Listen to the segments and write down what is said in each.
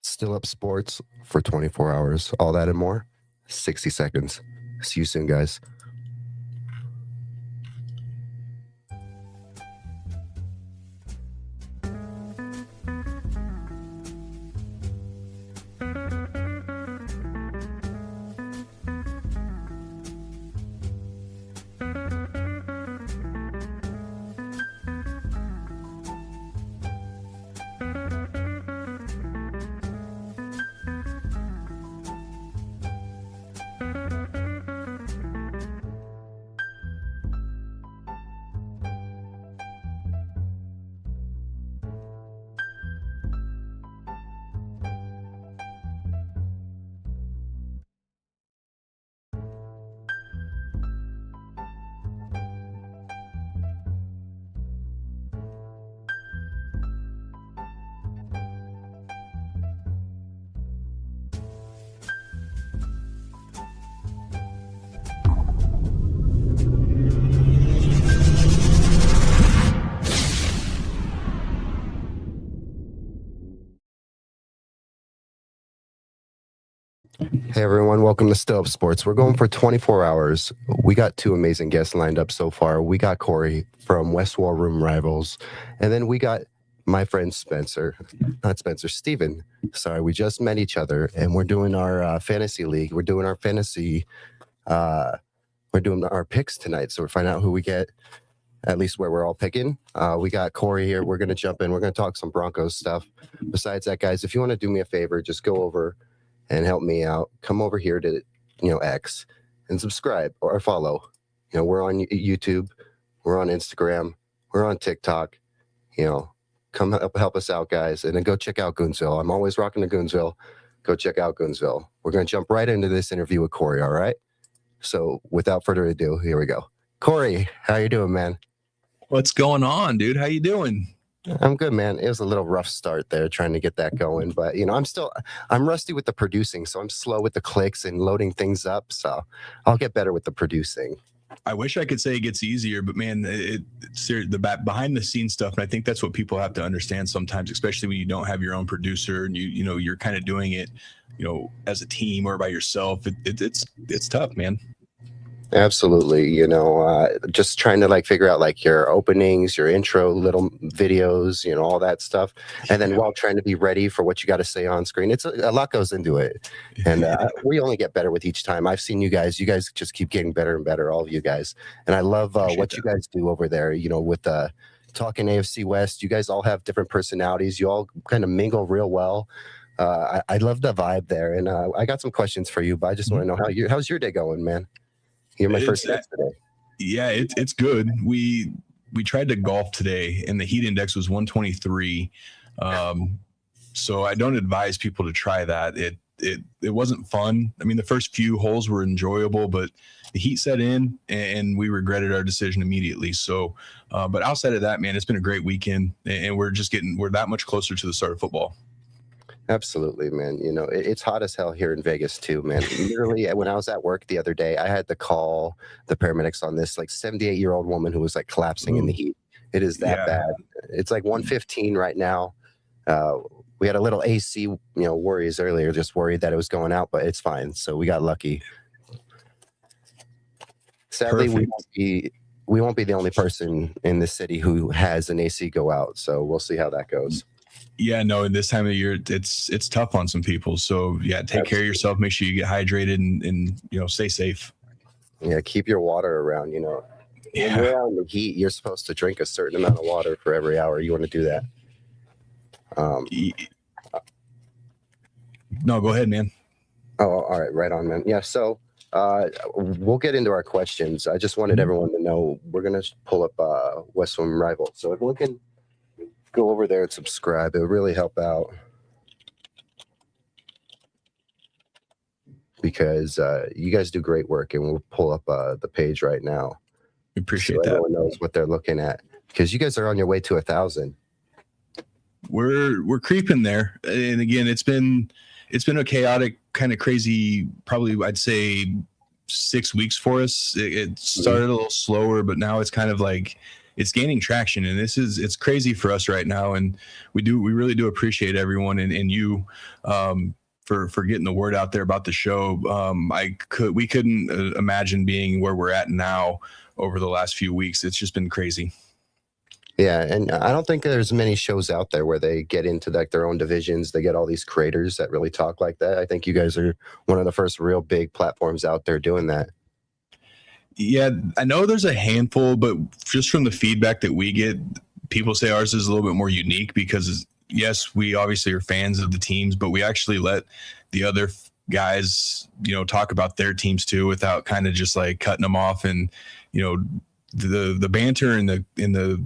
Still Up Sports for 24 hours. All that and more. 60 seconds. See you soon, guys. Hey everyone, welcome to Still Up Sports. We're going for 24 hours. We got two amazing guests lined up so far. We got Corey from West War Room Rivals, and then we got my friend Steven. Sorry, we just met each other, and we're doing our fantasy league. We're doing our fantasy, we're doing our picks tonight, so we're finding out who we get, at least where we're all picking. We got Corey here. We're going to jump in. We're going to talk some Broncos stuff. Besides that, guys, if you want to do me a favor, just go over and help me out. Come over here to, X and subscribe or follow. We're on YouTube, we're on Instagram, we're on TikTok. Come help us out, guys. And then go check out Goonsville. I'm always rocking the Goonsville. Go check out Goonsville. We're going to jump right into this interview with Corey, all right? So without further ado, here we go. Corey, how you doing, man? What's going on, dude? How you doing? I'm good, man. It was a little rough start there trying to get that going, but I'm rusty with the producing, so I'm slow with the clicks and loading things up. So I'll get better with the producing. I wish I could say it gets easier, but man, it's the behind the scenes stuff, and I think that's what people have to understand sometimes, especially when you don't have your own producer and you're kind of doing it, as a team or by yourself. It's tough, man. Absolutely. Just trying to figure out your openings, your intro, little videos, all that stuff. And then while trying to be ready for what you got to say on screen, it's a lot goes into it. And we only get better with each time. I've seen you guys just keep getting better and better, all of you guys. And I love what you guys do over there, with talking AFC West. You guys all have different personalities. You all kind of mingle real well. I love the vibe there. And I got some questions for you, but I just want to know how's your day going, man? You're my first guest today. Yeah, it's good. We tried to golf today, and the heat index was 123. So I don't advise people to try that. It wasn't fun. I mean, the first few holes were enjoyable, but the heat set in, and we regretted our decision immediately. So, but outside of that, man, it's been a great weekend, and we're that much closer to the start of football. Absolutely, man. It's hot as hell here in Vegas too, man. Literally, when I was at work the other day, I had to call the paramedics on this 78-year-old woman who was collapsing in the heat. It is that bad. It's 115 right now. We had a little AC, worries earlier, just worried that it was going out, but it's fine. So we got lucky. Sadly, we won't be the only person in the city who has an AC go out. So we'll see how that goes. Yeah, no, this time of year, it's tough on some people. So yeah, take care of yourself. Make sure you get hydrated and stay safe. Yeah, keep your water around. When you're out in the heat, you're supposed to drink a certain amount of water for every hour. You want to do that. No, go ahead, man. Oh, all right, right on, man. Yeah, so we'll get into our questions. I just wanted everyone to know we're gonna pull up West War Room Rivals, so everyone can go over there and subscribe. It would really help out because you guys do great work, and we'll pull up the page right now. We appreciate that. Everyone knows what they're looking at because you guys are on your way to 1,000. We're creeping there, and again, it's been a chaotic, kind of crazy, probably I'd say 6 weeks for us. It started a little slower, but now it's kind of it's gaining traction, and it's crazy for us right now. And we really do appreciate everyone and you for getting the word out there about the show. We couldn't imagine being where we're at now over the last few weeks. It's just been crazy. Yeah, and I don't think there's many shows out there where they get into like their own divisions. They get all these creators that really talk like that. I think you guys are one of the first real big platforms out there doing that. Yeah, I know there's a handful, but just from the feedback that we get, people say ours is a little bit more unique because, yes, we obviously are fans of the teams, but we actually let the other guys, talk about their teams too, without kind of just like cutting them off. And, the banter and the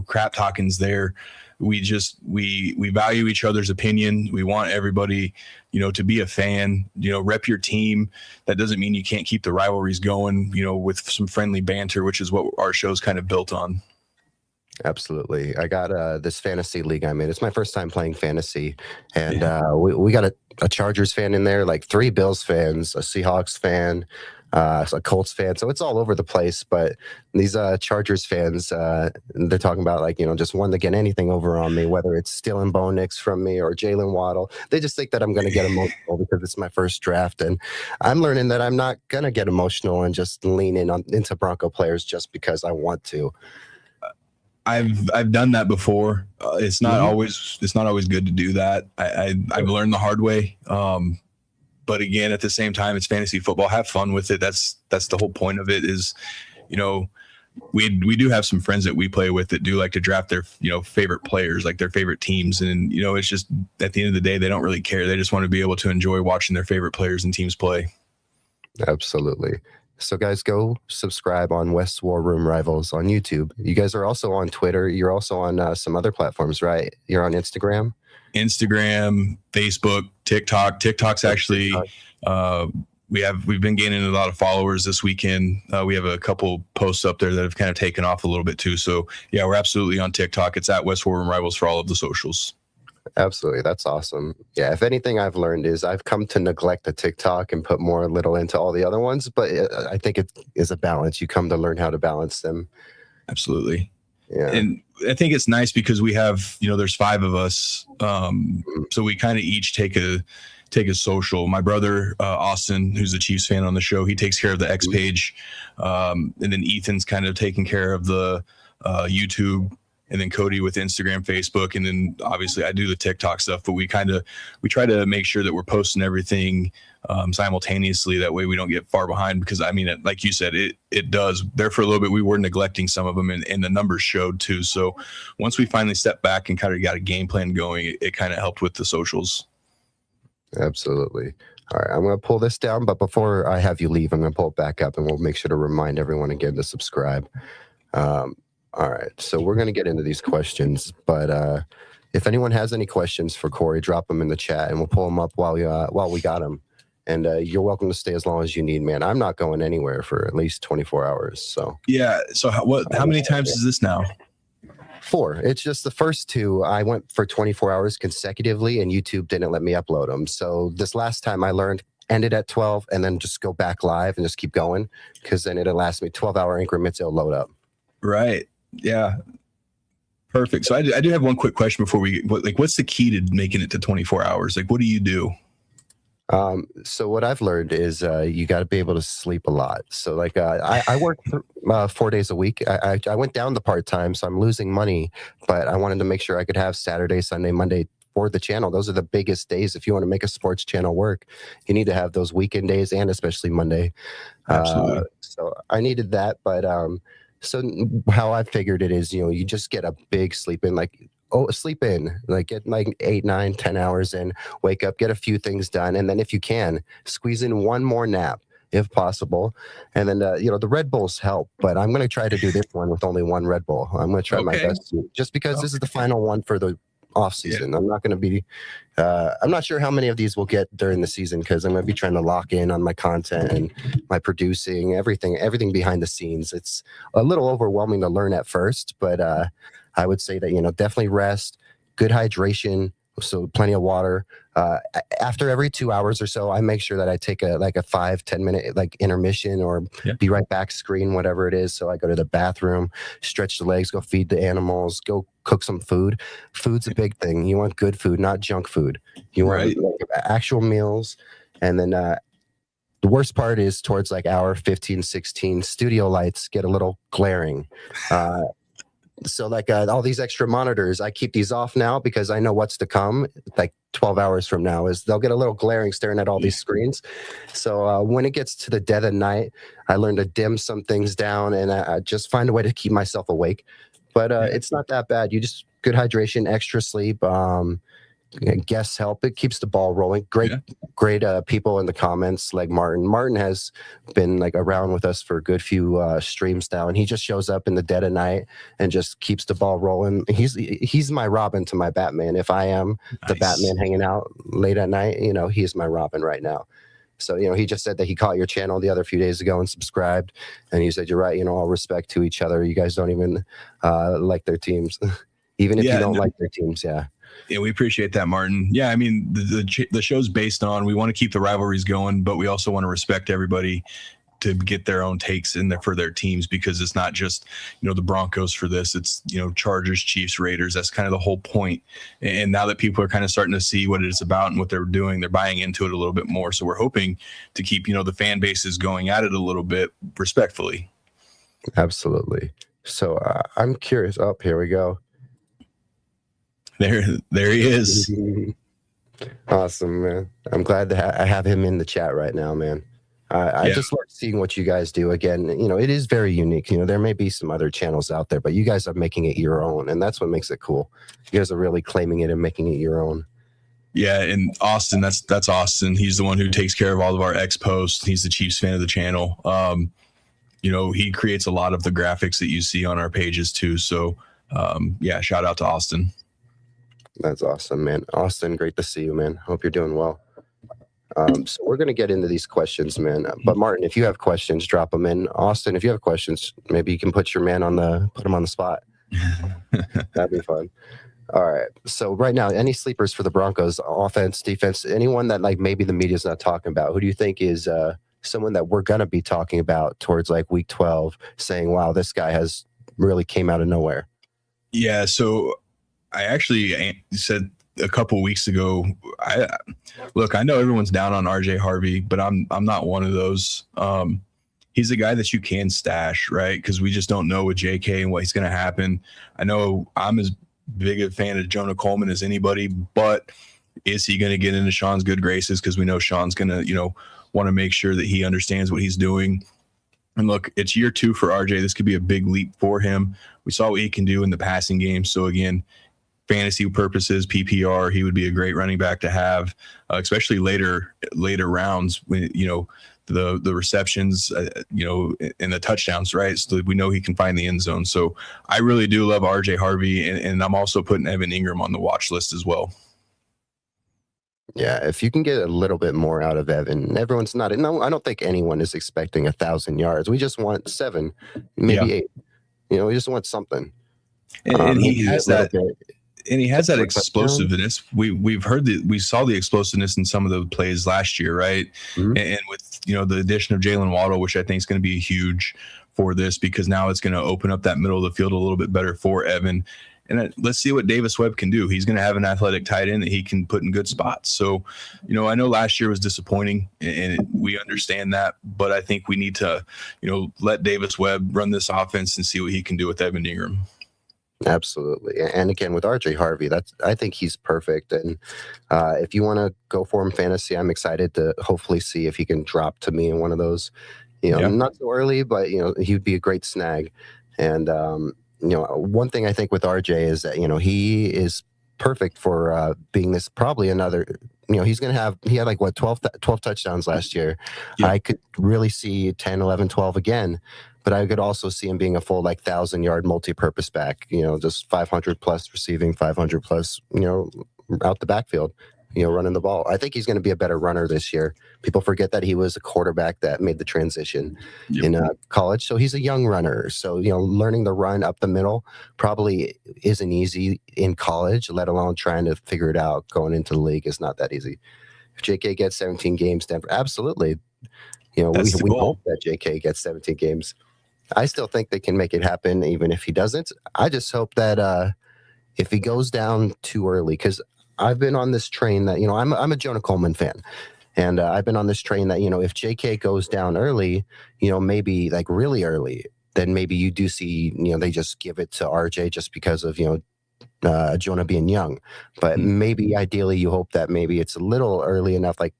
crap talking's there. We value each other's opinion. We want everybody, to be a fan, rep your team. That doesn't mean you can't keep the rivalries going, with some friendly banter, which is what our show's kind of built on. Absolutely. I got this fantasy league I'm in. It's my first time playing fantasy. And we got a Chargers fan in there, like 3 Bills fans, a Seahawks fan, a Colts fan. So it's all over the place. But these Chargers fans, they're talking about like, just one to get anything over on me, whether it's stealing Bo Nix from me or Jalen Waddle. They just think that I'm going to get emotional because it's my first draft. And I'm learning that I'm not going to get emotional and just lean into Bronco players just because I want to. I've done that before. It's not always good to do that. I've learned the hard way. But again, at the same time, it's fantasy football. Have fun with it. That's the whole point of it. Is, we do have some friends that we play with that do like to draft their favorite players, like their favorite teams, and it's just at the end of the day they don't really care. They just want to be able to enjoy watching their favorite players and teams play. Absolutely. So guys, go subscribe on West War Room Rivals on YouTube. You guys are also on Twitter. You're also on some other platforms, right? You're on Instagram, Facebook, TikTok. TikTok's actually we've been gaining a lot of followers this weekend. We have a couple posts up there that have kind of taken off a little bit too. So yeah, we're absolutely on TikTok. It's at West War Room Rivals for all of the socials. Absolutely. That's awesome. Yeah. If anything I've learned is I've come to neglect the TikTok and put more little into all the other ones, but I think it is a balance. You come to learn how to balance them. Absolutely. Yeah. And I think it's nice because we have, there's 5 of us. So we kind of each take a social. My brother, Austin, who's the Chiefs fan on the show, he takes care of the X page. And then Ethan's kind of taking care of the YouTube, and then Cody with Instagram, Facebook, and then obviously I do the TikTok stuff, but we try to make sure that we're posting everything simultaneously. That way we don't get far behind, because like you said, it does. There for a little bit, we were neglecting some of them, and the numbers showed too. So once we finally stepped back and kind of got a game plan going, it kind of helped with the socials. Absolutely. All right, I'm going to pull this down, but before I have you leave, I'm going to pull it back up, and we'll make sure to remind everyone again to subscribe. All right, so we're going to get into these questions, but if anyone has any questions for Corey, drop them in the chat, and we'll pull them up while we got them. And you're welcome to stay as long as you need, man. I'm not going anywhere for at least 24 hours. So yeah. So how many times is this now? 4. It's just the first 2. I went for 24 hours consecutively, and YouTube didn't let me upload them. So this last time I learned ended at 12, and then just go back live and just keep going, because then it'll last me 12-hour increments. It'll load up. Right. Yeah. Perfect. So I do have one quick question before what's the key to making it to 24 hours? Like, what do you do? So what I've learned is you got to be able to sleep a lot. So like I work 4 days a week. I went down to part-time, so I'm losing money, but I wanted to make sure I could have Saturday, Sunday, Monday for the channel. Those are the biggest days. If you want to make a sports channel work, you need to have those weekend days, and especially Monday. Absolutely. So I needed that, but so how I figured it is, you just get a big sleep in, like get like 8, 9, 10 hours in, wake up, get a few things done. And then if you can, squeeze in one more nap if possible. And then, the Red Bulls help, but I'm going to try to do this one with only 1 Red Bull. I'm going to try my best just because this is the final one for the off season. Yeah. I'm not going to be, I'm not sure how many of these we'll get during the season, because I'm going to be trying to lock in on my content and my producing, everything behind the scenes. It's a little overwhelming to learn at first, but I would say that, definitely rest, good hydration, so plenty of water. After every 2 hours or so, I make sure that I take a 5-10 minute like intermission or be right back screen, whatever it is. So I go to the bathroom, stretch the legs, go feed the animals, go cook some food. Food's a big thing. You want good food, not junk food. You want like, actual meals. And then the worst part is towards like hour 15, 16, studio lights get a little glaring. So like all these extra monitors, I keep these off now because I know what's to come. Like 12 hours from now is they'll get a little glaring staring at all these screens. So when it gets to the dead of night, I learn to dim some things down and I just find a way to keep myself awake. But it's not that bad. You just good hydration, extra sleep. Guests help. It keeps the ball rolling. Great people in the comments like Martin. Martin has been like around with us for a good few streams now, and he just shows up in the dead of night and just keeps the ball rolling. He's my Robin to my Batman. If I am the Batman hanging out late at night, he's my Robin right now. So, he just said that he caught your channel the other few days ago and subscribed. And he said, you're right, all respect to each other. You guys don't even like their teams. Even if you don't like their teams, Yeah, we appreciate that, Martin. Yeah, I mean, the show's based on, we want to keep the rivalries going, but we also want to respect everybody to get their own takes in there for their teams, because it's not just, the Broncos for this. It's, Chargers, Chiefs, Raiders. That's kind of the whole point. And now that people are kind of starting to see what it's about and what they're doing, they're buying into it a little bit more. So we're hoping to keep, the fan bases going at it a little bit respectfully. Absolutely. So I'm curious. Oh, here we go. There he is. Awesome, man. I'm glad that I have him in the chat right now, man. I just love seeing what you guys do. Again, it is very unique. There may be some other channels out there, but you guys are making it your own, and that's what makes it cool. You guys are really claiming it and making it your own. Yeah, and Austin, that's Austin. He's the one who takes care of all of our X posts. He's the Chiefs fan of the channel. He creates a lot of the graphics that you see on our pages too. So, shout out to Austin. That's awesome, man. Austin, great to see you, man. Hope you're doing well. So we're going to get into these questions, man. But Martin, if you have questions, drop them in. Austin, if you have questions, maybe you can put him on the spot. That'd be fun. All right. So right now, any sleepers for the Broncos, offense, defense, anyone that like maybe the media's not talking about? Who do you think is someone that we're going to be talking about towards like week 12, saying, wow, this guy has really came out of nowhere? Yeah. So I actually said a couple weeks ago, I know everyone's down on RJ Harvey, but I'm not one of those. He's a guy that you can stash, right? Because we just don't know with JK and what's going to happen. I know I'm as big a fan of Jonah Coleman as anybody, but is he going to get into Sean's good graces? Because we know Sean's going to, want to make sure that he understands what he's doing. And look, it's year 2 for RJ. This could be a big leap for him. We saw what he can do in the passing game. So again, fantasy purposes, PPR, he would be a great running back to have, especially later rounds when the receptions, and the touchdowns, right? So we know he can find the end zone. So I really do love RJ Harvey, and I'm also putting Evan Ingram on the watch list as well. Yeah, if you can get a little bit more out of Evan, everyone's not. No, I don't think anyone is expecting 1,000 yards. We just want 7, maybe 8. We just want something. And he has that. And he has that explosiveness. We saw the explosiveness in some of the plays last year, right? Mm-hmm. And with the addition of Jalen Waddle, which I think is going to be huge for this, because now it's going to open up that middle of the field a little bit better for Evan. And let's see what Davis Webb can do. He's going to have an athletic tight end that he can put in good spots. So, I know last year was disappointing, and we understand that, but I think we need to, let Davis Webb run this offense and see what he can do with Evan Ingram. Absolutely. And again, with RJ Harvey, I think he's perfect. And if you want to go for him fantasy, I'm excited to hopefully see if he can drop to me in one of those, not so early, but, he would be a great snag. And, one thing I think with RJ is that, he is perfect for being this probably another, he's going to have, he had like 12 touchdowns last year. Yeah. I could really see 10, 11, 12 again. But I could also see him being a full 1,000-yard multi-purpose back, just 500 plus receiving, 500 plus, out the backfield. running the ball. I think he's going to be a better runner this year. People forget that he was a quarterback that made the transition in college. So he's a young runner. So, learning to run up the middle probably isn't easy in college, let alone trying to figure it out going into the league is not that easy. If JK gets 17 games, Denver, absolutely. We hope that JK gets 17 games. I still think they can make it happen even if he doesn't. I just hope that if he goes down too early, because I've been on this train that, I'm a Jonah Coleman fan. And I've been on this train that, if JK goes down early, maybe like really early, then maybe you do see, they just give it to RJ just because of, Jonah being young. But maybe ideally you hope that maybe it's a little early enough, like,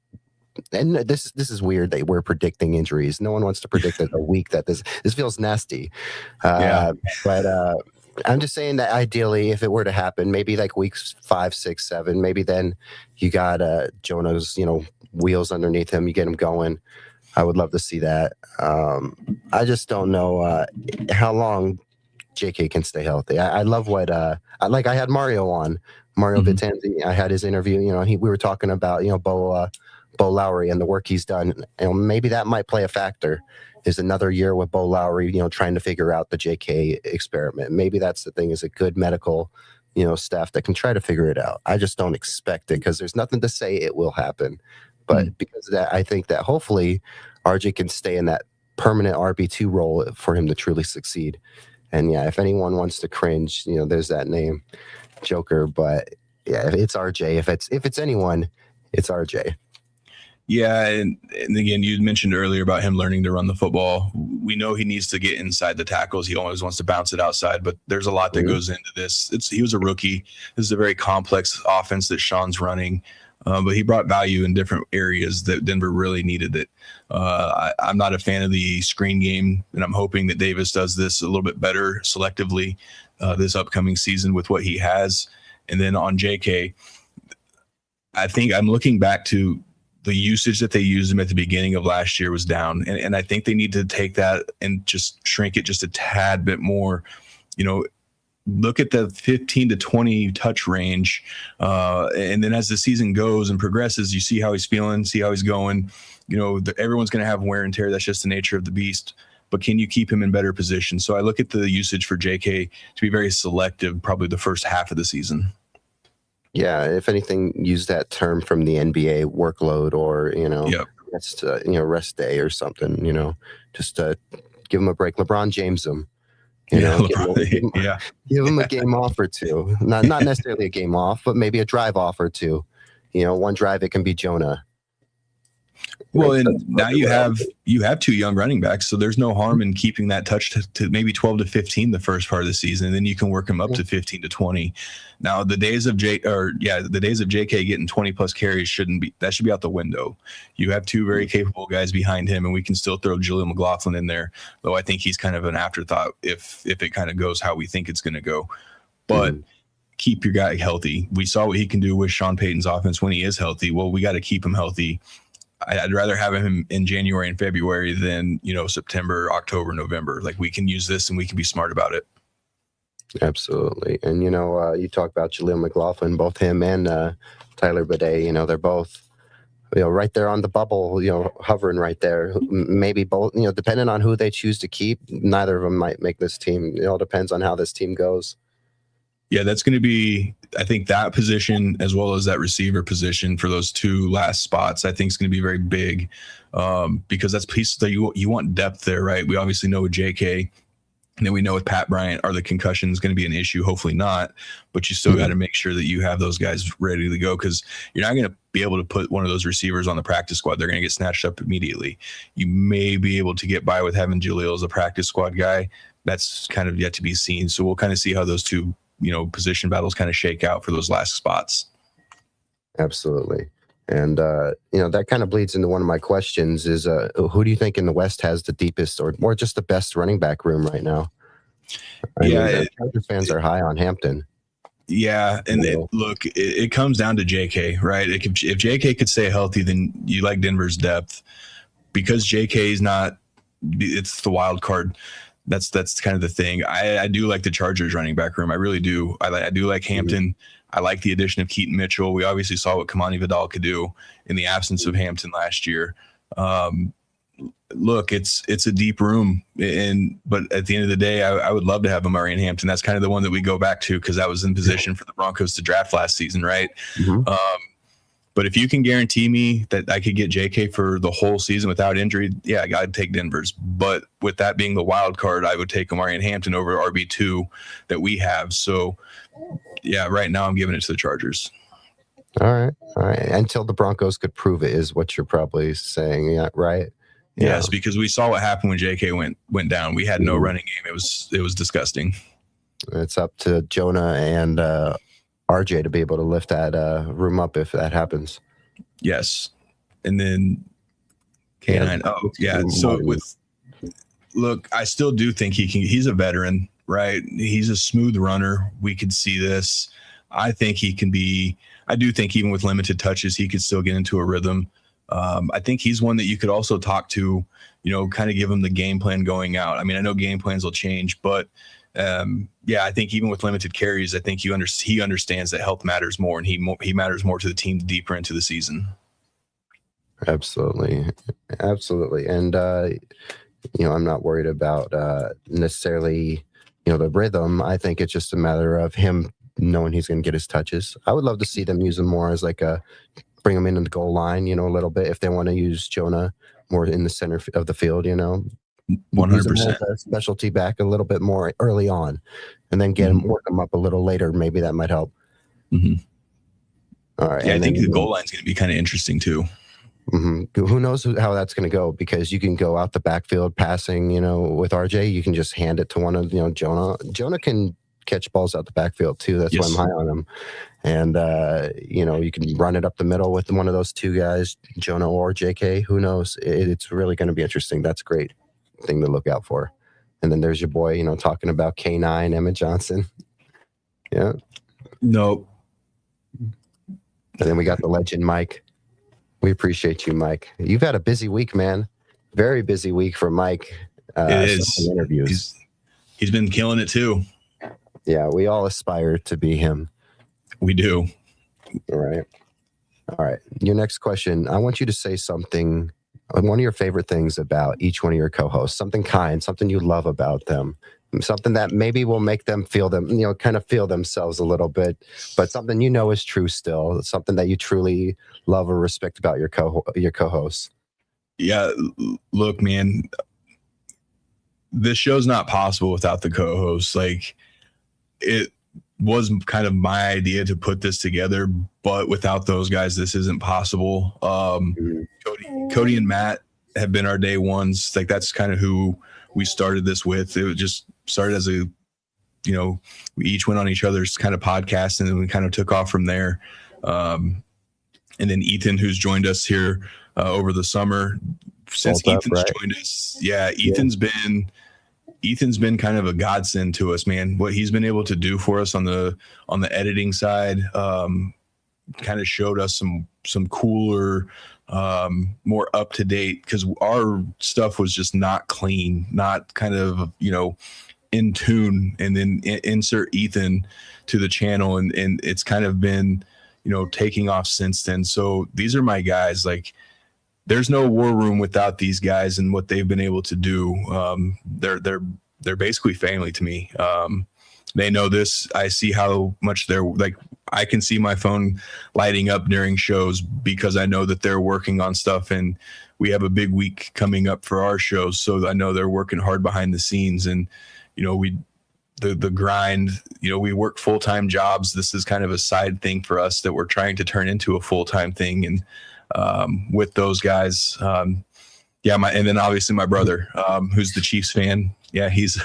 and this is weird that we're predicting injuries. No one wants to predict a week that this feels nasty. But I'm just saying that ideally, if it were to happen, maybe like weeks 5, 6, 7, maybe then you got Jonah's, wheels underneath him. You get him going. I would love to see that. I just don't know how long JK can stay healthy. I love what I had Mario on, Mario Vitanzi. I had his interview. We were talking about Bo Lowry and the work he's done. Maybe that might play a factor. Is another year with Bo Lowry, trying to figure out the JK experiment. Maybe that's the thing, is a good medical, staff that can try to figure it out. I just don't expect it because there's nothing to say it will happen. But because of that, I think that hopefully RJ can stay in that permanent RB2 role for him to truly succeed. And yeah, if anyone wants to cringe, there's that name, Joker. But yeah, it's RJ. If it's anyone, it's RJ. Yeah, and again, you mentioned earlier about him learning to run the football. We know he needs to get inside the tackles. He always wants to bounce it outside, but there's a lot that goes into this. He was a rookie. This is a very complex offense that Sean's running, but he brought value in different areas that Denver really needed it. I'm not a fan of the screen game, and I'm hoping that Davis does this a little bit better selectively this upcoming season with what he has. And then on JK, I think I'm looking back to the usage that they used him at the beginning of last year was down. And I think they need to take that and just shrink it just a tad bit more. Look at the 15 to 20 touch range. And then as the season goes and progresses, you see how he's feeling, see how he's going. Everyone's going to have wear and tear. That's just the nature of the beast. But can you keep him in better position? So I look at the usage for JK to be very selective, probably the first half of the season. Yeah, if anything, use that term from the NBA, workload, or rest day or something. Just give him a break. LeBron James him. Give him a game off or two. Not necessarily a game off, but maybe a drive off or two. One drive it can be Jonah. Well, and now you have 2 young running backs, so there's no harm in keeping that touch to maybe 12 to 15 the first part of the season, and then you can work them up to 15 to 20. Now, the days of JK getting 20 plus carries should be out the window. You have 2 very capable guys behind him, and we can still throw Jaleel McLaughlin in there, though I think he's kind of an afterthought if it kind of goes how we think it's going to go. But keep your guy healthy. We saw what he can do with Sean Payton's offense when he is healthy. Well, we got to keep him healthy. I'd rather have him in January and February than, September, October, November. Like, we can use this and we can be smart about it. Absolutely. And, you talk about Jaleel McLaughlin, both him and Tyler Bidet, they're both, right there on the bubble, hovering right there. Maybe both, depending on who they choose to keep, neither of them might make this team. It all depends on how this team goes. Yeah, that's going to be, I think, that position as well as that receiver position for those 2 last spots, I think is going to be very big because that's pieces that you want depth there, right? We obviously know with JK, and then we know with Pat Bryant, are the concussions going to be an issue? Hopefully not, but you still got to make sure that you have those guys ready to go because you're not going to be able to put one of those receivers on the practice squad. They're going to get snatched up immediately. You may be able to get by with having Jaleel as a practice squad guy. That's kind of yet to be seen. So we'll kind of see how those 2 position battles kind of shake out for those last spots. Absolutely. And, that kind of bleeds into one of my questions is who do you think in the West has the deepest or just the best running back room right now? Chargers fans are high on Hampton. Yeah. And it comes down to JK, right? If JK could stay healthy, then you like Denver's depth because JK is not, it's the wild card. that's kind of the thing. I do like the Chargers running back room. I really do. I do like Hampton. I like the addition of Keaton Mitchell. We obviously saw what Kamani Vidal could do in the absence of Hampton last year. Look, it's a deep room, but at the end of the day, I would love to have Amari and Hampton. That's kind of the one that we go back to because that was in position for the Broncos to draft last season, right? Mm-hmm. But if you can guarantee me that I could get JK for the whole season without injury, yeah, I'd take Denver's. But with that being the wild card, I would take Amari and Hampton over RB2 that we have. So, yeah, right now I'm giving it to the Chargers. All right. Until the Broncos could prove it is what you're probably saying, yeah, right? Yeah. Yes, because we saw what happened when JK went down. We had no running game. It was disgusting. It's up to Jonah and RJ to be able to lift that room up if that happens. Yes. And then K9. Oh, yeah. So look, I still do think he's a veteran, right? He's a smooth runner. We could see this. I do think even with limited touches, he could still get into a rhythm. I think he's one that you could also talk to, kind of give him the game plan going out. I mean, I know game plans will change, but I think even with limited carries, I think he understands that health matters more, and he matters more to the team deeper into the season. Absolutely. And I'm not worried about necessarily the rhythm. I think it's just a matter of him knowing he's going to get his touches. I would love to see them use him more as bring him into the goal line, a little bit if they want to use Jonah more in the center of the field. 100%. Specialty back a little bit more early on, and then work him up a little later. Maybe that might help. Mm-hmm. All right. Yeah, I think the goal line is going to be kind of interesting too. Mm-hmm. Who knows how that's going to go? Because you can go out the backfield passing, with RJ. You can just hand it to one of Jonah. Jonah can catch balls out the backfield too. That's why I'm high on him. And you can run it up the middle with one of those two guys, Jonah or JK. Who knows? It's really going to be interesting. That's great thing to look out for. And then there's your boy, talking about K9, Emmett Johnson. Yeah. Nope. And then we got the legend, Mike. We appreciate you, Mike. You've had a busy week, man. Very busy week for Mike. It is. Interviews. He's been killing it too. Yeah, we all aspire to be him. We do. All right. Your next question. I want you to say something, one of your favorite things about each one of your co-hosts, something kind, something you love about them, something that maybe will make them feel kind of feel themselves a little bit, but something is true still, something that you truly love or respect about your co-hosts. Yeah, look, man, this show's not possible without the co-hosts. It was kind of my idea to put this together, but without those guys, this isn't possible. Cody and Matt have been our day ones. That's kind of who we started this with. It just started as we each went on each other's kind of podcast, and then we kind of took off from there. And then Ethan, who's joined us here over the summer, since Ethan's joined us. Yeah, Ethan's been kind of a godsend to us, man. What he's been able to do for us on the editing side, kind of showed us some cooler, more up to date, because our stuff was just not clean, not kind of in tune. And then insert Ethan to the channel, and it's kind of been taking off since then. So these are my guys. There's no war room without these guys and what they've been able to do. They're basically family to me. They know this. I see how much they're I can see my phone lighting up during shows because I know that they're working on stuff, and we have a big week coming up for our shows. So I know they're working hard behind the scenes, and the grind, we work full-time jobs. This is kind of a side thing for us that we're trying to turn into a full-time thing. And with those guys, and then obviously my brother, who's the Chiefs fan. Yeah, he's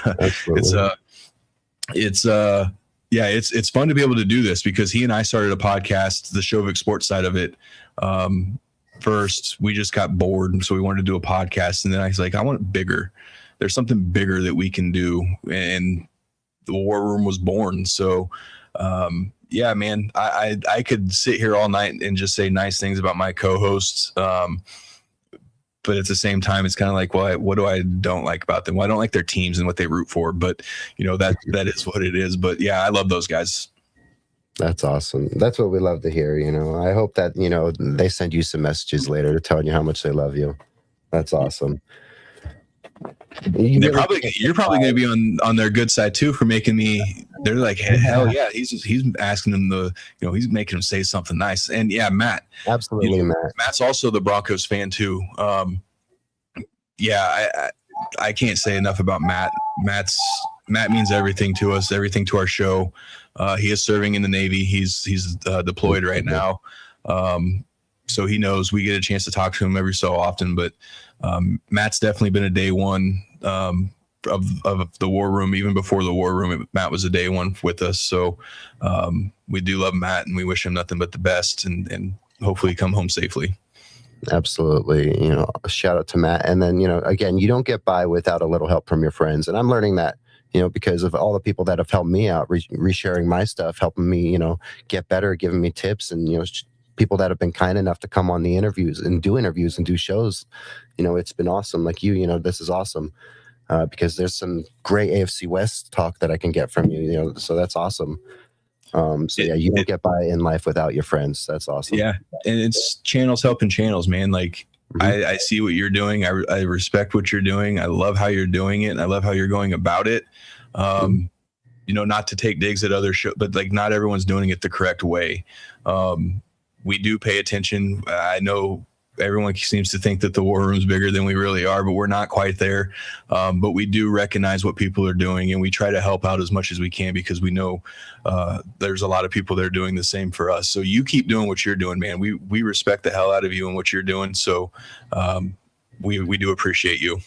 it's fun to be able to do this, because he and I started a podcast, the Shovik Sports side of it. First, we just got bored, so we wanted to do a podcast, and then I was like, I want it bigger. There's something bigger that we can do, and the War Room was born. So yeah, man, I could sit here all night and just say nice things about my co-hosts. but at the same time, it's kind of like, well, what do I don't like about them? Well, I don't like their teams and what they root for, but that is what it is. But yeah, I love those guys. That's awesome. That's what we love to hear. I hope that, they send you some messages later telling you how much they love you. That's awesome. You're probably going to be on their good side too for making me. They're like, hell yeah, he's asking them he's making them say something nice. And yeah, Matt, absolutely, Matt's also the Broncos fan too. Yeah, I can't say enough about Matt. Matt means everything to us, everything to our show. He is serving in the Navy. He's deployed right now. So he knows we get a chance to talk to him every so often, but Matt's definitely been a day one of the War Room. Even before the War Room, Matt was a day one with us. So we do love Matt, and we wish him nothing but the best, and hopefully come home safely. Absolutely. A shout out to Matt. And then, again, you don't get by without a little help from your friends. And I'm learning that, because of all the people that have helped me out, resharing my stuff, helping me, get better, giving me tips, and, people that have been kind enough to come on the interviews and do shows. It's been awesome. Like this is awesome because there's some great AFC West talk that I can get from you, so that's awesome. You don't get by in life without your friends. That's awesome. Yeah. And it's channels helping channels, man. Like I see what you're doing. I respect what you're doing. I love how you're doing it. And I love how you're going about it. Not to take digs at other shows, but like not everyone's doing it the correct way. We do pay attention. I know everyone seems to think that the War Room's bigger than we really are, but we're not quite there. But we do recognize what people are doing, and we try to help out as much as we can because we know there's a lot of people that are doing the same for us. So you keep doing what you're doing, man. We respect the hell out of you and what you're doing. So we do appreciate you.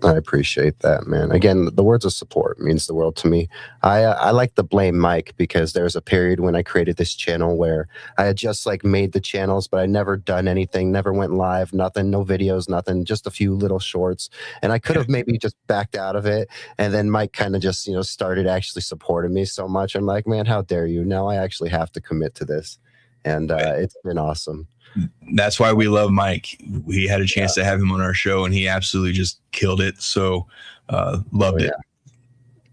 I appreciate that, man. Again, the words of support means the world to me. I like to blame Mike because there's a period when I created this channel where I had just made the channels, but I never done anything, never went live, nothing, no videos, nothing, just a few little shorts. And I could have maybe just backed out of it. And then Mike kind of just, started actually supporting me so much. I'm like, man, how dare you? Now I actually have to commit to this. And it's been awesome. That's why we love Mike. We had a chance to have him on our show, and he absolutely just killed it. So loved it.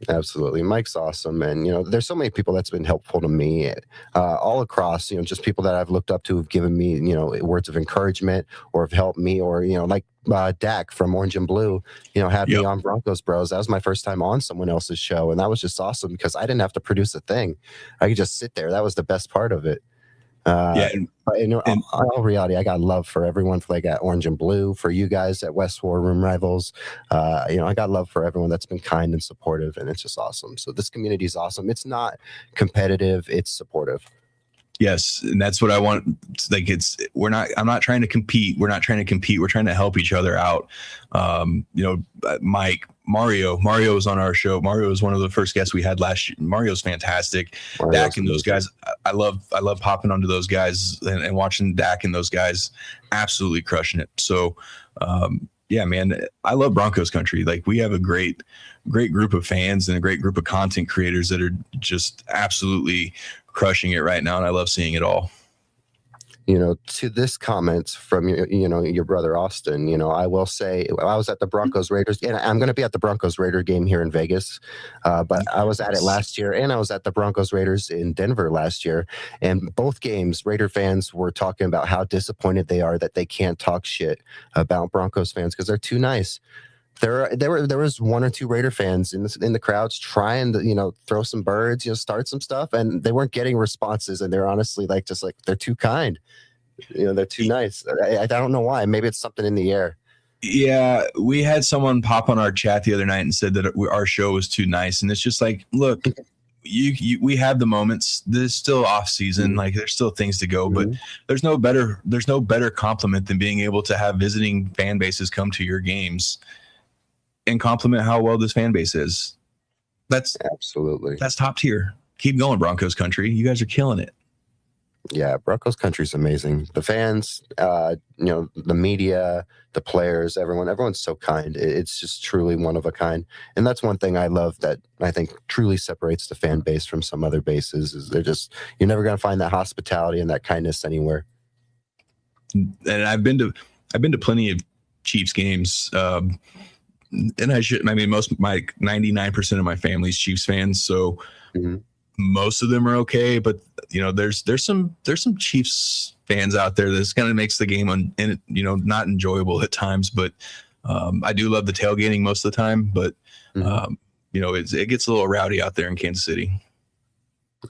Absolutely. Mike's awesome. And, there's so many people that's been helpful to me all across, just people that I've looked up to have given me, words of encouragement or have helped me or, like Dak from Orange and Blue, had me on Broncos Bros. That was my first time on someone else's show. And that was just awesome because I didn't have to produce a thing. I could just sit there. That was the best part of it. But in all reality, I got love for everyone at Orange and Blue, for you guys at West War Room Rivals. I got love for everyone that's been kind and supportive, and it's just awesome. So this community is awesome. It's not competitive, it's supportive. Yes, and that's what I want. I'm not trying to compete. We're not trying to compete. We're trying to help each other out. Mike, Mario was on our show. Mario was one of the first guests we had last year. Mario's fantastic. Dak and those guys. I love popping onto those guys and watching Dak and those guys absolutely crushing it. So, yeah, man, I love Broncos country. Like we have a great group of fans and a great group of content creators that are just absolutely crushing it right now. And I love seeing it all. To this comment from your brother Austin, I will say I was at the Broncos Raiders, and I'm going to be at the Broncos Raider game here in Vegas. But I was at it last year, and I was at the Broncos Raiders in Denver last year. And both games, Raider fans were talking about how disappointed they are that they can't talk shit about Broncos fans because they're too nice. There was one or two Raider fans in the crowds trying to throw some birds, start some stuff, and they weren't getting responses. And they're honestly they're too kind, they're too nice. I don't know why. Maybe it's something in the air. Yeah, we had someone pop on our chat the other night and said that our show was too nice, and it's just like, look, we have the moments. There's still off season, like there's still things to go, but there's no better compliment than being able to have visiting fan bases come to your games and compliment how well this fan base is. That's top tier. Keep going, Broncos country. You guys are killing it. Yeah, Broncos country is amazing. The fans, the media, the players, everyone's so kind. It's just truly one of a kind. And that's one thing I love that I think truly separates the fan base from some other bases is you're never going to find that hospitality and that kindness anywhere. And I've been to I've been to plenty of Chiefs games. And I mean, most, my 99% of my family's Chiefs fans. So most of them are okay, but there's some Chiefs fans out there that's kind of makes the game not enjoyable at times. But I do love the tailgating most of the time. But it gets a little rowdy out there in Kansas City.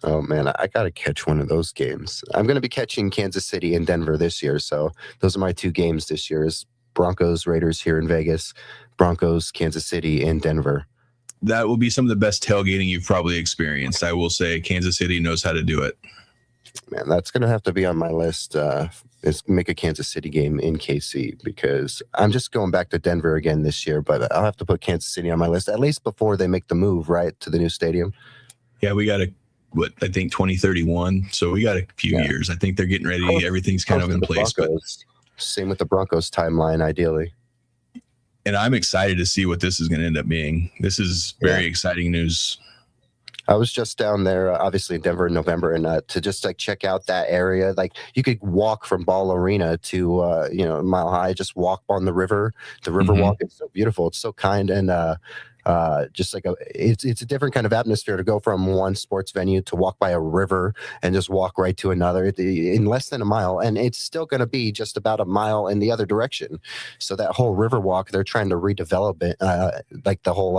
Oh man, I gotta catch one of those games. I'm gonna be catching Kansas City and Denver this year, so those are my 2 games this year: is Broncos Raiders here in Vegas, Broncos Kansas City and Denver. That will be some of the best tailgating you've probably experienced. I will say Kansas City knows how to do it. Man, that's gonna have to be on my list. Is make a Kansas City game in KC, because I'm just going back to Denver again this year, but I'll have to put Kansas City on my list at least before they make the move right to the new stadium. Yeah, we got I think 2031. So we got a few years. I think they're getting ready. Everything's kind of in place. But same with the Broncos timeline, ideally. And I'm excited to see what this is going to end up being. This is very exciting news. I was just down there, obviously in Denver in November, and to just check out that area. Like, you could walk from Ball Arena to Mile High, just walk on the river. The river walk is so beautiful. It's so kind, and just like it's a different kind of atmosphere to go from one sports venue to walk by a river and just walk right to another in less than a mile, and it's still going to be just about a mile in the other direction. So that whole river walk, they're trying to redevelop it, like the whole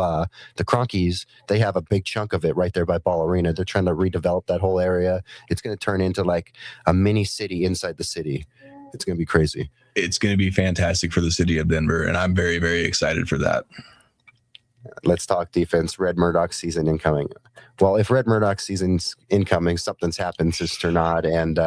the Cronkies, they have a big chunk of it right there by Ball Arena. They're trying to redevelop that whole area. It's going to turn into like a mini city inside the city. It's going to be crazy. It's going to be fantastic for the city of Denver, and I'm very, very excited for that. Let's talk defense. Red Murdoch season incoming. Well, if Red Murdoch season's incoming, something's happened to Sternad and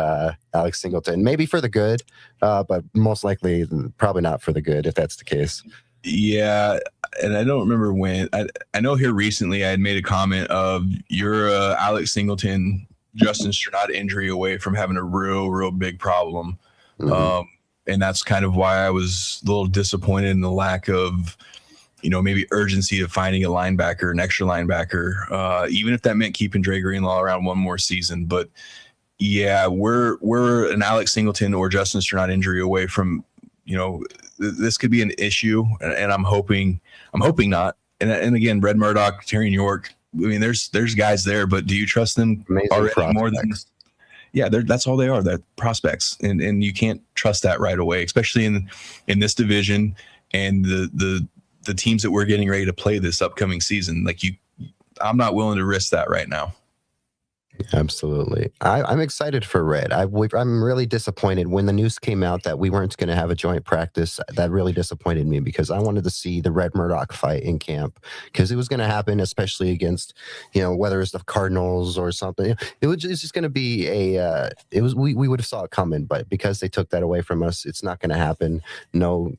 Alex Singleton. Maybe for the good, but most likely probably not for the good if that's the case. Yeah, and I don't remember when. I know here recently I had made a comment of you're Alex Singleton, Justin Sternad injury away from having a real big problem. And that's kind of why I was a little disappointed in the lack of maybe urgency of finding a linebacker, an extra linebacker, even if that meant keeping Dre Greenlaw around one more season. But yeah, we're an Alex Singleton or Justin Sternad injury away from, this could be an issue, and I'm hoping not. And again, Red Murdoch, Terry York, I mean, there's guys there, but do you trust them already more than? Yeah, that's all they are. They're prospects, and you can't trust that right away, especially in this division and the teams that we're getting ready to play this upcoming season. I'm not willing to risk that right now. Absolutely. I'm excited for Red. I'm really disappointed when the news came out that we weren't going to have a joint practice. That really disappointed me because I wanted to see the Red Murdoch fight in camp, because it was going to happen, especially against, whether it's the Cardinals or something. It's just going to be we would have saw it coming, but because they took that away from us, it's not going to happen. No,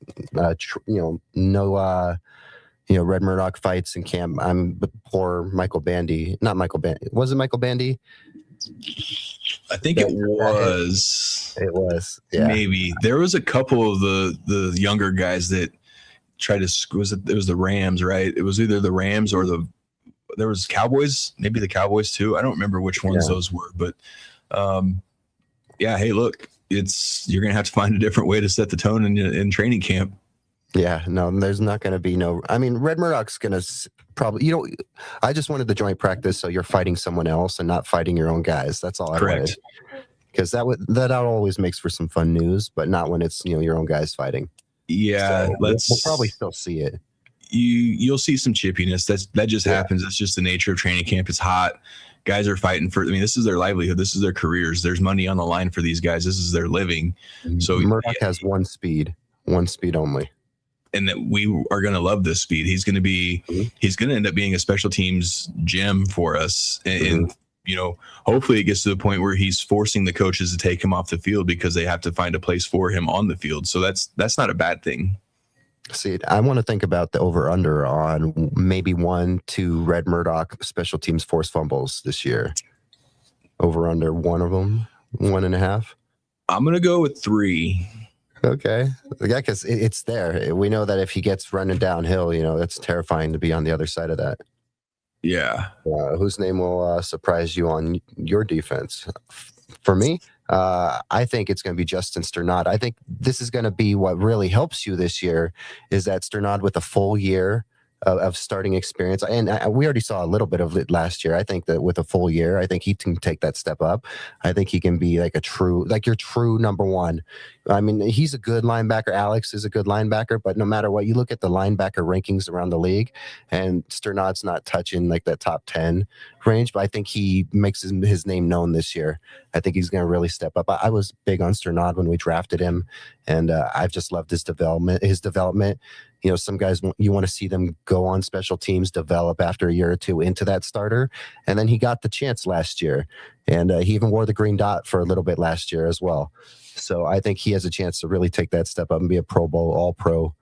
Red Murdoch fights in camp. I'm poor Michael Bandy. Not Michael Bandy. Was it Michael Bandy? I think it was. It was. Yeah. Maybe. There was a couple of the younger guys that tried to. It was the Rams, right? It was either the Rams or there was Cowboys. Maybe the Cowboys too. I don't remember which ones those were, but hey, look, you're gonna have to find a different way to set the tone in training camp. Yeah, no, there's not going to be Red Murdoch's going to probably, I just wanted the joint practice so you're fighting someone else and not fighting your own guys. That's all I wanted. Because that always makes for some fun news, but not when it's, your own guys fighting. Yeah, so we'll probably still see it. You'll see some chippiness. That just happens. That's just the nature of training camp. It's hot. Guys are fighting this is their livelihood. This is their careers. There's money on the line for these guys. This is their living. So Murdoch has one speed only. And that we are going to love this speed. He's going to end up being a special teams gem for us. And hopefully it gets to the point where he's forcing the coaches to take him off the field because they have to find a place for him on the field. So that's not a bad thing. See, I want to think about the over-under on maybe 1-2 Red Murdoch special teams forced fumbles this year. Over-under one of them, 1.5. I'm going to go with 3. Okay. Yeah, because it's there. We know that if he gets running downhill, that's terrifying to be on the other side of that. Yeah. Whose name will surprise you on your defense? For me, I think it's going to be Justin Sternad. I think this is going to be what really helps you this year is that Sternad with a full year of starting experience. And we already saw a little bit of it last year. I think that with a full year, I think he can take that step up. I think he can be like your true number one. I mean, he's a good linebacker. Alex is a good linebacker, but no matter what, you look at the linebacker rankings around the league, and Sternad's not touching like that top 10 range, but I think he makes his name known this year. I think he's going to really step up. I was big on Sternad when we drafted him, and I've just loved his development. You know, some guys, you want to see them go on special teams, develop after a year or two into that starter. And then he got the chance last year. And he even wore the green dot for a little bit last year as well. So I think he has a chance to really take that step up and be a Pro Bowl, all-pro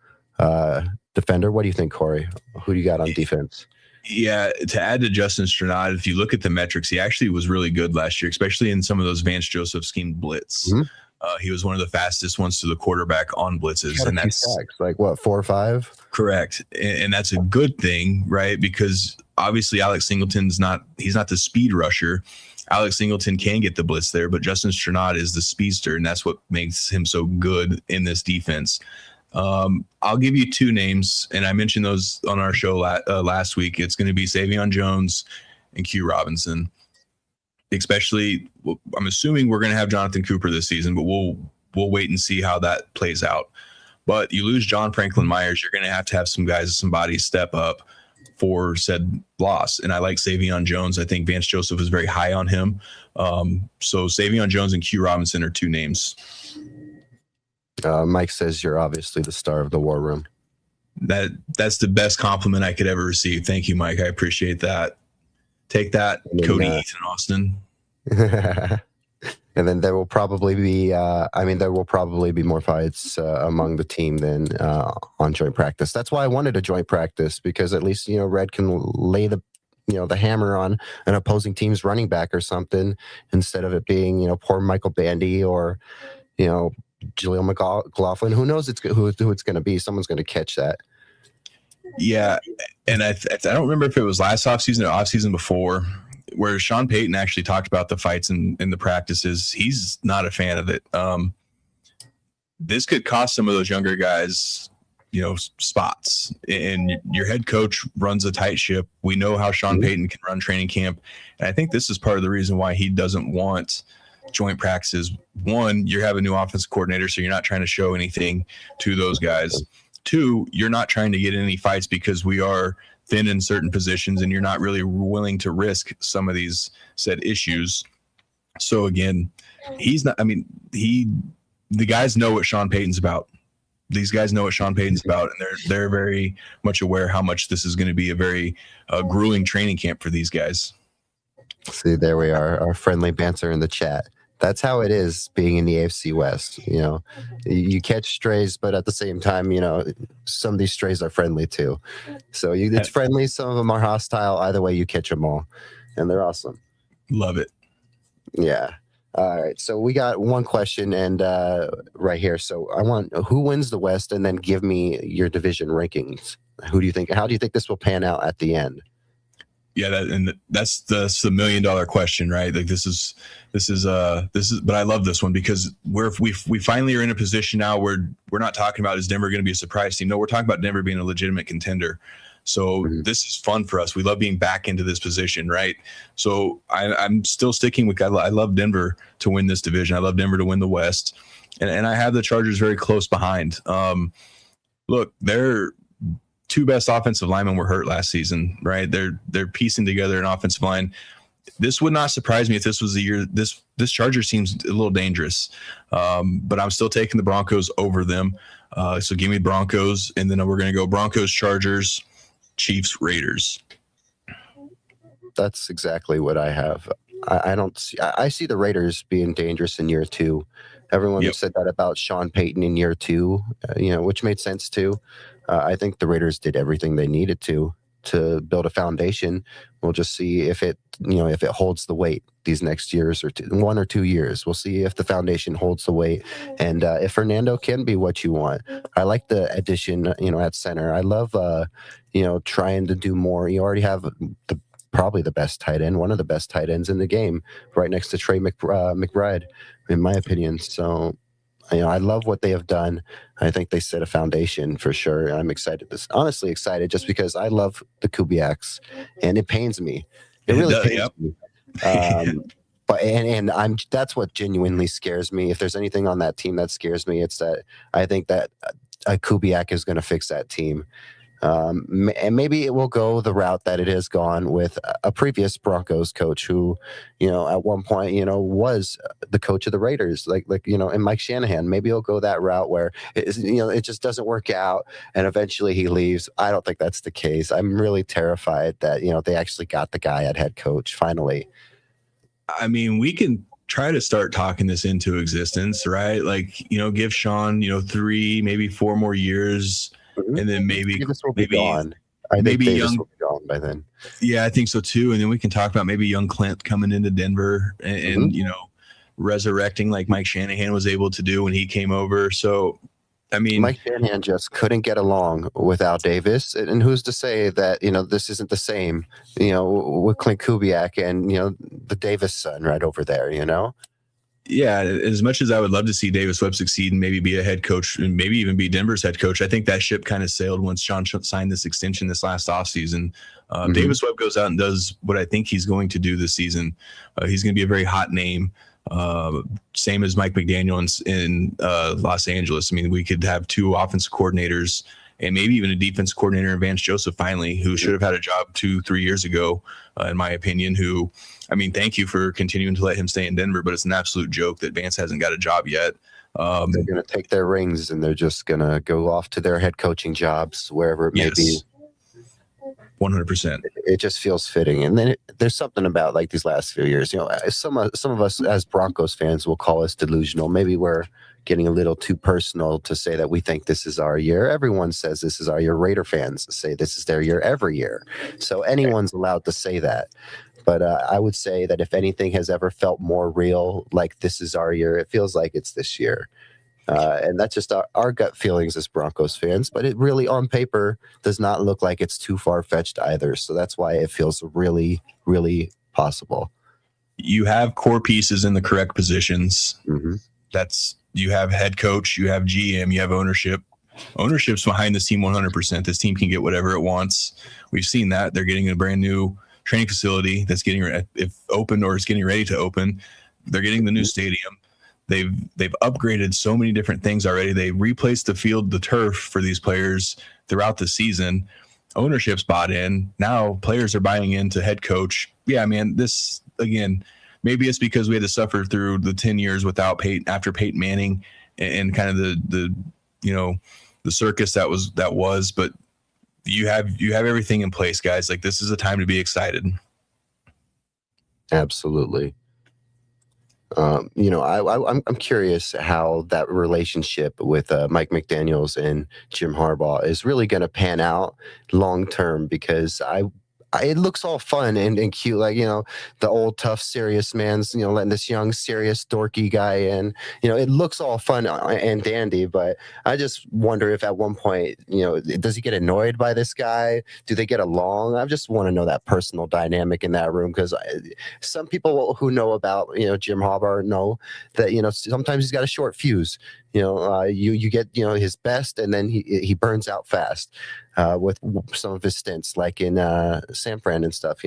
defender. What do you think, Corey? Who do you got on defense? Yeah, to add to Justin Sternad, if you look at the metrics, he actually was really good last year, especially in some of those Vance Joseph scheme blitz. Mm-hmm. He was one of the fastest ones to the quarterback on blitzes, and that's sacks, like what, 4 or 5? Correct, and that's a good thing, right? Because obviously Alex Singleton's he's not the speed rusher. Alex Singleton can get the blitz there, but Justin Sternad is the speedster, and that's what makes him so good in this defense. I'll give you 2 names, and I mentioned those on our show last week. It's going to be Savion Jones and Q Robinson. Especially, I'm assuming we're going to have Jonathan Cooper this season, but we'll wait and see how that plays out. But you lose John Franklin Myers, you're going to have some bodies step up for said loss. And I like Savion Jones. I think Vance Joseph is very high on him. So Savion Jones and Q Robinson are 2 names. Mike says you're obviously the star of the war room. That's the best compliment I could ever receive. Thank you, Mike. I appreciate that. Take that, Cody, Ethan, Austin. And then there will probably be more fights among the team than on joint practice. That's why I wanted a joint practice, because at least, you know, Red can lay the hammer on an opposing team's running back or something, instead of it being, you know, poor Michael Bandy or, you know, Jaleel McLaughlin. Who knows who it's going to be? Someone's going to catch that. Yeah, and I don't remember if it was last offseason or offseason before, where Sean Payton actually talked about the fights in the practices. He's not a fan of it. This could cost some of those younger guys, you know, spots. And your head coach runs a tight ship. We know how Sean Payton can run training camp. And I think this is part of the reason why he doesn't want joint practices. One, you have a new offensive coordinator, so you're not trying to show anything to those guys. 2, you're not trying to get in any fights because we are thin in certain positions and you're not really willing to risk some of these said issues. So again, the guys know what Sean Payton's about. These guys know what Sean Payton's about, and they're very much aware how much this is going to be a very grueling training camp for these guys. See, there we are, our friendly banter in the chat. That's how it is being in the AFC West. You know, you catch strays, but at the same time, you know, some of these strays are friendly too. So it's friendly. Some of them are hostile. Either way, you catch them all, and they're awesome. Love it. Yeah. All right. So we got one question and right here. So I want who wins the West, and then give me your division rankings. How do you think this will pan out at the end? Yeah, that's the $1 million question, right? Like this is, but I love this one because we finally are in a position now where we're not talking about is Denver going to be a surprise team. No, we're talking about Denver being a legitimate contender. So this is fun for us. We love being back into this position, right? So I'm still sticking with. I love Denver to win this division. I love Denver to win the West, and I have the Chargers very close behind. Look, they're 2 best offensive linemen were hurt last season, right? They're piecing together an offensive line. This would not surprise me if this was the year. This Chargers seems a little dangerous, but I'm still taking the Broncos over them. So give me Broncos, and then we're going to go Broncos, Chargers, Chiefs, Raiders. That's exactly what I have. I see the Raiders being dangerous in year 2. Everyone said that about Sean Payton in year 2, which made sense too. I think the Raiders did everything they needed to build a foundation. We'll just see if it holds the weight these next years or 1 or 2 years. We'll see if the foundation holds the weight, and if Fernando can be what you want. I like the addition, at center. I love, trying to do more. You already have the probably the best tight end, one of the best tight ends in the game, right next to Trey McBride, in my opinion. So, I love what they have done. I think they set a foundation for sure. I'm excited. Honestly excited just because I love the Kubiaks, and it pains me. It really pains me. But that's what genuinely scares me. If there's anything on that team that scares me, it's that I think that Kubiak is going to fix that team. And maybe it will go the route that it has gone with a previous Broncos coach who, at one point, was the coach of the Raiders, and Mike Shanahan. Maybe he'll go that route where it just doesn't work out, and eventually he leaves. I don't think that's the case. I'm really terrified that they actually got the guy at head coach finally. I mean, we can try to start talking this into existence, right? Give Sean, 3, maybe 4 more years. And then maybe Davis will be gone. I think Davis will be gone by then. Yeah, I think so too. And then we can talk about maybe young Clint coming into Denver and resurrecting like Mike Shanahan was able to do when he came over. So, I mean, Mike Shanahan just couldn't get along without Davis. And who's to say that, this isn't the same, with Clint Kubiak and, the Davis son right over there, Yeah, as much as I would love to see Davis Webb succeed and maybe be a head coach and maybe even be Denver's head coach, I think that ship kind of sailed once Sean signed this extension this last offseason. Davis Webb goes out and does what I think he's going to do this season. He's going to be a very hot name, same as Mike McDaniel in Los Angeles. I mean, we could have 2 offensive coordinators and maybe even a defense coordinator in Vance Joseph finally, who should have had a job 2-3 years ago, in my opinion, thank you for continuing to let him stay in Denver, but it's an absolute joke that Vance hasn't got a job yet. They're going to take their rings and they're just going to go off to their head coaching jobs, wherever it may be. 100%. It just feels fitting. And then there's something about like these last few years, some of us as Broncos fans will call us delusional. Maybe we're getting a little too personal to say that we think this is our year. Everyone says this is our year. Raider fans say this is their year every year. So anyone's allowed to say that. But I would say that if anything has ever felt more real, like this is our year, it feels like it's this year. And that's just our gut feelings as Broncos fans. But it really, on paper, does not look like it's too far-fetched either. So that's why it feels really, really possible. You have core pieces in the correct positions. Mm-hmm. You have head coach, you have GM, you have ownership. Ownership's behind this team 100%. This team can get whatever it wants. We've seen that. They're getting a brand new training facility that's getting if open or is getting ready to open. They're getting the new stadium. They've upgraded so many different things already. They replaced the turf for these players throughout the season. Ownership's bought in. Now players are buying into head coach. Yeah, man, this again, maybe it's because we had to suffer through the 10 years without Peyton Manning and kind of the circus that was, but you have everything in place, guys. Like, this is a time to be excited. Absolutely. I'm curious how that relationship with Mike McDaniels and Jim Harbaugh is really going to pan out long term, because it looks all fun and cute, like, the old tough serious man's, letting this young serious dorky guy in, it looks all fun and dandy. But I just wonder if at one point, does he get annoyed by this guy? Do they get along? I just want to know that personal dynamic in that room, because some people who know about Jim Harbaugh know that sometimes he's got a short fuse. You get his best, and then he burns out fast. With some of his stints, like in San Fran and stuff,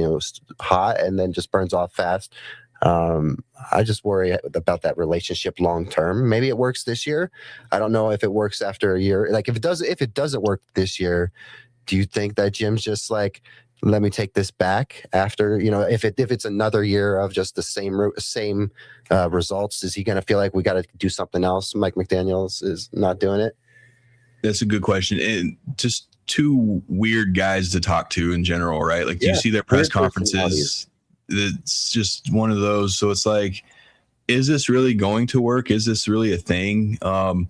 hot and then just burns off fast. I just worry about that relationship long term. Maybe it works this year. I don't know if it works after a year. Like, if it doesn't work this year, do you think that Jim's just like, let me take this back after, if it's another year of just the same results, is he going to feel like we got to do something else? Mike McDaniels is not doing it. That's a good question. And just two weird guys to talk to in general, right? Like, do you see their press conferences? It's just one of those. So it's like, is this really going to work? Is this really a thing? I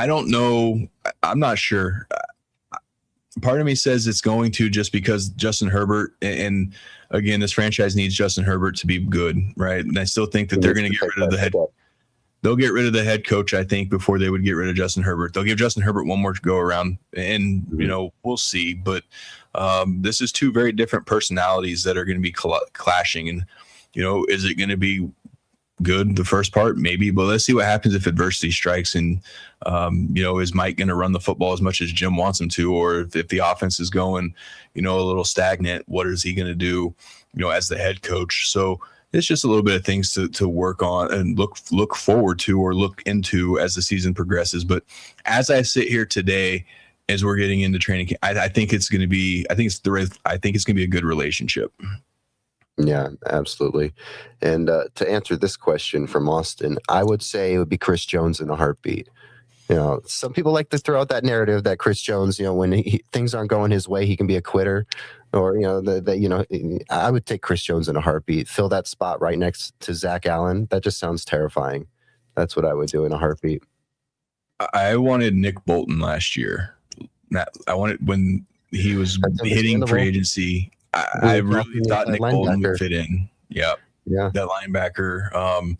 don't know. I'm not sure. Part of me says it's going to, just because Justin Herbert, and again, this franchise needs Justin Herbert to be good, right? And I still think that they're going to get rid of the head. they'll get rid of the head coach, I think, before they would get rid of Justin Herbert. They'll give Justin Herbert one more go around, and we'll see. But this is two very different personalities that are going to be clashing. And is it going to be good the first part? Maybe, but let's see what happens if adversity strikes. And is Mike going to run the football as much as Jim wants him to, or if the offense is going, a little stagnant, what is he going to do, as the head coach? So it's just a little bit of things to work on and look forward to or look into as the season progresses. But as I sit here today, as we're getting into training camp, I think it's going to be a good relationship. Yeah, absolutely. And to answer this question from Austin, I would say it would be Chris Jones in a heartbeat. Some people like to throw out that narrative that Chris Jones, when things aren't going his way, he can be a quitter. Or, I would take Chris Jones in a heartbeat, fill that spot right next to Zach Allen. That just sounds terrifying. That's what I would do in a heartbeat. I wanted Nick Bolton last year. I wanted when he was hitting free agency. I really thought Nick Bolton would fit in. Yeah. That linebacker.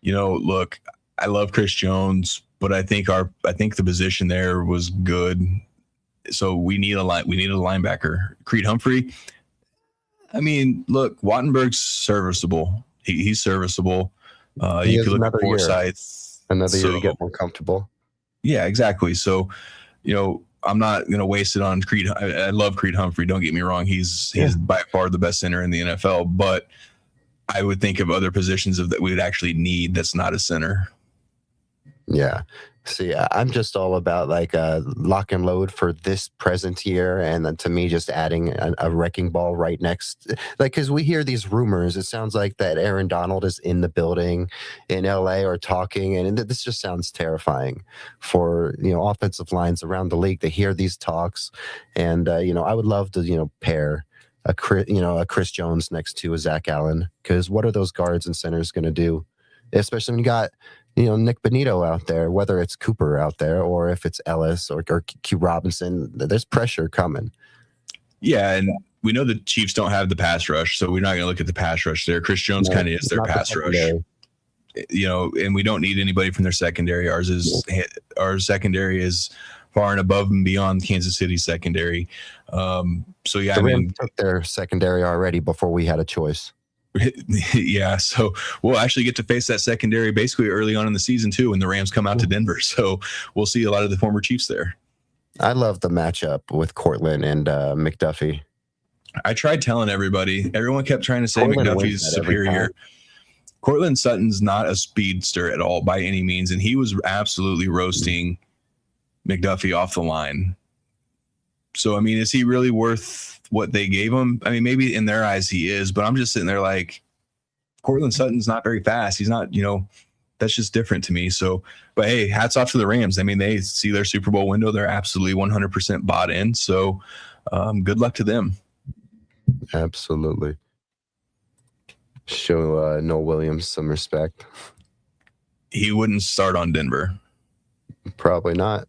Look, I love Chris Jones, but I think the position there was good. So we need a linebacker. Creed Humphrey. I mean, look, Wattenberg's serviceable. He's serviceable. You could look at Forsyth. Another year to get more comfortable. Yeah, exactly. So, I'm not going to waste it on Creed. I love Creed Humphrey. Don't get me wrong. He's by far the best center in the NFL. But I would think of other positions that we would actually need that's not a center. Yeah. See, I'm just all about like a lock and load for this present year. And then to me, just adding a wrecking ball right next. Because we hear these rumors. It sounds like that Aaron Donald is in the building in LA or talking. And this just sounds terrifying for, offensive lines around the league to hear these talks. And, I would love to, pair a Chris Jones next to a Zach Allen. Because what are those guards and centers going to do? Especially when you got Nick Bonito out there, whether it's Cooper out there or if it's Ellis or Q Robinson, there's pressure coming. Yeah, and we know the Chiefs don't have the pass rush, so we're not going to look at the pass rush there. Chris Jones kind of is their pass rush. And we don't need anybody from their secondary. Our secondary is far and above and beyond Kansas City's secondary. So yeah, the Rams took their secondary already before we had a choice. Yeah, so we'll actually get to face that secondary basically early on in the season too when the Rams come out to Denver. So we'll see a lot of the former Chiefs there. I love the matchup with Cortland and McDuffie. I tried telling everybody. Everyone kept trying to say McDuffie's superior. Cortland Sutton's not a speedster at all by any means, and he was absolutely roasting McDuffie off the line. So, I mean, is he really worth what they gave him? I mean, maybe in their eyes he is, but I'm just sitting there like, Cortland Sutton's not very fast. He's not, that's just different to me. So, but hey, hats off to the Rams. I mean, they see their Super Bowl window. They're absolutely 100% bought in. So good luck to them. Absolutely. Show Noel Williams some respect. He wouldn't start on Denver. Probably not.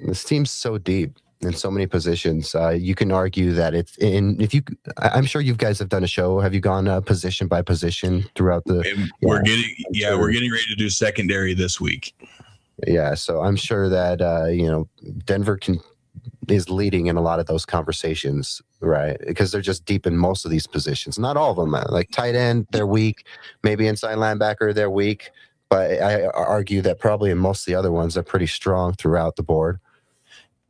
This team's so deep in so many positions. You can argue that it's in. I'm sure you guys have done a show. Have you gone position by position throughout the? We're getting ready to do secondary this week. Yeah, so I'm sure that Denver is leading in a lot of those conversations, right? Because they're just deep in most of these positions. Not all of them. Like tight end, they're weak. Maybe inside linebacker, they're weak. But I argue that probably in most of the other ones, they're pretty strong throughout the board.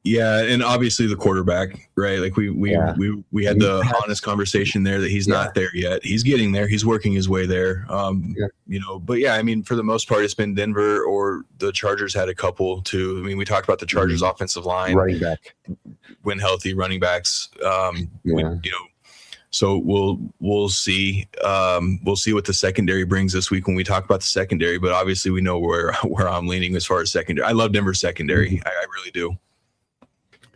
Yeah, and obviously the quarterback, right? Like we had the honest conversation there that he's not there yet. He's getting there. He's working his way there. But yeah, I mean, for the most part, it's been Denver or the Chargers had a couple too. I mean, we talked about the Chargers offensive line, running back, when healthy, running backs. So we'll see. We'll see what the secondary brings this week when we talk about the secondary. But obviously, we know where I'm leaning as far as secondary. I love Denver's secondary. I really do.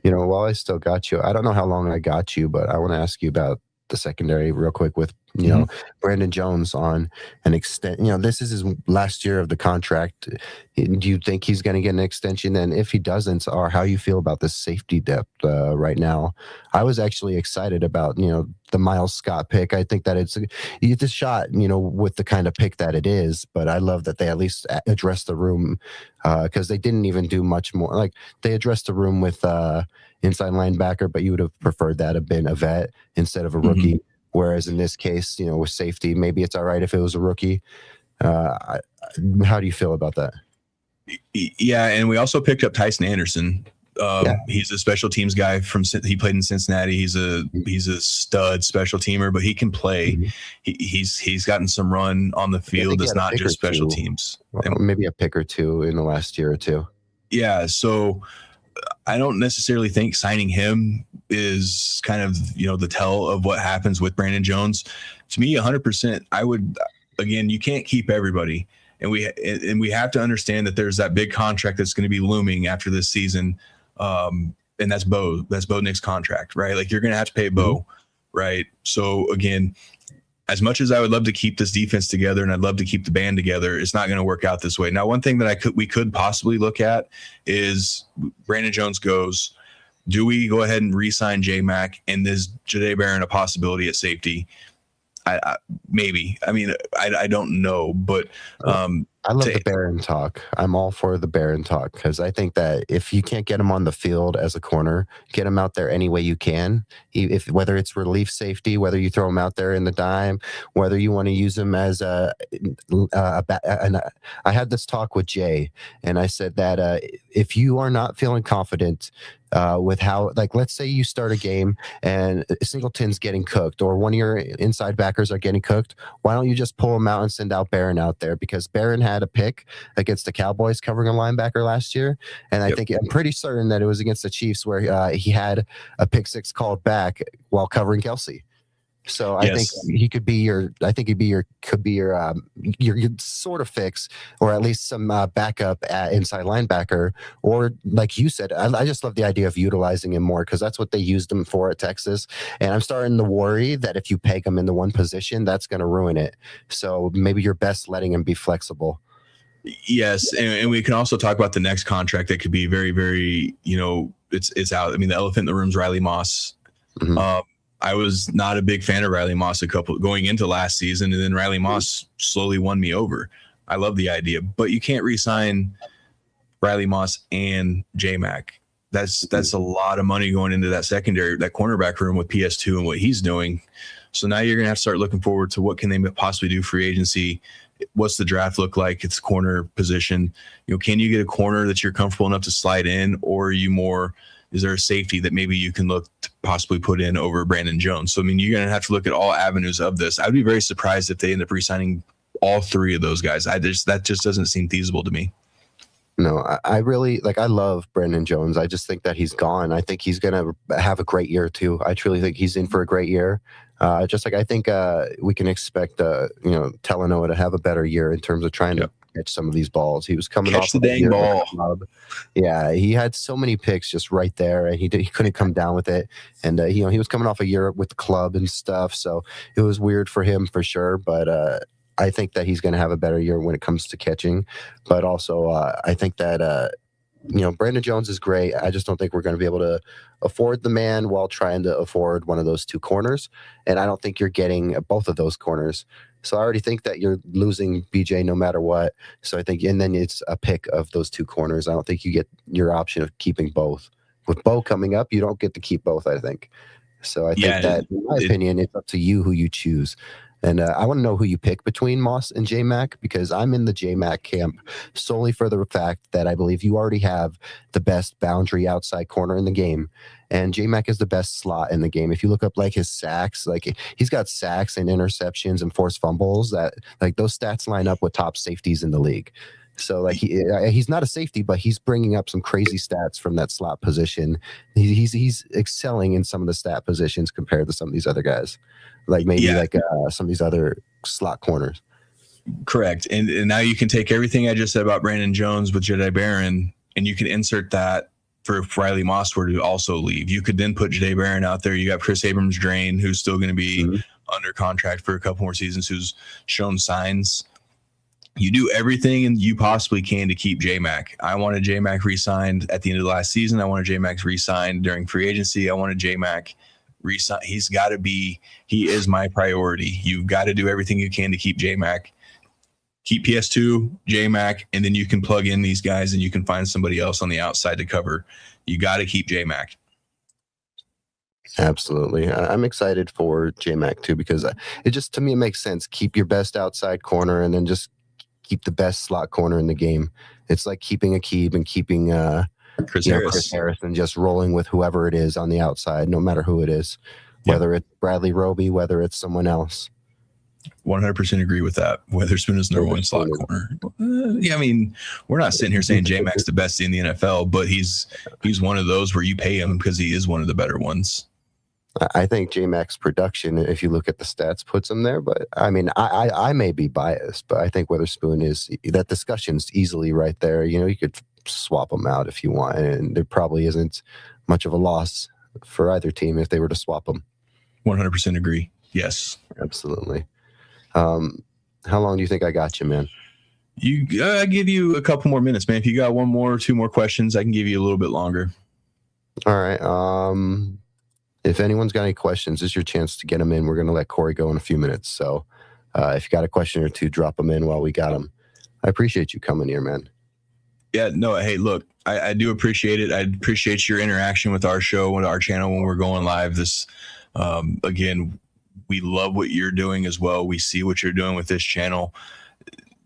While I still got you, I don't know how long I got you, but I want to ask you about the secondary real quick with you know, Brandon Jones on an extent. You know, this is his last year of the contract. Do you think he's going to get an extension? And if he doesn't, or how you feel about the safety depth right now? I was actually excited about, you know, the Miles Scott pick. I think that it's a shot, you know, with the kind of pick that it is. But I love that they at least addressed the room, because they didn't even do much more. Like, they addressed the room with inside linebacker, but you would have preferred that have been a vet instead of a rookie. Whereas in this case, you know, with safety, maybe it's all right if it was a rookie. How do you feel about that? Yeah, and we also picked up Tyson Anderson. He's a special teams guy he played in Cincinnati. He's a stud special teamer, but he can play. He's gotten some run on the field. It's not just special teams. Well, maybe a pick or two in the last year or two. Yeah, so I don't necessarily think signing him is kind of, you know, the tell of what happens with Brandon Jones. To me, 100%, I would, again, you can't keep everybody. And we have to understand that there's that big contract that's going to be looming after this season. And that's Bo Nix's contract, right? Like, you're going to have to pay Bo, right? So again, as much as I would love to keep this defense together and I'd love to keep the band together, it's not going to work out this way. Now, one thing that we could possibly look at is Brandon Jones goes, do we go ahead and re-sign J-Mac, and is Jahdae Barron a possibility at safety? Maybe. I mean, I don't know, but I love the Barron talk. I'm all for the Barron talk, because I think that if you can't get him on the field as a corner, get him out there any way you can. If whether it's relief safety, whether you throw him out there in the dime, whether you want to use him as and I had this talk with Jay, and I said that if you are not feeling confident with how, like, let's say you start a game and Singleton's getting cooked, or one of your inside backers are getting cooked, why don't you just pull him out and send out Barron out there? Because Barron had a pick against the Cowboys covering a linebacker last year, and I'm pretty certain that it was against the Chiefs where he had a pick six called back while covering Kelsey. So I think he could be your sort of fix, or at least some backup at inside linebacker. Or like you said, I just love the idea of utilizing him more, because that's what they used him for at Texas. And I'm starting to worry that if you peg him into one position, that's going to ruin it. So maybe you're best letting him be flexible. Yes, and we can also talk about the next contract that could be very, very, you know, it's out. I mean, the elephant in the room is Riley Moss. I was not a big fan of Riley Moss going into last season, and then Riley Moss slowly won me over. I love the idea, but you can't re-sign Riley Moss and J-Mac. That's a lot of money going into that secondary, that cornerback room with PS2 and what he's doing. So now you're going to have to start looking forward to what can they possibly do free agency. What's the draft look like? It's corner position. You know, can you get a corner that you're comfortable enough to slide in, or are you more? Is there a safety that maybe you can look to possibly put in over Brandon Jones? So, I mean, you're going to have to look at all avenues of this. I'd be very surprised if they end up re-signing all three of those guys. That just doesn't seem feasible to me. No, I really I love Brandon Jones. I just think that he's gone. I think he's going to have a great year too. I truly think he's in for a great year. Just like I think we can expect, Talanoa to have a better year in terms of trying to catch some of these balls. He was coming off the dang ball. Yeah, he had so many picks just right there, and he couldn't come down with it. And he was coming off a year with the club and stuff, so it was weird for him for sure. But I think that he's going to have a better year when it comes to catching. But also, I think that Brandon Jones is great. I just don't think we're going to be able to afford the man while trying to afford one of those two corners. And I don't think you're getting both of those corners. So I already think that you're losing BJ no matter what. So I think, and then it's a pick of those two corners. I don't think you get your option of keeping both. With Bo coming up, you don't get to keep both, I think. So I think that, in my opinion, it's up to you who you choose. And I want to know who you pick between Moss and J-Mac, because I'm in the J-Mac camp solely for the fact that I believe you already have the best boundary outside corner in the game. And J-Mac is the best slot in the game. If you look up his sacks, he's got sacks and interceptions and forced fumbles that those stats line up with top safeties in the league. So he's not a safety, but he's bringing up some crazy stats from that slot position. He's excelling in some of the stat positions compared to some of these other guys, some of these other slot corners. Correct. And now you can take everything I just said about Brandon Jones with Jahdae Barron, and you can insert that for if Riley Moss were to also leave. You could then put Jahdae Barron out there. You got Chris Abrams-Drain, who's still going to be under contract for a couple more seasons, who's shown signs. You do everything you possibly can to keep J-Mac. I wanted J-Mac re-signed at the end of the last season. I wanted J-Mac re-signed during free agency. I wanted J-Mac re-signed. He is my priority. You've got to do everything you can to keep J-Mac. Keep PS2, J-Mac, and then you can plug in these guys and you can find somebody else on the outside to cover. You got to keep J-Mac. Absolutely. I'm excited for J-Mac too, because it just, to me, it makes sense. Keep your best outside corner and then just keep the best slot corner in the game. It's like keeping Aqib and keeping Chris Harris and just rolling with whoever it is on the outside, no matter who it is, whether it's Bradley Roby, whether it's someone else. 100% agree with that. Weatherspoon is number one slot corner. Yeah, I mean, we're not sitting here saying J-Mac's the best in the NFL, but he's one of those where you pay him because he is one of the better ones. I think J-Mac's production, if you look at the stats, puts him there. But I mean, I may be biased, but I think Weatherspoon is, that discussion's easily right there. You know, you could swap them out if you want, and there probably isn't much of a loss for either team if they were to swap them. 100% agree. Yes, absolutely. How long do you think I got you, man? I give you a couple more minutes, man. If you got one more or two more questions, I can give you a little bit longer. All right. If anyone's got any questions, this is your chance to get them in. We're going to let Corey go in a few minutes. So if you got a question or two, drop them in while we got them. I appreciate you coming here, man. Yeah, no, hey, look, I do appreciate it. I appreciate your interaction with our show and our channel when we're going live. This, again, we love what you're doing as well. We see what you're doing with this channel.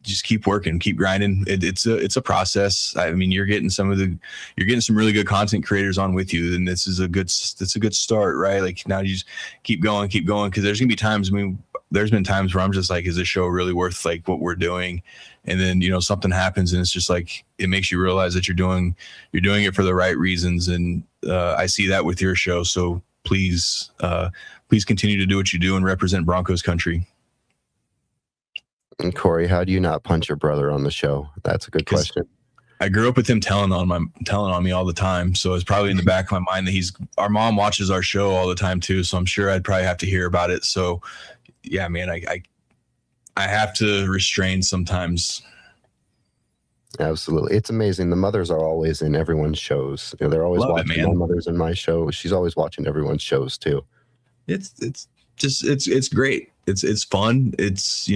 Just keep working, keep grinding. It's a process. I mean, you're getting some really good content creators on with you, and it's a good start, right? Like now you just keep going, because there's gonna be times. I mean, there's been times where I'm just like, is this show really worth like what we're doing? And then something happens, and it's just like it makes you realize that you're doing it for the right reasons. And I see that with your show. So please continue to do what you do and represent Broncos country. And Corey, how do you not punch your brother on the show? That's a good question. I grew up with him telling on me all the time, so it's probably in the back of my mind that our mom watches our show all the time too, so I'm sure I'd probably have to hear about it. So yeah, man, I have to restrain sometimes. Absolutely. It's amazing. The mothers are always in everyone's shows. They're always watching. My mother's in my show. She's always watching everyone's shows too. It's great. It's fun. It's,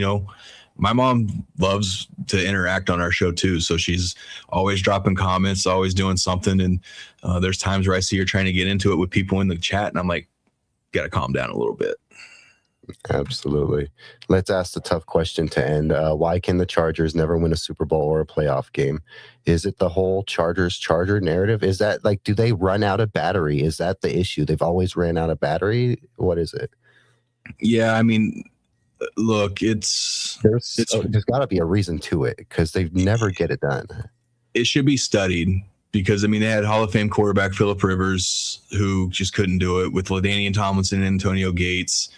my mom loves to interact on our show too. So she's always dropping comments, always doing something. And there's times where I see her trying to get into it with people in the chat, and I'm like, got to calm down a little bit. Absolutely. Let's ask the tough question to end. Why can the Chargers never win a Super Bowl or a playoff game? Is it the whole Charger narrative? Is that like, do they run out of battery? Is that the issue? They've always ran out of battery? What is it? Yeah, I mean, look, there's got to be a reason to it, because they never get it done. It should be studied, because I mean, they had Hall of Fame quarterback Phillip Rivers, who just couldn't do it, with LaDainian Tomlinson and Antonio Gates.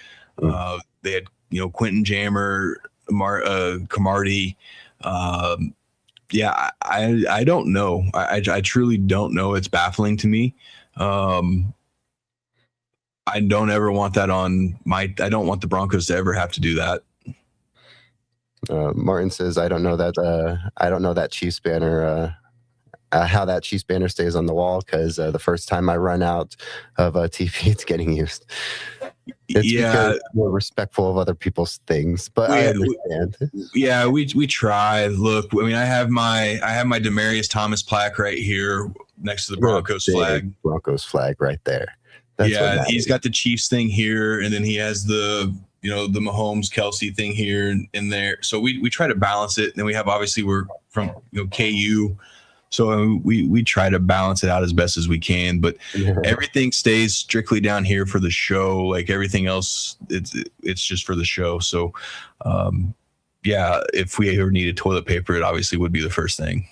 They had Quentin Jammer, Camardi. Yeah, I don't know. I truly don't know. It's baffling to me. I don't ever want that I don't want the Broncos to ever have to do that. Martin says, I don't know that Chiefs banner, how that Chiefs banner stays on the wall, because the first time I run out of TV, it's getting used. It's because we're respectful of other people's things, but I understand. We try. Look, I mean, I have my Demaryius Thomas plaque right here next to the Broncos flag. Broncos flag right there. He's got the Chiefs thing here, and then he has the the Mahomes Kelsey thing here and there. So we try to balance it. And then we have, obviously, we're from KU. So we try to balance it out as best as we can, but everything stays strictly down here for the show. Like everything else, it's just for the show. So, if we ever needed toilet paper, it obviously would be the first thing.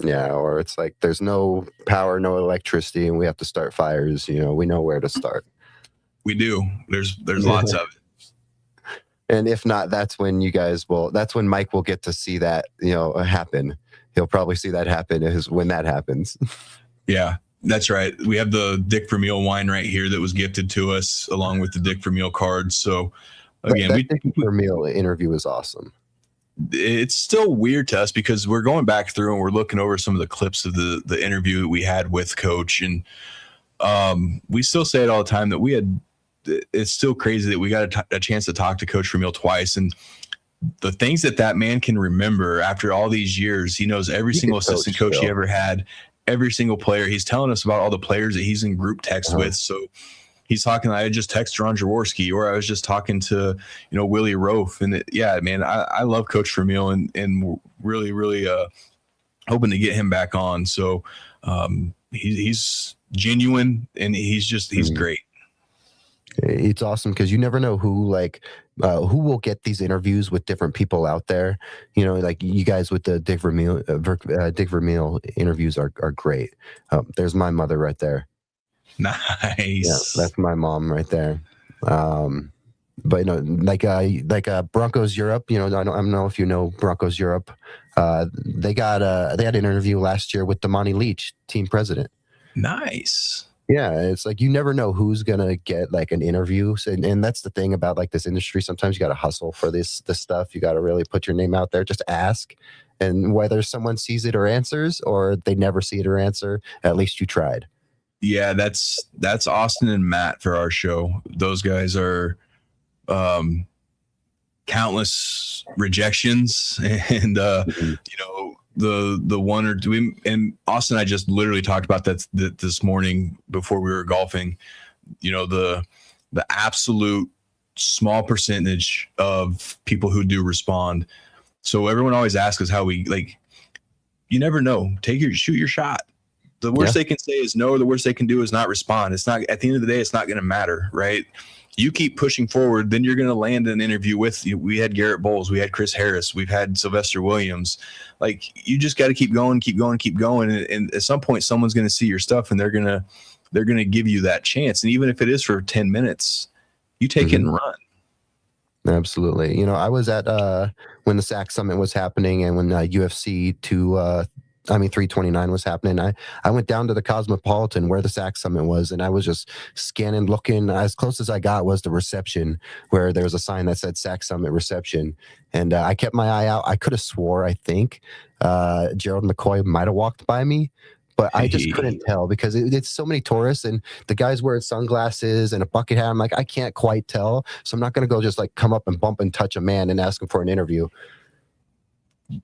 Yeah, or it's like there's no power, no electricity, and we have to start fires. We know where to start. We do. There's lots of it. And if not, that's when Mike will get to see that happen. He'll probably see that happen when that happens. Yeah. That's right. We have the Dick Vermeil wine right here that was gifted to us along with the Dick Vermeil cards. So again, That Dickie Vermeil interview was awesome. it's still weird to us because we're going back through and we're looking over some of the clips of the interview that we had with Coach, and we still say it all the time that it's still crazy that we got a chance to talk to Coach Vermeil twice, and the things that man can remember after all these years. He knows every single assistant coach he ever had, every single player. He's telling us about all the players that he's in group text with. So he's talking, I just texted Ron Jaworski, or I was just talking to, Willie Roaf. And man, I love Coach Vermeil and really, really hoping to get him back on. So he's genuine and he's great. It's awesome because you never know who will get these interviews with different people out there. Like you guys with the Dick Vermeil interviews are great. There's my mother right there. Nice. Yeah, that's my mom right there. But like Broncos Europe. I don't know if you know Broncos Europe. They had an interview last year with Damani Leach, team president. Nice. Yeah, it's like you never know who's gonna get like an interview, and that's the thing about like this industry. Sometimes you got to hustle for this stuff. You got to really put your name out there. Just ask, and whether someone sees it or answers, or they never see it or answer, at least you tried. Yeah, that's Austin and Matt for our show. Those guys are countless rejections, and the one or two, and Austin and I just literally talked about that this morning before we were golfing. The absolute small percentage of people who do respond. So everyone always asks us how we, like, you never know. Shoot your shot. The worst they can say is no, or the worst they can do is not respond. It's not, at the end of the day, it's not going to matter, right? You keep pushing forward, then you're going to land an interview with you. We had Garrett Bowles, we had Chris Harris, we've had Sylvester Williams. Like, you just got to keep going. And at some point, someone's going to see your stuff, and they're going to give you that chance. And even if it is for 10 minutes, you take it and run. Absolutely. I was at when the SAC Summit was happening, and when UFC 329 was happening. I went down to the Cosmopolitan where the SAC Summit was, and I was just scanning, looking. As close as I got was the reception, where there was a sign that said SAC Summit reception, and I kept my eye out. I could have swore, I think Gerald McCoy might have walked by me, but I just couldn't tell because it's so many tourists, and the guys wearing sunglasses and a bucket hat. I'm like, I can't quite tell, so I'm not going to go just like come up and bump and touch a man and ask him for an interview.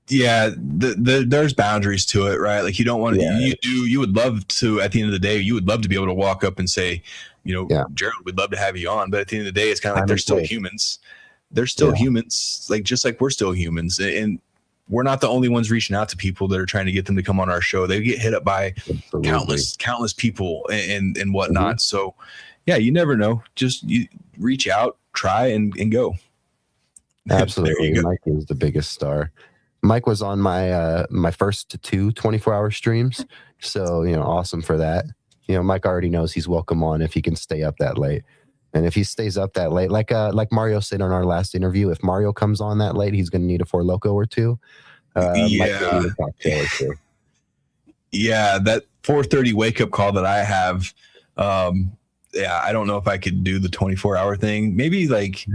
Yeah, there's boundaries to it, right? Like, you don't want to. You would love to. At the end of the day, you would love to be able to walk up and say, Gerald, we'd love to have you on. But at the end of the day, it's kind of like they're still humans. They're still humans, like just like we're still humans, and we're not the only ones reaching out to people that are trying to get them to come on our show. They get hit up by countless people and whatnot. So, yeah, you never know. Just you reach out, try, and go. Absolutely, Mike is the biggest star. Mike was on my first 2 24-hour streams, so awesome for that. Mike already knows he's welcome on if he can stay up that late, and if he stays up that late, like Mario said on our last interview, if Mario comes on that late, he's going to need a 4 Loko or 2. Yeah, that 4:30 wake up call that I have. I don't know if I could do the 24-hour thing. Maybe like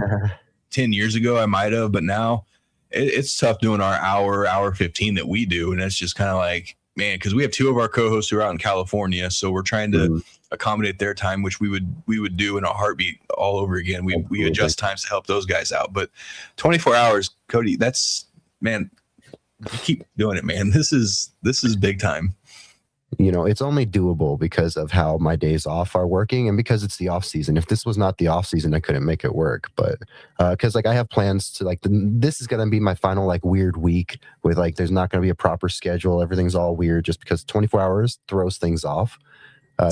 10 years ago I might have, but now it's tough doing our hour 15 that we do. And it's just kind of like, man, because we have 2 of our co-hosts who are out in California. So we're trying to accommodate their time, which we would do in a heartbeat all over again. We adjust times to help those guys out. But 24 hours, Cody, that's, man, keep doing it, man. This is big time. It's only doable because of how my days off are working, and because it's the off season. If this was not the off season, I couldn't make it work. But because I have plans to this is going to be my final weird week with there's not going to be a proper schedule. Everything's all weird just because 24 hours throws things off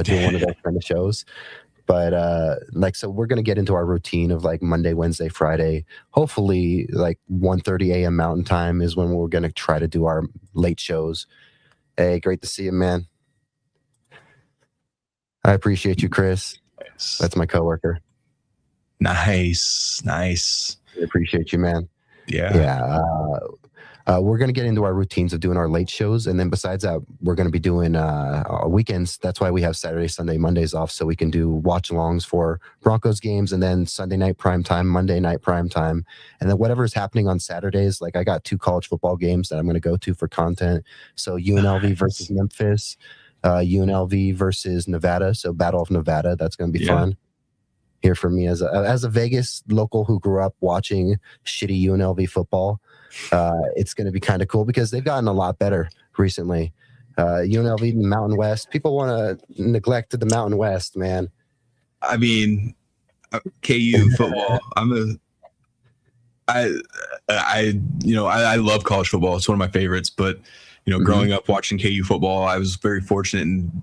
doing one of those kind of shows. But so we're going to get into our routine of Monday, Wednesday, Friday. Hopefully 1:30 a.m. Mountain Time is when we're going to try to do our late shows. Hey, great to see you, man. I appreciate you, Chris. Nice. That's my coworker. Nice. I appreciate you, man. Yeah. we're going to get into our routines of doing our late shows. And then besides that, we're going to be doing our weekends. That's why we have Saturday, Sunday, Mondays off. So we can do watch alongs for Broncos games, and then Sunday night prime time, Monday night prime time. And then whatever's happening on Saturdays, like I got 2 college football games that I'm going to go to for content. So UNLV versus Memphis, UNLV versus Nevada. So Battle of Nevada. That's going to be fun. Here for me as a Vegas local who grew up watching shitty UNLV football. It's going to be kind of cool because they've gotten a lot better recently. UNLV, Mountain West. People want to neglect the Mountain West, man. I mean, KU football. I love college football. It's one of my favorites. But growing up watching KU football, I was very fortunate in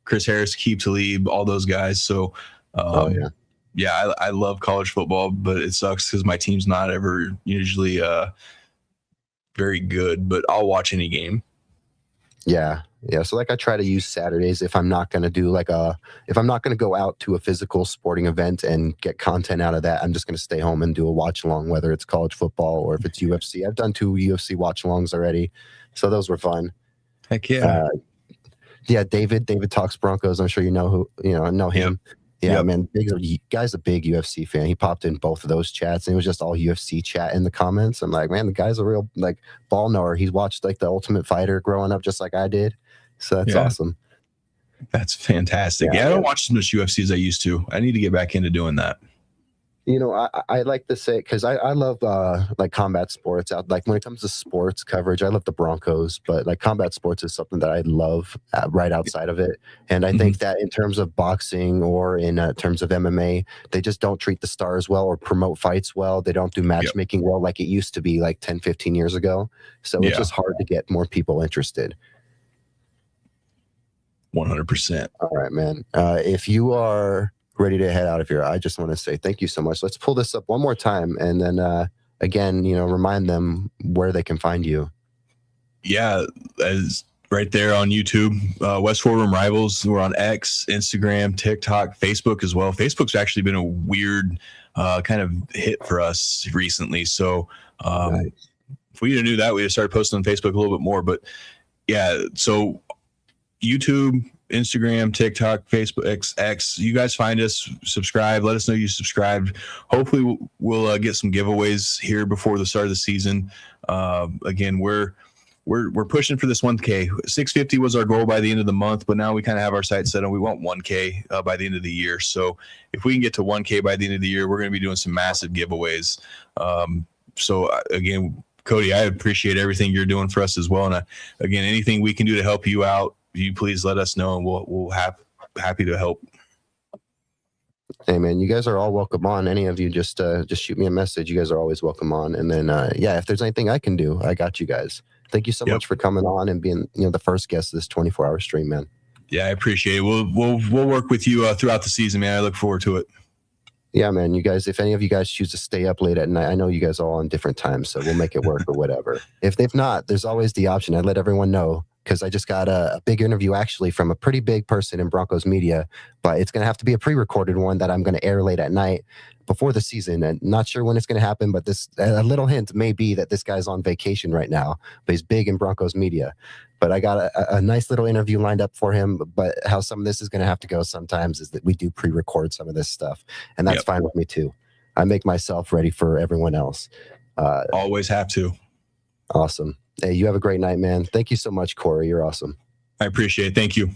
Chris Harris, Keith Talib, all those guys. So, I love college football, but it sucks because my team's not ever usually very good. But I'll watch any game. Yeah. So like I try to use Saturdays if I'm not going to do if I'm not going to go out to a physical sporting event and get content out of that, I'm just going to stay home and do a watch along, whether it's college football or if it's UFC. I've done 2 UFC watch alongs already, so those were fun. Heck yeah. David talks Broncos. I'm sure know him. Yeah, man, guy's a big UFC fan. He popped in both of those chats, and it was just all UFC chat in the comments. I'm like, man, the guy's a real ball knower. He's watched The Ultimate Fighter growing up, just like I did. So that's awesome. That's fantastic. I don't watch as much UFC as I used to. I need to get back into doing that. I like to say, because I love combat sports. Like when it comes to sports coverage, I love the Broncos, but combat sports is something that I love right outside of it. And I think that in terms of boxing or in terms of MMA, they just don't treat the stars well or promote fights well. They don't do matchmaking well like it used to be 10, 15 years ago. So it's just hard to get more people interested. 100%. All right, man. If you are ready to head out of here, I just want to say thank you so much. Let's pull this up one more time, and then again, remind them where they can find you. Yeah, as right there on YouTube, West 4 Room Rivals. We're on X, Instagram, TikTok, Facebook as well. Facebook's actually been a weird kind of hit for us recently. So if we knew that, we'd have started posting on Facebook a little bit more. But so YouTube, Instagram, TikTok, Facebook, X. You guys find us, subscribe. Let us know you subscribed. Hopefully, we'll get some giveaways here before the start of the season. Again, we're pushing for this 1K. 650 was our goal by the end of the month, but now we kind of have our sights set on we want 1K by the end of the year. So if we can get to 1K by the end of the year, we're going to be doing some massive giveaways. So again, Cody, I appreciate everything you're doing for us as well. And again, anything we can do to help you out, you please let us know, and we'll happy to help. Hey man, you guys are all welcome on. Any of you, just shoot me a message. You guys are always welcome on. And then if there's anything I can do, I got you guys. Thank you so much for coming on and being the first guest of this 24-hour stream, man. Yeah, I appreciate it. We'll work with you throughout the season, man. I look forward to it. Yeah, man. You guys, if any of you guys choose to stay up late at night, I know you guys are all on different times, so we'll make it work or whatever. If not, there's always the option. I let everyone know, because I just got a big interview actually from a pretty big person in Broncos media, but it's going to have to be a pre-recorded one that I'm going to air late at night before the season. And not sure when it's going to happen, but a little hint may be that this guy's on vacation right now, but he's big in Broncos media. But I got a nice little interview lined up for him. But how some of this is going to have to go sometimes is that we do pre-record some of this stuff, and that's fine with me too. I make myself ready for everyone else. Always have to. Awesome. Hey, you have a great night, man. Thank you so much, Corey. You're awesome. I appreciate it. Thank you.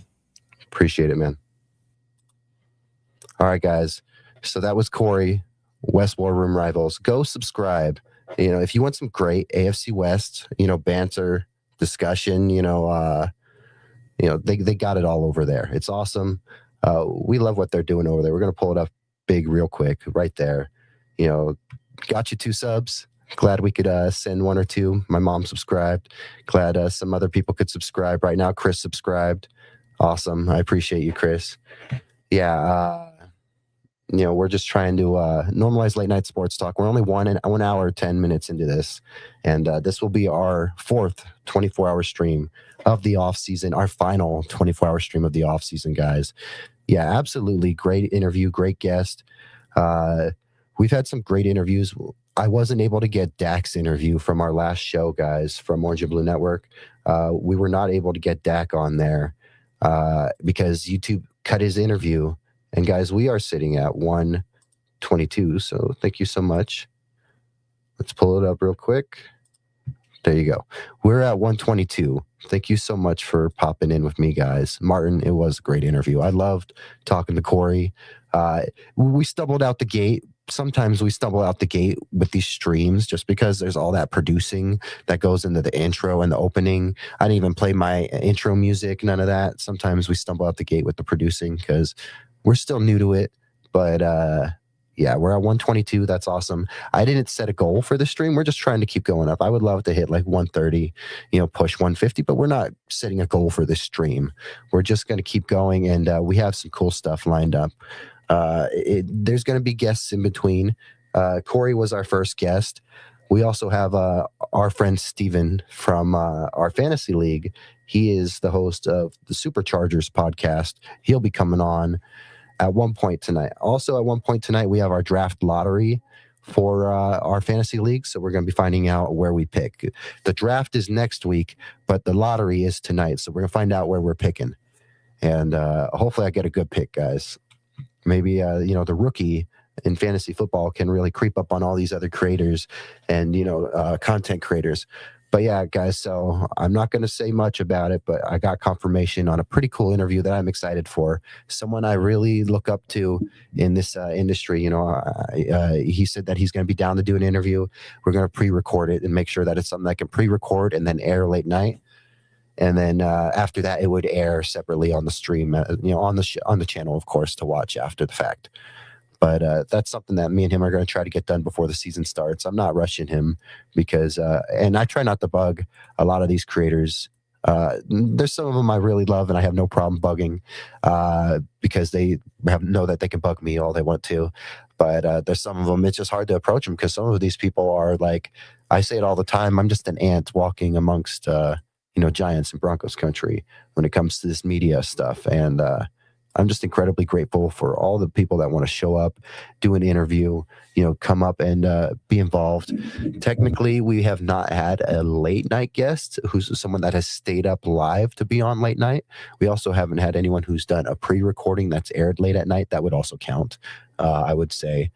Appreciate it, man. All right, guys. So that was Corey, West War Room Rivals. Go subscribe. If you want some great AFC West, banter, discussion, they got it all over there. It's awesome. We love what they're doing over there. We're going to pull it up big real quick right there. Got you 2 subs. Glad we could send 1 or 2. My mom subscribed. Glad some other people could subscribe right now. Chris subscribed. Awesome. I appreciate you, Chris. Yeah. We're just trying to normalize late night sports talk. We're only 1 hour, 10 minutes into this. And this will be our 4th 24-hour stream of the off season, our final 24-hour stream of the off season, guys. Yeah, absolutely. Great interview. Great guest. We've had some great interviews. I wasn't able to get Dak's interview from our last show, guys, from Orange and Blue Network. We were not able to get Dak on there because YouTube cut his interview. And guys, we are sitting at 122. So thank you so much. Let's pull it up real quick. There you go. We're at 122. Thank you so much for popping in with me, guys. Martin, it was a great interview. I loved talking to Corey. We stumbled out the gate. Sometimes we stumble out the gate with these streams just because there's all that producing that goes into the intro and the opening. I didn't even play my intro music, none of that. Sometimes we stumble out the gate with the producing because we're still new to it. But yeah, we're at 122. That's awesome. I didn't set a goal for the stream. We're just trying to keep going up. I would love to hit like 130, push 150, but we're not setting a goal for this stream. We're just going to keep going, and we have some cool stuff lined up. There's going to be guests in between. Corey was our first guest. We also have our friend Steven from our fantasy league. He is the host of the Superchargers podcast. He'll be coming on at one point tonight. Also, at one point tonight, we have our draft lottery for our fantasy league. So we're going to be finding out where we pick. The draft is next week, but the lottery is tonight. So we're going to find out where we're picking. And hopefully I get a good pick, guys. Maybe, the rookie in fantasy football can really creep up on all these other creators and, content creators. But yeah, guys, so I'm not going to say much about it, but I got confirmation on a pretty cool interview that I'm excited for. Someone I really look up to in this industry. He said that he's going to be down to do an interview. We're going to pre-record it and make sure that it's something that can pre-record and then air late night. And then after that, it would air separately on the stream, on the channel, of course, to watch after the fact. But that's something that me and him are going to try to get done before the season starts. I'm not rushing him because, and I try not to bug a lot of these creators. There's some of them I really love and I have no problem bugging because they know that they can bug me all they want to. But there's some of them, it's just hard to approach them because some of these people are like, I say it all the time, I'm just an ant walking amongst, Giants and Broncos country when it comes to this media stuff. And I'm just incredibly grateful for all the people that want to show up, do an interview, come up and be involved. Technically, we have not had a late night guest who's someone that has stayed up live to be on late night. We also haven't had anyone who's done a pre-recording that's aired late at night. That would also count, I would say.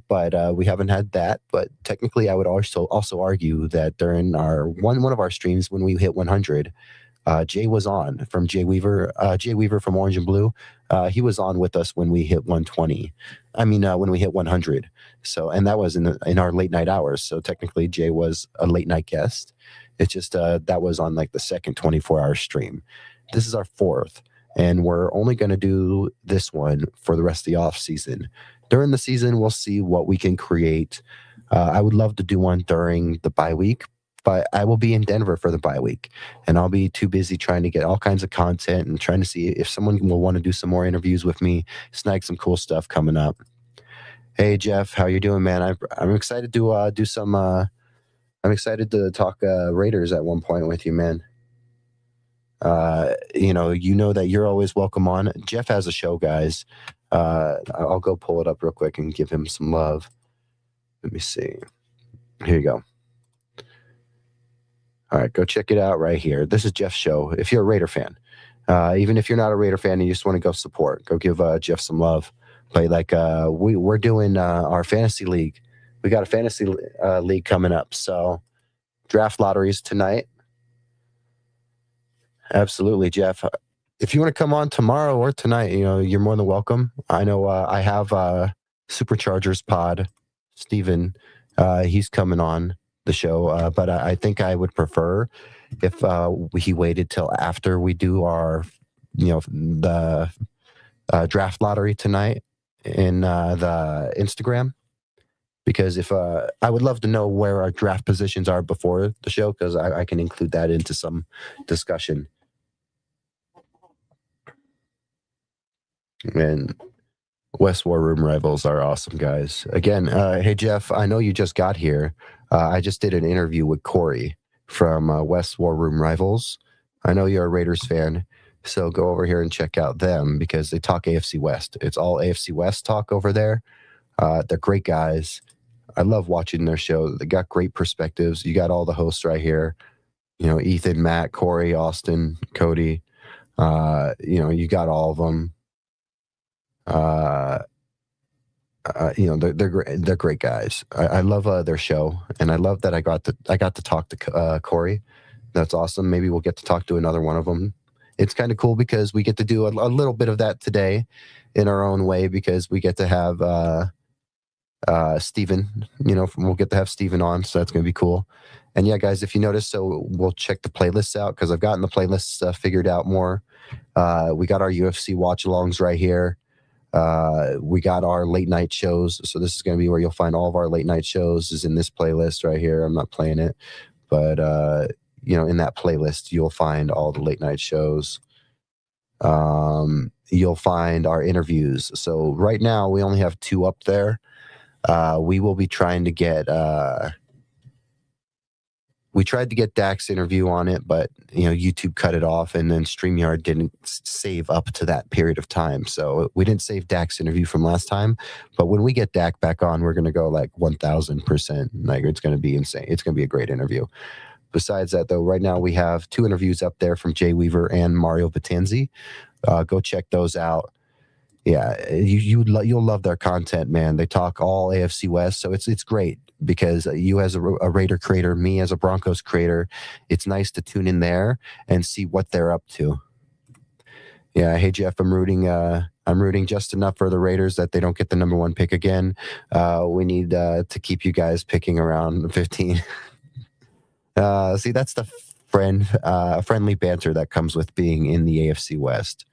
But we haven't had that. But technically, I would also argue that during one of our streams when we hit 100, Jay was on from Jay Weaver from Orange and Blue. He was on with us when we hit 120. When we hit 100. So, and that was in our late night hours. So technically, Jay was a late night guest. It's just that was on like the second 24-hour stream. This is our fourth, and we're only going to do this one for the rest of the off season. During the season, we'll see what we can create. I would love to do one during the bye week, but I will be in Denver for the bye week, and I'll be too busy trying to get all kinds of content and trying to see if someone will want to do some more interviews with me, snag some cool stuff coming up. Hey, Jeff, how you doing, man? I'm excited to do some. I'm excited to talk Raiders at one point with you, man. You know that you're always welcome on. Jeff has a show, guys. I'll go pull it up real quick and give him some love. Let me see. Here you go. All right, go check it out right here. This is Jeff's show. If you're a Raider fan, even if you're not a Raider fan and you just want to go support, go give Jeff some love. But like we're doing our fantasy league. We got a fantasy league coming up. So draft lotteries tonight. Absolutely, Jeff. If you want to come on tomorrow or tonight, you're more than welcome. I know I have Superchargers pod, Steven. He's coming on the show, but I think I would prefer if he waited till after we do our, the draft lottery tonight in the Instagram. Because if I would love to know where our draft positions are before the show, because I can include that into some discussion. And West War Room Rivals are awesome, guys. Again, hey, Jeff, I know you just got here. I just did an interview with Corey from West War Room Rivals. I know you're a Raiders fan, so go over here and check out them because they talk AFC West. It's all AFC West talk over there. They're great guys. I love watching their show. They got great perspectives. You got all the hosts right here. Ethan, Matt, Corey, Austin, Cody. You got all of them. They're great. They're great guys. I love their show, and I love that I got to talk to Corey. That's awesome. Maybe we'll get to talk to another one of them. It's kind of cool because we get to do a little bit of that today in our own way, because we get to have Steven, we'll get to have Steven on. So that's going to be cool. And yeah, guys, if you notice, so we'll check the playlists out, because I've gotten the playlists figured out more. We got our UFC watch alongs right here. We got our late night shows. So this is going to be where you'll find all of our late night shows is in this playlist right here. I'm not playing it, but in that playlist, you'll find all the late night shows. You'll find our interviews. So right now we only have 2 up there. We will be trying to get, we tried to get Dak's interview on it, but YouTube cut it off, and then StreamYard didn't save up to that period of time. So we didn't save Dak's interview from last time, but when we get Dak back on, we're going to go like 1000%. Like, it's going to be insane. It's going to be a great interview. Besides that, though, right now we have 2 interviews up there from Jay Weaver and Mario Batanzi. Go check those out. Yeah, you'll love their content, man. They talk all AFC West, so it's great, because you as a Raider creator, me as a Broncos creator, it's nice to tune in there and see what they're up to. Yeah, hey Jeff, I'm rooting just enough for the Raiders that they don't get the number 1 pick again. We need to keep you guys picking around 15. See, that's the friendly banter that comes with being in the AFC West.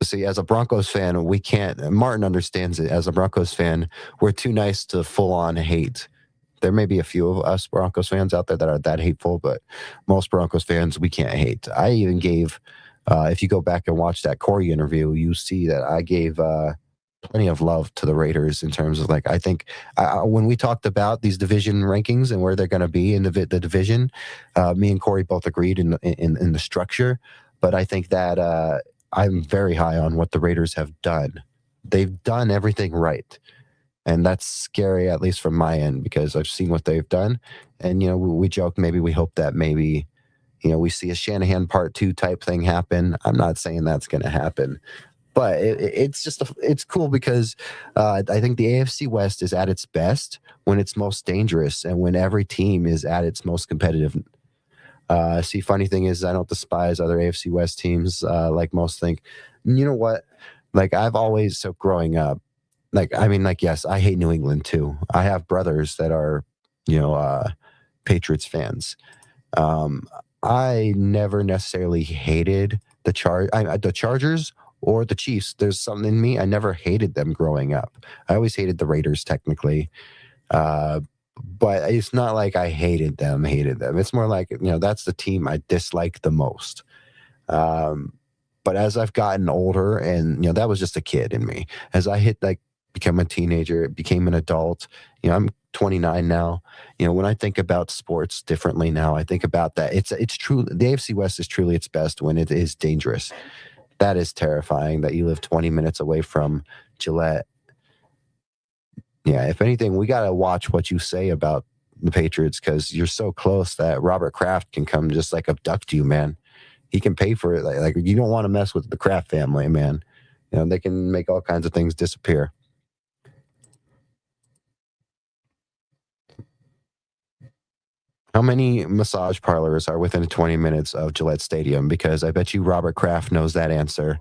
See, as a Broncos fan, we can't. Martin understands it. As a Broncos fan, we're too nice to full-on hate. There may be a few of us Broncos fans out there that are that hateful, but most Broncos fans, we can't hate. I even gave, if you go back and watch that Corey interview, you see that I gave plenty of love to the Raiders in terms of, like, I think when we talked about these division rankings and where they're going to be in the division, me and Corey both agreed in the structure. But I think that I'm very high on what the Raiders have done. They've done everything right. And that's scary, at least from my end, because I've seen what they've done. And, we joke, maybe we hope that maybe, we see a Shanahan part 2 type thing happen. I'm not saying that's going to happen. But it's cool because I think the AFC West is at its best when it's most dangerous and when every team is at its most competitive. See, funny thing is, I don't despise other AFC West teams like most think. You know what? Like, I've always, so growing up, yes, I hate New England too. I have brothers that are, Patriots fans. I never necessarily hated the Chargers or the Chiefs. There's something in me. I never hated them growing up. I always hated the Raiders technically. But it's not like I hated them. It's more like, that's the team I dislike the most. But as I've gotten older, and, that was just a kid in me. As I become a teenager, became an adult, I'm 29 now. When I think about sports differently now, I think about that. It's true. The AFC West is truly its best when it is dangerous. That is terrifying that you live 20 minutes away from Gillette. Yeah, if anything, we got to watch what you say about the Patriots, because you're so close that Robert Kraft can come just abduct you, man. He can pay for it. Like you don't want to mess with the Kraft family, man. They can make all kinds of things disappear. How many massage parlors are within 20 minutes of Gillette Stadium? Because I bet you Robert Kraft knows that answer.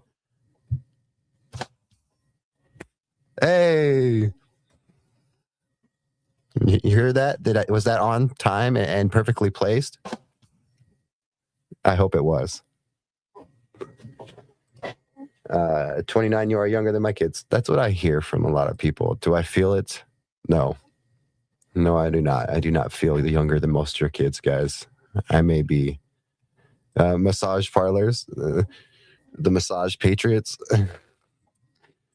Hey! You hear that? Was that on time and perfectly placed? I hope it was. 29, you are younger than my kids. That's what I hear from a lot of people. Do I feel it? No. No, I do not. I do not feel younger than most of your kids, guys. I may be. Massage parlors, the massage patriots.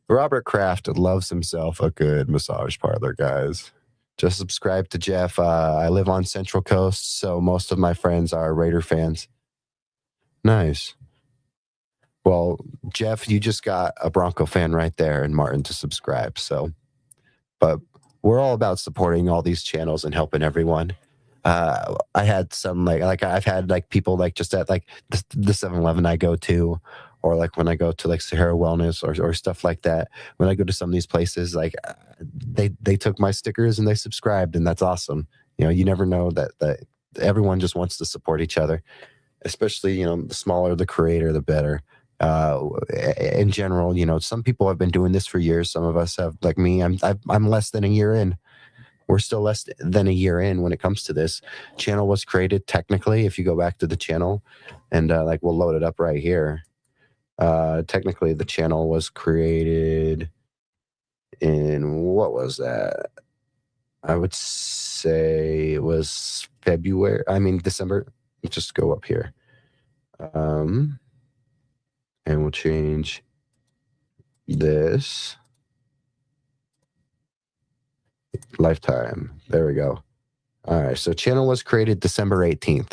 Robert Kraft loves himself a good massage parlor, guys. Just subscribe to Jeff. I live on Central Coast, so most of my friends are Raider fans. Nice. Well, Jeff, you just got a Bronco fan right there and Martin to subscribe. So, but we're all about supporting all these channels and helping everyone. I had some like I've had like people like just at like the 7-Eleven I go to, or like when I go to like Sahara Wellness or stuff like that. When I go to some of these places, like they took my stickers and they subscribed, and that's awesome. You know, you never know that everyone just wants to support each other, especially, you know, the smaller the creator, the better. In general, you know, some people have been doing this for years. Some of us have, like me. I'm less than a year in. We're still less than a year in when it comes to this. Channel was created technically, if you go back to the channel, and like we'll load it up right here. Technically, the channel was created in, what was that? I would say it was February. I mean December. Let's just go up here. And we'll change this. Lifetime. There we go. All right. So channel was created December 18th.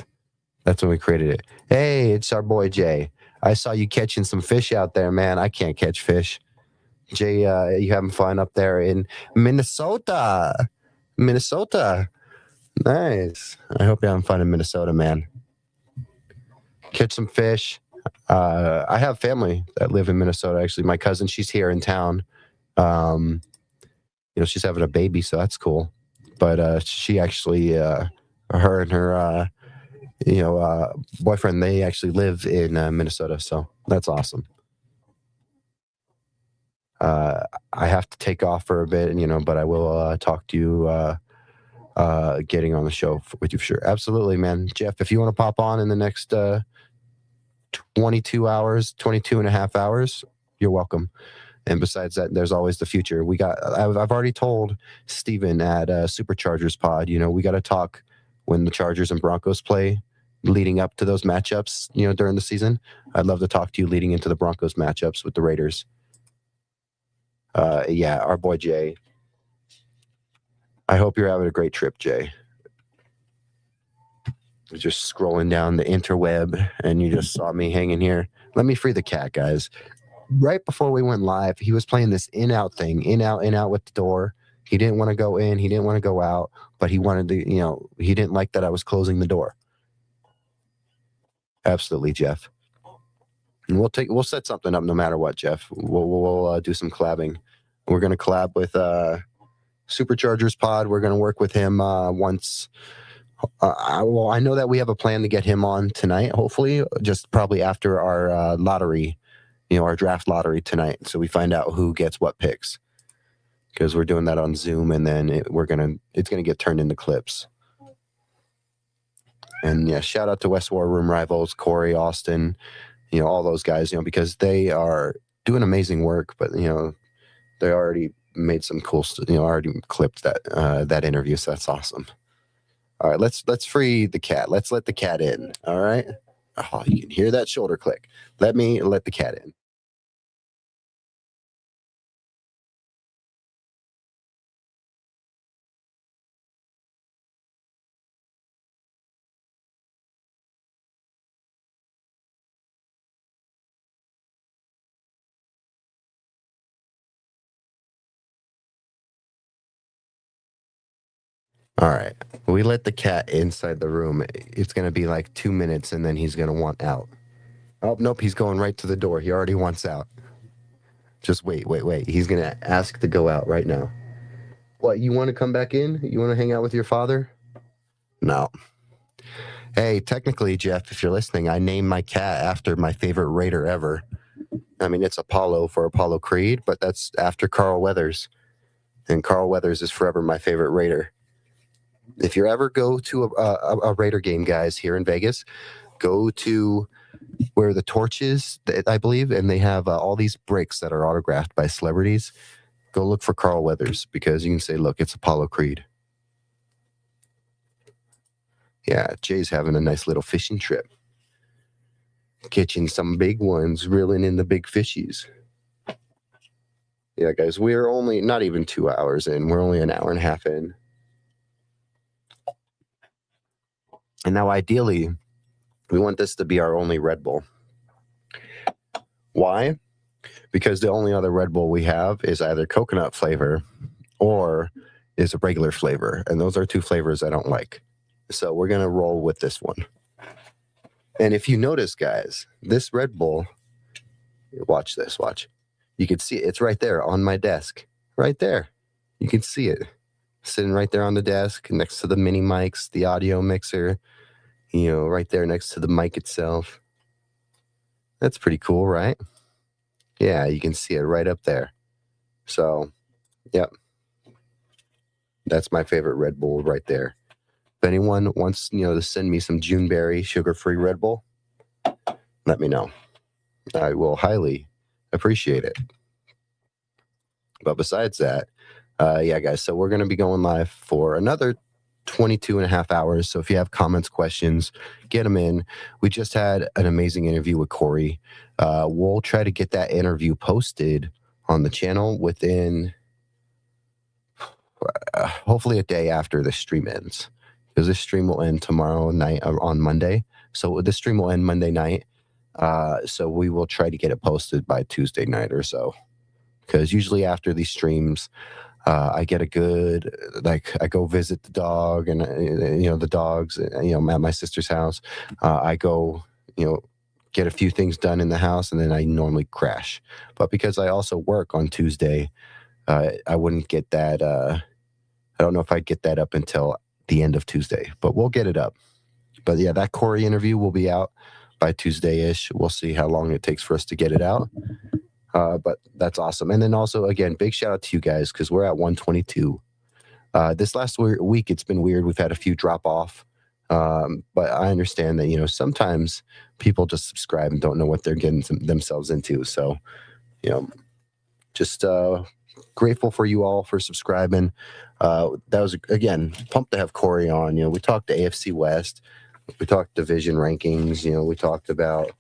That's when we created it. Hey, it's our boy Jay. I saw you catching some fish out there, man. I can't catch fish. Jay, you having fun up there in Minnesota? Minnesota. Nice. I hope you're having fun in Minnesota, man. Catch some fish. I have family that live in Minnesota. Actually, my cousin, she's here in town. You know, she's having a baby, so that's cool. But she actually, her and her, boyfriend, they actually live in Minnesota, so that's awesome. I have to take off for a bit, you know, but I will talk to you getting on the show with you for sure. Absolutely, man. Jeff, if you want to pop on in the next 22 and a half hours, you're welcome. And besides that, there's always the future. I've already told Steven at Superchargers Pod, you know, we got to talk when the Chargers and Broncos play leading up to those matchups, you know, during the season. I'd love to talk to you leading into the Broncos matchups with the Raiders. Yeah, our boy Jay. I hope you're having a great trip, Jay. Just scrolling down the interweb and you just saw me hanging here. Let me free the cat, guys. Right before we went live, he was playing this in-out thing, in-out with the door. He didn't want to go in. He didn't want to go out, but he wanted to, you know, he didn't like that I was closing the door. Absolutely, Jeff. And we'll set something up no matter what, Jeff. We'll do some collabing. We're going to collab with Superchargers Pod. We're going to work with him once. I know that we have a plan to get him on tonight, hopefully, just probably after our lottery, you know, our draft lottery tonight. So we find out who gets what picks, because we're doing that on Zoom, and then it's going to get turned into clips. And yeah, shout out to West War Room Rivals, Corey, Austin, you know, all those guys, you know, because they are doing amazing work, but, you know, they already made some cool, you know, already clipped that interview. So that's awesome. All right, let's free the cat. Let's let the cat in. All right. Oh, you can hear that shoulder click. Let the cat in. All right. We let the cat inside the room. It's going to be like 2 minutes, and then he's going to want out. Oh, nope. He's going right to the door. He already wants out. Just wait. He's going to ask to go out right now. What, you want to come back in? You want to hang out with your father? No. Hey, technically, Jeff, if you're listening, I named my cat after my favorite Raider ever. I mean, it's Apollo for Apollo Creed, but that's after Carl Weathers. And Carl Weathers is forever my favorite Raider. If you ever go to a Raider game, guys, here in Vegas, go to where the Torch is, I believe, and they have all these bricks that are autographed by celebrities. Go look for Carl Weathers, because you can say, look, it's Apollo Creed. Yeah, Jay's having a nice little fishing trip. Catching some big ones, reeling in the big fishies. Yeah, guys, we're only not even 2 hours in. We're only an hour and a half in. And now, ideally, we want this to be our only Red Bull. Why? Because the only other Red Bull we have is either coconut flavor or is a regular flavor, and those are two flavors I don't like. So we're gonna roll with this one. And if you notice, guys, this Red Bull, watch this, watch. You can see it. It's right there on my desk, right there. You can see it sitting right there on the desk next to the mini mics, the audio mixer, right there next to the mic itself. That's pretty cool, right? Yeah, you can see it right up there. So, yep. That's my favorite Red Bull right there. If anyone wants, to send me some Juneberry sugar-free Red Bull, let me know. I will highly appreciate it. But besides that, yeah, guys, so we're going to be going live for another 22 and a half hours. So if you have comments, questions, get them in. We just had an amazing interview with Corey. We'll try to get that interview posted on the channel within hopefully a day after the stream ends, because this stream will end tomorrow night on Monday. So the stream will end Monday night. So we will try to get it posted by Tuesday night or so, because usually after these streams, I get a good, I go visit the dog and, the dogs, at my sister's house. I go, get a few things done in the house, and then I normally crash. But because I also work on Tuesday, I wouldn't get that. I don't know if I'd get that up until the end of Tuesday, but we'll get it up. But yeah, that Corey interview will be out by Tuesday-ish. We'll see how long it takes for us to get it out. But that's awesome. And then also, again, big shout out to you guys, because we're at 122. This last week, it's been weird. We've had a few drop off. But I understand that, sometimes people just subscribe and don't know what they're getting themselves into. So, just grateful for you all for subscribing. That was, again, pumped to have Corey on. We talked to AFC West. We talked division rankings. We talked about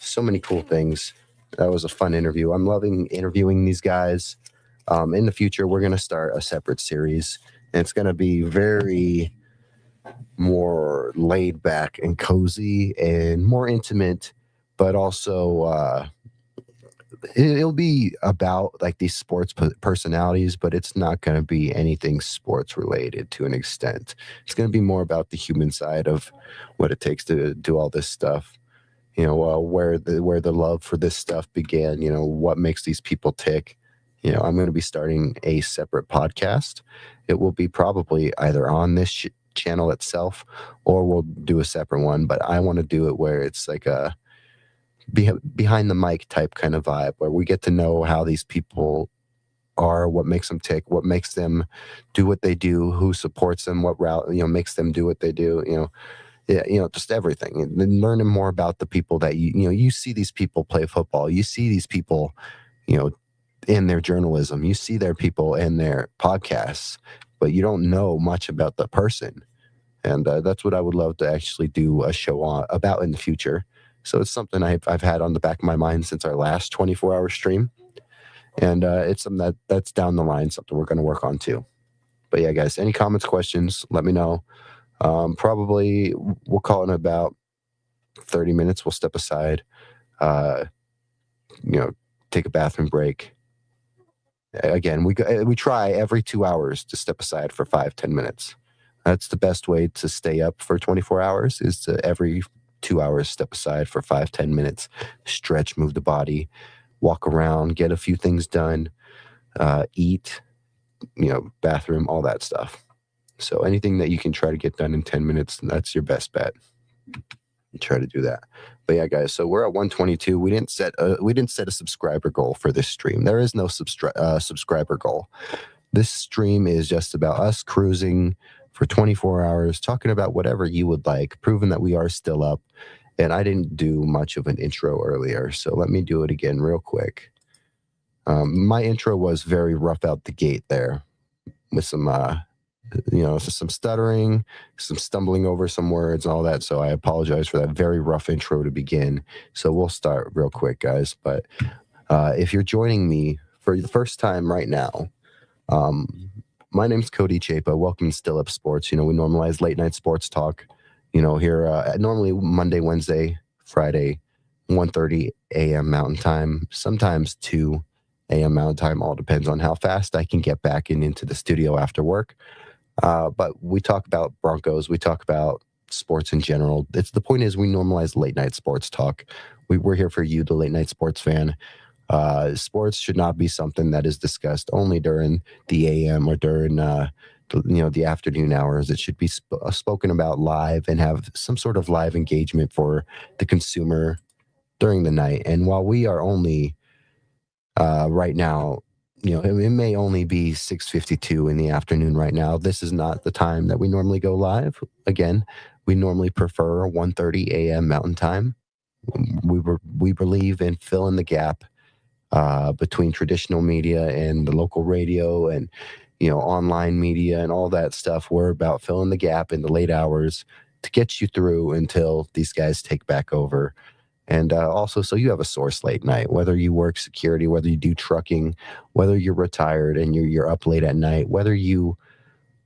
so many cool things. That was a fun interview. I'm loving interviewing these guys. In the future, we're going to start a separate series, and it's going to be very more laid back and cozy and more intimate, but also it'll be about these sports personalities, but it's not going to be anything sports related to an extent. It's going to be more about the human side of what it takes to do all this stuff. Where the love for this stuff began, what makes these people tick. I'm going to be starting a separate podcast. It will be probably either on this channel itself, or we'll do a separate one, but I want to do it where it's like a behind the mic type kind of vibe, where we get to know how these people are, what makes them tick, what makes them do what they do, who supports them, what route, makes them do what they do, yeah, just everything. And then learning more about the people that you see these people play football, you see these people, in their journalism, you see their people in their podcasts, but you don't know much about the person. And that's what I would love to actually do a show about in the future. So it's something I've had on the back of my mind since our last 24-hour stream. And it's something that's down the line, something we're going to work on too. But yeah, guys, any comments, questions, let me know. Probably we'll call it in about 30 minutes. We'll step aside, take a bathroom break. Again, we try every 2 hours to step aside for 5-10 minutes. That's the best way to stay up for 24 hours, is to every 2 hours step aside for 5-10 minutes, stretch, move the body, walk around, get a few things done, eat, bathroom, all that stuff. So anything that you can try to get done in 10 minutes, that's your best bet. Try to do that. But yeah, guys, so we're at 122. We didn't set a subscriber goal for this stream. There is no subscriber goal. This stream is just about us cruising for 24 hours, talking about whatever you would like, proving that we are still up. And I didn't do much of an intro earlier, so let me do it again real quick. My intro was very rough out the gate there, with some some stuttering, some stumbling over some words, all that. So I apologize for that very rough intro to begin. So we'll start real quick, guys. But if you're joining me for the first time right now, my name's Cody Chapa. Welcome to Still Up Sports. We normalize late night sports talk, here normally Monday, Wednesday, Friday, 1:30 a.m. Mountain Time, sometimes 2, a.m. Mountain Time. All depends on how fast I can get back into the studio after work. But we talk about Broncos. We talk about sports in general. The point is we normalize late night sports talk. We're here for you, the late night sports fan. Sports should not be something that is discussed only during the AM or during the afternoon hours. It should be spoken about live and have some sort of live engagement for the consumer during the night. And while we are only right now, it may only be 6:52 in the afternoon right now. This is not the time that we normally go live. Again, we normally prefer 1:30 a.m. Mountain Time. We believe in filling the gap between traditional media and the local radio and online media and all that stuff. We're about filling the gap in the late hours to get you through until these guys take back over. And also, so you have a source late night, whether you work security, whether you do trucking, whether you're retired and you're up late at night, whether you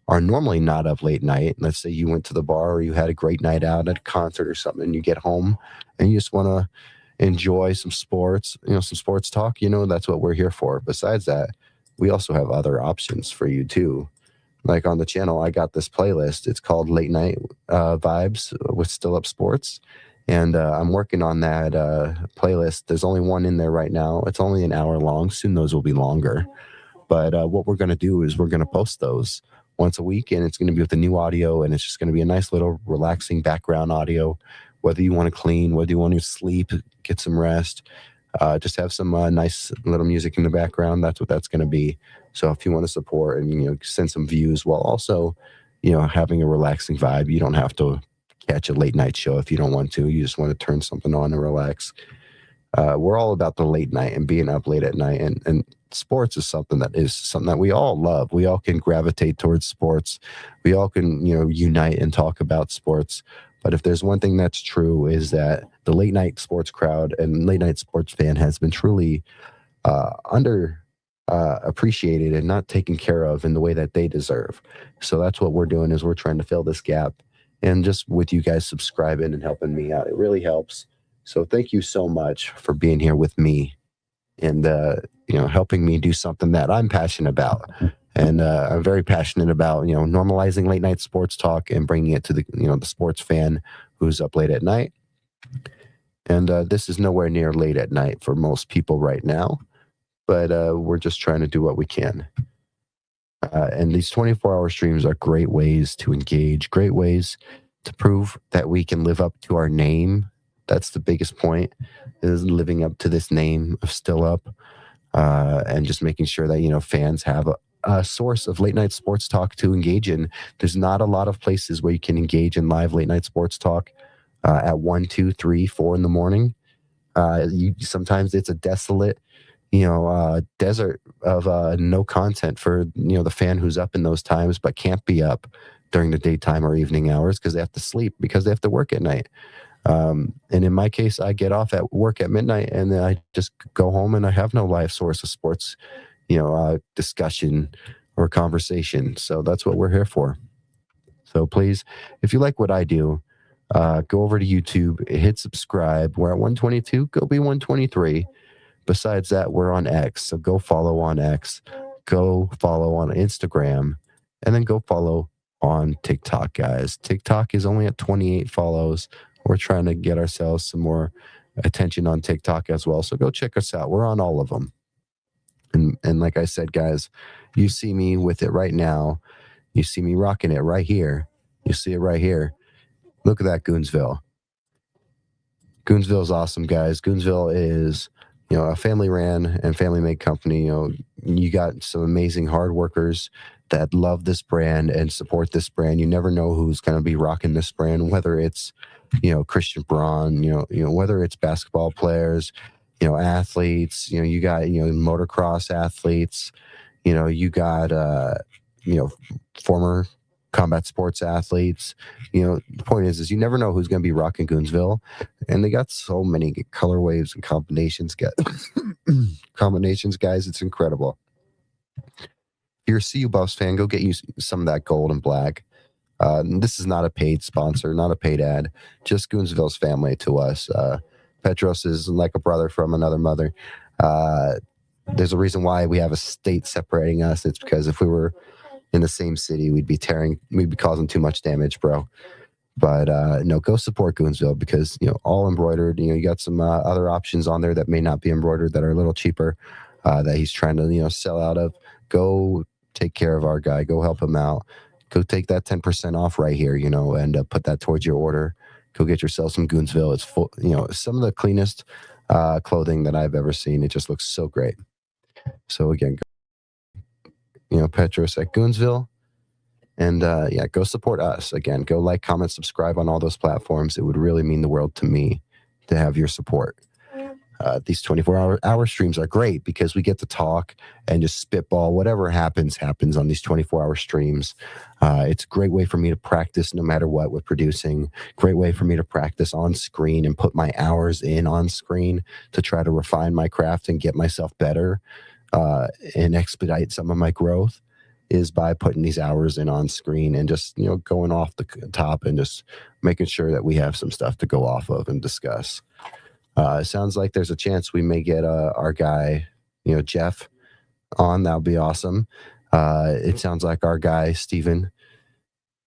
are normally not up late night. Let's say you went to the bar or you had a great night out at a concert or something, and you get home and you just want to enjoy some sports, some sports talk, that's what we're here for. Besides that, we also have other options for you too. Like on the channel, I got this playlist. It's called Late Night Vibes with Still Up Sports. And I'm working on that playlist. There's only one in there right now. It's only an hour long. Soon those will be longer. But what we're going to do is we're going to post those once a week, and it's going to be with the new audio, and it's just going to be a nice little relaxing background audio. Whether you want to clean, whether you want to sleep, get some rest, just have some nice little music in the background. That's what that's going to be. So if you want to support and send some views while also having a relaxing vibe, you don't have to catch a late night show if you don't want to. You just want to turn something on and relax. We're all about the late night and being up late at night, and sports is something that we all love. We all can gravitate towards sports. We all can unite and talk about sports. But if there's one thing that's true, is that the late night sports crowd and late night sports fan has been truly appreciated and not taken care of in the way that they deserve. So that's what we're doing, is we're trying to fill this gap. And just with you guys subscribing and helping me out, it really helps. So thank you so much for being here with me and helping me do something that I'm passionate about. And I'm very passionate about normalizing late night sports talk and bringing it to the the sports fan who's up late at night. And this is nowhere near late at night for most people right now, but we're just trying to do what we can. And these 24-hour streams are great ways to engage, great ways to prove that we can live up to our name. That's the biggest point, is living up to this name of Still Up, and just making sure that fans have a source of late night sports talk to engage in. There's not a lot of places where you can engage in live late night sports talk at 1, 2, 3, 4 in the morning. Sometimes it's a desolate desert of no content for the fan who's up in those times but can't be up during the daytime or evening hours because they have to sleep, because they have to work at night. And in my case, I get off at work at midnight and then I just go home and I have no live source of sports discussion or conversation. So that's what we're here for. So please, if you like what I do, go over to YouTube, hit subscribe. We're at 122, go be 123. Besides that, we're on X, so go follow on X, go follow on Instagram, and then go follow on TikTok, guys. TikTok is only at 28 follows. We're trying to get ourselves some more attention on TikTok as well, so go check us out. We're on all of them. And like I said, guys, you see me with it right now. You see me rocking it right here. You see it right here. Look at that Goonsville. Goonsville is awesome, guys. Goonsville is a family ran and family made company. You got some amazing hard workers that love this brand and support this brand. You never know who's going to be rocking this brand, whether it's, Christian Braun, whether it's basketball players, athletes, you got, motocross athletes, you got, former combat sports athletes. The point is you never know who's going to be rocking Goonsville, and they got so many colorways and combinations. Combinations, guys, it's incredible. If you're a CU Buffs fan, go get you some of that gold and black. This is not a paid sponsor, not a paid ad, just Goonsville's family to us. Petros is like a brother from another mother. there's a reason why we have a state separating us. It's because if we were in the same city, we'd be causing too much damage, bro. But no, go support Goonsville because all embroidered. You got some other options on there that may not be embroidered that are a little cheaper that he's trying to sell out of. Go take care of our guy. Go help him out. Go take that 10% off right here, and put that towards your order. Go get yourself some Goonsville. It's full, some of the cleanest clothing that I've ever seen. It just looks so great. So again, Petros at Goonsville. And yeah, go support us. Again, go like, comment, subscribe on all those platforms. It would really mean the world to me to have your support. These 24-hour streams are great because we get to talk and just spitball. Whatever happens on these 24-hour streams. It's a great way for me to practice no matter what with producing. Great way for me to practice on screen and put my hours in on screen to try to refine my craft and get myself better and expedite some of my growth is by putting these hours in on screen and just, going off the top and just making sure that we have some stuff to go off of and discuss. It sounds like there's a chance we may get our guy, Jeff on. That would be awesome. It sounds like our guy, Steven,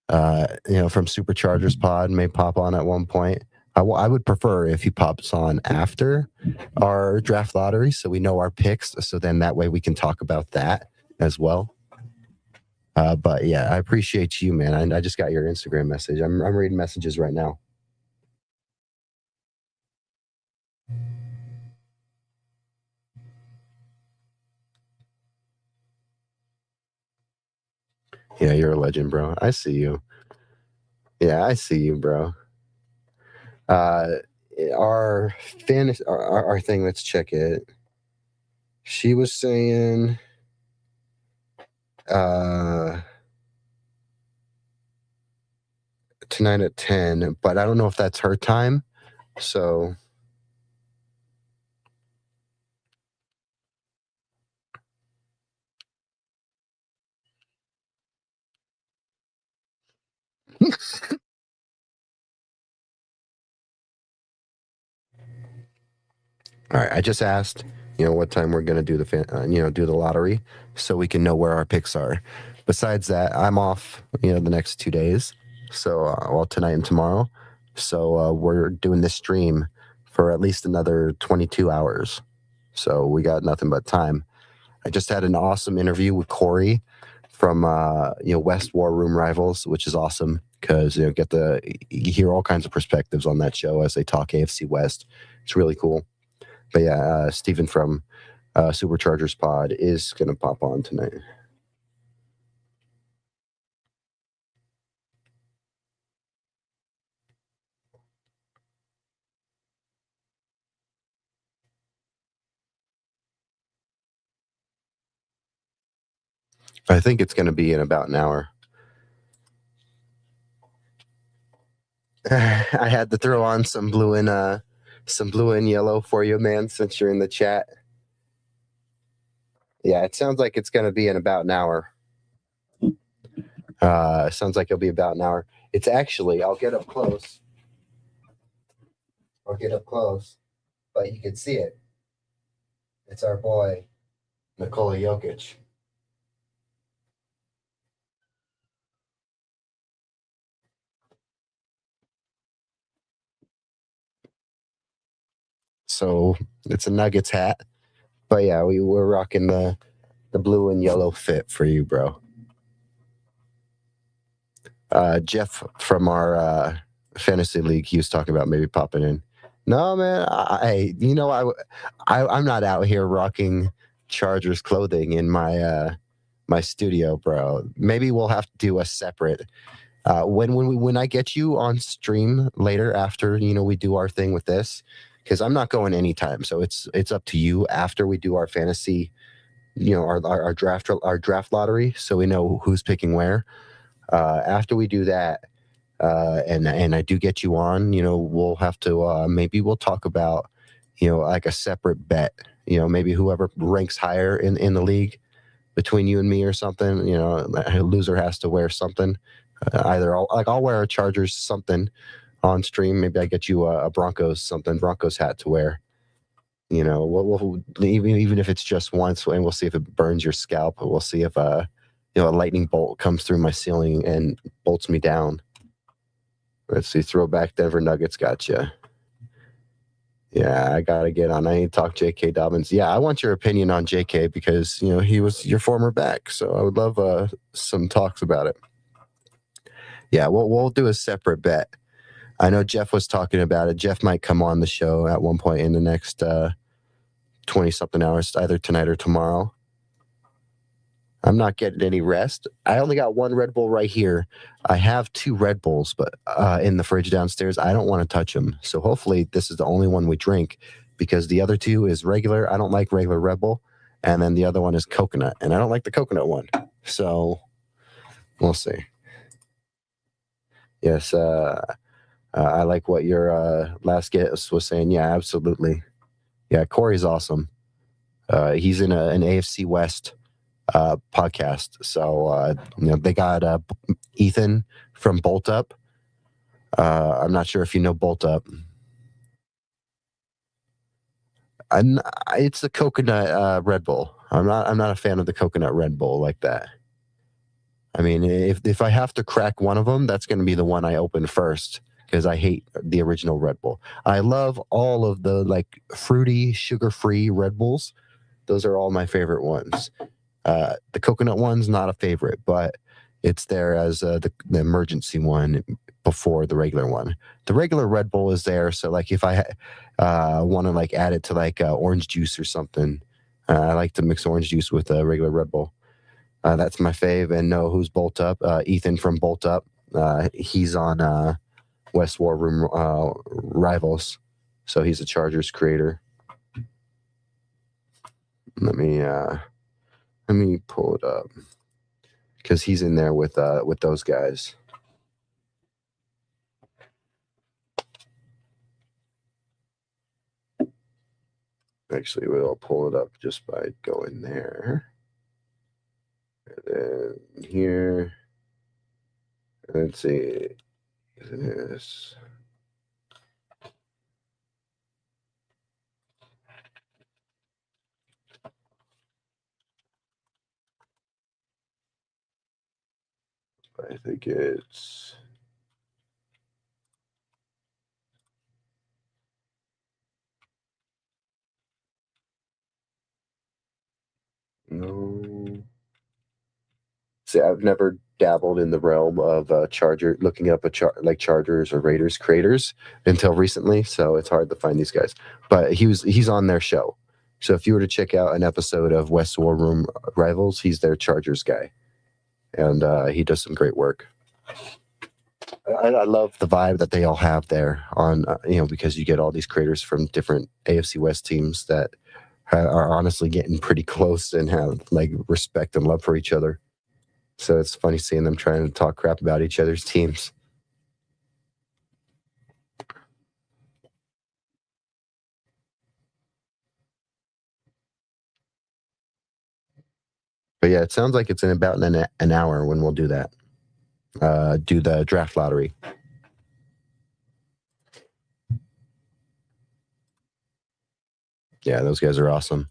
from Superchargers Pod may pop on at one point. I would prefer if he pops on after our draft lottery so we know our picks. So then that way we can talk about that as well. But yeah, I appreciate you, man. I just got your Instagram message. I'm reading messages right now. Yeah, you're a legend, bro. I see you. Yeah, I see you, bro. Our fantasy, our thing. Let's check it. She was saying, tonight at 10, but I don't know if that's her time. So. All right, I just asked, what time we're gonna do do the lottery, so we can know where our picks are. Besides that, I'm off, the next 2 days, so tonight and tomorrow. So we're doing this stream for at least another 22 hours. So we got nothing but time. I just had an awesome interview with Corey from West War Room Rivals, which is awesome because you hear all kinds of perspectives on that show as they talk AFC West. It's really cool. But yeah, Steven from Superchargers Pod is going to pop on tonight. I think it's going to be in about an hour. I had to throw on some blue and yellow for you, man, since you're in the chat. Yeah, it sounds like it's going to be in about an hour. Sounds like it'll be about an hour. It's actually, I'll get up close, but you can see it. It's our boy, Nikola Jokic. So it's a Nuggets hat. But yeah, we're rocking the blue and yellow fit for you, bro. Jeff from our fantasy league, he was talking about maybe popping in. No, man, I'm not out here rocking Chargers clothing in my my studio, bro. Maybe we'll have to do a separate. When I get you on stream later after we do our thing with this, because I'm not going anytime, so it's up to you after we do our fantasy, our draft lottery, so we know who's picking where. After we do that, and I do get you on, we'll have to maybe we'll talk about like a separate bet. Maybe whoever ranks higher in the league between you and me or something. A loser has to wear something. Either I'll wear a Chargers something on stream. Maybe I get you a Broncos hat to wear. You know, we'll even if it's just once, and we'll see if it burns your scalp. We'll see if a lightning bolt comes through my ceiling and bolts me down. Let's see, throwback Denver Nuggets, gotcha. Yeah, I gotta get on. I need to talk J.K. Dobbins. Yeah, I want your opinion on J.K. because he was your former back, so I would love some talks about it. Yeah, we'll do a separate bet. I know Jeff was talking about it. Jeff might come on the show at one point in the next 20-something hours, either tonight or tomorrow. I'm not getting any rest. I only got one Red Bull right here. I have 2 Red Bulls, but in the fridge downstairs, I don't want to touch them. So hopefully this is the only one we drink, because the other 2 is regular. I don't like regular Red Bull. And then the other one is coconut, and I don't like the coconut one. So we'll see. Yes, I like what your last guest was saying. Yeah, absolutely. Yeah, Corey's awesome. He's in an AFC West podcast. So they got Ethan from Bolt Up. I'm not sure if you know Bolt Up. It's the coconut Red Bull. I'm not a fan of the coconut Red Bull like that. I mean, if I have to crack one of them, that's going to be the one I open first, because I hate the original Red Bull. I love all of the like fruity, sugar-free Red Bulls. Those are all my favorite ones. The coconut one's not a favorite, but it's there as the emergency one before the regular one. The regular Red Bull is there, so like if I want to like add it to like orange juice or something, I like to mix orange juice with a regular Red Bull. That's my fave. And know who's Bolt Up? Ethan from Bolt Up. He's on West War Room Rivals, so he's a Chargers creator. Let me pull it up, because he's in there with those guys. Actually, we'll pull it up just by going there. And then here. Let's see. This. I think it's. No. See, I've never dabbled in the realm of looking up like Chargers or Raiders creators until recently, so it's hard to find these guys. But he's on their show. So if you were to check out an episode of West War Room Rivals, he's their Chargers guy. And he does some great work. I love the vibe that they all have there on, because you get all these creators from different AFC West teams that are honestly getting pretty close and have like respect and love for each other. So it's funny seeing them trying to talk crap about each other's teams. But yeah, it sounds like it's in about an hour when we'll do that. Do the draft lottery. Yeah, those guys are awesome.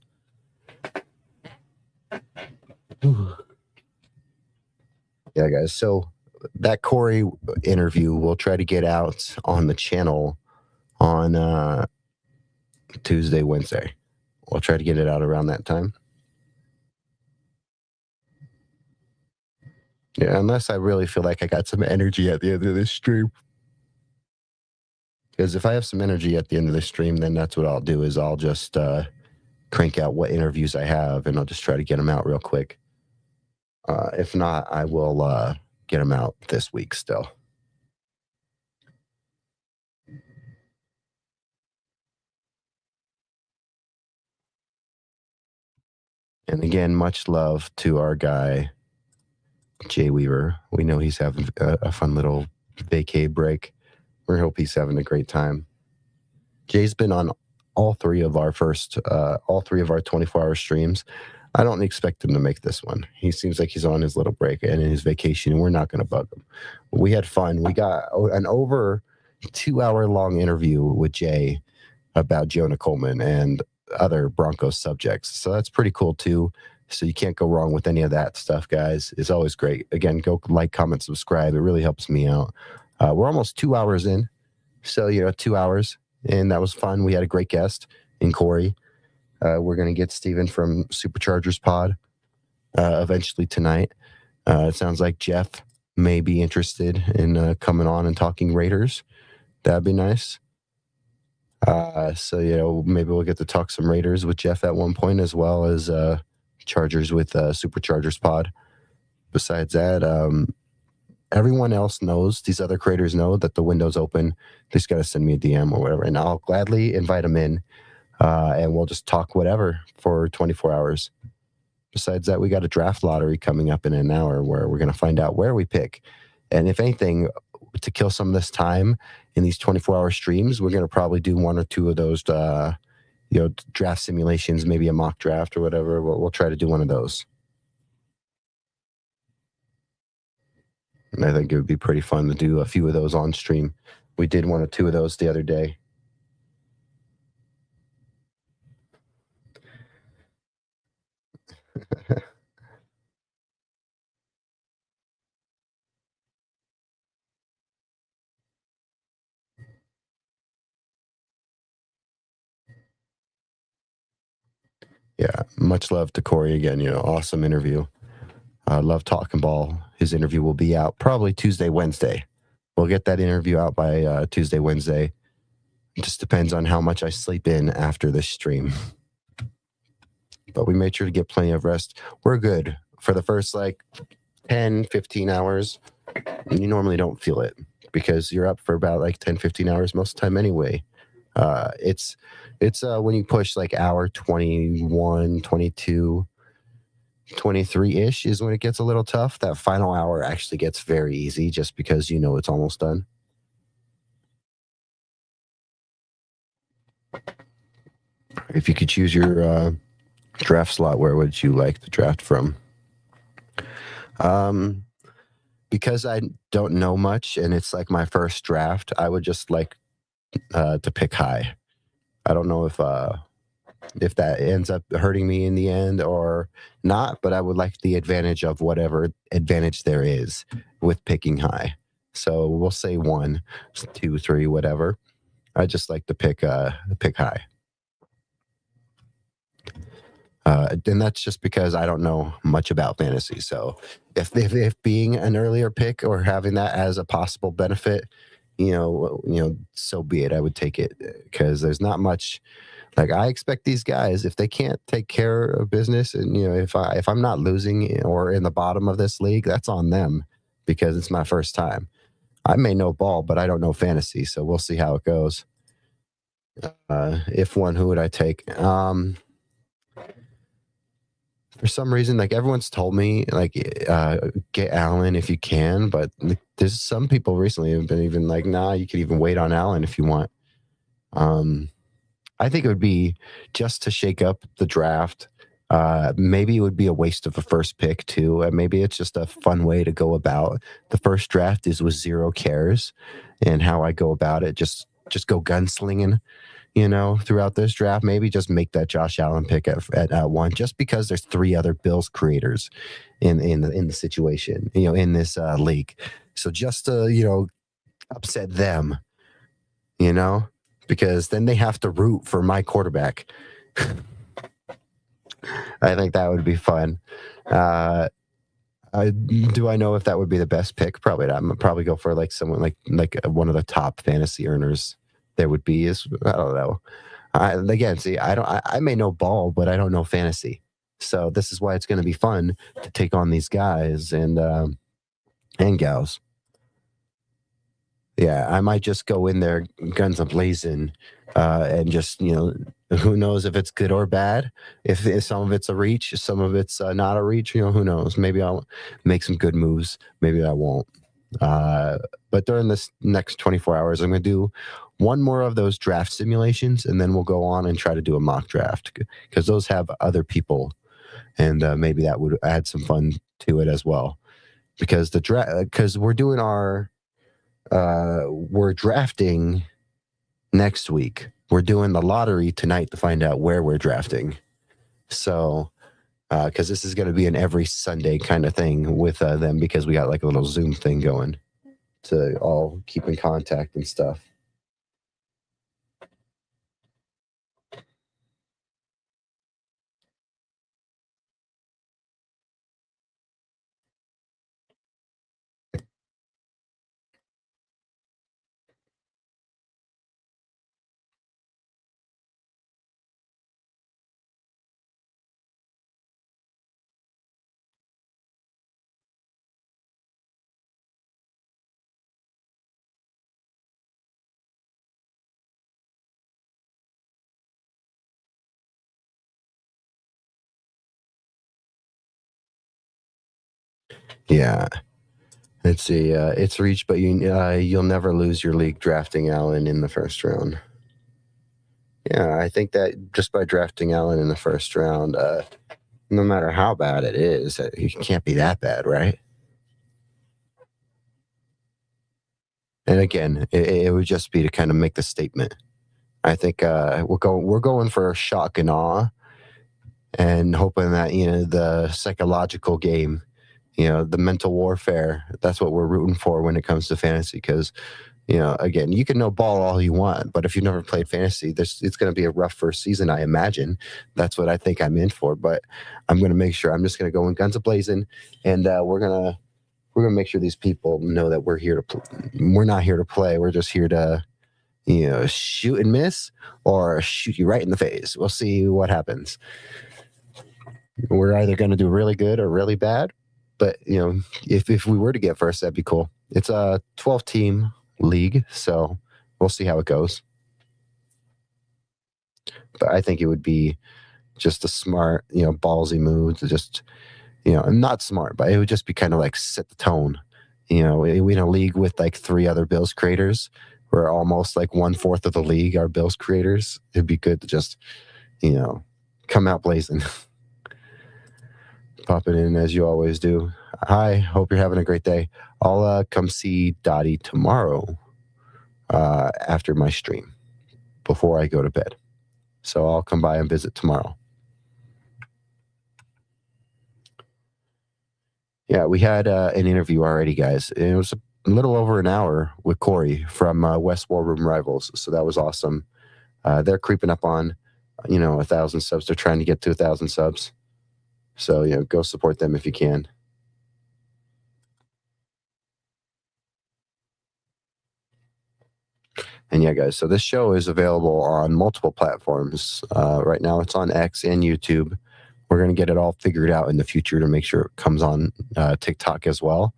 Yeah, guys. So that Corey interview, we'll try to get out on the channel on Tuesday, Wednesday. We'll try to get it out around that time. Yeah, unless I really feel like I got some energy at the end of this stream. Because if I have some energy at the end of the stream, then that's what I'll do, is I'll just crank out what interviews I have, and I'll just try to get them out real quick. If not, I will get them out this week still. And again, much love to our guy, Jay Weaver. We know he's having a fun little vacay break. We hope he's having a great time. Jay's been on all three of our 24-hour streams. I don't expect him to make this one. He seems like he's on his little break and in his vacation, and we're not going to bug him. We had fun. We got an over 2-hour long interview with Jay about Jonah Coleman, and other Broncos subjects. So that's pretty cool too. So you can't go wrong with any of that stuff, guys. It's always great. Again, go like, comment, subscribe. It really helps me out. We're almost 2 hours in. So, 2 hours. And that was fun. We had a great guest in Corey. We're going to get Steven from Superchargers Pod eventually tonight. It sounds like Jeff may be interested in coming on and talking Raiders. That'd be nice. So, maybe we'll get to talk some Raiders with Jeff at one point, as well as Chargers with Superchargers Pod. Besides that, everyone else knows, these other creators know that the window's open. They just got to send me a DM or whatever, and I'll gladly invite them in, and we'll just talk whatever for 24 hours. Besides that, we got a draft lottery coming up in an hour where we're going to find out where we pick. And if anything, to kill some of this time in these 24-hour streams, we're going to probably do one or two of those, draft simulations, maybe a mock draft or whatever. We'll try to do one of those. And I think it would be pretty fun to do a few of those on stream. We did one or two of those the other day. Yeah, much love to Corey again. Awesome interview. Love talking ball. His interview will be out probably Tuesday, Wednesday. We'll get that interview out by Tuesday, Wednesday. It just depends on how much I sleep in after this stream. But we made sure to get plenty of rest. We're good for the first 10, 15 hours. And you normally don't feel it because you're up for about 10, 15 hours most of the time anyway. It's when you push hour 21, 22, 23-ish is when it gets a little tough. That final hour actually gets very easy just because it's almost done. If you could choose your draft slot, where would you like to draft from? Because I don't know much and it's my first draft, I would just like to pick high. I don't know if that ends up hurting me in the end or not, but I would like the advantage of whatever advantage there is with picking high. So we'll say 1, 2, 3, whatever. I just like to pick high. And that's just because I don't know much about fantasy. So if being an earlier pick or having that as a possible benefit, so be it. I would take it because there's not much. I expect these guys, if they can't take care of business, and if I'm not losing or in the bottom of this league, that's on them because it's my first time. I may know ball, but I don't know fantasy, so we'll see how it goes. If one, who would I take? For some reason, everyone's told me, get Allen if you can, but there's some people recently have been even nah, you could even wait on Allen if you want. I think it would be just to shake up the draft. Maybe it would be a waste of a first pick too. And maybe it's just a fun way to go about the first draft is with 0 cares, and how I go about it. Just go gunslinging, throughout this draft. Maybe just make that Josh Allen pick at 1, just because there's 3 other Bills creators in the situation, in this league. So just to upset them, because then they have to root for my quarterback. I think that would be fun. Do I know if that would be the best pick? Probably not. I'm gonna probably go for someone like one of the top fantasy earners there would be. I don't know. I may know ball, but I don't know fantasy. So this is why it's going to be fun to take on these guys and gals. Yeah, I might just go in there guns a-blazing and just, who knows if it's good or bad. If some of it's a reach, some of it's not a reach, who knows. Maybe I'll make some good moves. Maybe I won't. But during this next 24 hours, I'm going to do one more of those draft simulations, and then we'll go on and try to do a mock draft because those have other people, and maybe that would add some fun to it as well. Because we're doing we're drafting next week. We're doing the lottery tonight to find out where we're drafting. So, because this is going to be an every Sunday kind of thing with them, because we got like a little Zoom thing going to all keep in contact and stuff. Yeah. Let's see. It's reached, but you'll never lose your league drafting Allen in the first round. Yeah, I think that just by drafting Allen in the first round, no matter how bad it is, it can't be that bad, right? And again, it would just be to kind of make the statement. I think we're going for shock and awe, and hoping that the psychological game, the mental warfare. That's what we're rooting for when it comes to fantasy, because again, you can know ball all you want, but if you've never played fantasy, it's going to be a rough first season, I imagine. That's what I think I'm in for, but I'm going to make sure. I'm just going to go in guns a-blazing, and we're going to make sure these people know that we're here to we're not here to play. We're just here to, shoot and miss, or shoot you right in the face. We'll see what happens. We're either going to do really good or really bad, but if we were to get first, that'd be cool. It's a 12-team league, so we'll see how it goes. But I think it would be just a smart, ballsy move to just, not smart, but it would just be kind of like set the tone. We in a league with like 3 other Bills creators. We're almost like 1/4 of the league are Bills creators. It'd be good to just, come out blazing. Pop it in as you always do. Hi, hope you're having a great day. I'll come see Dottie tomorrow after my stream before I go to bed. So I'll come by and visit tomorrow. Yeah, we had an interview already, guys. It was a little over an hour with Corey from West War Room Rivals. So that was awesome. They're creeping up on, 1,000 subs. They're trying to get to 1,000 subs. So, go support them if you can. And yeah, guys, so this show is available on multiple platforms. Right now it's on X and YouTube. We're going to get it all figured out in the future to make sure it comes on TikTok as well.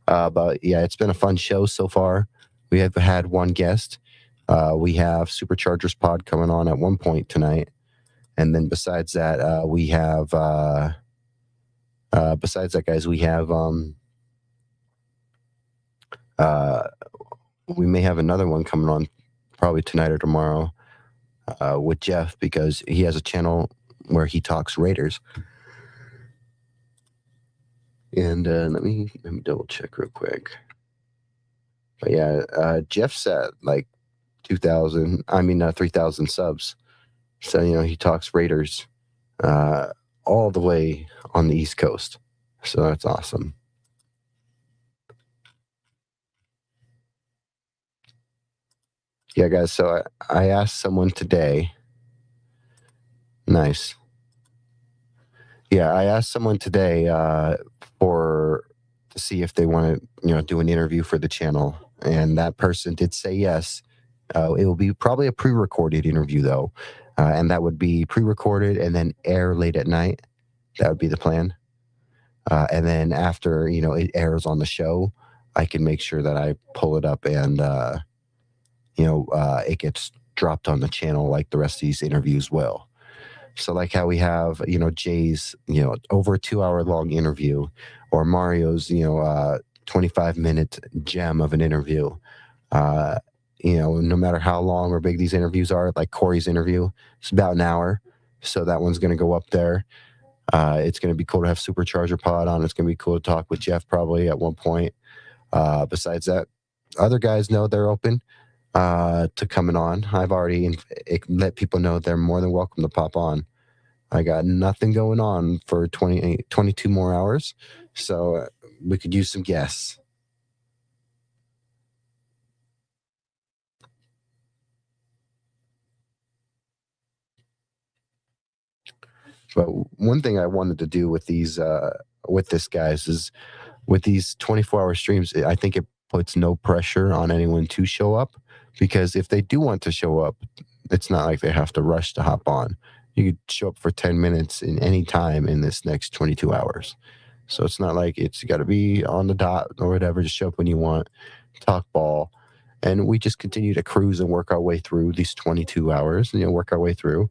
But yeah, it's been a fun show so far. We have had one guest. We have Superchargers Pod coming on at one point tonight. And then besides that, guys, we have we may have another one coming on probably tonight or tomorrow with Jeff, because he has a channel where he talks Raiders. And let me double check real quick. But yeah, Jeff's at like 3,000 subs. So, he talks Raiders all the way on the East Coast. So that's awesome. Yeah, guys, so I asked someone today. Nice. Yeah, I asked someone today to see if they want to, do an interview for the channel. And that person did say yes. It will be probably a pre-recorded interview, though. And that would be pre-recorded and then air late at night. That would be the plan. And then after, it airs on the show, I can make sure that I pull it up and, it gets dropped on the channel like the rest of these interviews will. So like how we have, Jay's, over a 2-hour long interview, or Mario's, 25-minute gem of an interview. No matter how long or big these interviews are, like Corey's interview, it's about an hour. So that one's going to go up there. It's going to be cool to have Supercharger Pod on. It's going to be cool to talk with Jeff probably at one point. Besides that, other guys know they're open. to coming on. I've already let people know they're more than welcome to pop on. I got nothing going on for 22 more hours, so we could use some guests. But one thing I wanted to do with this guys is with these 24-hour streams, I think it puts no pressure on anyone to show up, because if they do want to show up, it's not like they have to rush to hop on. You could show up for 10 minutes in any time in this next 22 hours. So it's not like it's got to be on the dot or whatever. Just show up when you want, talk ball. And we just continue to cruise and work our way through these 22 hours, work our way through.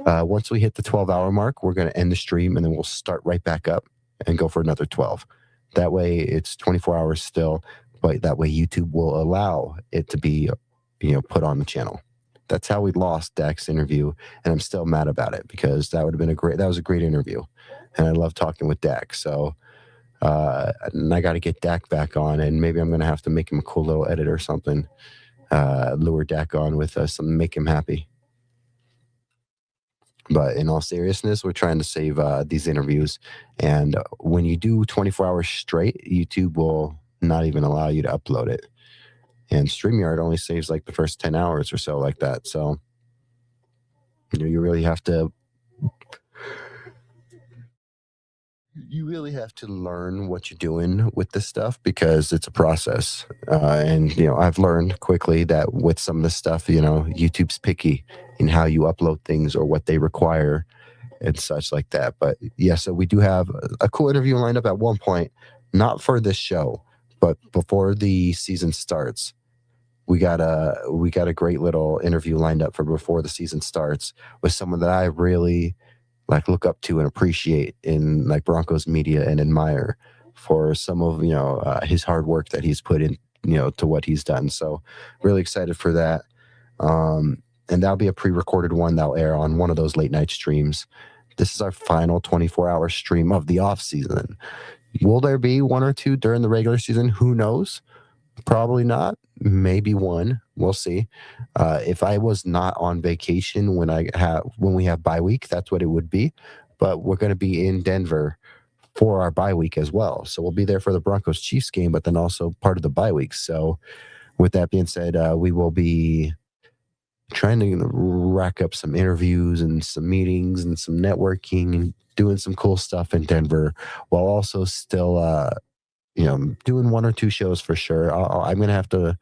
Once we hit the 12-hour mark, we're going to end the stream, and then we'll start right back up and go for another 12. That way it's 24 hours still, but that way YouTube will allow it to be, put on the channel. That's how we lost Dak's interview, and I'm still mad about it, because that was a great interview, and I love talking with Dak. So, and I got to get Dak back on, and maybe I'm going to have to make him a cool little edit or something, lure Dak on with something, make him happy. But in all seriousness, we're trying to save these interviews. And when you do 24 hours straight, YouTube will not even allow you to upload it. And StreamYard only saves like the first 10 hours or so, like that. So you really have to learn what you're doing with this stuff, because it's a process. And I've learned quickly that with some of this stuff, YouTube's picky in how you upload things or what they require and such like that. But yeah, so we do have a cool interview lined up at one point, not for this show, but before the season starts. We got a great little interview lined up for before the season starts with someone that I really look up to and appreciate in Broncos media, and admire for some of his hard work that he's put in to what he's done. So really excited for that. And that'll be a pre-recorded one that'll air on one of those late night streams. This is our final 24-hour stream of the off season. Will there be one or two during the regular season? Who knows? Probably not. Maybe one. We'll see. If I was not on vacation when we have bye week, that's what it would be. But we're going to be in Denver for our bye week as well. So we'll be there for the Broncos Chiefs game, but then also part of the bye week. So with that being said, we will be trying to rack up some interviews and some meetings and some networking and doing some cool stuff in Denver, while also still doing one or two shows for sure. I'm going to have to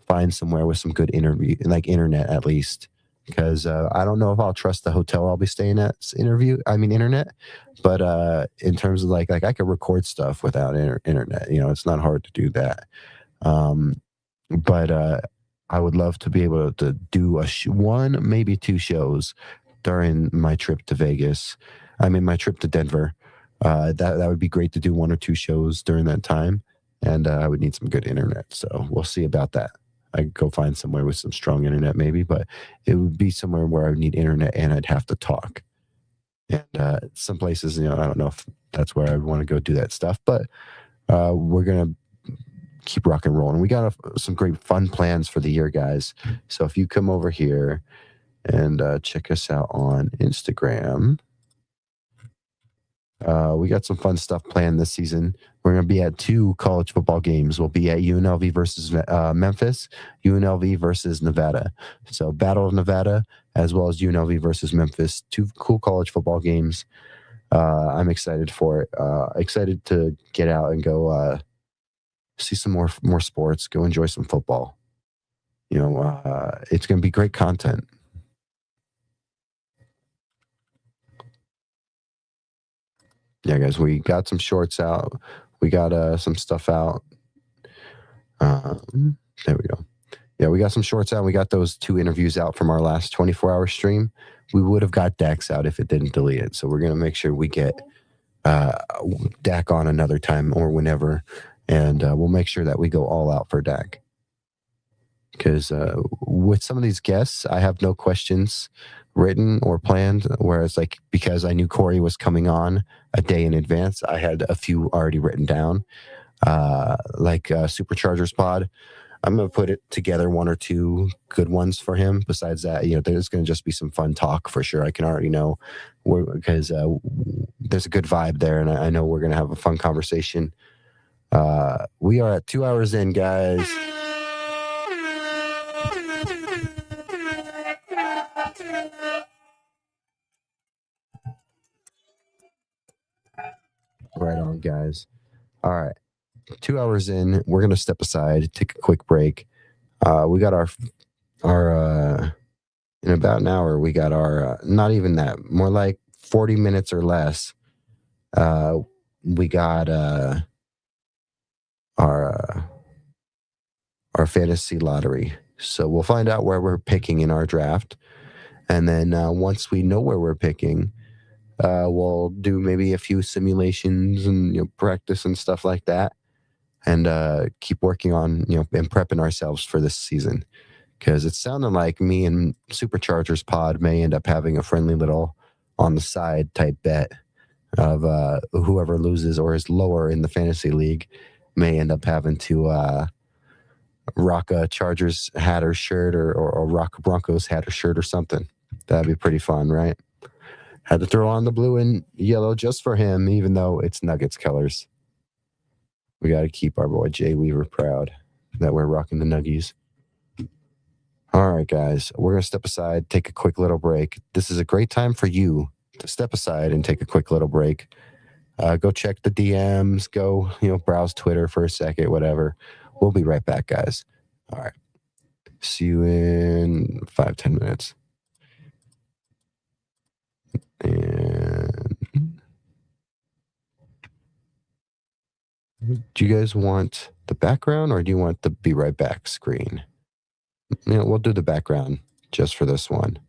find somewhere with some good internet at least, because I don't know if I'll trust the hotel I'll be staying at's internet. But in terms of like I could record stuff without internet, it's not hard to do that. But I would love to be able to do one, maybe two shows during my trip to Vegas. My trip to Denver. That would be great to do one or two shows during that time, and I would need some good internet. So we'll see about that. I could go find somewhere with some strong internet maybe, but it would be somewhere where I would need internet and I'd have to talk. And some places, I don't know if that's where I would want to go do that stuff, but we're going to keep rock and rolling. We got some great fun plans for the year, guys. So if you come over here and check us out on Instagram, we got some fun stuff planned this season. We're going to be at 2 college football games. We'll be at UNLV versus Memphis, UNLV versus Nevada. So Battle of Nevada, as well as UNLV versus Memphis. 2 cool college football games. I'm excited for it. Excited to get out and go see some more sports, go enjoy some football. It's going to be great content. Yeah, guys, we got some shorts out. We got some stuff out. There we go. Yeah, we got some shorts out. We got those 2 interviews out from our last 24-hour stream. We would have got Dax out if it didn't delete it. So we're going to make sure we get Dak on another time or whenever. And we'll make sure that we go all out for Dak. Because with some of these guests, I have no questions written or planned, whereas because I knew Corey was coming on a day in advance, I had a few already written down, Superchargers pod. I'm gonna put it together one or two good ones for him. Besides that, there's gonna just be some fun talk for sure. I can already know because there's a good vibe there, and I know we're gonna have a fun conversation. We are at 2 hours in, guys. Right on, guys. All right. 2 hours in, we're gonna step aside, take a quick break. We got our in about an hour, we got our not even that, more like 40 minutes or less. We got our fantasy lottery. So we'll find out where we're picking in our draft, and then once we know where we're picking, we'll do maybe a few simulations and practice and stuff like that, and keep working on and prepping ourselves for this season. Because it's sounding like me and Superchargers Pod may end up having a friendly little on the side type bet of whoever loses or is lower in the fantasy league may end up having to rock a Chargers hat or shirt or rock a Broncos hat or shirt or something. That'd be pretty fun, right? Had to throw on the blue and yellow just for him, even though it's Nuggets colors. We got to keep our boy Jay Weaver proud that we're rocking the Nuggies. All right, guys, we're going to step aside, take a quick little break. This is a great time for you to step aside and take a quick little break. Go check the DMs, go, browse Twitter for a second, whatever. We'll be right back, guys. All right. See you in 5-10 minutes. And do you guys want the background or do you want the be right back screen? We'll do the background just for this one.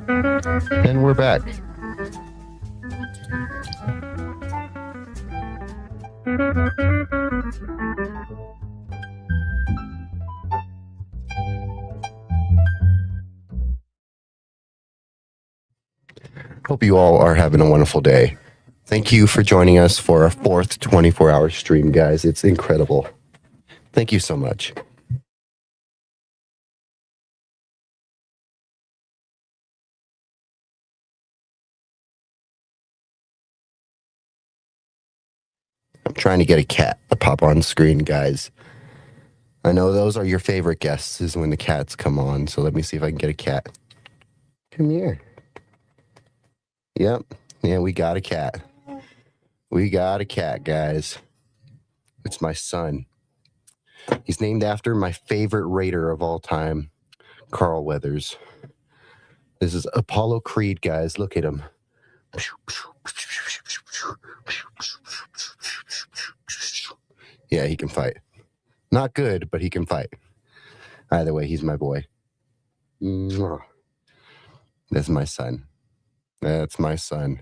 And we're back. Hope you all are having a wonderful day. Thank you for joining us for our fourth 24-hour stream, guys. It's incredible. Thank you so much. I'm trying to get a cat to pop on screen, guys. I know those are your favorite guests is when the cats come on. So let me see if I can get a cat. Come here. Yep. Yeah, we got a cat. We got a cat, guys. It's my son. He's named after my favorite Raider of all time, Carl Weathers. This is Apollo Creed, guys. Look at him. Yeah, he can fight. Not good, but he can fight. Either way, he's my boy. Mwah. That's my son. That's my son.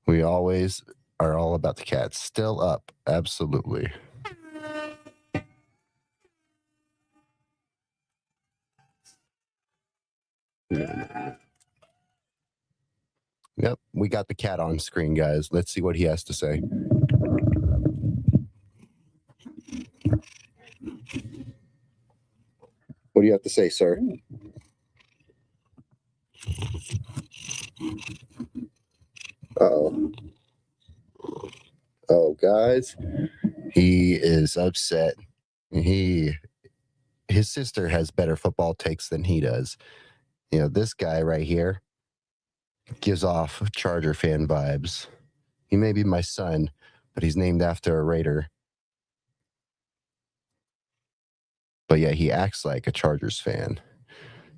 We always are all about the cats. Still up. Absolutely. Yep, we got the cat on screen, guys. Let's see what he has to say. What do you have to say, sir? Uh-oh. Oh, guys, he is upset. His sister has better football takes than he does. You know, this guy right here gives off Charger fan vibes. He may be my son, but he's named after a Raider. But yeah, he acts like a Chargers fan.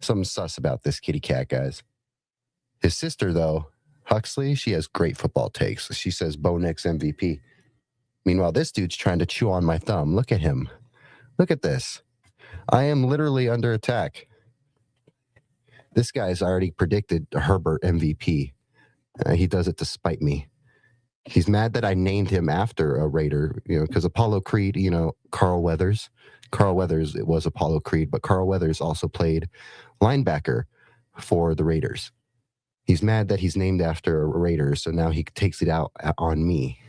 Something sus about this kitty cat, guys. His sister, though, Huxley, she has great football takes. She says Bo Nix MVP. Meanwhile, this dude's trying to chew on my thumb. Look at him. Look at this. I am literally under attack. This guy's already predicted Herbert MVP. He does it to spite me. He's mad that I named him after a Raider, because Apollo Creed, Carl Weathers. Carl Weathers, it was Apollo Creed, but Carl Weathers also played linebacker for the Raiders. He's mad that he's named after a Raider, so now he takes it out on me.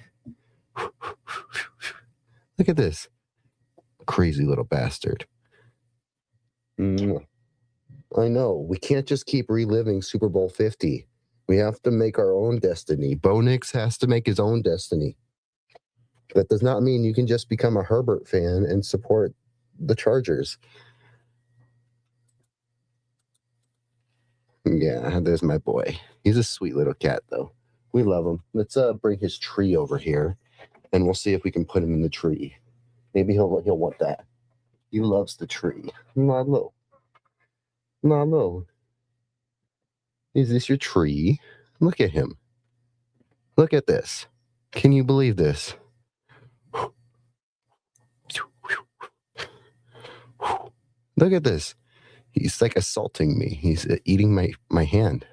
Look at this. Crazy little bastard. I know. We can't just keep reliving Super Bowl 50. We have to make our own destiny. Bo Nix has to make his own destiny. That does not mean you can just become a Herbert fan and support the Chargers. Yeah, there's my boy. He's a sweet little cat, though. We love him. Let's bring his tree over here, and we'll see if we can put him in the tree. Maybe he'll want that. He loves the tree. Malo. Is this your tree? Look at him. Look at this. Can you believe this? Look at this. He's like assaulting me. He's eating my hand.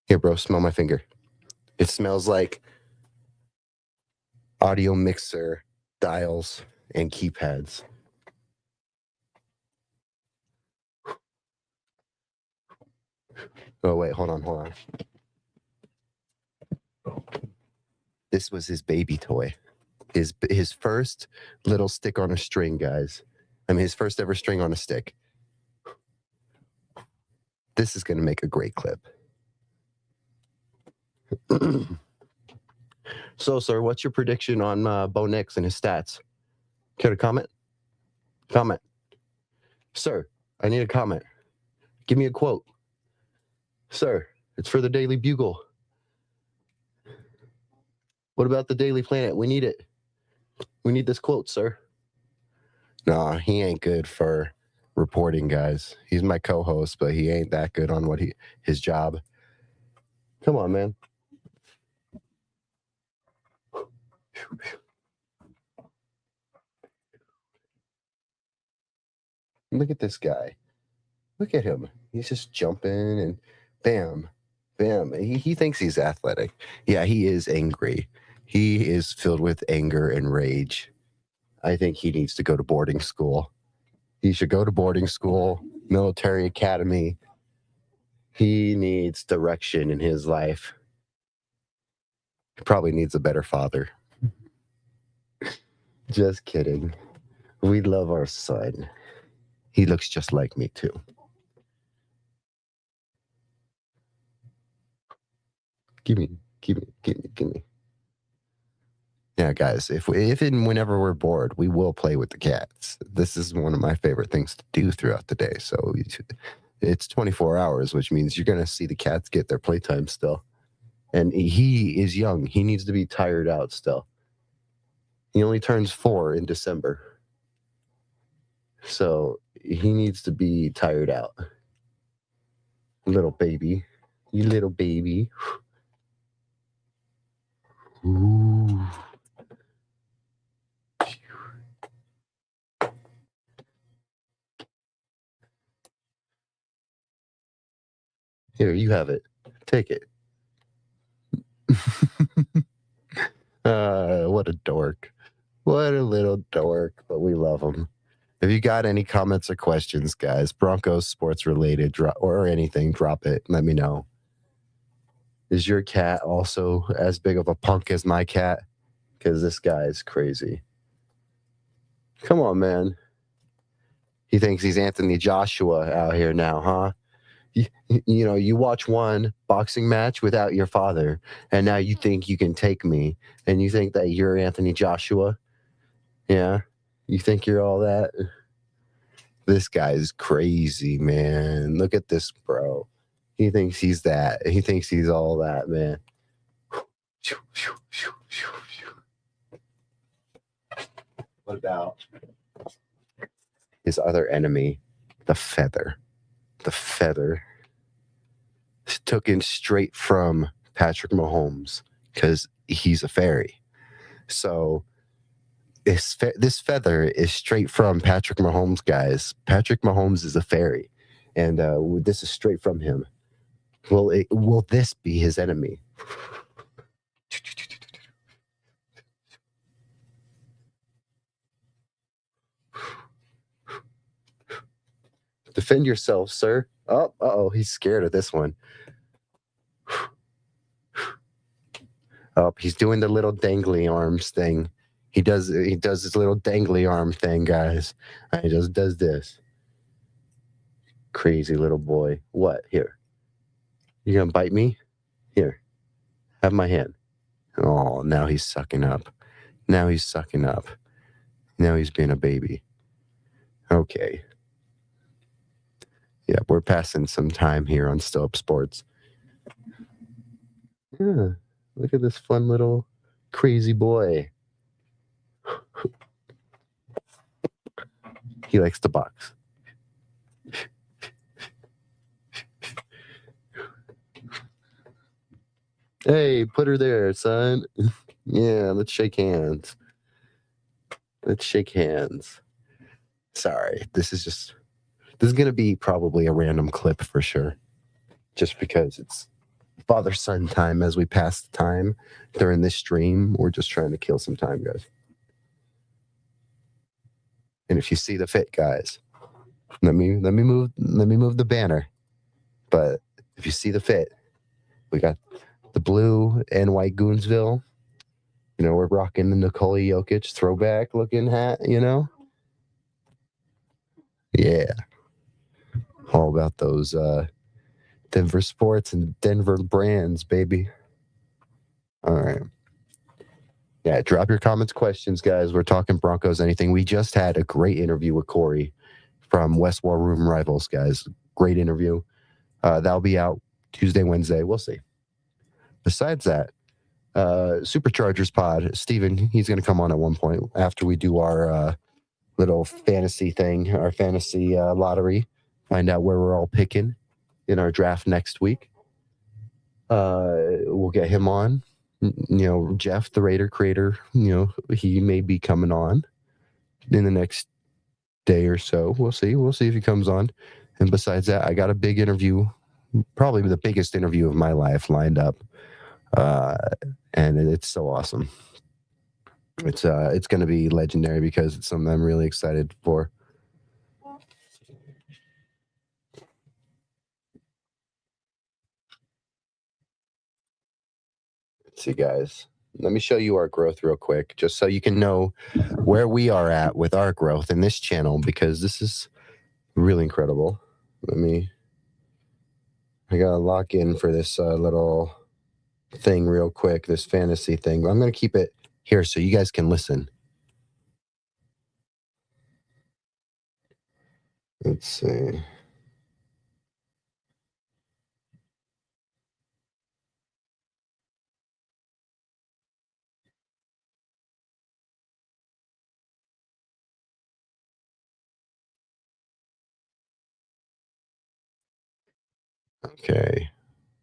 Here, bro, smell my finger. It smells like audio mixer, dials, and keypads. Oh, wait, hold on. This was his baby toy. His first little stick on a string, guys. I mean, his first ever string on a stick. This is going to make a great clip. So, sir, what's your prediction on Bo Nix and his stats? Care to comment? Comment. Sir, I need a comment. Give me a quote. Sir, it's for the Daily Bugle. What about the Daily Planet? We need it. We need this quote, sir. Nah, he ain't good for reporting, guys. He's my co-host, but he ain't that good on his job. Come on, man. Look at this guy. Look at him. He's just jumping and bam, bam. He thinks he's athletic. Yeah, he is angry. He is filled with anger and rage. I think he needs to go to boarding school. He should go to boarding school, military academy. He needs direction in his life. He probably needs a better father. Just kidding. We love our son. He looks just like me too. Give me. Yeah, guys, if and whenever we're bored, we will play with the cats. This is one of my favorite things to do throughout the day. So it's 24 hours, which means you're going to see the cats get their playtime still. And he is young. He needs to be tired out still. He only turns 4 in December. So he needs to be tired out. Little baby. You little baby. Ooh. Here, you have it. Take it. What a dork. What a little dork, but we love him. If you got any comments or questions, guys, Broncos sports related or anything, drop it. Let me know. Is your cat also as big of a punk as my cat? Because this guy is crazy. Come on, man. He thinks he's Anthony Joshua out here now, huh? You know, you watch one boxing match without your father, and now you think you can take me, and you think that you're Anthony Joshua? Yeah? You think you're all that? This guy's crazy, man. Look at this, bro. He thinks he's that. He thinks he's all that, man. What about his other enemy, the feather? The feather took in straight from Patrick Mahomes because he's a fairy. So this feather is straight from Patrick Mahomes, guys. Patrick Mahomes is a fairy, and this is straight from him. Will this be his enemy? Defend yourself, sir. Oh, he's scared of this one. Oh, he's doing the little dangly arms thing. He does his little dangly arm thing, guys. He just does this. Crazy little boy. What? Here. You gonna bite me? Here. Have my hand. Oh, now he's sucking up. Now he's sucking up. Now he's being a baby. Okay. Yeah, we're passing some time here on Still Up Sports. Yeah, look at this fun little crazy boy. He likes to box. Hey, put her there, son. Yeah, let's shake hands. Let's shake hands. Sorry, this is going to be probably a random clip for sure. Just because it's father-son time as we pass the time during this stream. We're just trying to kill some time, guys. And if you see the fit, guys, let me move the banner. But if you see the fit, we got the blue and white Goonsville. You know, we're rocking the Nikola Jokic throwback looking hat, you know? Yeah. All about those Denver sports and Denver brands, baby. All right. Yeah, drop your comments, questions, guys. We're talking Broncos, anything. We just had a great interview with Corey from West War Room Rivals, guys. Great interview. That'll be out Tuesday, Wednesday. We'll see. Besides that, Superchargers pod, Steven, he's going to come on at one point after we do our little fantasy thing, our fantasy lottery, find out where we're all picking in our draft next week. We'll get him on. You know, Jeff, the Raider creator, you know, he may be coming on in the next day or so. We'll see if he comes on. And besides that, I got a big interview, probably the biggest interview of my life lined up. Uh, and it's so awesome. It's going to be legendary because it's something I'm really excited for. Let's see, guys. Let me show you our growth real quick, just so you can know where we are at with our growth in this channel, because this is really incredible. I gotta lock in for this little thing real quick, this fantasy thing. But I'm gonna keep it here so you guys can listen. Let's see. Okay,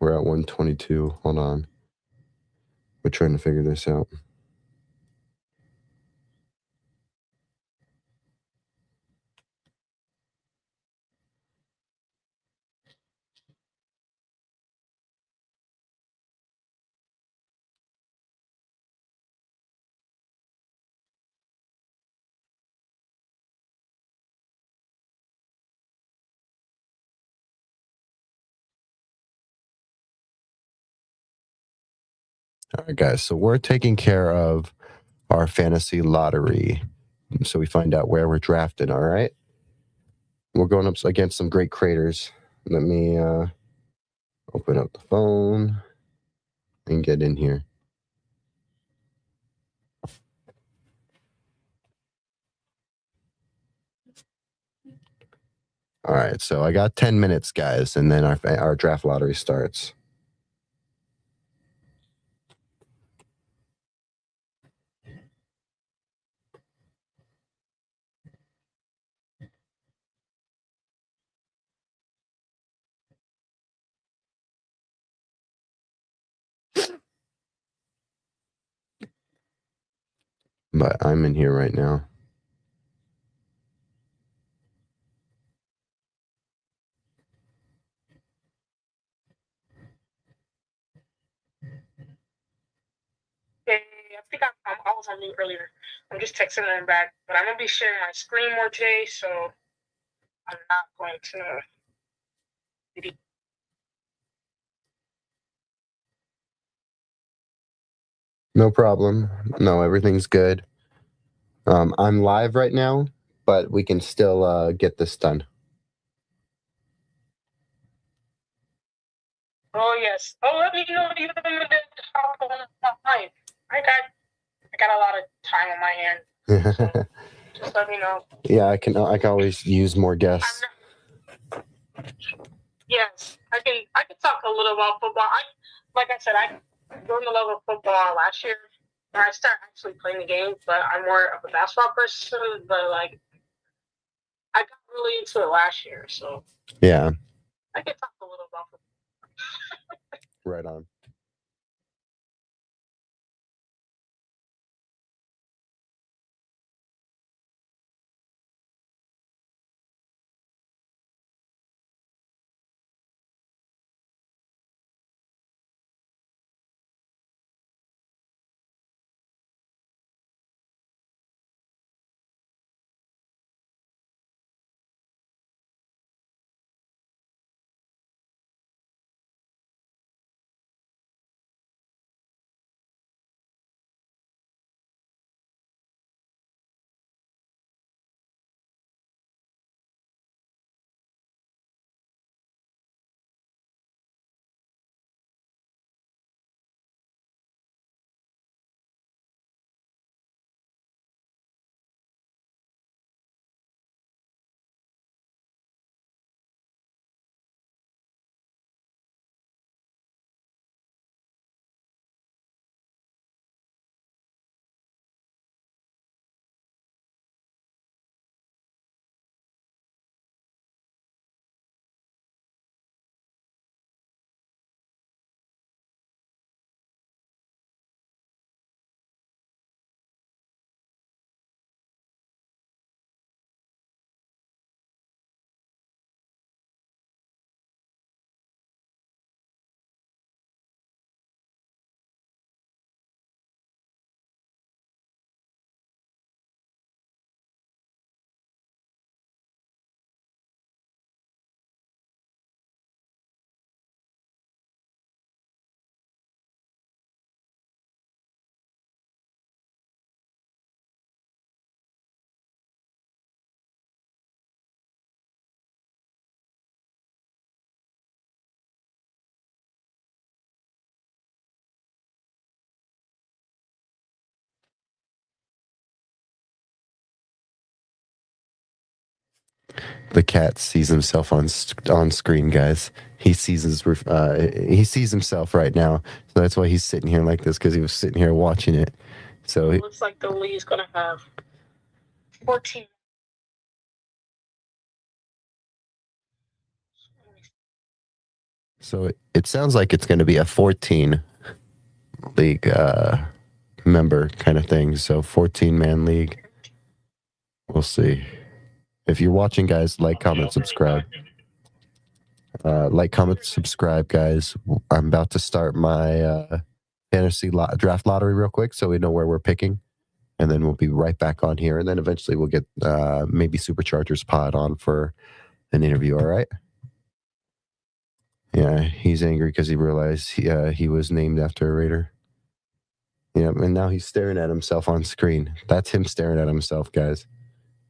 we're at 122. Hold on. We're trying to figure this out. All right, guys. So we're taking care of our fantasy lottery. So we find out where we're drafted. All right. We're going up against some great creators. Let me open up the phone and get in here. All right, so I got 10 minutes, guys, and then our draft lottery starts. But I'm in here right now. Hey, I think I was on mute earlier. I'm just texting them back, but I'm gonna be sharing my screen more today, so I'm not going to. No problem. No, everything's good. I'm live right now, but we can still get this done. Oh yes. Oh, let me know if you want me to hop on live. I got a lot of time on my hands. So just let me know. Yeah, I can always use more guests. Yes, I can talk a little about football. Like I said, I joined the love of football last year. When I started actually playing the game, but I'm more of a basketball person. But like, I got really into it last year, so Yeah. I can talk a little about football. Right on. The cat sees himself on screen, guys. He sees he sees himself right now, so that's why he's sitting here like this, because he was sitting here watching it. So It looks like the league's gonna have 14. So it sounds like it's going to be a 14 league member kind of thing. So 14-man league. We'll see. If you're watching, guys, like, comment, subscribe. Like, comment, subscribe, guys. I'm about to start my fantasy draft lottery real quick, so we know where we're picking, and then we'll be right back on here, and then eventually we'll get maybe Superchargers Pod on for an interview. All right. Yeah, he's angry because he realized he was named after a Raider. Yeah, and now he's staring at himself on screen. That's him staring at himself, guys.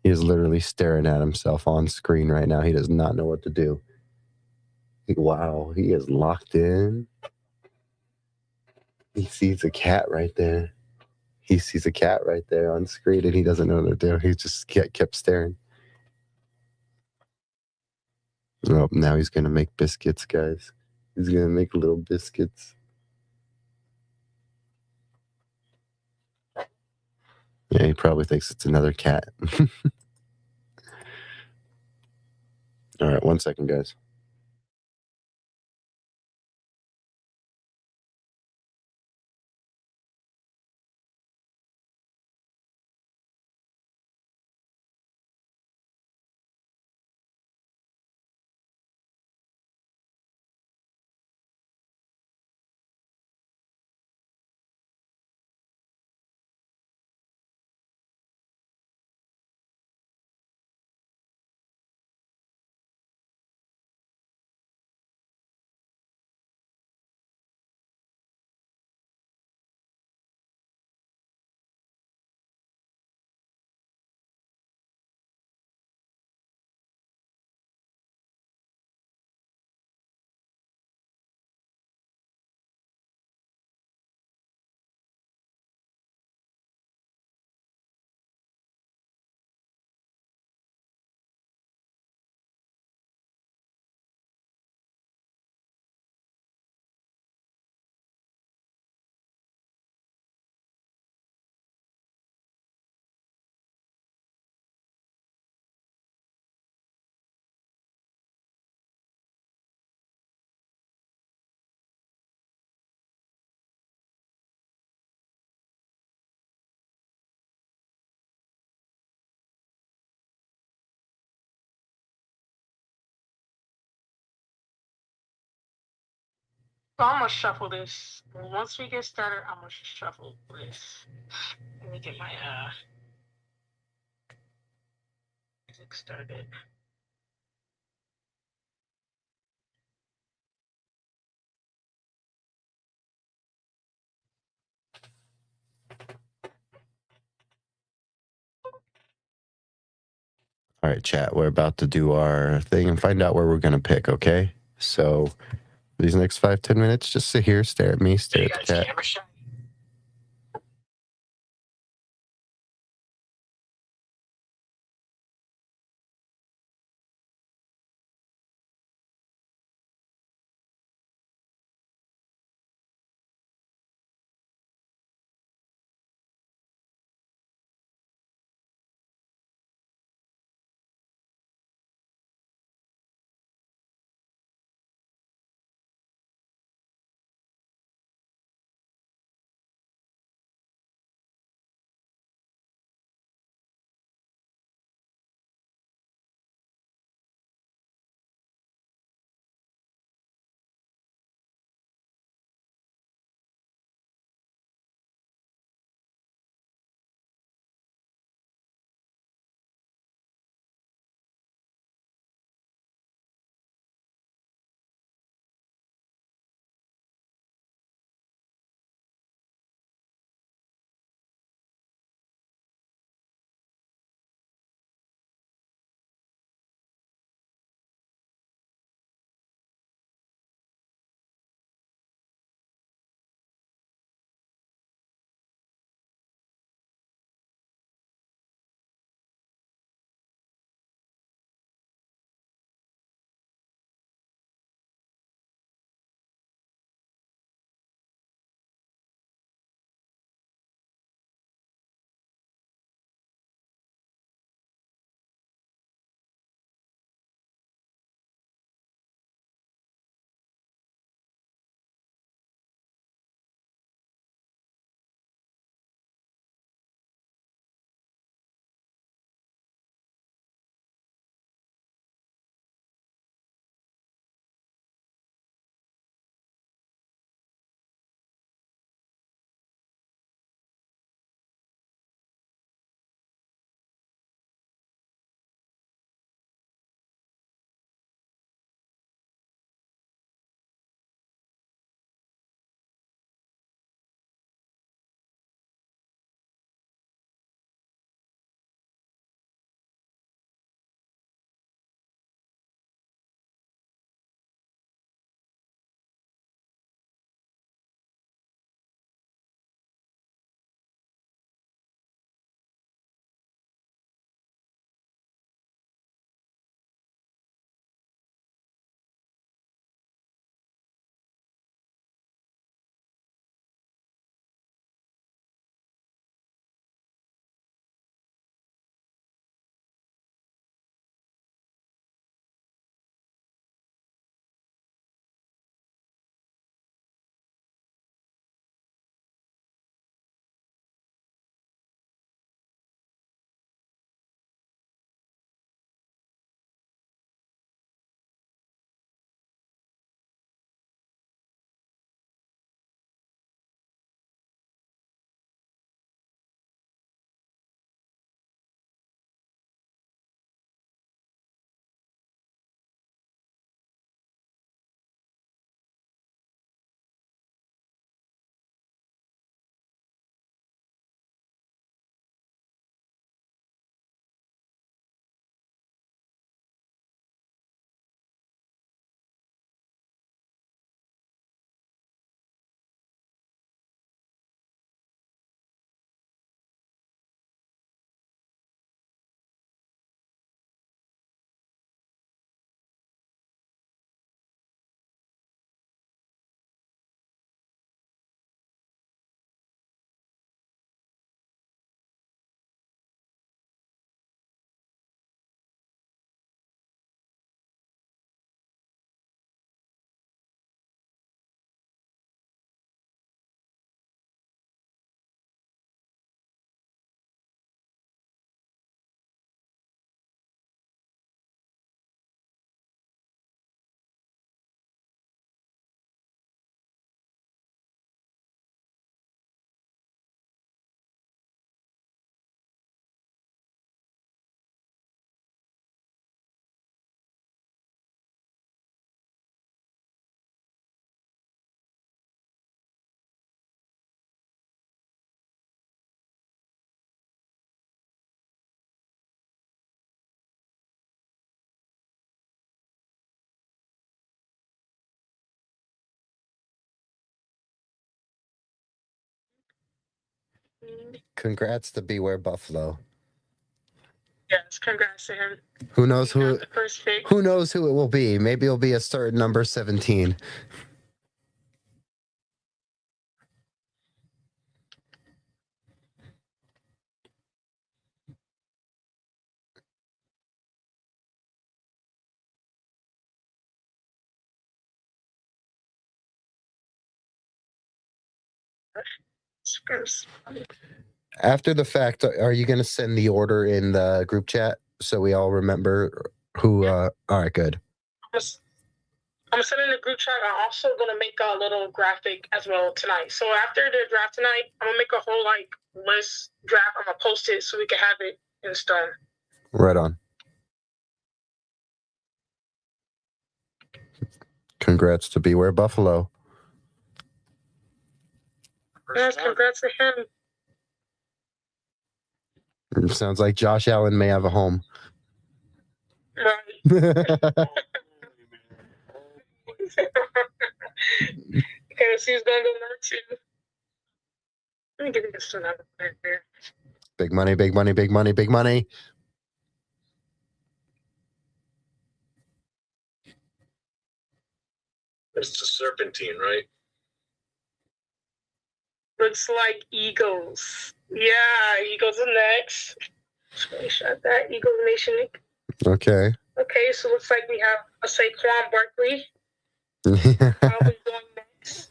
He is literally staring at himself on screen right now. He does not know what to do. Wow, he is locked in. He sees a cat right there. He sees a cat right there on screen, and he doesn't know what to do. He just kept staring. Oh, now he's going to make biscuits, guys. He's going to make little biscuits. Yeah, he probably thinks it's another cat. All right, 1 second, guys. So I'm gonna shuffle this. Once we get started, I'm gonna shuffle this. Let me get my music started. All right, chat. We're about to do our thing and find out where we're going to pick, okay? So these next 5-10 minutes, just sit here, stare at me, stare at the cat. Camera shot. Congrats to Beware Buffalo. Yes, congrats to him. Who knows He who? got the first pick. Who knows who it will be? Maybe it'll be a certain number 17. Spurs. After the fact, are you going to send the order in the group chat so we all remember who? All right, good. I'm sending the group chat. I'm also gonna make a little graphic as well tonight. So after the draft tonight, I'm gonna make a whole like list draft. I'm gonna post it so we can have it in stone. Right on. Congrats to Beware Buffalo. Yes, congrats to him. It sounds like Josh Allen may have a home. Right. Okay, let's see who's gonna go number 2. Let me give this to another player here. Big money, big money, big money, big money. It's the Serpentine, right? Looks like Eagles. Yeah, Eagles are next. Screenshot that. Eagles Nation. Okay. Okay, so looks like we have a Saquon Barkley probably going next.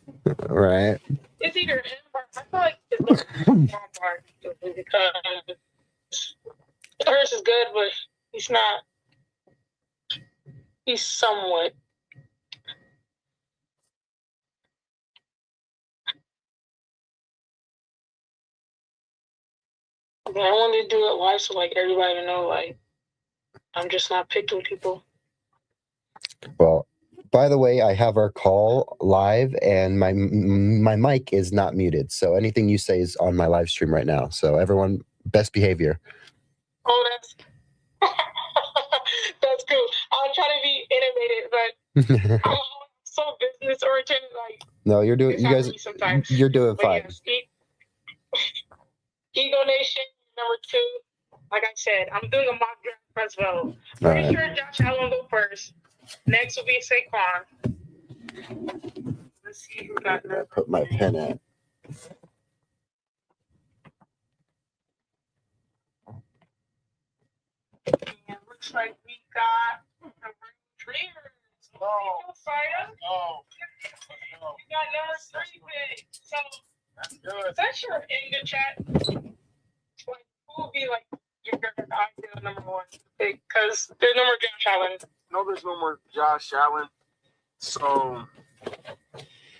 Right. It's either him or I feel like it's Saquon Barkley because Hurst is good, but he's not. He's somewhat. Yeah, I wanted to do it live so like everybody to know like I'm just not picking people. Well, by the way, I have our call live and my mic is not muted. So anything you say is on my live stream right now. So everyone, best behavior. Oh, that's that's cool. I'll try to be innovative, but I'm so business oriented. Like No, you're doing. it's You hard guys, for me sometimes. you're doing But fine. yes, Ego Nation number 2. Like I said, I'm doing a mock draft as well. Pretty Alright. sure Josh Allen will go first. Next will be Saquon. Let's see who got I number. put my pen at. And looks like we got number 3. Oh, Oh, we got number 3 pick. So that's good. that's your in the chat. Like, who will be like your ideal number 1 pick? Because there's no more Josh Allen. No, there's no more Josh Allen. So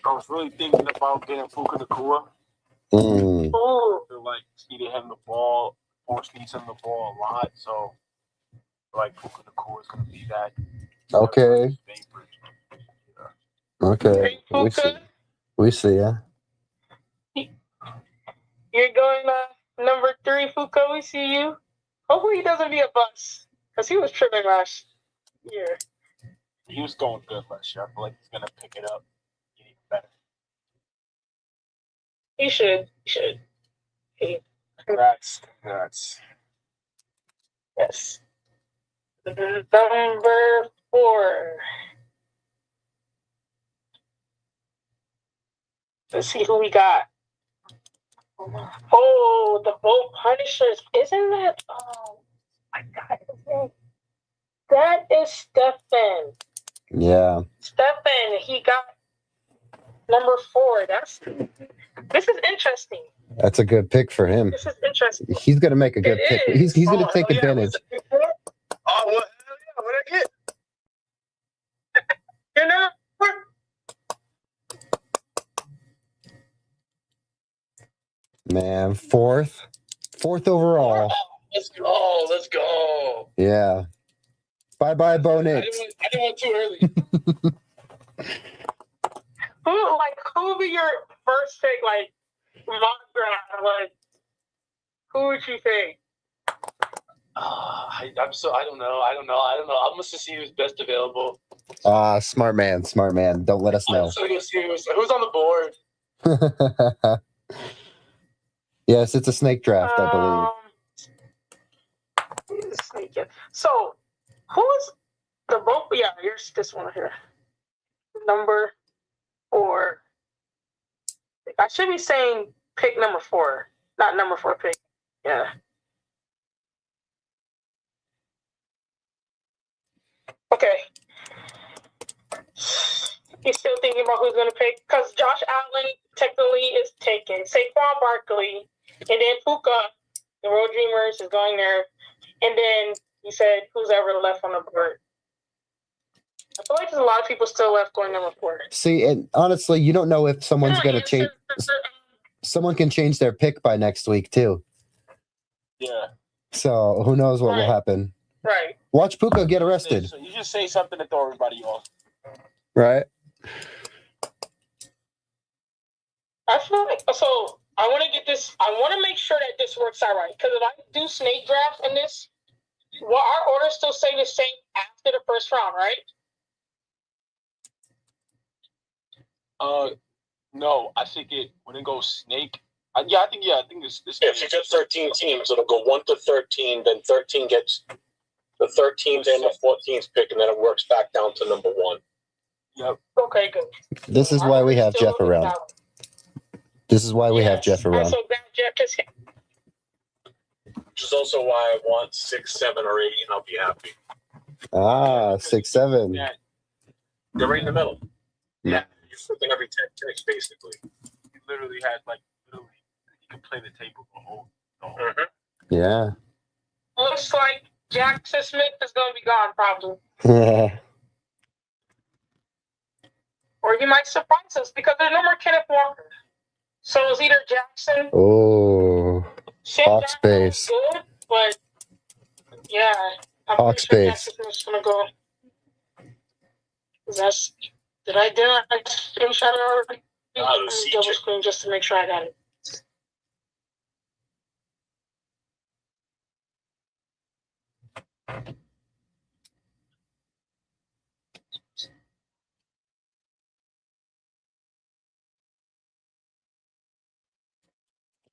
I was really thinking about getting Puka Nacua. Mm. Oh, I feel like he didn't have the ball, force needs him the ball a lot. So I feel like Puka Nacua is going to be that. Okay. Favorite. Okay. hey, We see. Puka, We see ya. you're going number 3, Fuka. We see you. Hopefully he doesn't be a bust. Because he was tripping last year. He was going good last year. I feel like he's going to pick it up, get even better. He should. He should. Congrats. Yes. Number 4. Let's see who we got. Oh, the Bolt Punishers. Isn't that? Oh, my God. That is Stefan. Yeah. Stefan, he got number 4. This is interesting. That's a good pick for him. This is interesting. He's gonna make a good It pick. is. He's gonna take hell yeah. advantage. Oh, what? Yeah, what I get? You know? Man, fourth overall. Let's go. Let's go. Yeah. Bye, Bo I Nix. didn't want too early. Who would be your first pick, like, mock draft? Like, who would you think? I don't know. I'm gonna see who's best available. Smart man. Don't let us I'm know. just gonna see who's on the board. Yes, it's a snake draft, I believe. Snake. So, who is the both? Yeah, here's this one here. Number 4. I should be saying pick number 4, not number 4 pick. Yeah. Okay. You still thinking about who's going to pick? Because Josh Allen technically is taken. Saquon Barkley, and then Puka, the Road Dreamers, is going there. And then you said who's ever left on the board. I feel like there's a lot of people still left going number 4. See, and honestly, you don't know if someone's going to change. Someone can change their pick by next week too. Yeah. So who knows what will happen? Right. Watch Puka get arrested. So you just say something to throw everybody off. Right. I feel like so. I want to get this. I want to make sure that this works out right. Because if I do snake draft in this, will our order still say the same after the first round, right? No, I think when it goes snake. I think it's this. If you get 13 teams, it'll go 1 to 13. Then 13 gets the 13th and the 14th pick, and then it works back down to number 1. Yep. Okay, good. This is why we have Jeff around. This is why we have Jeff around. So that Jeff is Which is also why I want 6, 7, or 8, and I'll be happy. Ah, 6, 7. Yeah. They're right in the middle. Yeah. You're flipping every 10 picks, basically. He literally has he can play the table the whole. Yeah. looks like Jackson Smith is going to be gone probably. Yeah. Or he might surprise us because there's no more Kenneth Walker. So it's either Jackson. Oh. Shane Hawk Jackson space. is good, but yeah, I'm Hawk pretty sure space. Jackson Smith's going to go. Did I screenshot it already? Ah, the Let me CJ. double screen just to make sure I got it.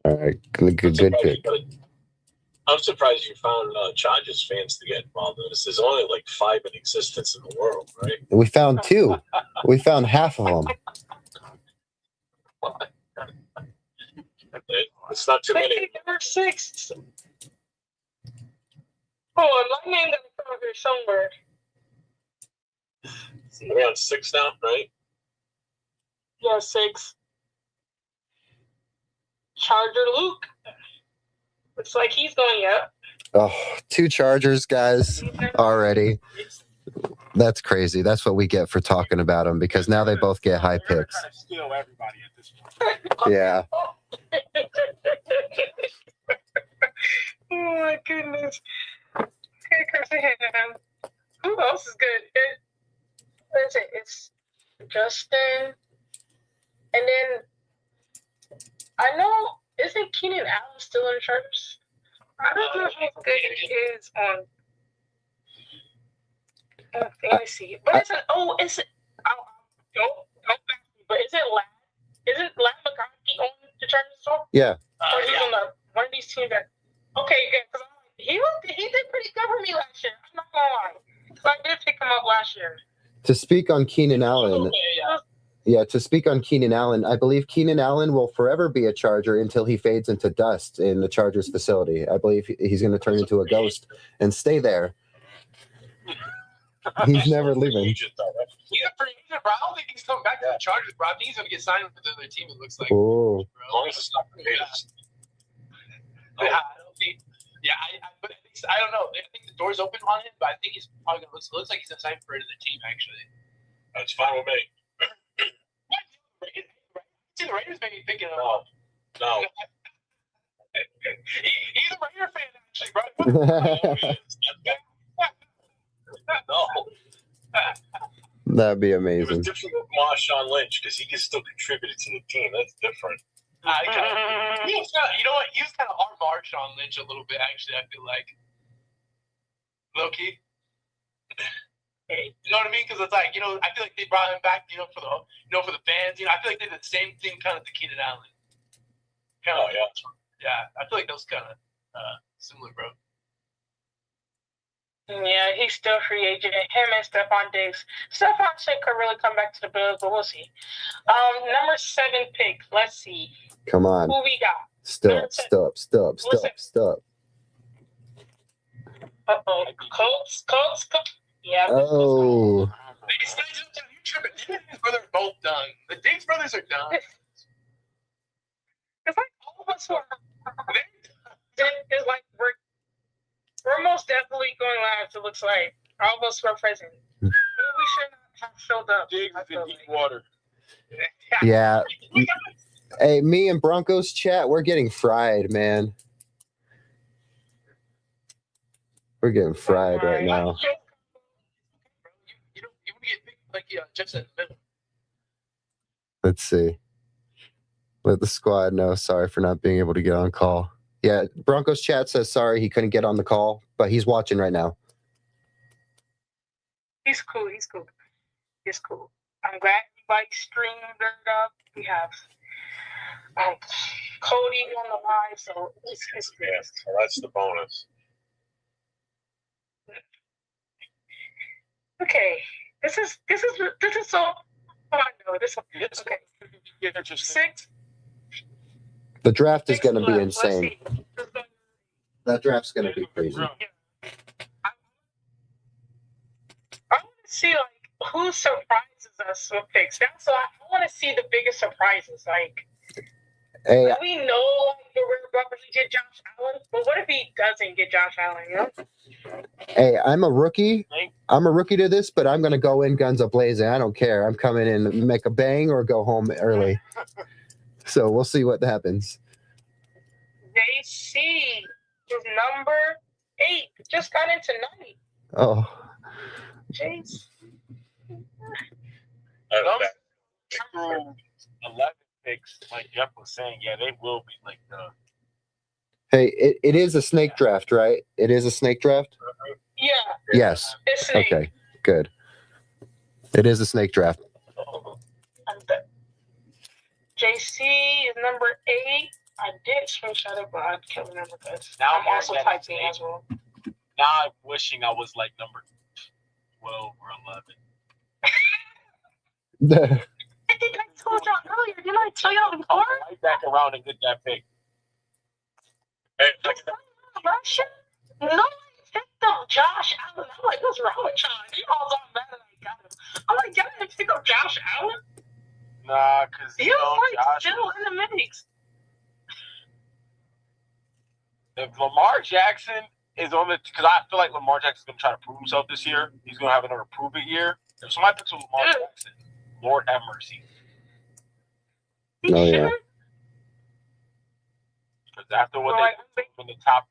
All right. Good pick. I'm surprised you found Chargers fans to get involved in this. There's only like 5 in existence in the world, right? We found 2. We found half of them. It's not too many. Number 6. Oh, my name got to come here somewhere. We're on 6 now, right? Yeah, 6. Charger Luke. Looks like he's going up. Oh, 2 Chargers, guys, already. That's crazy. That's what we get for talking about them because now they both get high They're picks. trying to steal everybody at this point. Yeah. Oh my goodness. Who else is good? What is it? It's Justin. And then I know, isn't Keenan Allen still in the Chargers? I don't know how good he is on fantasy. But don't back me, but isn't Lat McConkey on the Chargers as well? Yeah. Or he's on one of these teams that. Okay, good. 'Cause he did pretty good for me last year. I'm not gonna lie. 'Cause I did pick him up last year. To speak on Keenan Allen, to speak on Keenan Allen, I believe Keenan Allen will forever be a Charger until he fades into dust in the Chargers facility. I believe he's going to turn into a ghost and stay there. He's never leaving. He's a free agent, bro. I don't think he's coming back to the Chargers, bro. I think he's going to get signed with another team, it looks like. Oh. As long as it's not Raiders. Yeah, I don't think. Yeah, but at least, I don't know. I think the door's open on him, but I think he's probably going to looks like he's going to sign for another team, actually. That's fine with me. See the Raiders maybe picking him No. up. No. He's a Raider fan, actually, bro. No. That'd be It was amazing. different with Marshawn Lynch because he can still contributed to the team. That's different. You know what? He was kind of hard marched on Lynch a little bit, actually, I feel like. Low key. You know what I mean? Because it's like, I feel like they brought him back, for the fans. I feel like they did the same thing kind of to Keenan Allen. Oh, yeah. Yeah, I feel like those kind of similar, bro. Yeah, he's still free agent. Him and Stephon Diggs. Stephon shit could really come back to the Bills, but we'll see. Number 7 pick. Let's see Come on. who we got. Stop. Uh-oh. Colts. Yeah. Oh. You tripping. The Diggs brothers are both done. The Diggs brothers are done. It's like all of us are. It's like we're most definitely going live. It looks like all of us were present. Maybe we should not have showed up. Diggs I is feel in deep like. water. Yeah. Hey, me and Broncos chat, we're getting fried, man. We're getting fried right now. You want to get picked like just in the middle. Let's see. Let the squad know. Sorry for not being able to get on call. Yeah, Broncos chat says sorry he couldn't get on the call, but he's watching right now. He's cool. I'm glad everybody streamed it up. We have Cody on the live, so it's good. Yeah, so that's the bonus. Okay, this is so fun though. This okay. Interesting. 6. The draft is 6 going to be left. insane. Let's see. That draft's going to be crazy. I want to see like who surprises us with picks. That's why I want to see the biggest surprises. Like Hey, we know like we're probably get Josh Allen, but what if he doesn't get Josh Allen? You know? hey, I'm a rookie. I'm a rookie to this, but I'm going to go in guns a-blazing. I don't care. I'm coming in to make a bang or go home early. So we'll see what happens. JC is number 8. Just got into 9. Oh, Jeez. Through 11 picks, like Jeff was saying, yeah, they will be like the. hey, it is a snake draft, right? It is a snake draft? Yeah, Yes. it's Snake. Okay, good. It is a snake draft. JC is number 8. I did screenshot it, but I can't remember because Now I'm also Mark typing Snake. as well. Now I'm wishing I was like number 12 or 11. I think I told y'all earlier. Didn't I tell y'all before? Right back around and get that pick. Hey, Last year, no one picked up Josh Allen. I'm like, what's wrong with y'all? He calls all mad that I got him. I'm like, y'all didn't pick up Josh Allen? Nah, because He was like Josh. still in the mix. If Lamar Jackson is on the, because I feel like Lamar Jackson's going to try to prove himself this year. He's going to have another prove it year. If somebody picks up Lamar Jackson, Lord have mercy. Oh, yeah. Because after what Right. they in the top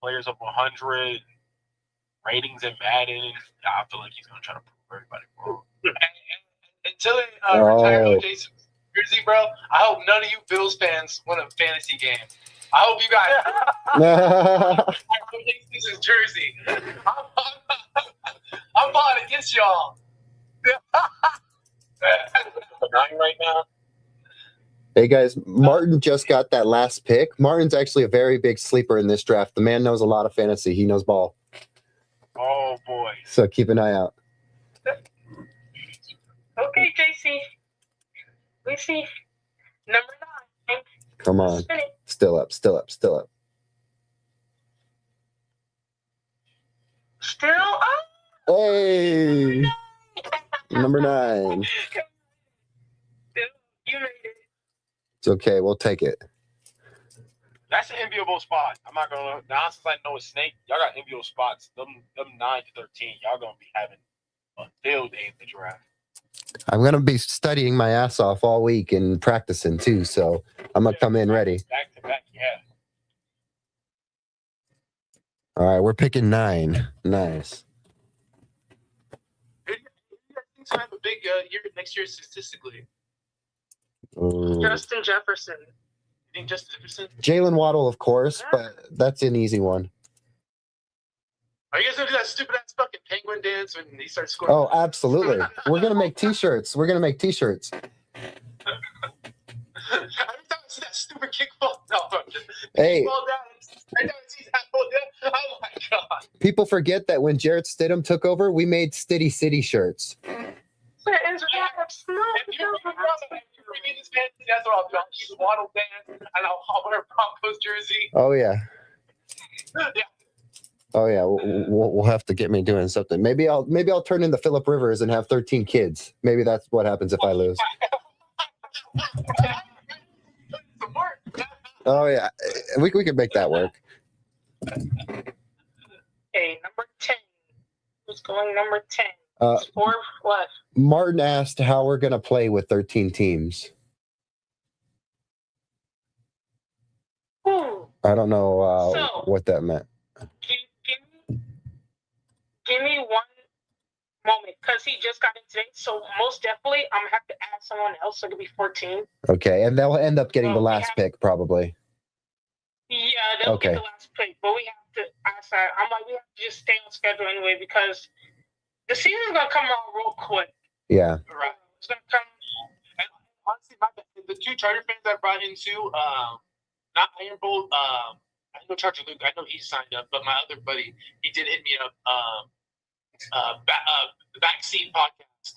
players of 100 ratings in Madden, I feel like he's going to try to prove everybody wrong. Until they retire OJ's jersey, bro, I hope none of you Bills fans win a fantasy game. I hope you guys OJ's his jersey. I'm plotting against y'all. 9 right now. Hey, guys, Martin just got that last pick. Martin's actually a very big sleeper in this draft. The man knows a lot of fantasy. He knows ball. Oh, boy. So keep an eye out. Okay, JC. We see number 9. Come on. Spin it. Still up. Still up. Hey, number 9. You made it. It's okay. We'll take it. That's an enviable spot. I'm not going to, now since I know it's Snake, y'all got enviable spots. Them 9 to 13, y'all going to be having a field day in the draft. I'm going to be studying my ass off all week and practicing too. So I'm going to come in ready. Back to back, yeah. All right. We're picking 9. Nice. Who do you think have a big year next year statistically? Ooh. Justin Jefferson. You think Justin Jefferson? Jalen Waddle, of course, but that's an easy one. Are you guys gonna do that stupid ass fucking penguin dance when he starts scoring? Oh, absolutely. We're going to make t-shirts. Every time I See that stupid kickball? No, bro. Hey, Kickball down. I never see that. Oh my god. people forget that when Jarrett Stidham took over, we made Stiddy City shirts. There is raps. No, If you're reading this fantasy, that's what I'll do. I'll keep Waddle band and I'll wear a Broncos jersey. Oh yeah. Yeah. Oh yeah. We'll have to get me doing something. Maybe I'll turn into Phillip Rivers and have 13 kids. Maybe that's what happens if I lose. Oh yeah. We can make that work. Okay, number 10. Who's going number 10? Uh, 4 left. Martin asked how we're gonna play with 13 teams. Ooh. I don't know So- what that meant. Give me one moment, because he just got in today. So most definitely, I'm gonna have to add someone else. So it could be 14. Okay, and they'll end up getting the Well, we last have- pick probably. Yeah, they'll Okay. get the last pick, but we have to ask that. I'm like, we have to just stay on schedule anyway because the season's gonna come out real quick. Yeah. Right. It's gonna come. And honestly, the 2 Charger fans I brought in too, not Iron Bolt, I know Charger Luke, I know he signed up, but my other buddy, he did hit me up, the Backseat podcast,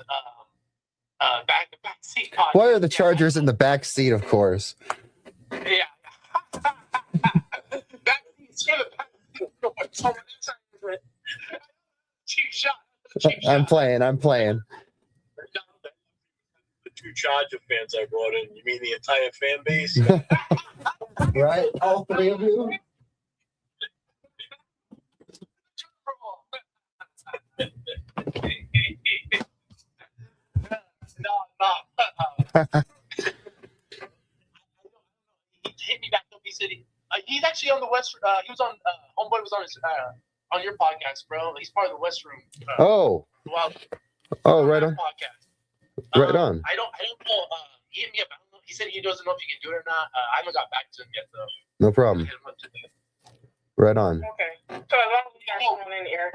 the Backseat podcast. Why are the Chargers in the back seat? Of course. Yeah. Cheap shot. Cheap shot. I'm playing. The 2 Charger fans I brought in. You mean the entire fan base? Right? All 3 of you? No. He hit me back up. He said he's actually on the West. He was on Homeboy was on his on your podcast, bro. He's part of the West Room. Oh. Wow. Oh, right on. Podcast. Right on. I don't know. He hit me up. I don't know. He said he doesn't know if he can do it or not. I haven't got back to him yet though. No problem. Hit him up today. Right on. Okay. So as long as we got someone in here.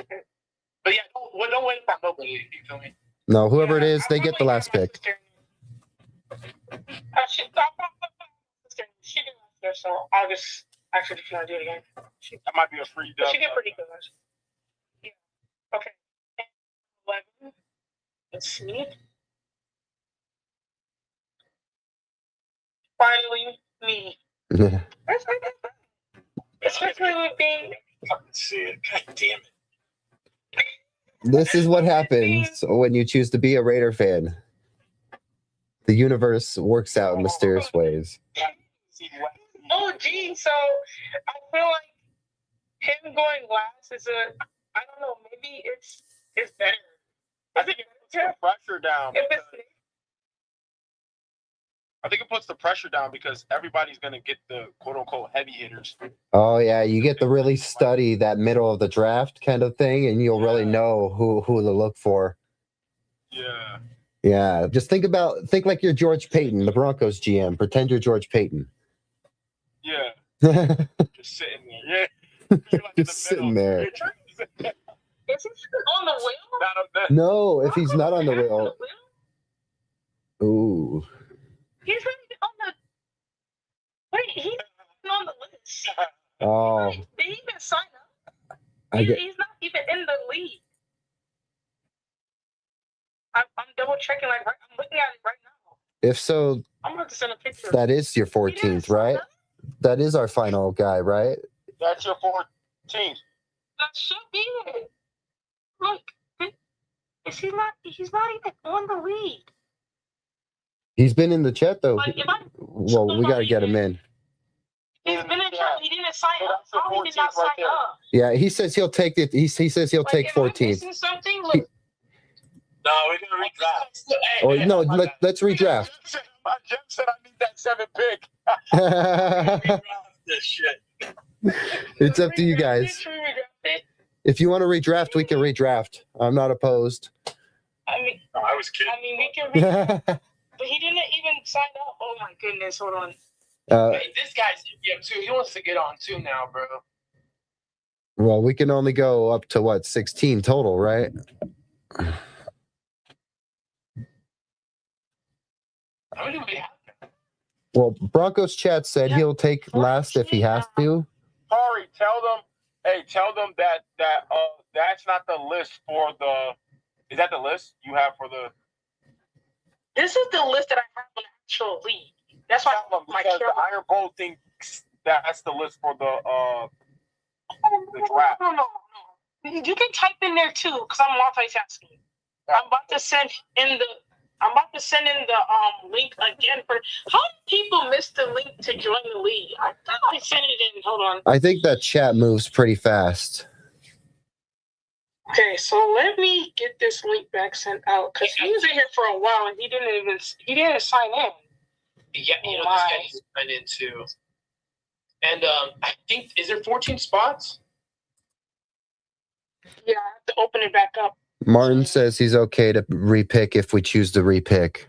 But yeah, don't wait for nobody. You feel me? No, whoever it is, I'll they get the probably last have my pick. sister. She did last year, so I'll just actually if you want to do it again. That might be a free But dub. she did pretty good. Yeah. Okay. 11. Let's see. Finally, me. That's not that bad. Especially with being. Fucking see it. God damn it. This is what happens when you choose to be a Raider fan. The universe works out in mysterious ways. Oh, gee. So I feel like him going last is I don't know. Maybe it's better. I think it puts the pressure down. If it's I think it puts the pressure down because everybody's gonna get the quote unquote heavy hitters. Oh yeah, you get to really study that middle of the draft kind of thing, and you'll really know who to look for. Yeah. Yeah, just think like you're George Payton, the Broncos GM. Pretend you're George Payton. Yeah. Just Just sitting there. Yeah. You're like in the sitting middle. there. Is he on the wheel? Not on that. No, if he's not on the wheel. Ooh. He's not even on the. Wait, he's not on the list. Oh, Did he even sign up? I get. He's not even in the league. I'm double checking. I'm looking at it right now. If so, I'm going to send a picture. that is your He didn't 14th, sign right? up? That is our final guy, right? That's your 14th. That should be it. Look, is he not? He's not even on the league. He's been in the chat though. Like, if I, Well, we gotta get him in. he's been in chat. He didn't sign So up. that's the How he did not 14th right sign there. up? Yeah, he says he'll take it. He says he'll Like, take am I 14th. missing something? Look, No, we're gonna redraft. Or no, let's redraft. Jim said I need that 7th pick. Redraft this shit. It's up to you guys. If you want to redraft, we can redraft. I'm not opposed. I mean, No, I was kidding. we can. But he didn't even sign up. Oh my goodness! Hold on. Hey, this guy's too. He wants to get on too now, bro. Well, we can only go up to what 16 total, right? How many do we have? Well, Broncos chat said Yeah. he'll take last if he has to. Sorry, tell them that that's not the list for the. Is that the list you have for the? This is the list that I have on the actual league. That's why Tell them my because the camera. Iron Bowl thinks that's the list for the draft. No. You can type in there too, because I'm multitasking. I'm about to send in the link again for how many people missed the link to join the league? I thought I sent it in. Hold on. I think that chat moves pretty fast. Okay, so let me get this link back sent out because he was in here for a while and he didn't sign in. Yeah, Oh this my. guy needs to sign in too. And I think, is there 14 spots? Yeah, I have to open it back up. Martin says he's okay to repick if we choose to repick.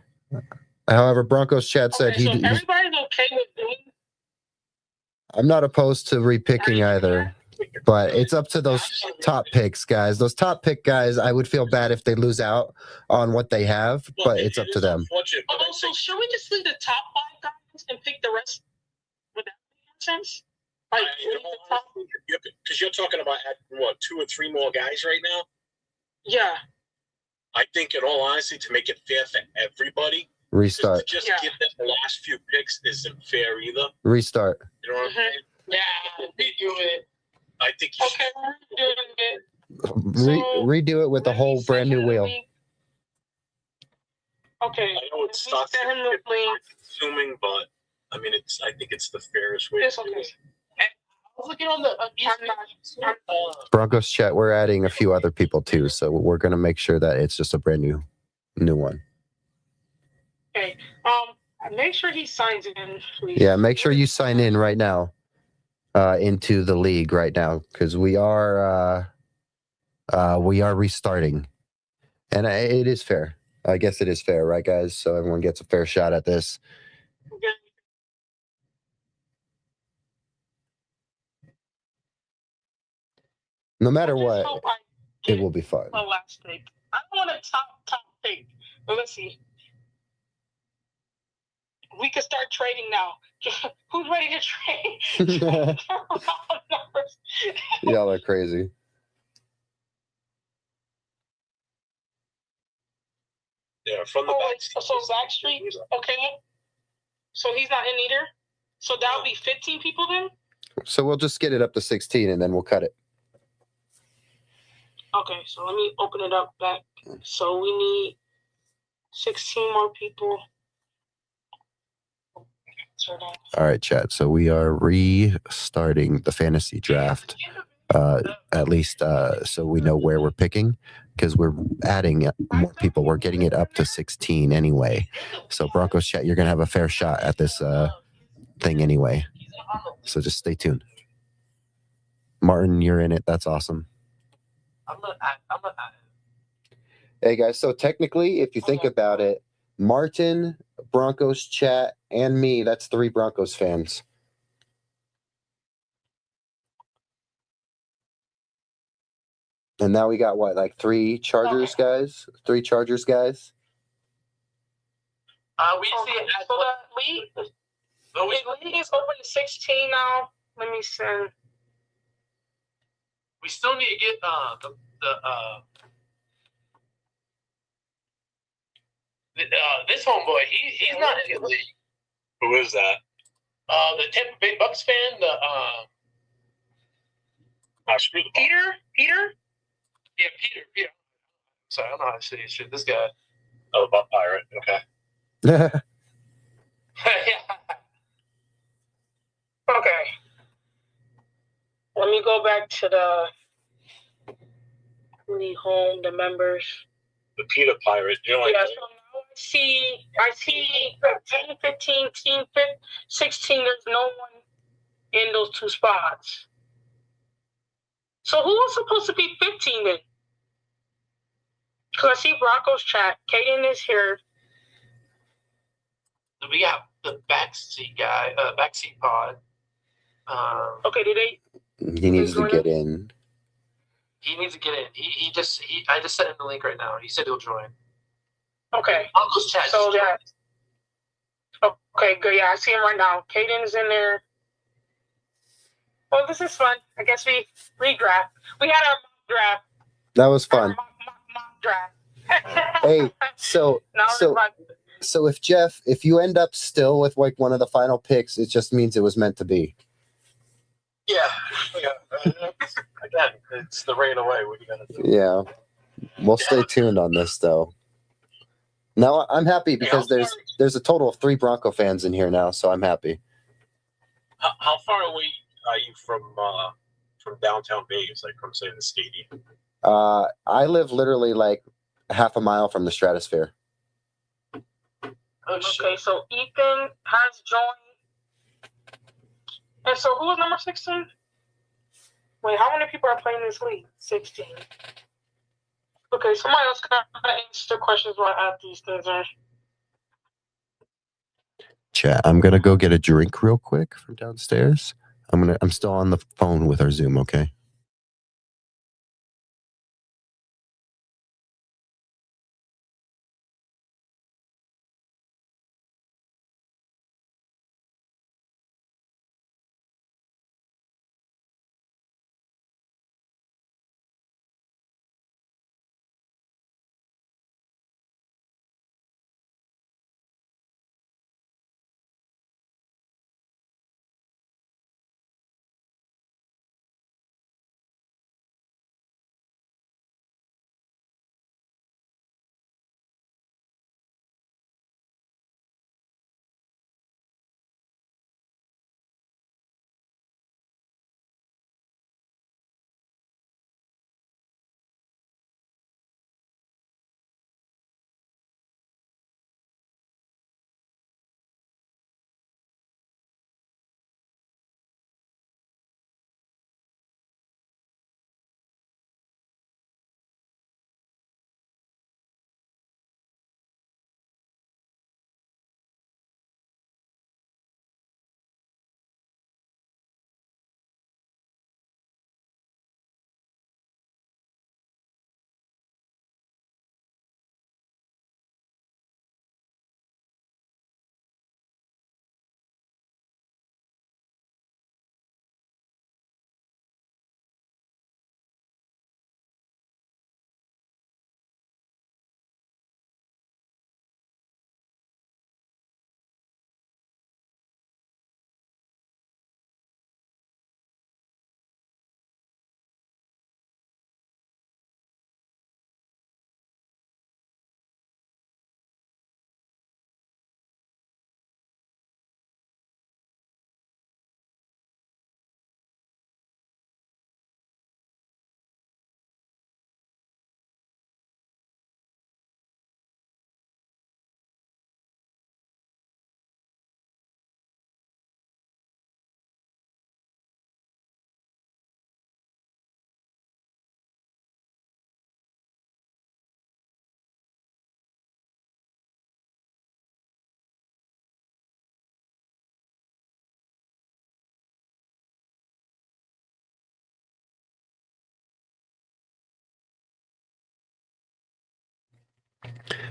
However, Broncos chat said Okay, so everybody's okay with doing. I'm not opposed to repicking either, but it's up to those top picks, guys. Those top pick guys, I would feel bad if they lose out on what they have, but it's up to them. Unfortunate, but I Oh, so think should we just leave the top 5 guys and pick the rest? Would that make sense? Like, leave the top. because you're talking about adding, what, 2 or 3 more guys right now. Yeah. I think, in all honesty, to make it fair for everybody, Restart. just Yeah. give them the last few picks isn't fair either. Restart. You know what I'm saying? Yeah, redo it. I think you Okay, we're doing it. Redo it with a Let me whole send brand new him the wheel. link. Okay. I know Let it me sucks. send him the link. Assuming, but I mean, I think it's the fairest way. It's to do okay. it. I was looking on the Broncos chat, we're adding a few other people too, so we're gonna make sure that it's just a brand new one. Okay. Make sure he signs in, please. Yeah, make sure you sign in right now into the league right now because we are restarting, and it is fair. I guess it is fair, right, guys? So everyone gets a fair shot at this. Okay. No matter I just what, hope I it get will be fun. a last pick. I don't want a top pick. But let's see. We can start trading now. Who's ready to trade? Y'all are crazy. Yeah, from the Oh, back. wait, so Backstreet, okay. So he's not in either. So that would be 15 people then. So we'll just get it up to 16 and then we'll cut it. Okay, so let me open it up back. So we need 16 more people. All right, chat. So we are restarting the fantasy draft, at least so we know where we're picking, because we're adding more people. We're getting it up to 16 anyway. So Broncos chat, you're going to have a fair shot at this thing anyway. So just stay tuned. Martin, you're in it. That's awesome. I'm not. Hey, guys. So technically, if you think about it, Martin, Broncos chat, and me, that's 3 Broncos fans. And now we got what, like 3 Chargers guys? 3 Chargers guys? We see it as So the league, the league is open to 16 now. Let me send. we still need to get this homeboy. He's not in the league. Who is that? The Tampa Bay Bucks fan. Screw the Peter? Yeah, Peter. Sorry, I don't know how to say his shit. This guy. Oh, Buck Pirate. Okay. Yeah. Okay. Let me go back to the league home, the members. The Peter Pirate. You know, like, Yeah, so now I see 10, 15, team 16. There's no one in those 2 spots. So who was supposed to be 15 then? Because I see Broncos chat. Kaden is here. We got the backseat guy, backseat pod. Okay, did they? He needs to get in. He needs to get in. I just sent him the link right now. He said he'll join. Okay. Broncos chat. So that. Okay, good. Yeah, I see him right now. Caden's in there. Well, this is fun. I guess we redraft. We had our mock draft. That was Our fun. mock draft. Hey, so Now it's fun. so if you end up still with like one of the final picks, it just means it was meant to be. Yeah. Again, it's the rain away. What are you gonna do? Yeah. We'll stay tuned on this though. Now I'm happy because there's a total of 3 Bronco fans in here now, so I'm happy. How far away are you from downtown Vegas, like from say the stadium? I live literally like half a mile from the Stratosphere. Okay, so Ethan has joined. And so who was number 16? Wait, how many people are playing this league? 16. Okay, somebody else can answer questions while I add these things in. Chat. I'm gonna go get a drink real quick from downstairs. I'm still on the phone with our Zoom, okay?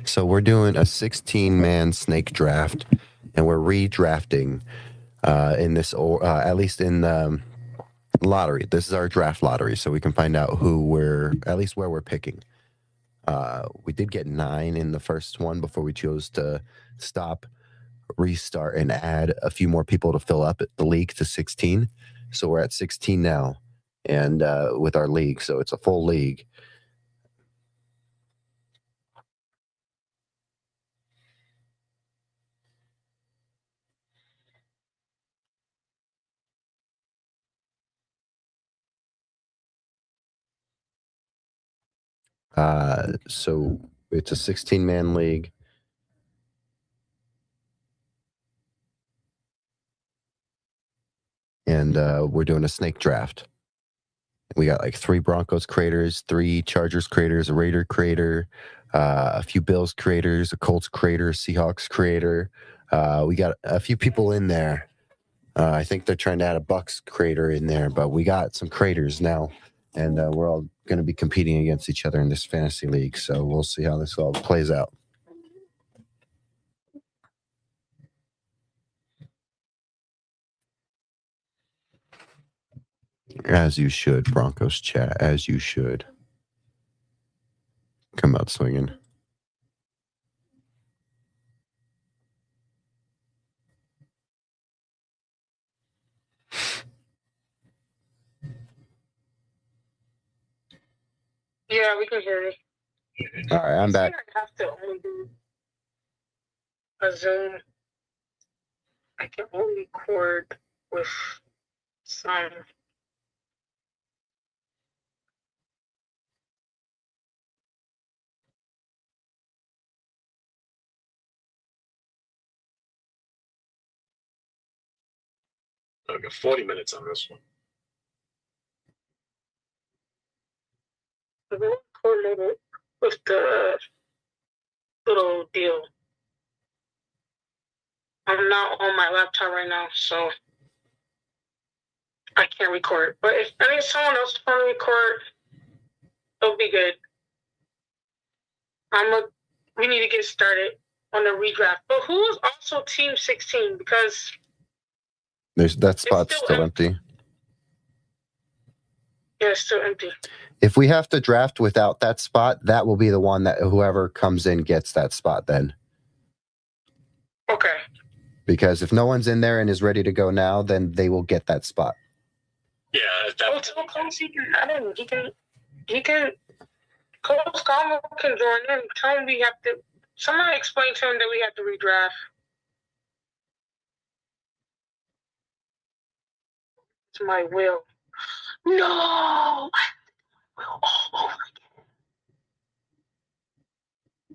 So we're doing a 16-man snake draft, and we're redrafting in this, at least in the lottery. This is our draft lottery, so we can find out at least where we're picking. We did get 9 in the first one before we chose to stop, restart, and add a few more people to fill up the league to 16. So we're at 16 now, and with our league, so it's a full league. So it's a 16-man league. And we're doing a snake draft. We got like 3 Broncos creators, 3 Chargers creators, a Raider creator, a few Bills creators, a Colts creator, a Seahawks creator. We got a few people in there. I think they're trying to add a Bucks creator in there, but we got some creators now. And we're all going to be competing against each other in this fantasy league. So we'll see how this all plays out. As you should, Broncos chat. As you should. Come out swinging. Yeah, we can hear you. All right, I'm back. I have to only do a Zoom. I can only record with some. I got 40 minutes on this one. I'm gonna coordinate it with the little deal. I'm not on my laptop right now, so I can't record. But if I need someone else to record, it'll be good. We need to get started on the redraft. But who is also Team 16? Because That spot's still still empty. yeah, it's still empty. If we have to draft without that spot, that will be the one that whoever comes in gets that spot then. Okay. Because if no one's in there and is ready to go now, then they will get that spot. Yeah, Oh, tell Coach he can add in. He can. Coach Convo can join in. Tell him we have to. Somebody explain to him that we have to redraft. It's my will. No. Will all over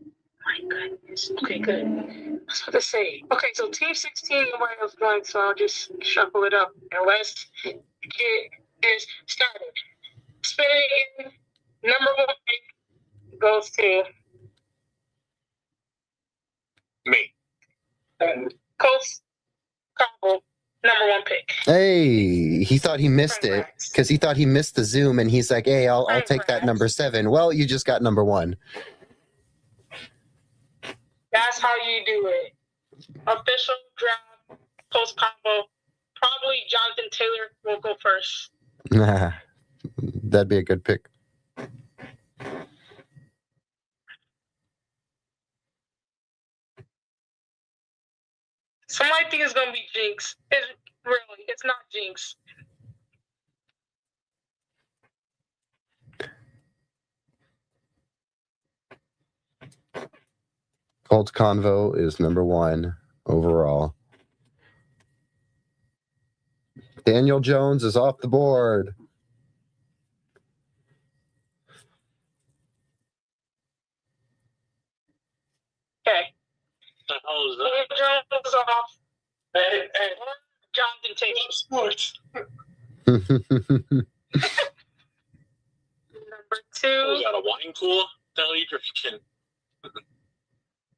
again. My goodness. Okay, good. I was about to say. Okay, so Team 16, nobody else joined, so I'll just shuffle it up and let's get this started. Spinning number 1 pick goes to me. Coach Convo, number 1 pick. Hey, he thought he missed it because he thought he missed the Zoom, and he's like, "Hey, I'll take that number 7." Well, you just got number 1. That's how you do it. Official draft, Coach Convo. Probably Jonathan Taylor will go first. That'd be a good pick. Somebody think it's gonna be Jinx. It's not Jinx. Colts Convo is number 1 overall. Daniel Jones is off the board. Okay. The hell is that? Daniel Jones is off. Hey, Jonathan Taylor. sports. Number 2. Was that a wine cooler? The hell are you drinking?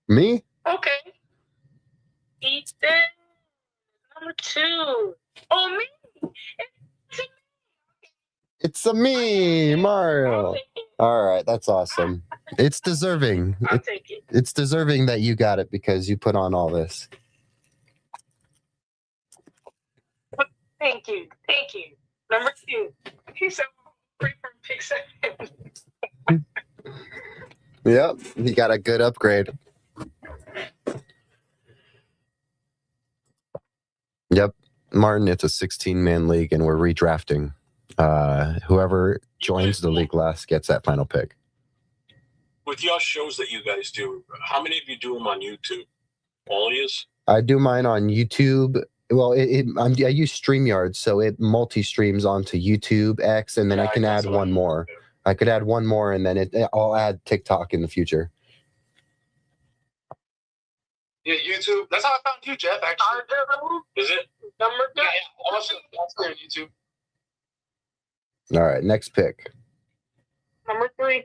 Me? Okay. Ethan. Number 2. Oh, me. It's a me, I'll Mario. take it. All right, that's awesome. It's deserving. I'll take it. It's deserving that you got it because you put on all this. Thank you. Thank you. Number 2. He said, "Great for pick 7." Yep, he got a good upgrade. Yep, Martin, it's a 16-man league, and we're redrafting. Whoever joins the league last gets that final pick. With your shows that you guys do, how many of you do them on YouTube? All of yous? I do mine on YouTube. Well, I use StreamYard, so it multi-streams onto YouTube, X, and then I can add one more. I could add one more, and then I'll add TikTok in the future. Yeah, YouTube. That's how I found you, Jeff, actually. Is it? Number 3. Yeah. Also, that's on YouTube. All right, next pick. Number 3.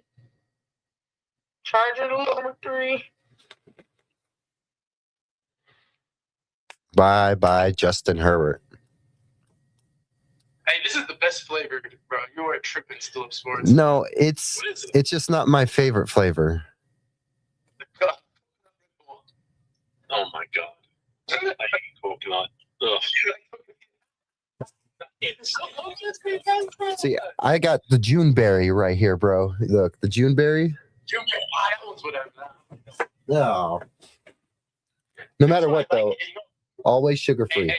Charger number 3. Bye, Justin Herbert. Hey, this is the best flavor, bro. You are tripping still up sports. No, it's What is it? it's just not my favorite flavor. Oh my god. I hate coconut. Ugh. It's See, I got the Juneberry right here, bro. Look, the Juneberry. Junior, that one's whatever. No. No matter what, though, always sugar Hey, free. hey,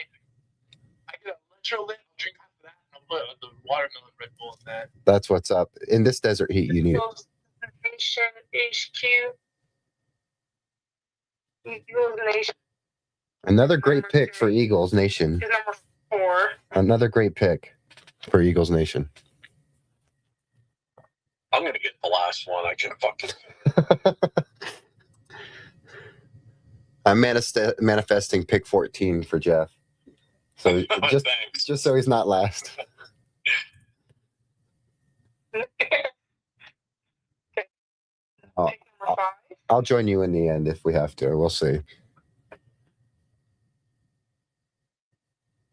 I get a electrolyte, I'll drink half of that, and I'll put the watermelon Red Bull in that. That's what's up. In this desert heat, you need it. Nation HQ. Eagles Nation Another great pick for Eagles Nation. is number 4. Another great pick for Eagles Nation. I'm gonna get the last one. I can fucking. I'm manifesting pick 14 for Jeff. So just Thanks. so he's not last. Oh, Pick number 5. I'll join you in the end if we have to. We'll see.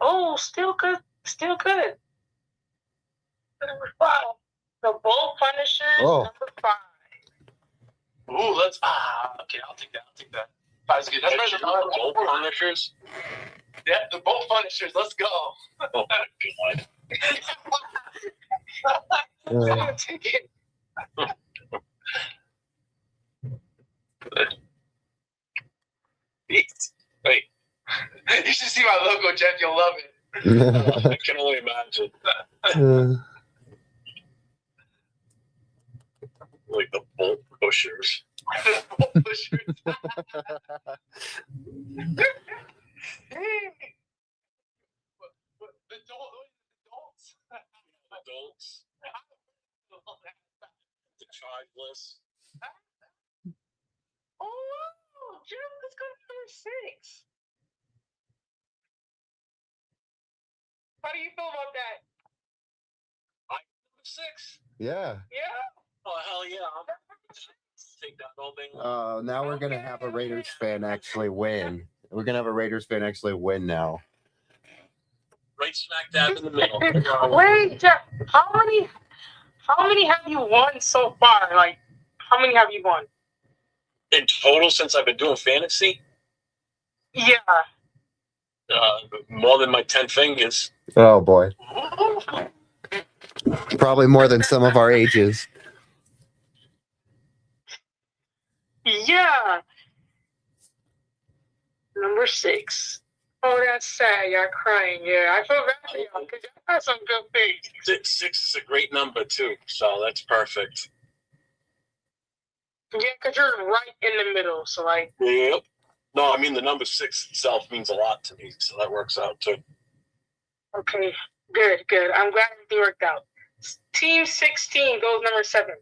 Oh, still good. Still good. Number 5. The Bolt Punisher, Oh. number 5. Ooh, let's. Okay, I'll take that. I'll take that. That's good. That's better than Both Punishers. Yeah, the Bolt Punishers. Let's go. Oh my god. Uh, Take it. Wait, You should see my logo, Jeff. You'll love it. I can only imagine. Like the bolt pushers. Bolt Pushers. The adults. Adults. The childless. Oh, Jeff, let's go to number 6. How do you feel about that? Number 6. yeah. Yeah. Oh hell yeah! I'll take that all day long. Now we're gonna have a Raiders fan actually win. We're gonna have a Raiders fan actually win now. Right smack dab in the middle. Wait, Jeff, how many have you won so far? Like, how many have you won? In total, since I've been doing fantasy, Yeah. more than my 10 fingers. Oh boy. Probably more than some of our ages. Yeah. Number 6. Oh, that's sad. You're crying. Yeah, I feel bad for you because you had some good things. 6 is a great number too, so that's perfect. Yeah, because you're right in the middle. So, like, Yep. No, I mean the number 6 itself means a lot to me, so that works out too. okay, good. I'm glad everything worked out. Team 16 goes number 7.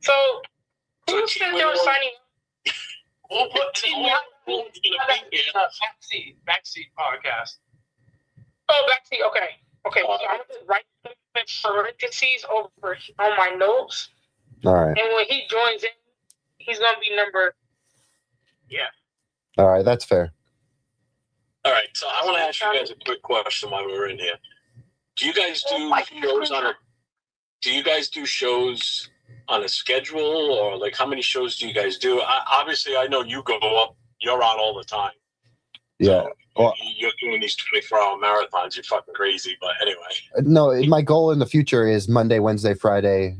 So, who said they were signing up? We'll put Team we'll- One is gonna be here. Backseat podcast. Oh, backseat. Okay. So I'm going to write the parentheses over on my notes. All right. And when he joins in, he's going to be number. Yeah. All right. That's fair. All right, so I want to ask you guys a quick question while we're in here. Do you guys do shows on a? Do you guys do shows on a schedule, or like how many shows do you guys do? Obviously, I know you go up. You're on all the time. Yeah. Well, You're doing these 24-hour marathons. You're fucking crazy. But anyway, no, my goal in the future is Monday, Wednesday, Friday,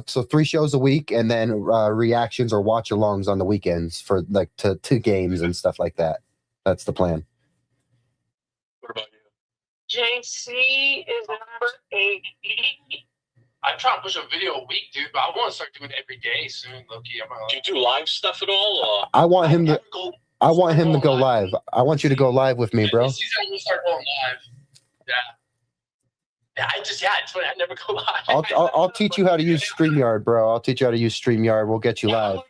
so 3 shows a week and then reactions or watch alongs on the weekends for like to games and stuff like that. That's the plan. what about you? JC is number 8. I'm trying to push a video a week, dude, but I want to start doing it every day soon, Loki. Do you do live stuff at all? I want him to go live. I want you to go live with me, bro. This season I'm gonna start going live. Yeah, it's funny. I never go live. I'll teach you how to use StreamYard, bro. I'll teach you how to use StreamYard. We'll get you live.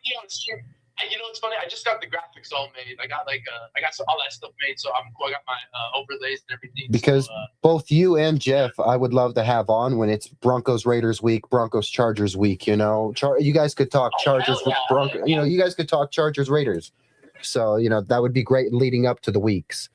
You know what's funny? I just got the graphics all made. I got all that stuff made, so I'm cool. I got my overlays and everything. Because so, both you and Jeff, I would love to have on when it's Broncos Raiders week, Broncos Chargers week. You know, you guys could talk Chargers with Broncos. You know, you guys could talk Chargers Raiders. So that would be great leading up to the weeks.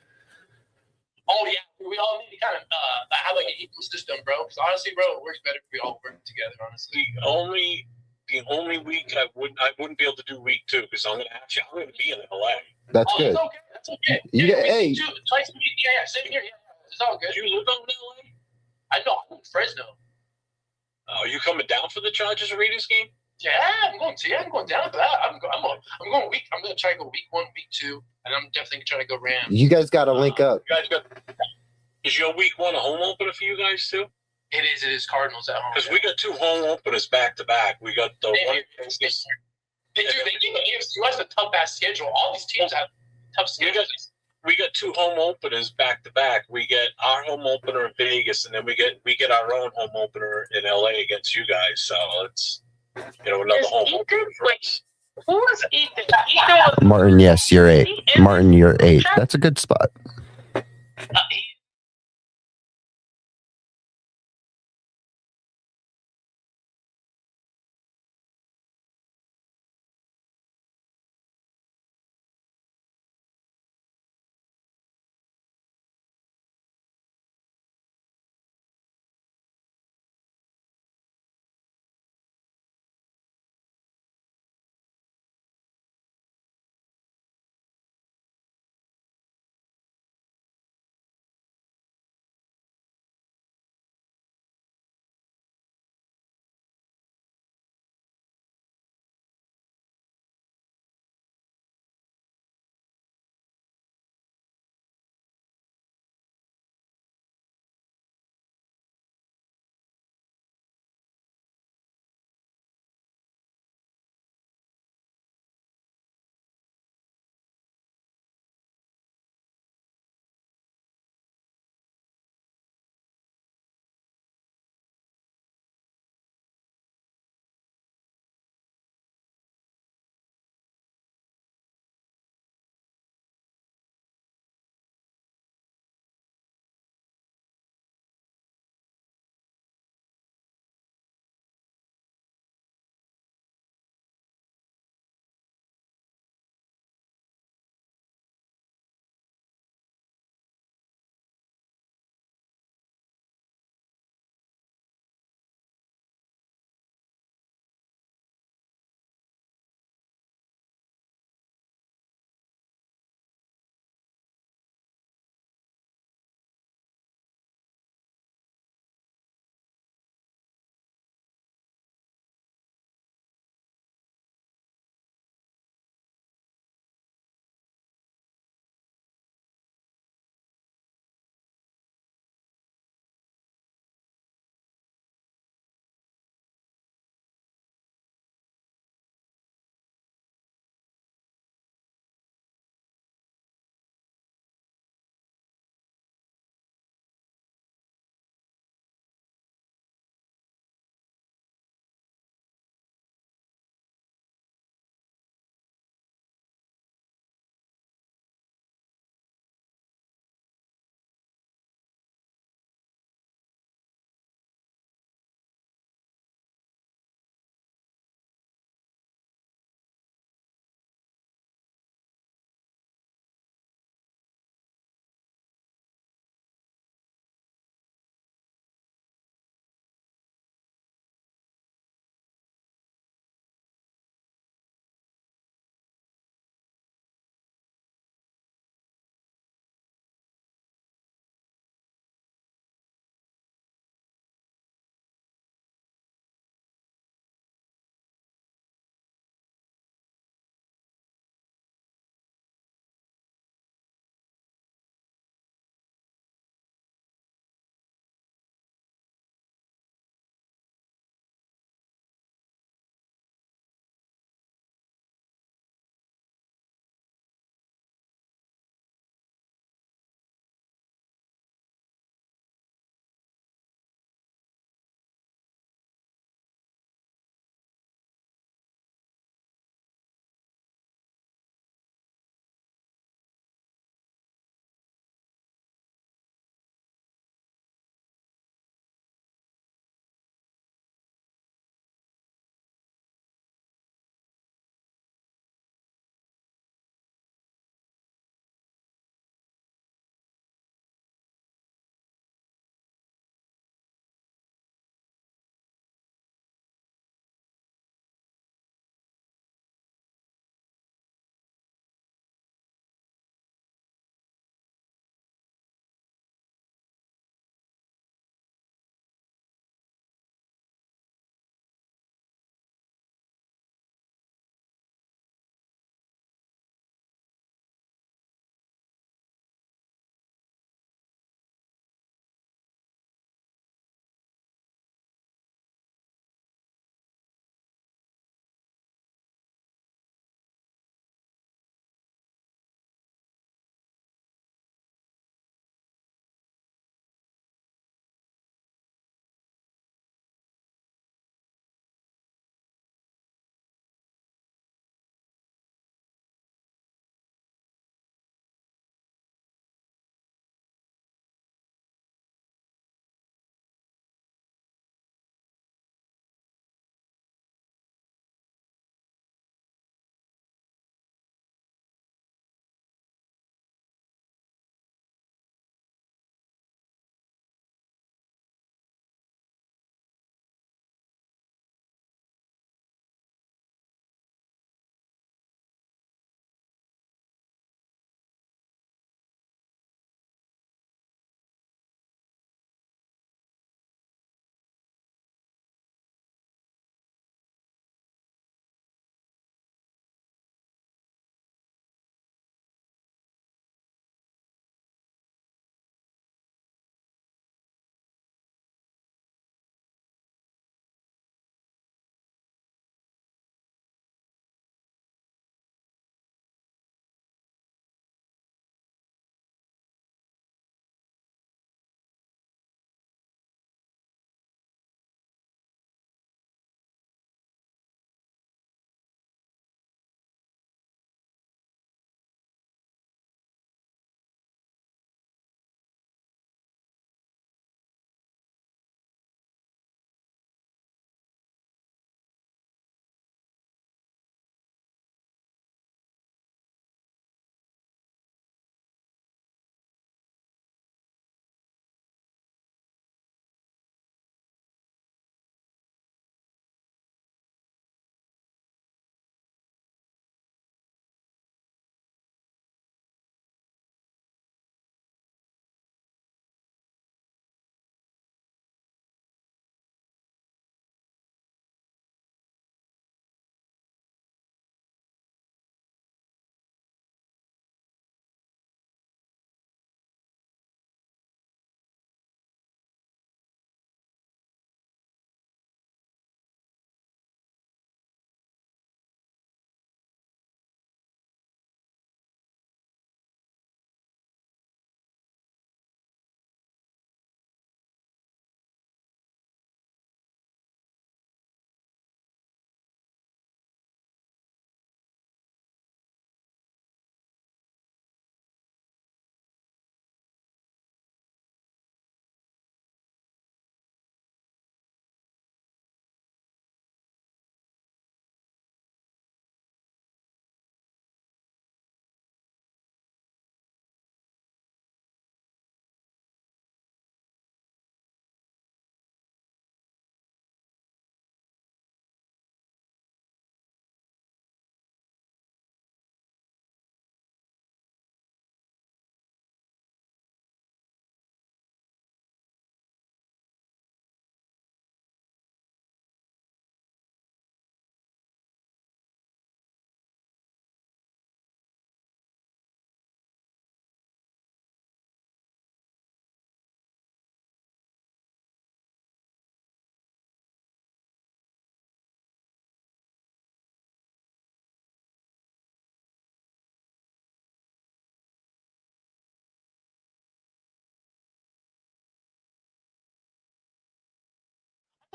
oh yeah, we all need to kind of have like an ecosystem, bro. Because honestly, bro, it works better if we all work together. Honestly, The only week I wouldn't be able to do week 2 because I'm gonna be in LA. That's good. That's okay. That's okay. You Yeah, get- hey. twice a week. Yeah, same here. Yeah. It's all good. Do you live out in LA? I know. I'm in Fresno. Are you coming down for the Chargers Raiders game? Yeah, I'm going down for that. I'm going week. I'm going to try to go week 1, week 2, and I'm definitely going to try to go Rams. You guys got to link up. You guys got. Is your week 1 a home opener for you guys too? It is Cardinals at home. Because we got 2 home openers back to back. We got the one. They do. The AFC West a tough ass schedule. All these teams have tough schedules. We got 2 home openers back to back. We get our home opener in Vegas, and then we get our own home opener in LA against you guys. So it's another Is home Ethan- opener for us. Who was Ethan? Ethan was Martin, yes, you're 8. Martin, you're 8. That's a good spot. He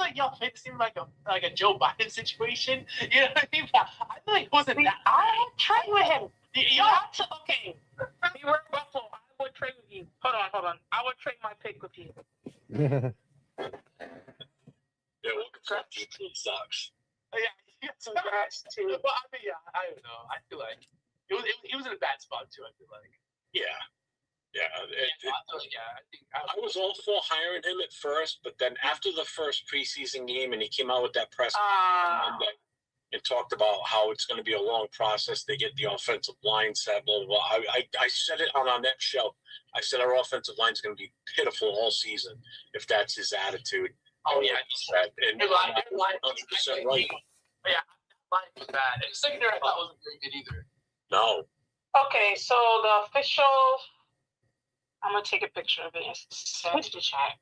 like y'all made it seem like a Joe Biden situation. You know what I mean? I feel like it wasn't that. I would trade with him. Y'all, Okay. You were Buffalo. I would trade with you. Hold on. I would trade my pick with you. Yeah, welcome to DP sucks. Congrats too. Well, I mean, yeah, I don't know. I feel like he was in a bad spot too. I feel like. Yeah. I think I was all for hiring him at first, but then after the first preseason game and he came out with that press Monday and talked about how it's going to be a long process. They get the offensive line set, blah, blah, blah. I said it on our next show. I said our offensive line is going to be pitiful all season if that's his attitude. Oh, yeah. And Your line, 100% right. Yeah, line was bad. And the secondary I thought wasn't very good either. No. Okay, so the official. I'm gonna take a picture of it and send it to the chat.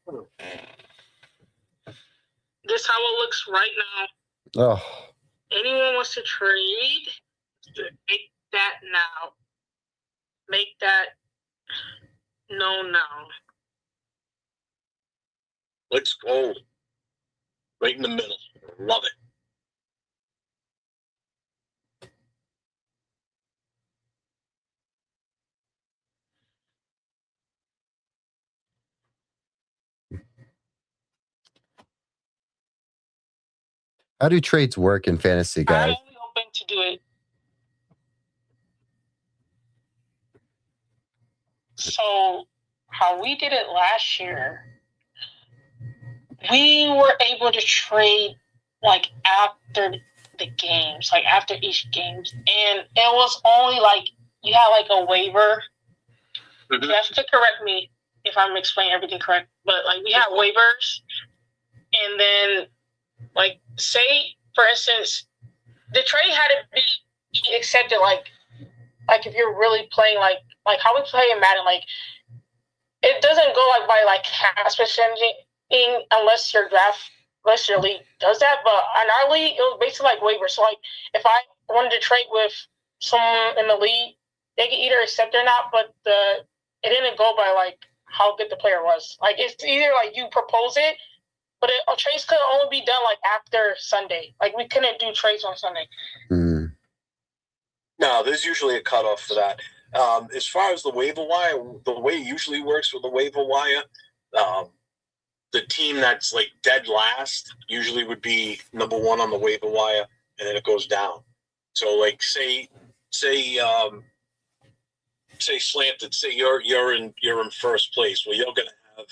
This how it looks right now. Oh, Anyone wants to trade? Make that now. Make that no now. Let's go. Right in the middle. Love it. how do trades work in fantasy, I'm guys? only open to do it. So, how we did it last year, we were able to trade like after the games, like after each games, and it was only like you had like a waiver. Mhm. You have to correct me if I'm explaining everything correct, but like we had waivers, and then like say for instance, the trade had to be accepted like if you're really playing like how we play in Madden, like it doesn't go like by like cash percentage unless your league does that. But on our league, it was basically like waivers. So like if I wanted to trade with someone in the league, they could either accept it or not. But it didn't go by like how good the player was. Like it's either like you propose it, but trades could only be done like after Sunday. Like we couldn't do trades on Sunday. Hmm. No, there's usually a cutoff for that. As far as the waiver wire, the way it usually works with the waiver wire, the team that's like dead last usually would be number one on the waiver wire, and then it goes down. So, like, say slanted, say you're in first place. Well, you're gonna have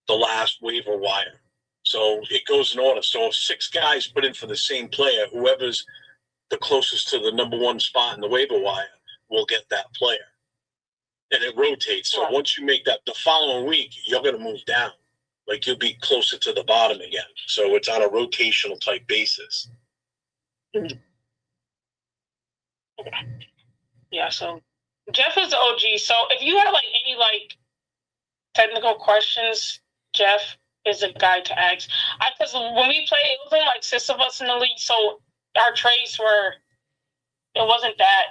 the last waiver wire. So it goes in order. So if 6 guys put in for the same player, whoever's the closest to the number one spot in the waiver wire will get that player. And it rotates. So once you make that, the following week, you're going to move down. Like you'll be closer to the bottom again. So it's on a rotational type basis. Yeah, so Jeff is the OG. So if you have like any like technical questions, Jeff is the guy to ask. Because when we played, it was only like 6 of us in the league, so our trades it wasn't that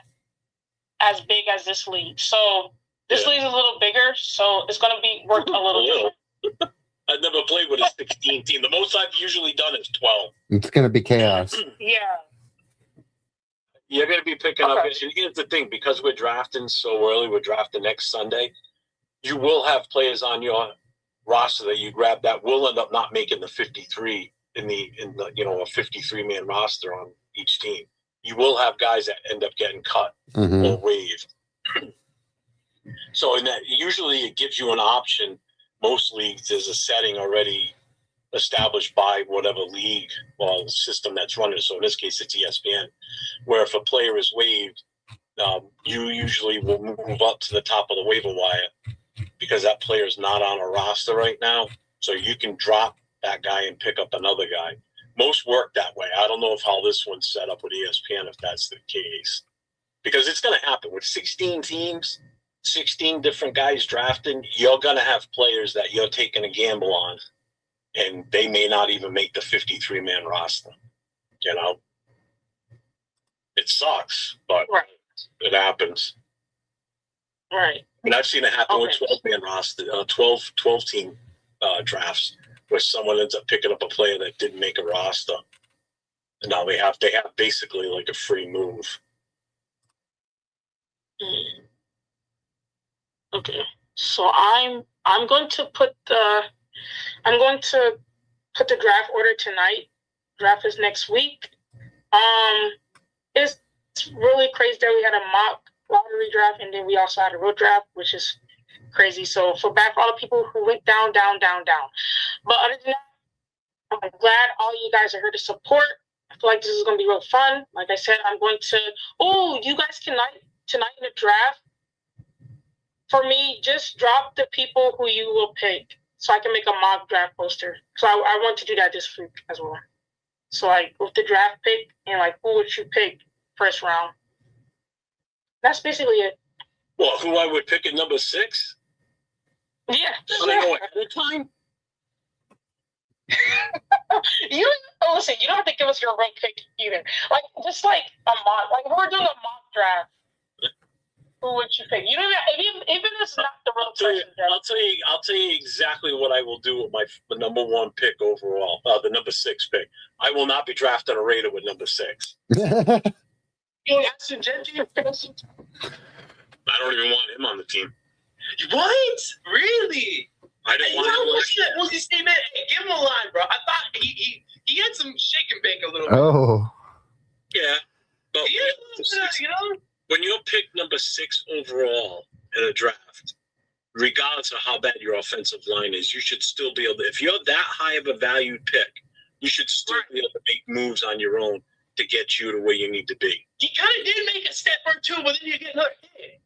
as big as this league. So this league is a little bigger, so it's going to be worked a little different. I've never played with a 16 team. The most I've usually done is 12. It's gonna be chaos. Yeah. You're going to be picking up. And here's the thing, because we're drafting so early, we're drafting next Sunday, you will have players on your roster that you grab that will end up not making the 53 in the a 53-man roster on each team. You will have guys that end up getting cut or waived. So in that, usually it gives you an option. Most leagues, there's a setting already established by whatever league or system that's running. So in this case, it's ESPN, where if a player is waived, you usually will move up to the top of the waiver wire because that player is not on a roster right now. So you can drop that guy and pick up another guy. Most work that way. I don't know how this one's set up with ESPN, if that's the case. Because it's going to happen. With 16 teams, 16 different guys drafting, you're going to have players that you're taking a gamble on, and they may not even make the 53-man roster. You know? It sucks, but it happens. Right. And I've seen it happen with 12-man roster, 12-team drafts, where someone ends up picking up a player that didn't make a roster. And now they have basically like a free move. Okay, so I'm going to put the draft order tonight. Draft is next week. It's really crazy that we had a mock lottery draft and then we also had a real draft, which is crazy. So for all the people who went down. But other than that, I'm glad all you guys are here to support. I feel like this is going to be real fun. Like I said, I'm going to. Oh, you guys tonight in the draft. For me, just drop the people who you will pick, so I can make a mock draft poster. So I want to do that this week as well. So like with the draft pick and like who would you pick first round? That's basically it. Well, who I would pick at number 6? Yeah. So they go ahead of time. You listen. You don't have to give us your rank pick either. Like just like a mock. Like we're doing a mock draft. Who would you pick? You don't even if it's not the real person. I'll tell you exactly what I will do with the number 1 pick overall. The number 6 pick. I will not be drafting a Raider with number 6. I I don't even want him on the team. What? Really? I didn't want him. What's his name? Hey, give him a line, bro. I thought he had some shake and bake a little bit. Oh, Yeah, but You know? when you're picked number 6 overall in a draft, regardless of how bad your offensive line is, you should still be able to. If you're that high of a valued pick, you should still be able to make moves on your own to get you to where you need to be. He kind of did make a step or two, but then you get another hit.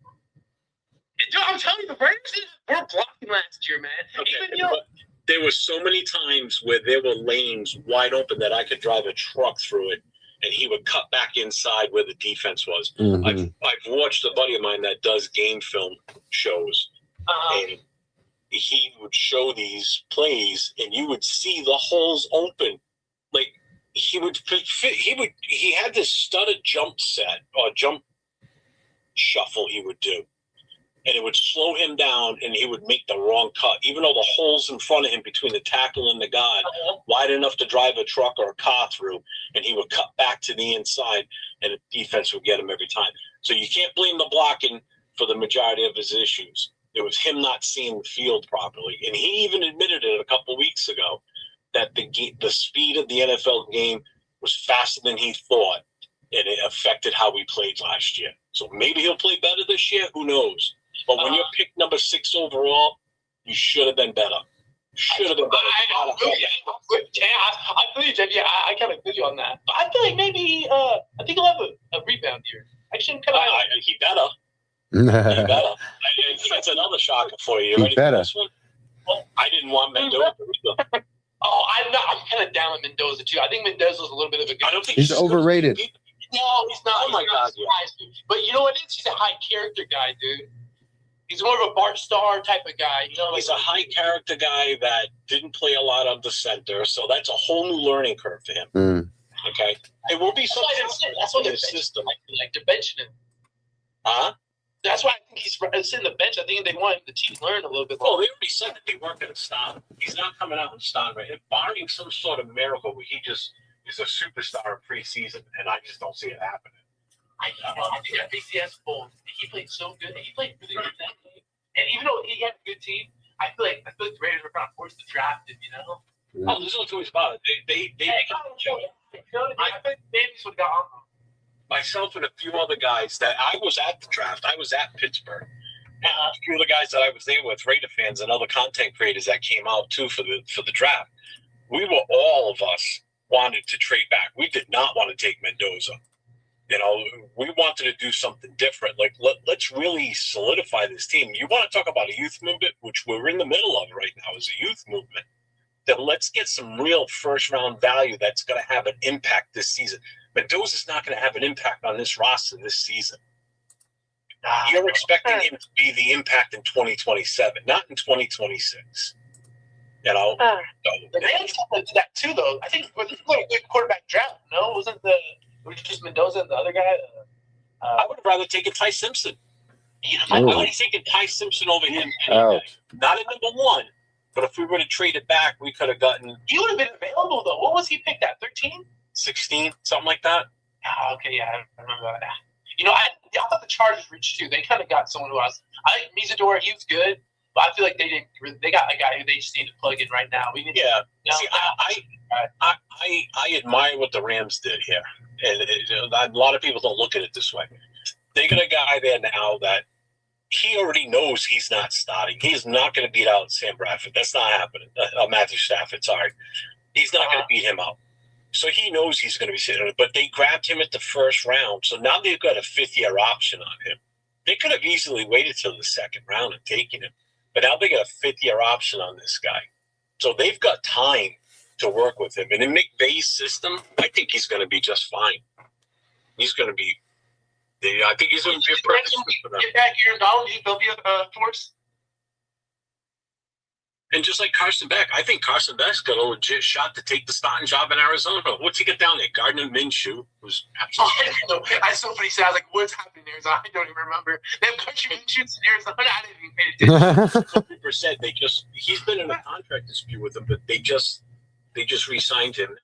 Dude, I'm telling you, the Raiders were blocking last year, man. Okay, Even but there were so many times where there were lanes wide open that I could drive a truck through it, and he would cut back inside where the defense was. mhm. I've watched a buddy of mine that does game film shows, and he would show these plays, and you would see the holes open. Like he had this studded jump set or jump shuffle he would do, and it would slow him down, and he would make the wrong cut, even though the holes in front of him between the tackle and the guard wide enough to drive a truck or a car through, and he would cut back to the inside, and the defense would get him every time. So you can't blame the blocking for the majority of his issues. It was him not seeing the field properly, and he even admitted it a couple of weeks ago that the speed of the NFL game was faster than he thought, and it affected how we played last year. So maybe he'll play better this year. Who knows? But when you're picked number 6 overall, you should have been better. Should have been better. I feel you, Jeff. Yeah, I kind of feel you on that. But I feel like maybe I think he'll have a rebound here. I shouldn't cut out. He better. He better. That's another shocker for you. He Ready better. for this one? Well, I didn't want Mendoza either. Oh, I'm kind of down with Mendoza too. I think Mendoza's a little bit of a good. I don't think He's overrated. No, he's not. Oh my God, yeah. But you know what it is? He's a high character guy, dude. He's more of a Bart Starr type of guy. You know, He's a high character guy that didn't play a lot on the center, so that's a whole new learning curve for him. Mm. Okay, it will be some that's what in they're his system. like they're benching him. Huh? That's why I think he's sitting the bench. I think they want the team to learn a little bit Well, more. they already said that they weren't going to stop. He's not coming out and starting right. Barring some sort of miracle where he just is a superstar in preseason, and I just don't see it happening. I think that BCS bowl, he played so good. He played really good that game. And even though he had a good team, I feel like the Raiders were kind of forced to draft him, you know? Oh, there's no two ways about it. They I think Davis would have got on them. myself and a few other guys that I was at the draft. I was at Pittsburgh. And a few of the guys that I was there with, Raider fans and other content creators that came out too for the draft. We were, all of us wanted to trade back. We did not want to take Mendoza. You know, we wanted to do something different. Like, let's really solidify this team. You want to talk about a youth movement, which we're in the middle of right now, is a youth movement. Then let's get some real first-round value that's going to have an impact this season. Mendoza's not going to have an impact on this roster this season. You're expecting him to be the impact in 2027, not in 2026. You know? But they had something to that too, though. I think it was a good quarterback draft. No, it was just Mendoza and the other guy. I would have rather taken Ty Simpson. I would have taken Ty Simpson over him. Ouch. Not at number 1, But if we would have traded back, we could have gotten He would have been available though. What was he picked at? 13? 16, something like that. Oh, okay, yeah, I remember that. You know, I thought the Chargers reached too. They kind of got someone who I think Musador, he was good, but I feel like they didn't. They got a guy who they just need to plug in right now. We need Yeah. to, See, I admire what the Rams did here, and a lot of people don't look at it this way. They got a guy there now that he already knows he's not starting. He's not going to beat out Sam Bradford. That's not happening. Matthew Stafford, sorry. He's not going to beat him out. So he knows he's going to be sitting on it. But they grabbed him at the first round. So now they've got a 5th-year option on him. They could have easily waited till the 2nd round and taken him. But now they got a 5th-year option on this guy. So they've got time to work with him. And in McVay's system, I think he's going to be just fine. He's going to be – I think he's going to be a perfect fit for them. Get back Aaron Donald, they'll be a force. And just like Carson Beck, I think Carson Beck's got a legit shot to take the starting job in Arizona. What's he get down there? Gardner Minshew, who's absolutely. I saw somebody say, I was like, what's happening in Arizona? I don't even remember. They have country Minshew's in Arizona. I didn't even pay attention. He's been in a contract dispute with them, but they just re-signed him.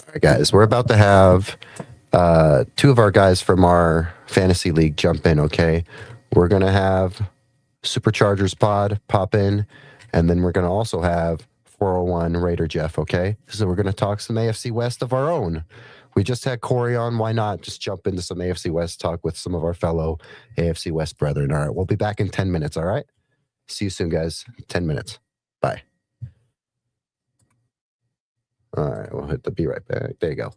All right, guys, we're about to have 2 of our guys from our fantasy league jump in, okay? We're going to have Superchargers Pod pop in, and then we're going to also have 401 Raider Jeff, okay? So we're going to talk some AFC West of our own. We just had Corey on. Why not just jump into some AFC West talk with some of our fellow AFC West brethren? All right, we'll be back in 10 minutes, all right? See you soon, guys. 10 minutes. Bye. All right, we'll hit the be right back. There you go.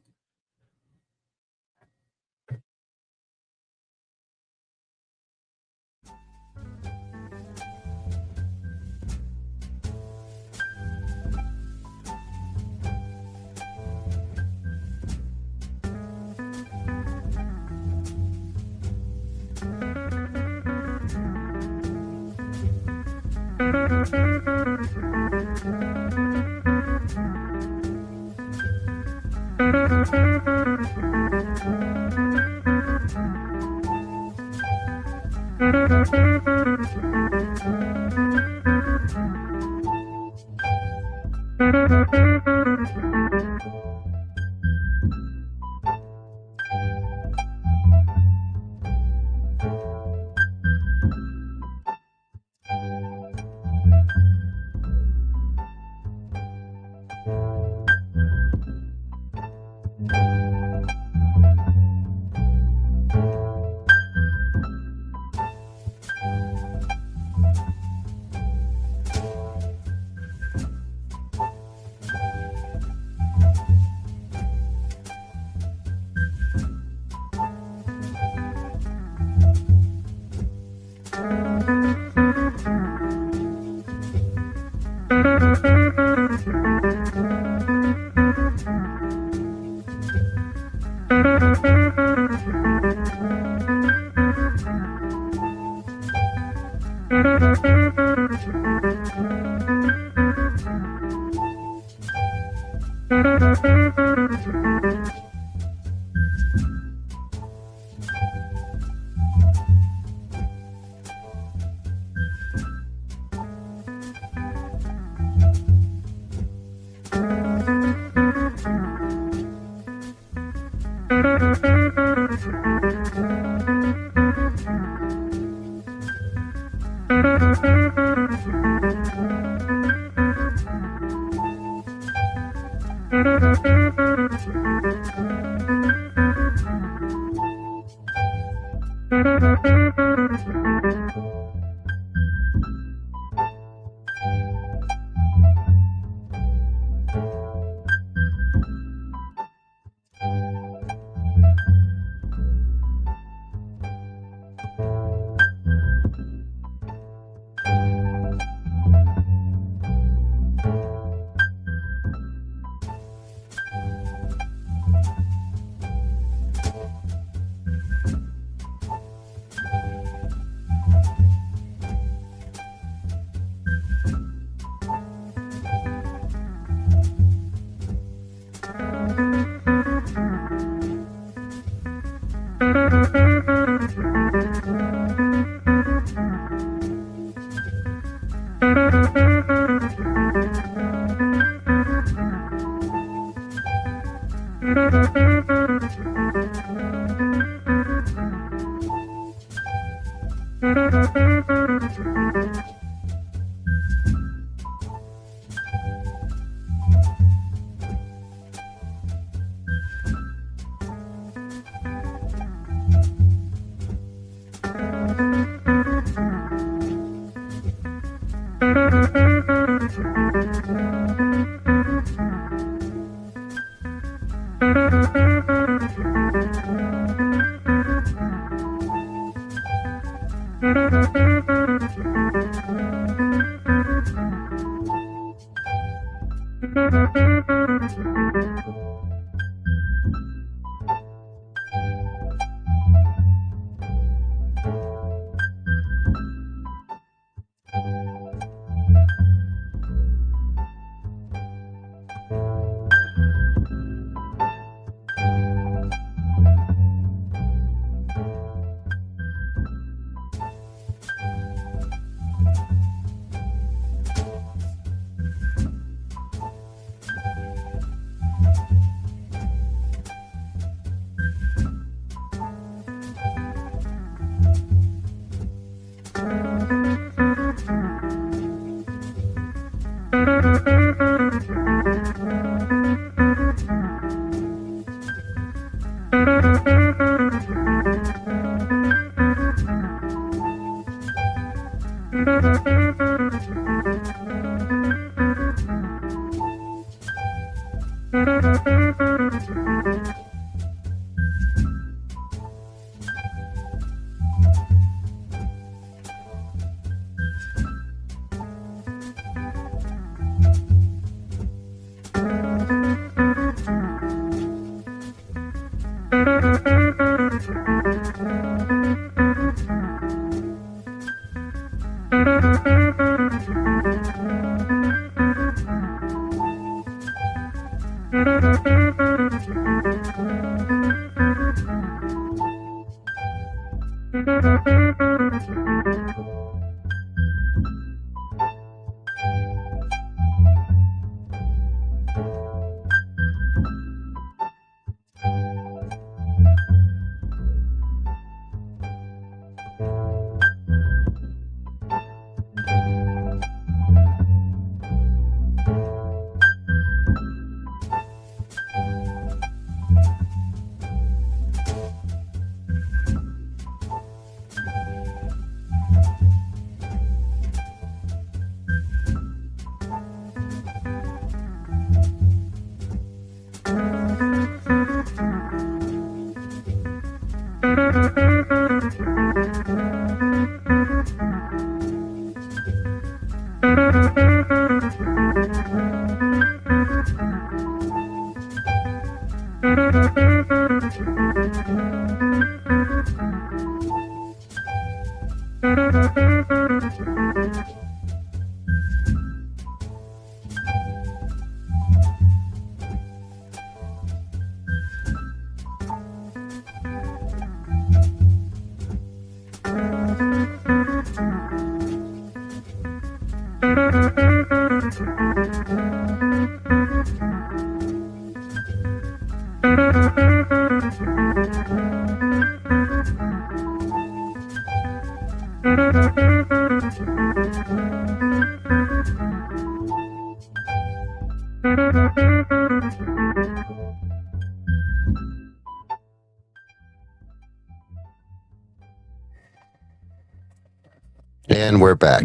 And we're back.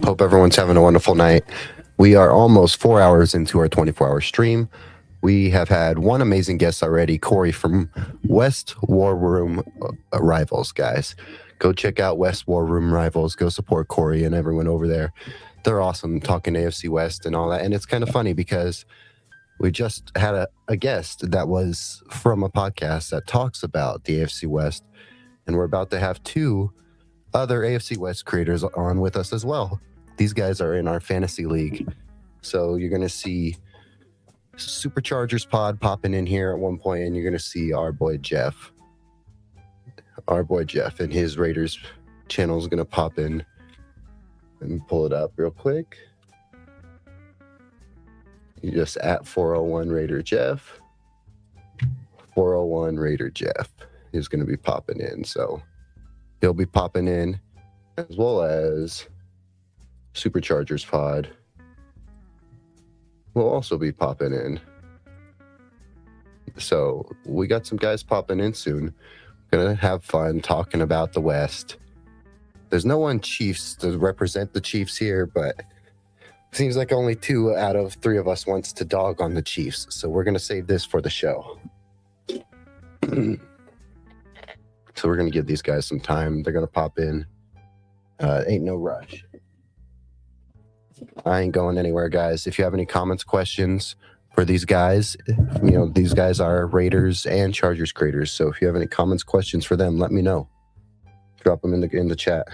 Hope everyone's having a wonderful night. We are almost 4 hours into our 24-hour stream. We have had one amazing guest already, Corey from West War Room Rivals, guys. Go check out West War Room Rivals. Go support Corey and everyone over there. They're awesome, talking AFC West and all that. And it's kind of funny because we just had a guest that was from a podcast that talks about the AFC West. And we're about to have two other AFC West creators on with us as well. These guys are in our fantasy league. So you're going to see Superchargers Pod popping in here at one point, and you're going to see our boy Jeff. Our boy Jeff and his Raiders channel is going to pop in. Let me pull it up real quick. You just at 401 Raider Jeff. 401 Raider Jeff is going to be popping in. So he'll be popping in, as well as Superchargers Pod will also be popping in. So we got some guys popping in soon. Gonna have fun talking about the West. There's no one Chiefs to represent the Chiefs here, but seems like only 2 out of 3 of us wants to dog on the Chiefs. So we're gonna save this for the show. So we're gonna give these guys some time. They're gonna pop in. Ain't no rush. I ain't going anywhere, guys. If you have any comments, questions for these guys, you know, these guys are Raiders and Chargers creators. So if you have any comments, questions for them, let me know. Drop them in the chat.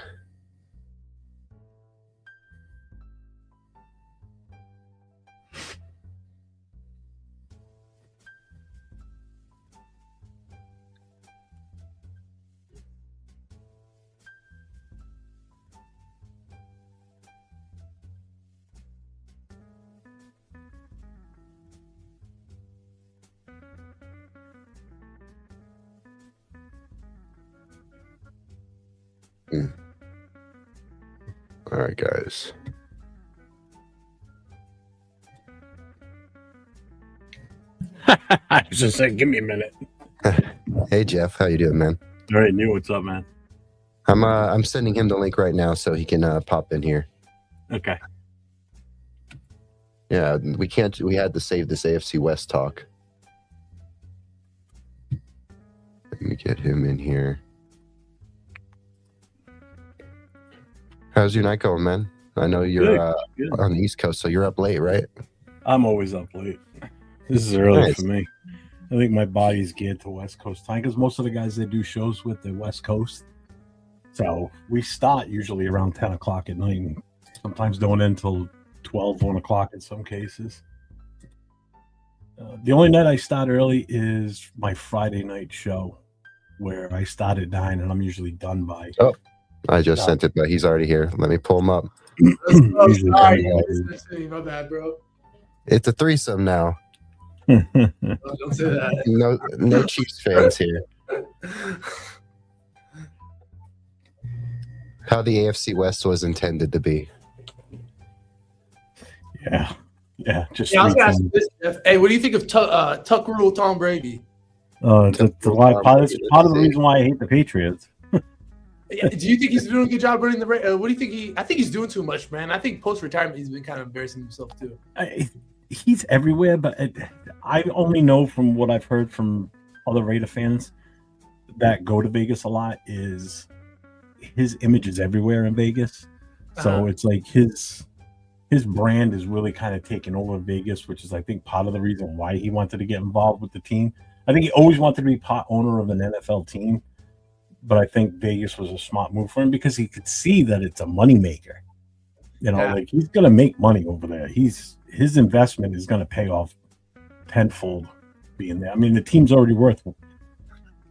All right, guys. I was just saying, give me a minute. Hey, Jeff. How you doing, man? All right, new. What's up, man? I'm sending him the link right now so he can pop in here. Okay. Yeah, we can't. We had to save this AFC West talk. Let me get him in here. How's your night going, man? I know you're Good. on the East Coast, so you're up late, right? I'm always up late. This is early Nice. for me. I think my body's geared to West Coast time because most of the guys they do shows with the West Coast. So we start usually around 10 o'clock at night and sometimes going until 12, 1 o'clock in some cases. The only night I start early is my Friday night show where I start at 9 and I'm usually done by. I just sent it, but he's already here. Let me pull him up. usually Sorry, done you know that, bro. It's a threesome now. by. Don't say that. No Chiefs fans here. How the AFC West was intended to be. Yeah, just Yeah, I was three gonna ask teams. you this, Jeff. Hey, what do you think of Tuck Rule Tom Brady? It's part of the reason why I hate the Patriots. Yeah, do you think he's doing a good job running the? What do you think I think he's doing too much, man. I think post retirement he's been kind of embarrassing himself too. He's everywhere, but I only know from what I've heard from other Raider fans that go to Vegas a lot is his image is everywhere in Vegas. So it's like his brand is really kind of taking over Vegas, which is I think part of the reason why he wanted to get involved with the team. I think he always wanted to be part owner of an NFL team, but I think Vegas was a smart move for him because he could see that it's a moneymaker. You know, like he's gonna make money over there. His investment is gonna pay off tenfold being there. I mean, the team's already worth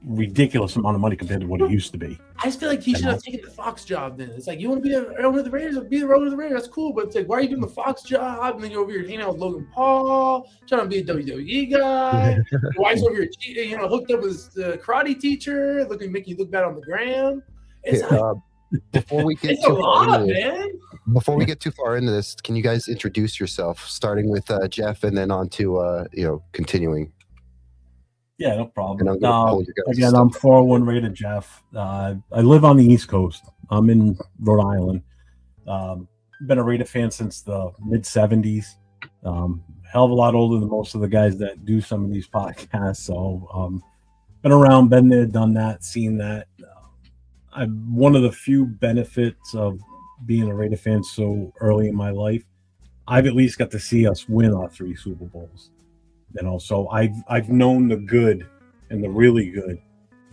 ridiculous amount of money compared to what it used to be. I just feel like he should have taken the Fox job. Then it's like you want to be the owner of the Raiders, or be the owner of the Raiders. That's cool, but it's like why are you doing the Fox job? And then you're over here hanging out with Logan Paul, trying to be a WWE guy. Your wife's over here, hooked up with the karate teacher, making you look bad on the gram. It's Before we get it's a too far lot, into this, man. before we get too far into this, can you guys introduce yourself, starting with Jeff, and then on to continuing? Yeah, no And problem. I'm gonna pull you guys' Again, stuff I'm up. 401 Raider Jeff. I live on the East Coast. I'm in Rhode Island. Been a Raider fan since the mid 70s. Hell of a lot older than most of the guys that do some of these podcasts. So, been around, been there, done that, seen that. One of the few benefits of being a Raider fan so early in my life, I've at least got to see us win our 3 Super Bowls. So I've known the good and the really good,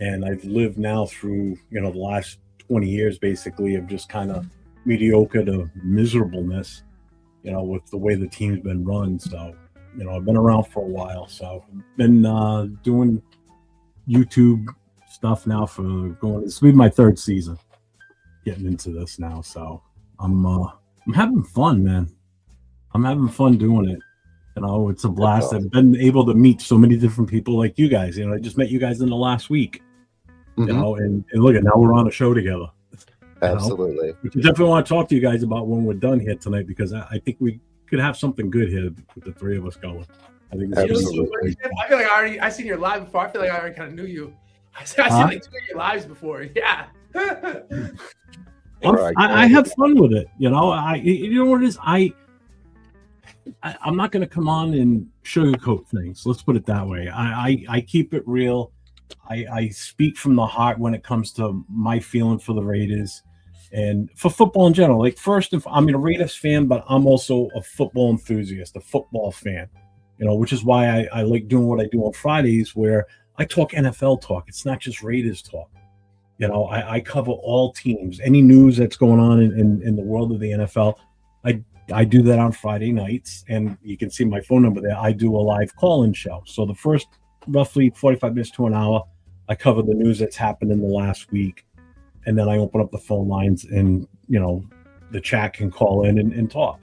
and I've lived now through the last 20 years basically of just kind of mediocre to miserableness, with the way the team's been run. So I've been around for a while. So I've been doing YouTube stuff now this will be my 3rd season getting into this now. So I'm having fun, man. I'm having fun doing it. It's a blast. Awesome. I've been able to meet so many different people like you guys. I just met you guys in the last week. Mhm. And look at now we're on a show together. Absolutely. I definitely want to talk to you guys about when we're done here tonight because I think we could have something good here with the 3 of us going. I think this is Absolutely. I feel like I seen your live before. I feel like I already kind of knew you. I seen like 2 of your lives before. Yeah. I have fun with it. You know what it is? I'm not going to come on and sugarcoat things. Let's put it that way. I keep it real. I speak from the heart when it comes to my feeling for the Raiders and for football in general. Like I'm a Raiders fan, but I'm also a football enthusiast, a football fan. Which is why I like doing what I do on Fridays, where I talk NFL talk. It's not just Raiders talk. I cover all teams, any news that's going on in the world of the NFL. I do that on Friday nights, and you can see my phone number there. I do a live call-in show. So the first roughly 45 minutes to an hour, I cover the news that's happened in the last week, and then I open up the phone lines, and the chat can call in and talk.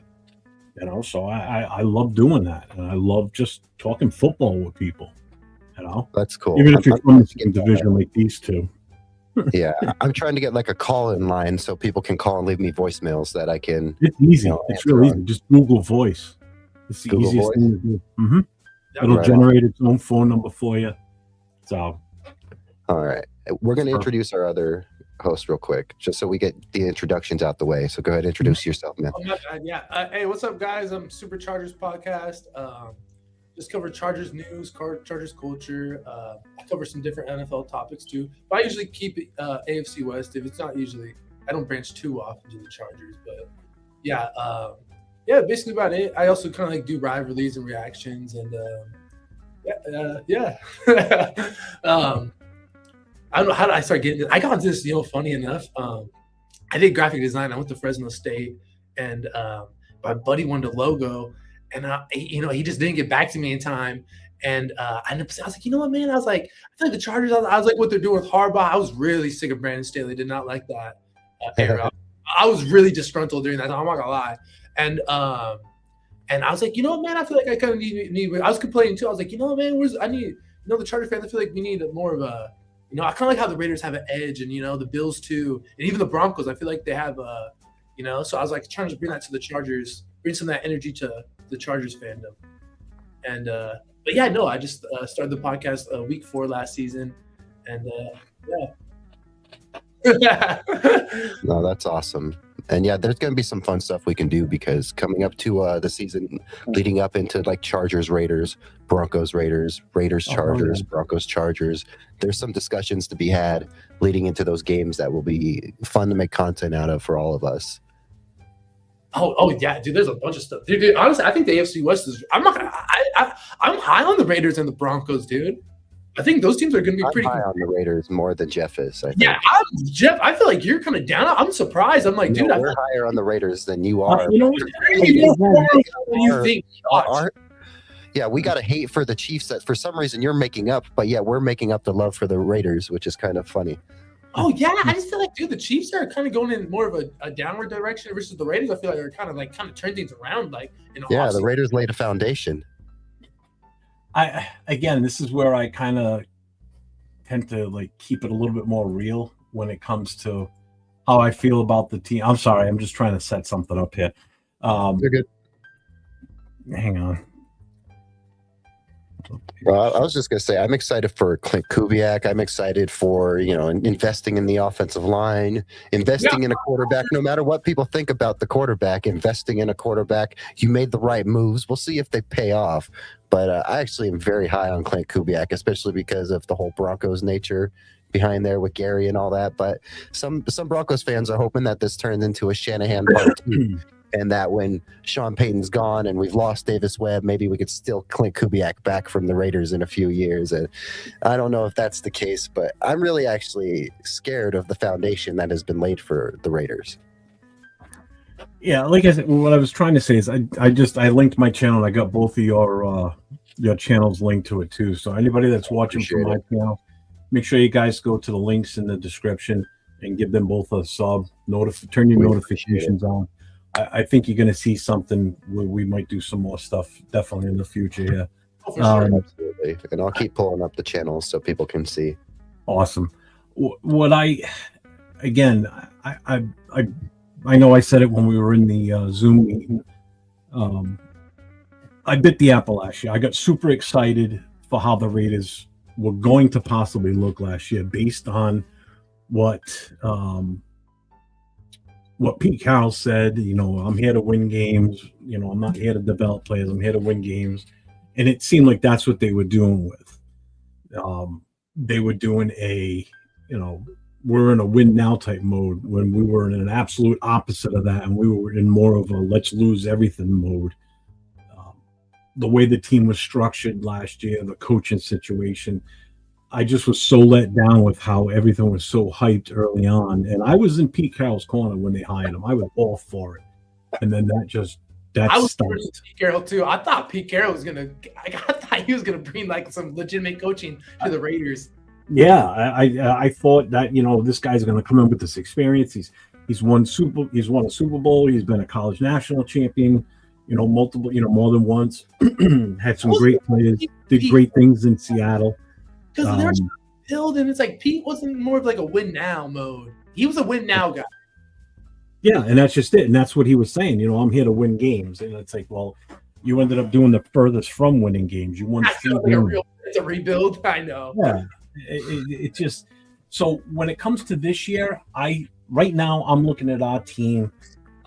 So I love doing that, and I love just talking football with people. That's cool. Even if you're I'm from the same division like these two. Yeah, I'm trying to get like a call-in line so people can call and leave me voicemails that I can. It's easy. You know, It's answer real easy. on. Just Google Voice. It's the Google easiest Voice? thing to do. Mm-hmm. It'll Right generate its own phone number for you. So, All right, we're going to Sure. introduce our other host real quick, just so we get the introductions out the way. So go ahead, introduce yourself, man. Oh, my bad. Yeah. Hey, what's up, guys? I'm Superchargers Podcast. Just cover Chargers news, Chargers culture. I cover some different NFL topics too. But I usually keep it AFC West. If it's not usually, I don't branch too often to the Chargers. But yeah, basically about it. I also kind of like do rivalries and reactions, and yeah. I don't know how did I start getting this. I got into this, funny enough. I did graphic design. I went to Fresno State, and my buddy wanted a logo, and he just didn't get back to me in time. And I was like, you know what, man? I was like, I feel like the Chargers. I was like, what they're doing with Harbaugh. I was really sick of Brandon Staley. Did not like that era. I was really disgruntled during that time. I'm not gonna lie. And I was like, you know what, man? I feel like I kind of need. I was complaining too. I was like, you know what, man? The Chargers fans. I feel like we need more of a. I kind of like how the Raiders have an edge, and the Bills too, and even the Broncos. I feel like they have So I was like trying to bring that to the Chargers, bring some of that energy to the Chargers fandom. And but yeah, no, I just started the podcast week 4 last season, and yeah. No, that's awesome. And yeah, there's going to be some fun stuff we can do, because coming up to the season leading up into like Chargers, Raiders, Broncos, Raiders, Chargers, Broncos, Chargers, there's some discussions to be had leading into those games that will be fun to make content out of for all of us. Oh yeah, dude. There's a bunch of stuff, dude. Honestly, I think the AFC West is. I'm high on the Raiders and the Broncos, dude. I think those teams are going to be pretty high on the Raiders more than Jeff is. I think. Yeah, Jeff. I feel like you're kind of down. I'm surprised. I'm like, dude, we're higher on the Raiders than you are. You think? Yeah, we got to hate for the Chiefs that for some reason you're making up, but yeah, we're making up the love for the Raiders, which is kind of funny. Oh yeah, I just feel like, dude, the Chiefs are kind of going in more of a downward direction versus the Raiders. I feel like they're kind of turning things around, like the Raiders laid a foundation. This is where I kind of tend to like keep it a little bit more real when it comes to how I feel about the team. I'm sorry, I'm just trying to set something up here. You're good. Hang on. Well, I was just going to say, I'm excited for Clint Kubiak. I'm excited for, investing in the offensive line, investing in a quarterback. No matter what people think about the quarterback, investing in a quarterback, you made the right moves. We'll see if they pay off. But I actually am very high on Clint Kubiak, especially because of the whole Broncos nature behind there with Gary and all that. But some Broncos fans are hoping that this turns into a Shanahan part 2. And that when Sean Payton's gone and we've lost Davis Webb, maybe we could steal Clint Kubiak back from the Raiders in a few years. And I don't know if that's the case, but I'm really actually scared of the foundation that has been laid for the Raiders. Yeah, like I said, what I was trying to say is I linked my channel and I got both of your channels linked to it too. So anybody that's watching from my channel, make sure you guys go to the links in the description and give them both a sub. Turn your notifications on. I think you're going to see something where we might do some more stuff definitely in the future. Yeah. Oh, for sure. Absolutely. And I'll keep pulling up the channels so people can see. Awesome. What I know I said it when we were in the Zoom meeting. I bit the apple last year. I got super excited for how the Raiders were going to possibly look last year based on what Pete Carroll said. I'm here to win games. I'm not here to develop players. I'm here to win games. And it seemed like that's what they were doing with. They were doing we're in a win now type mode when we were in an absolute opposite of that. And we were in more of a let's lose everything mode. The way the team was structured last year, the coaching situation, I just was so let down with how everything was so hyped early on. And I was in Pete Carroll's corner when they hired him. I was all for it. And then I was for Pete Carroll too. I thought Pete Carroll was I thought he was gonna bring like some legitimate coaching to the Raiders. Yeah, I thought that this guy's gonna come in with this experience. He's won a Super Bowl. He's been a college national champion. Multiple, more than once. Had some great players. Did great things in Seattle. Because they're build, and it's like Pete wasn't more of like a win now mode. He was a win now guy. Yeah, and that's just it. And that's what he was saying. I'm here to win games. And it's like, well, you ended up doing the furthest from winning games. You won 3 games. It's a rebuild. I know. Yeah, it just So when it comes to this year, right now I'm looking at our team.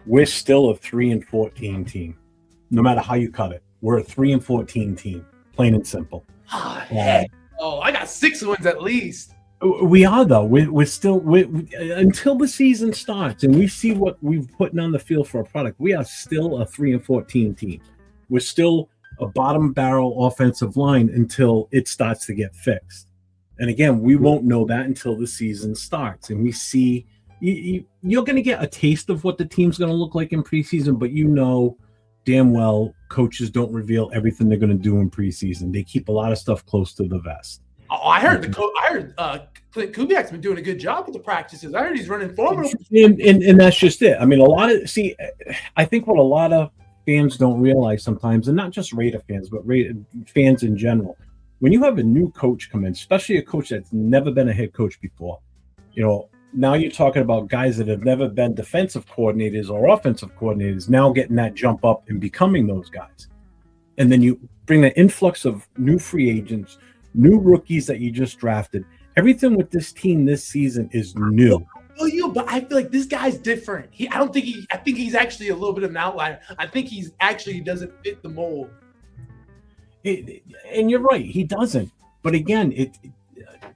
We're still a 3-14 team, no matter how you cut it. We're a 3-14 team, plain and simple. Ah, heck. Oh, I got 6 wins at least. We are though. We're still until the season starts and we see what we've put on the field for a product. We are still a 3-14 team. We're still a bottom barrel offensive line until it starts to get fixed. And again, we won't know that until the season starts. And we see you're going to get a taste of what the team's going to look like in preseason, but you know damn well coaches don't reveal everything they're going to do in preseason. They keep a lot of stuff close to the vest. Oh, I heard Clint Kubiak's been doing a good job with the practices. I heard he's running forward. And that's just it. I mean, I think what a lot of fans don't realize sometimes, and not just Raider fans, but fans in general, when you have a new coach come in, especially a coach that's never been a head coach before, now you're talking about guys that have never been defensive coordinators or offensive coordinators now getting that jump up and becoming those guys. And then you bring an influx of new free agents, new rookies that you just drafted. Everything with this team this season is new. But I feel like this guy's different. I think he's actually a little bit of an outlier. I think he's actually doesn't fit the mold. And you're right, he doesn't. But again,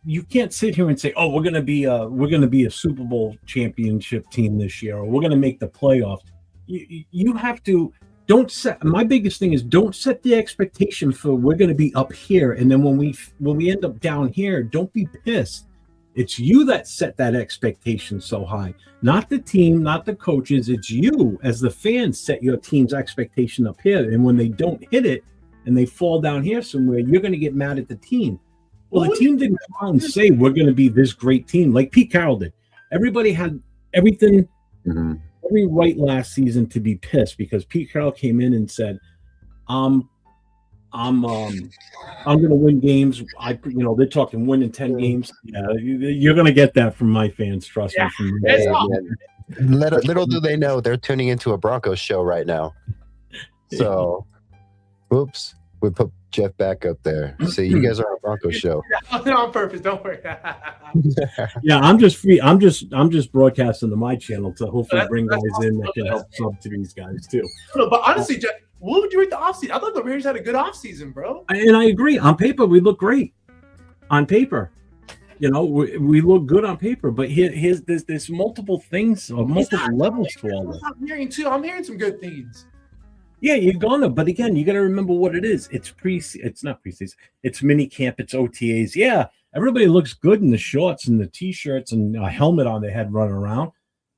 you can't sit here and say, "Oh, we're going to be a Super Bowl championship team this year, or we're going to make the playoffs." You have to. Don't set. My biggest thing is don't set the expectation for we're going to be up here, and then when we end up down here, don't be pissed. It's you that set that expectation so high, not the team, not the coaches. It's you as the fans set your team's expectation up here, and when they don't hit it and they fall down here somewhere, you're going to get mad at the team. Well, the team didn't come out and say we're going to be this great team like Pete Carroll did. Everybody had everything. Mm-hmm. Every right last season to be pissed because Pete Carroll came in and said, I'm going to win games. They're talking winning 10 games. Yeah, you're going to get that from my fans. Trust me. Little do they know they're tuning into a Broncos show right now. So, oops, we put Jeff back up there. See, you guys are on a Broncos show. On purpose, don't worry. Yeah, I'm just free. I'm just broadcasting to my channel to hopefully bring guys in that can help sub to these guys too. No, but honestly, Jeff, what would you rate the offseason? I thought the Raiders had a good offseason, bro. And I agree. On paper, we look great. On paper, we look good on paper. But there's multiple things or multiple levels to all this. I'm hearing some good things. Yeah, you're gonna. But again, you got to remember what it is. It's not preseason. It's mini camp. It's OTAs. Yeah, everybody looks good in the shorts and the t-shirts and a helmet on their head running around.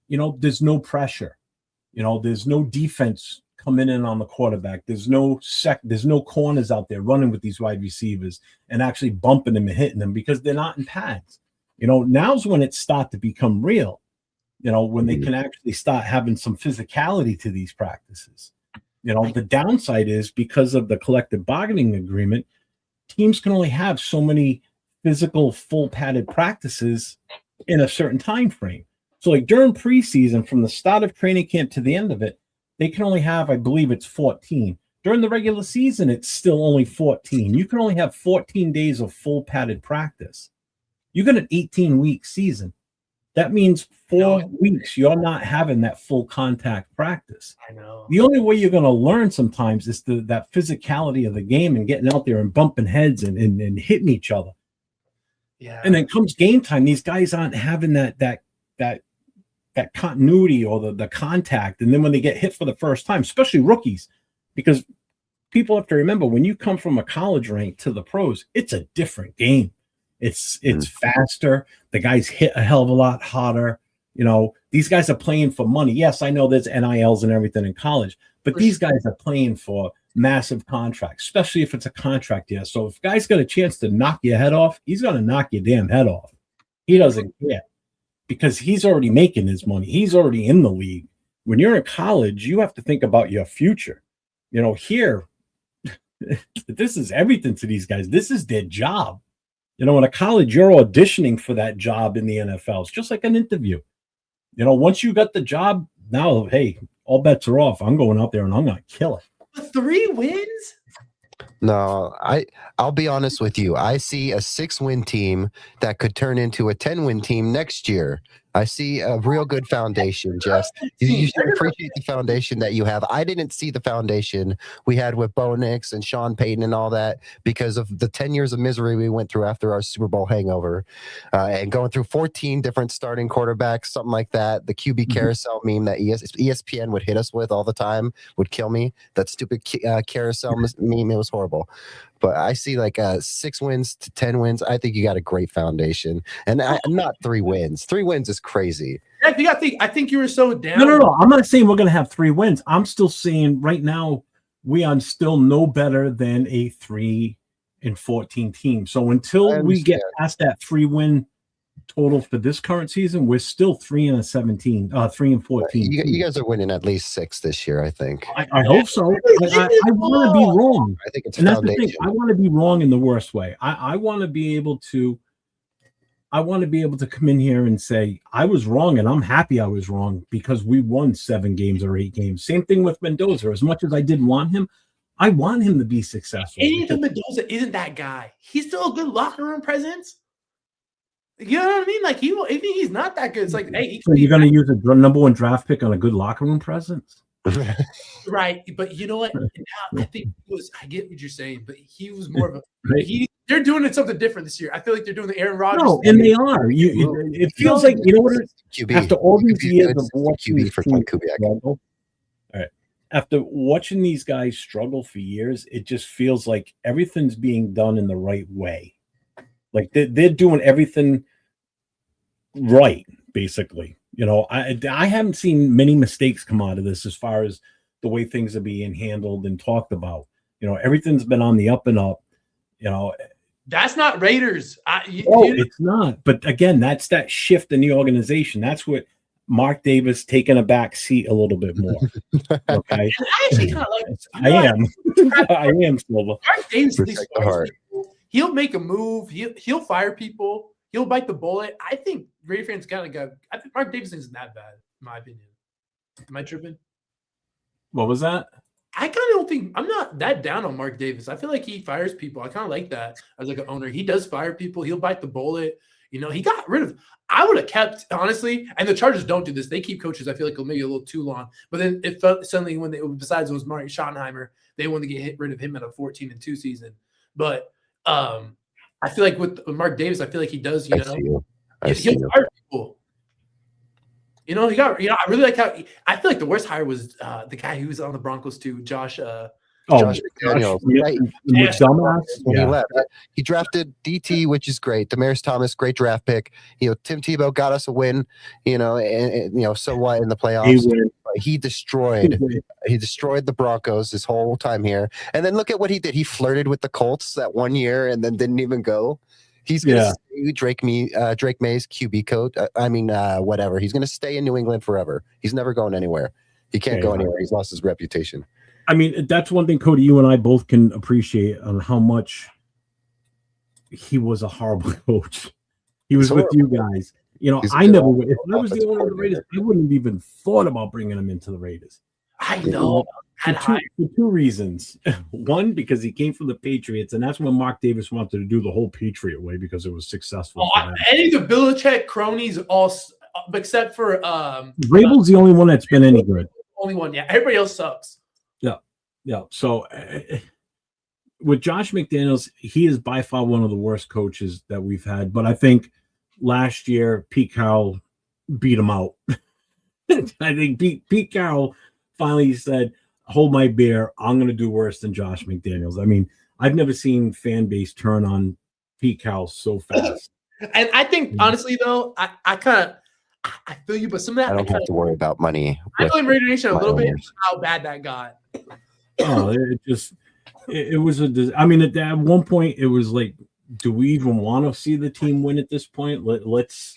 There's no pressure. There's no defense coming in on the quarterback. There's no corners out there running with these wide receivers and actually bumping them and hitting them because they're not in pads. Now's when it starts to become real. When they can actually start having some physicality to these practices. The downside is because of the collective bargaining agreement, teams can only have so many physical full padded practices in a certain time frame. So like during preseason, from the start of training camp to the end of it, they can only have, I believe it's 14. During the regular season, it's still only 14. You can only have 14 days of full padded practice. You got an 18-week season. That means 4 weeks you're not having that full contact practice. I know. The only way you're going to learn sometimes is that physicality of the game and getting out there and bumping heads and hitting each other. Yeah. And then comes game time, these guys aren't having that continuity or the contact. And then when they get hit for the first time, especially rookies, because people have to remember when you come from a college rank to the pros, it's a different game. It's faster. The guys hit a hell of a lot harder. These guys are playing for money. Yes, I know there's NILs and everything in college, but these guys are playing for massive contracts, especially if it's a contract year. So if a guy's got a chance to knock your head off, he's going to knock your damn head off. He doesn't care because he's already making his money. He's already in the league. When you're in college, you have to think about your future. Here, this is everything to these guys. This is their job. In a college, you're auditioning for that job in the NFL. It's just like an interview. Once you got the job, now, hey, all bets are off. I'm going out there and I'm going to kill it. But 3 wins? No, I'll be honest with you. I see a 6-win team that could turn into a 10-win team next year. I see a real good foundation, Jeff. You should appreciate the foundation that you have. I didn't see the foundation we had with Bo Nix and Sean Payton and all that because of the 10 years of misery we went through after our Super Bowl hangover, and going through 14 different starting quarterbacks, something like that. The QB carousel meme that ESPN would hit us with all the time would kill me. That stupid carousel meme, it was horrible. But I see like 6 wins to 10 wins. I think you got a great foundation, and not 3 wins. 3 wins is crazy. I think you were so down. No. I'm not saying we're going to have 3 wins. I'm still saying right now we are still no better than a 3-14 team. So until we get past that 3-win total for this current season, we're still 3-17, 3-14. You guys are winning at least 6 this year, I think. I hope so. I want to be wrong. I think it's and that's the foundation. thing. I want to be wrong in the worst way. I want to be able to. I want to be able to come in here and say I was wrong, and I'm happy I was wrong because we won 7 games or 8 games. Same thing with Mendoza. As much as I did want him, I want him to be successful. Anything Mendoza isn't that guy. He's still a good locker room presence. You know what I mean? Like even he's not that good. It's like, hey, so you're going to use a number 1 draft pick on a good locker room presence, right? But you know what? Now, I think I get what you're saying, but he was more of a. They're doing it something different this year. I feel like they're doing the Aaron Rodgers. No, and they are. It feels like you know what? QB. After all these years of watching QB for teams Kubiak. struggle, all right. After watching these guys struggle for years, it just feels like everything's being done in the right way. Like they're doing everything right, basically. You know, I haven't seen many mistakes come out of this as far as the way things are being handled and talked about. You know, everything's been on the up and up. You know, that's not Raiders. It's not. But again, that's that shift in the organization. That's what Mark Davis taking a back seat a little bit more. Okay, I actually kind of like. I am Silva. Mark Davis, he'll make a move. He'll fire people. He'll bite the bullet. I think Raider fans kind of got. I think Mark Davis isn't that bad, in my opinion. Am I tripping? What was that? I kind of don't think I'm not that down on Mark Davis. I feel like he fires people. I kind of like that as like an owner. He does fire people. He'll bite the bullet. You know, he got rid of. I would have kept honestly, and the Chargers don't do this. They keep coaches. I feel like maybe a little too long. But then it felt suddenly when besides it was Marty Schottenheimer, they wanted to get rid of him at a 14-2 season. But I feel like with Mark Davis, I feel like he does. He'll fire people. You know, I really like how I feel like the worst hire was the guy who was on the Broncos too, Josh McDaniels. When he left. He drafted DT, which is great. Demaryius Thomas, great draft pick. You know, Tim Tebow got us a win. You know, and so what in the playoffs? He destroyed the Broncos this whole time here. And then look at what he did. He flirted with the Colts that one year and then didn't even go. He's going to stay Drake May's QB coach. Whatever. He's going to stay in New England forever. He's never going anywhere. He can't go anywhere. He's lost his reputation. I mean, that's one thing, Cody, you and I both can appreciate on how much he was a horrible coach. He was with you guys. You know, I never would. If I was the owner of the Raiders, I wouldn't have even thought about bringing him into the Raiders. I know. For two reasons. One, because he came from the Patriots, and that's when Mark Davis wanted to do the whole Patriot way because it was successful. Any of the Belichick cronies, all except for Vrabel's the only one that's been any good. Only one, yeah. Everybody else sucks. Yeah. So with Josh McDaniels, he is by far one of the worst coaches that we've had. But I think last year Pete Carroll beat him out. I think Pete Carroll finally said, hold my beer. I'm going to do worse than Josh McDaniels. I mean, I've never seen fan base turn on Pete Carroll so fast. And I think, honestly, though, I feel you, but some of that I don't have to worry about money. I blame Raider Nation a little bit how bad that got. Oh, it was I mean, at one point, it was like, do we even want to see the team win at this point? Let's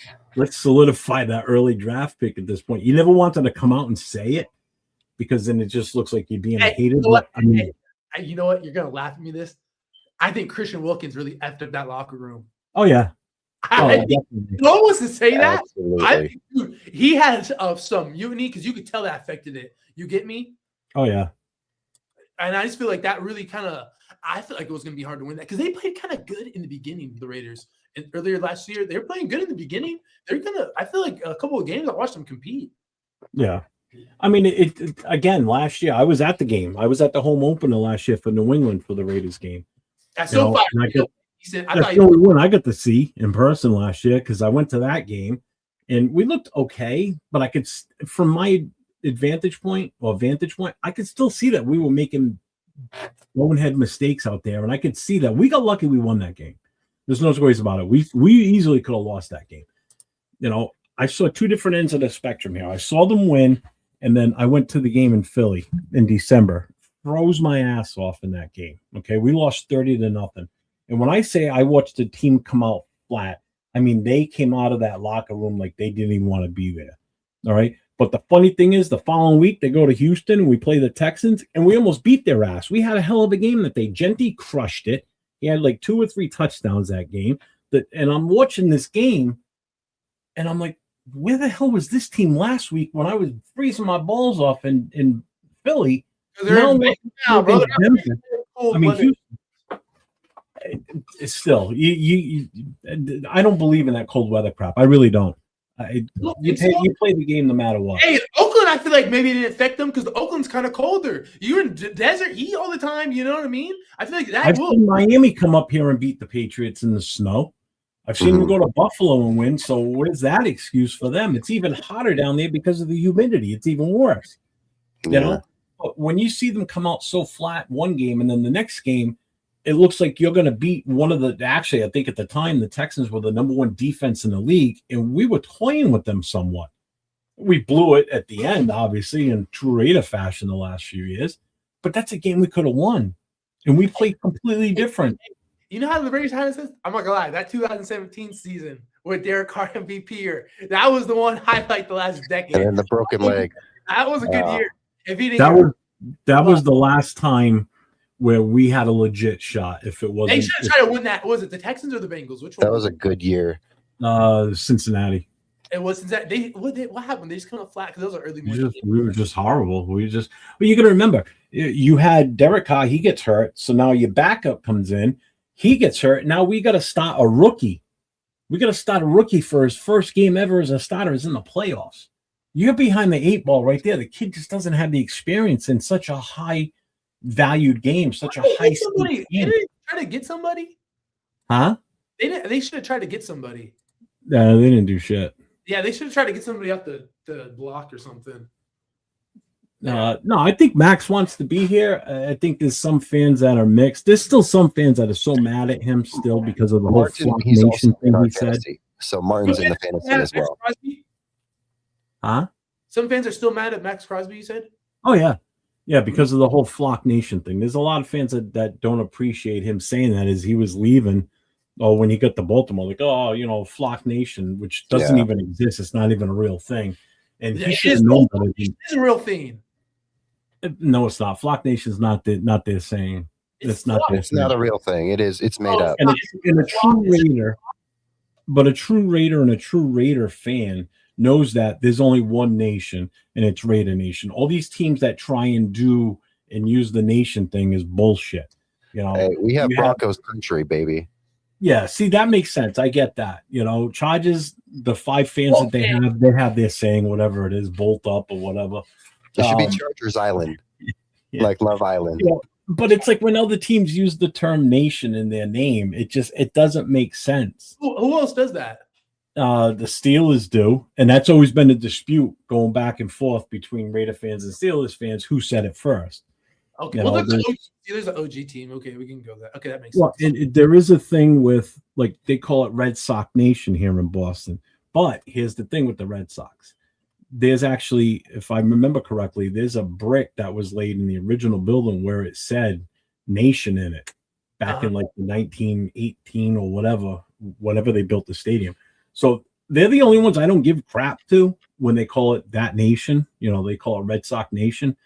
solidify that early draft pick at this point. You never wanted to come out and say it because then it just looks like you're being hated. You know what? You're gonna laugh at me. I think Christian Wilkins really effed up that locker room. Oh yeah. No one wants to say that. Absolutely. He had some mutiny because you could tell that affected it. You get me? Oh yeah. And I just feel like that really kind of. I feel like it was going to be hard to win that because they played kind of good in the beginning. The Raiders and earlier last year, they were playing good in the beginning. They're gonna. I feel like a couple of games I watched them compete. Yeah. I mean, it again, last year I was at the game. I was at the home opener last year for New England for the Raiders game. That's so far. That's the only one I got to see in person last year because I went to that game and we looked okay, but I could, from my vantage point, I could still see that we were making bonehead mistakes out there, and I could see that we got lucky we won that game. There's no ways about it. We easily could have lost that game. You know, I saw two different ends of the spectrum here. I saw them win, and then I went to the game in Philly in December. Froze my ass off in that game. Okay, we lost 30-0. And when I say I watched the team come out flat, I mean they came out of that locker room like they didn't even want to be there. All right. But the funny thing is, the following week they go to Houston and we play the Texans, and we almost beat their ass. We had a hell of a game that day. Genty crushed it. He had like 2 or 3 touchdowns that game. And I'm watching this game, and I'm like, where the hell was this team last week when I was freezing my balls off in Philly? Now, brother. I mean, it's still I don't believe in that cold weather crap. I really don't. You play the game no matter what. Hey, Oakland, I feel like maybe it didn't affect them because the Oakland's kind of colder. You're in desert heat all the time. You know what I mean? I feel like that. I've seen Miami come up here and beat the Patriots in the snow. I've seen them go to Buffalo and win. So what is that excuse for them? It's even hotter down there because of the humidity. It's even worse. You know? But when you see them come out so flat one game and then the next game, it looks like you're going to beat one of the, actually, I think at the time, the Texans were the number 1 defense in the league, and we were toying with them somewhat. We blew it at the end, obviously, in true Raider fashion the last few years, but that's a game we could have won, and we played completely different. You know how the Raiders had it? I'm not going to lie, that 2017 season with Derek Carr MVP year, that was the one highlight the last decade. And then the broken leg. That was a good year. If he didn't that was the last time where we had a legit shot. If it wasn't, they should have tried to win that. Was it the Texans or the Bengals? Which one? That was a good year. Cincinnati. It was Cincinnati. What happened? They just come up flat because those are early morning. We were just horrible. But you got to remember, you had Derek Carr. He gets hurt, so now your backup comes in. He gets hurt. Now we got to start a rookie. We got to start a rookie for his first game ever as a starter is in the playoffs. You're behind the 8 ball right there. The kid just doesn't have the experience in such a high valued game, such a high game. They didn't try to get somebody, huh? They should have tried to get somebody. No, they didn't do shit. Yeah, they should have tried to get somebody off the block or something. No, I think Max wants to be here. I think there's some fans that are mixed. There's still some fans that are so mad at him still because of the whole Flock Nation thing he said. So Martin's in the fantasy as well. Huh? Some fans are still mad at Max Crosby, you said? Oh, yeah. Yeah, because of the whole Flock Nation thing. There's a lot of fans that don't appreciate him saying that as he was leaving. Oh, when he got to Baltimore, like, Flock Nation, which doesn't even exist. It's not even a real thing. And he should have known that. It's a real thing. No, it's not. Flock Nation is not their saying. It's not a real thing. It's made up. And a true Raider, but a true Raider and a true Raider fan knows that there's only one nation, and it's Raider Nation. All these teams that try and do and use the nation thing is bullshit. Hey, we have Broncos country, baby. Yeah, see, that makes sense. I get that. Charges, the 5 fans that they have their saying, whatever it is, bolt up or whatever. It should be Chargers Island, like Love Island. But it's like when other teams use the term nation in their name, it doesn't make sense. Who else does that? The Steelers do, and that's always been a dispute going back and forth between Raider fans and Steelers fans who said it first. Okay, there's an OG team. Okay, we can go there. Okay, that makes sense. There is a thing with, like, they call it Red Sox Nation here in Boston, but here's the thing with the Red Sox. There's actually, if I remember correctly, there's a brick that was laid in the original building where it said Nation in it back in like the 1918 or whatever they built the stadium. So they're the only ones I don't give crap to when they call it that nation. They call it Red Sox Nation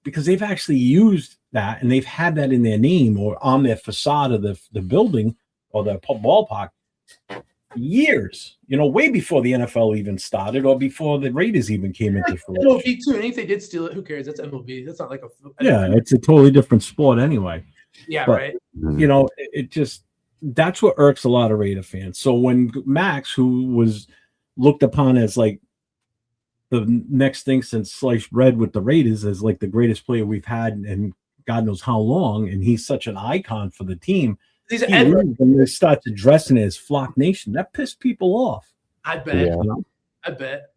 because they've actually used that and they've had that in their name or on their facade of the building or the ballpark years, way before the NFL even started or before the Raiders even came into fruition. MLB too, and if they did steal it, who cares? That's MLB. That's not like it's a totally different sport anyway. Yeah, But, right. you know, it just that's what irks a lot of Raider fans. So when Max, who was looked upon as like the next thing since sliced bread with the Raiders, as like the greatest player we've had in God knows how long, and he's such an icon for the team. He's He leaves and they start addressing it as Flock Nation. That pissed people off. I bet. Yeah. You know? I bet.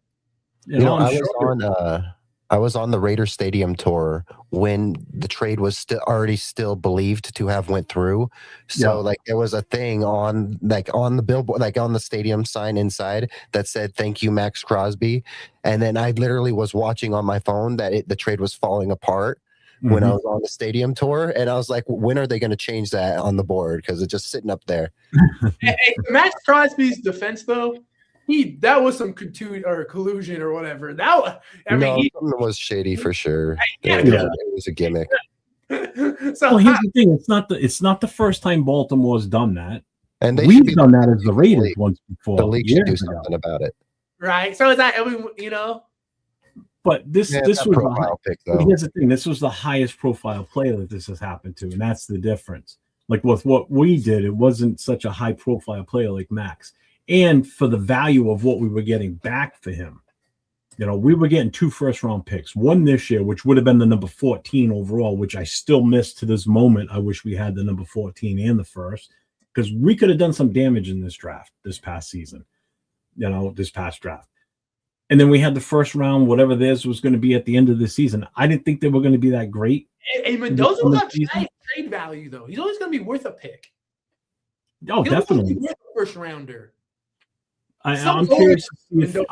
You know, I'm I sure. I was on the Raider Stadium tour when the trade was still believed to have went through. So Yeah. like there was a thing on the billboard, like on the stadium sign inside that said "Thank you, Max Crosby," and then I literally was watching on my phone that the trade was falling apart when I was on the stadium tour, and I was like, when are they going to change that on the board? Because it's just sitting up there. Hey, Max Crosby's defense, though, that was some collusion or whatever. Something was shady for sure. Yeah. It was a gimmick. So Well, here's the thing: it's not the first time Baltimore's done that. And they should We've be done that as the Raiders once before. The league should do years ago. something about it. right. So is that you know? But this Yeah, this that was the profile pick But though. here's the thing: this was the highest profile player that this has happened to, and that's the difference. Like with what we did, it wasn't such a high profile player like Max, and for the value of what we were getting back for him. You know, we were getting 2 first-round picks, one this year, which would have been the number 14 overall, which I still miss to this moment. I wish we had the number 14 and the first, because we could have done some damage in this draft this past season. You know, this past draft. And then we had the first round, whatever theirs was going to be at the end of the season. I didn't think they were going to be that great. Hey, Mendoza will have trade value, though. He's always going to be worth a pick. Oh, He'll definitely. be worth a first rounder. I'm curious to see if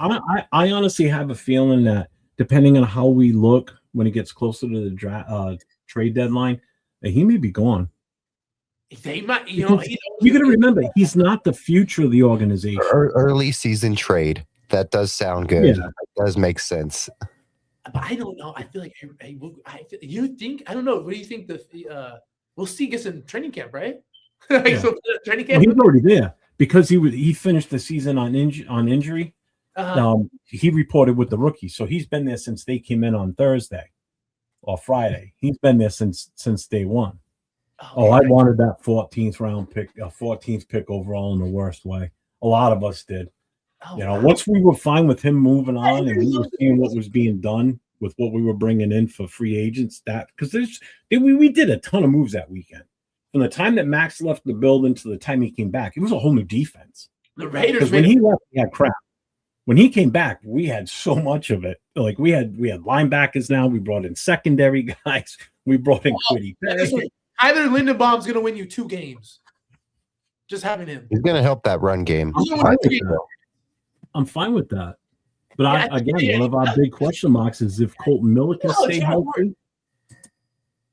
I honestly have a feeling that depending on how we look when it gets closer to the trade deadline, that he may be gone. They might, You got to remember, he's not the future of the organization. Early season trade. That does sound good. Yeah. That does make sense. But I don't know. I feel like you think I don't know. What do you think? We'll see. Gets in training camp, right? Yeah. So training Well, camp. he's already there because he finished the season on injury. He reported with the rookies, so he's been there since they came in on Thursday or Friday. He's been there since day one. Oh, I wanted that 14th round pick, 14th pick overall in the worst way. A lot of us did. You know, once we were fine with him moving on and we were seeing what was being done with what we were bringing in for free agents, because we did a ton of moves that weekend. From the time that Max left the building to the time he came back, it was a whole new defense. The Raiders, Because when he left, we had crap. When he came back, we had so much of it. Like we had linebackers now. We brought in secondary guys. We brought in Quiddy. Tyler Lindenbaum's going to win you 2 games. Just having him. He's going to help that run game. I'm fine with that. But one of our big question marks is if Colton Miller can stay healthy.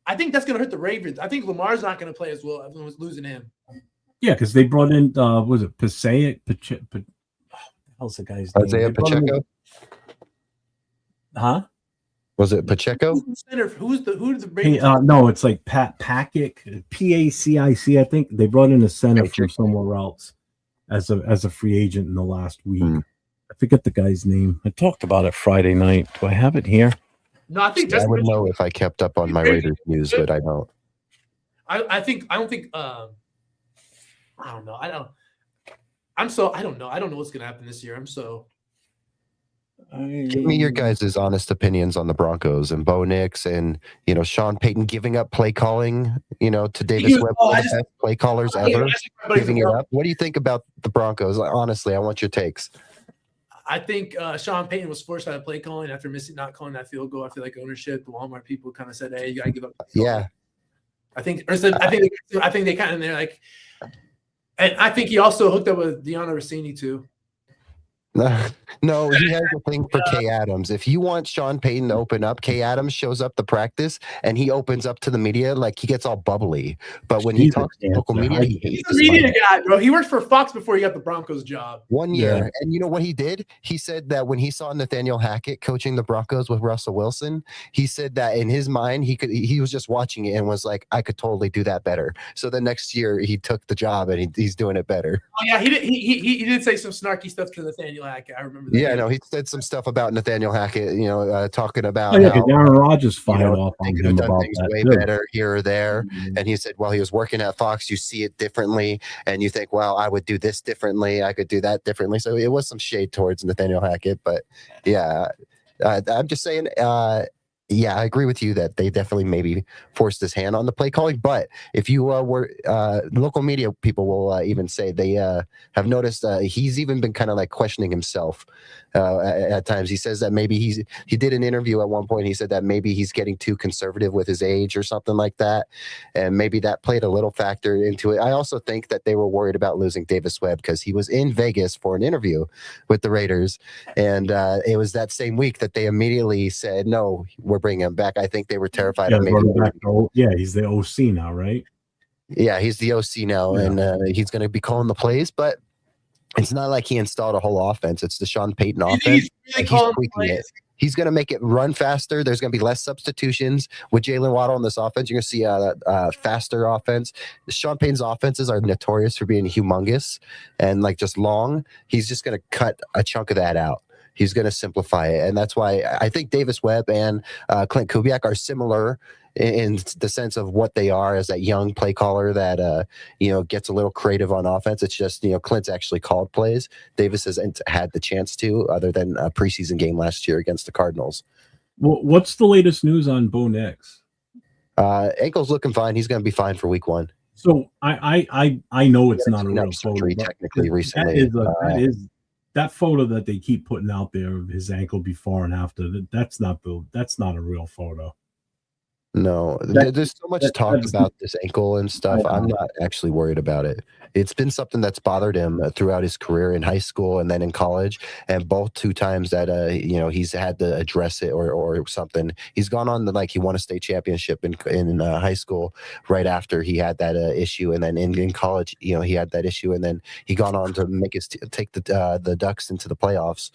I think that's going to hurt the Ravens. I think Lamar's not going to play as well. Everyone's losing him. Yeah, because they brought in, was it Passaic? How's the guy's name? Isaiah Pacheco? Huh? Was it Pacheco? Who's the Ravens? No, it's like Pacic, Pacic. I think they brought in a center from somewhere else as a free agent in the last week. I forget the guy's name. I talked about it Friday night. Do I have it here? No, I think I would know if I kept up on my Raiders news, but I don't. I don't know. I don't know. I don't know what's gonna happen this year. Give me your guys' honest opinions on the Broncos and Bo Nix and Sean Payton giving up play calling, to Davis Webb, one of the best play callers ever, giving it up. What do you think about the Broncos? Honestly, I want your takes. I think Sean Payton was forced out of play calling after not calling that field goal. I feel like ownership, the Walmart people kind of said, "Hey, you gotta give up." Yeah, I think they kind of they're like, and I think he also hooked up with Deanna Rossini too. No, he has a thing for Kay Adams. If you want Sean Payton to open up, Kay Adams shows up to practice and he opens up to the media like he gets all bubbly. But when he talks to local media, he hates the media guy, bro. He worked for Fox before he got the Broncos job. 1 year. And you know what he did? He said that when he saw Nathaniel Hackett coaching the Broncos with Russell Wilson, he said that in his mind, he was just watching it and was like, I could totally do that better. So the next year he took the job and he's doing it better. Oh yeah, he did say some snarky stuff to Nathaniel Hackett. I remember that. Yeah, no, he said some stuff about Nathaniel Hackett, talking about Oh, yeah, how because Aaron Rodgers fired off they on could have him done about things that way too. better here or there. Mhm. And he said, while he was working at Fox, you see it differently, and you think, well, I would do this differently, I could do that differently. So it was some shade towards Nathaniel Hackett, but yeah, I'm just saying. Yeah, I agree with you that they definitely maybe forced his hand on the play calling. But if you were local media people will even say they have noticed he's even been kind of like questioning himself at times. He says that maybe he did an interview at one point. He said that maybe he's getting too conservative with his age or something like that, and maybe that played a little factor into it. I also think that they were worried about losing Davis Webb because he was in Vegas for an interview with the Raiders, and it was that same week that they immediately said, no, we're bringing him back. I think they were terrified Yeah, of maybe. He's the OC now, right? Yeah, he's the OC now, Yeah. and he's going to be calling the plays, but it's not like he installed a whole offense. It's the Sean Payton offense. He's really and calling tweaking plays. it. He's going to make it run faster. There's going to be less substitutions with Jalen Waddle in this offense. You're going to see a faster offense. Sean Payton's offenses are notorious for being humongous and like just long. He's just going to cut a chunk of that out. He's going to simplify it. And that's why I think Davis Webb and Clint Kubiak are similar in the sense of what they are as that young play caller that, gets a little creative on offense. It's just, Clint's actually called plays. Davis hasn't had the chance to, other than a preseason game last year against the Cardinals. Well, what's the latest news on Bo Nix? Ankle's looking fine. He's going to be fine for week 1. So I know it's not a real photo. Technically, recently. That photo that they keep putting out there of his ankle before and after, that's not a real photo. No, there's so much talk about this ankle and stuff. I'm not actually worried about it. It's been something that's bothered him throughout his career in high school and then in college, and both 2 times that he's had to address it or something. He's gone on to he won a state championship in high school right after he had that issue, and then in college, he had that issue, and then he gone on to make take the Ducks into the playoffs.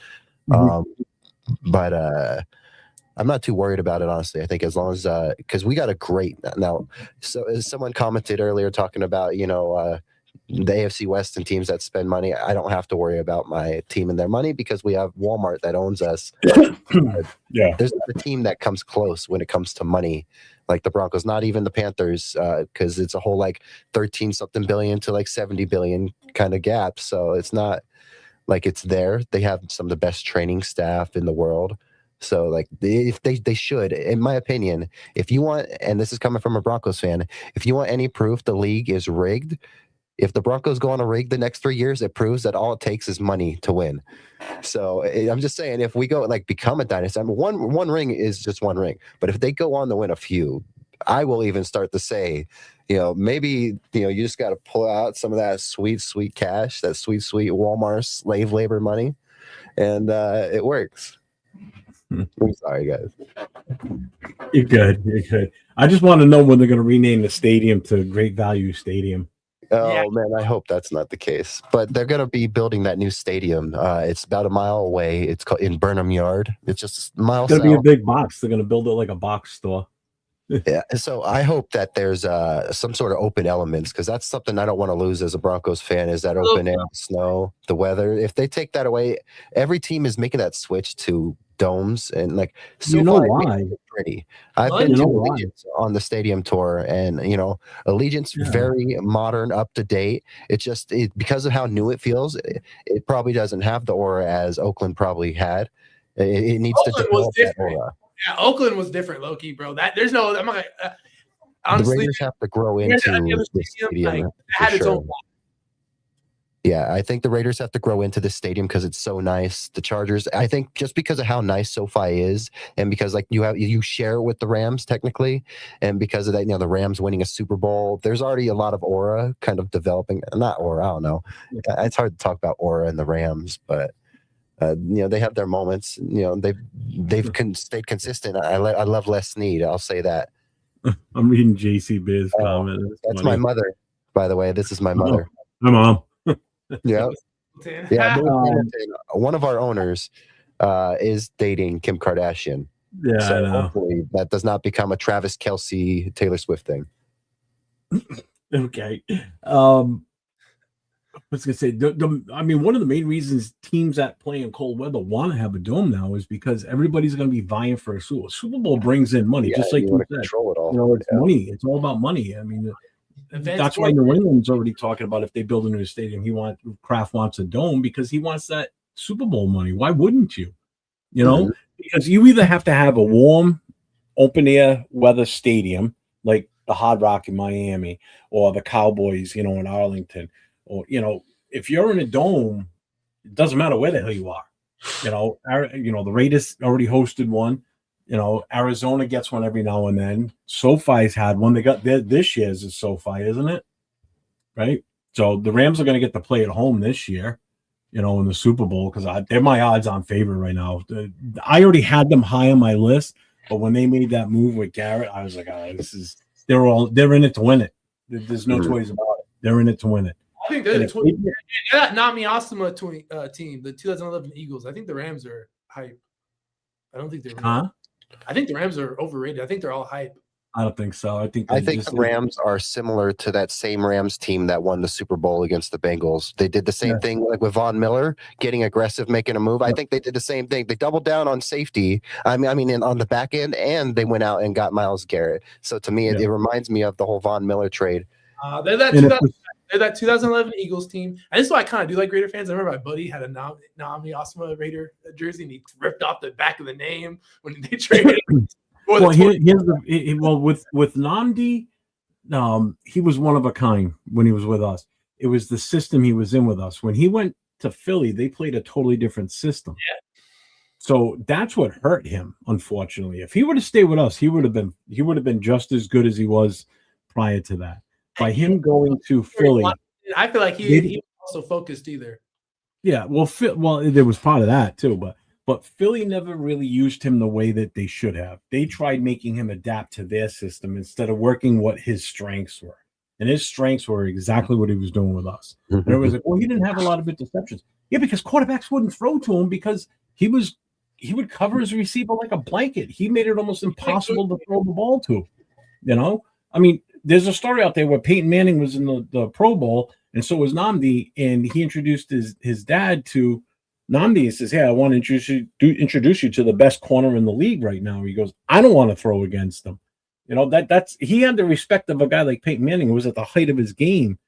Mm-hmm. But I'm not too worried about it, honestly. I think as long as because we got a great now. So as someone commented earlier talking about the AFC West and teams that spend money, I don't have to worry about my team and their money because we have Walmart that owns us. Yeah, there's not a team that comes close when it comes to money like the Broncos, not even the Panthers, because it's a whole 13 something billion to 70 billion kind of gap. So it's not like it's there. They have some of the best training staff in the world. So if they should, in my opinion, if you want, and this is coming from a Broncos fan, if you want any proof the league is rigged, if the Broncos go on a rig the next 3 years, it proves that all it takes is money to win. So I'm just saying, if we go become a dynasty, one ring is just one ring, but if they go on to win a few, I will even start to say, maybe you just got to pull out some of that sweet cash, that sweet Walmart slave labor money, and it works. I'm sorry, guys. You're good. I just want to know when they're going to rename the stadium to Great Value Stadium. Oh, man, I hope that's not the case. But they're going to be building that new stadium. It's about a mile away. It's called in Burnham Yard. It's just a mile south. It's going to be a big box. They're going to build it like a box store. Yeah, so I hope that there's some sort of open elements, because that's something I don't want to lose as a Broncos fan, is that open air, snow, the weather. If they take that away, every team is making that switch to domes, and why pretty. I've been to Allegiance on the stadium tour, and Allegiance very modern, up to date. It's just because of how new it feels, it probably doesn't have the aura as Oakland probably had. It needs to develop that aura. Yeah, Oakland was different, low-key, bro. I'm not honestly, the Raiders have to grow into the stadium. Had its own. Yeah, I think the Raiders have to grow into this stadium because it's so nice. The Chargers, I think, just because of how nice SoFi is, and because you share it with the Rams technically, and because of that, the Rams winning a Super Bowl, there's already a lot of aura kind of developing. Not aura, I don't know. It's hard to talk about aura in the Rams, but they have their moments. They've stayed consistent. I love Les Snead. I'll say that. I'm reading JC Biz comment. That's my mother, by the way. This is my mother. My mom. Yeah. One of our owners is dating Kim Kardashian. Yeah, so I know. Hopefully that does not become a Travis Kelce, Taylor Swift thing. Okay. was gonna say I mean, one of the main reasons teams that play in cold weather want to have a dome now is because everybody's going to be vying for a Super Bowl brings in money, Yeah, just like you you want to said. control it all. You know, it's Yeah. money. It's all about money. I mean, that's why New England's already talking about if they build a new stadium, Kraft wants a dome because he wants that Super Bowl money. Why wouldn't you? You know, because you either have to have a warm, open air weather stadium like the Hard Rock in Miami or the Cowboys, you know, in Arlington, or if you're in a dome, it doesn't matter where the hell you are. The Raiders already hosted one. Arizona gets one every now and then. SoFi's had one. They got this year's is SoFi, isn't it? Right. So the Rams are going to get to play at home this year, in the Super Bowl, because they're my odds-on favorite right now. I already had them high on my list, but when they made that move with Garrett, I was like, they're in it to win it. There's no choice about it. They're in it to win it. I think they're that Nami Asuma team, the 2011 Eagles. I think the Rams are hype. I don't think they're. I think the Rams are overrated. I think they're all hype. I don't think so. I think the Rams are similar to that same Rams team that won the Super Bowl against the Bengals. They did the same thing, like with Von Miller getting aggressive, making a move. I think they did the same thing. They doubled down on safety. I mean, on the back end, and they went out and got Myles Garrett. So to me, it reminds me of the whole Von Miller trade. They're that 2011 Eagles team. And this is why I kind of do like Raider fans. I remember my buddy had a Nami Asuma Raider jersey, and he ripped off the back of the name when they traded. With Nnamdi, he was one of a kind when he was with us. It was the system he was in with us. When he went to Philly, they played a totally different system. Yeah. So that's what hurt him, unfortunately. If he would have stayed with us, he would have been just as good as he was prior to that. By him going to Philly, I feel like he also focused either. Yeah, well, there was part of that too, but Philly never really used him the way that they should have. They tried making him adapt to their system instead of working what his strengths were. And his strengths were exactly what he was doing with us. And it was like, well, he didn't have a lot of interceptions. Yeah, because quarterbacks wouldn't throw to him because he would cover his receiver like a blanket. He made it almost impossible to throw the ball to. I mean, there's a story out there where Peyton Manning was in the Pro Bowl, and so was Nnamdi, and he introduced his dad to Nnamdi. He says, "Hey, I want to introduce you to the best corner in the league right now." He goes, "I don't want to throw against him." That's he had the respect of a guy like Peyton Manning, who was at the height of his game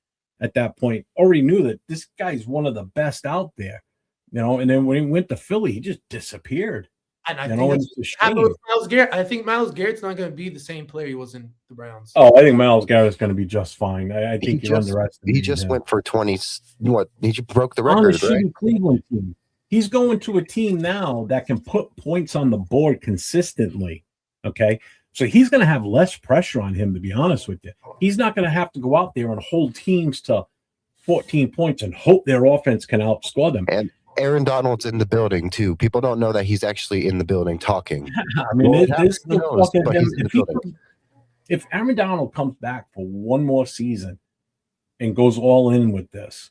at that point. Already knew that this guy's one of the best out there. And then when he went to Philly, he just disappeared. And I think that's happened with Myles Garrett. I think Myles Garrett's not going to be the same player he was in the Browns. Oh, I think Myles Garrett's going to be just fine. I think you're underestimating. He just went for 20. He broke the on record, the right? Cleveland team. He's going to a team now that can put points on the board consistently. Okay, so he's going to have less pressure on him. To be honest with you, he's not going to have to go out there and hold teams to 14 points and hope their offense can outscore them. And Aaron Donald's in the building too. People don't know that he's actually in the building talking. I mean, if Aaron Donald comes back for one more season and goes all in with this,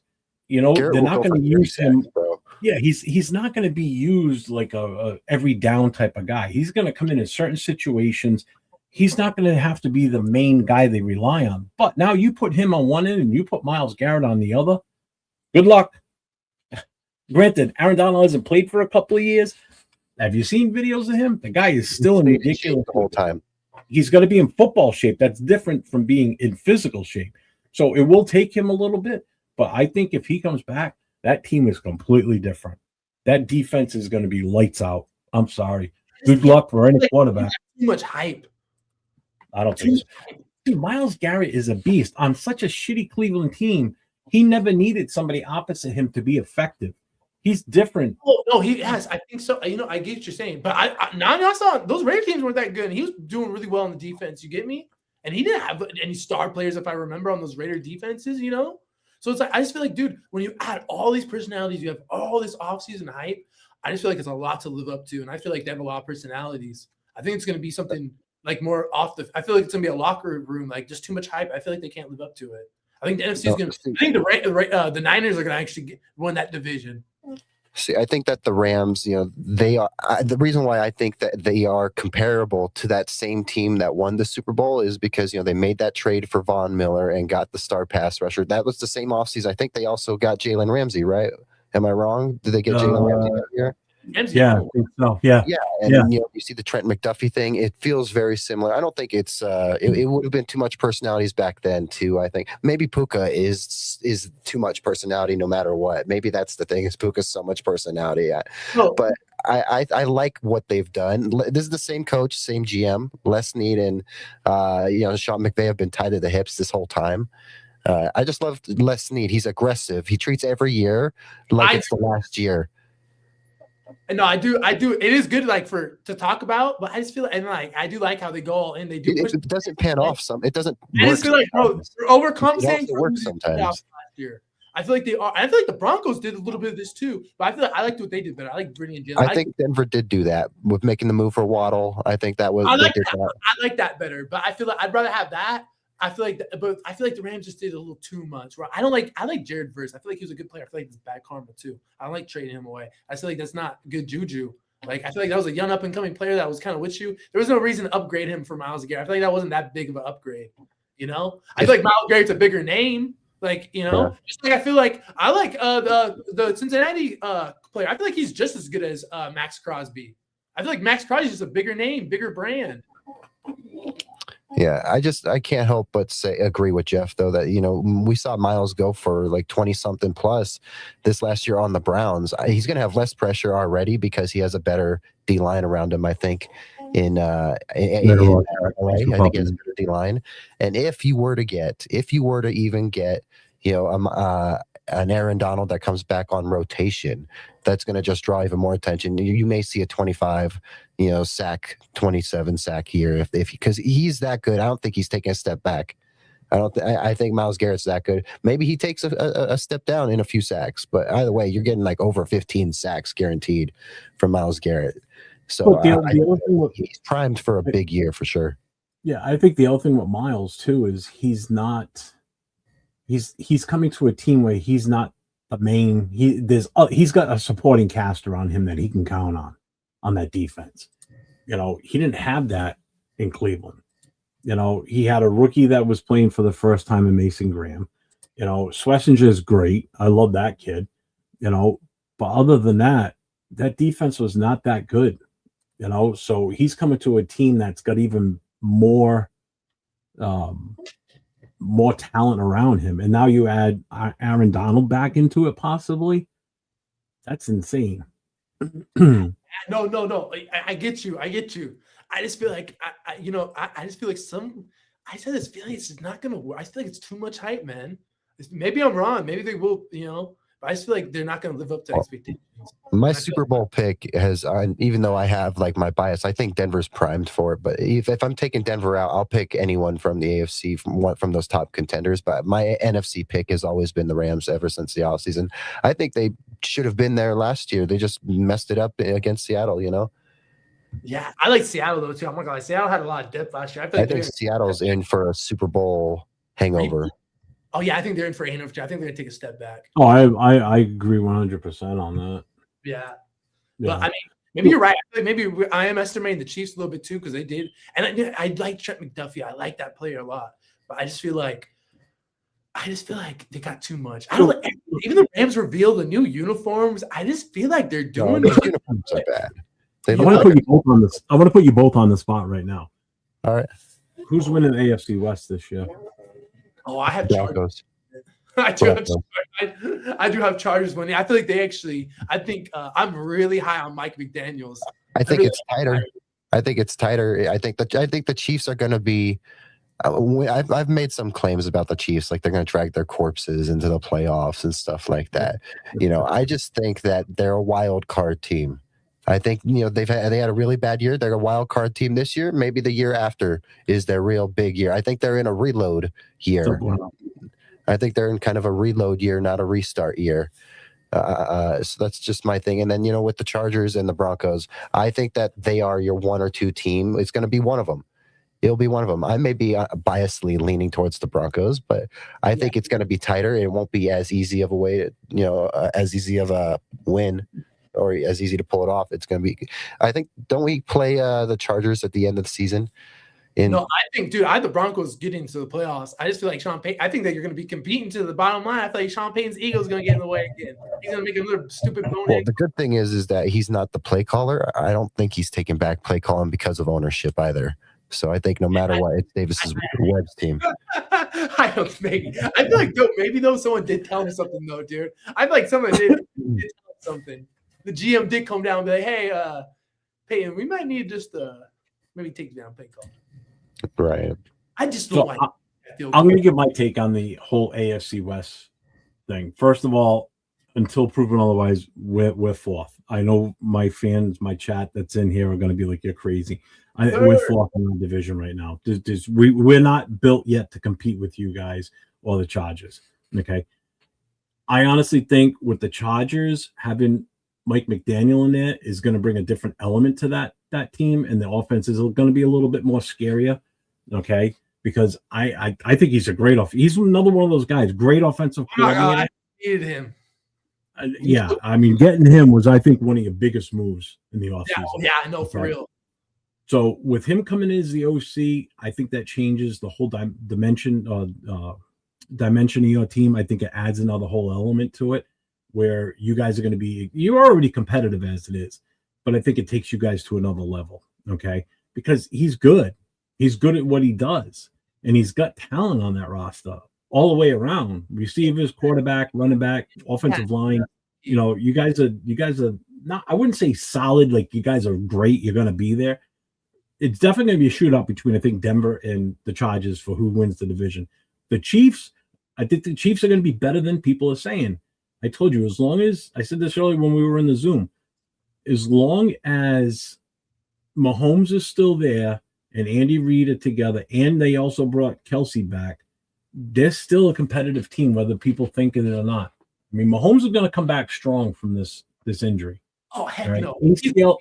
Garrett, they're not going to use him. Bro. Yeah, he's not going to be used like a every down type of guy. He's going to come in certain situations. He's not going to have to be the main guy they rely on. But now you put him on one end and you put Myles Garrett on the other. Good luck. Granted, Aaron Donald hasn't played for a couple of years. Have you seen videos of him? The guy is still in ridiculous the whole time. He's going to be in football shape. That's different from being in physical shape. So it will take him a little bit. But I think if he comes back, that team is completely different. That defense is going to be lights out. I'm sorry. Good luck for any quarterback. Too much hype. I don't think so. Dude, Myles Garrett is a beast. On such a shitty Cleveland team, he never needed somebody opposite him to be effective. He's different. Oh no, he has. I think so. I get what you're saying, but I saw those Raider teams weren't that good, and he was doing really well on the defense. You get me? And he didn't have any star players, if I remember, on those Raider defenses. So it's like I just feel like, dude, when you add all these personalities, you have all this offseason hype. I just feel like it's a lot to live up to, and I feel like they have a lot of personalities. I think it's going to be something like more off the. I feel like it's going to be a locker room, like just too much hype. I feel like they can't live up to it. I think the NFC is going to. I think the Niners are going to actually win that division. See, I think that the Rams, they are the reason why I think that they are comparable to that same team that won the Super Bowl is because, they made that trade for Von Miller and got the star pass rusher. That was the same offseason. I think they also got Jalen Ramsey, right? Am I wrong? Did they get Jalen Ramsey that year? Yeah, I think so. Yeah. Yeah, and you see the Trent McDuffie thing. It feels very similar. I don't think it's it would have been too much personalities back then too. I think maybe Puka is too much personality no matter what. Maybe that's the thing is Puka's so much personality. But I like what they've done. This is the same coach, same GM. Les Snead and Sean McVay have been tied to the hips this whole time. I just love Les Snead. He's aggressive. He treats every year like it's the last year. No, I do. It is good, to talk about, but I just feel I do like how they go all in. They do. It doesn't pan off. It doesn't. I just feel like they're overcompensating. It works sometimes. Last year. I feel like they are. I feel like the Broncos did a little bit of this too, but I feel like I liked what they did better. I like Brittany and Jalen. I think Denver did do that with making the move for Waddle. I think that was. I like that better, but I feel like I'd rather have that. I feel like the Rams just did a little too much. Right? I like Jared Verse. I feel like he was a good player. I feel like it's bad karma too. I don't like trading him away. I feel like that's not good juju. I feel like that was a young up and coming player that was kind of with you. There was no reason to upgrade him for Myles Garrett. I feel like that wasn't that big of an upgrade. I feel like Myles Garrett's a bigger name. Just like I feel like I like the Cincinnati player. I feel like he's just as good as Max Crosby. I feel like Max Crosby is just a bigger name, bigger brand. Yeah, I can't help but agree with Jeff though that we saw Myles go for like 20 something plus this last year on the Browns. He's going to have less pressure already because he has a better D line around him. I think in LA, I think he has a better D line. And if you were to even get an Aaron Donald that comes back on rotation, that's going to just draw even more attention. You may see a 25, sack, 27 sack year if because he's that good. I don't think he's taking a step back. I think Myles Garrett's that good. Maybe he takes a step down in a few sacks, but either way, you're getting like over 15 sacks guaranteed from Myles Garrett. So he's primed for a big year for sure. Yeah, I think the other thing with Myles too is he's coming to a team where he's not the main. He's got a supporting cast around him that he can count on that defense. He didn't have that in Cleveland. He had a rookie that was playing for the first time in Mason Graham. Schlesinger is great. I love that kid. But other than that defense was not that good. So he's coming to a team that's got even more talent around him. And now you add Aaron Donald back into it, possibly. That's insane. No. I get you. I just feel like, I just feel like I said this feeling it's not going to work. I feel like it's too much hype, man. Maybe I'm wrong. Maybe they will, but I just feel like they're not going to live up to expectations. My Super Bowl pick has, even though I have like my bias, I think Denver's primed for it. But if I'm taking Denver out, I'll pick anyone from the AFC from those top contenders. But my NFC pick has always been the Rams ever since the offseason. I think they should have been there last year. They just messed it up against Seattle, Yeah, I like Seattle though too. I'm not gonna lie, Seattle had a lot of depth last year. I think Seattle's in for a Super Bowl hangover. Oh yeah, I think they're in for a hangover. I think they're gonna take a step back. Oh, I agree 100% on that. Yeah. But I mean, maybe you're right. Maybe I am estimating the Chiefs a little bit too because they did, and I like Trent McDuffie. I like that player a lot, but I just feel like they got too much. I don't like, even the Rams reveal the new uniforms. I just feel like they're doing those uniforms are bad. I want to put you both on this. I want to put you both on the spot right now. All right. Who's winning AFC West this year? Oh, I have Broncos. I do have Chargers winning. I feel like I think I'm really high on Mike McDaniels. I think it's tighter. I think the Chiefs are going to be. I've made some claims about the Chiefs, like they're going to drag their corpses into the playoffs and stuff like that. I just think that they're a wild card team. I think they had a really bad year. They're a wild card team this year. Maybe the year after is their real big year. I think they're in a reload year. I think they're in kind of a reload year, not a restart year. So that's just my thing. And then with the Chargers and the Broncos, I think that they are your one or two team. It's going to be one of them. It'll be one of them. I may be biasly leaning towards the Broncos, but I think it's going to be tighter. It won't be as easy of a way to, as easy of a win or as easy to pull it off. It's going to be, I think, don't we play the Chargers at the end of the season? No, I think, dude, I had the Broncos getting to the playoffs. I just feel like Sean Payton. I think that you're going to be competing to the bottom line. I feel like Sean Payton's ego is going to get in the way again. He's going to make another stupid bonehead. Well, the good thing is that he's not the play caller. I don't think he's taking back play calling because of ownership either. So I think no matter what, it's Davis's Webb's team. I don't maybe. I feel like though someone did tell him something though, dude. I feel like someone did tell him something. The GM did come down and be like, "Hey, Peyton, we might need just maybe take you down play call." Right. I just don't like. I'm going to give my take on the whole AFC West thing. First of all, until proven otherwise, we're fourth. I know my fans, my chat that's in here are going to be like, "You're crazy." We're fourth in our division right now. We're not built yet to compete with you guys or the Chargers. Okay. I honestly think with the Chargers, having Mike McDaniel in there is going to bring a different element to that team, and the offense is going to be a little bit more scarier. Okay, because I think he's a great he's another one of those guys, great offensive coordinator. I needed him. Yeah, I mean, getting him was, I think, one of your biggest moves in the offseason. Yeah, I know, for real. So with him coming in as the OC, I think that changes the whole dimension of your team. I think it adds another whole element to it where you guys are going to be, you're already competitive as it is, but I think it takes you guys to another level, okay? Because he's good. He's good at what he does, and he's got talent on that roster all the way around. Receivers, quarterback, running back, offensive line. You guys are not, I wouldn't say solid, like you guys are great, you're going to be there. It's definitely going to be a shootout between, I think, Denver and the Chargers for who wins the division. The Chiefs, I think the Chiefs are going to be better than people are saying. I told you, as long as, I said this earlier when we were in the Zoom, as long as Mahomes is still there and Andy Reid are together, and they also brought Kelsey back, they're still a competitive team, whether people think it or not. I mean, Mahomes is going to come back strong from this injury. Oh, heck right? no. ACL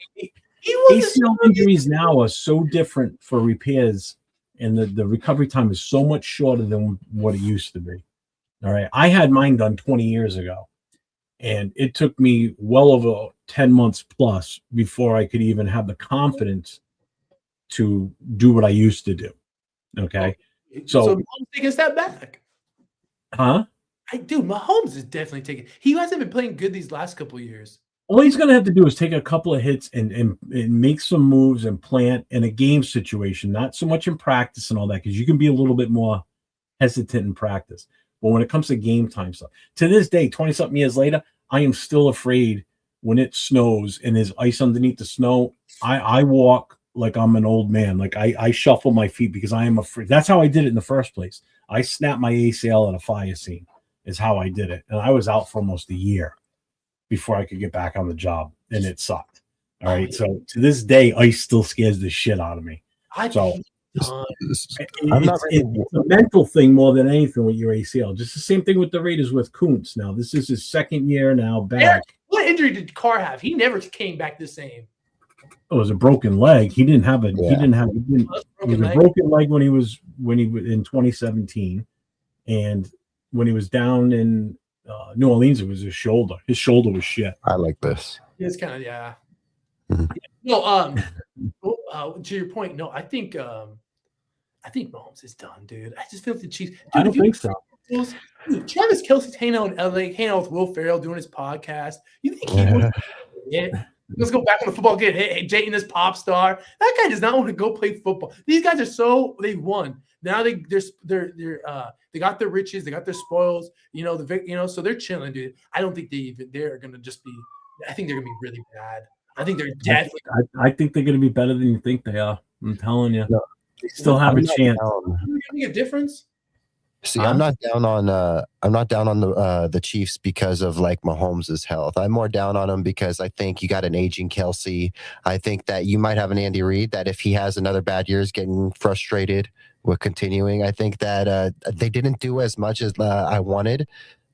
injuries now are so different for repairs, and the recovery time is so much shorter than what it used to be. All right. I had mine done 20 years ago, and it took me well over 10 months plus before I could even have the confidence to do what I used to do. Okay. So Mahomes taking a step back. Huh? Dude, Mahomes is definitely taking. He hasn't been playing good these last couple of years. All he's going to have to do is take a couple of hits and make some moves and plant in a game situation, not so much in practice and all that, because you can be a little bit more hesitant in practice. But when it comes to game time stuff, to this day, 20-something years later, I am still afraid when it snows and there's ice underneath the snow. I walk like I'm an old man. Like I shuffle my feet because I am afraid. That's how I did it in the first place. I snapped my ACL at a fire scene is how I did it. And I was out for almost a year before I could get back on the job, and it sucked. All right. So to this day, ice still scares the shit out of me. It's a mental thing more than anything with your ACL. Just the same thing with the Raiders with Kuntz. Now, this is his second year now back. Eric, what injury did Carr have? He never came back the same. It was a broken leg. He was a broken leg when he was in 2017, and when he was down in New Orleans, it was his shoulder. His shoulder was shit. I like this. It's kind of Mhm. No, to your point, no, I think Mahomes is done, dude. I just feel like the Chiefs. Dude, I don't think so. Dude, Travis Kelce's hanging out in LA, hanging out with Will Ferrell doing his podcast. You think he would? Yeah. Let's go back on the football game. Hey, Jayton, this pop star. That guy does not want to go play football. These guys are they won. Now they got their riches, they got their spoils, so they're chilling, dude. I don't think they're gonna just be. I think they're gonna be really bad. I think they're definitely. I think they're gonna be better than you think they are. I'm telling you, they still have a chance. Make a difference. See, I'm not down on the Chiefs because of like Mahomes' health. I'm more down on them because I think you got an aging Kelsey. I think that you might have an Andy Reid that if he has another bad year is getting frustrated with continuing. I think that they didn't do as much as I wanted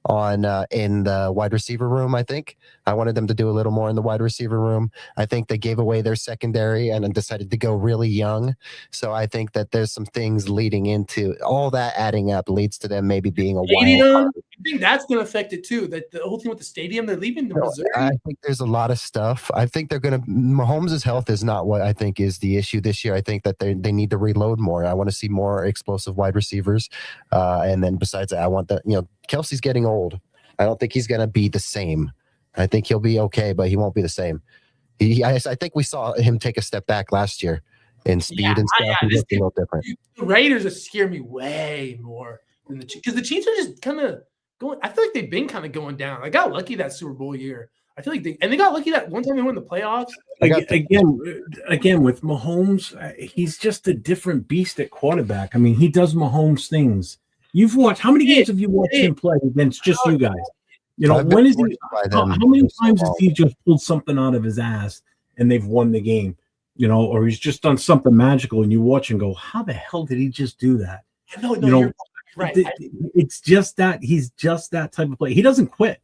on in the wide receiver room. I think I wanted them to do a little more in the wide receiver room. I think they gave away their secondary and then decided to go really young. So I think that there's some things leading into all that, adding up leads to them maybe being a wild. I think that's going to affect it too. That the whole thing with the stadium, they're leaving the Missouri. I think there's a lot of stuff. I think they're going to. Mahomes' health is not what I think is the issue this year. I think that they need to reload more. I want to see more explosive wide receivers. And then besides that, I want that. Kelsey's getting old. I don't think he's going to be the same. I think he'll be okay, but he won't be the same. I think we saw him take a step back last year in speed and stuff. He looked a little different. The Raiders have scared me way more than the Chiefs, because the Chiefs are just kind of going. I feel like they've been kind of going down. I got lucky that Super Bowl year. I feel like they got lucky that one time they won the playoffs. Again, with Mahomes, he's just a different beast at quarterback. I mean, he does Mahomes things. You've watched, how many games have you watched him play against just you guys? When is he? How many times has he just pulled something out of his ass and they've won the game? Or he's just done something magical, and you watch and go, "How the hell did he just do that?" No, you're right. It's just that he's just that type of player. He doesn't quit.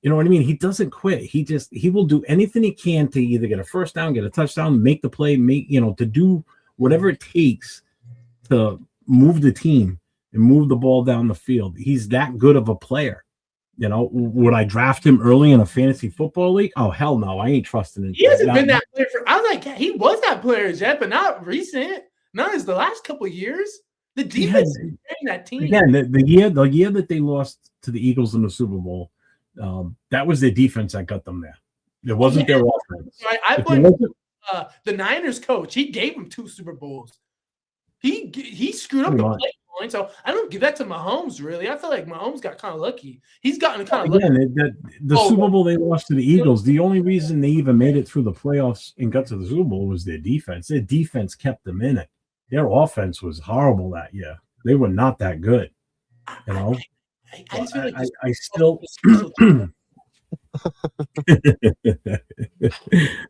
You know what I mean? He doesn't quit. He will do anything he can to either get a first down, get a touchdown, make the play, to do whatever it takes to move the team and move the ball down the field. He's that good of a player. Would I draft him early in a fantasy football league? Oh, hell no. I ain't trusting him. He hasn't been that player I was like, he was that player, Jeff, but not recent. Not as the last couple of years. The defense is carrying that team. Again, the year that they lost to the Eagles in the Super Bowl, that was their defense that got them there. It wasn't their offense. I blame the Niners coach. He gave them 2 Super Bowls. He screwed up the play line, so I don't give that to Mahomes, really. I feel like Mahomes got kind of lucky. He's gotten kind of lucky. The Super Bowl they lost to the Eagles, the only reason they even made it through the playoffs and got to the Super Bowl was their defense. Their defense kept them in it. Their offense was horrible that year. They were not that good. I just feel like I still.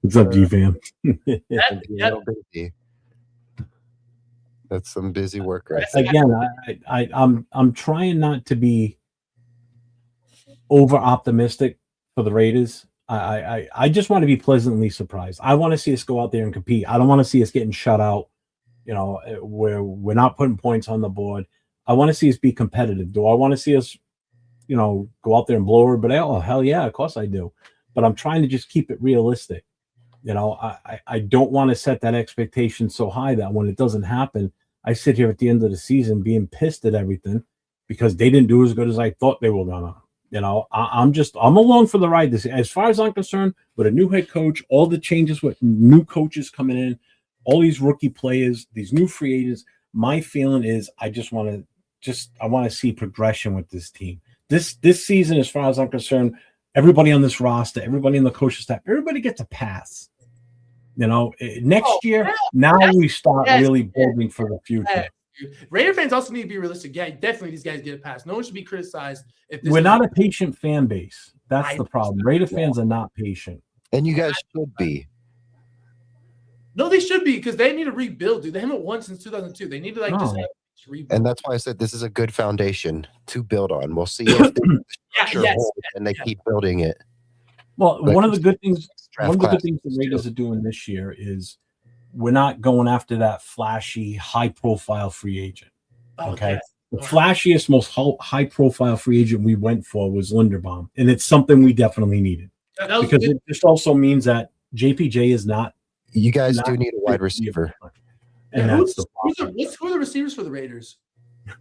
What's up, G-Fam? That's some busy work, right? Again, I'm trying not to be over optimistic for the Raiders. I just want to be pleasantly surprised. I want to see us go out there and compete. I don't want to see us getting shut out. Where we're not putting points on the board. I want to see us be competitive. Do I want to see us, go out there and blow everybody out? Oh, hell yeah, of course I do. But I'm trying to just keep it realistic. I don't want to set that expectation so high that when it doesn't happen, I sit here at the end of the season being pissed at everything because they didn't do as good as I thought they were gonna. I'm along for the ride this year. As far as I'm concerned, with a new head coach, all the changes with new coaches coming in, all these rookie players, these new free agents, my feeling is I want to see progression with this team. This season, as far as I'm concerned, everybody on this roster, everybody in the coaching staff, everybody gets a pass. Next year, we start really building for the future. Raider fans also need to be realistic. Yeah, definitely these guys get a pass. No one should be criticized. We're not a patient fan base. That's the problem. Raider fans are not patient. And you guys should be. No, they should be, because they need to rebuild, dude. They haven't won since 2002. They need to just rebuild. And that's why I said this is a good foundation to build on. We'll see if they and they keep building it. Well, one of the good things the Raiders are doing this year is we're not going after that flashy, high-profile free agent. Okay. The flashiest, most high-profile free agent we went for was Linderbaum, and it's something we definitely needed because it just also means that JPJ is not. You guys do need a wide receiver, and that's the problem. Who are the receivers for the Raiders?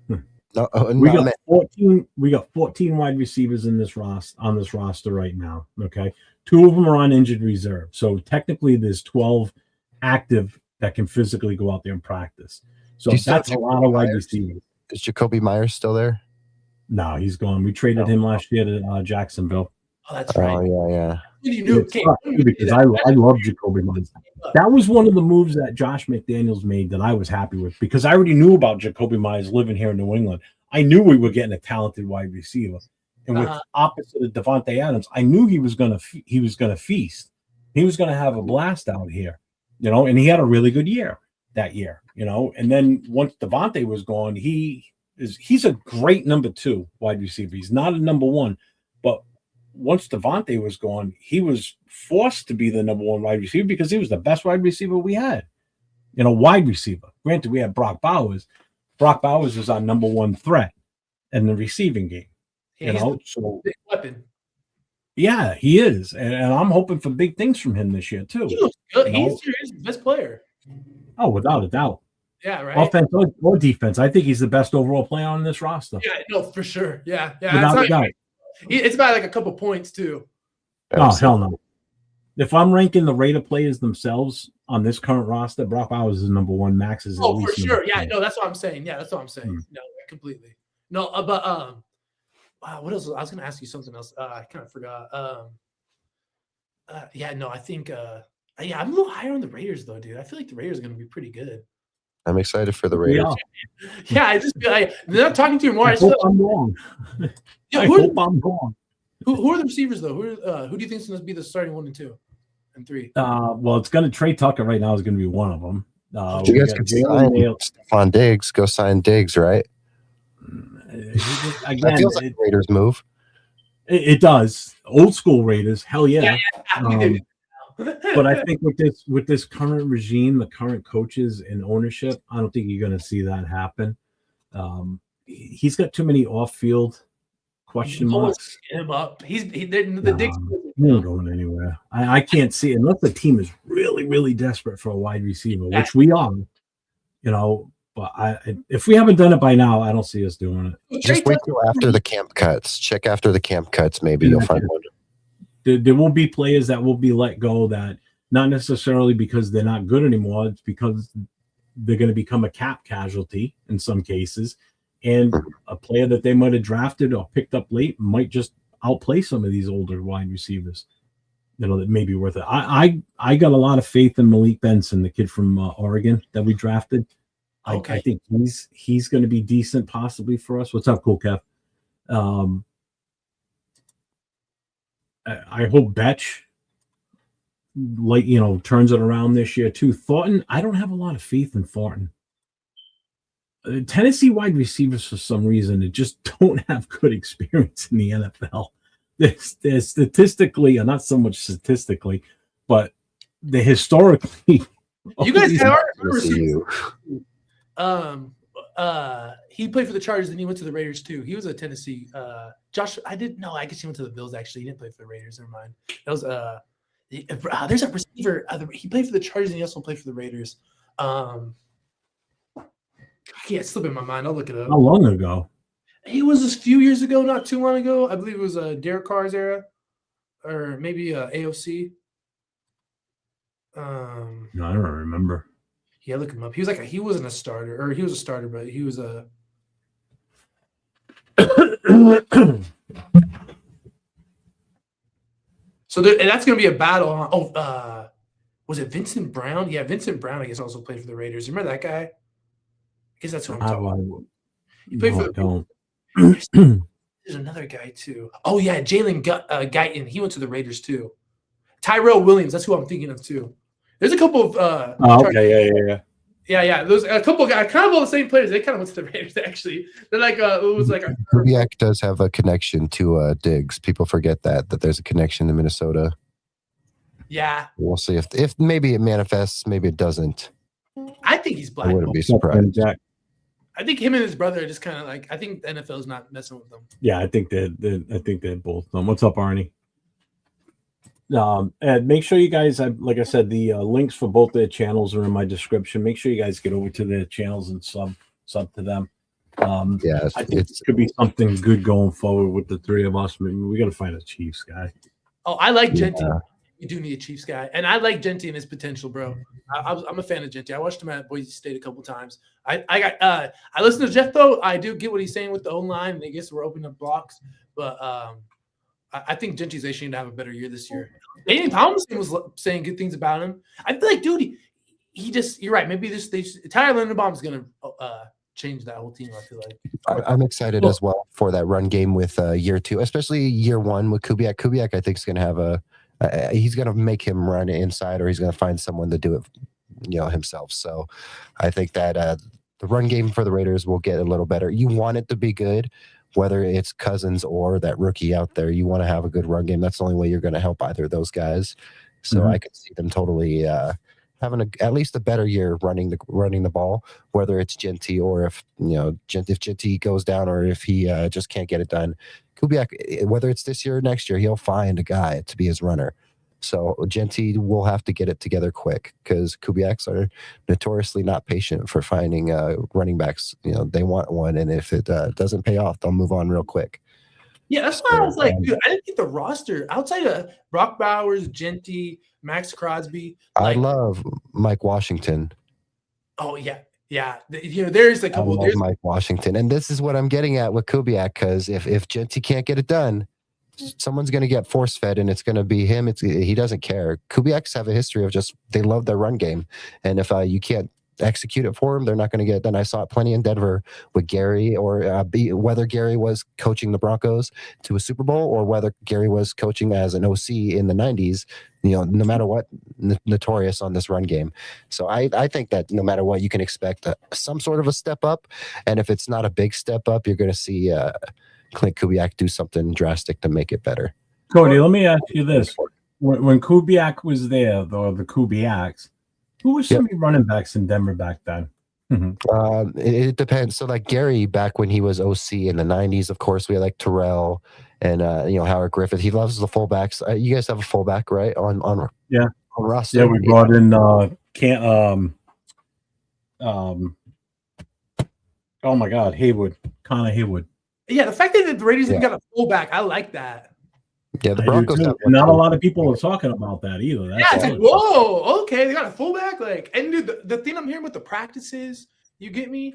We got 14 wide receivers on this roster right now. Okay, 2 of them are on injured reserve, so technically there's 12 active that can physically go out there and practice. So that's a lot of wide receivers. Is Jacoby Myers still there? No, he's gone. We traded him last year to Jacksonville. Oh, that's right. Oh yeah. Because I love Jacoby Myers. That was one of the moves that Josh McDaniels made that I was happy with, because I already knew about Jacoby Myers living here in New England. I knew we were getting a talented wide receiver, and with opposite of Devontae Adams, I knew he was gonna feast. He was gonna have a blast out here, and he had a really good year that year, And then once Devontae was gone, is he's a great number 2 wide receiver. He's not a number 1, but once Devontae was gone, he was forced to be the number 1 wide receiver because he was the best wide receiver we had. Wide receiver. Granted, we had Brock Bowers. Brock Bowers is our number 1 threat in the receiving game. So big weapon. Yeah, he is, and I'm hoping for big things from him this year too. He looks good. He's the best player. Oh, without a doubt. Yeah, right. Offense or defense, I think he's the best overall player on this roster. Yeah, no, for sure. Yeah. Without a doubt. It's by like a couple points too. Oh, hell no. If I'm ranking the Raider players themselves on this current roster, Brock Bowers is number 1. Max is at least for sure. Yeah, 2. no, that's what I'm saying. Yeah, that's what I'm saying. No, completely. No, but wow, what else? I was gonna ask you something else. I kind of forgot. Yeah, no, I think I'm a little higher on the Raiders though, dude. I feel like the Raiders are gonna be pretty good. I'm excited for the Raiders. Yeah, I just feel like they're not talking to you more. I hope I'm wrong. Yeah, I hope I'm wrong. Who are the receivers though? Who do you think is going to be the starting 1 and 2 and 3? Well, it's going to Trey Tucker right now is going to be one of them. You guys could sign Stephon Diggs. Go sign Diggs, right? Again, that feels like a Raiders move. It does. Old school Raiders, hell yeah. But I think with this current regime, the current coaches and ownership, I don't think you're going to see that happen. He's got too many off-field question marks. Him up. Diggs. He ain't going anywhere. I can't see it unless the team is really, really desperate for a wide receiver, which we are. But if we haven't done it by now, I don't see us doing it. Just wait till after the camp cuts. Check after the camp cuts. Maybe you'll find one. There will be players that will be let go that not necessarily because they're not good anymore. It's because they're going to become a cap casualty in some cases. And a player that they might have drafted or picked up late might just outplay some of these older wide receivers. That may be worth it. I got a lot of faith in Malik Benson, the kid from Oregon that we drafted. Okay. I think he's going to be decent possibly for us. What's up, Cool Kev? I hope Betch turns it around this year too. Thornton, I don't have a lot of faith in Thornton. Tennessee wide receivers, for some reason, they just don't have good experience in the NFL. They're statistically, or not so much statistically, but they historically. You guys have he played for the Chargers and he went to the Raiders too. He was a Tennessee. Josh, I guess he went to the Bills actually. He didn't play for the Raiders. Never mind. That was there's a receiver. He played for the Chargers and he also played for the Raiders. It's slipping in my mind. I'll look it up. How long ago? He was a few years ago, not too long ago. I believe it was Derek Carr's era, or maybe AOC. No, I don't remember. Yeah, look him up. He wasn't a starter, or he was a starter, but he was a. So that's going to be a battle. Was it Vincent Brown? Yeah, Vincent Brown, I guess, also played for the Raiders. Remember that guy? I guess that's who I'm talking about. He played for the There's another guy, too. Oh, yeah, Jalen Guyton. He went to the Raiders, too. Tyrell Williams. That's who I'm thinking of, too. There's a couple of okay, yeah. There's a couple of guys, kind of all the same players. They kind of went to the Raiders, actually. They're like, it was like Kubiak does have a connection to Diggs. People forget that there's a connection to Minnesota. Yeah. We'll see if maybe it manifests, maybe it doesn't. I think he's black. I wouldn't be surprised. I think him and his brother are just kind of like. I think the NFL is not messing with them. Yeah, I think they're both. What's up, Arnie? And make sure you guys, like I said, the links for both their channels are in my description. Make sure you guys get over to their channels and sub to them. I think it could be something good going forward with the three of us. Maybe we got to find a Chiefs guy. Oh, I like Genty. We do need a Chiefs guy, and I like Genty and his potential, bro. I'm a fan of Genty. I watched him at Boise State a couple times. I listen to Jeff though. I do get what he's saying with the O-line. I guess we're opening up blocks, but I think Genty's actually going to have a better year this year. Danny Tomlinson was saying good things about him. I feel like, dude, he just – you're right. Maybe Tyler Linderbaum is going to change that whole team, I feel like. I'm excited as well for that run game with year two, especially year one with Kubiak. Kubiak, I think, is going to have he's going to make him run inside, or he's going to find someone to do it, himself. So I think that the run game for the Raiders will get a little better. You want it to be good, whether it's Cousins or that rookie out there. You want to have a good run game. That's the only way you're going to help either of those guys. So I could see them totally having at least a better year running the ball, whether it's Genty or if Genty goes down or if he just can't get it done. Kubiak, whether it's this year or next year, he'll find a guy to be his runner. So Genty will have to get it together quick because Kubiaks are notoriously not patient for finding running backs. They want one, and if it doesn't pay off, they'll move on real quick. Yeah, that's why I was like, dude, I didn't think the roster outside of Brock Bowers, Genty, Max Crosby. I love Mike Washington. Oh yeah. There's a couple. There's Mike Washington, and this is what I'm getting at with Kubiak, because if Genty can't get it done, someone's going to get force fed, and it's going to be him. He doesn't care. Kubiaks have a history of they love their run game, and if you can't execute it for them, they're not going to get it done. I saw it plenty in Denver with Gary, or whether Gary was coaching the Broncos to a Super Bowl or whether Gary was coaching as an OC in the 90s. No matter what, notorious on this run game. So I think that no matter what, you can expect some sort of a step up, and if it's not a big step up, you're going to see Clint Kubiak do something drastic to make it better. Cody, let me ask you this: when Kubiak was there, the Kubiaks, who was some running backs in Denver back then? It depends. So like Gary back when he was OC in the 90s, of course, we had like Terrell and Howard Griffith. He loves the fullbacks. You guys have a fullback, right? On roster. Yeah, we brought in oh my God, Connor Haywood. Yeah, the fact that the Raiders even got a fullback, I like that. Yeah, the Broncos. Not a lot of people are talking about that either. It's like, whoa, okay, they got a fullback. And dude, the thing I'm hearing with the practices, you get me?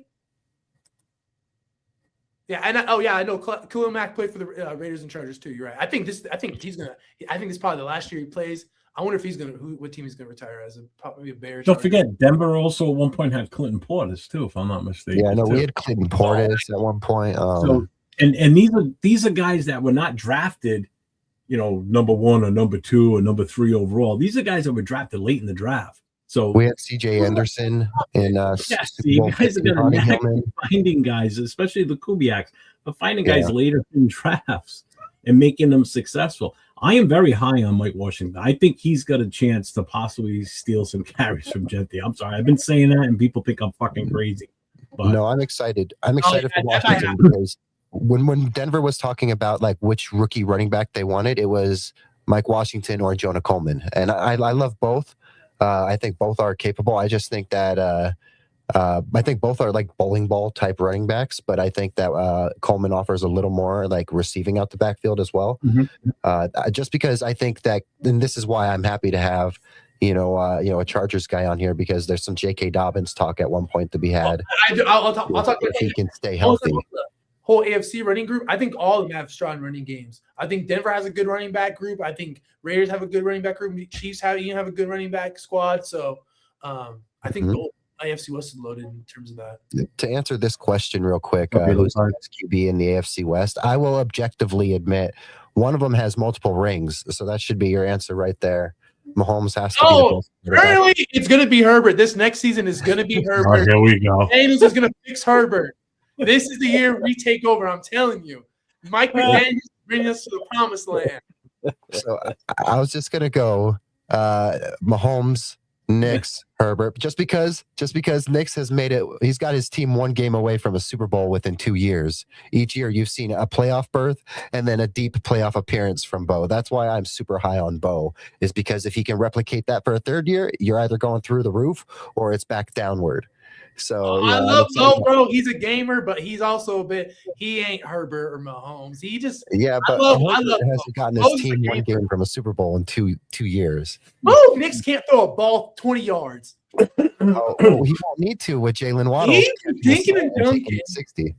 Yeah, and I know Khalil Mack played for the Raiders and Chargers too. You're right. I think this is probably the last year he plays. I wonder if what team he's gonna retire as, probably a Bears. Don't forget, Denver also at one point had Clinton Portis too, if I'm not mistaken. Yeah, no, we had Clinton Portis at one point. And these are guys that were not drafted, number 1 or number 2 or number 3 overall. These are guys that were drafted late in the draft. So we had CJ Anderson and you guys are gonna finding guys, especially the Kubiaks, but finding guys later in drafts and making them successful. I am very high on Mike Washington. I think he's got a chance to possibly steal some carries from Genty. I'm sorry, I've been saying that, and people think I'm fucking crazy. But no, I'm excited. I'm excited for Washington because when Denver was talking about like which rookie running back they wanted, it was Mike Washington or Jonah Coleman, and I love both. I think both are capable. I just think that I think both are like bowling ball type running backs, but I think that Coleman offers a little more like receiving out the backfield as well. Just because I think that, and this is why I'm happy to have a Chargers guy on here, because there's some J.K. Dobbins talk at one point to be had. I'll talk if he can stay healthy. Whole AFC running group, I think all of them have strong running games. I think Denver has a good running back group. I think Raiders have a good running back group. Chiefs have a good running back squad. So I think the AFC West is loaded in terms of that. To answer this question real quick, who's the best QB in the AFC West? I will objectively admit one of them has multiple rings, so that should be your answer right there. Mahomes has to be the best. It's going to be Herbert. This next season is going to be Herbert. Here we go. Daniels is going to fix Herbert. This is the year we take over. I'm telling you. Mike McDaniels bringing us to the promised land. So I was just going to go Mahomes, Knicks, Herbert, just because Knicks has made it. He's got his team one game away from a Super Bowl within 2 years. Each year you've seen a playoff berth and then a deep playoff appearance from Bo. That's why I'm super high on Bo, is because if he can replicate that for a third year, you're either going through the roof or it's back downward. So I love Bo, bro. He's a gamer, but he's also a bit. He ain't Herbert or Mahomes. He just but I love hasn't gotten his team one game from a Super Bowl in two years. Oh, Knicks can't throw a ball 20 yards. He won't need to with Jalen Waddle. He's dinking and dunking. 60.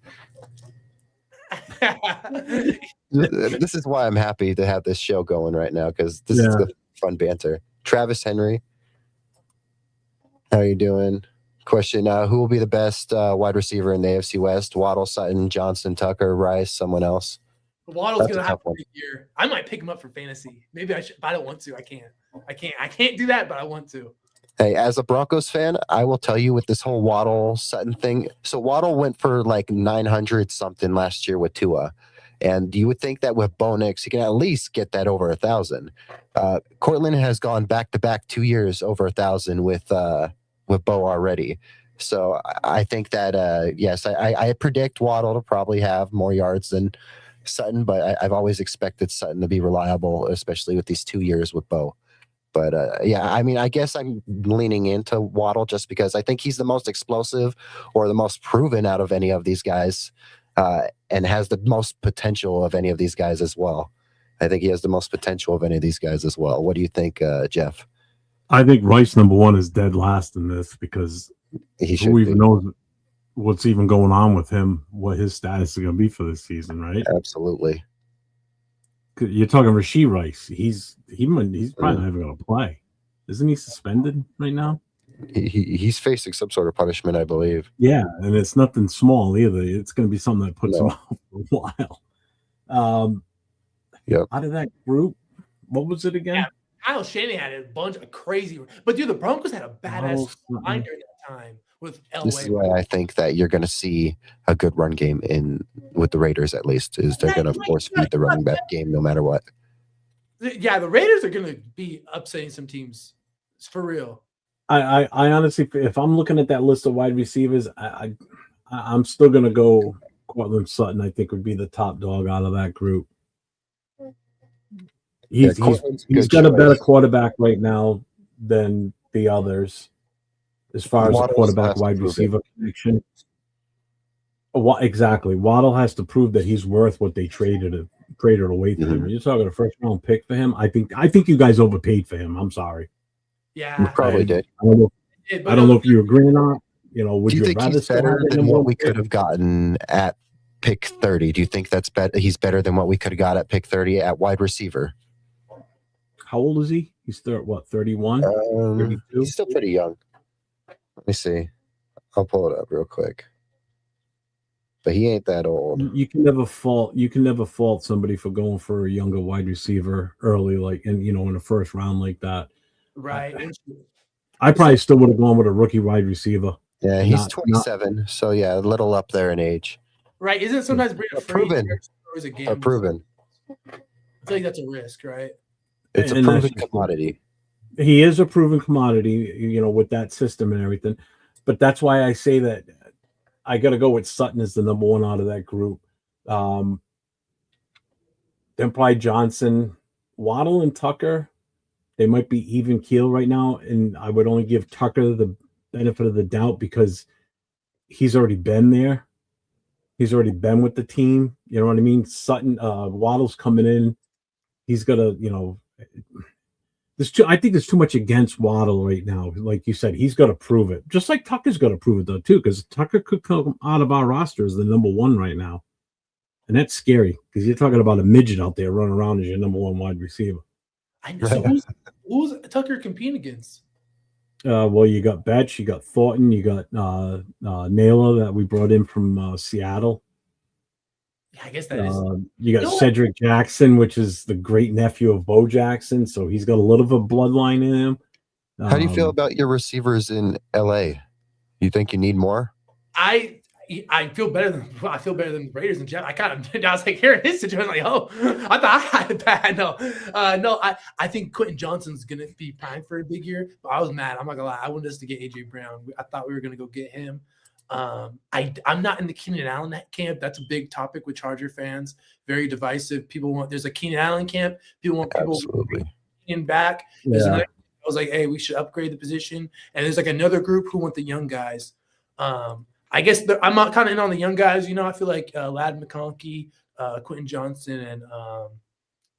This is why I'm happy to have this show going right now, because this is the fun banter. Travis Henry, how are you doing? Question: who will be the best wide receiver in the AFC West? Waddle, Sutton, Johnson, Tucker, Rice, someone else? Waddle's gonna have a big year. I might pick him up for fantasy. Maybe I should, but I don't want to. I can't do that, but I want to. Hey, as a Broncos fan, I will tell you with this whole Waddle Sutton thing. So Waddle went for like 900 something last year with Tua. And you would think that with Bo Nix, he can at least get that over 1,000. Cortland has gone back to back 2 years over 1,000 with Bo already. So I think that yes, I predict Waddle to probably have more yards than Sutton, but I've always expected Sutton to be reliable, especially with these 2 years with Bo. But yeah, I mean, I guess I'm leaning into Waddle just because I think he's the most explosive or the most proven out of any of these guys, and has the most potential of any of these guys as well. I think he has the most potential of any of these guys as well. What do you think, Jeff? I think Rice number one is dead last in this because who even knows what's even going on with him, what his status is going to be for this season, right? Absolutely. You're talking Rashee Rice. He's probably not even going to play. Isn't he suspended right now? He's facing some sort of punishment, I believe. Yeah, and it's nothing small either. It's going to be something that puts him out for a while. Yep. Out of that group, what was it again? Yeah, Kyle Shanahan had a bunch of crazy, but dude, the Broncos had a badass line during that time with Elway. This is why I think that you're going to see a good run game with the Raiders. At least is they're going to force feed the running back game no matter what. Yeah, the Raiders are going to be upsetting some teams. It's for real. I honestly, if I'm looking at that list of wide receivers, I'm still going to go Cortland Sutton. I think would be the top dog out of that group. He's got a better quarterback right now than the others, as far as the quarterback wide receiver connection. Exactly, Waddle has to prove that he's worth what they traded away for him. You're talking a first round pick for him. I think you guys overpaid for him. I'm sorry. Yeah, you probably did. I don't know if you agree or not. Would do you think he's better than what we could have gotten at pick 30? Do you think that's better? He's better than what we could have got at pick 30 at wide receiver. How old is he? He's 31? 32? He's still pretty young. Let me see. I'll pull it up real quick. But he ain't that old. You can never fault somebody for going for a younger wide receiver early, like in the first round like that. Right. I probably still would have gone with a rookie wide receiver. Yeah, he's 27, so yeah, a little up there in age. Right? Isn't it sometimes proven? Proven. I feel like that's a risk, right? It's a proven commodity. He is a proven commodity, with that system and everything. But that's why I say that I got to go with Sutton as the number one out of that group. Then probably Johnson, Waddle, and Tucker. They might be even keel right now, and I would only give Tucker the benefit of the doubt because he's already been there. He's already been with the team. You know what I mean? Sutton, Waddle's coming in. He's got to, I think there's too much against Waddle right now. Like you said, he's got to prove it. Just like Tucker's got to prove it, though, too, because Tucker could come out of our roster as the number one right now. And that's scary because you're talking about a midget out there running around as your number one wide receiver. I know. So who's Tucker competing against? Well, you got Betch, you got Thornton, you got Naylor that we brought in from Seattle. Yeah, I guess that is. You got Cedric Jackson, which is the great nephew of Bo Jackson, so he's got a little of a bloodline in him. How do you feel about your receivers in LA? You think you need more? I feel better than the Raiders and Jeff. I was like, here in his situation, like, oh, I thought I had it bad. No, I think Quentin Johnson's gonna be primed for a big year. But I was mad. I'm not gonna lie. I wanted us to get AJ Brown. I thought we were gonna go get him. I'm not in the Keenan Allen camp. That's a big topic with Charger fans. Very divisive. There's a Keenan Allen camp. People want Keenan back. Yeah. I was like, hey, we should upgrade the position. And there's like another group who want the young guys. I guess I'm not kind of in on the young guys. I feel like Ladd McConkey, Quentin Johnson, and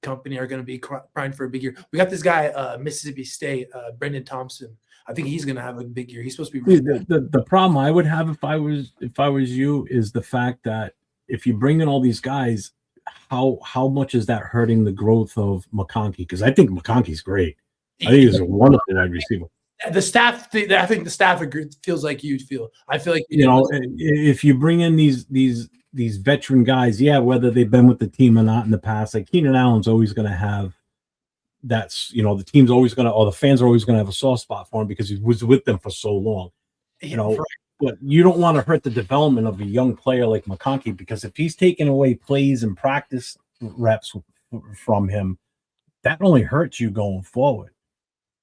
company are going to be primed for a big year. We got this guy, Mississippi State, Brendan Thompson. I think he's going to have a big year. He's supposed to be. The problem I would have if I was you is the fact that if you bring in all these guys, how much is that hurting the growth of McConkey? Because I think McConkey's great. I think he's a wonderful wide receiver. The staff, I think the staff feels like you feel. I feel like if you bring in these veteran guys, whether they've been with the team or not in the past, like Keenan Allen's always going to have that's, the team's always going to, or the fans are always going to have a soft spot for him because he was with them for so long. But you don't want to hurt the development of a young player like McConkey, because if he's taking away plays and practice reps from him, that only hurts you going forward.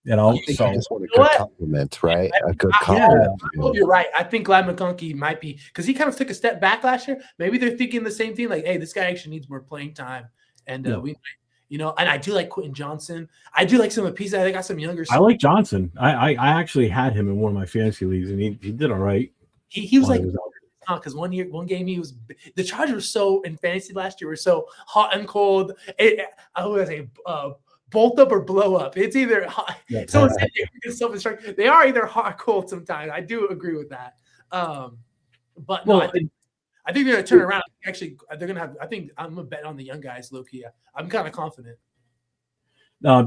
I think so you just want a good compliment, right? A good compliment. I hope you're right. I think Glad McConkey might be, because he kind of took a step back last year. Maybe they're thinking the same thing, like, hey, this guy actually needs more playing time, and we might, and I do like Quentin Johnson. I do like some of the pieces. I got some younger. I like Johnson. I actually had him in one of my fantasy leagues, and he did all right. He was like, because one game he was, the Chargers were so in fantasy last year were so hot and cold. I was say bolt up or blow up. It's either hot. Someone said self-destruct. They are either hot or cold sometimes. I do agree with that. But no, I think they're going to turn around. Actually, they're going to have. I think I'm a bet on the young guys, low key. I'm kind of confident.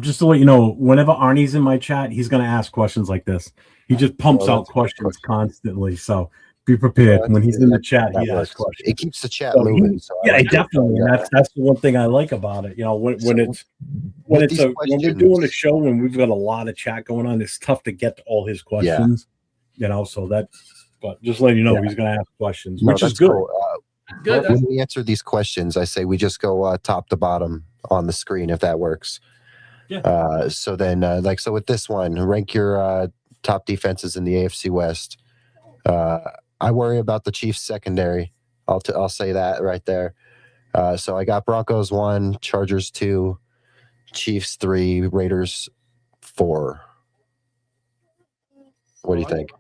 Just to let you know, whenever Arnie's in my chat, he's going to ask questions like this. He just pumps out questions constantly. So be prepared. When he's in the chat, he asks questions. It keeps the chat moving. Definitely. And that's the one thing I like about it. When we're doing a show and we've got a lot of chat going on, it's tough to get to all his questions. So but just letting you know, he's going to ask questions, which is good. Cool. When we answer these questions, I say we just go top to bottom on the screen if that works. Yeah. So then, so with this one, rank your top defenses in the AFC West. I worry about the Chiefs secondary. I'll say that right there. So I got Broncos 1, Chargers 2, Chiefs 3, Raiders 4. What do you think?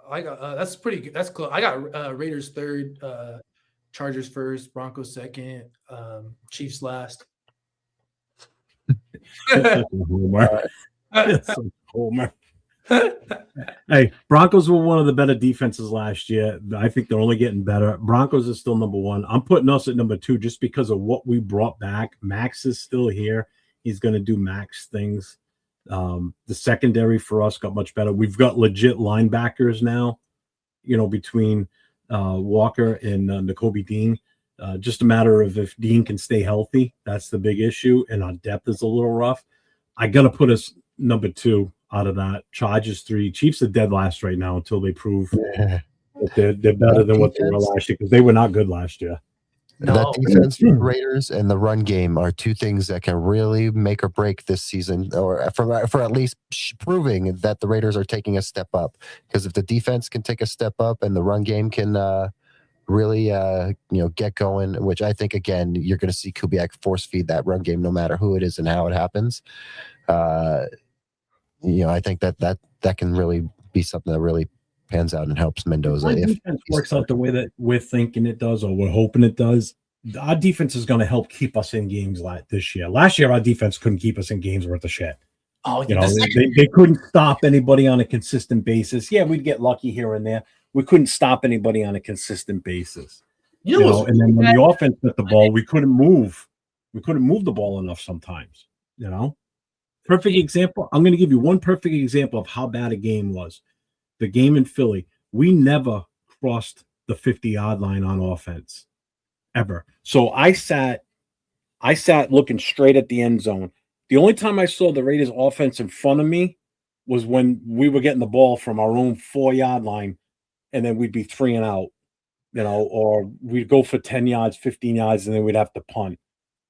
I got that's pretty good. That's close. I got Raiders 3rd, Chargers 1st, Broncos 2nd, Chiefs last. Homer. Hey, Broncos were one of the better defenses last year. I think they're only getting better. Broncos is still number 1. I'm putting us at number 2 just because of what we brought back. Max is still here. He's going to do Max things. The secondary for us got much better. We've got legit linebackers now, between Walker and Nakobe Dean. Just a matter of if Dean can stay healthy. That's the big issue. And our depth is a little rough. I got to put us number 2 out of that. Chargers 3. Chiefs are dead last right now until they prove that they're better than what they were last year, because they were not good last year. That defense for the Raiders and the run game are two things that can really make or break this season, or for at least proving that the Raiders are taking a step up. Because if the defense can take a step up and the run game can really get going, which I think, again, you're going to see Kubiak force feed that run game no matter who it is and how it happens. I think that can really be something that really pans out and helps Mendoza. If defense works out the way that we're thinking it does, or we're hoping it does, our defense is going to help keep us in games like this year. Last year, our defense couldn't keep us in games worth of shit. They couldn't stop anybody on a consistent basis. Yeah, we'd get lucky here and there. We couldn't stop anybody on a consistent basis. And then when the offense got the ball, we couldn't move. We couldn't move the ball enough sometimes. Perfect example. I'm going to give you one perfect example of how bad a game was. The game in Philly, we never crossed the 50-yard line on offense, ever. So I sat looking straight at the end zone. The only time I saw the Raiders offense in front of me was when we were getting the ball from our own 4-yard line, and then we'd be 3 and out, or we'd go for 10 yards, 15 yards, and then we'd have to punt.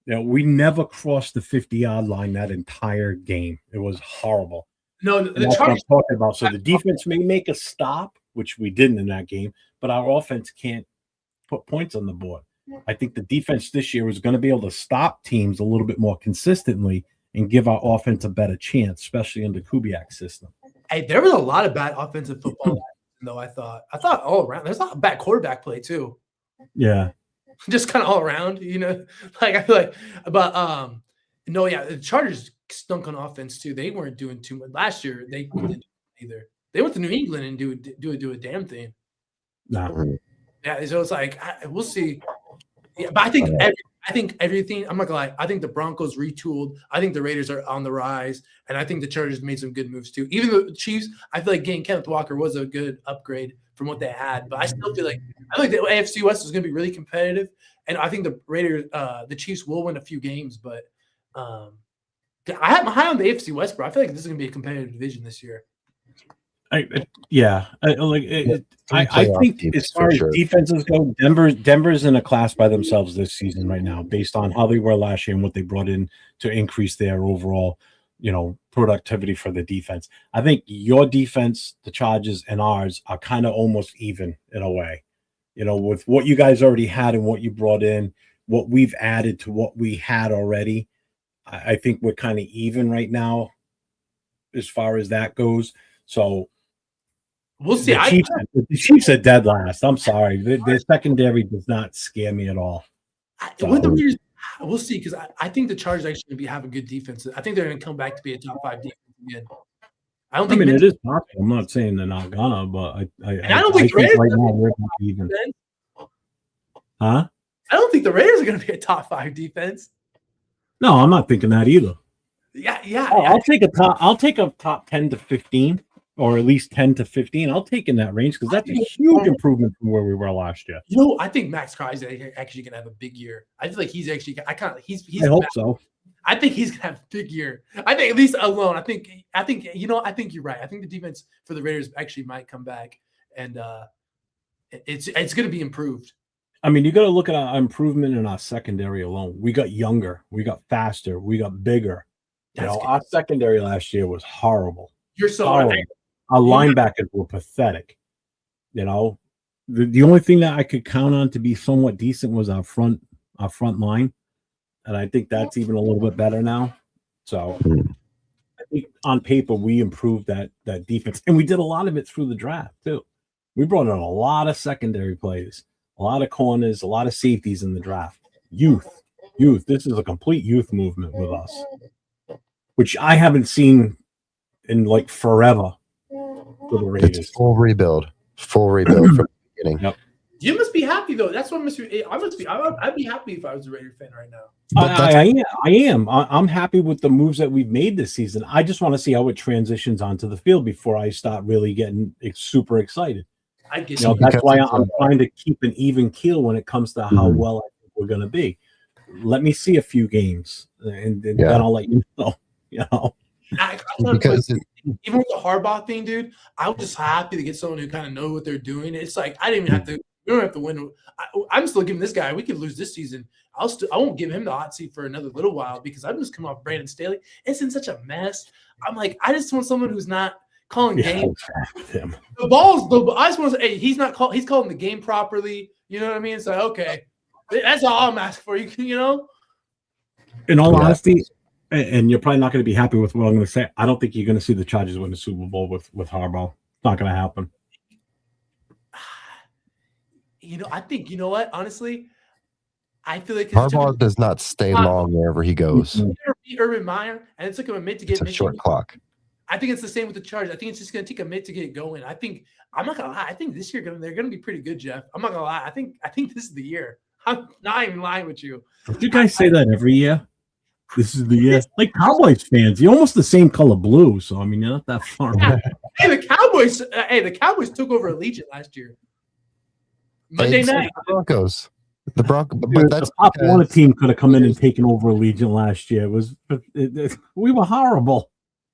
We never crossed the 50-yard line that entire game. It was horrible. No, that's what I'm talking about. So the defense may make a stop, which we didn't in that game, but our offense can't put points on the board. I think the defense this year is going to be able to stop teams a little bit more consistently and give our offense a better chance, especially in the Kubiak system. Hey, there was a lot of bad offensive football, though. I thought all around. There's a lot of bad quarterback play too. Yeah, just kind of all around. I feel like, but the Chargers stunk on offense too. They weren't doing too much last year. They didn't either. They went to New England and do a damn thing. No. Yeah, so it's like we'll see. Yeah, but I think everything. I'm not gonna lie. I think the Broncos retooled. I think the Raiders are on the rise, and I think the Chargers made some good moves too. Even the Chiefs, I feel like getting Kenneth Walker was a good upgrade from what they had. But I still feel like the AFC West is going to be really competitive, and I think the Raiders, the Chiefs will win a few games, but I have high on the AFC West, bro. I feel like this is gonna be a competitive division this year. I think Playoff as for far sure. as defenses go, Denver's in a class by themselves this season right now, based on how they were last year and what they brought in to increase their overall, productivity for the defense. I think your defense, the Chargers, and ours are kind of almost even in a way. With what you guys already had and what you brought in, what we've added to what we had already. I think we're kind of even right now as far as that goes. So we'll see. The Chiefs are dead last. I'm sorry. Their secondary does not scare me at all. With the Raiders, we'll see, because I think the Chargers actually going to have a good defense. I think they're going to come back to be a top 5 defense again. I mean, it is possible. I'm not saying they're not gonna, but I don't think right now we're even. Huh? I don't think the Raiders are going to be a top 5 defense. No, I'm not thinking that either. Yeah. I'll take a top 10 to 15, or at least 10 to 15. I'll take in that range, because that's a huge improvement from where we were last year. I think Max Crosby is actually going to have a big year. I feel like he's actually. I hope so. I think he's gonna have a big year. I think at least alone. I think I think you're right. I think the defense for the Raiders actually might come back, and it's gonna be improved. I mean, you got to look at our improvement in our secondary alone. We got younger, we got faster, we got bigger. Our secondary last year was horrible. You're so horrible. Our linebackers were pathetic. The only thing that I could count on to be somewhat decent was our front line. And I think that's even a little bit better now. So I think on paper, we improved that defense. And we did a lot of it through the draft, too. We brought in a lot of secondary plays, a lot of corners, a lot of safeties in the draft. Youth. This is a complete youth movement with us, which I haven't seen in like forever for the Raiders. It's full rebuild from the beginning. Yep. You must be happy though. That's what I'd be happy if I was a Raider fan right now. I am. I'm happy with the moves that we've made this season. I just want to see how it transitions onto the field before I start really getting super excited. I get that's why I'm trying to keep an even keel when it comes to how well I think we're going to be. Let me see a few games, and then I'll let you know. Because even with the Harbaugh thing, dude, I was just happy to get someone who kind of knows what they're doing. It's like I didn't even have to. We don't have to win. I'm still giving this guy. We could lose this season. I won't give him the hot seat for another little while, because I'm just coming off Brandon Staley. It's in such a mess. I'm like, I just want someone who's not calling games. The balls. I just want to say, hey, he's not call. He's calling the game properly. You know what I mean? It's like, okay, that's all I'm asking for. In all honesty, and you're probably not going to be happy with what I'm going to say, I don't think you're going to see the Chargers win the Super Bowl with Harbaugh. It's not going to happen. I think, honestly, I feel like Harbaugh does not stay long wherever he goes. He never beat Urban Meyer, and it took him a minute to get. It's a short clock. I think it's the same with the Chargers. I think it's just going to take a minute to get going. I'm not gonna lie. I think this year they're going to be pretty good, Jeff. I'm not gonna lie. I think this is the year. I'm not even lying with you. You guys say that every year. This is the year. Like Cowboys fans, you're almost the same color blue. So I mean, you're not that far. Hey, the Cowboys took over Allegiant last year. Monday night. The Broncos. But that's the Pop Warner team could have come in and taken over Allegiant last year. We were horrible.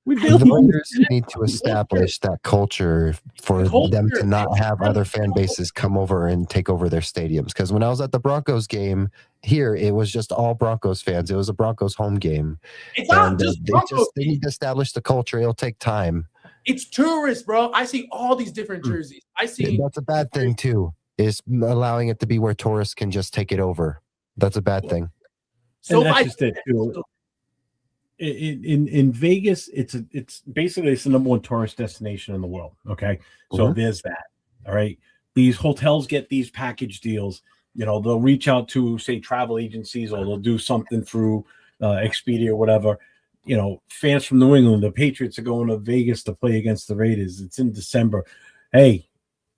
The Raiders need to establish that culture for them to not have other fan bases come over and take over their stadiums. Because when I was at the Broncos game here, it was just all Broncos fans. It was a Broncos home game. It's not just Broncos. They need to establish the culture. It'll take time. It's tourists, bro. I see all these different jerseys. That's a bad thing too. Is allowing it to be where tourists can just take it over. That's a bad thing. So that's just it too. In Vegas, it's basically the number one tourist destination in the world. Okay, so there's that. All right, these hotels get these package deals. They'll reach out to say travel agencies, or they'll do something through Expedia or whatever. Fans from New England, the Patriots are going to Vegas to play against the Raiders. It's in December. Hey,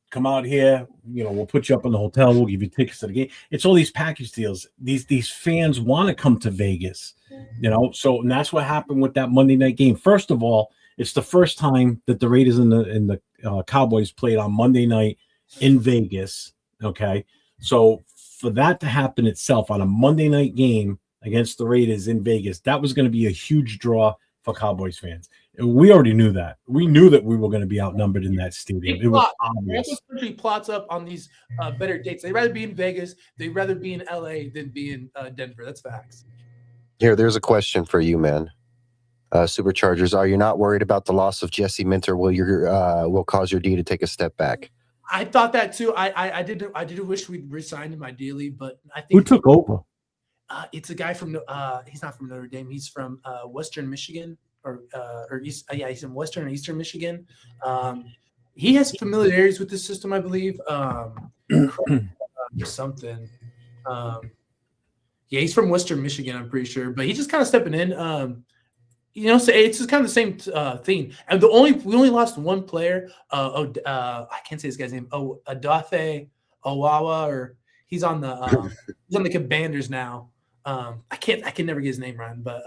come out here. We'll put you up in the hotel. We'll give you tickets to the game. It's all these package deals. These fans want to come to Vegas. So and that's what happened with that Monday night game. First of all, it's the first time that the Raiders and the Cowboys played on Monday night in Vegas. Okay, so for that to happen itself on a Monday night game against the Raiders in Vegas, that was going to be a huge draw for Cowboys fans. We already knew that. We knew that we were going to be outnumbered in that stadium. It was obvious. Country plots up on these better dates. They'd rather be in Vegas. They'd rather be in LA than be in Denver. That's facts. Here, there's a question for you, man. Superchargers, are you not worried about the loss of Jesse Minter? Will cause your D to take a step back? I thought that too. I did wish we'd resigned him ideally, but I think Who took over? It's a guy from he's not from Notre Dame. He's from Western Michigan or East. He's in Western or Eastern Michigan. He has familiarities with the system, I believe. Something. Yeah, he's from Western Michigan, I'm pretty sure. But he's just kind of stepping in. So it's just kind of the same thing. And we only lost one player. I can't say this guy's name. Adafe Owawa, or he's on the Commanders now. I can never get his name right, but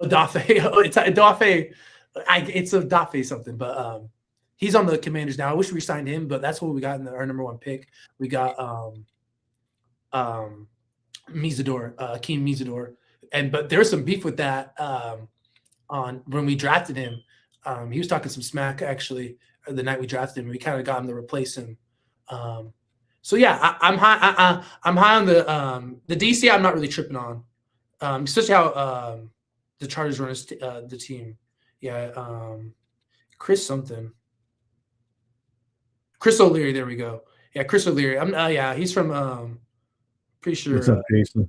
Adafe. It's Adafe. It's Adafe something, but he's on the Commanders now. I wish we signed him, but that's what we got in our number one pick. We got Mizador, Akeem Mizador. But there was some beef with that on when we drafted him. He was talking some smack actually the night we drafted him. We kind of got him to replace him. So yeah, I'm high. I'm high on the DC. I'm not really tripping on, especially how the Chargers run the team. Yeah, Chris O'Leary. There we go. Yeah, Chris O'Leary. Yeah, he's from pretty sure. What's up, Jason?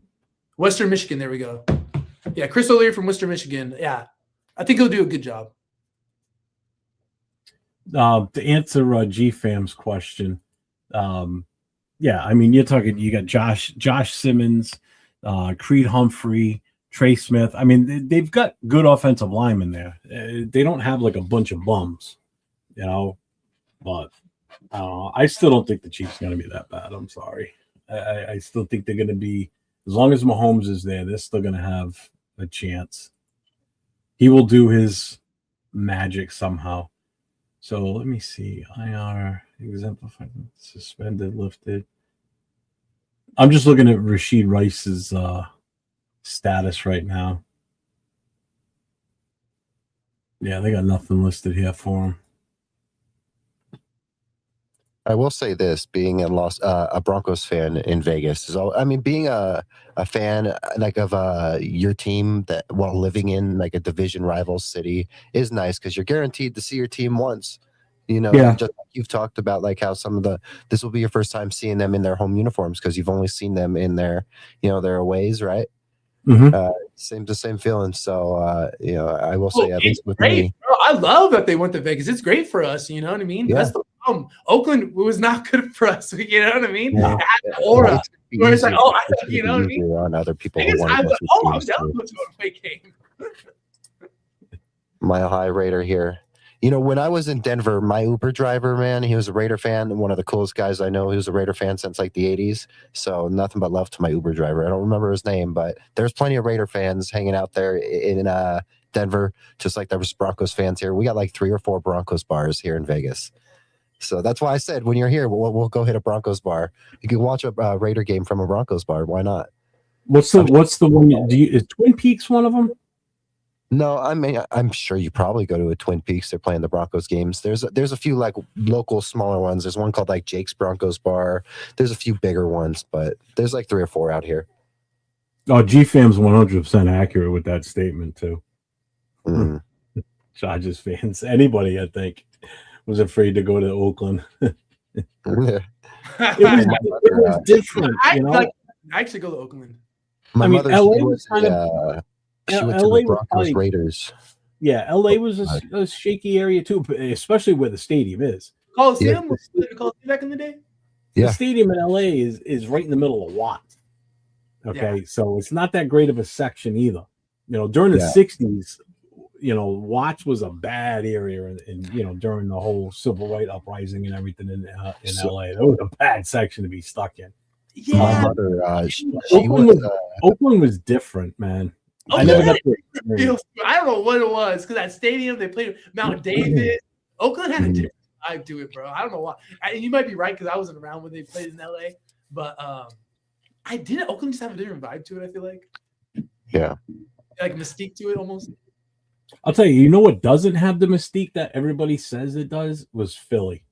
Western Michigan. There we go. Yeah, Chris O'Leary from Western Michigan. Yeah, I think he'll do a good job. To answer GFam's question, yeah, I mean, you got Josh Simmons, Creed Humphrey, Trey Smith. I mean, they've got good offensive linemen there. They don't have like a bunch of bums, but I still don't think the Chiefs are going to be that bad. I'm sorry. I still think they're going to be, as long as Mahomes is there, they're still going to have a chance. He will do his magic somehow. So let me see. IR, exemplified, suspended, lifted. I'm just looking at Rashid Rice's status right now. Yeah, they got nothing listed here for him. I will say this: being a Broncos fan in Vegas is all. I mean, being a fan like of your team that while living in like a division rival city is nice because you're guaranteed to see your team once. Yeah. Just like you've talked about like how this will be your first time seeing them in their home uniforms because you've only seen them in their their aways, right? Mm-hmm. The same feeling. So I will say at least with great, me, bro. I love that they went to Vegas. It's great for us. You know what I mean? Yeah. That's the problem. Oakland was not good for us. You know what I mean? Yeah. It had the aura. Where it's like, you know what I mean? On other people who Vegas, want I'm to down to go to a fake game. My high Raider here. When I was in Denver, my Uber driver, man, he was a Raider fan and one of the coolest guys I know. He was a Raider fan since like the 80s. So nothing but love to my Uber driver. I don't remember his name, but there's plenty of Raider fans hanging out there in Denver, just like there was Broncos fans here. We got like 3 or 4 Broncos bars here in Vegas. So that's why I said when you're here, we'll go hit a Broncos bar. You can watch a Raider game from a Broncos bar. Why not? What's the one? Is Twin Peaks one of them? No, I mean, I'm sure you probably go to a Twin Peaks. They're playing the Broncos games. There's a few like local smaller ones. There's one called like Jake's Broncos Bar. There's a few bigger ones, but there's like 3 or 4 out here. Oh, GFam's 100% accurate with that statement too. Mm. Chargers fans, anybody I think was afraid to go to Oakland. It was different. I actually go to Oakland. My mother's LA was kind of. she went to LA the Broncos was Raiders. Yeah, LA was a shaky area too, especially where the stadium is. Coliseum was back in the day. Yeah. The stadium in LA is right in the middle of Watts. Okay, so it's not that great of a section either. During the 60s, Watts was a bad area, and during the whole civil rights uprising and everything in LA, that was a bad section to be stuck in. Yeah, my mother, Oakland was different, man. I never got to. I don't know what it was because that stadium they played Mount David. Oakland had a different vibe to it, bro. I don't know why. You might be right because I wasn't around when they played in LA, but Oakland just have a different vibe to it. I feel like. Yeah. Like mystique to it almost. I'll tell you, you know what doesn't have the mystique that everybody says it does was Philly.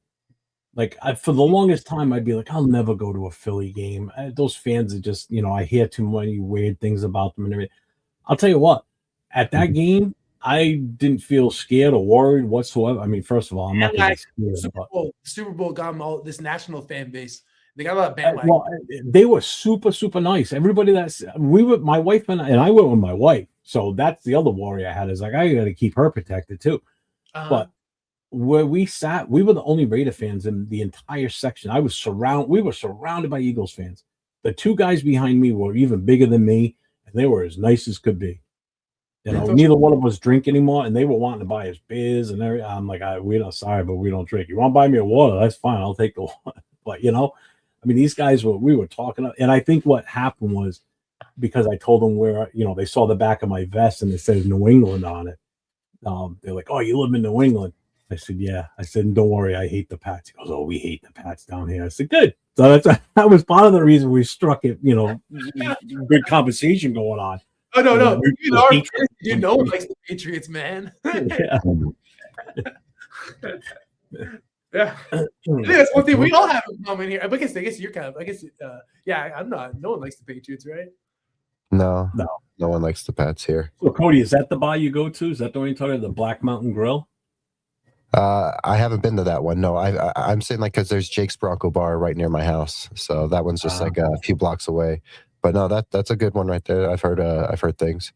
Like for the longest time, I'd be like, I'll never go to a Philly game. Those fans are just, I hear too many weird things about them and everything. I'll tell you what, at that game, I didn't feel scared or worried whatsoever. I mean, first of all, I'm not going to be scared. Super Bowl got them all this national fan base. They got a lot of bandwagon. Well, they were super, super nice. Everybody my wife and I went with my wife. So that's the other worry I had is like, I got to keep her protected too. But where we sat, we were the only Raider fans in the entire section. We were surrounded by Eagles fans. The two guys behind me were even bigger than me, and they were as nice as could be. Neither one of us drink anymore, and they were wanting to buy us beers and everything. I'm like, we're not sorry, but we don't drink. You want to buy me a water? That's fine. I'll take the water. But I mean, these guys we were talking, and I think what happened was because I told them where, they saw the back of my vest and it says New England on it. They're like, "Oh, you live in New England?" I said, "Yeah." I said, "Don't worry, I hate the Pats." He goes, "Oh, we hate the Pats down here." I said, "Good." So that was part of the reason we struck it. Good conversation going on. Oh no, no one likes the Patriots, man. Yeah. Yeah, I think that's one thing we all have in common here. I guess you're kind of. I'm not. No one likes the Patriots, right? No one likes the Pats here. So, Cody, is that the bar you go to? Is that the one you're talking about, the Black Mountain Grill? I haven't been to that one. No, I'm saying because there's Jake's Bronco Bar right near my house, so that one's just like a few blocks away. But no, that's a good one right there. I've heard things.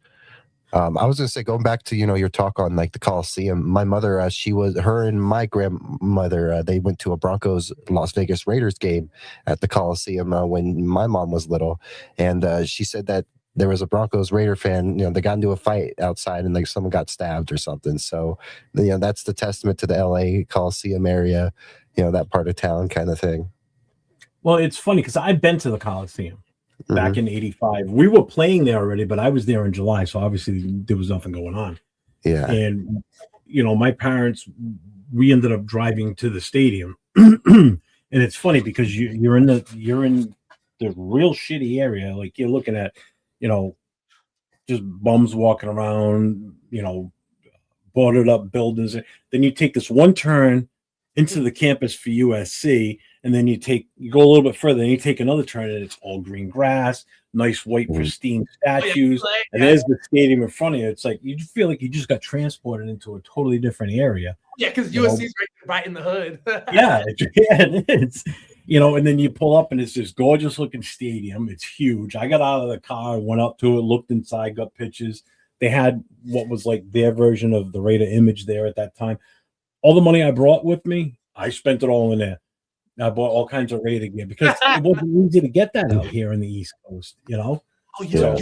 I was gonna say, going back to your talk on like the Coliseum. My mother, her and my grandmother, they went to a Broncos Las Vegas Raiders game at the Coliseum when my mom was little, and she said that there was a Broncos Raider fan, they got into a fight outside and like someone got stabbed or something. So, that's the testament to the LA Coliseum area, that part of town kind of thing. Well, it's funny because I've been to the Coliseum back in '85. We were playing there already, but I was there in July. So obviously there was nothing going on. Yeah. And, my parents, we ended up driving to the stadium and it's funny because you're in the real shitty area. Like you're looking at, just bums walking around, boarded up buildings. Then you take this one turn into the campus for USC, and then you go a little bit further, and you take another turn, and it's all green grass, nice white pristine statues, and there's the stadium in front of you. It's like you feel like you just got transported into a totally different area. Yeah, because USC's right in the hood. Yeah, it is. And then you pull up and it's this gorgeous looking stadium. It's huge. I got out of the car, went up to it, looked inside, got pictures. They had what was like their version of the Raider image there at that time. All the money I brought with me, I spent it all in there. I bought all kinds of Raider gear because it wasn't easy to get that out here in the East Coast, Oh, yeah.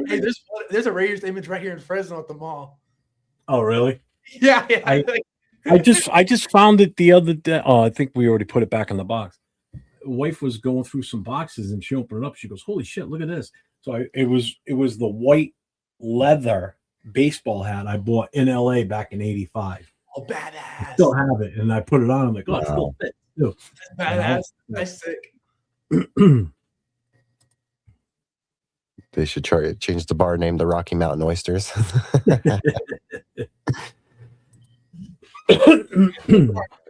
Hey, there's a Raiders image right here in Fresno at the mall. Oh, really? Yeah. I just found it the other day. Oh, I think we already put it back in the box. Wife was going through some boxes and she opened it up. She goes, "Holy shit, look at this." So it was the white leather baseball hat I bought in LA back in '85. Oh, badass. I still have it, and I put it on. I'm like, "Oh, it's still fit too." Badass. That's sick. They should change the bar name to Rocky Mountain Oysters.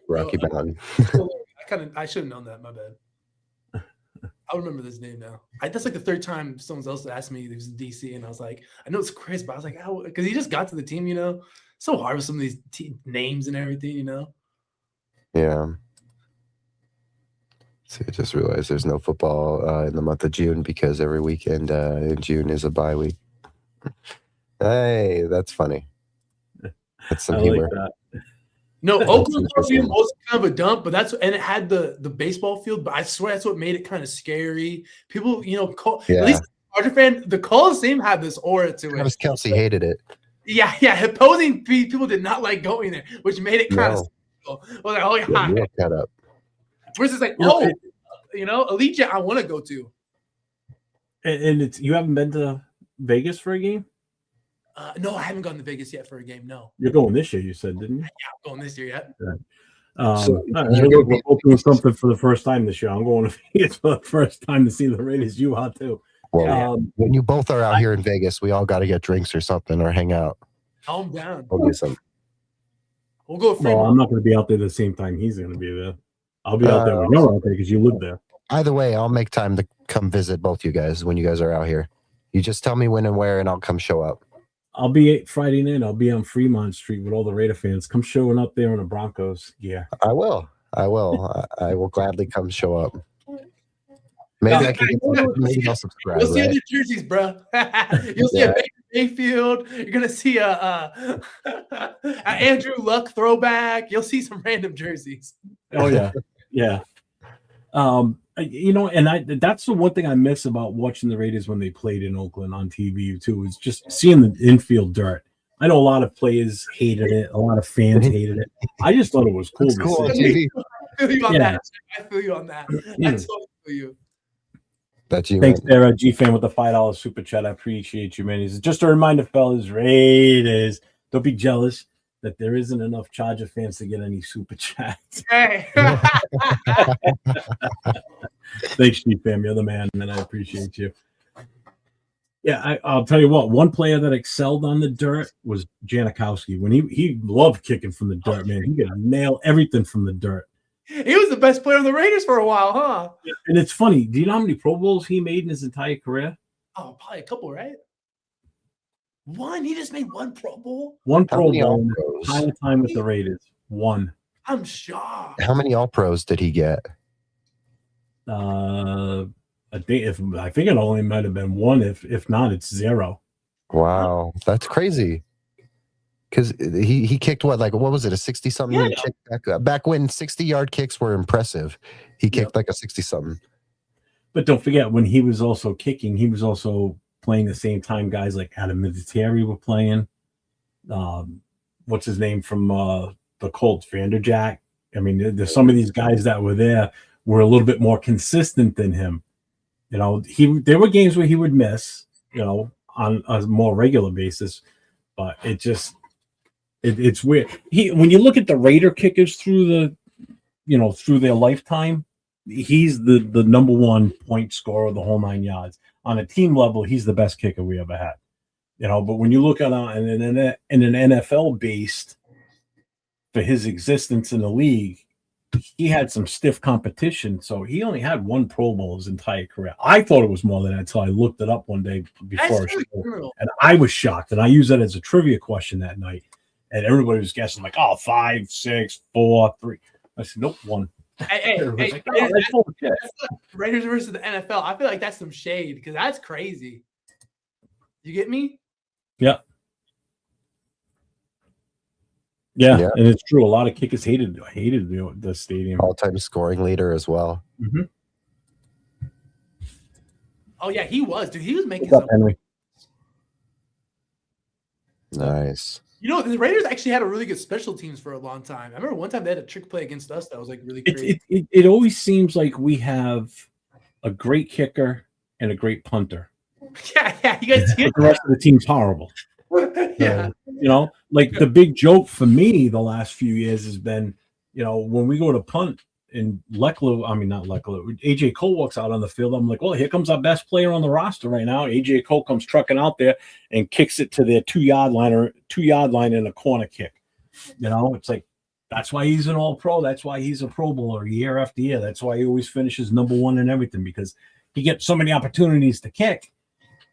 Rocky Mountain. I should have known that. My bad. I remember this name now. That's like the third time someone else asked me if it was DC, and I was like, I know it's Chris, but I was like, how? Because he just got to the team, So hard with some of these names and everything, Yeah. So I just realized there's no football in the month of June because every weekend in June is a bye week. Hey, that's funny. That's some humor. That. No, Oakland Coliseum was kind of a dump, but it had the baseball field, but I swear that's what made it kind of scary. People, at least the Dodger fan, the Coliseum had this aura to it. Travis Kelce hated it. Yeah. Opposing people did not like going there, which made it kind of cool. I was like, oh yeah. Look that up. Versus like, Allegiant I want to go to. And you haven't been to Vegas for a game? No, I haven't gone to Vegas yet for a game. No. You're going this year, you said, didn't you? Yeah, I'm going this year yet. We're both doing something for the first time this year. I'm going to Vegas for the first time to see the Raiders. You are too. Well, when you both are out here in Vegas, we all got to get drinks or something or hang out. I'm down. We'll do some. We'll go. Well, I'm not going to be out there the same time he's going to be there. I'll be out there when you're out there because you live there. Either way, I'll make time to come visit both you guys when you guys are out here. You just tell me when and where, and I'll come show up. I'll be Friday night. I'll be on Fremont Street with all the Raider fans. Come showing up there in a Broncos gear. I will. I will gladly come show up. Maybe I can maybe I'll subscribe. You'll see Right? other jerseys, bro. You'll see a Baker Mayfield. You're gonna see a Andrew Luck throwback. You'll see some random jerseys. Oh yeah, yeah. And that's the one thing I miss about watching the Raiders when they played in Oakland on TV too, is just seeing the infield dirt. I know a lot of players hated it, a lot of fans hated it. I just thought it was cool. It's cool on TV. I feel you on that. I feel you on that. I totally feel you. That's you. Thanks, Sarah G fan with the $5 super chat. I appreciate you, man. He says, just a reminder, fellas, Raiders, don't be jealous that there isn't enough Charger fans to get any super chats. Hey. Thanks, G fam. You're the man, and I appreciate you. Yeah, I'll tell you what. One player that excelled on the dirt was Janikowski. When he loved kicking from the dirt, man. He could nail everything from the dirt. He was the best player on the Raiders for a while, huh? And it's funny. Do you know how many Pro Bowls he made in his entire career? Oh, probably a couple, right? One. He just made one Pro Bowl. One How Pro many Bowl in All-Pros? the entire time with the Raiders. One. I'm shocked. How many All Pros did he get? I think it only might have been one. If not, it's zero. Wow, that's crazy. Because he kicked what was it, a 60-something Yeah. kick back when 60-yard kicks were impressive. He kicked like a 60-something. But don't forget, when he was also kicking, he was also playing the same time guys like Adam Vinatieri were playing. What's his name from the Colts, Vanderjack? I mean, there's some of these guys that were there were a little bit more consistent than him. You know, there were games where he would miss, on a more regular basis, but it's weird. When you look at the Raider kickers through their lifetime, he's the number one point scorer of the whole 9 yards. On a team level, he's the best kicker we ever had. But when you look at in an NFL based for his existence in the league, he had some stiff competition. So he only had one Pro Bowl his entire career. I thought it was more than that until I looked it up one day before a show. And I was shocked. And I used that as a trivia question that night. And everybody was guessing like, 5, 6, 4, 3. I said, nope, 1. Hey, Like, oh, that's bullshit. Raiders versus the NFL. I feel like that's some shade because that's crazy. You get me? Yeah. Yeah, and it's true. A lot of kickers hated the stadium. All-time scoring leader as well. Mm-hmm. Oh yeah, he was, dude. He was making What's up, Henry? Nice. The Raiders actually had a really good special teams for a long time. I remember one time they had a trick play against us that was like really great. It always seems like we have a great kicker and a great punter. Yeah, you guys see But the rest of the team's horrible. Yeah. Like the big joke for me the last few years has been, when we go to punt and AJ Cole walks out on the field, I'm like, well, here comes our best player on the roster right now. AJ Cole comes trucking out there and kicks it to their 2-yard line in a corner kick. It's like, that's why he's an All-Pro. That's why he's a Pro Bowler year after year. That's why he always finishes number one in everything, because he gets so many opportunities to kick.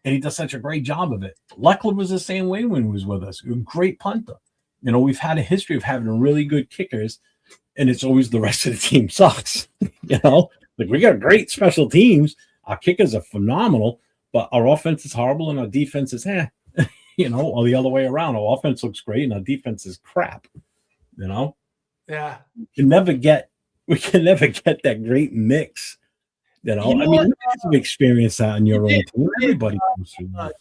And he does such a great job of it. Leckler was the same way when he was with us. A great punter. We've had a history of having really good kickers, and it's always the rest of the team sucks. Like we got great special teams. Our kickers are phenomenal, but our offense is horrible and our defense is or the other way around. Our offense looks great and our defense is crap. Yeah. We can never get that great mix. You can experience that in your own team. Everybody goes through that.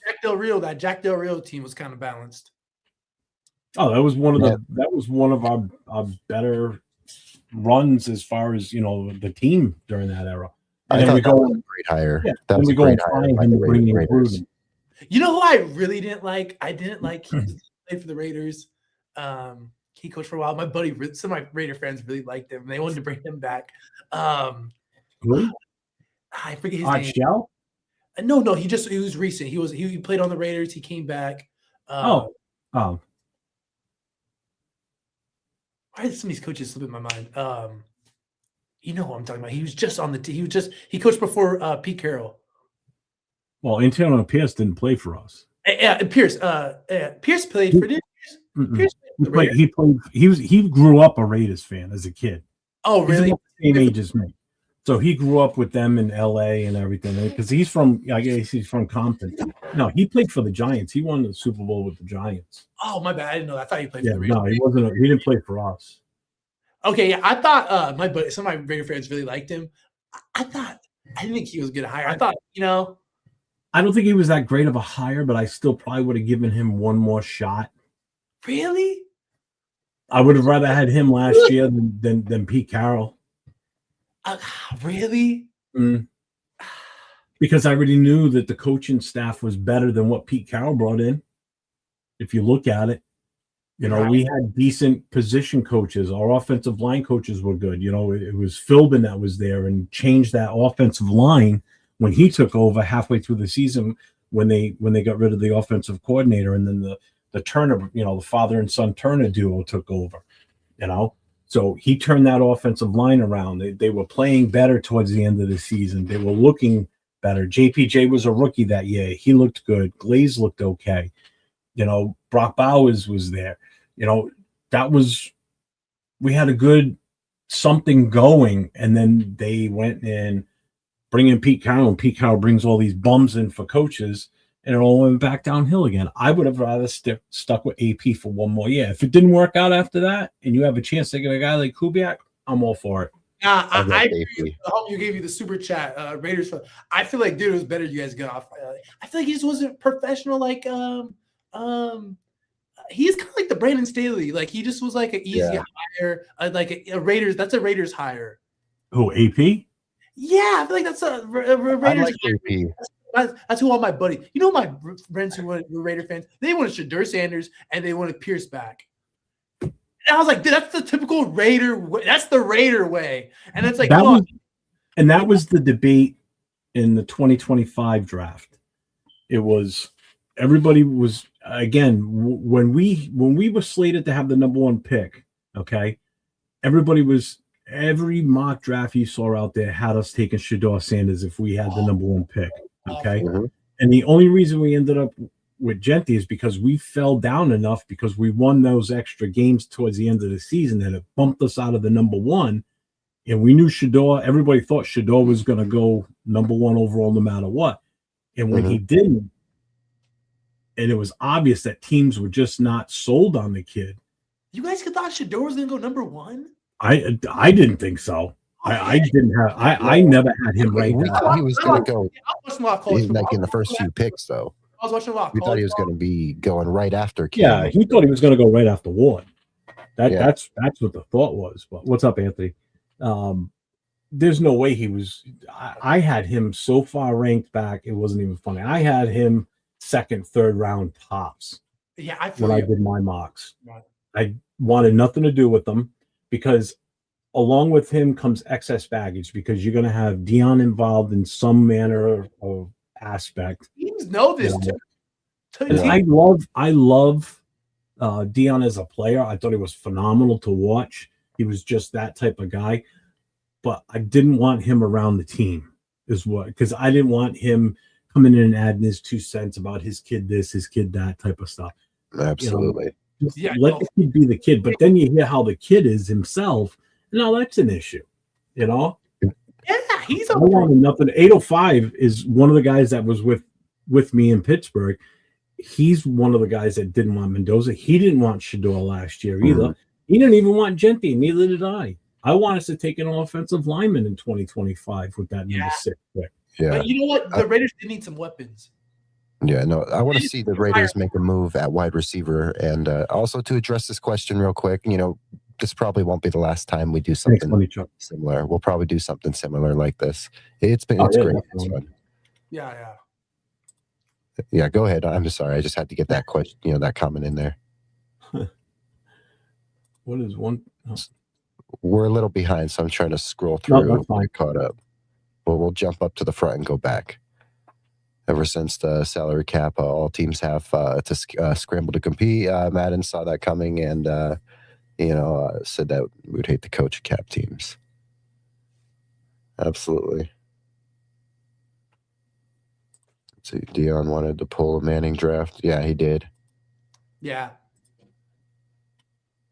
Jack Del Rio team was kind of balanced. Oh, that was one of our better runs as far as the team during that era. And I then we thought that was go a great hire. yeah, That then was we a go great and hire find by him the and bring in Raiders. Gruden. You know who I really didn't like? I didn't like he played for the Raiders. He coached for a while. My buddy, some of my Raider friends really liked him. They wanted to bring him back. Who? I forget his Art name. Shell? No, he was recent. He played on the Raiders. He came back. Oh. Why did some of these coaches slip in my mind? You know what I'm talking about. He was just on the team. He coached before Pete Carroll. Well, Antonio Pierce didn't play for us. Pierce played for the Pierce played for the Raiders. He grew up a Raiders fan as a kid. Oh, really? He's about the same age as me. So he grew up with them in LA and everything. Because he's from Compton. No, he played for the Giants. He won the Super Bowl with the Giants. Oh, my bad. I didn't know that. I thought he played for the Raiders. No, he wasn't. He didn't play for us. Okay, yeah, I thought some of my Raider fans really liked him. I didn't think he was good to hire. I thought, I don't think he was that great of a hire, but I still probably would have given him one more shot. Really? I would have rather had him last year than Pete Carroll. Really? Because I already knew that the coaching staff was better than what Pete Carroll brought in. If you look at it, we had decent position coaches. Our offensive line coaches were good. It was Philbin that was there and changed that offensive line when he took over halfway through the season when they got rid of the offensive coordinator, and then the Turner, the father and son Turner duo took over. So he turned that offensive line around. They were playing better towards the end of the season. They were looking better. JPJ was a rookie that year. He looked good. Glaze looked okay. Brock Bowers was there. We had a good something going, and then they went and bring in Pete Carroll, and Pete Carroll brings all these bums in for coaches, and it all went back downhill again. I would have rather stuck with AP for one more year. If it didn't work out after that, and you have a chance to get a guy like Kubiak, I'm all for it. I agree. I hope you gave you the super chat, Raiders. I feel like, dude, it was better you guys got off. I feel like he just wasn't professional. Like, he's kind of like the Brandon Staley. Like, he just was like an easy hire, like a Raiders. That's a Raiders hire. Who, AP? Yeah, I feel like that's a Raiders. I like AP. That's who all my buddies. My friends who were Raider fans, they wanted Shedeur Sanders and they wanted Pierce back. And I was like, dude, that's the typical Raider way. That's the Raider way. And it's like, that was the debate in the 2025 draft. It was everybody was again when we were slated to have the number one pick. Okay, every mock draft you saw out there had us taking Shedeur Sanders if we had the number one pick. Okay. And the only reason we ended up with Gentry is because we fell down enough because we won those extra games towards the end of the season that it bumped us out of the number one. And we knew everybody thought Shedeur was going to go number one overall no matter what. And when he didn't, and it was obvious that teams were just not sold on the kid. You guys thought Shedeur was going to go number one? I didn't think so. I didn't have. I never had him right. We thought he was going to go. He's like in the first few picks, though. I was watching a lot. We thought he was going to be going right after. Cam. Yeah, he thought he was going to go right after Ward. That's what the thought was. But what's up, Anthony? There's no way he was. I had him so far ranked back, it wasn't even funny. I had him second, third round tops. Yeah, I did my mocks. Right. I wanted nothing to do with them because along with him comes excess baggage because you're going to have Dion involved in some manner of aspect. Teams know this. And I love Dion as a player. I thought he was phenomenal to watch. He was just that type of guy. But I didn't want him around the team because I didn't want him coming in and adding his 2 cents about his kid this, his kid that type of stuff. Absolutely. Let the kid be the kid. But then you hear how the kid is himself. No, that's an issue. Yeah, he's I wanted nothing. 805 is one of the guys that was with me in Pittsburgh. He's one of the guys that didn't want Mendoza. He didn't want Shedeur last year either. He didn't even want Gentry. Neither did I. I want us to take an offensive lineman in 2025 with that number 6 pick. Yeah. But you know what? The Raiders did need some weapons. Yeah, no, I want to see the Raiders make a move at wide receiver. And also to address this question real quick, this probably won't be the last time we do something similar. We'll probably do something similar like this. It's great. It's fun. Yeah. Yeah, go ahead. I'm sorry. I just had to get that question, that comment in there. What is one? Oh. We're a little behind, so I'm trying to scroll through and get caught up. But we'll jump up to the front and go back. ever since the salary cap, all teams have to scramble to compete. Madden saw that coming and, said that we would hate the coach cap teams. Absolutely. Let's see, Dion wanted to pull a Manning draft. Yeah, he did. Yeah.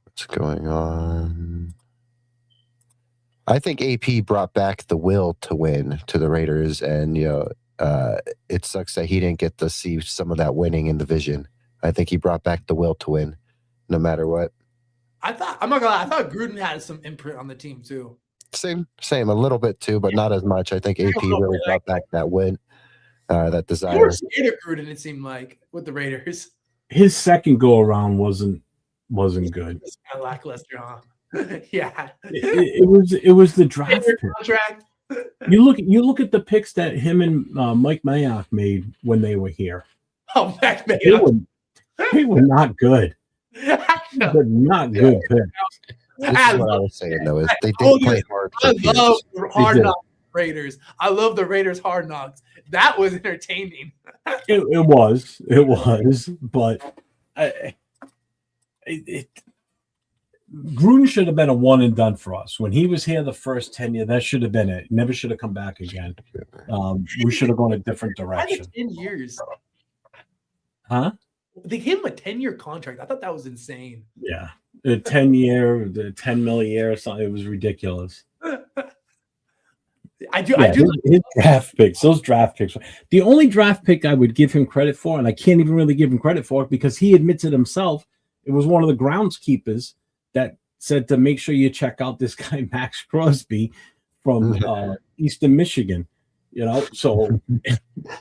What's going on? I think AP brought back the will to win to the Raiders, and it sucks that he didn't get to see some of that winning in the vision. I think he brought back the will to win, no matter what. I'm not gonna lie, I thought Gruden had some imprint on the team too. Same, a little bit too, but not as much. I think AP really brought back that win, that You desire. were scared of Gruden, it seemed like, with the Raiders. His second go around wasn't good. It's kind of lackluster, huh? Yeah. It was the draft pick. Contract. You look at the picks that him and Mike Mayock made when they were here. Oh, Mac They were not good. They're not good picks. This is what I was saying though, is they did play hard. I for love Pierce. the Hard Knocks Raiders. I love the Raiders Hard Knocks. That was entertaining. It was, but Gruden should have been a one and done for us. When he was here the first 10 years, that should have been it. Never should have come back again. We should have gone a different direction. 10 years. Huh? They gave him a 10-year contract. I thought that was insane. Yeah. The 10-year, the 10 mil a year or something. It was ridiculous. I do. His draft picks, those draft picks. The only draft pick I would give him credit for, and I can't even really give him credit for it because he admits it himself, it was one of the groundskeepers that said to make sure you check out this guy, Max Crosby from Eastern Michigan. So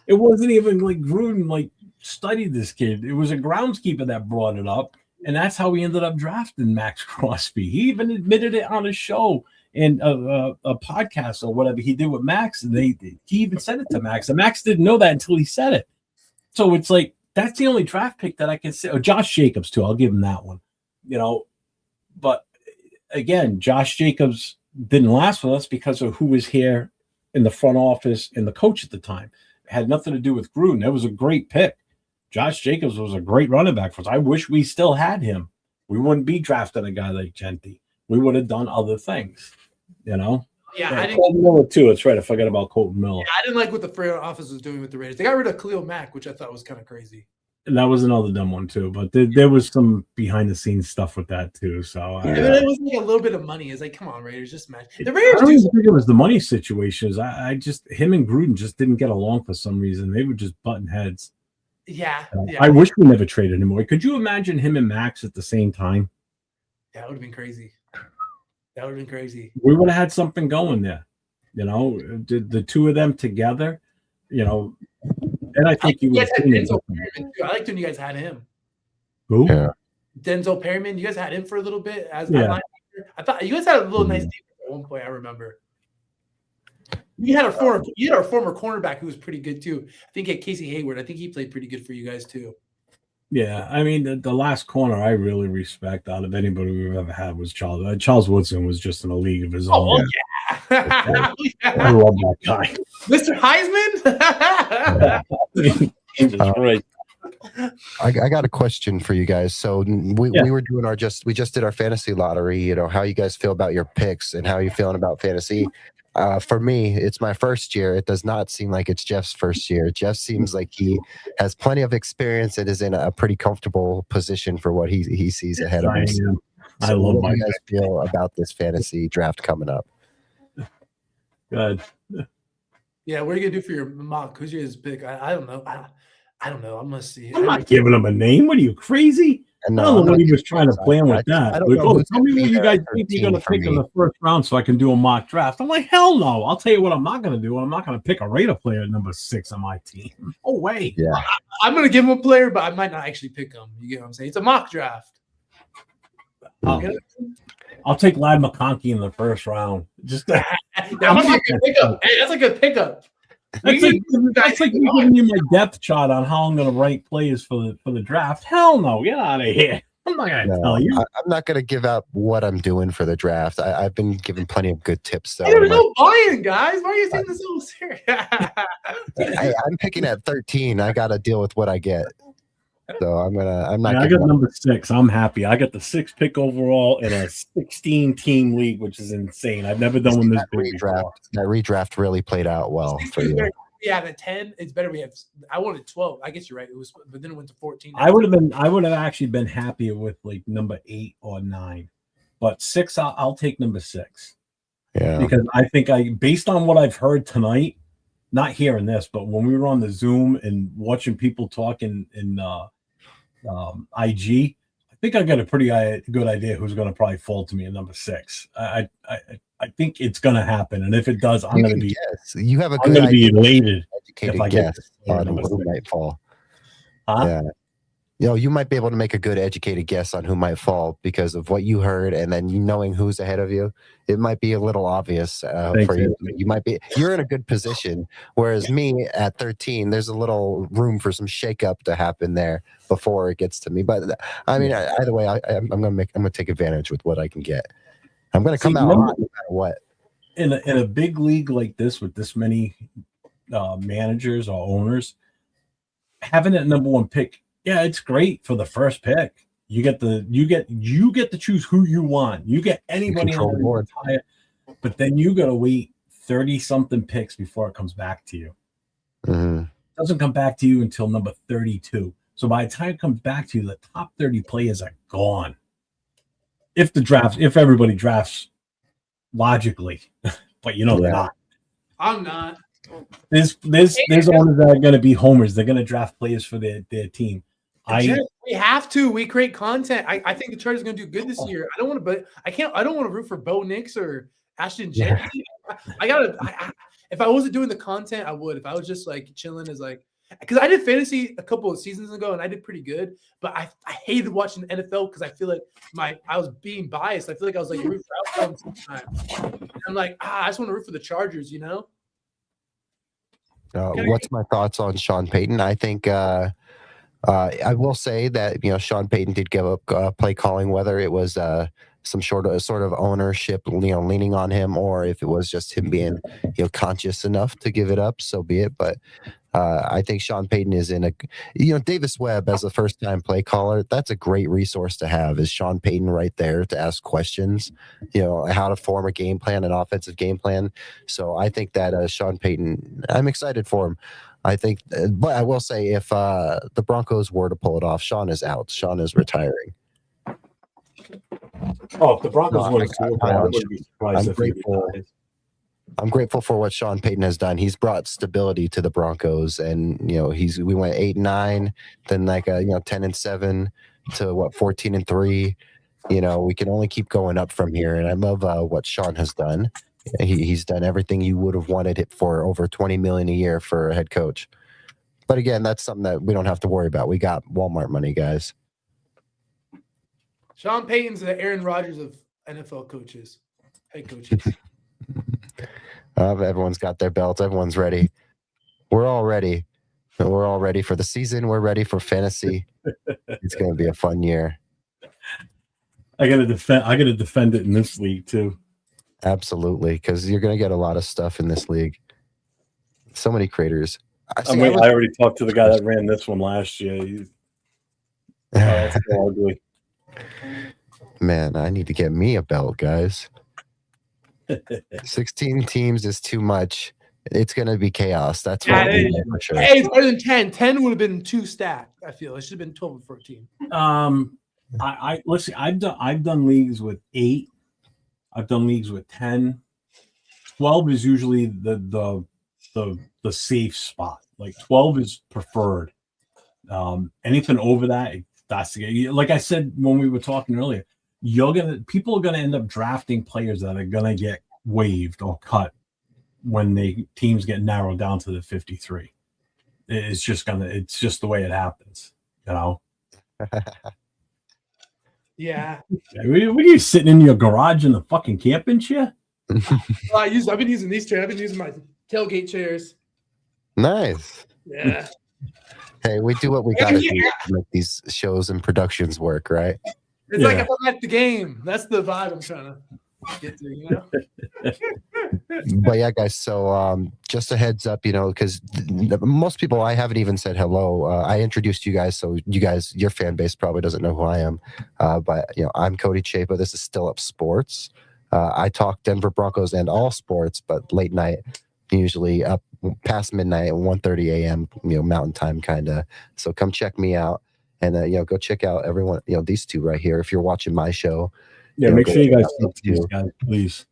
it wasn't even like Gruden studied this kid. It was a groundskeeper that brought it up, and that's how he ended up drafting Max Crosby. He even admitted it on his show and a podcast or whatever he did with Max, and he even said it to Max, and Max didn't know that until he said it. So it's like that's the only draft pick that I can say. Or Josh Jacobs too. I'll give him that one. But again, Josh Jacobs didn't last with us because of who was here in the front office and the coach at the time. It had nothing to do with Gruden. It was a great pick. Josh Jacobs was a great running back for us. I wish we still had him. We wouldn't be drafting a guy like Genti. We would have done other things, Yeah, I didn't. Colton Miller too. That's right. I forgot about Colton Miller. Yeah, I didn't like what the front office was doing with the Raiders. They got rid of Khalil Mack, which I thought was kind of crazy. And that was another dumb one too. But there was some behind the scenes stuff with that too. So It was like a little bit of money. It's like, come on, Raiders, just match. The I Raiders don't do even think it was the money situations. I just him and Gruden just didn't get along for some reason. They were just butting heads. Yeah. I wish we never traded him away. Could you imagine him and Max at the same time? That would have been crazy. That would have been crazy. We would have had something going there. The two of them together, and I think You you guys had would. Denzel Perryman too. I liked when you guys had him. Who? Yeah. Denzel Perryman. You guys had him for a little bit as Yeah. I thought you guys had a little nice defense at one point. I remember. You had a former cornerback who was pretty good too. I think at Casey Hayward. I think he played pretty good for you guys too. Yeah, I mean the last corner I really respect out of anybody we've ever had was Charles. Charles Woodson was just in a league of his own. Oh yeah. I love that guy. Mr. Heisman. Jesus Christ. I got a question for you guys. So we were doing we just did our fantasy lottery. How you guys feel about your picks and how you feeling about fantasy. For me, it's my first year. It does not seem like it's Jeff's first year. Jeff seems like he has plenty of experience and is in a pretty comfortable position for what he sees ahead of him. So I love what my do you guys feel about this fantasy draft coming up? Good. Yeah, what are you gonna do for your mock? Who's your pick? I don't know. I don't know. I'm gonna see. I'm not giving him a name. What are you, crazy? And I don't know I'm what he not was trying to plan with that. I don't Like, know who's tell me gonna what be you guys there think you're going to 13 pick for in me. the first round so I can do a mock draft. I'm like, hell no. I'll tell you what I'm not going to do. I'm not going to pick a Raider player at number 6 on my team. No way. Yeah. I'm gonna give him a player, but I might not actually pick him. You get what I'm saying? It's a mock draft. I'll take Ladd McConkey in the first round. Just That might be a good pickup. Hey, that's a good pickup. That's like me giving you my depth chart on how I'm going to rank players for the draft. Hell no, get out of here. I'm not gonna No, tell you. I'm not gonna give out what I'm doing for the draft. I've been given plenty of good tips. Though. Hey, there's no buy-in, guys. Why are you taking this so serious? I'm picking at 13. I got to deal with what I get. So I'm not. I got number 6. I'm happy. I got the 6th pick overall in a 16-team league, which is insane. I've never done one this big before. That redraft really played out well for you. Yeah, the 10. It's better we have. I wanted 12. I guess you're right. It was, but then it went to 14. I would have actually been happier with like number 8 or 9, but 6. I'll take number 6. Yeah, because I think based on what I've heard tonight, not hearing this, but when we were on the Zoom and watching people talk in IG, I think I got a pretty good idea who's going to probably fall to me at number 6. I think it's going to happen, and if it does, I'm going to be. Yes, you have a I'm good going to be idea, elated educated if I guess get on number who 6. might fall. Huh? Yeah, you might be able to make a good educated guess on who might fall because of what you heard, and then you knowing who's ahead of you. It might be a little obvious for you. You're in a good position, whereas me at 13, there's a little room for some shakeup to happen there before it gets to me. But I mean, either way, I'm gonna take advantage with what I can get. I'm gonna come out hot no matter what. In a big league like this with this many managers or owners, having that number 1 pick, yeah, it's great for the first pick. You get to choose who you want. You get anybody on the board, but then you got to wait 30-something picks before it comes back to you. Mm-hmm. It doesn't come back to you until number 32. So by the time it comes back to you, the top 30 players are gone. If everybody drafts logically, but they're not. I'm not. There's owners that are going to be homers. They're going to draft players for their team. We have to. We create content. I think the Chargers are going to do good this year. I don't want to, but I can't. I don't want to root for Bo Nix or Ashton Jenkins. I gotta. If I wasn't doing the content, I would. If I was just like chilling as like, because I did fantasy a couple of seasons ago and I did pretty good, but I hated watching the NFL because I feel like I was being biased. I feel like I was like root for outcomes sometimes. And I'm like, I just want to root for the Chargers, What's my thoughts on Sean Payton? I think I will say that Sean Payton did give up play calling, whether it was some sort of ownership leaning on him, or if it was just him being conscious enough to give it up, so be it. But I think Sean Payton is in Davis Webb as a first-time play caller. That's a great resource to have. Is Sean Payton right there to ask questions, how to form a game plan, an offensive game plan. So I think that Sean Payton, I'm excited for him. I think, but I will say, if the Broncos were to pull it off, Sean is out. Sean is retiring. Oh, if the Broncos win, I wouldn't be surprised if I'm grateful for what Sean Payton has done. He's brought stability to the Broncos, and we went 8-9, then 10-7 to 14-3. We can only keep going up from here, and I love what Sean has done. He's done everything you would have wanted it for, over $20 million a year for a head coach. But again, that's something that we don't have to worry about. We got Walmart money, guys. Sean Payton's the Aaron Rodgers of NFL coaches, head coaches. Everyone's got their belts. Everyone's ready. We're all ready. We're all ready for the season. We're ready for fantasy. It's going to be a fun year. I got to defend it in this league too. Absolutely, because you're going to get a lot of stuff in this league. So many creators. I already talked to the guy that ran this one last year. That's so ugly. Man, I need to get me a belt, guys. 16 teams is too much. It's going to be chaos. That's what for sure. Hey, it's better than 10. 10 would have been 2 stacked. I feel it should have been 12 or 14. Listen. I've done leagues with 8. I've done leagues with 10. 12 is usually the safe spot. Like 12 is preferred. Anything over that, that's like I said when we were talking earlier. People are gonna end up drafting players that are gonna get waived or cut when teams get narrowed down to the 53. It's just the way it happens, Yeah. What are you sitting in your garage in the fucking camping chair? I've been using these chairs. I've been using my tailgate chairs. Nice. Yeah. Hey, we do what we got to do to make these shows and productions work, right? It's like if I'm at the game. That's the vibe I'm trying to get to, you know? But yeah, guys, so just a heads up, you know, because most people, I haven't even said hello. I introduced you guys, so you guys, your fan base probably doesn't know who I am. But, you know, I'm Cody Chapa. This is Still Up Sports. I talk Denver Broncos and all sports, but late night, usually up past midnight at 1:30 a.m., you know, mountain time kind of. So come check me out. And, you know, go check out everyone, you know, these two right here. If you're watching my show. Yeah, make sure you guys see these guys, please.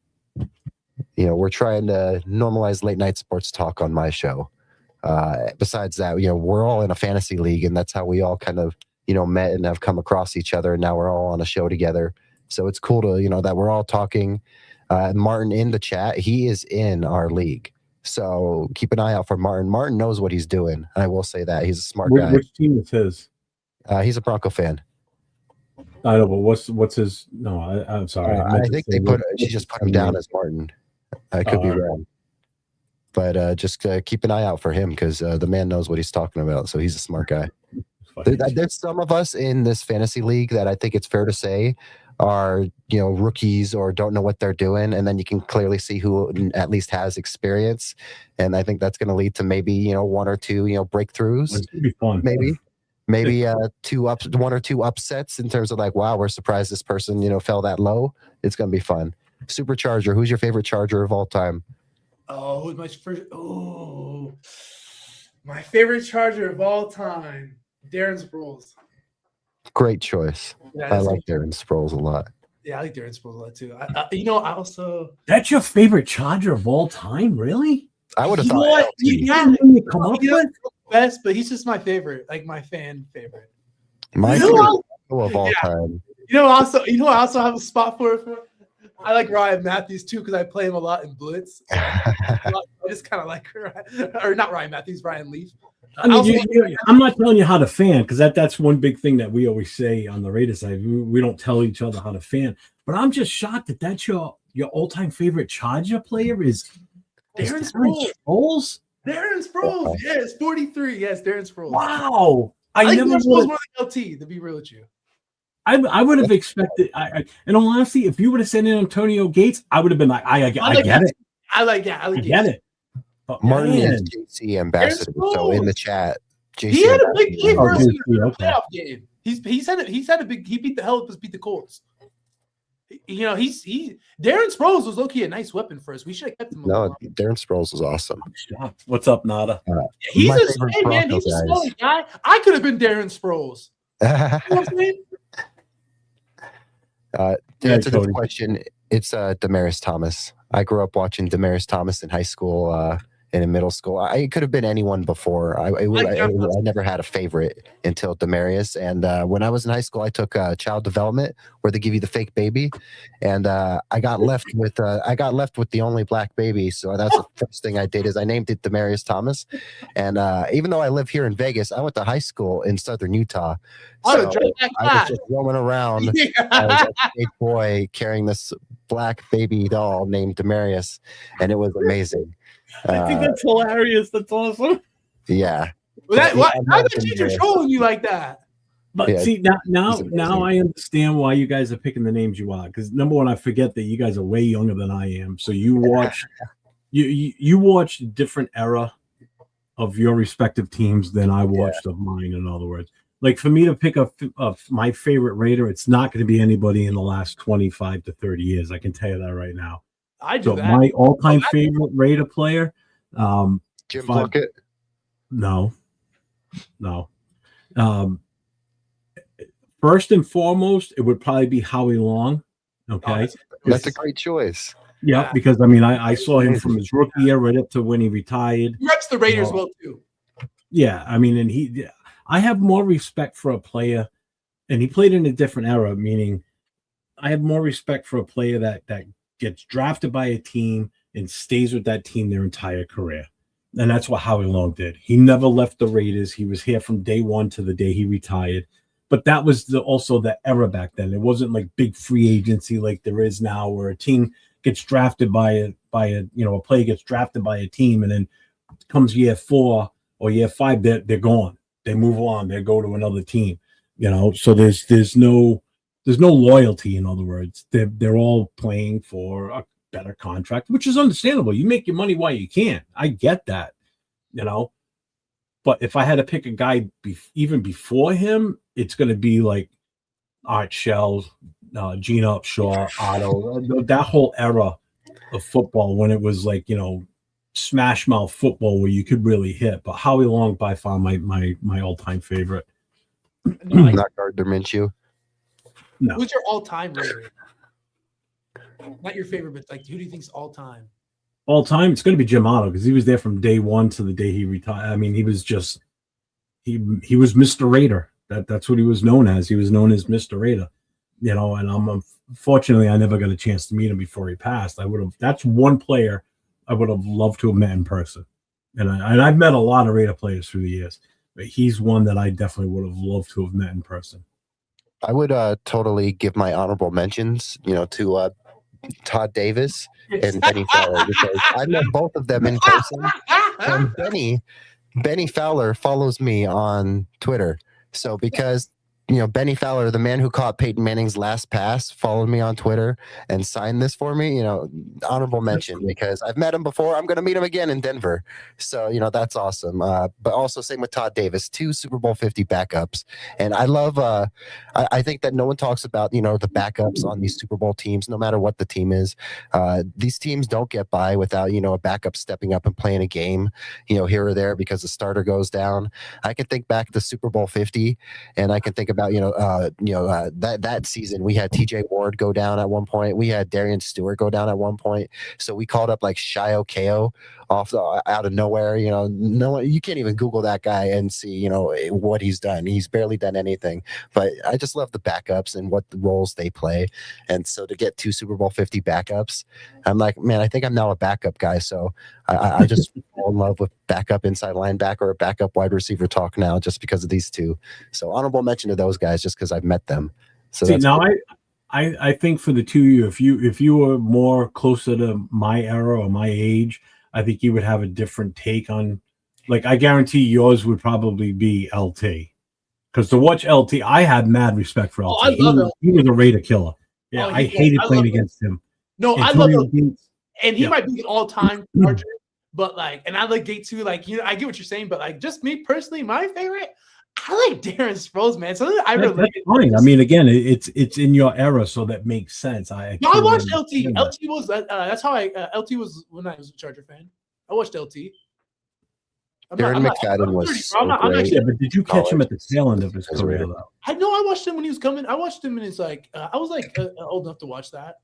You know, we're trying to normalize late night sports talk on my show. Besides that, you know, we're all in a fantasy league, and that's how we all kind of, you know, met and have come across each other. And now we're all on a show together. So it's cool to, you know, that we're all talking. Martin in the chat, he is in our league. So keep an eye out for Martin. Martin knows what he's doing. I will say that. He's a smart guy. Which team is his? He's a Bronco fan. I know, but what's his? No, I'm sorry. I think she just put him down as Martin. I could be wrong, but just keep an eye out for him because the man knows what he's talking about. So he's a smart guy. There's some of us in this fantasy league that I think it's fair to say are, you know, rookies or don't know what they're doing, and then you can clearly see who at least has experience. And I think that's going to lead to maybe, you know, one or two, you know, breakthroughs. It's gonna be fun. Maybe one or two upsets in terms of like, wow, we're surprised this person, you know, fell that low. It's gonna be fun. Supercharger, who's your favorite Charger of all time? Oh, my favorite Charger of all time, Darren Sproles. Great choice. Yeah, I like Darren Sproles a lot. Yeah, I like Darren Sproles a lot too. You know, I also That's your favorite Charger of all time, really? I would have you know thought what? LT. Come up with? Best, but he's just my favorite, like my fan favorite. My You know favorite what? of all time. You know, I also have a spot for. I like Ryan Matthews too because I play him a lot in Blitz. I just kind of like or not Ryan Matthews, Ryan Leaf. I mean, I'm not telling you how to fan because that's one big thing that we always say on the Raiders side. We don't tell each other how to fan. But I'm just shocked that that's your all-time favorite Charger player is Darren Sproles. Darren Sproles, yes, 43, yes, Darren Sproles. Wow, I never never was more like LT. To be real with you, I would have expected. In all honesty, if you would have sent in Antonio Gates, I would have been like, I get it. I get it. But Martin man, is JC ambassador. So in the chat, JC he had a big game Oh, versus JC, the okay. playoff game. He's had a big. He beat the Helpers, beat the Colts. You know, Darren Sproles was low-key a nice weapon for us. We should have kept him. No, Darren Sproles was awesome. what's up, Nada? He's My a favorite hey, man. Bronco He's a guys. smelly guy. I could have been Darren Sproles. You know what I'm saying? To Yeah, answer this Cody. question, it's Demaryius Thomas. I grew up watching Demaryius Thomas in high school and in middle school. I could have been anyone before. I never had a favorite until Demaryius. And when I was in high school, I took child development where they give you the fake baby, and I got left with the only black baby. So that's the first thing I did is I named it Demaryius Thomas. And even though I live here in Vegas, I went to high school in southern Utah. So I was just roaming around. I was a big boy carrying this black baby doll named Demaryius, and it was amazing. I think that's hilarious. That's awesome. Yeah. How the teacher trolling you like that? But Yeah, see, now he's amazing. I understand why you guys are picking the names you are. Because number one, I forget that you guys are way younger than I am. So you watch you watch a different era of your respective teams than I watched of mine. In other words, like for me to pick up my favorite Raider, it's not going to be anybody in the last 25 to 30 years. I can tell you that right now. I do So that. my all-time favorite Raider player, Jim Fine. Plunkett. no. First and foremost, it would probably be Howie Long. Okay. That's a great choice. Yeah, because I mean, I saw him from his rookie year right up to when he retired. He reps the Raiders No. well too. Yeah, I mean, and I have more respect for a player, and he played in a different era, meaning I have more respect for a player that gets drafted by a team and stays with that team their entire career. And that's what Howie Long did. He never left the Raiders. He was here from day one to the day he retired. But that was also the era back then. It wasn't like big free agency like there is now, where a team gets drafted by a player gets drafted by a team, and then comes year 4 or year 5, they're gone. They move on. They go to another team. So there's no loyalty. In other words, they're all playing for a better contract, which is understandable. You make your money while you can. I get that. But if I had to pick a guy even before him, it's going to be like Art Shell, Gene Upshaw, Otto, that whole era of football when it was like, smash mouth football where you could really hit. But Howie Long, by far, my all-time favorite. Not Gardner Minshew. No. Who's your all-time Raider? Not your favorite, but like, who do you think's all-time? All-time, it's going to be Jim Otto because he was there from day one to the day he retired. I mean, he was just he was Mr. Raider. That's what he was known as. He was known as Mr. Raider. And unfortunately, I never got a chance to meet him before he passed. That's one player I would have loved to have met in person. And I've met a lot of Raider players through the years, but he's one that I definitely would have loved to have met in person. I would totally give my honorable mentions, to Todd Davis and Benny Fowler because I met both of them in person. And Benny Fowler follows me on Twitter. So because Benny Fowler, the man who caught Peyton Manning's last pass, followed me on Twitter and signed this for me. Honorable mention because I've met him before. I'm going to meet him again in Denver. So, that's awesome. But also same with Todd Davis, 2 Super Bowl 50 backups. And I love, I think that no one talks about, the backups on these Super Bowl teams, no matter what the team is. These teams don't get by without, a backup stepping up and playing a game, here or there because the starter goes down. I can think back to Super Bowl 50 and I can think about, that season we had TJ Ward go down at one point. We had Darian Stewart go down at one point. So we called up like Shio Ko out of nowhere. No, you can't even Google that guy and see, what he's done. He's barely done anything. But I just love the backups and what the roles they play. And so to get 2 Super Bowl 50 backups, I'm like, man, I think I'm now a backup guy. So I just fall in love with backup inside linebacker or backup wide receiver talk now just because of these 2. So honorable mention to those guys just because I've met them. So see, now cool. I think for the 2 of you, if you were more closer to my era or my age, I think you would have a different take on, like, I guarantee yours would probably be LT. Because to watch LT, I had mad respect for LT. I love LT. He was a Raider killer. Yeah, I hated playing against him. No, I love LT. And he might be the all-time Charger, but and I like Gate 2. I get what you're saying, but just me personally, my favorite, I like Darren Sproles, man. So I relate. I mean, again, it's in your era, so that makes sense. I watched LT. LT was that's how LT was when I was a Charger fan. I watched LT. Darren McFadden was so great. Yeah, but did you catch him at the tail end of his career, though? I watched him when he was coming. I watched him in his I was old enough to watch that.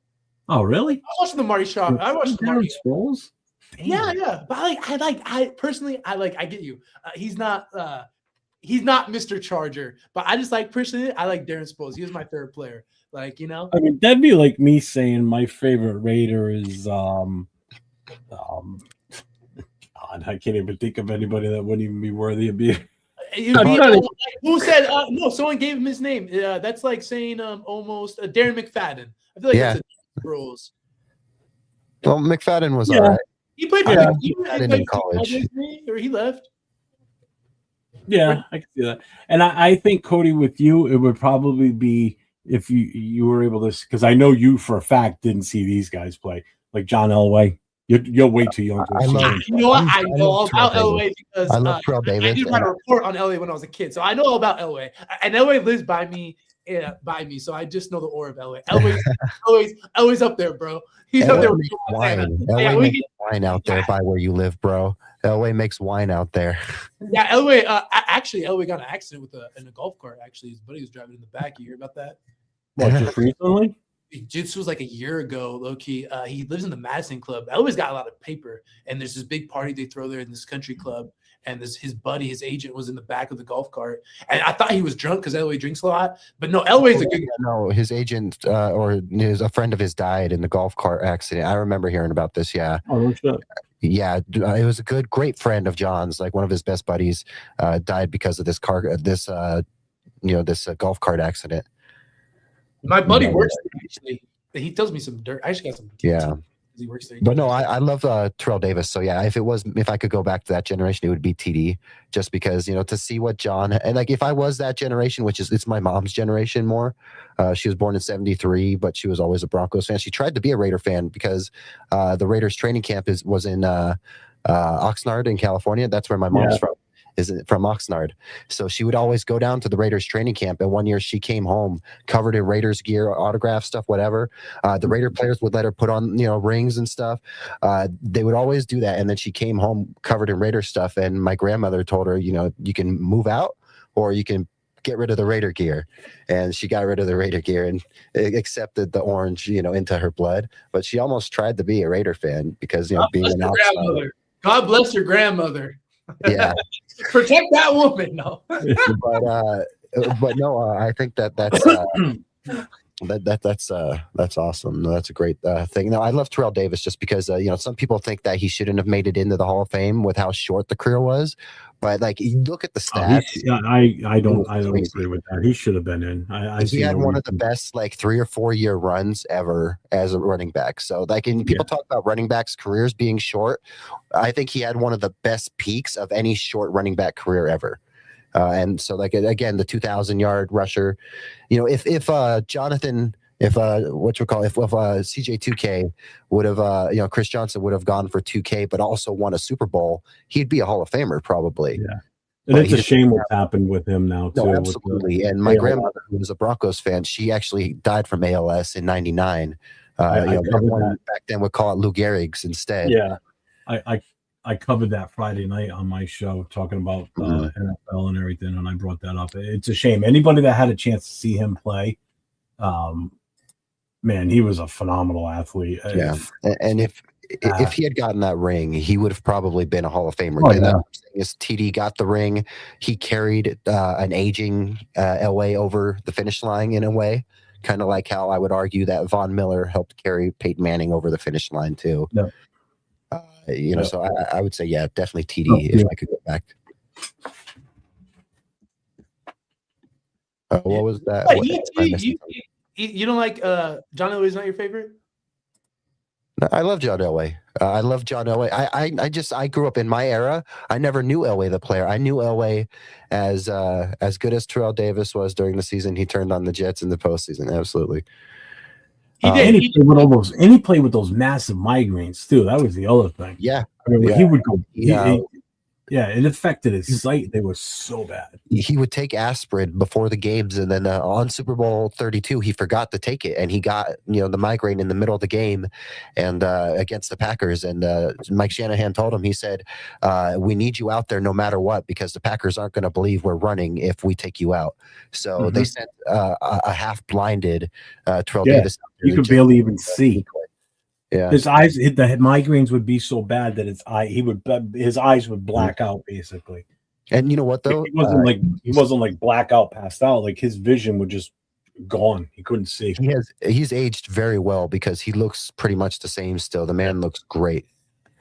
Oh, really? I watched the Marty Shaw. I watched the Marty Sproles. Yeah. But I personally, I get you. He's not Mr. Charger, but I just personally, I like Darren Sproles. He was my favorite player. I mean, that'd be like me saying my favorite Raider is God, I can't even think of anybody that wouldn't even be worthy of being. Who said no? Someone gave him his name. That's like saying almost Darren McFadden. I feel like that's a rules. Well, McFadden was all right. He played in college, or he left. Yeah, I can see that. And I think, Cody, with you, it would probably be if you were able to, because I know you for a fact didn't see these guys play, like John Elway. You're way too young to see him. You know what? I know all about Elway because I love Terrell Davis. I did write a report on Elway when I was a kid, so I know all about Elway. And Elway lives by me, so I just know the aura of Elway. Elway's up there, bro. He's Elway up there. Makes wine. Elway makes wine out there by where you live, bro. Elway makes wine out there. Yeah, Elway. Actually, Elway got in an accident in a golf cart. Actually, his buddy was driving in the back. You hear about that? What, just recently? This was like a year ago, low key. He lives in the Madison Club. Elway's got a lot of paper, and there's this big party they throw there in this country club. And his buddy, his agent, was in the back of the golf cart. And I thought he was drunk because Elway drinks a lot. But no, Elway's a good guy. No, his agent a friend of his died in the golf cart accident. I remember hearing about this. Yeah. Oh, what's up? Yeah, it was a great friend of John's, like one of his best buddies, died because of this golf cart accident. My buddy works there, actually. He tells me some dirt. I just got some. Yeah. he works there. But no, I love Terrell Davis. So yeah, if I could go back to that generation, it would be TD. Just because to see what John and like if I was that generation, which is it's my mom's generation more. She was born in '73, but she was always a Broncos fan. She tried to be a Raider fan because the Raiders training camp was in Oxnard in California. That's where my mom's from. Is from Oxnard. So she would always go down to the Raiders training camp. And one year she came home covered in Raiders gear, autograph stuff, whatever. The Raider players would let her put on, rings and stuff. They would always do that. And then she came home covered in Raider stuff. And my grandmother told her, you can move out or you can get rid of the Raider gear. And she got rid of the Raider gear and accepted the orange, into her blood. But she almost tried to be a Raider fan because, being an outsider. God bless your grandmother. Yeah. Protect that woman. No. but no, I think that's that's awesome. That's a great thing. Now I love Terrell Davis just because some people think that he shouldn't have made it into the Hall of Fame with how short the career was, but like you look at the stats. I don't agree with that. He should have been in. He had one of the best 3 or 4 year runs ever as a running back. So people talk about running backs' careers being short. I think he had one of the best peaks of any short running back career ever. And so again, the 2,000-yard rusher, if Jonathan, if CJ2K would have, Chris Johnson would have gone for 2K, but also won a Super Bowl, he'd be a Hall of Famer probably. Yeah. And it's a shame what's happened with him now too. No, absolutely. And my grandmother, who was a Broncos fan, she actually died from ALS in '99. Back then we'd call it Lou Gehrig's instead. Yeah. I covered that Friday night on my show talking about NFL and everything, and I brought that up. It's a shame. Anybody that had a chance to see him play, man, he was a phenomenal athlete. Yeah, and if he had gotten that ring, he would have probably been a Hall of Famer. Oh, and that is TD got the ring. He carried an aging Elway over the finish line in a way, kind of like how I would argue that Von Miller helped carry Peyton Manning over the finish line too. Yeah. So I would say, yeah, definitely TD if I could go back. What was that? You don't like John Elway's not your favorite? No, I love John Elway. I love John Elway. I grew up in my era. I never knew Elway the player. I knew Elway as good as Terrell Davis was during the season he turned on the Jets in the postseason. Absolutely. He did. And he played with those massive migraines too. That was the other thing. Yeah. I mean, he would go. It affected his sight. They were so bad. He would take aspirin before the games, and then on Super Bowl 32, he forgot to take it, and he got the migraine in the middle of the game, and against the Packers. And Mike Shanahan told him, he said, "We need you out there no matter what, because the Packers aren't going to believe we're running if we take you out." So they sent a half-blinded Terrell Davis out there. You could barely even see. Yeah, his eyes, the migraines would be so bad that his eyes would black out basically. And you know what though? He wasn't like blackout, passed out. Like his vision would just gone. He couldn't see. He's aged very well because he looks pretty much the same still. The man looks great,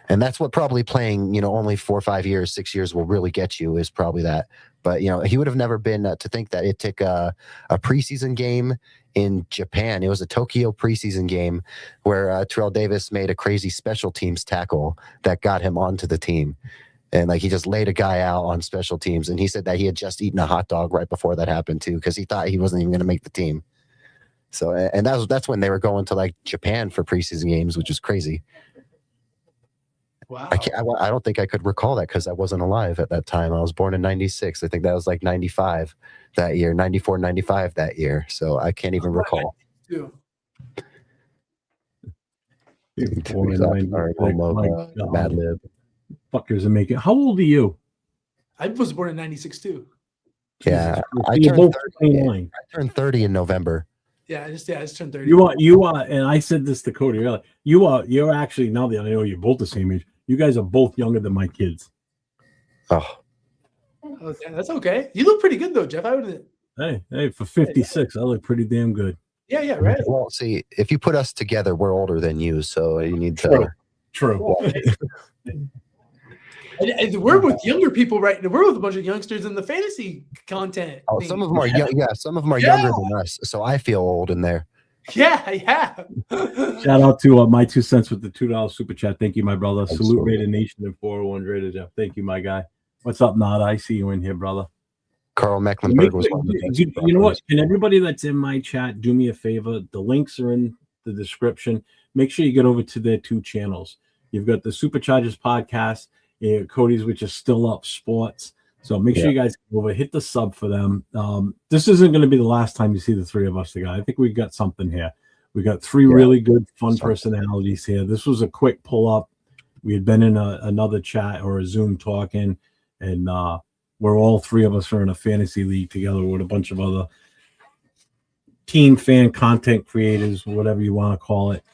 and that's what probably playing only 4 or 5 years, 6 years will really get you is probably that. But he would have never been to think that it took a preseason game in Japan. It was a Tokyo preseason game where Terrell Davis made a crazy special teams tackle that got him onto the team. And he just laid a guy out on special teams. And he said that he had just eaten a hot dog right before that happened too, because he thought he wasn't even going to make the team. So, and that's when they were going to Japan for preseason games, which is crazy. Wow. I don't think I could recall that because I wasn't alive at that time. I was born in 96. I think that was 95 that year, 94, 95 that year. So I can't even recall. Mad Lib. Fuckers are making. How old are you? I was born in 96 too. Yeah, I turned 30 in November. Yeah, I just turned 30. You are, and I said this to Cody earlier. You're actually, now that I know you're both the same age, you guys are both younger than my kids. Oh, okay, that's okay. You look pretty good though, Jeff. I would. Hey, for 56, I look pretty damn good. Yeah, right. Well, see, if you put us together, we're older than you, so you need to. True. And we're with younger people, right? We're with a bunch of youngsters in the fantasy content. Oh, some of them are young. Yeah, some of them are younger than us, so I feel old in there. Yeah. Shout out to my 2 cents with the $2 super chat. Thank you, my brother. Thanks, Salute brother. Raider Nation and 401 Raider Jeff. Thank you, my guy. What's up, Nada? I see you in here, brother. Carl Mecklenburg was one of the best. You know what? Can everybody that's in my chat do me a favor? The links are in the description. Make sure you get over to their 2 channels. You've got the Superchargers podcast, Cody's, which is Still Up Sports. So make sure you guys go over, hit the sub for them. This isn't going to be the last time you see the 3 of us together. I think we've got something here. We got 3 really good, fun personalities here. This was a quick pull up. We had been in another chat or a Zoom talking, and we're all 3 of us are in a fantasy league together with a bunch of other team fan content creators, whatever you want to call it.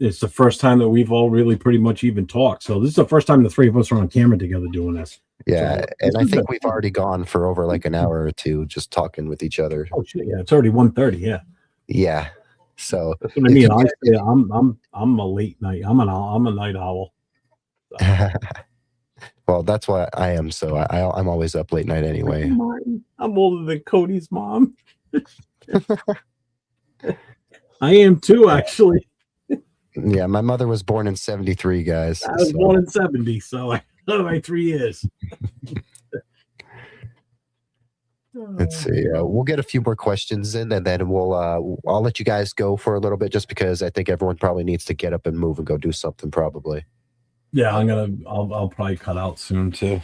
It's the first time that we've all really pretty much even talked. So this is the first time the 3 of us are on camera together doing this. Yeah, So, and I this is think we've already gone for over like an hour or 2 just talking with each other. Oh shit! Yeah, it's already 1:30. Yeah, Yeah, so that's what I mean. I'm a late night. I'm a night owl. well, that's what I am. So I'm always up late night anyway. I'm older than Cody's mom. I am too, actually. Yeah, my mother was born in '73, guys. I was so- born in '70, so I know my 3 years. Let's see. We'll get a few more questions in, and then I'll let you guys go for a little bit, just because I think everyone probably needs to get up and move and go do something. Probably. Yeah, I'll probably cut out soon too.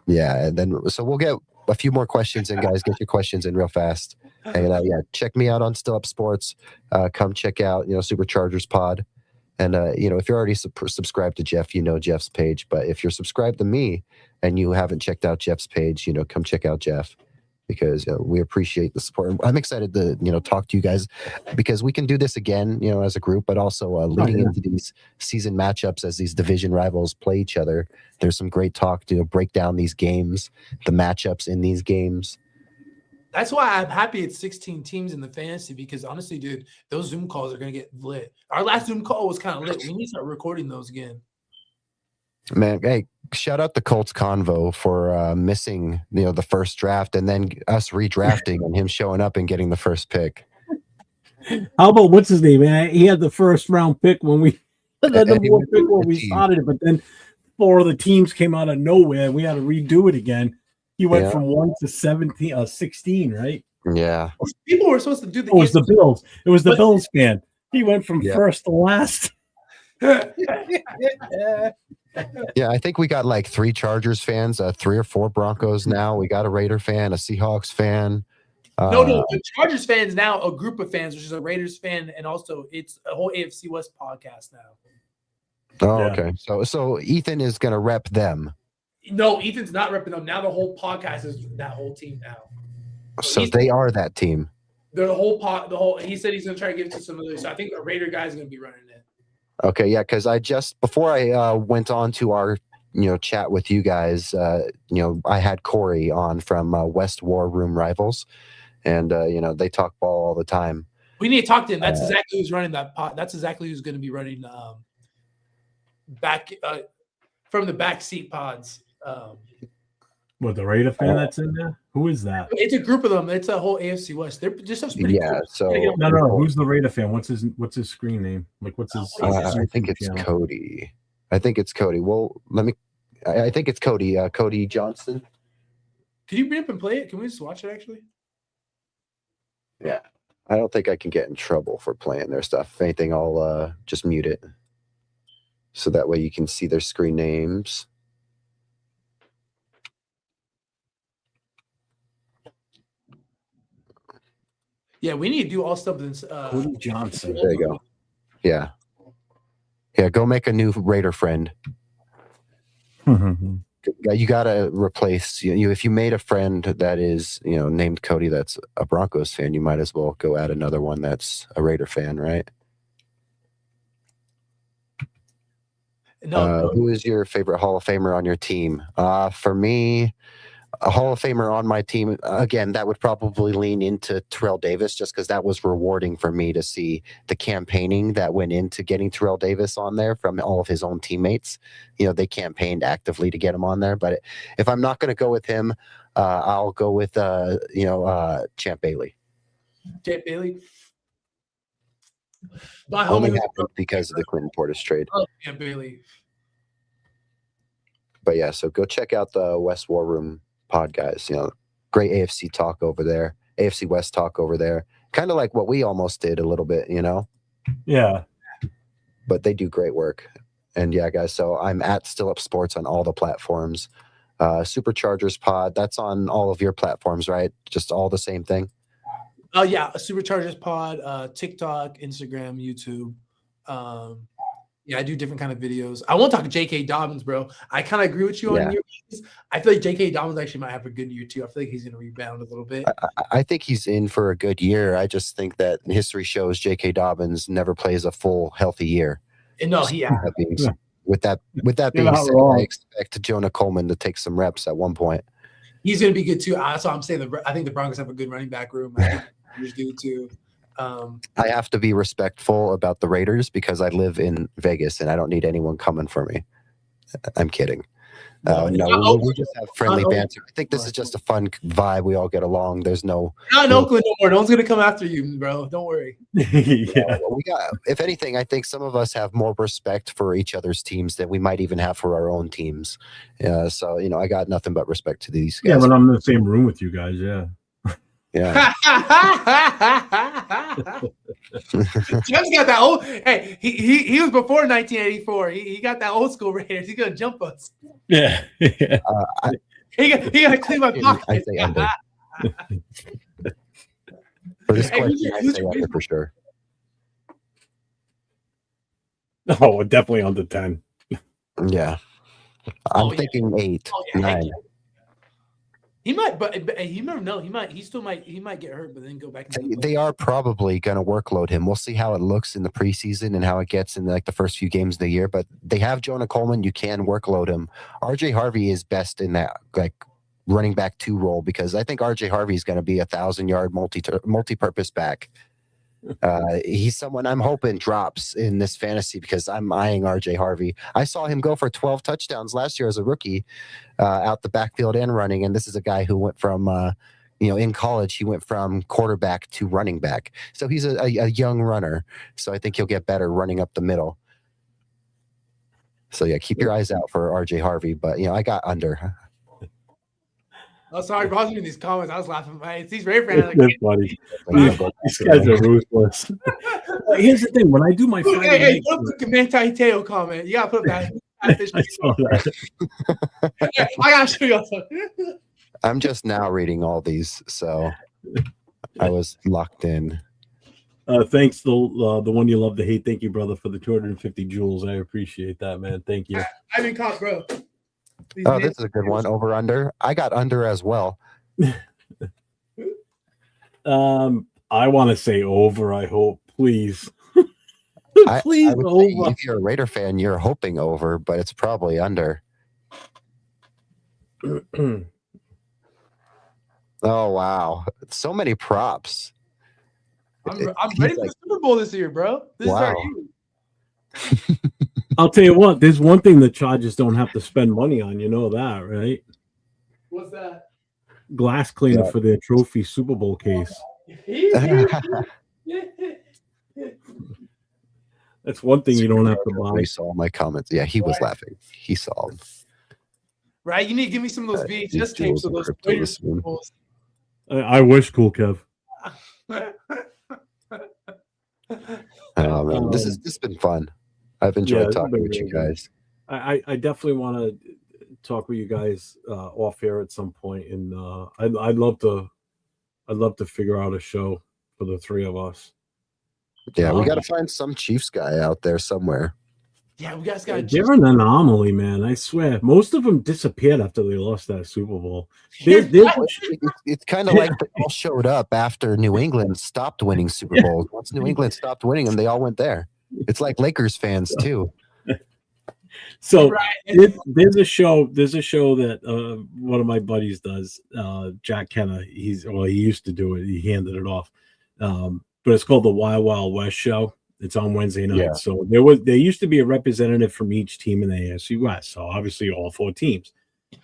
Yeah, and then so we'll get a few more questions in, guys. Get your questions in real fast. And yeah, check me out on Still Up Sports. Come check out Superchargers Pod. And if you're already subscribed to Jeff, you know Jeff's page. But if you're subscribed to me and you haven't checked out Jeff's page, come check out Jeff, because we appreciate the support. I'm excited to talk to you guys, because we can do this again, as a group, but also leading into these season matchups as these division rivals play each other. There's some great talk to break down these games, the matchups in these games. That's why I'm happy it's 16 teams in the fantasy, because honestly, dude, those Zoom calls are going to get lit. Our last Zoom call was kind of lit. We need to start recording those again. Man, hey, shout out the Colts Convo for missing the first draft, and then us redrafting and him showing up and getting the first pick. How about what's his name? Man, he had the first round pick when we the number he 1 went pick to when the we team. started it, but then 4 of the teams came out of nowhere, and we had to redo it again. He went Yeah. from 1 to 16, right? Yeah. People were supposed to do the. It was the Bills. It was the Bills fan. He went from Yeah. first to last. Yeah, I think we got like 3 Chargers fans, 3 or 4 Broncos now. We got a Raider fan, a Seahawks fan. No, the Chargers fans now, a group of fans, which is a Raiders fan, and also it's a whole AFC West podcast now. Oh, Yeah. okay. So Ethan is gonna rep them. No, Ethan's not repping them. Now the whole podcast is that whole team now. So they are that team. The whole he said he's gonna try to give it to some others. So I think a Raider guy is gonna be running it. Okay, yeah, because before I went on to our chat with you guys, I had Corey on from West War Room Rivals, and they talk ball all the time. We need to talk to him. That's exactly who's running that pod. That's exactly who's gonna be running back from the back seat pods. What, the Raider fan that's in there? Who is that? It's a group of them. It's a whole AFC West. They're just pretty Yeah, cool. so No. Who's the Raider fan? What's his screen name? Like, what's his? I think it's channel? Cody. I think it's Cody. Well, I think it's Cody. Cody Johnson. Can you bring up and play it? Can we just watch it actually? Yeah, I don't think I can get in trouble for playing their stuff. If anything, I'll just mute it, so that way you can see their screen names. Yeah, we need to do all stuff. Cody Johnson. There you go. Yeah. Go make a new Raider friend. You gotta replace if you made a friend that is named Cody that's a Broncos fan, you might as well go add another one that's a Raider fan, right? No, Who is your favorite Hall of Famer on your team? For me, a Hall of Famer on my team, again, that would probably lean into Terrell Davis, just because that was rewarding for me to see the campaigning that went into getting Terrell Davis on there from all of his own teammates. They campaigned actively to get him on there. But if I'm not going to go with him, I'll go with Champ Bailey. Champ Bailey. My Only homie was happened because of the Clinton Portis trade. yeah, Bailey. But yeah, so go check out the West War Room pod, guys. Great AFC talk over there, AFC West talk over there. Kind of like what we almost did a little bit, Yeah. But they do great work. And yeah, guys, so I'm at Still Up Sports on all the platforms. Superchargers pod, that's on all of your platforms, right? Just all the same thing? Oh yeah, a Superchargers pod, TikTok, Instagram, YouTube. Yeah, I do different kind of videos. I won't talk to J.K. Dobbins, bro. I kind of agree with you on your. I feel like J.K. Dobbins actually might have a good year too. I feel like he's going to rebound a little bit. I think he's in for a good year. I just think that history shows J.K. Dobbins never plays a full healthy year. And no, he. With that being said, I expect Jonah Coleman to take some reps at one point. He's going to be good too. That's why I'm saying I think the Broncos have a good running back room. I think the Raiders do too. I have to be respectful about the Raiders because I live in Vegas and I don't need anyone coming for me. I'm kidding. We just have friendly banter. I think this is just a fun vibe. We all get along. There's not Oakland no more. No one's going to come after you, bro. Don't worry. If anything, I think some of us have more respect for each other's teams than we might even have for our own teams. So, I got nothing but respect to these guys. Yeah, when I'm in the same room with you guys, yeah. Yeah. Jeff's got that old. Hey, he was before 1984. He got that old school Raiders. He's gonna jump us. Yeah. He got to clean my pocket. I say under. For this question, I say under for sure. Oh, definitely under 10. Yeah. I'm thinking 8, 9. He might, but you never know. He might get hurt, but then go back. They are probably going to workload him. We'll see how it looks in the preseason and how it gets in the first few games of the year. But they have Jonah Coleman. You can workload him. RJ Harvey is best in that running back 2 role because I think RJ Harvey is going to be 1,000-yard multi-purpose back. He's someone I'm hoping drops in this fantasy because I'm eyeing RJ Harvey. I saw him go for 12 touchdowns last year as a rookie out the backfield and running. And this is a guy who went from, in college, he went from quarterback to running back. So he's a young runner. So I think he'll get better running up the middle. So yeah, keep your eyes out for RJ Harvey. But, I got under. Oh, sorry, bro. I was reading these comments. I was laughing. These Raiders fans are funny. These guys are ruthless. Here's the thing: when I do my hey, put up the Manti Te'o comment. You gotta put up that. I gotta show you something. I'm just now reading all these, so I was locked in. Thanks, the one you love to hate. Thank you, brother, for the 250 joules. I appreciate that, man. Thank you. I've been caught, bro. This is a good one. Over under. I got under as well. I want to say over. I hope, please. Please, over. If you're a Raider fan, you're hoping over, but it's probably under. Oh wow, so many props. I'm ready for the Super Bowl this year, bro. This is our year. I'll tell you what, there's one thing the Chargers don't have to spend money on. You know that, right? What's that? Glass cleaner for their trophy Super Bowl case. That's one thing you don't have to buy. He saw my comments. Yeah, he was laughing. He saw them. Right? You need to give me some of those VHS tapes of those Raiders Super Bowls. I wish, Cool Kev. Oh man, this has been fun. I've enjoyed talking with you guys. I definitely want to talk with you guys off air at some point, and I'd love to figure out a show for the 3 of us. Yeah, we got to find some Chiefs guy out there somewhere. Yeah, we guys got. They're an anomaly, man. I swear, most of them disappeared after they lost that Super Bowl. It's kind of like they all showed up after New England stopped winning Super Bowls. Once New England stopped winning them, they all went there. It's like Lakers fans too. So there's a show that one of my buddies does, Jack Kenna. He used to do it. He handed it off. But it's called the Wild Wild West Show. It's on Wednesday night. Yeah. So there used to be a representative from each team in the AFC West. So obviously all 4 teams. Yeah.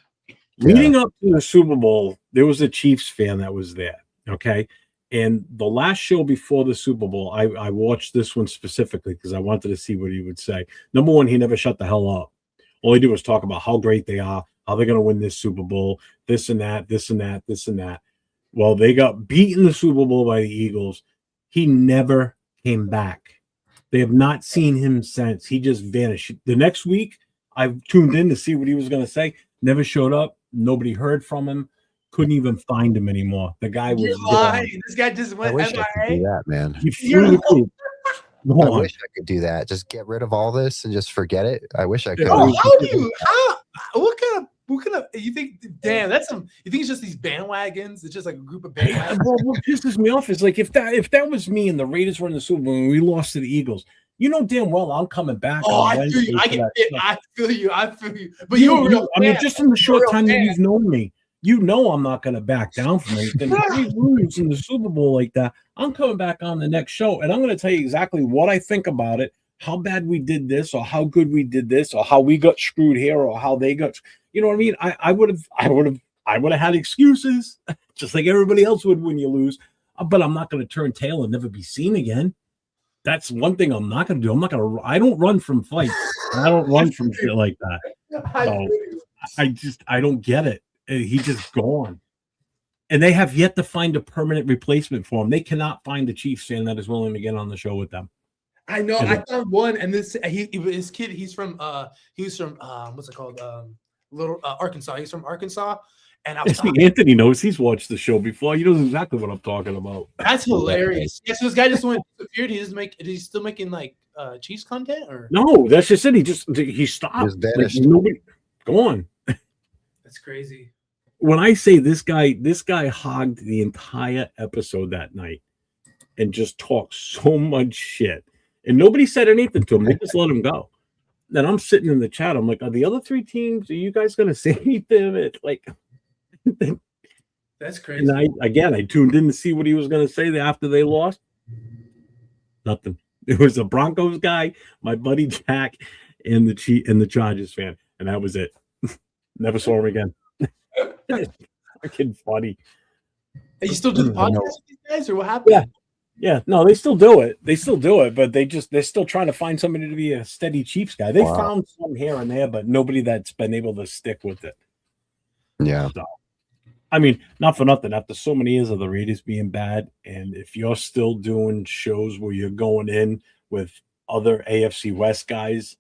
Leading up to the Super Bowl, there was a Chiefs fan that was there. Okay. And the last show before the Super Bowl, I watched this one specifically because I wanted to see what he would say. Number one, he never shut the hell up. All he did was talk about how great they are, how they're going to win this Super Bowl, this and that, this and that, this and that. Well, they got beaten in the Super Bowl by the Eagles. He never came back. They have not seen him since. He just vanished. The next week, I tuned in to see what he was going to say. Never showed up. Nobody heard from him. Couldn't even find him anymore. The guy was gone. This guy just I went wish I could do that, man. He flew the coop. Go I on. wish I could do that. Just get rid of all this and just forget it. I wish I could. Oh, how do you? What kind of? You think? Damn, that's some. You think it's just these bandwagons? It's just like a group of bandwagons. Well, what pisses me off is like if that was me and the Raiders were in the Super Bowl and we lost to the Eagles, you know damn well I'm coming back. Oh, on I feel Wednesday you. I feel you. I feel you. But You- you're a real I mean, fan. just in the short You're a time that fan. you've known me, you know I'm not going to back down from anything. If we lose in the Super Bowl like that, I'm coming back on the next show and I'm going to tell you exactly what I think about it, how bad we did this, or how good we did this, or how we got screwed here, or how they got. You know what I mean? I would have had excuses, just like everybody else would when you lose. But I'm not going to turn tail and never be seen again. That's one thing I'm not going to do. I'm not going to. I don't run from fights. I don't run from shit like that. I don't get it. He's just gone. And they have yet to find a permanent replacement for him. They cannot find the Chiefs fan that is willing to get on the show with them. I know. I found one, and this his kid. He's from what's it called? Little Arkansas. He's from Arkansas, and I was See, Anthony knows he's watched the show before. He knows exactly what I'm talking about. that's hilarious. Yes, so this guy just went disappeared. He's still making like Chiefs content, or No, that's just it. He stopped. Just vanished. Nobody, go on. that's crazy. When I say this guy hogged the entire episode that night and just talked so much shit, and nobody said anything to him. They just let him go. Then I'm sitting in the chat. I'm like, are the other three teams? Are you guys going to say anything? It's like, That's crazy. and I tuned in to see what he was going to say after they lost. Nothing. It was a Broncos guy, my buddy Jack, and the Chargers fan, and that was it. Never saw him again. Fucking funny. Are you still do the podcast with these guys, or what happened? Yeah, no, they still do it. But they're still trying to find somebody to be a steady Chiefs guy. They found some here and there, but nobody that's been able to stick with it. Yeah. So, I mean, not for nothing. After so many years of the Raiders being bad, and if you're still doing shows where you're going in with other AFC West guys,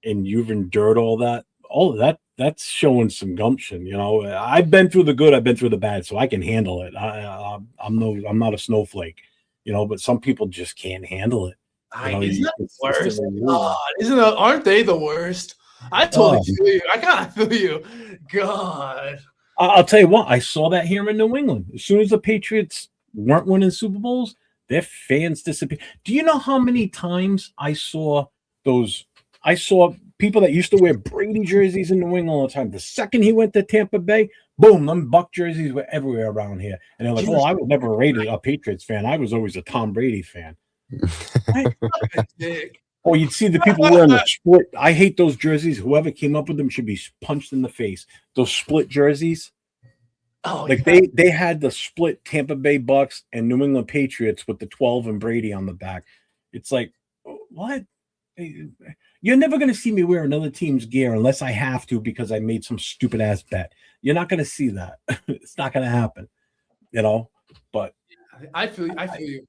and you've endured all that, that's showing some gumption. You know, I've been through the good, I've been through the bad, so I can handle it. I'm not a snowflake. You know, but some people just can't handle it. You know, Isn't that the worst? God, Aren't they the worst? I totally feel you. I kind of feel you. God. I'll tell you what, I saw that here in New England. As soon as the Patriots weren't winning Super Bowls, their fans disappeared. Do you know how many times I saw people that used to wear Brady jerseys in New England all the time? The second he went to Tampa Bay, boom, them Buck jerseys were everywhere around here. And they're like, oh, I was never a Patriots fan. I was always a Tom Brady fan. Or you'd see the people wearing the split. I hate those jerseys. Whoever came up with them should be punched in the face. Those split jerseys. Oh, Like they had the split Tampa Bay Bucks and New England Patriots with the 12 and Brady on the back. It's like, what? You're never going to see me wear another team's gear unless I have to because I made some stupid ass bet. You're not going to see that. It's not going to happen, you know. But I feel you.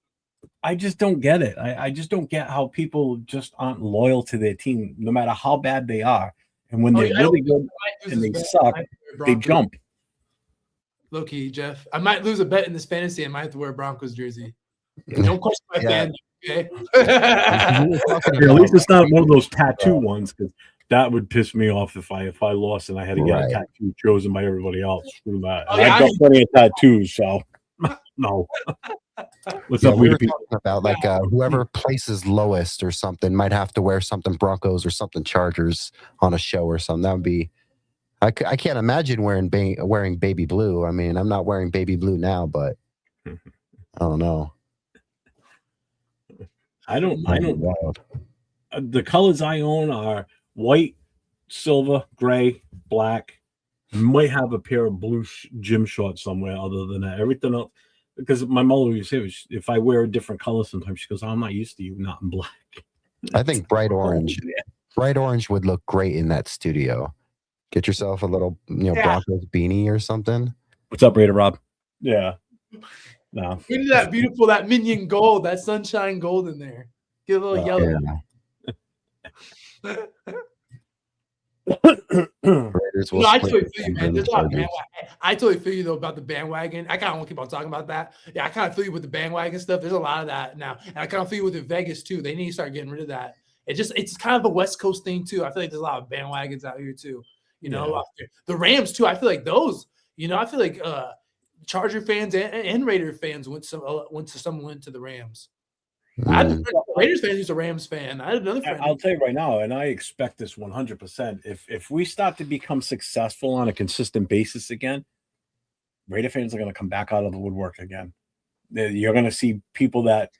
I just don't get it. I just don't get how people just aren't loyal to their team, no matter how bad they are. And when they're really good and they suck, they jump. Low key, Jeff. I might lose a bet in this fantasy. I might have to wear a Broncos jersey. Don't question my fan. Okay. At least it's not one of those tattoo ones, because that would piss me off if I lost and I had to get a tattoo chosen by everybody else. Screw that. Oh, yeah, I've got plenty of tattoos, so no. What's up, we were people? talking about like whoever places lowest or something might have to wear something Broncos or something Chargers on a show or something. That would be. I can't imagine wearing baby blue. I mean, I'm not wearing baby blue now, but I don't know. I don't. The colors I own are white, silver, gray, black. Might have a pair of blue gym shorts somewhere. Other than that, everything else, because my mother used to say, if I wear a different color sometimes, she goes, "Oh, I'm not used to you not in black." I think bright orange. Bright orange would look great in that studio. Get yourself a little, Broncos beanie or something. What's up, Raider Rob? Yeah. No. We need that beautiful, that minion gold, that sunshine gold in there. Get a little yellow. Yeah. I totally feel you, man. There's a lot of bandwagon. I totally feel you though about the bandwagon. I kind of want to keep on talking about that. Yeah, I kind of feel you with the bandwagon stuff. There's a lot of that now, and I kind of feel you with the Vegas too. They need to start getting rid of that. It's kind of a West Coast thing too. I feel like there's a lot of bandwagons out here too. The Rams too. I feel like those. I feel like Charger fans and Raider fans went to the Rams. I had a Raiders fan who's a Rams fan. I had another friend. I'll tell you right now, and I expect this 100%. If we start to become successful on a consistent basis again, Raider fans are going to come back out of the woodwork again. You're going to see people that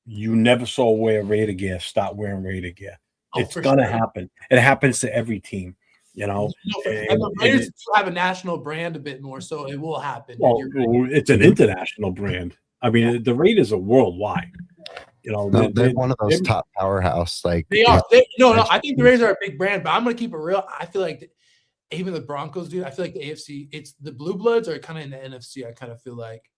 you never saw wear Raider gear start wearing Raider gear. It's going to happen. It happens to every team. And the Raiders have a national brand a bit more, so it will happen. Well, it's an international brand. I mean, the Raiders are worldwide. They're one of those top powerhouse. Like they are. I think the Raiders are a big brand, but I'm going to keep it real. I feel like even the Broncos, dude. I feel like the AFC. It's the Blue Bloods are kind of in the NFC. I kind of feel like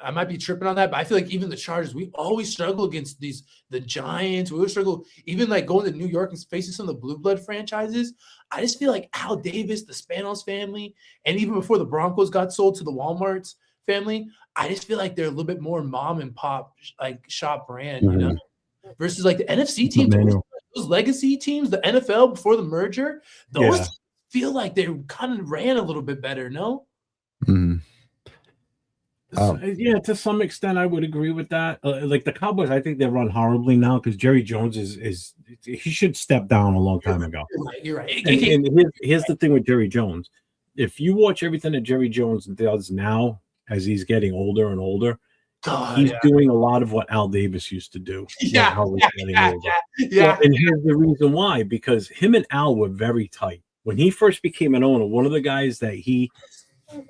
I might be tripping on that, but I feel like even the Chargers, we always struggle against the Giants. We always struggle, even like going to New York and facing some of the Blue Blood franchises. I just feel like Al Davis, the Spanos family, and even before the Broncos got sold to the Walmart's family, I just feel like they're a little bit more mom and pop like shop brand, versus like the NFC teams, those legacy teams, the NFL before the merger, those feel like they kind of ran a little bit better, no? Mm-hmm. Yeah, to some extent, I would agree with that. Like the Cowboys, I think they run horribly now because Jerry Jones is he should step down a long time ago. You're right. And here's the thing with Jerry Jones: if you watch everything that Jerry Jones does now, as he's getting older and older, he's doing a lot of what Al Davis used to do. Yeah. And here's the reason why: because him and Al were very tight. When he first became an owner, one of the guys that he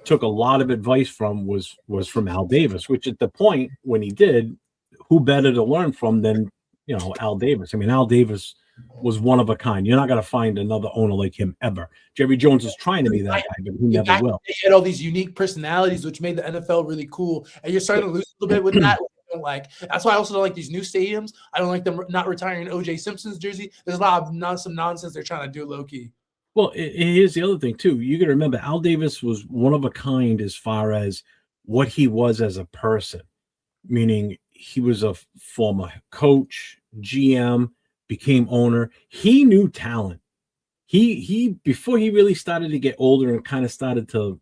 took a lot of advice from was from Al Davis, which at the point when he did, who better to learn from than Al Davis? I mean, Al Davis was one of a kind. You're not going to find another owner like him ever. Jerry Jones is trying to be that guy, but he never will. He had all these unique personalities, which made the NFL really cool, and you're starting to lose a little bit with that. That's why I also don't like these new stadiums. I don't like them not retiring OJ Simpson's jersey. There's a lot of some nonsense they're trying to do low key. Well, here's the other thing, too. You got to remember, Al Davis was one of a kind as far as what he was as a person, meaning he was a former coach, GM, became owner. He knew talent. He before he really started to get older and kind of started to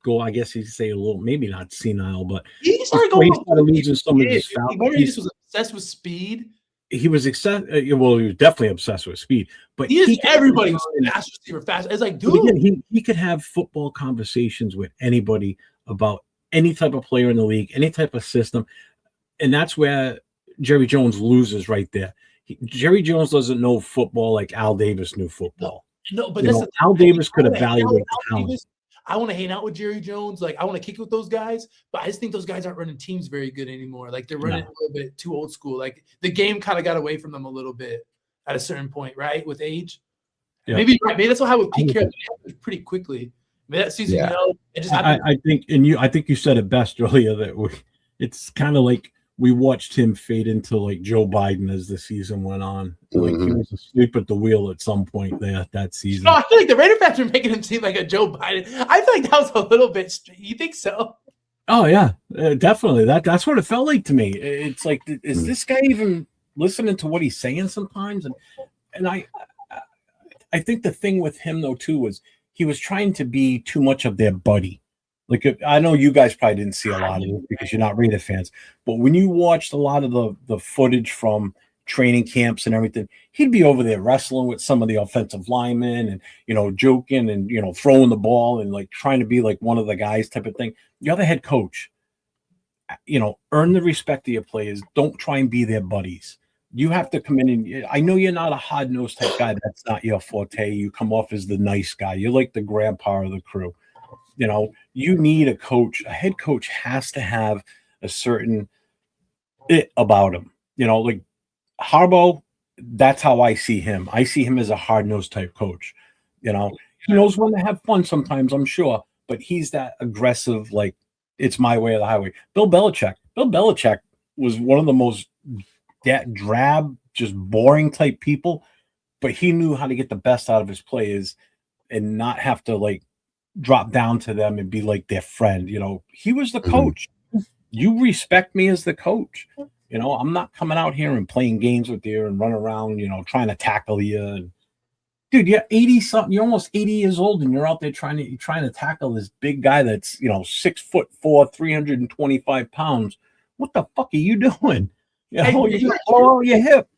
go, I guess you'd say a little, maybe not senile, but he started losing some of his faculties. He just was obsessed with speed. He was he was definitely obsessed with speed, but everybody was fast receiver fast. It's like, dude, again, he could have football conversations with anybody about any type of player in the league, any type of system, and that's where Jerry Jones loses right there. Jerry Jones doesn't know football like Al Davis knew football. No, but Al Davis could evaluate talent. I want to hang out with Jerry Jones. Like, I want to kick with those guys, but I just think those guys aren't running teams very good anymore. Like, they're running a little bit too old school. Like, the game kind of got away from them a little bit at a certain point, right? With age. Yeah. Maybe that's what happened with Pete Carroll pretty quickly. Maybe that season, it just happened. I think you said it best earlier that it's kind of like we watched him fade into like Joe Biden as the season went on. Like he was asleep at the wheel at some point there that season. No, I feel like the Raider fans are making him seem like a Joe Biden. I feel like that was a little bit. You think so? Oh yeah, definitely. That's what it felt like to me. It's like, is this guy even listening to what he's saying sometimes? And I think the thing with him though too was he was trying to be too much of their buddy. Like, I know you guys probably didn't see a lot of it because you're not Raider fans, but when you watched a lot of the footage from training camps and everything, he'd be over there wrestling with some of the offensive linemen and, joking and, throwing the ball and like trying to be like one of the guys type of thing. You're the head coach, earn the respect of your players. Don't try and be their buddies. You have to come in and I know you're not a hard-nosed type guy. That's not your forte. You come off as the nice guy. You're like the grandpa of the crew. You know, you need a coach. A head coach has to have a certain it about him. You know, like Harbaugh, that's how I see him. I see him as a hard-nosed type coach. You know, he knows when to have fun sometimes, I'm sure, but he's that aggressive, like, it's my way or the highway. Bill Belichick was one of the most drab, just boring type people, but he knew how to get the best out of his players and not have to, like, drop down to them and be like their friend. You know, he was the coach. You respect me as the coach. You know, I'm not coming out here and playing games with you and running around, you know, trying to tackle you. And, dude, you're 80 something. You're almost 80 years old, and you're out there trying to tackle this big guy that's, you know, 6'4", 325 pounds. What the fuck are you doing? You know, you're gonna blow out your hip.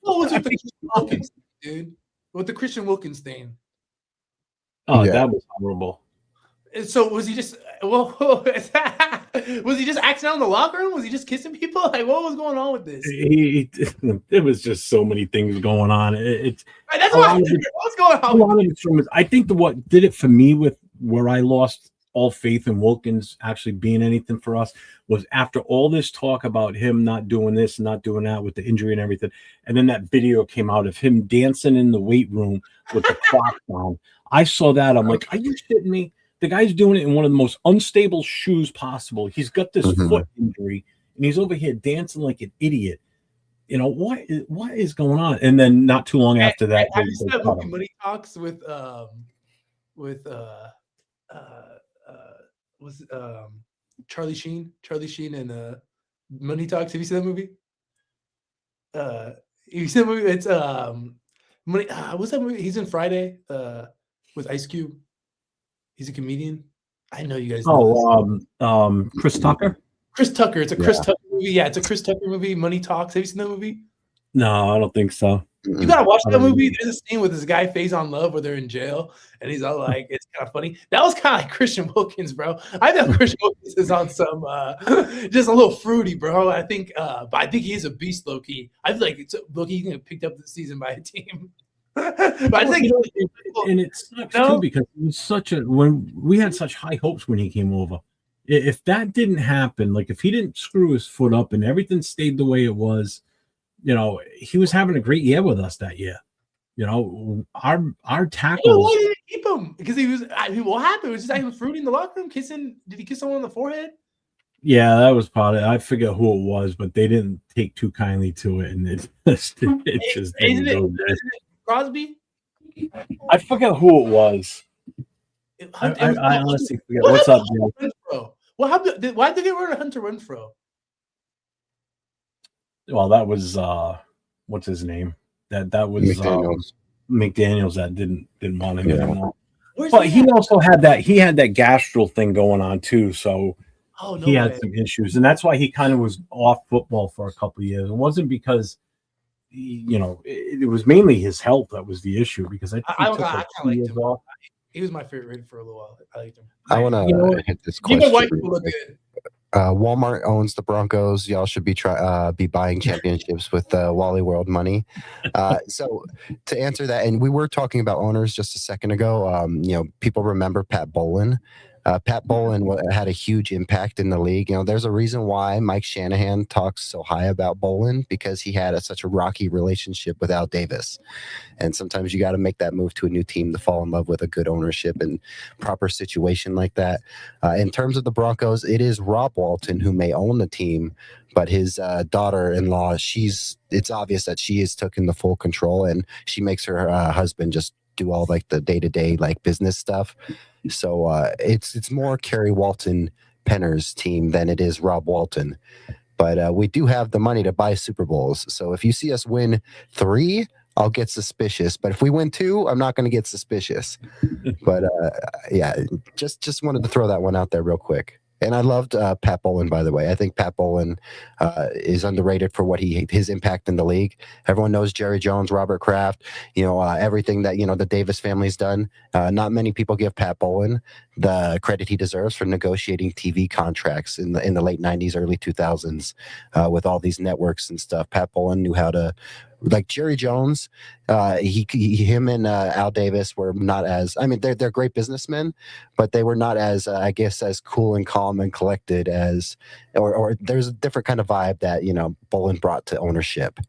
What was with the Christian Wilkins, dude? With the Christian Wilkins thing. Oh, that was horrible. So was he just was he just acting out in the locker room? Was he just kissing people? Like, what was going on with this? There was just so many things going on. That's what's going on. I think what did it for me with where I lost all faith in Wilkins actually being anything for us was after all this talk about him not doing this and not doing that with the injury and everything. And then that video came out of him dancing in the weight room with the clock on. I saw that. I'm like, are you shitting me? The guy's doing it in one of the most unstable shoes possible. He's got this foot injury, and he's over here dancing like an idiot. You know, what is going on? And then not too long after that, have you seen that movie Money Talks with Charlie Sheen and Money Talks? Have you seen that movie? You seen that movie? It's Money. What's that movie? He's in Friday with Ice Cube. He's a comedian. I know you guys know Chris Tucker. Chris Tucker. It's a Chris Tucker movie. Yeah, it's a Chris Tucker movie. Money Talks. Have you seen that movie? No, I don't think so. You gotta watch that movie. There's a scene with this guy, Faison Love, where they're in jail, and he's all like, "It's kind of funny." That was kind of like Christian Wilkins, bro. I think Christian Wilkins is on some just a little fruity, bro. I think, but I think he is a beast, low key. I feel like it's low key getting picked up this season by a team. But I think, and it sucks too because it was when we had such high hopes when he came over. If that didn't happen, like if he didn't screw his foot up and everything stayed the way it was, you know, he was having a great year with us that year. You know, our tackles. Why did they keep him? Because he was. I mean, what happened? Was just like him fruity in the locker room, kissing. Did he kiss someone on the forehead? Yeah, that was part of it. I forget who it was, but they didn't take too kindly to it, and it just didn't go good. Crosby? I forget who it was. I honestly forget. What's up, Joe? What happened? Why did they get rid of Hunter Renfrow? Well, that was what's his name? That was McDaniels that didn't want him anymore. But he also had that gastral thing going on too, so he had some issues, and that's why he kind of was off football for a couple of years. It wasn't because it was mainly his health that was the issue, because I took like 2 years off. He was my favorite for a little while. I liked him. I want to hit this question. Walmart owns the Broncos. Y'all should be buying championships with Wally World money. So to answer that, and we were talking about owners just a second ago. People remember Pat Bowlen. Pat Bowlen had a huge impact in the league. You know, there's a reason why Mike Shanahan talks so high about Bowlen, because he had such a rocky relationship with Al Davis. And sometimes you got to make that move to a new team to fall in love with a good ownership and proper situation like that. In terms of the Broncos, it is Rob Walton who may own the team, but his daughter-in-law, it's obvious that she has taken the full control, and she makes her husband just do all like the day-to-day like business stuff. So it's more Kerry Walton Penner's team than it is Rob Walton. But we do have the money to buy Super Bowls. So if you see us win 3, I'll get suspicious. But if we win 2, I'm not going to get suspicious. But just wanted to throw that one out there real quick. And I loved Pat Bowlen, by the way. I think Pat Bowlen is underrated for what his impact in the league. Everyone knows Jerry Jones, Robert Kraft, everything that, the Davis family's done. Not many people give Pat Bowlen the credit he deserves for negotiating TV contracts in the late 90s, early 2000s with all these networks and stuff. Pat Bowlen knew how to like Jerry Jones, him and Al Davis were not as. I mean, they're great businessmen, but they were not as I guess as cool and calm and collected as, or there's a different kind of vibe that Bolin brought to ownership,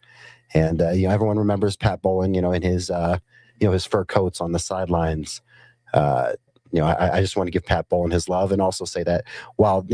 and everyone remembers Pat Bolin, in his his fur coats on the sidelines. I just want to give Pat Bolin his love and also say that while,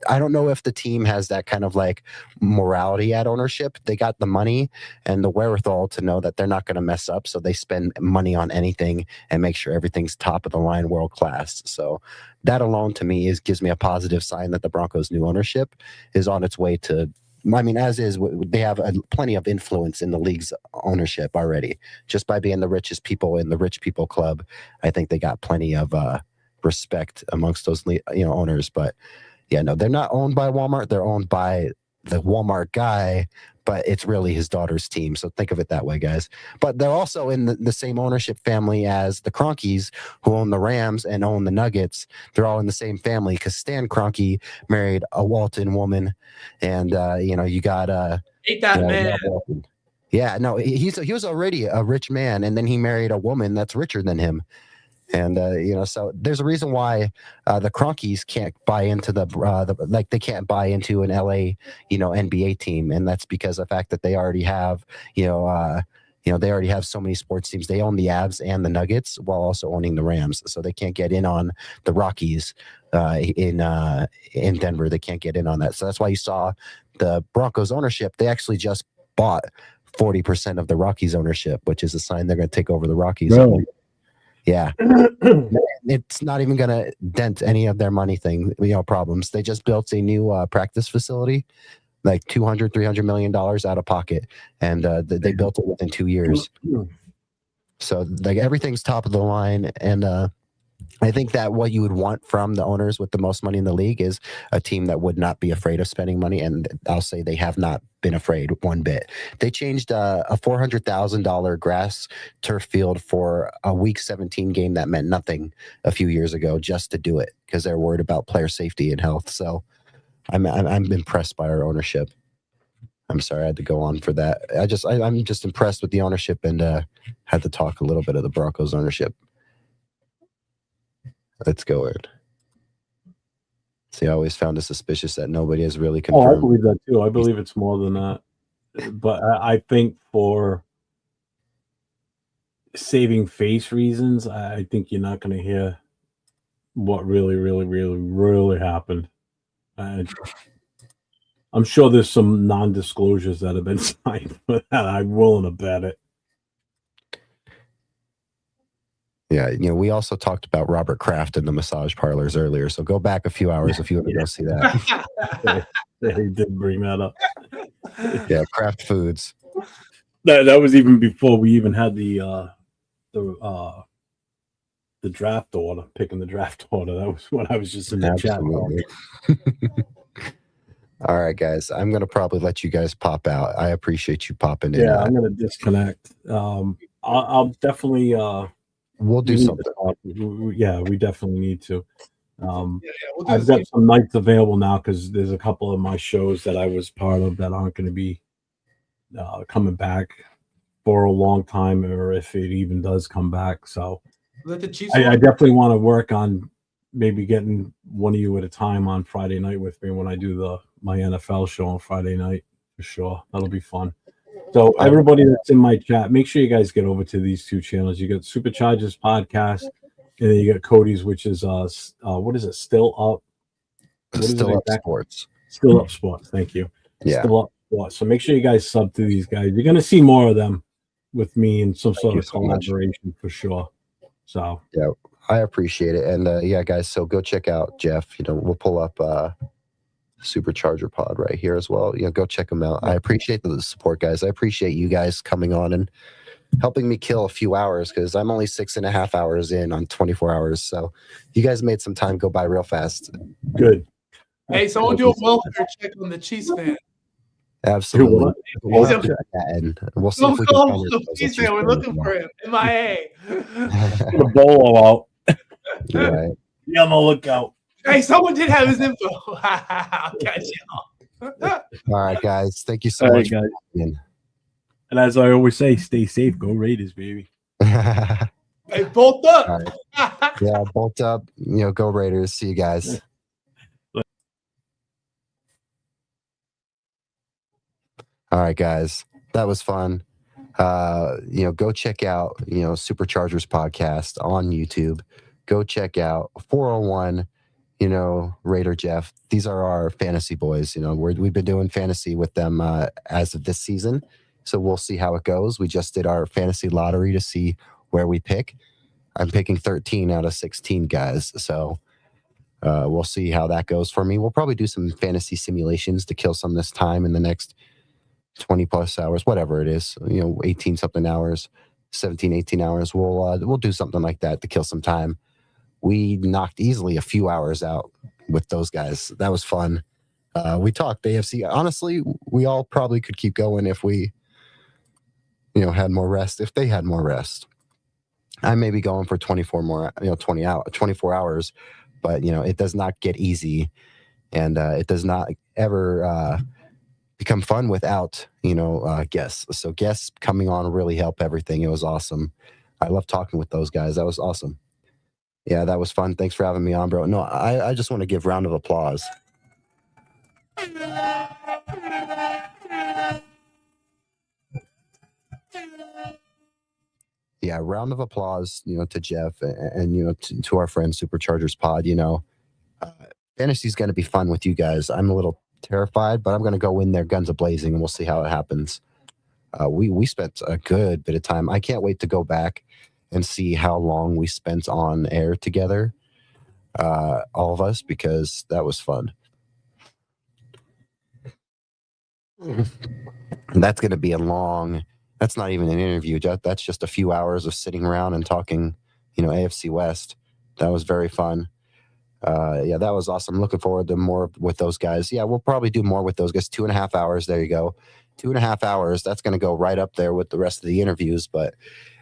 I don't know if the team has that kind of like morality at ownership, they got the money and the wherewithal to know that they're not going to mess up. So they spend money on anything and make sure everything's top of the line, world class. So that alone to me gives me a positive sign that the Broncos' new ownership is on its way to, I mean, as is, they have plenty of influence in the league's ownership already. Just by being the richest people in the rich people club, I think they got plenty of respect amongst those owners. But yeah, no, they're not owned by Walmart. They're owned by the Walmart guy, but it's really his daughter's team. So think of it that way, guys. But they're also in the same ownership family as the Cronkies, who own the Rams and own the Nuggets. They're all in the same family because Stan Kroenke married a Walton woman, and you got Hate that man. Yeah, no, he was already a rich man, and then he married a woman that's richer than him. And so there's a reason why the Cronkies can't buy into they can't buy into an LA NBA team, and that's because of the fact that they already have they already have so many sports teams. They own the Avs and the Nuggets while also owning the Rams, so they can't get in on the Rockies in Denver. They can't get in on that. So that's why you saw the Broncos ownership. They actually just bought 40% of the Rockies ownership, which is a sign they're going to take over the Rockies. Really? Yeah, it's not even going to dent any of their money problems. They just built a new practice facility, like $200-300 million out of pocket, and they built it within 2 years. So like everything's top of the line, and I think that what you would want from the owners with the most money in the league is a team that would not be afraid of spending money. And I'll say they have not been afraid one bit. They changed a $400,000 grass turf field for a Week 17 game that meant nothing a few years ago just to do it because they're worried about player safety and health. So I'm impressed by our ownership. I'm sorry I had to go on for that. I'm just impressed with the ownership and had to talk a little bit of the Broncos ownership. Let's go in. See, I always found it suspicious that nobody has really confirmed. Oh, I believe that too. I believe it's more than that. But I think for saving face reasons, I think you're not going to hear what really happened. I'm sure there's some non-disclosures that have been signed for that. I'm willing to bet it. Yeah, we also talked about Robert Kraft in the massage parlors earlier, so go back a few hours if you want to go see that. He did bring that up. Yeah, Kraft Foods. That was even before we even had the draft order, picking the draft order. That was when I was just in the chat. All right, guys, I'm going to probably let you guys pop out. I appreciate you popping in. Yeah, I'm going to disconnect. I'll definitely... We'll do something. Yeah, we definitely need to. I've got some nights available now because there's a couple of my shows that I was part of that aren't going to be coming back for a long time, or if it even does come back. So I definitely want to work on maybe getting one of you at a time on Friday night with me when I do my NFL show on Friday night for sure. That'll be fun. So everybody that's in my chat, make sure you guys get over to these two channels. You got Superchargers Podcast, and then you got Cody's, which is what is it? Still Up. Still Up Sports. Still Up Sports. Thank you. Yeah. Still Up Sports. So make sure you guys sub to these guys. You're gonna see more of them with me in some sort of collaboration for sure. So yeah, I appreciate it, and yeah, guys. So go check out Jeff. We'll pull up Supercharger Pod right here as well. Go check them out. I appreciate the support, guys. I appreciate you guys coming on and helping me kill a few hours because I'm only 6.5 hours in on 24 hours. So you guys made some time go by real fast. Good. Hey, someone do a welfare check on the Chiefs fan. Absolutely. We'll see if we can find it. We're looking for him. MIA. The bolo out. Right. Be on the lookout. Hey, someone did have his info. I'll catch you. All right, guys. Thank you so much. Guys. And as I always say, stay safe. Go Raiders, baby. Hey, bolt up. All right. Yeah, bolt up. Go Raiders. See you guys. All right, guys. That was fun. Go check out, Superchargers podcast on YouTube. Go check out 401, Raider Jeff. These are our fantasy boys. We've been doing fantasy with them as of this season. So we'll see how it goes. We just did our fantasy lottery to see where we pick. I'm picking 13 out of 16 guys. So we'll see how that goes for me. We'll probably do some fantasy simulations to kill some of this time in the next 20 plus hours, whatever it is, 18 something hours, 17, 18 hours. We'll do something like that to kill some time. We knocked easily a few hours out with those guys. That was fun. We talked AFC. Honestly, we all probably could keep going if we, had more rest, if they had more rest. I may be going for 24 hours, but it does not get easy, and it does not ever become fun without guests. So guests coming on really help everything. It was awesome. I love talking with those guys. That was awesome. Yeah, that was fun. Thanks for having me on, bro. No, I just want to give a round of applause. Yeah, round of applause, to Jeff and to our friend Superchargers Pod. Fantasy is going to be fun with you guys. I'm a little terrified, but I'm going to go in there guns a-blazing, and we'll see how it happens. We spent a good bit of time. I can't wait to go back and see how long we spent on air together, all of us, because that was fun. And that's going to be that's not even an interview. That's just a few hours of sitting around and talking, AFC West. That was very fun. Yeah, that was awesome. Looking forward to more with those guys. Yeah, we'll probably do more with those guys. 2.5 hours. There you go. 2.5 hours. That's going to go right up there with the rest of the interviews. But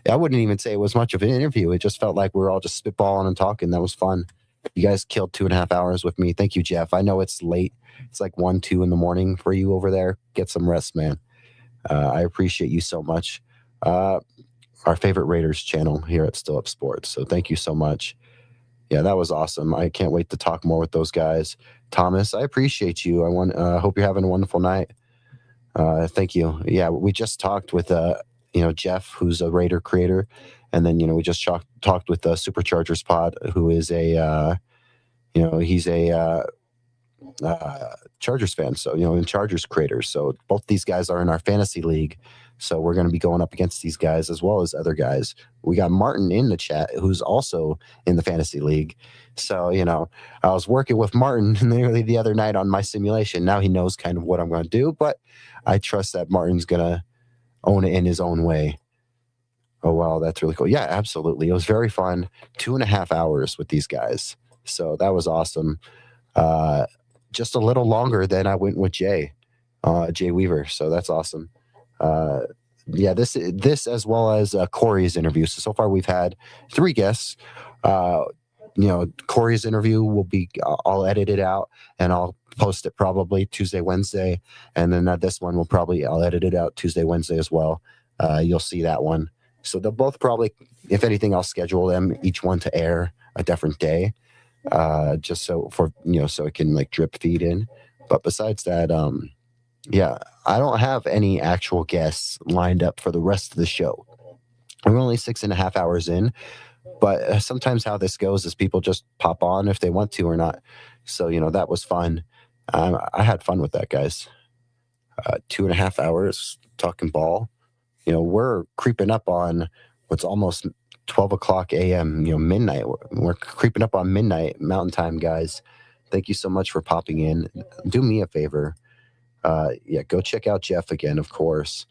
I wouldn't even say it was much of an interview. It just felt like we were all just spitballing and talking. That was fun. You guys killed 2.5 hours with me. Thank you, Jeff. I know it's late. It's like 1, 2 in the morning for you over there. Get some rest, man. I appreciate you so much. Our favorite Raiders channel here at Still Up Sports. So thank you so much. Yeah, that was awesome. I can't wait to talk more with those guys. Thomas, I appreciate you. I hope you're having a wonderful night. Thank you. Yeah, we just talked with Jeff, who's a Raider creator, and then we just talked with Superchargers Pod, who is he's a Chargers fan, so and Chargers creators. So both these guys are in our fantasy league. So we're going to be going up against these guys as well as other guys. We got Martin in the chat, who's also in the fantasy league. So, I was working with Martin nearly the other night on my simulation. Now he knows kind of what I'm going to do, but I trust that Martin's going to own it in his own way. Oh, wow. That's really cool. Yeah, absolutely. It was very fun. 2.5 hours with these guys. So that was awesome. Just a little longer than I went with Jay Weaver. So that's awesome. Yeah, this as well as Corey's interview. So far we've had 3 guests. Corey's interview will be, I'll edit it out and I'll post it probably Tuesday, Wednesday. And then this one I'll edit it out Tuesday, Wednesday as well. You'll see that one. So they'll both probably, if anything, I'll schedule them each one to air a different day. Just so so it can like drip feed in. But besides that, yeah, I don't have any actual guests lined up for the rest of the show. We're only 6.5 hours in, but sometimes how this goes is people just pop on if they want to or not. So, that was fun. I had fun with that, guys. 2.5 hours talking ball. We're creeping up on what's almost 12 o'clock a.m., midnight. We're creeping up on midnight Mountain Time, guys. Thank you so much for popping in. Do me a favor. Yeah, go check out Jeff again, of course.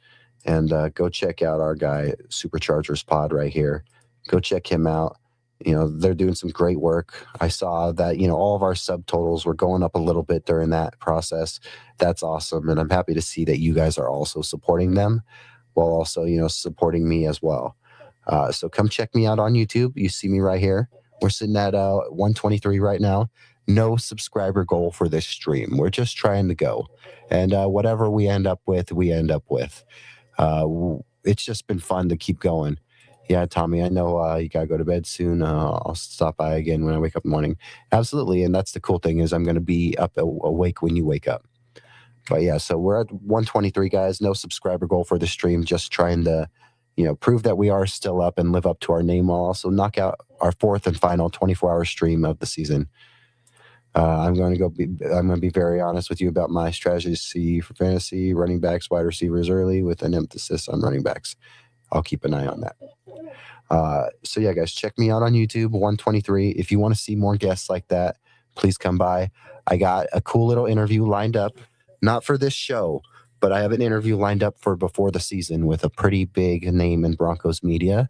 And go check out our guy, Superchargers Pod right here. Go check him out. They're doing some great work. I saw that, all of our subtotals were going up a little bit during that process. That's awesome. And I'm happy to see that you guys are also supporting them while also, supporting me as well. So come check me out on YouTube. You see me right here. We're sitting at 123 right now. No subscriber goal for this stream. We're just trying to go. And whatever we end up with, we end up with. It's just been fun to keep going. Yeah, Tommy, I know you gotta go to bed soon. I'll stop by again when I wake up in the morning. Absolutely, and that's the cool thing is I'm going to be up awake when you wake up. But yeah, so we're at 123 guys. No subscriber goal for the stream. Just trying to, prove that we are still up and live up to our name. While also knock out our fourth and final 24-hour stream of the season. I'm going to be very honest with you about my strategy for fantasy, running backs, wide receivers early with an emphasis on running backs. I'll keep an eye on that. So yeah, guys, check me out on YouTube, 123. If you want to see more guests like that, please come by. I got a cool little interview lined up, not for this show, but I have an interview lined up for before the season with a pretty big name in Broncos media,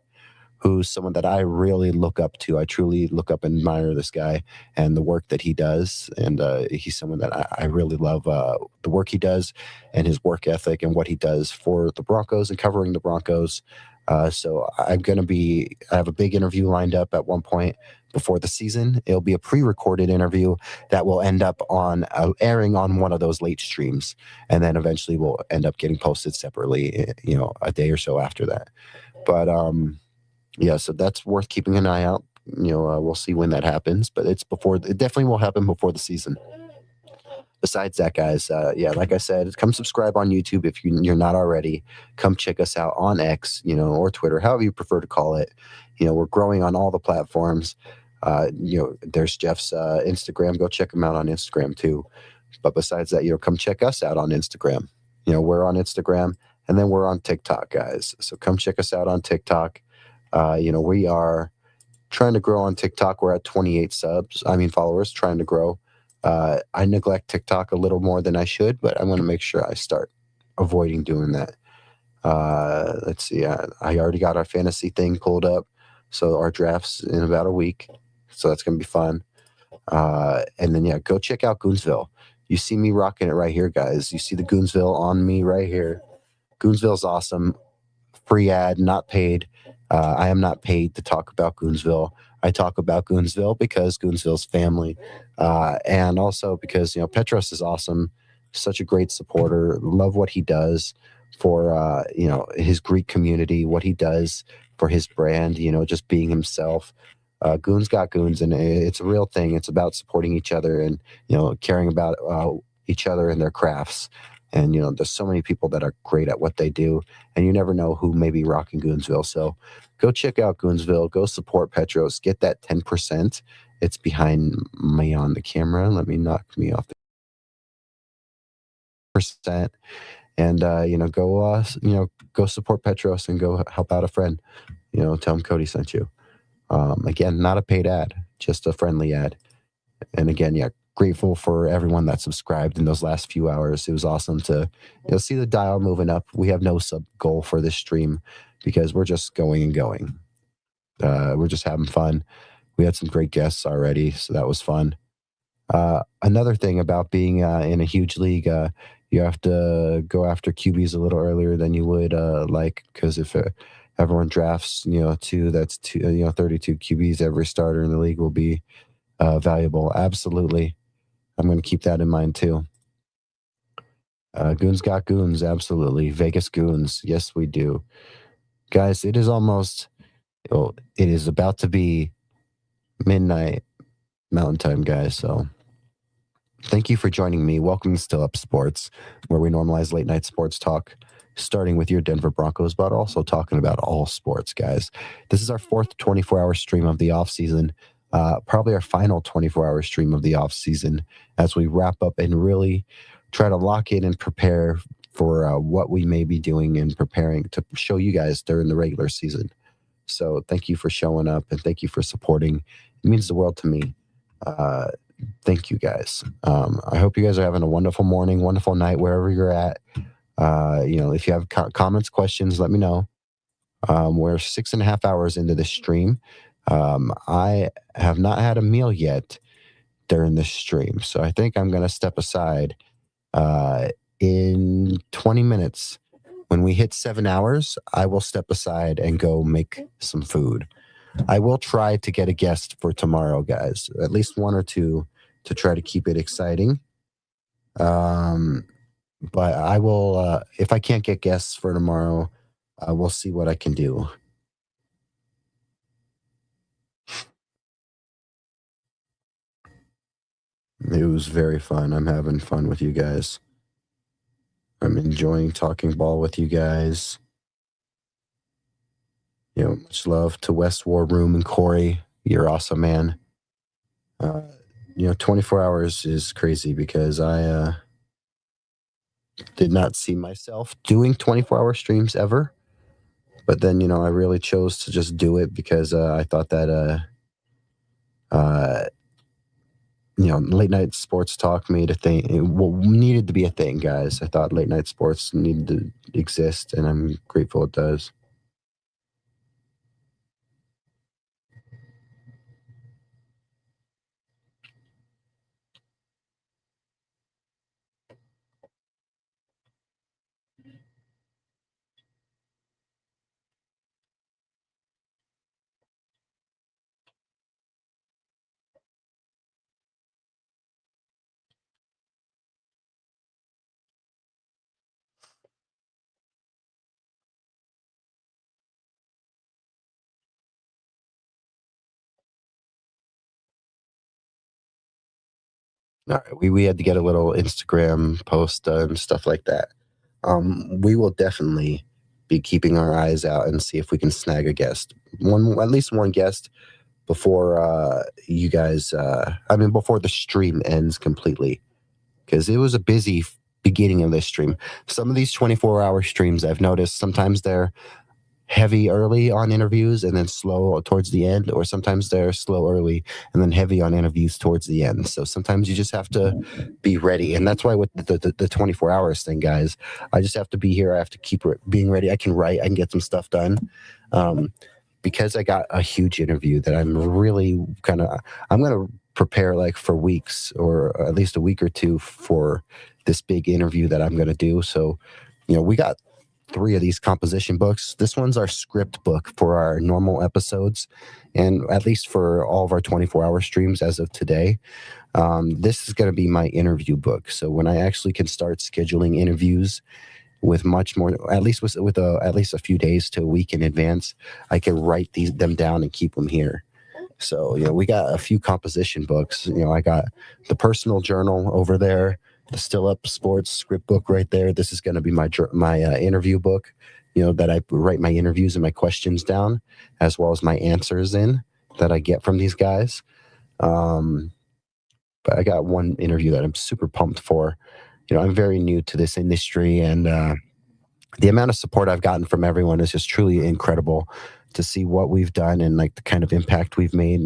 who's someone that I really look up to. I truly look up and admire this guy and the work that he does. And he's someone that I really love the work he does and his work ethic and what he does for the Broncos and covering the Broncos. So I have a big interview lined up at one point before the season. It'll be a pre-recorded interview that will end up on airing on one of those late streams. And then eventually will end up getting posted separately, a day or so after that. But, yeah, so that's worth keeping an eye out. We'll see when that happens, but it definitely will happen before the season. Besides that, guys, like I said, come subscribe on YouTube if you're not already. Come check us out on X, or Twitter, however you prefer to call it. We're growing on all the platforms. There's Jeff's Instagram. Go check him out on Instagram too. But besides that, come check us out on Instagram. We're on Instagram, and then we're on TikTok, guys. So come check us out on TikTok. We are trying to grow on TikTok. We're at 28 followers, trying to grow. I neglect TikTok a little more than I should, but I'm going to make sure I start avoiding doing that. Let's see. I already got our fantasy thing pulled up. So our draft's in about a week. So that's going to be fun. And then, go check out Goonsville. You see me rocking it right here, guys. You see the Goonsville on me right here. Goonsville's awesome. Free ad, not paid. I am not paid to talk about Goonsville. I talk about Goonsville because Goonsville's family. And also because, Petros is awesome. Such a great supporter. Love what he does for, his Greek community, what he does for his brand, just being himself. Goons got goons, and it's a real thing. It's about supporting each other and, caring about each other and their crafts. And, there's so many people that are great at what they do, and you never know who may be rocking Goonsville. So go check out Goonsville. Go support Petros. Get that 10%. It's behind me on the camera. Let me knock me off the percent. And, go support Petros and go help out a friend. Tell him Cody sent you. Again, not a paid ad, just a friendly ad. And again, grateful for everyone that subscribed in those last few hours. It was awesome to see the dial moving up. We have no sub goal for this stream because we're just going and going. We're just having fun. We had some great guests already, so that was fun. Another thing about being in a huge league, you have to go after QBs a little earlier than you would because if everyone drafts 32 QBs, every starter in the league will be valuable. Absolutely. I'm going to keep that in mind too. Goons got goons. Absolutely. Vegas Goons. Yes, we do. Guys, it is about to be midnight Mountain Time, guys. So thank you for joining me. Welcome to Still Up Sports, where we normalize late night sports talk, starting with your Denver Broncos, but also talking about all sports, guys. This is our fourth 24-hour stream of the off season. Probably our final 24-hour stream of the off season as we wrap up and really try to lock in and prepare for what we may be doing and preparing to show you guys during the regular season. So thank you for showing up and thank you for supporting. It means the world to me. Thank you guys. I hope you guys are having a wonderful morning, wonderful night, wherever you're at. If you have comments, questions, let me know. We're 6.5 hours into this stream. I have not had a meal yet during this stream, so I think I'm going to step aside in 20 minutes. When we hit 7 hours, I will step aside and go make some food. I will try to get a guest for tomorrow, guys, at least one or two to try to keep it exciting. But I will, if I can't get guests for tomorrow, we'll see what I can do. It was very fun. I'm having fun with you guys. I'm enjoying talking ball with you guys. Much love to West War Room and Corey. You're awesome, man. 24 hours is crazy because I did not see myself doing 24-hour streams ever. But then, I really chose to just do it because I thought that, late night sports talk made a thing. Needed to be a thing, guys. I thought late night sports needed to exist, and I'm grateful it does. All right, we had to get a little Instagram post and stuff like that. We will definitely be keeping our eyes out and see if we can snag a guest, at least one guest before you guys. Before the stream ends completely, because it was a busy beginning of this stream. Some of these 24-hour streams, I've noticed sometimes they're heavy early on interviews and then slow towards the end, or sometimes they're slow early and then heavy on interviews towards the end. So sometimes you just have to be ready, and that's why with the 24 hours thing, guys, I just have to be here. I have to keep being ready. I can write, I can get some stuff done, because I got a huge interview that I'm really I'm gonna prepare like for weeks, or at least a week or two, for this big interview that I'm gonna do. So we got 3 of these composition books. This one's our script book for our normal episodes, and at least for all of our 24-hour streams as of today. This is going to be my interview book. So when I actually can start scheduling interviews with much more, at least with at least a few days to a week in advance, I can write them down and keep them here. So we got a few composition books. I got the personal journal over there, the Still Up Sports script book right there. This is going to be my interview book, that I write my interviews and my questions down, as well as my answers in that I get from these guys. But I got one interview that I'm super pumped for. I'm very new to this industry, and the amount of support I've gotten from everyone is just truly incredible to see what we've done and like the kind of impact we've made.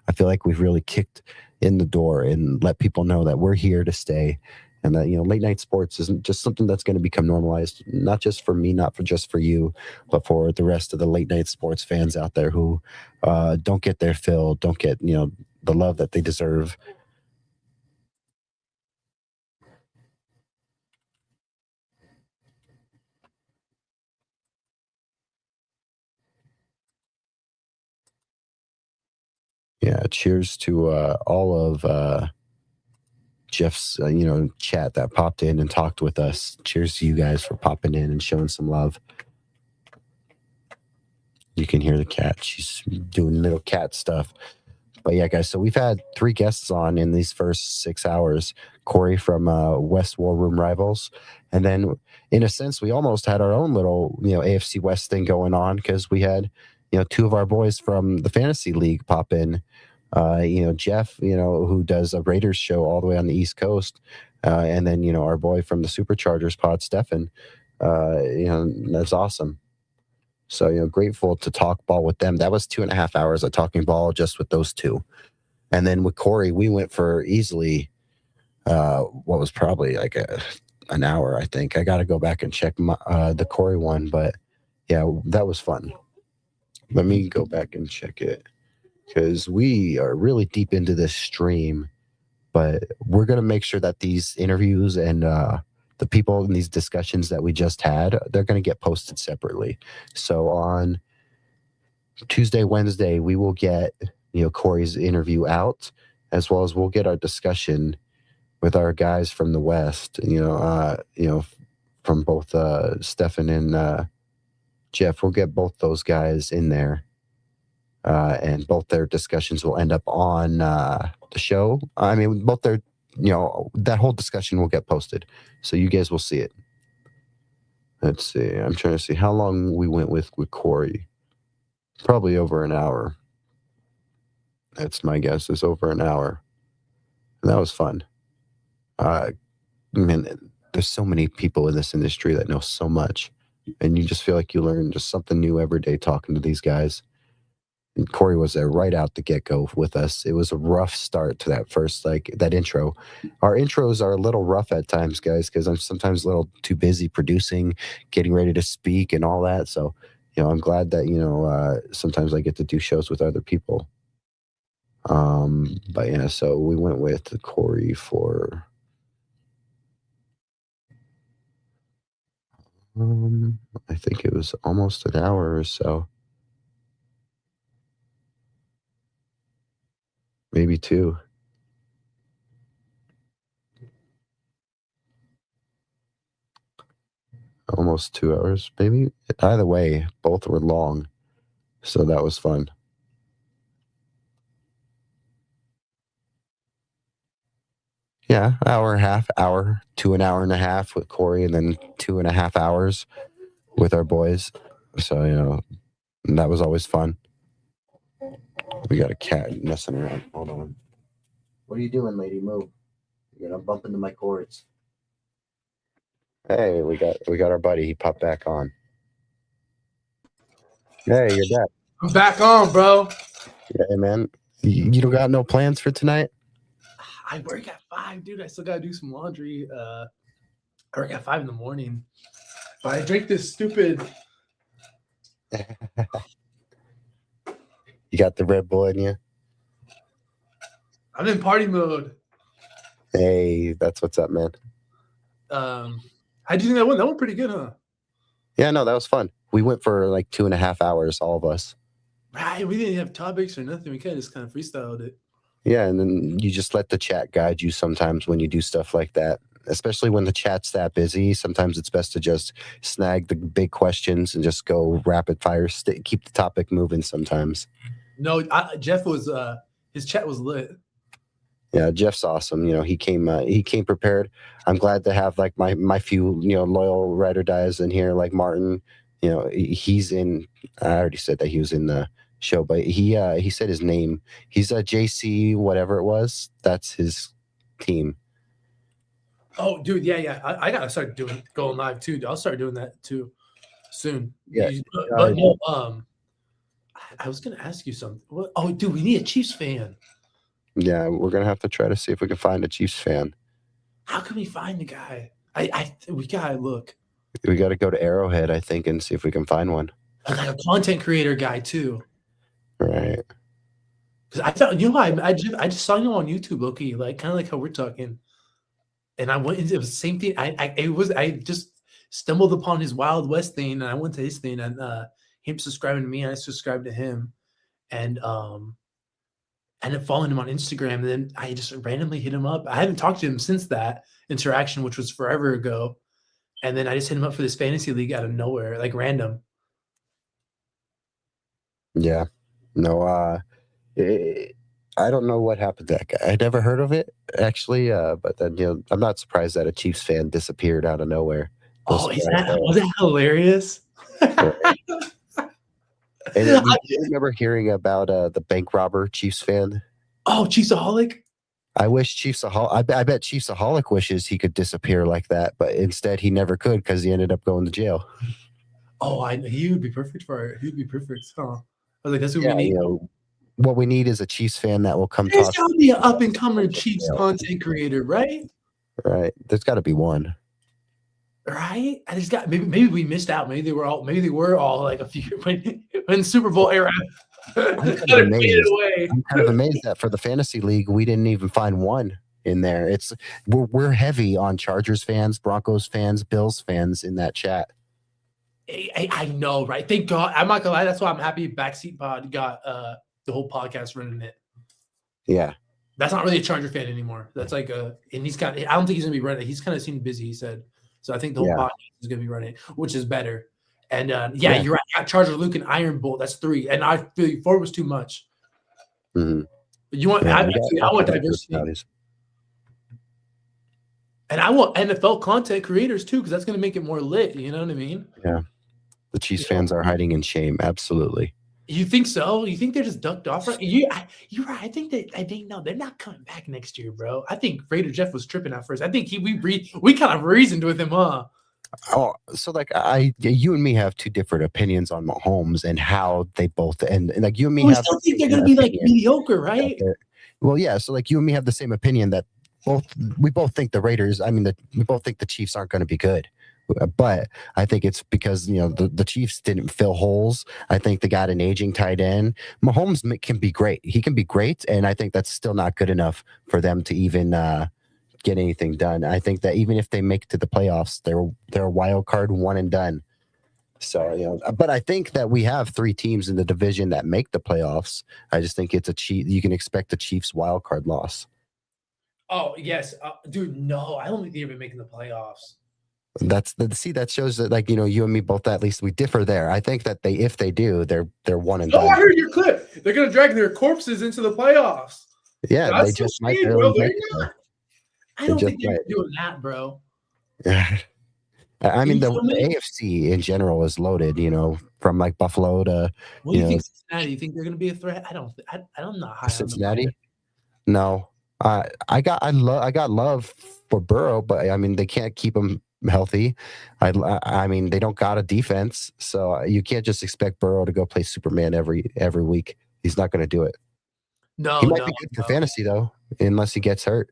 I feel like we've really kicked in the door and let people know that we're here to stay. And that, late night sports isn't just something that's going to become normalized, not just for me, not just for you, but for the rest of the late night sports fans out there who don't get their fill, don't get, the love that they deserve. Yeah, cheers to all of Jeff's, chat that popped in and talked with us. Cheers to you guys for popping in and showing some love. You can hear the cat. She's doing little cat stuff. But yeah, guys, so we've had 3 guests on in these first 6 hours. Corey from West War Room Rivals. And then, in a sense, we almost had our own little, AFC West thing going on, because we had, 2 of our boys from the Fantasy League pop in. Jeff, who does a Raiders show all the way on the East Coast. And then, our boy from the Superchargers pod, Stefan. That's awesome. So, grateful to talk ball with them. That was 2.5 hours of talking ball just with those 2. And then with Corey, we went for easily, what was probably like an hour, I think. I got to go back and check the Corey one. But yeah, that was fun. Let me go back and check it, because we are really deep into this stream. But we're going to make sure that these interviews and the people in these discussions that we just had, they're going to get posted separately. So on Tuesday, Wednesday, we will get, Corey's interview out, as well as we'll get our discussion with our guys from the West. From both Stefan and Jeff. We'll get both those guys in there, and both their discussions will end up on the show. I mean, both their, that whole discussion will get posted, so you guys will see it. Let's see. I'm trying to see how long we went with Corey. Probably over an hour. That's my guess. Is over an hour. And that was fun. Man, there's so many people in this industry that know so much, and you just feel like you learn just something new every day talking to these guys. And Corey was there right out the get-go with us. It was a rough start to that first, that intro. Our intros are a little rough at times, guys, because I'm sometimes a little too busy producing, getting ready to speak and all that. So, I'm glad that, sometimes I get to do shows with other people. But yeah, so we went with Corey for I think it was almost an hour or so. Maybe 2. Almost 2 hours, maybe. Either way, both were long. So that was fun. Yeah, hour and a half, hour to an hour and a half with Corey, and then 2.5 hours with our boys. So, that was always fun. We got a cat messing around. Hold on. What are you doing, lady? Move. You're gonna bump into my cords. Hey, we got our buddy. He popped back on. Hey, you're back. I'm back on, bro. Yeah, man. You don't got no plans for tonight? I work at 5, dude. I still gotta do some laundry. I work at 5 in the morning. But I drink this stupid. You got the Red Bull in you? I'm in party mode. Hey, that's what's up, man. How do you think that went? That went pretty good, huh? Yeah, no, that was fun. We went for 2.5 hours, all of us. Right. We didn't have topics or nothing. We kind of just freestyled it. Yeah, and then you just let the chat guide you sometimes when you do stuff like that. Especially when the chat's that busy, sometimes it's best to just snag the big questions and just go rapid fire. Keep the topic moving sometimes. No, Jeff was his chat was lit. Yeah, Jeff's awesome. He came prepared. I'm glad to have my few loyal ride or dies in here, like Martin. He's in. I already said that he was in the show, but he said his name. He's a JC whatever it was. That's his team. Oh, dude, yeah. I gotta start going live too. I'll start doing that too soon. Yeah. But no, I was gonna ask you something. What? Oh, dude, we need a Chiefs fan. Yeah, we're gonna have to try to see if we can find a Chiefs fan. How can we find the guy? We gotta look. We got to go to Arrowhead, I think, and see if we can find one. Like a content creator guy too. Right. Because I thought, I just saw you on YouTube, Loki, kind of like how we're talking. And I went into it was the same thing. I just stumbled upon his Wild West thing, and I went to his thing, and him subscribing to me, and I subscribed to him, and I ended up following him on Instagram, and then I just randomly hit him up. I haven't talked to him since that interaction, which was forever ago, and then I just hit him up for this fantasy league out of nowhere, random. Yeah. No, I don't know what happened to that guy. I never heard of it, actually. But then, I'm not surprised that a Chiefs fan disappeared out of nowhere. Oh, was that hilarious? And you remember hearing about the bank robber Chiefs fan? Oh, Chiefsaholic? I wish Chiefsaholic. I bet Chiefsaholic wishes he could disappear like that, but instead he never could because he ended up going to jail. Oh, he would be perfect for it. He'd be perfect. Huh? I was like, that's what we need. What we need is a Chiefs fan that will come There's talk. got to be an up and coming Chiefs content creator, right? Right. There's got to be one. Right? I just got maybe we missed out. Maybe they were all like a few when Super Bowl era. I'm kind of amazed that for the fantasy league we didn't even find one in there. We're heavy on Chargers fans, Broncos fans, Bills fans in that chat. I know, right? Thank God. I'm not gonna lie. That's why I'm happy Backseat Pod got the whole podcast running it. Yeah. That's not really a Charger fan anymore. That's like and he's got. I don't think he's gonna be running. He's kind of seemed busy. He said so. I think the whole podcast is gonna be running, which is better. And you're right. I got Charger, Luke, and Iron Bolt. That's 3, and I feel 4 was too much. Mm-hmm. But you want? I want diversity, and I want NFL content creators too, because that's gonna make it more lit. You know what I mean? Yeah. The Chiefs fans are hiding in shame. Absolutely. You think so? You think they're just ducked off? Right? You're right. I think no, they're not coming back next year, bro. I think Raider Jeff was tripping at first. I think we kind of reasoned with him, huh? Oh, so like you and me have 2 different opinions on Mahomes and how they both and like you and me we have still think they're gonna be like mediocre, right? Well, yeah. So like you and me have the same opinion that we both think the Raiders. I mean, we both think the Chiefs aren't going to be good. But I think it's because the Chiefs didn't fill holes. I think they got an aging tight end. Mahomes can be great. He can be great, and I think that's still not good enough for them to even get anything done. I think that even if they make it to the playoffs, they're a wild card, one and done. So but I think that we have 3 teams in the division that make the playoffs. I just think it's you can expect a Chiefs wild card loss. Oh yes, dude. No, I don't think they're even making the playoffs. That shows that like you and me both at least we differ there. I think that if they do, they're one and done. Oh, I heard your clip. They're gonna drag their corpses into the playoffs. Yeah, that's they just might. Bro. I don't think they're doing that, bro. Yeah, I mean the AFC in general is loaded. From like Buffalo to. What do you think Cincinnati? You think they're gonna be a threat? I'm not high Cincinnati. On No, I got love for Burrow, but I mean they can't keep him healthy. I mean they don't got a defense, so you can't just expect Burrow to go play Superman every week. He's not going to do it. No, he might be good for fantasy though, unless he gets hurt.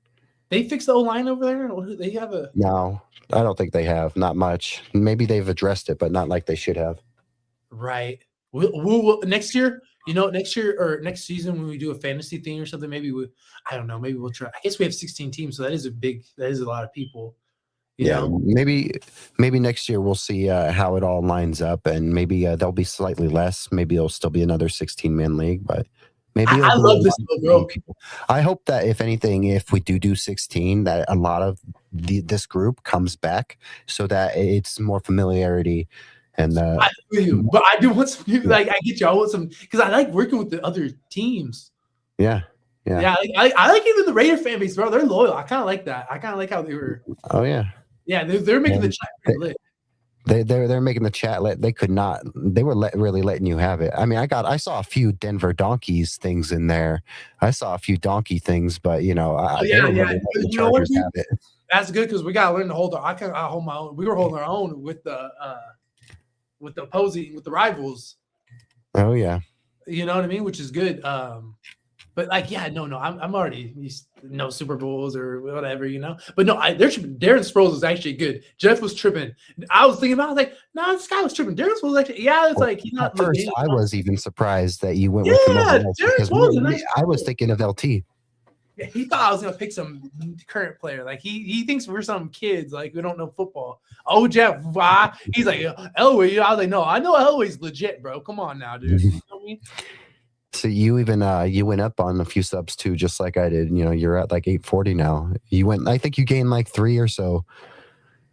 They fixed the O-line over there. They have a no. I don't think they have. Not much. Maybe they've addressed it, but not like they should have. Right. We'll next year. Next year or next season when we do a fantasy thing or something, maybe I don't know. Maybe we'll try. I guess we have 16 teams, so that is a lot of people. You know? Maybe next year we'll see how it all lines up, and maybe there'll be slightly less. Maybe it'll still be another 16-man league, but maybe I love this, bro. I hope that if anything, if we do 16, that a lot of this group comes back, so that it's more familiarity. And I feel you, but I do want some. Like I get you. I want some because I like working with the other teams. Yeah. I like even the Raider fan base, bro. They're loyal. I kind of like that. I kind of like how they were. Oh yeah. Yeah, they're making the chat lit. They're making the chat lit. They could not. They were really letting you have it. I mean, I saw a few Denver Donkeys things in there. I saw a few donkey things, but yeah. The Chargers have it. That's good because we gotta learn to hold I hold my own. We were holding our own with the rivals. Oh yeah. You know what I mean? Which is good. But like, yeah, no, I'm already no Super Bowls or whatever, But no, they're tripping. Darren Sproles was actually good. Jeff was tripping. I was thinking about it, I was like, no, this guy was tripping. Darren Sproles was actually, it's like he's not. First, I was even surprised that you went with him. Darren Sproles. I was thinking of LT. Yeah, he thought I was gonna pick some current player. Like he thinks we're some kids, like we don't know football. Oh, Jeff, why? He's like Elway. I was like, no, I know Elway's legit, bro. Come on now, dude. You know what I mean? So you even you went up on a few subs too, just like I did. You're at like 840 now. You went. I think you gained like 3 or so.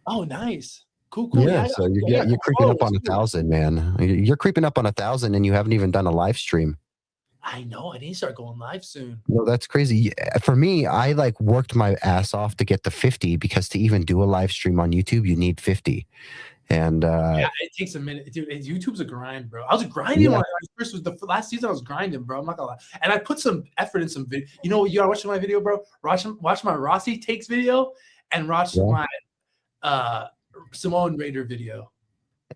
Oh, nice, cool. Yeah, so you're creeping up on 1,000, man. You're creeping up on 1,000, and you haven't even done a live stream. I know. I need to start going live soon. No, that's crazy. For me, I like worked my ass off to get to 50 because to even do a live stream on YouTube, you need 50. And it takes a minute, dude. YouTube's a grind, bro. I was grinding when I first was the last season. I was grinding, bro. I'm not gonna lie, and I put some effort in some video. You know, you gotta watch my video, bro. Watch my Rossi takes video, and watch my Simone Raider video.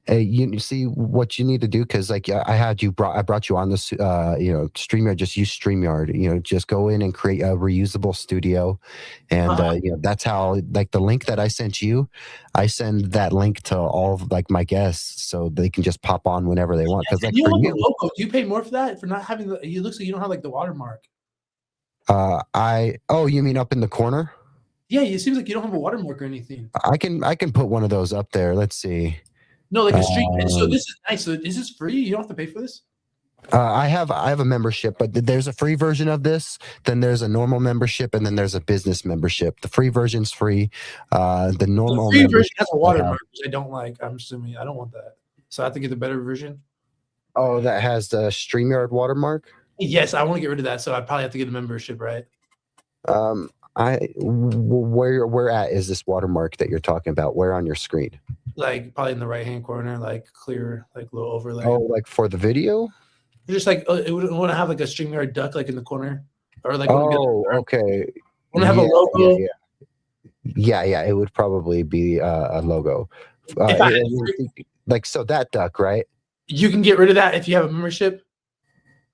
You see what you need to do because like I brought you on this StreamYard. Just use StreamYard. Just go in and create a reusable studio, and that's how like the link that I sent you, I send that link to all of like my guests so they can just pop on whenever they want. Because like for you, logo, do you pay more for that for not having the? It looks like you don't have like the watermark. You mean up in the corner? Yeah, it seems like you don't have a watermark or anything. I can put one of those up there. Let's see. No, like a street. So this is nice. So is this free? You don't have to pay for this? I have a membership, but there's a free version of this. Then there's a normal membership, and then there's a business membership. The free version's free. The normal The free version membership has a watermark, which I don't like. I'm assuming I don't want that, so I have to get the better version. Oh, that has the StreamYard watermark. Yes, I want to get rid of that, so I probably have to get a membership, right? Where at is this watermark that you're talking about? Where on your screen? Like probably in the right hand corner, like clear, like little overlay. Oh, like for the video? Just like it would want to have like a StreamYard duck like in the corner, or like okay. Want to have a logo? Yeah. It would probably be a logo. Like so that duck, right? You can get rid of that if you have a membership.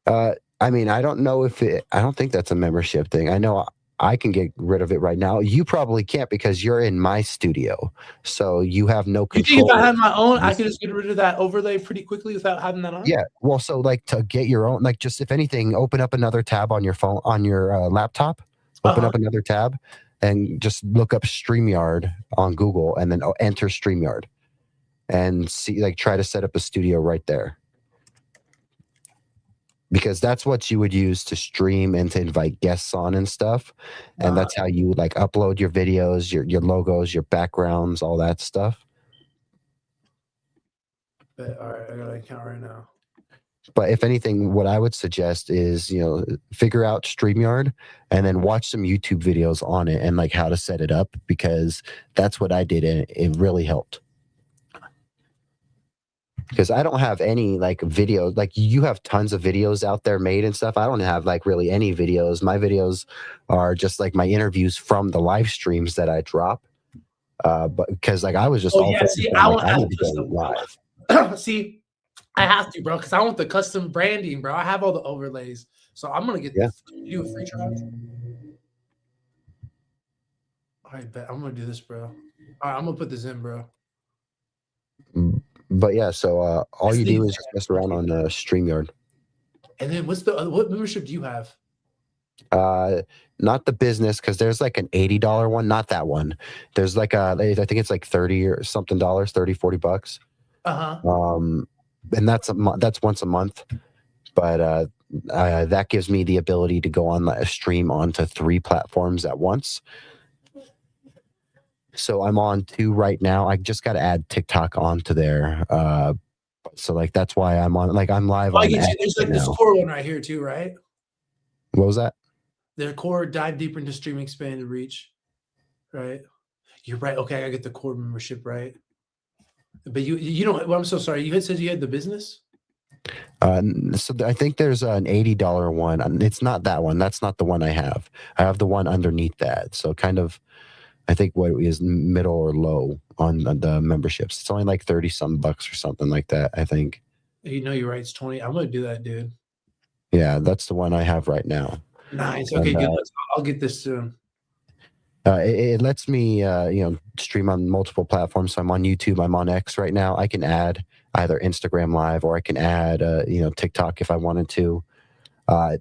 I mean, I don't know if I don't think that's a membership thing. I know I can get rid of it right now. You probably can't because you're in my studio, so you have no control. You think if I had my own, I could just get rid of that overlay pretty quickly without having that on? Yeah. Well, so like to get your own, like just if anything, open up another tab on your phone, on your laptop. Open up another tab and just look up StreamYard on Google, and then enter StreamYard, and see, like, try to set up a studio right there. Because that's what you would use to stream and to invite guests on and stuff. And that's how you like upload your videos, your logos, your backgrounds, all that stuff. But, all right, I got an account right now. But if anything, what I would suggest is, figure out StreamYard and then watch some YouTube videos on it and like how to set it up, because that's what I did and it really helped. Because I don't have any like videos, like you have tons of videos out there made and stuff. I don't have like really any videos. My videos are just like my interviews from the live streams that I drop. But because like I was just I need to go live. See, I have to, bro, because I want the custom branding, bro. I have all the overlays, so I'm gonna get you a free trial. All right, bet I'm gonna do this, bro. All right, I'm gonna put this in, bro. But yeah, so all you do is just mess around on StreamYard. And then what membership do you have? Not the business, because there's like an $80 one, not that one. There's like I think it's like 30 or something dollars, 30, 40 bucks. And that's once a month. But that gives me the ability to go on a stream onto 3 platforms at once. So I'm on 2 right now. I just got to add TikTok onto there. So like that's why I'm on. Like I'm live on. There's like this core one right here too, right? What was that? Their core dive deeper into stream expanded reach, right? You're right. Okay, I gotta get the core membership right. But you don't. Well, I'm so sorry. You had said you had the business. So I think there's an $80 one. It's not that one. That's not the one I have. I have the one underneath that. So kind of. I think what is middle or low on the memberships. It's only like 30 some bucks or something like that, I think. You're right. It's 20. I'm going to do that, dude. Yeah, that's the one I have right now. Nice. Okay, good. I'll get this soon. It lets me, stream on multiple platforms. So I'm on YouTube. I'm on X right now. I can add either Instagram Live or I can add, TikTok if I wanted to.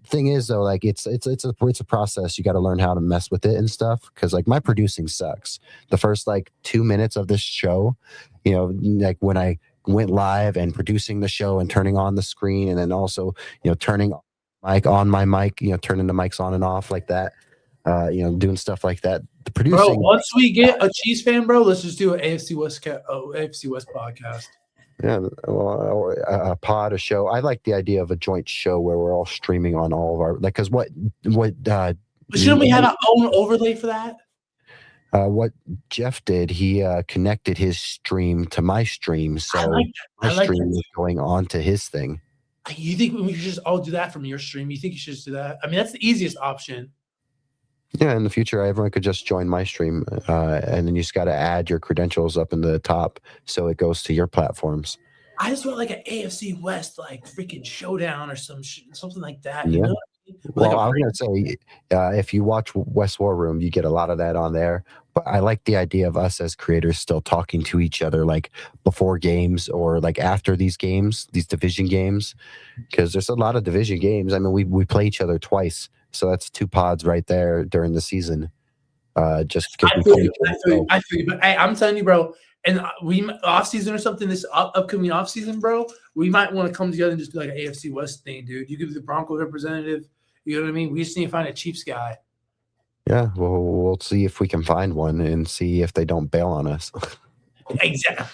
Thing is though, like it's a process. You got to learn how to mess with it and stuff, because like my producing sucks. The first like 2 minutes of this show, like when I went live and producing the show and turning on the screen, and then also turning mic on my mic, turning the mics on and off like that, doing stuff like that. The producing. Bro, once we get a Chiefs fan, bro, let's just do an AFC West podcast. Yeah, or a pod, a show. I like the idea of a joint show where we're all streaming on all of our because what shouldn't we have our own overlay for that? What Jeff did, he connected his stream to my stream, so my stream is going on to his thing. You think we should just all do that from your stream? You think you should just do that? I mean, that's the easiest option. Yeah, in the future, everyone could just join my stream, and then you just got to add your credentials up in the top so it goes to your platforms. I just want like an AFC West, like freaking showdown or something like that. You know? Well, I was gonna say, if you watch West War Room, you get a lot of that on there. But I like the idea of us as creators still talking to each other, like before games or like after these games, these division games, because there's a lot of division games. I mean, we play each other twice. So that's 2 pods right there during the season. Just because I feel you. I feel you. But hey, I'm telling you, bro. And we off season or something, this upcoming off season, bro. We might want to come together and just do like an AFC West thing, dude. You give the Broncos representative. You know what I mean? We just need to find a Chiefs guy. Yeah, well, we'll see if we can find one and see if they don't bail on us. Exactly.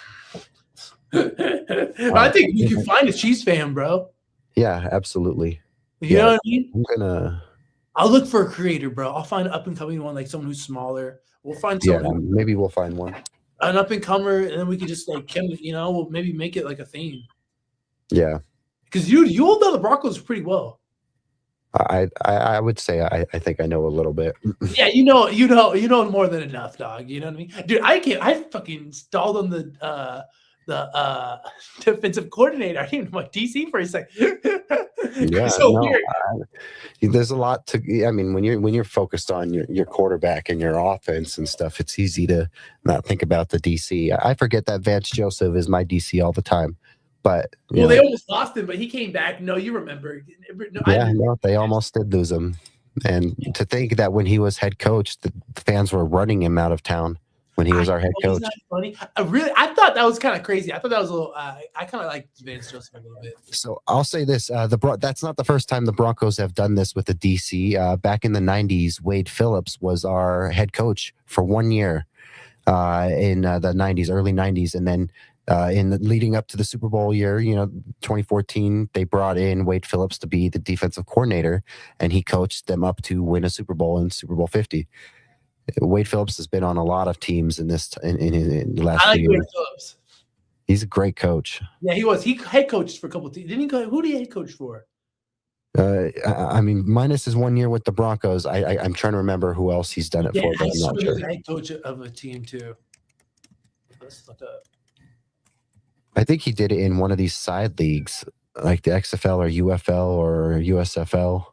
I think you can find a Chiefs fan, bro. Yeah, absolutely. You know what I mean? I'll look for a creator, bro. I'll find an up and coming one, like someone who's smaller. We'll find someone. Maybe we'll find one. An up and comer, and then we could just like, we'll maybe make it like a theme. Yeah, because you all know the Broncos pretty well. I would say I think I know a little bit. Yeah, you know more than enough, dog. You know what I mean, dude? I fucking stalled on the defensive coordinator. I didn't know what DC for a second. Yeah, so there's a lot to. I mean, when you're focused on your quarterback and your offense and stuff, it's easy to not think about the DC. I forget that Vance Joseph is my DC all the time. But they almost lost him, but he came back. No, you remember? No, they almost did lose him. And to think that when he was head coach, the fans were running him out of town when he was our head coach. Funny. I thought that was kind of crazy. I thought that was a little. I kind of like Vance Joseph a little bit. So I'll say this: that's not the first time the Broncos have done this with the DC. Back in the '90s, Wade Phillips was our head coach for 1 year in the '90s, early '90s, and then. Leading up to the Super Bowl year, 2014, they brought in Wade Phillips to be the defensive coordinator, and he coached them up to win a Super Bowl in Super Bowl 50. Wade Phillips has been on a lot of teams in the last few years. Wade Phillips. He's a great coach. Yeah, he was. He head coached for a couple of teams. Didn't he go? Who did he head coach for? I mean, minus his 1 year with the Broncos. I'm trying to remember who else he's done it for. But I'm not sure. He was head coach of a team too. Let's look up. I think he did it in one of these side leagues, like the XFL or UFL or USFL.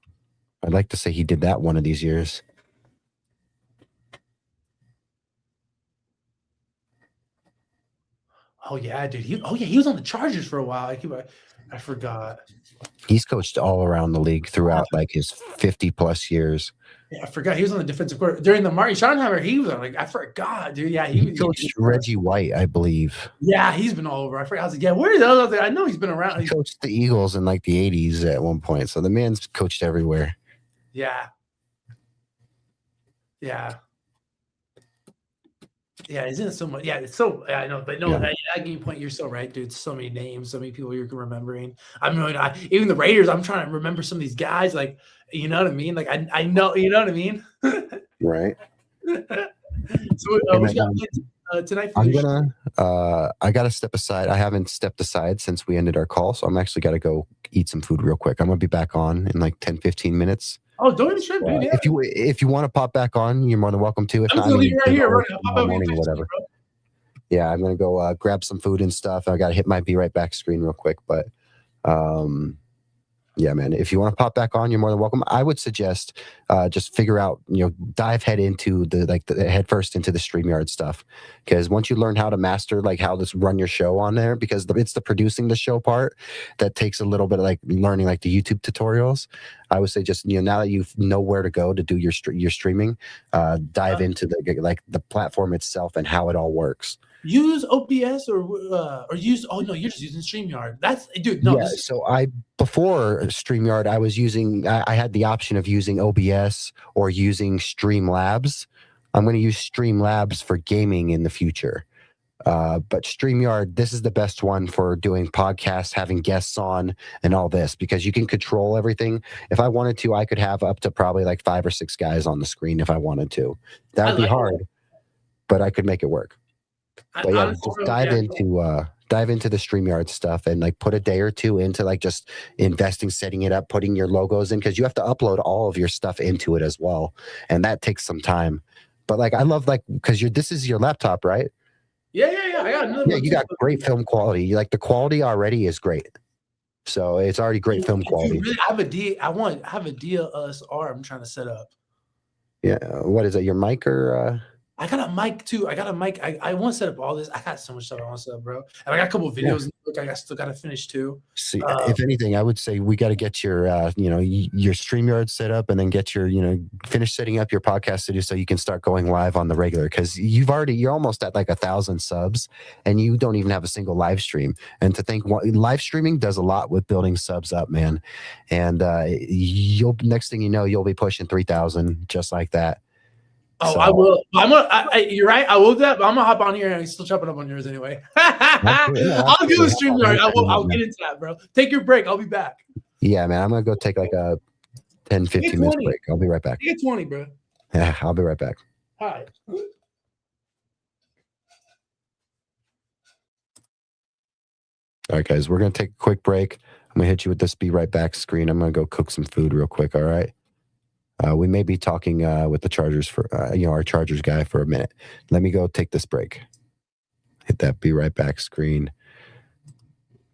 I'd like to say he did that one of these years. Oh yeah, dude. He was on the Chargers for a while. I forgot. He's coached all around the league throughout like his 50+ years. Yeah, I forgot. He was on the defensive court during the Marty Schottenheimer. He was on, like, I forgot, dude. Yeah, he coached Reggie White, I believe. Yeah, he's been all over. I forgot. I was like, yeah, where is that? I know he's been around. He coached the Eagles in like the 80s at one point. So the man's coached everywhere. Yeah. Yeah. Yeah, isn't it so much? Yeah, it's so. I know, but no, at any point, you're so right, dude. So many names, so many people you're remembering. I'm really not. Even the Raiders, I'm trying to remember some of these guys. Like, you know what I mean? Like, I know, you know what I mean? Right. So, what you got tonight? I gotta step aside. I haven't stepped aside since we ended our call, so I'm actually gotta go eat some food real quick. I'm gonna be back on in like 10-15 minutes. Oh, don't even trip, dude. Yeah. If you want to pop back on, you're more than welcome to. If I'm not, gonna be right here. Morning or whatever. Yeah, I'm gonna go grab some food and stuff. I gotta hit my be right back screen real quick, but yeah, man. If you want to pop back on, you're more than welcome. I would suggest just figure out, dive head into the head first into the StreamYard stuff, because once you learn how to master like how to run your show on there, because it's the producing the show part that takes a little bit of like learning like the YouTube tutorials. I would say just now that you know where to go to do your streaming, dive into the platform itself and how it all works. Use OBS or use you're just using StreamYard. That's dude. No, yeah. So before StreamYard, I had the option of using OBS or using Streamlabs. I'm going to use Streamlabs for gaming in the future. But StreamYard, this is the best one for doing podcasts, having guests on, and all this, because you can control everything. If I wanted to, I could have up to probably like 5 or 6 guys on the screen if I wanted to. That would be hard, but I could make it work. But yeah, just dive into the StreamYard stuff and like put a day or two into like just investing, setting it up, putting your logos in, because you have to upload all of your stuff into it as well, and that takes some time. But like I love because this is your laptop, right? Yeah. I got another one. You got great film quality. Like the quality already is great, so it's already great film quality. Really, I have a DSLR I'm trying to set up. Yeah, what is it? Your mic or? I got a mic too. I got a mic. I want to set up all this. I got so much stuff I want to set up, bro. And I got a couple of videos in the book I still got to finish too. See, if anything, I would say we got to get your, your StreamYard set up, and then get your, finish setting up your podcast studio so you can start going live on the regular. Because you're almost at like 1,000 subs, and you don't even have a single live stream. And to think, live streaming does a lot with building subs up, man. And next thing you know, you'll be pushing 3,000 just like that. Oh, So, I will. You're right. I will do that, but I'm gonna hop on here and I'm still chopping up on yours anyway. I'll do the StreamYard. I'll get into that, bro. Take your break. I'll be back. Yeah, man. I'm gonna go take like a 10, 15 minutes break. I'll be right back. Take 20, bro. Yeah, I'll be right back. All right. All right, guys. We're gonna take a quick break. I'm gonna hit you with this be right back screen. I'm gonna go cook some food real quick. All right. We may be talking with the Chargers for our Chargers guy for a minute. Let me go take this break. Hit that be right back screen.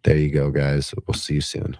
There you go, guys. We'll see you soon.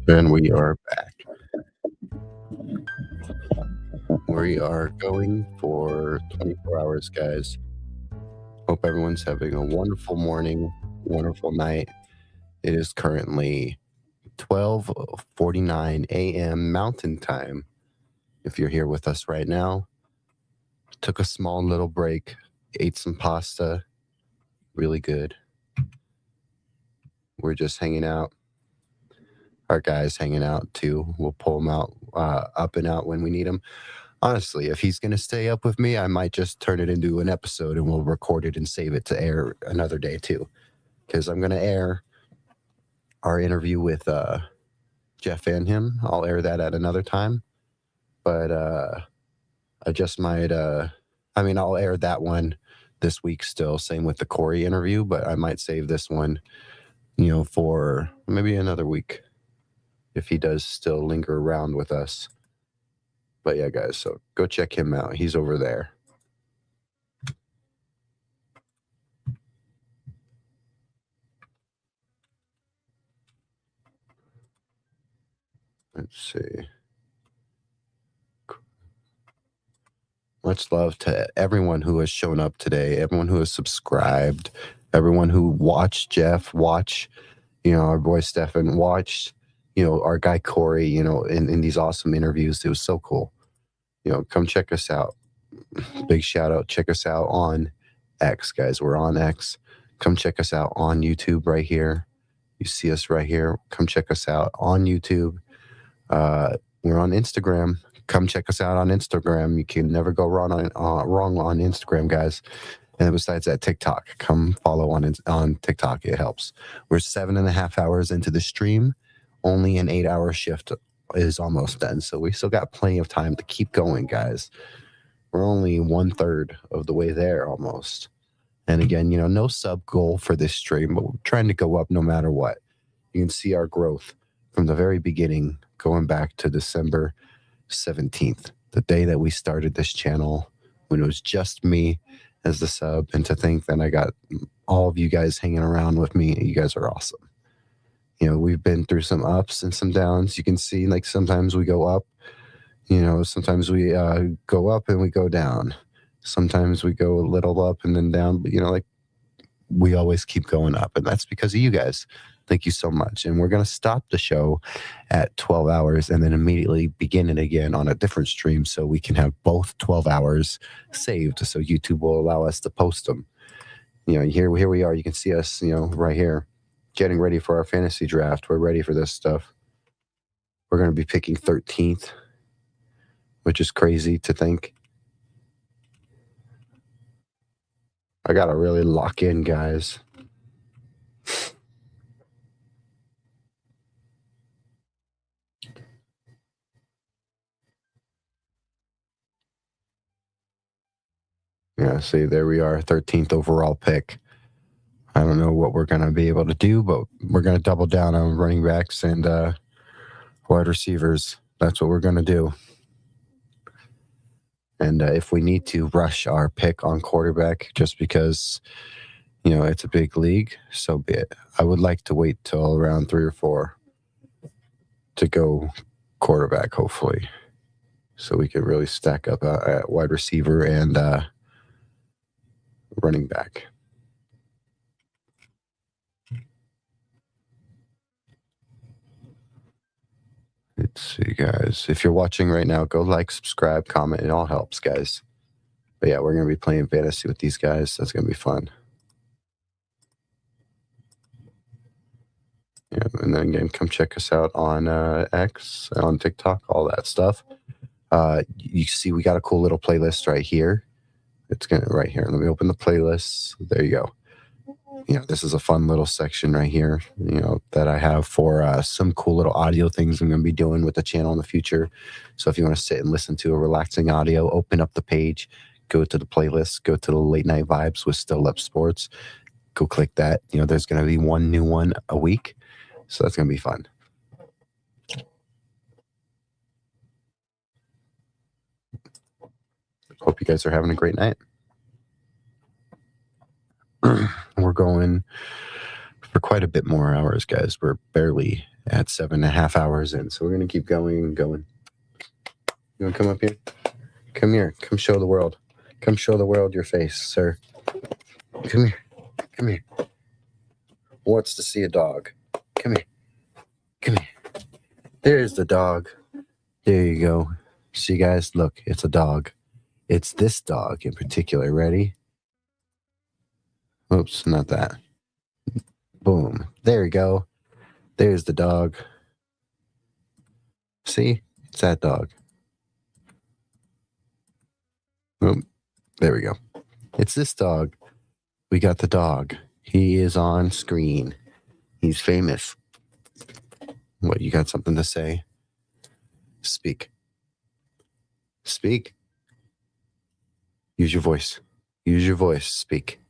And we are back. We are going for 24 hours, guys. Hope everyone's having a wonderful morning, wonderful night. It is currently 12:49 a.m. Mountain Time. If you're here with us right now, took a small little break, ate some pasta, really good. We're just hanging out. Our guys hanging out too. We'll pull them out, up and out when we need them. Honestly, if he's going to stay up with me, I might just turn it into an episode and we'll record it and save it to air another day too. because I'm going to air our interview with Jeff and him. I'll air that at another time. But I just might, I'll air that one this week still. Same with the Corey interview, but I might save this one, for maybe another week if he does still linger around with us. But yeah, guys, so go check him out. He's over there. Let's see. Much love to everyone who has shown up today, everyone who has subscribed, everyone who watched Jeff, our boy Stefan, watched, our guy Corey, in these awesome interviews. It was so cool. Come check us out. Big shout out. Check us out on X, guys. We're on X. Come check us out on YouTube right here. You see us right here. Come check us out on YouTube. We're on Instagram. Come check us out on Instagram. You can never go wrong on Instagram, guys. And besides that, TikTok. Come follow on TikTok. It helps. We're 7.5 hours into the stream. Only an 8-hour shift is almost done. So we still got plenty of time to keep going, guys. We're only 1/3 of the way there almost. And again, no sub goal for this stream, but we're trying to go up no matter what. You can see our growth from the very beginning, going back to December 17th, the day that we started this channel, when it was just me as the sub. And to think that I got all of you guys hanging around with me. You guys are awesome. We've been through some ups and some downs. You can see, like, sometimes we go up, sometimes we go up and we go down. Sometimes we go a little up and then down, but we always keep going up, and that's because of you guys. Thank you so much. And we're going to stop the show at 12 hours and then immediately begin it again on a different stream, so we can have both 12 hours saved, so YouTube will allow us to post them. Here we are. You can see us, right here, getting ready for our fantasy draft. We're ready for this stuff. We're going to be picking 13th, which is crazy to think. I got to really lock in, guys. Yeah, see, there we are, 13th overall pick. I don't know what we're going to be able to do, but we're going to double down on running backs and wide receivers. That's what we're going to do. And if we need to rush our pick on quarterback just because, it's a big league, so be it. I would like to wait till around 3 or 4 to go quarterback, hopefully, so we can really stack up at wide receiver and running back. Let's see, guys. If you're watching right now, go like, subscribe, comment. It all helps, guys. But yeah, we're going to be playing fantasy with these guys. That's going to be fun. Yeah, and then again, come check us out on X, on TikTok, all that stuff. You see, we got a cool little playlist right here. It's gonna right here. Let me open the playlist. There you go. This is a fun little section right here, that I have for some cool little audio things I'm going to be doing with the channel in the future. So if you want to sit and listen to a relaxing audio, open up the page, go to the playlist, go to the Late Night Vibes with Still Up Sports. Go click that. There's going to be one new one a week. So that's going to be fun. Hope you guys are having a great night. We're going for quite a bit more hours, guys. We're barely at 7.5 hours in, so we're going to keep going and going. You want to come up here? Come here. Come show the world. Come show the world your face, sir. Come here. Come here. Who wants to see a dog? Come here. Come here. There's the dog. There you go. See, guys? Look, it's a dog. It's this dog in particular. Ready? Oops, not that. Boom. There we go. There's the dog. See? It's that dog. Boom. There we go. It's this dog. We got the dog. He is on screen. He's famous. What, you got something to say? Speak. Speak. Use your voice. Use your voice. Speak.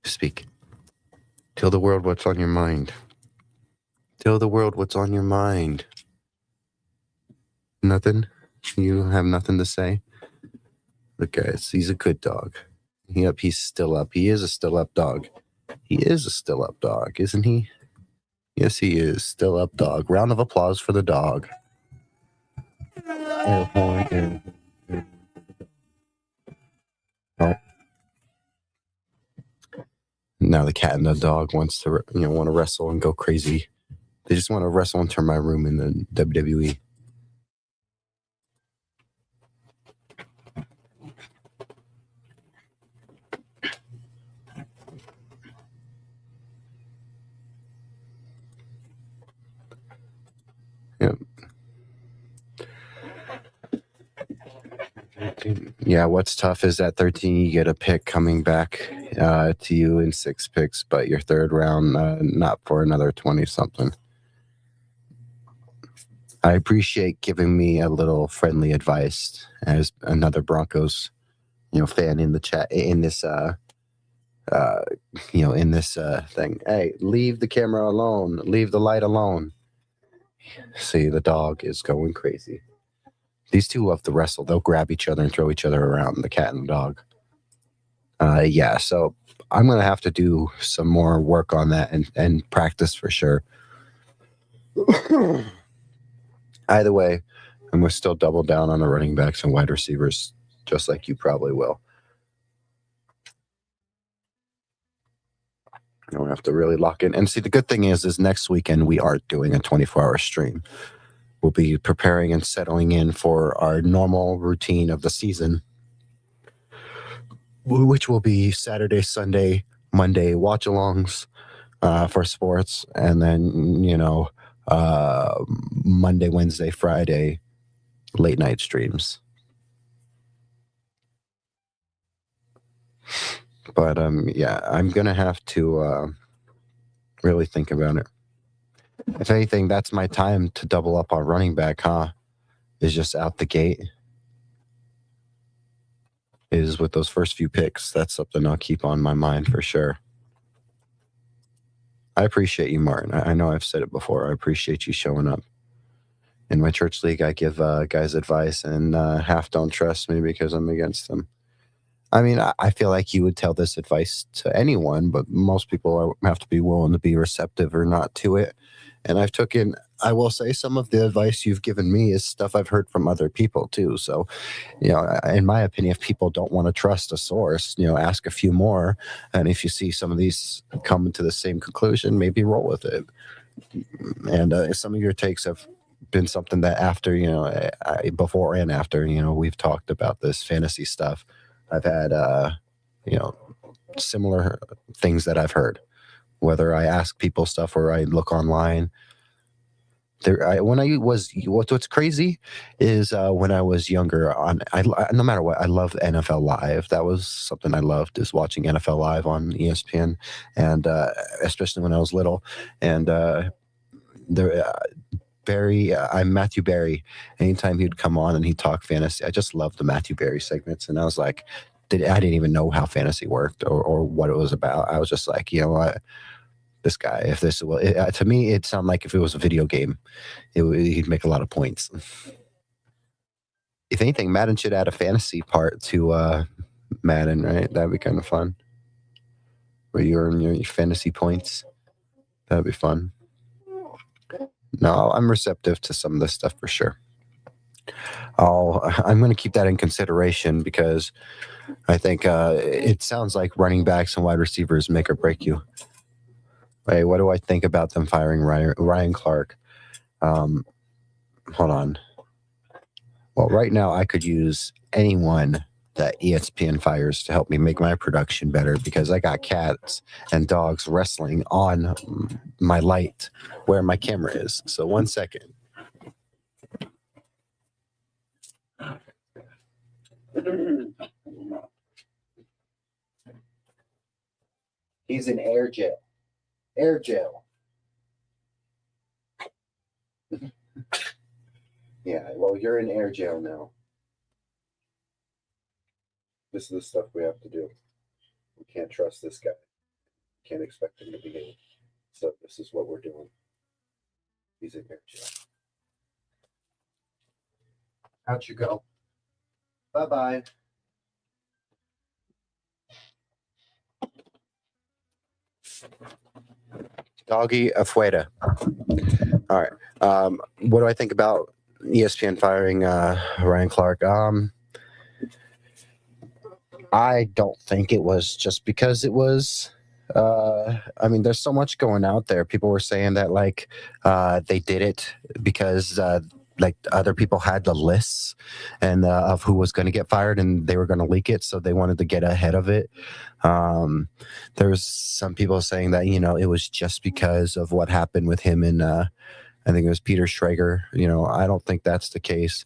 Speak. Tell the world what's on your mind. Tell the world what's on your mind. Nothing? You have nothing to say? Look, guys, he's a good dog. Yep, he's still up. He is a still up dog. He is a still up dog, isn't he? Yes, he is. Still up dog. Round of applause for the dog. Air horn, air horn. Oh. Now the cat and the dog wants to, want to wrestle and go crazy. They just want to wrestle and turn my room in the WWE. Yep. Yeah, what's tough is at 13 you get a pick coming back to you in 6 picks, but your third round not for another 20 something. I appreciate giving me a little friendly advice as another Broncos fan in the chat in this thing. Hey, leave the camera alone, leave the light alone. See, the dog is going crazy. These two love to wrestle. They'll grab each other and throw each other around, the cat and the dog. Yeah, so I'm going to have to do some more work on that and practice for sure. Either way, I'm going to still double down on the running backs and wide receivers, just like you probably will. I don't have to really lock in. And see, the good thing is next weekend we are doing a 24-hour stream. We'll be preparing and settling in for our normal routine of the season, which will be Saturday, Sunday, Monday watch-alongs for sports, and then, Monday, Wednesday, Friday, late-night streams. But, yeah, I'm going to have to really think about it. If anything, that's my time to double up on running back, is just out the gate. Is with those first few picks. That's something I'll keep on my mind for sure. I appreciate you, Martin. I know I've said it before. I appreciate you showing up. In my church league, I give guys advice, and half don't trust me because I'm against them. I mean, I feel like you would tell this advice to anyone, but most people have to be willing to be receptive or not to it. And I will say some of the advice you've given me is stuff I've heard from other people too. So, in my opinion, if people don't want to trust a source, ask a few more. And if you see some of these come to the same conclusion, maybe roll with it. And some of your takes have been something that after, before and after, we've talked about this fantasy stuff. I've had, similar things that I've heard, whether I ask people stuff or I look online. What's crazy is when I was younger, no matter what, I loved NFL Live. That was something I loved, is watching NFL Live on ESPN, and especially when I was little. And I'm Matthew Berry. Anytime he'd come on and he'd talk fantasy, I just loved the Matthew Berry segments. And I was like, I didn't even know how fantasy worked or what it was about. I was just like, what? This guy, to me, it sounded like if it was a video game, he'd make a lot of points. If anything, Madden should add a fantasy part to Madden, right? That'd be kind of fun. Where you earn your fantasy points. That'd be fun. No, I'm receptive to some of this stuff for sure. I'm going to keep that in consideration because I think it sounds like running backs and wide receivers make or break you. Hey, what do I think about them firing Ryan Clark? Hold on. Well, right now I could use anyone that ESPN fires to help me make my production better because I got cats and dogs wrestling on my light where my camera is. So 1 second. He's in air jail. Air jail. Yeah, well, you're in air jail now. This is the stuff we have to do. We can't trust this guy. Can't expect him to behave. So this is what we're doing. He's in air jail. Out you go. Bye-bye. Doggy afuera. All right. What do I think about ESPN firing Ryan Clark? I don't think it was just because it was. I mean, there's so much going out there. People were saying that like they did it because like other people had the lists and of who was going to get fired, and they were going to leak it, so they wanted to get ahead of it. There was some people saying that it was just because of what happened with him and I think it was Peter Schrager. I don't think that's the case.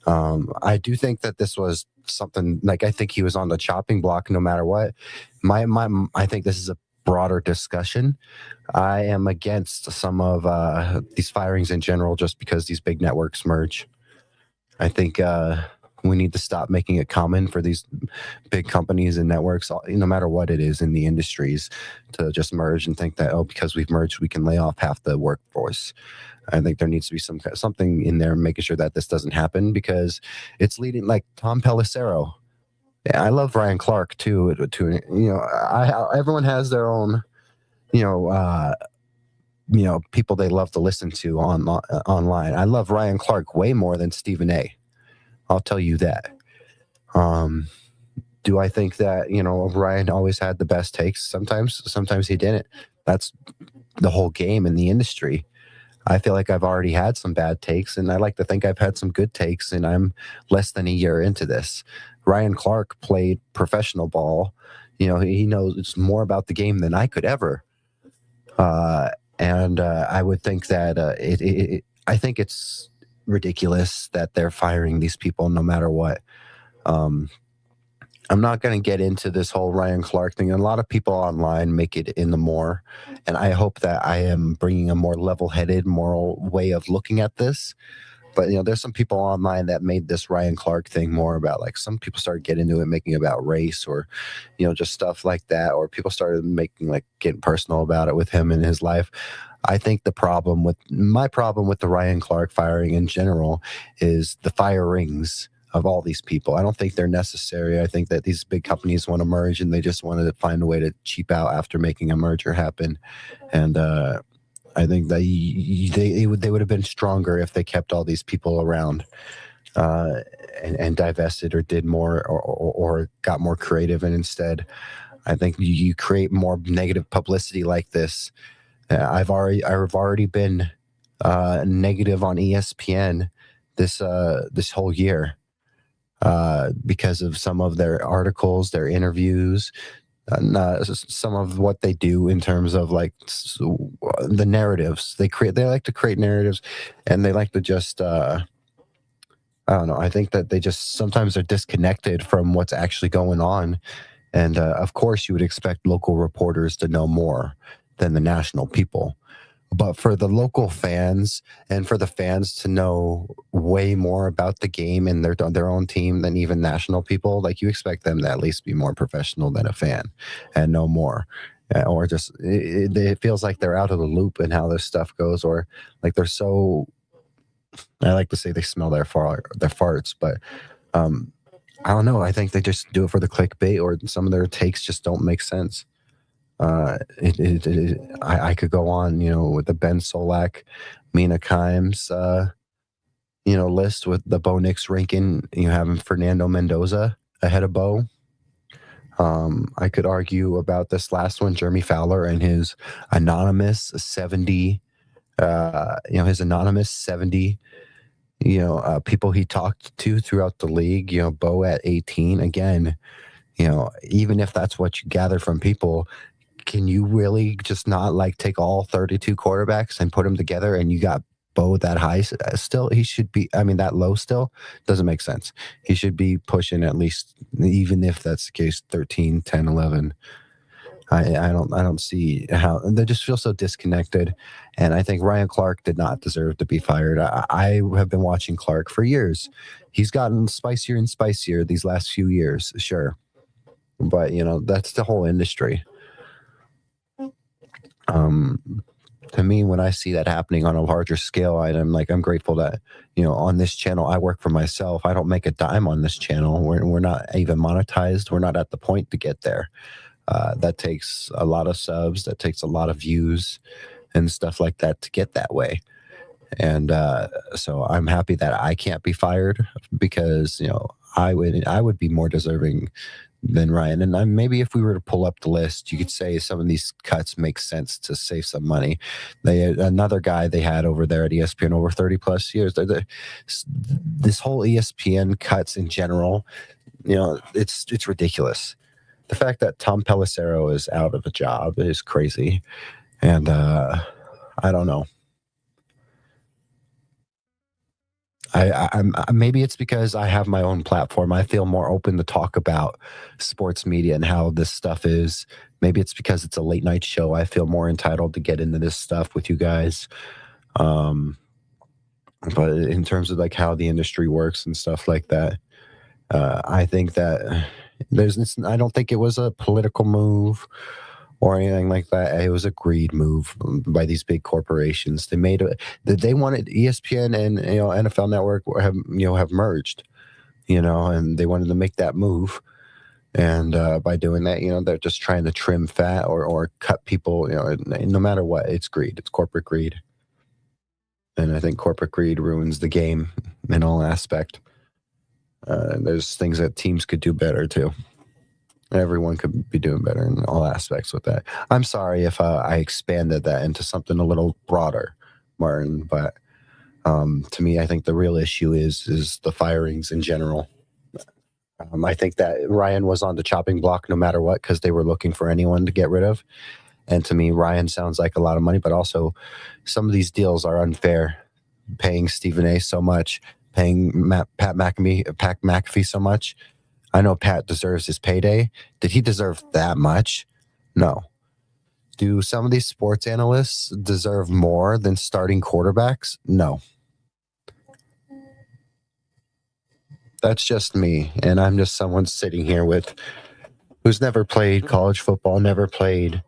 I do think that this was something like I think he was on the chopping block no matter what. I think this is a broader discussion. I am against some of these firings in general just because these big networks merge. I think we need to stop making it common for these big companies and networks, no matter what it is in the industries, to just merge and think that, because we've merged, we can lay off half the workforce. I think there needs to be something in there making sure that this doesn't happen, because it's leading, like Tom Pelissero. Yeah, I love Ryan Clark too. Everyone has their own, people they love to listen to online. I love Ryan Clark way more than Stephen A. I'll tell you that. Do I think that, Ryan always had the best takes? Sometimes he didn't. That's the whole game in the industry. I feel like I've already had some bad takes, and I like to think I've had some good takes, and I'm less than a year into this. Ryan Clark played professional ball. He knows more about the game than I could ever. And I would think that I think it's ridiculous that they're firing these people no matter what. I'm not going to get into this whole Ryan Clark thing. A lot of people online make it in the more, and I hope that I am bringing a more level-headed, moral way of looking at this. But, there's some people online that made this Ryan Clark thing more about, like, some people started getting into it, making it about race or, just stuff like that. Or people started getting personal about it with him and his life. I think my problem with the Ryan Clark firing in general is the firings of all these people. I don't think they're necessary. I think that these big companies want to merge, and they just wanted to find a way to cheap out after making a merger happen. And I think that they would have been stronger if they kept all these people around and divested or did more or got more creative. And instead, I think you create more negative publicity like this. I've already been negative on ESPN this whole year. Because of some of their articles, their interviews, and some of what they do in terms of like the narratives they create. They like to create narratives, and they like to just I don't know. I think that they just sometimes are disconnected from what's actually going on. And of course, you would expect local reporters to know more than the national people. But for the local fans and for the fans to know way more about the game and their own team than even national people, like, you expect them to at least be more professional than a fan and know more. Or just it feels like they're out of the loop in how this stuff goes, or like they're so. I like to say they smell their farts, but I don't know. I think they just do it for the clickbait, or some of their takes just don't make sense. I could go on, with the Ben Solak, Mina Kimes, list with the Bo Nix ranking, having Fernando Mendoza ahead of Bo. I could argue about this last one, Jeremy Fowler and his anonymous 70, his anonymous 70, people he talked to throughout the league, Bo at 18. Again, even if that's what you gather from people, can you really just not take all 32 quarterbacks and put them together and you got Bo that high still? He should be, that low still doesn't make sense. He should be pushing at least, even if that's the case, 13, 10, 11. I don't see how they just feel so disconnected, and I think Ryan Clark did not deserve to be fired. I have been watching Clark for years. He's gotten spicier and spicier these last few years, sure, but that's the whole industry. To me, when I see that happening on a larger scale, I'm grateful that on this channel I work for myself. I don't make a dime on this channel. We're not even monetized. We're not at the point to get there. That takes a lot of subs. That takes a lot of views and stuff like that to get that way. And so I'm happy that I can't be fired because I would be more deserving than Ryan. And maybe if we were to pull up the list, you could say some of these cuts make sense to save some money. Another guy they had over there at ESPN over 30 plus years. This whole ESPN cuts in general, it's ridiculous. The fact that Tom Pelissero is out of a job is crazy. And I don't know. I'm maybe it's because I have my own platform. I feel more open to talk about sports media and how this stuff is. Maybe it's because it's a late night show. I feel more entitled to get into this stuff with you guys. But in terms of like how the industry works and stuff like that, I think that I don't think it was a political move or anything like that. It was a greed move by these big corporations. They wanted ESPN and NFL Network have merged, and they wanted to make that move. And by doing that, they're just trying to trim fat or cut people. No matter what, it's greed. It's corporate greed, and I think corporate greed ruins the game in all aspect. There's things that teams could do better too. Everyone could be doing better in all aspects with that. I'm sorry if I expanded that into something a little broader, Martin, but to me, I think the real issue is the firings in general. I think that Ryan was on the chopping block no matter what because they were looking for anyone to get rid of. And to me, Ryan sounds like a lot of money, but also some of these deals are unfair. Paying Stephen A so much, paying Pat McAfee so much. I know Pat deserves his payday. Did he deserve that much? No. Do some of these sports analysts deserve more than starting quarterbacks? No. That's just me. And I'm just someone sitting here who's never played college football, never played,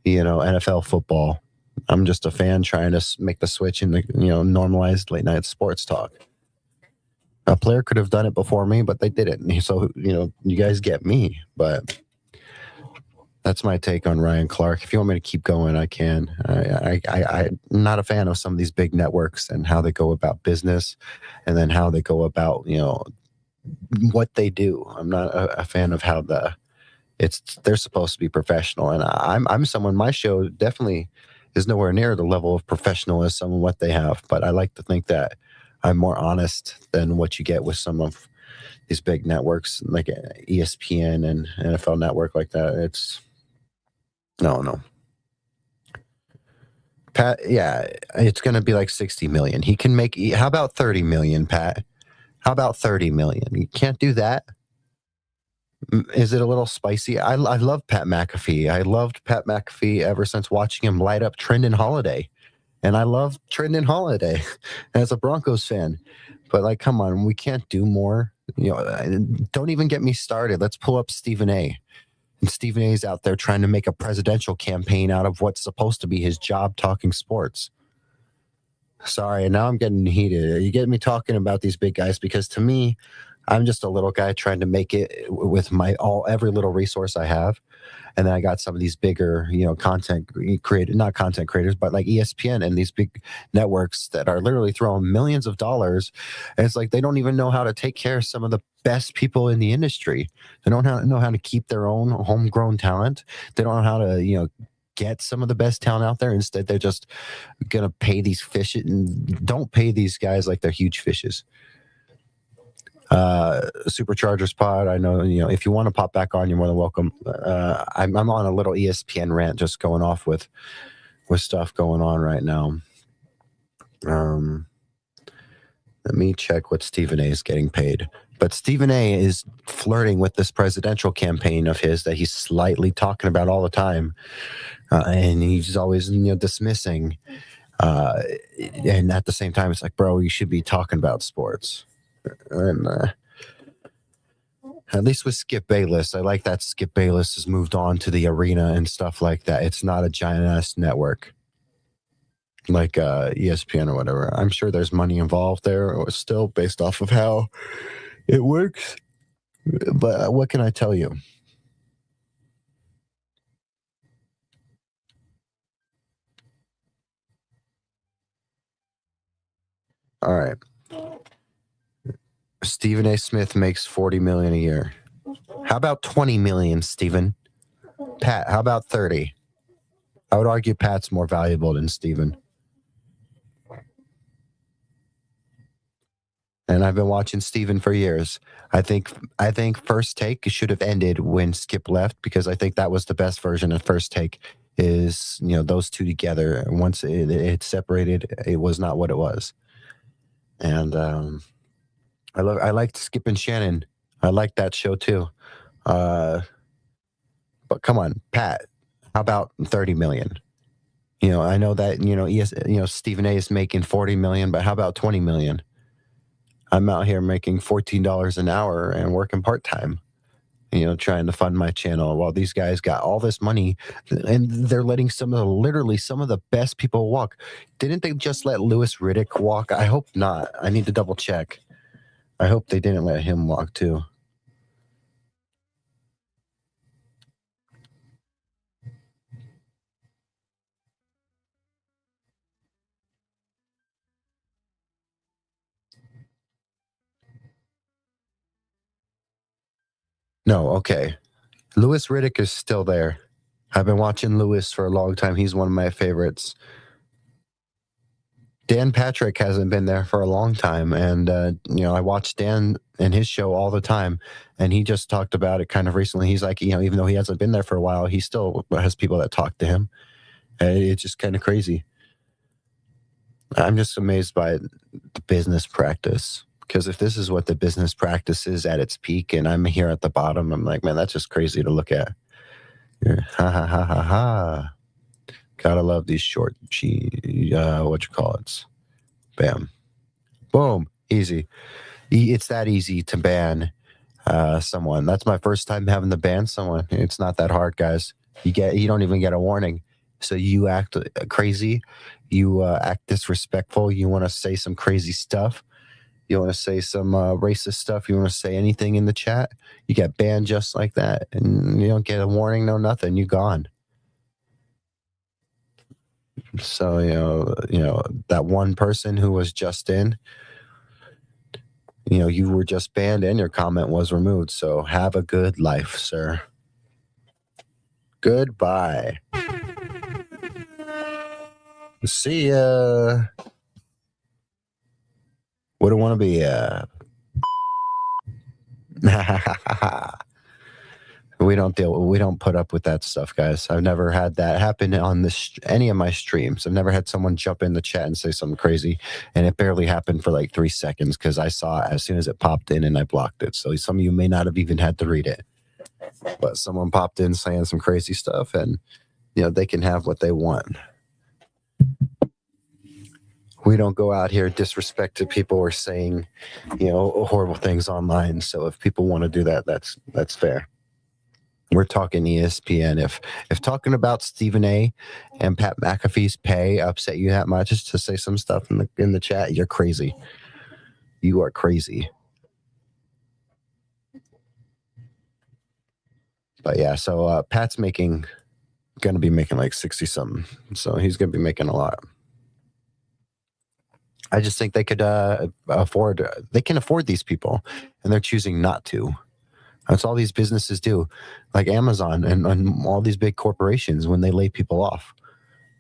NFL football. I'm just a fan trying to make the switch into, normalized late night sports talk. A player could have done it before me, but they didn't. So, you guys get me. But that's my take on Ryan Clark. If you want me to keep going, I can. I'm not a fan of some of these big networks and how they go about business and then how they go about, what they do. I'm not a fan of how they're supposed to be professional. And I'm someone, my show definitely is nowhere near the level of professionalism and what they have. But I like to think that I'm more honest than what you get with some of these big networks like ESPN and NFL Network like that. It's no. Pat, yeah, it's going to be like 60 million. He can make, how about 30 million, Pat? How about 30 million? You can't do that. Is it a little spicy? I love Pat McAfee. I loved Pat McAfee ever since watching him light up Trendon Holiday. And I love Trendon Holiday as a Broncos fan. But come on, we can't do more. Don't even get me started. Let's pull up Stephen A. And Stephen A. is out there trying to make a presidential campaign out of what's supposed to be his job talking sports. Sorry, and now I'm getting heated. You get me talking about these big guys because to me, I'm just a little guy trying to make it with every little resource I have. And then I got some of these bigger, content creators, not content creators, but like ESPN and these big networks that are literally throwing millions of dollars. And it's like they don't even know how to take care of some of the best people in the industry. They don't know how to keep their own homegrown talent. They don't know how to, get some of the best talent out there. Instead, they're just going to pay these fishes and don't pay these guys like they're huge fishes. Superchargers pod. I know, if you want to pop back on, you're more than welcome. I'm on a little ESPN rant, just going off with stuff going on right now. Let me check what Stephen A is getting paid. But Stephen A is flirting with this presidential campaign of his that he's slightly talking about all the time, and he's always dismissing. And at the same time, it's like, bro, you should be talking about sports. And at least with Skip Bayless, I like that Skip Bayless has moved on to the arena and stuff like that. It's not a giant ass network like ESPN or whatever. I'm sure there's money involved there, or still based off of how it works. But what can I tell you? All right. Stephen A. Smith makes $40 million a year. How about 20 million, Stephen? Pat, how about 30? I would argue Pat's more valuable than Stephen. And I've been watching Stephen for years. I think First Take should have ended when Skip left, because I think that was the best version of First Take. Is those two together. Once it separated, it was not what it was. And I liked Skip and Shannon. I liked that show too. But come on, Pat. How about 30 million? I know that Stephen A is making 40 million, but how about 20 million? I'm out here making $14 an hour and working part-time, trying to fund my channel while these guys got all this money, and they're letting literally some of the best people walk. Didn't they just let Louis Riddick walk? I hope not. I need to double check. I hope they didn't let him walk too. No, okay. Louis Riddick is still there. I've been watching Louis for a long time. He's one of my favorites. Dan Patrick hasn't been there for a long time. And, I watch Dan and his show all the time. And he just talked about it kind of recently. He's like, even though he hasn't been there for a while, he still has people that talk to him. And it's just kind of crazy. I'm just amazed by the business practice. Because if this is what the business practice is at its peak, and I'm here at the bottom, I'm like, man, that's just crazy to look at. Ha ha ha ha ha. Gotta love these short whatchamacallits. Bam. Boom. Easy. It's that easy to ban someone. That's my first time having to ban someone. It's not that hard, guys. You don't even get a warning. So you act crazy. You act disrespectful. You want to say some crazy stuff. You want to say some racist stuff. You want to say anything in the chat. You get banned just like that. And you don't get a warning, no nothing. You're gone. So, that one person who was just in, you were just banned and your comment was removed. So have a good life, sir. Goodbye. See ya. What do I want to be? We don't put up with that stuff, guys. I've never had that happen on any of my streams. I've never had someone jump in the chat and say something crazy, and it barely happened for like 3 seconds because I saw it as soon as it popped in and I blocked it. So some of you may not have even had to read it, but someone popped in saying some crazy stuff, and they can have what they want. We don't go out here disrespecting people or saying, horrible things online. So if people want to do that, that's fair. We're talking ESPN. If talking about Stephen A. and Pat McAfee's pay upset you that much, just to say some stuff in the chat, you're crazy. You are crazy. But yeah, so Pat's gonna be making like 60 something. So he's gonna be making a lot. I just think they could afford these people, and they're choosing not to. That's all these businesses do, like Amazon and all these big corporations. When they lay people off,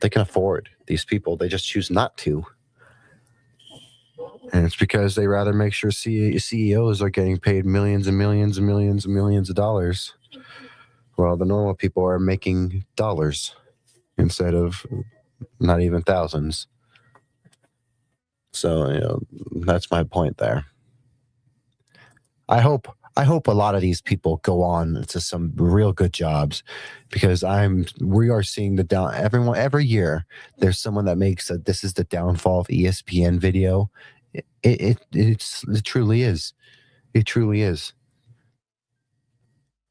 they can afford these people. They just choose not to. And it's because they rather make sure CEOs are getting paid millions and millions and millions and millions of dollars, while the normal people are making dollars instead of not even thousands. So, that's my point there. I hope a lot of these people go on to some real good jobs, because we are seeing every year there's someone that makes this is the downfall of ESPN video. It truly is. It truly is.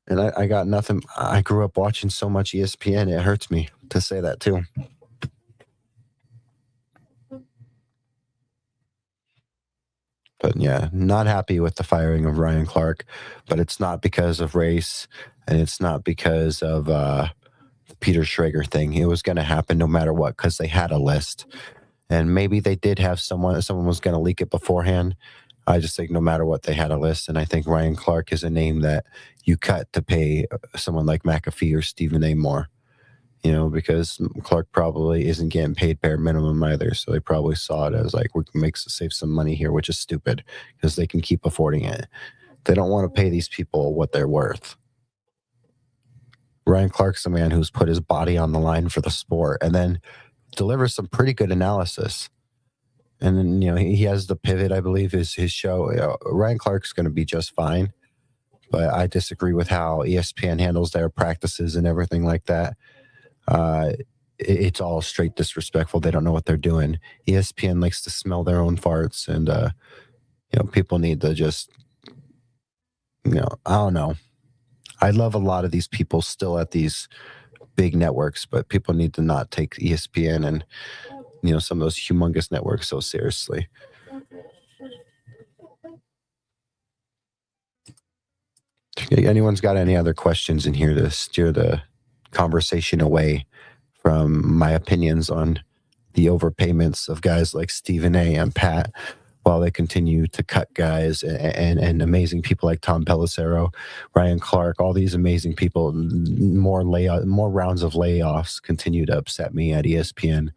And I got nothing. I grew up watching so much ESPN. It hurts me to say that too. But yeah, not happy with the firing of Ryan Clark, but it's not because of race, and it's not because of the Peter Schrager thing. It was going to happen no matter what, because they had a list, and maybe they did have someone was going to leak it beforehand. I just think no matter what, they had a list, and I think Ryan Clark is a name that you cut to pay someone like McAfee or Stephen A. more. Because Clark probably isn't getting paid bare minimum either. So they probably saw it as like, we can save some money here, which is stupid because they can keep affording it. They don't want to pay these people what they're worth. Ryan Clark's a man who's put his body on the line for the sport and then delivers some pretty good analysis. And then, he has The Pivot, I believe, is his show. Ryan Clark's going to be just fine. But I disagree with how ESPN handles their practices and everything like that. It's all straight disrespectful. They don't know what they're doing. ESPN likes to smell their own farts, and people need to just, I don't know. I love a lot of these people still at these big networks, but people need to not take ESPN and some of those humongous networks so seriously. Anyone's got any other questions in here to steer the conversation away from my opinions on the overpayments of guys like Stephen A. and Pat, while they continue to cut guys and amazing people like Tom Pelissero, Ryan Clark, all these amazing people. More rounds of layoffs continue to upset me at ESPN.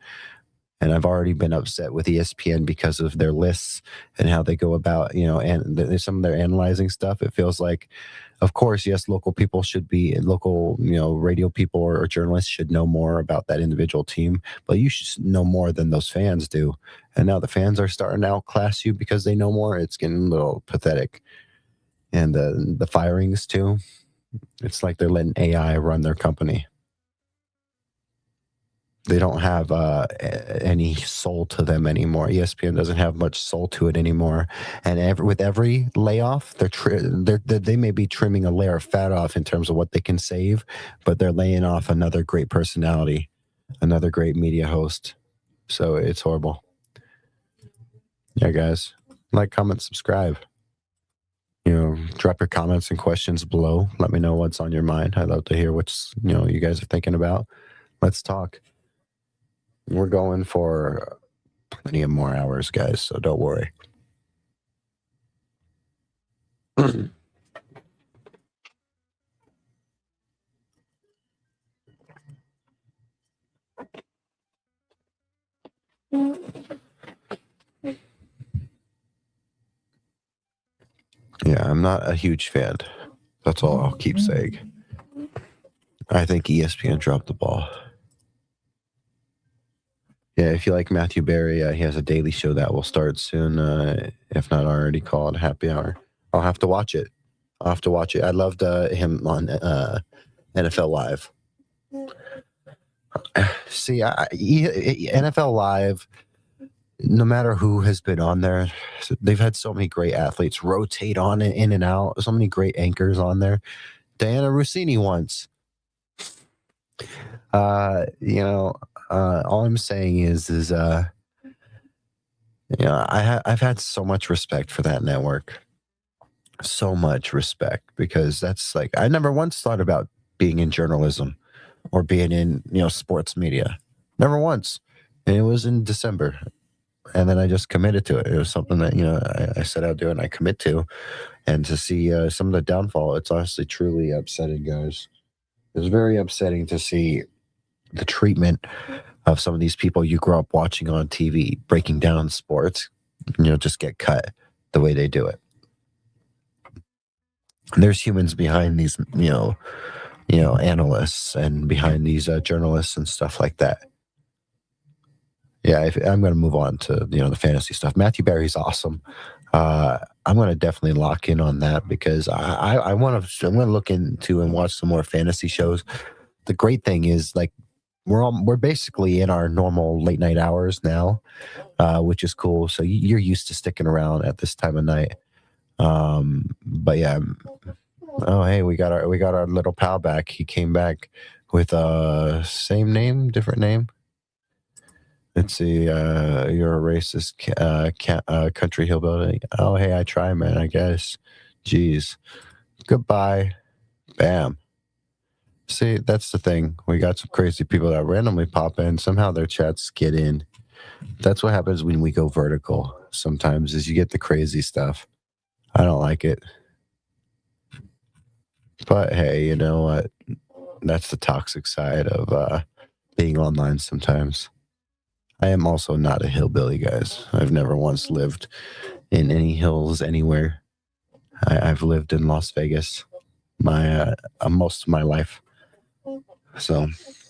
And I've already been upset with ESPN because of their lists and how they go about, and some of their analyzing stuff. It feels like, of course, yes, local people should be local, radio people or journalists should know more about that individual team, but you should know more than those fans do. And now the fans are starting to outclass you because they know more. It's getting a little pathetic. And the firings too. It's like they're letting AI run their company. They don't have any soul to them anymore. ESPN doesn't have much soul to it anymore. And with every layoff, they may be trimming a layer of fat off in terms of what they can save, but they're laying off another great personality, another great media host. So it's horrible. Yeah, guys, like, comment, subscribe. Drop your comments and questions below. Let me know what's on your mind. I'd love to hear what's you guys are thinking about. Let's talk. We're going for plenty of more hours, guys, so don't worry. Yeah, I'm not a huge fan. That's all I'll keep saying. I think ESPN dropped the ball. Yeah, if you like Matthew Berry, he has a daily show that will start soon, if not already, called Happy Hour. I'll have to watch it. I loved him on NFL Live. See, NFL Live, no matter who has been on there, they've had so many great athletes rotate on and in and out, so many great anchors on there. Diana Rossini once. All I'm saying is I've had so much respect for that network. So much respect, because that's like, I never once thought about being in journalism or being in, sports media. Never once. And it was in December. And then I just committed to it. It was something that, I set out to do and I commit to. And to see some of the downfall, it's honestly truly upsetting, guys. It was very upsetting to see the treatment of some of these people you grew up watching on TV breaking down sports, just get cut the way they do it. And there's humans behind these, analysts and behind these journalists and stuff like that. Yeah, I'm going to move on to the fantasy stuff. Matthew Berry's awesome. I'm going to definitely lock in on that because I want to. I'm going to look into and watch some more fantasy shows. The great thing is like we're basically in our normal late night hours now, which is cool. So you're used to sticking around at this time of night. But yeah. Oh, hey, we got our little pal back. He came back with same name, different name. Let's see. You're a racist country hillbilly. Oh, hey, I try, man. I guess. Jeez. Goodbye. Bam. See, that's the thing. We got some crazy people that randomly pop in. Somehow their chats get in. That's what happens when we go vertical. Sometimes is you get the crazy stuff. I don't like it. But hey, you know what? That's the toxic side of being online sometimes. I am also not a hillbilly, guys. I've never once lived in any hills anywhere. I've lived in Las Vegas most of my life. So,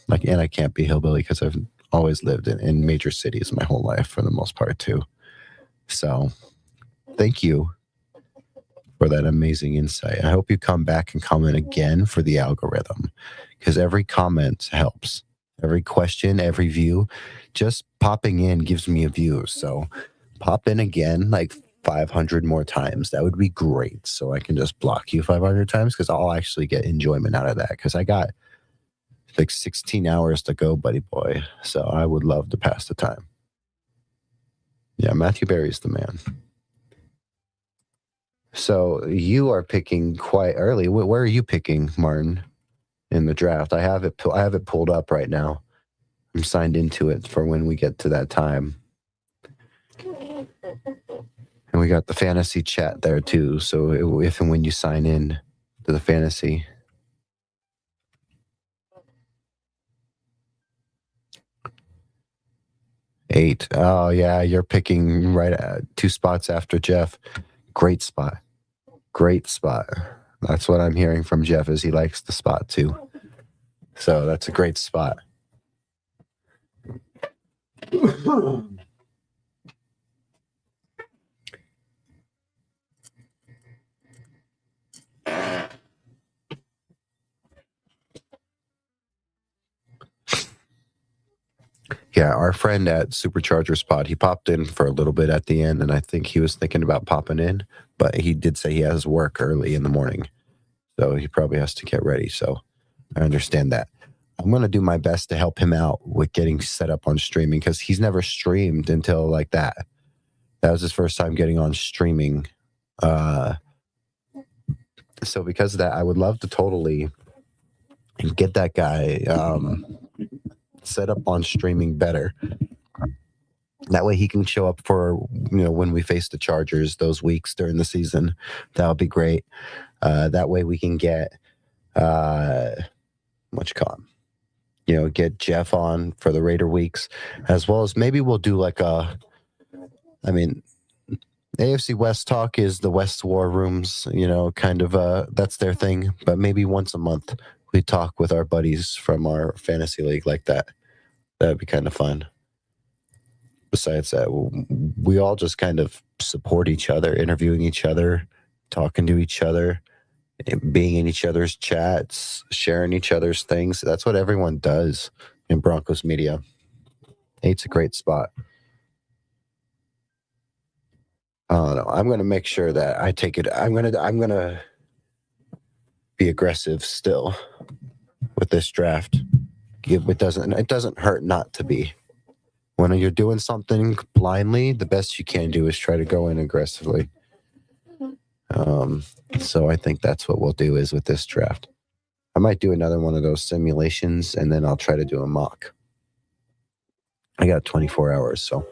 and I can't be hillbilly because I've always lived in major cities my whole life for the most part too. So, thank you for that amazing insight. I hope you come back and comment again for the algorithm because every comment helps. Every question, every view, just popping in gives me a view. So pop in again like 500 more times. That would be great. So I can just block you 500 times because I'll actually get enjoyment out of that because I got like 16 hours to go, buddy boy. So I would love to pass the time. Yeah, Matthew Berry's the man. So you are picking quite early. Where are you picking, Martin, in the draft? I have it pulled up right now. I'm signed into it for when we get to that time. And we got the fantasy chat there too. So if and when you sign in to the fantasy. Eight. Oh yeah, you're picking right at 2 spots after Jeff. Great spot. Great spot. That's what I'm hearing from Jeff is he likes the spot too. So that's a great spot. Yeah, our friend at Supercharger Spot, he popped in for a little bit at the end, and I think he was thinking about popping in, but he did say he has work early in the morning, so he probably has to get ready, so I understand that. I'm going to do my best to help him out with getting set up on streaming, because he's never streamed until like that. That was his first time getting on streaming. So because of that, I would love to totally get that guy set up on streaming better. That way he can show up for, when we face the Chargers those weeks during the season. That would be great. That way we can get get Jeff on for the Raider weeks, as well as maybe we'll do like AFC West talk is the West War Rooms, kind of that's their thing. But maybe once a month we talk with our buddies from our fantasy league like that. That'd be kind of fun. Besides that, we all just kind of support each other, interviewing each other, talking to each other, being in each other's chats, sharing each other's things. That's what everyone does in Broncos media. It's a great spot. I don't know. I'm going to make sure that I take it. I'm going to be aggressive still with this draft. It doesn't hurt not to be. When you're doing something blindly, the best you can do is try to go in aggressively. So I think that's what we'll do is with this draft. I might do another one of those simulations, and then I'll try to do a mock. I got 24 hours, so.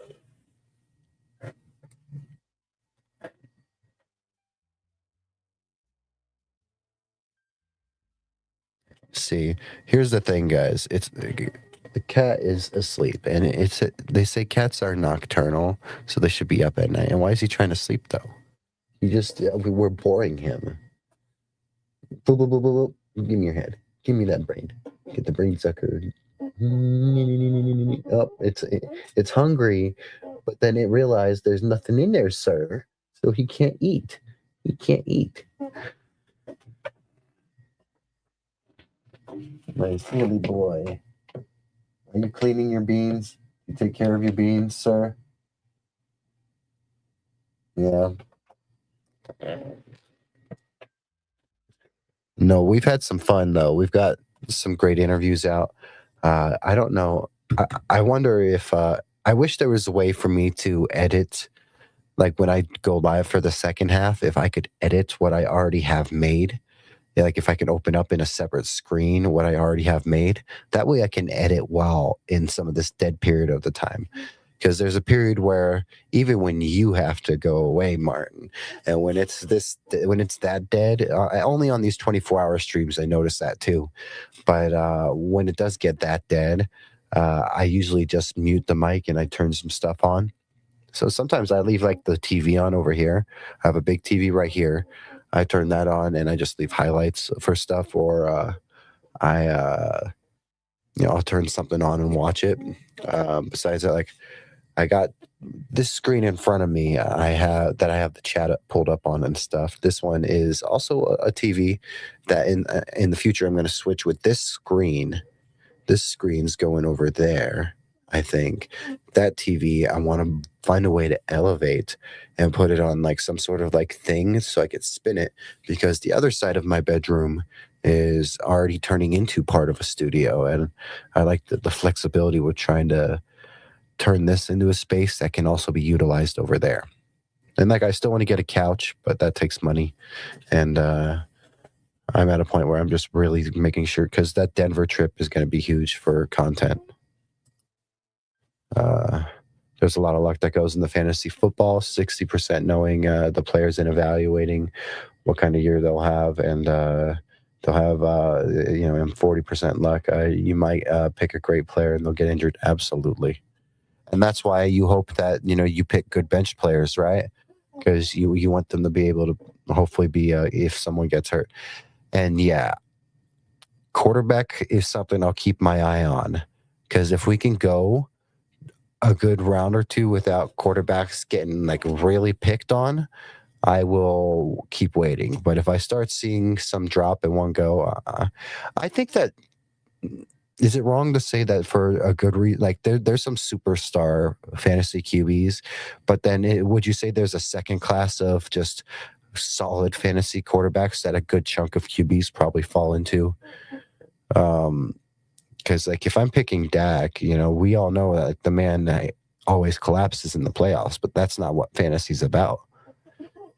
See, here's the thing, guys. It's the cat is asleep, and they say cats are nocturnal, so they should be up at night. And why is he trying to sleep though? We're boring him. Boop, boop, boop, boop, boop. Give me your head. Give me that brain. Get the brain sucker. Oh, it's hungry, but then it realized there's nothing in there, sir. So he can't eat. He can't eat. My silly boy. Are you cleaning your beans? You take care of your beans, sir? Yeah. No, we've had some fun though. We've got some great interviews out. I don't know. I wonder if I wish there was a way for me to edit, like when I go live for the second half, if I could edit what I already have made. Like if I can open up in a separate screen what I already have made. That way I can edit while in some of this dead period of the time. Because there's a period where even when you have to go away, Martin, and when it's that dead, only on these 24-hour streams I notice that too. But when it does get that dead, I usually just mute the mic and I turn some stuff on. So sometimes I leave like the TV on over here. I have a big TV right here. I turn that on and I just leave highlights for stuff, or I'll turn something on and watch it. Besides that, like I got this screen in front of me. I have the chat pulled up on and stuff. This one is also a TV that in the future I'm going to switch with this screen. This screen's going over there. I think that TV, I want to find a way to elevate and put it on like some sort of like thing so I could spin it, because the other side of my bedroom is already turning into part of a studio. And I like the flexibility with trying to turn this into a space that can also be utilized over there. And like, I still want to get a couch, but that takes money. And I'm at a point where I'm just really making sure, because that Denver trip is going to be huge for content. There's a lot of luck that goes in the fantasy football, 60% knowing the players and evaluating what kind of year they'll have. And they'll have, 40% luck. You might pick a great player and they'll get injured. Absolutely. And that's why you hope that, you pick good bench players, right? Because you want them to be able to hopefully be, if someone gets hurt. And yeah, quarterback is something I'll keep my eye on, because if we can go a good round or two without quarterbacks getting like really picked on, I will keep waiting. But if I start seeing some drop in one go, I think that, is it wrong to say that for a good reason? Like there's some superstar fantasy QBs, but then would you say there's a second class of just solid fantasy quarterbacks that a good chunk of QBs probably fall into? Because like if I'm picking Dak, we all know that the man always collapses in the playoffs, but that's not what fantasy's about.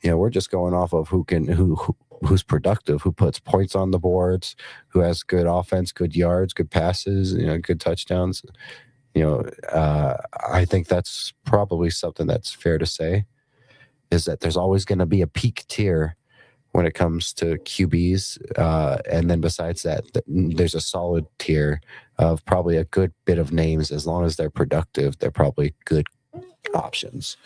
We're just going off of who's productive, who puts points on the boards, who has good offense, good yards, good passes, good touchdowns. I think that's probably something that's fair to say, is that there's always going to be a peak tier when it comes to QBs. And then besides that, there's a solid tier of probably a good bit of names. As long as they're productive, they're probably good options.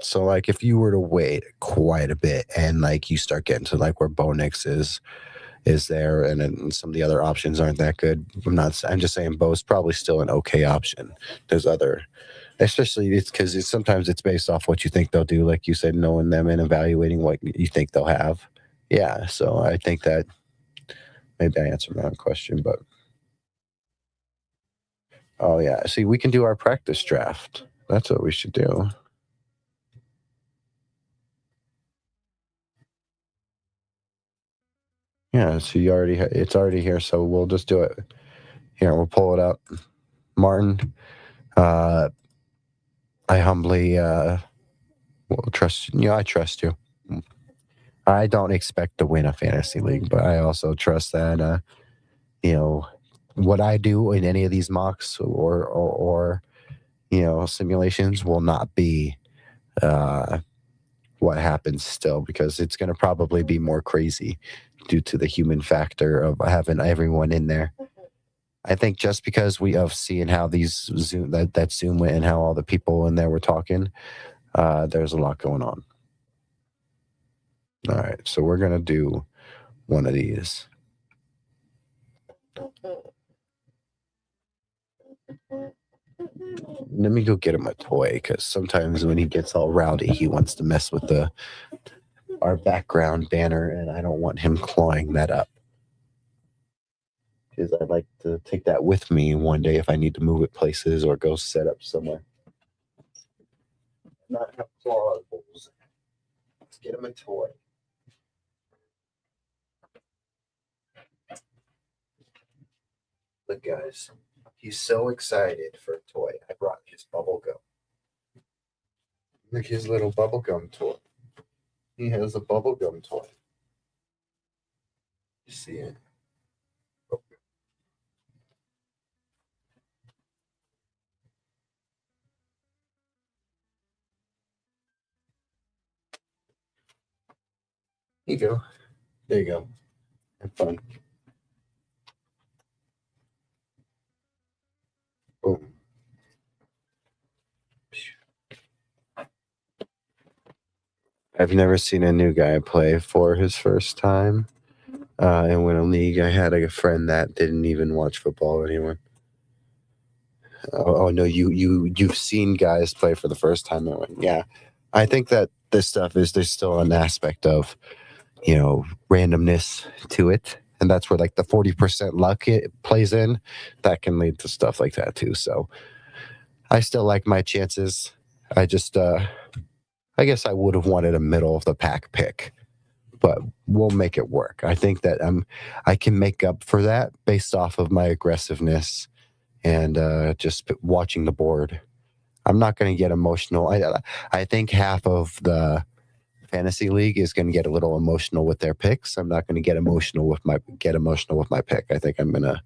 So like if you were to wait quite a bit and like you start getting to like where Bo Nix is there, and then some of the other options aren't that good. I'm just saying Bo's probably still an okay option. There's other, especially it's because sometimes it's based off what you think they'll do, like you said, knowing them and evaluating what you think they'll have. Yeah, so I think that maybe I answered my own question, but oh yeah, see, we can do our practice draft. That's what we should do. Yeah, so it's already here, so we'll just do it. Here, we'll pull it up. Martin, I humbly will trust you. I trust you. I don't expect to win a fantasy league, but I also trust that what I do in any of these mocks or simulations will not be what happens still, because it's going to probably be more crazy due to the human factor of having everyone in there. I think just because we have seen how these that Zoom went and how all the people in there were talking, there's a lot going on. All right, so we're gonna do one of these. Let me go get him a toy because sometimes when he gets all rowdy, he wants to mess with our background banner, and I don't want him clawing that up. Because I'd like to take that with me one day if I need to move it places or go set up somewhere. Not have claws. Let's get him a toy. Look, guys, he's so excited for a toy. I brought his bubble gum. Look, his little bubble gum toy. He has a bubble gum toy. You see it? Here you go. There you go. Have fun. Boom. I've never seen a new guy play for his first time. And when a league, I had a friend that didn't even watch football or anyone. Oh no, you've seen guys play for the first time. I went, yeah. I think that this stuff there's still an aspect of, randomness to it. And that's where like the 40% luck it plays in. That can lead to stuff like that too. So I still like my chances. I just I guess I would have wanted a middle of the pack pick, but we'll make it work. I think that I can make up for that based off of my aggressiveness and just watching the board. I'm not going to get emotional. I think half of the fantasy league is going to get a little emotional with their picks. I'm not going to get emotional with my pick. I think I'm gonna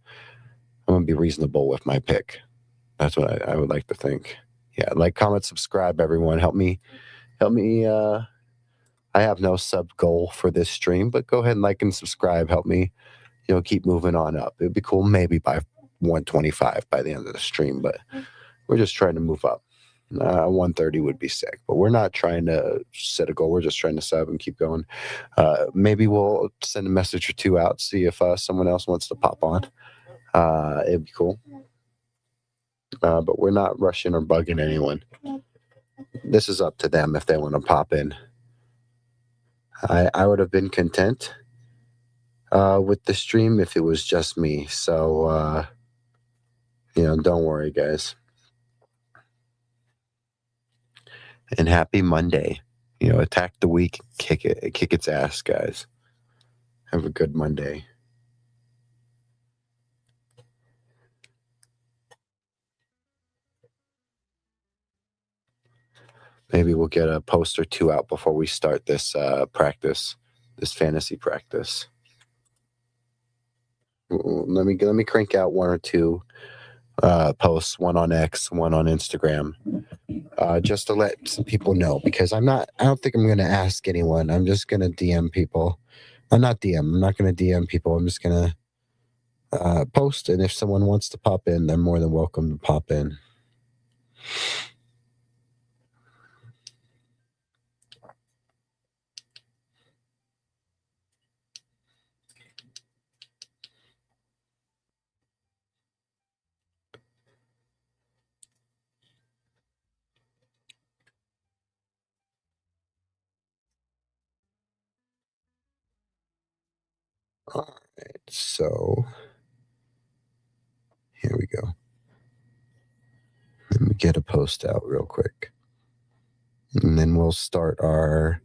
be reasonable with my pick. That's what I would like to think. Yeah, like, comment, subscribe, everyone. Help me. I have no sub goal for this stream, but go ahead and like and subscribe. Help me, keep moving on up. It'd be cool maybe by 125 by the end of the stream, but we're just trying to move up. 130 would be sick, but we're not trying to set a goal. We're just trying to sub and keep going. Maybe we'll send a message or two out, see if someone else wants to pop on. It'd be cool. But we're not rushing or bugging anyone. This is up to them if they want to pop in. I would have been content with the stream if it was just me. So, don't worry, guys. And happy Monday. Attack the week, kick its ass, guys. Have a good Monday. Maybe we'll get a post or two out before we start this this fantasy practice. Let me crank out one or two posts, one on X, one on Instagram, just to let some people know, because I don't think I'm going to ask anyone. I'm just going to DM people. I'm not going to DM people. I'm just going to post, and if someone wants to pop in, they're more than welcome to pop in. All right, so here we go. Let me get a post out real quick, and then we'll start our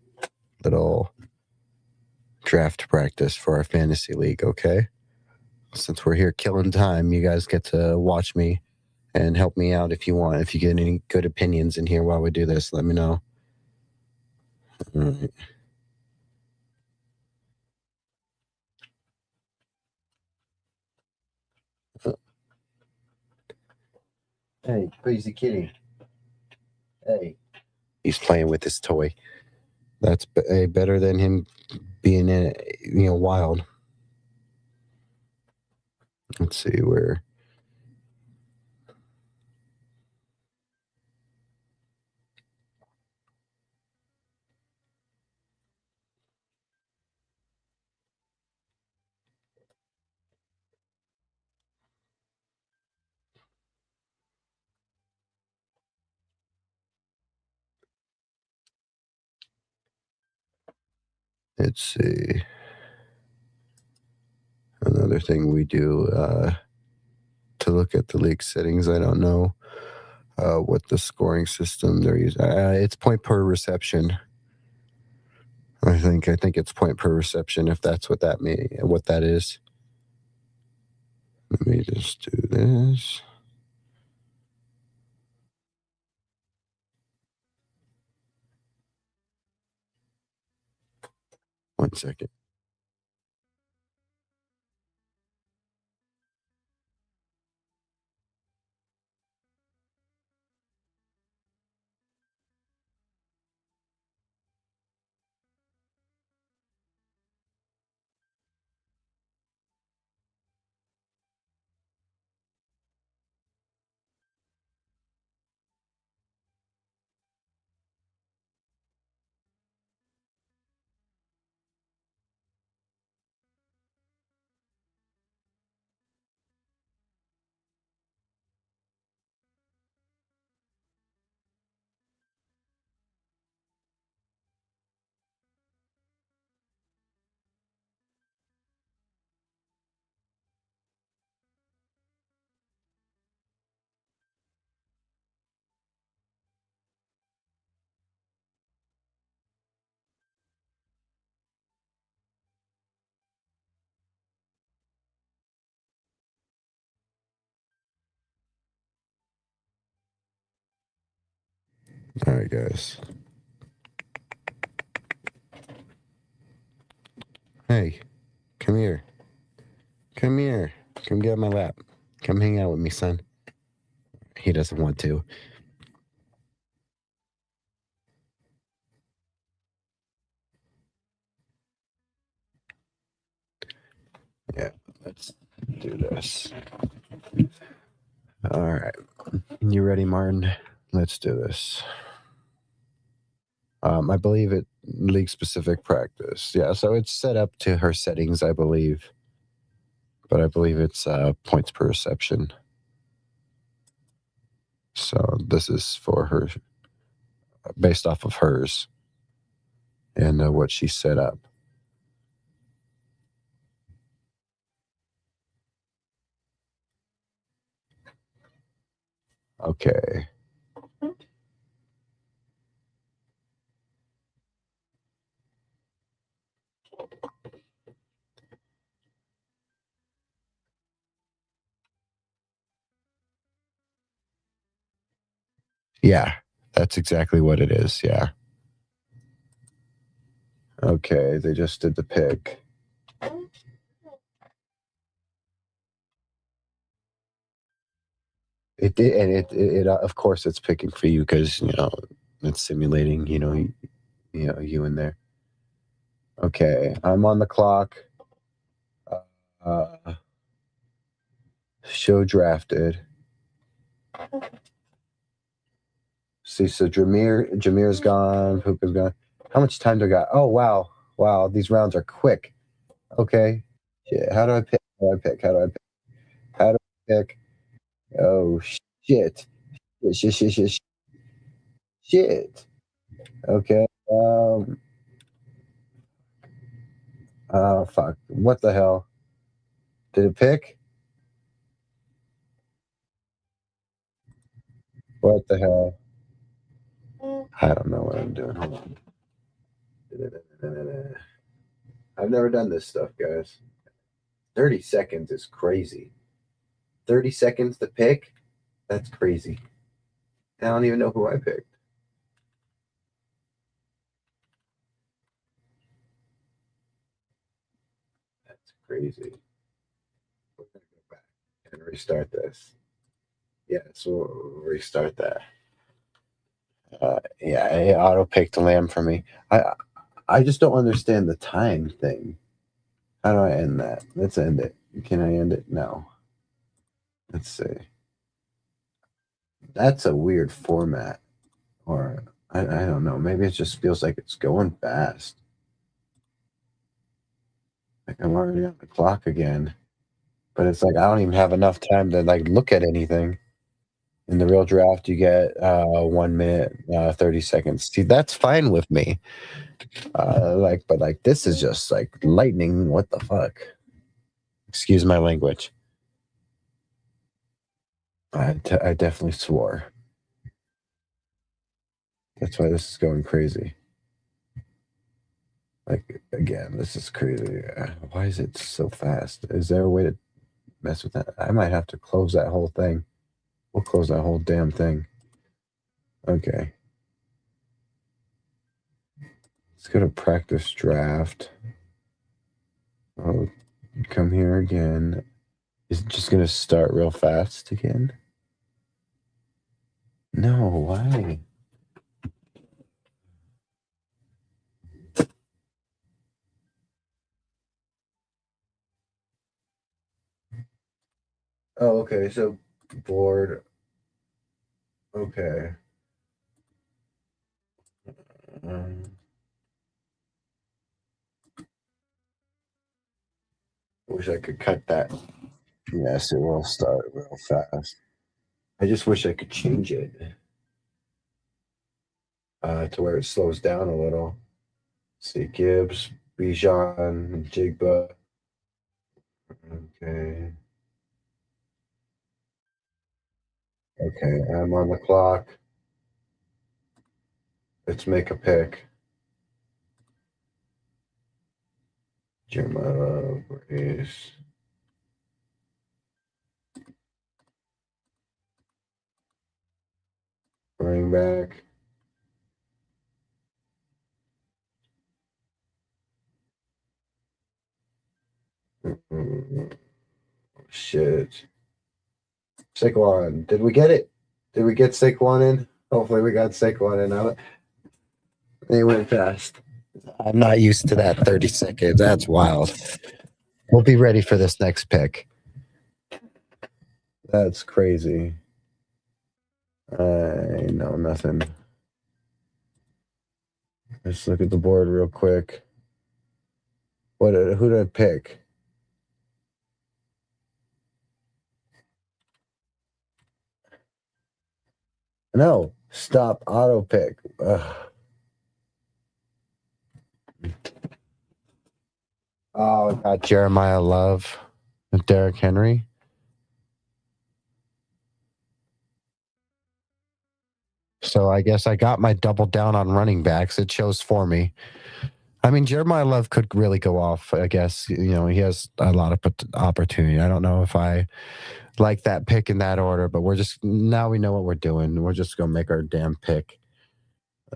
little draft practice for our fantasy league, okay? Since we're here killing time, you guys get to watch me and help me out if you want. If you get any good opinions in here while we do this, let me know. All right. Hey, crazy kitty. Hey. He's playing with his toy. That's better than him being wild. Let's see where. Let's see. Another thing we do to look at the league settings, I don't know what the scoring system they're using. It's point per reception. I think it's point per reception, if that's what that is. Let me just do this. One second. All right, guys. Hey, come here. Come here. Come get on my lap. Come hang out with me, son. He doesn't want to. Yeah, let's do this. All right. You ready, Martin? Let's do this. I believe it league specific practice. Yeah, so it's set up to her settings, I believe. But I believe it's points per reception. So this is for her, based off of hers and what she set up. Okay. Yeah, that's exactly what it is. Yeah. Okay, they just did the pick. It did, and it of course it's picking for you because it's simulating you in there. Okay, I'm on the clock. Show drafted. See, so Jameer's gone. Puka's gone. How much time do I got? Oh wow! These rounds are quick. Okay. Yeah, how do I pick? How do I pick? Oh shit! Shit! Okay. Fuck. What the hell? Did it pick? What the hell? I don't know what I'm doing. Hold on. I've never done this stuff, guys. 30 seconds is crazy. 30 seconds to pick? That's crazy. I don't even know who I picked. That's crazy. We're going to go back and restart this. Yeah, so we'll restart that. Yeah, it auto-picked Lamb for me. I just don't understand the time thing. How do I end that? Let's end it. Can I end it? No. Let's see. That's a weird format. Or, I don't know. Maybe it just feels like it's going fast. Like I'm already on the clock again. But it's like I don't even have enough time to look at anything. In the real draft, you get 1 minute, 30 seconds. See, that's fine with me. But this is just like lightning. What the fuck? Excuse my language. I definitely swore. That's why this is going crazy. Like, again, this is crazy. Why is it so fast? Is there a way to mess with that? I might have to close that whole thing. We'll close that whole damn thing. Okay. Let's go to practice draft. Oh, come here again. Is it just going to start real fast again? No, why? Oh, okay. So board. Okay. Wish I could cut that. Yes, it will start real fast. I just wish I could change it to where it slows down a little. See, Gibbs, Bijan, Jigba. Okay. Okay, I'm on the clock. Let's make a pick. Jeremiah Brace. Running back. Shit. Saquon. Did we get it? Did we get Saquon in? Hopefully we got Saquon in. They went fast. I'm not used to that 30 seconds. That's wild. We'll be ready for this next pick. That's crazy. I know nothing. Let's look at the board real quick. Who did I pick? No, stop auto pick. Ugh. Oh, I got Jeremiah Love and Derrick Henry. So I guess I got my double down on running backs. It shows for me. I mean, Jeremiah Love could really go off. I guess, he has a lot of opportunity. I don't know if I like that pick in that order, but now we know what we're doing. We're just going to make our damn pick.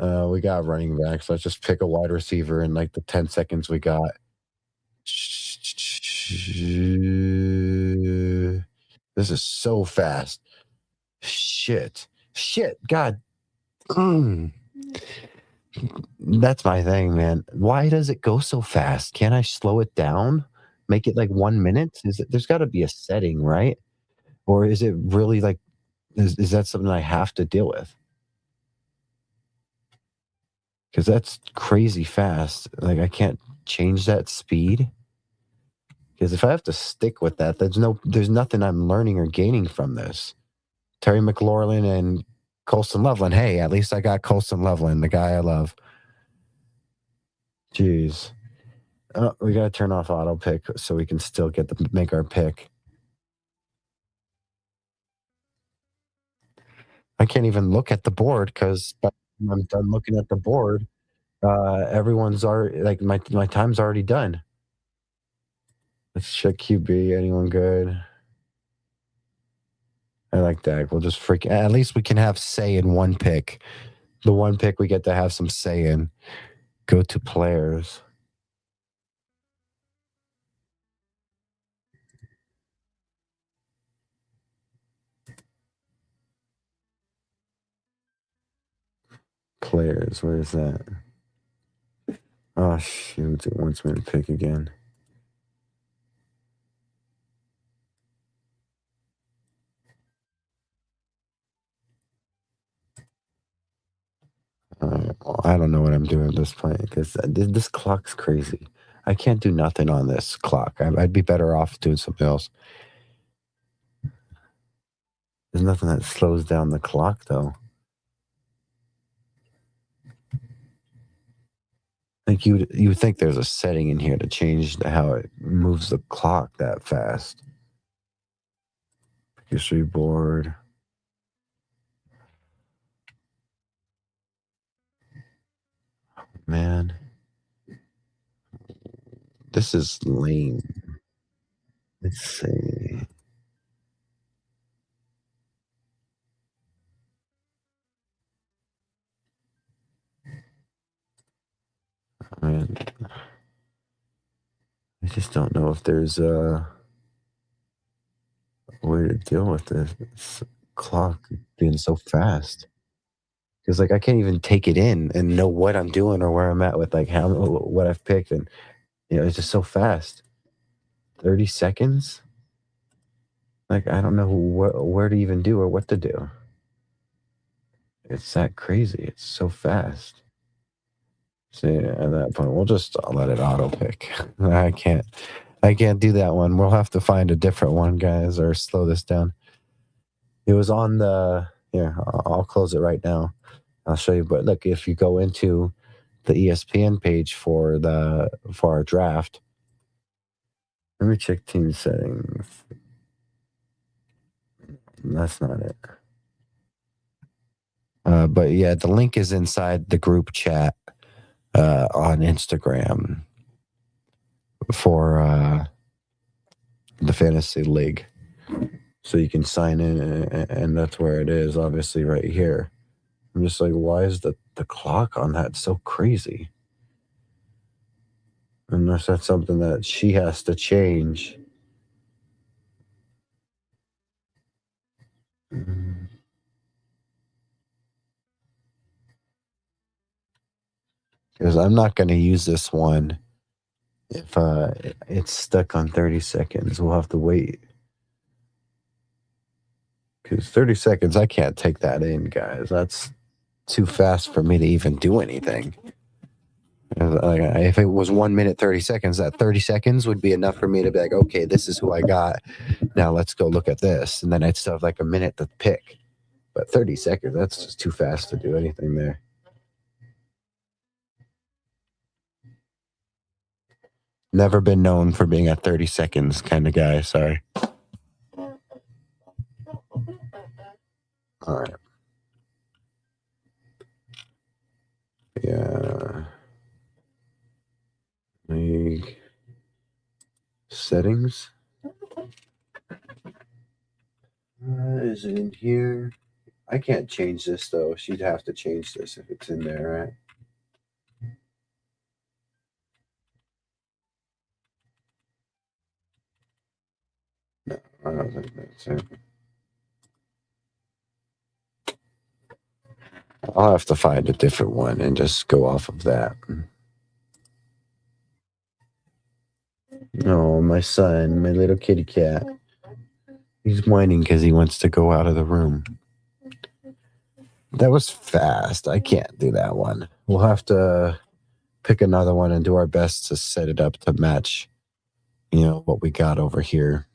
We got running backs. Let's just pick a wide receiver in like the 10 seconds we got. This is so fast. Shit. God. That's my thing, man. Why does it go so fast? Can't I slow it down? Make it like 1 minute? There's got to be a setting, right? Or is it really like, is that something I have to deal with? Because that's crazy fast. Like, I can't change that speed. Because if I have to stick with that, there's nothing I'm learning or gaining from this. Terry McLaurin and Colston Loveland. Hey, at least I got Colston Loveland, the guy I love. Jeez. We got to turn off auto pick so we can still make our pick. I can't even look at the board because I'm done looking at the board. Everyone's already, like, my time's already done. Let's check QB. Anyone good? I like that. We'll just at least we can have say in one pick. The one pick we get to have some say in. Go to players. Players, where is that? Oh, shoot. It wants me to pick again. I don't know what I'm doing at this point because this clock's crazy. I can't do nothing on this clock. I'd be better off doing something else. There's nothing that slows down the clock, though. Like you would think there's a setting in here to change how it moves the clock that fast. History board. Man, this is lame. Let's see. Man, I just don't know if there's a way to deal with this clock being so fast. Because like I can't even take it in and know what I'm doing or where I'm at with like what I've picked, and it's just so fast. 30 seconds. Like I don't know where to even do or what to do. It's that crazy. It's so fast. See, at that point, we'll just let it auto pick. I can't do that one. We'll have to find a different one, guys, or slow this down. It was on the here. I'll close it right now. I'll show you. But look, if you go into the ESPN page for our draft, let me check team settings. That's not it. But yeah, the link is inside the group chat on Instagram for the fantasy league. So you can sign in, and that's where it is, obviously, right here. I'm just like, why is the clock on that so crazy? Unless that's something that she has to change. Because I'm not going to use this one if it's stuck on 30 seconds. We'll have to wait. Because 30 seconds, I can't take that in, guys. That's too fast for me to even do anything. If it was 1 minute, 30 seconds, that 30 seconds would be enough for me to be like, okay, this is who I got. Now let's go look at this. And then I'd still have like a minute to pick. But 30 seconds, that's just too fast to do anything there. Never been known for being a 30 seconds kind of guy. Sorry. All right. Yeah. League settings. Is it in here? I can't change this though. She'd have to change this if it's in there, right? No, I don't think that's it. I'll have to find a different one and just go off of that. Oh, my son, my little kitty cat. He's whining because he wants to go out of the room. That was fast. I can't do that one. We'll have to pick another one and do our best to set it up to match, what we got over here.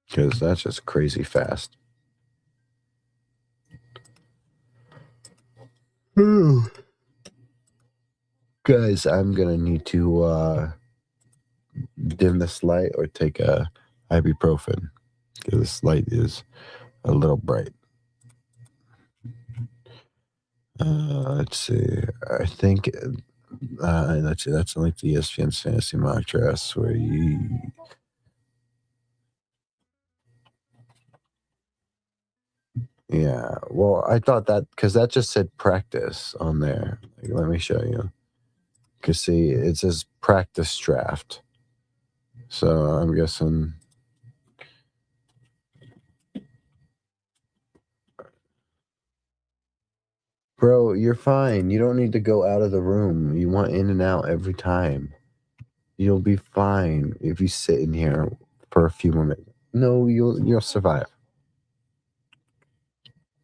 Because that's just crazy fast. Guys, I'm going to need to dim this light or take a ibuprofen. Because this light is a little bright. Let's see. I think let's see. That's like the ESPN's fantasy mock drafts where you. Yeah. Well, I thought that because that just said practice on there. Like, let me show you. Because see, it says practice draft. So I'm guessing. Bro, you're fine. You don't need to go out of the room. You want in and out every time. You'll be fine if you sit in here for a few more minutes. No, you'll survive.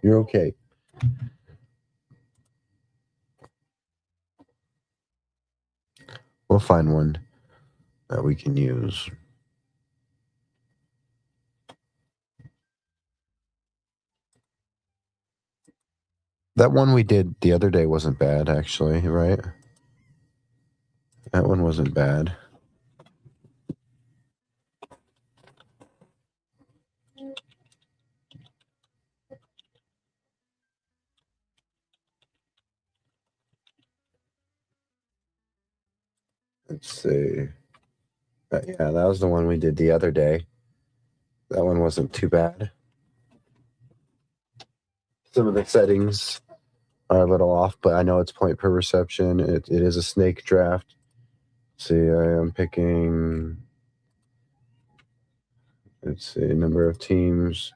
You're okay. We'll find one that we can use. That one we did the other day wasn't bad, actually, right? That one wasn't bad. Let's see. Yeah, that was the one we did the other day. That one wasn't too bad. Some of the settings are a little off, but I know it's point per reception. It is a snake draft. Let's see, I am picking. Let's see, number of teams,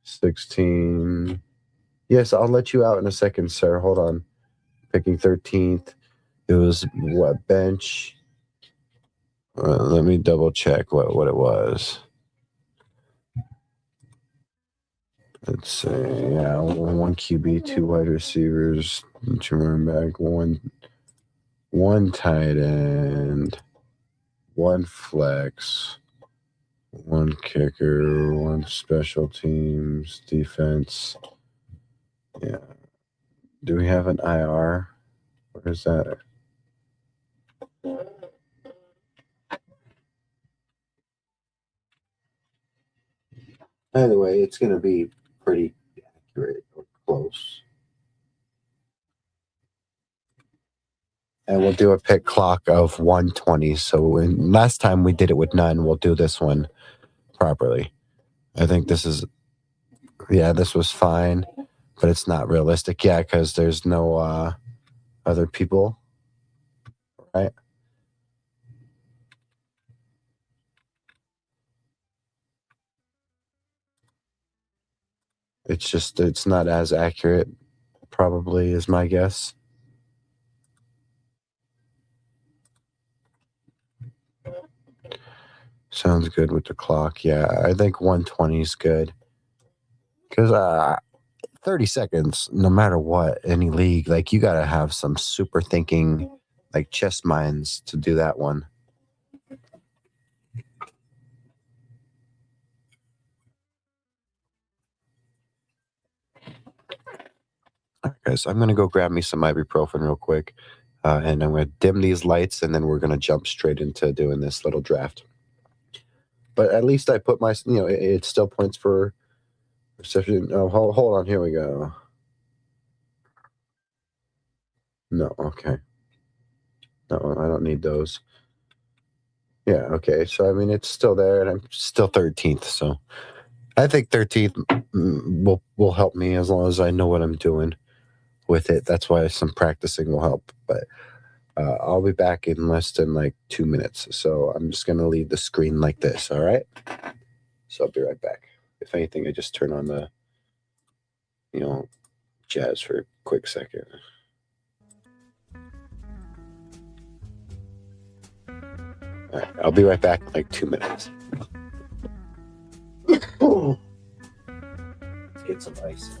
16. Yes, I'll let you out in a second, sir. Hold on. Picking 13th. It was what, bench? Let me double check what it was. Let's see. Yeah, one QB, 2 wide receivers, 2 running back, one tight end, 1 flex, 1 kicker, 1 special teams, defense. Yeah. Do we have an IR? Where is that? Either way, it's going to be pretty accurate or close. And we'll do a pick clock of 120. So last time we did it with none, we'll do this one properly. I think this is, yeah, this was fine, but it's not realistic. Yeah, because there's no other people, right? It's just, it's not as accurate, probably, is my guess. Sounds good with the clock. Yeah, I think 120 is good. Because 30 seconds, no matter what, any league, like you got to have some super thinking, like chess minds to do that one. All right, guys, I'm going to go grab me some ibuprofen real quick. And I'm going to dim these lights, and then we're going to jump straight into doing this little draft. But at least I put my, it still points for reception. Oh, hold on. Here we go. No, okay. No, I don't need those. Yeah, okay. So, I mean, it's still there, and I'm still 13th. So I think 13th will help me as long as I know what I'm doing with it. That's why some practicing will help. But I'll be back in less than like 2 minutes. So I'm just going to leave the screen like this. All right. So I'll be right back. If anything, I just turn on the, jazz for a quick second. All right. I'll be right back in like 2 minutes. Let's get some ice.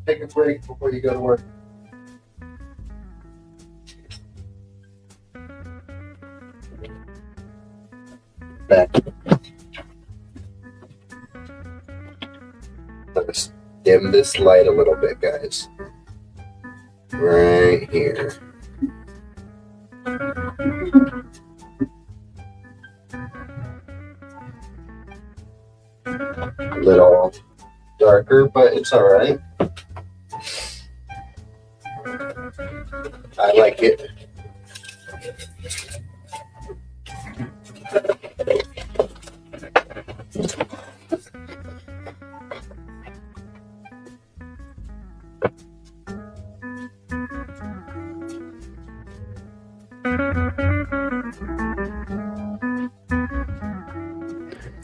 Take a break before you go to work. Back. Let's dim this light a little bit, guys. Right here. A little darker, but it's all right. I like it.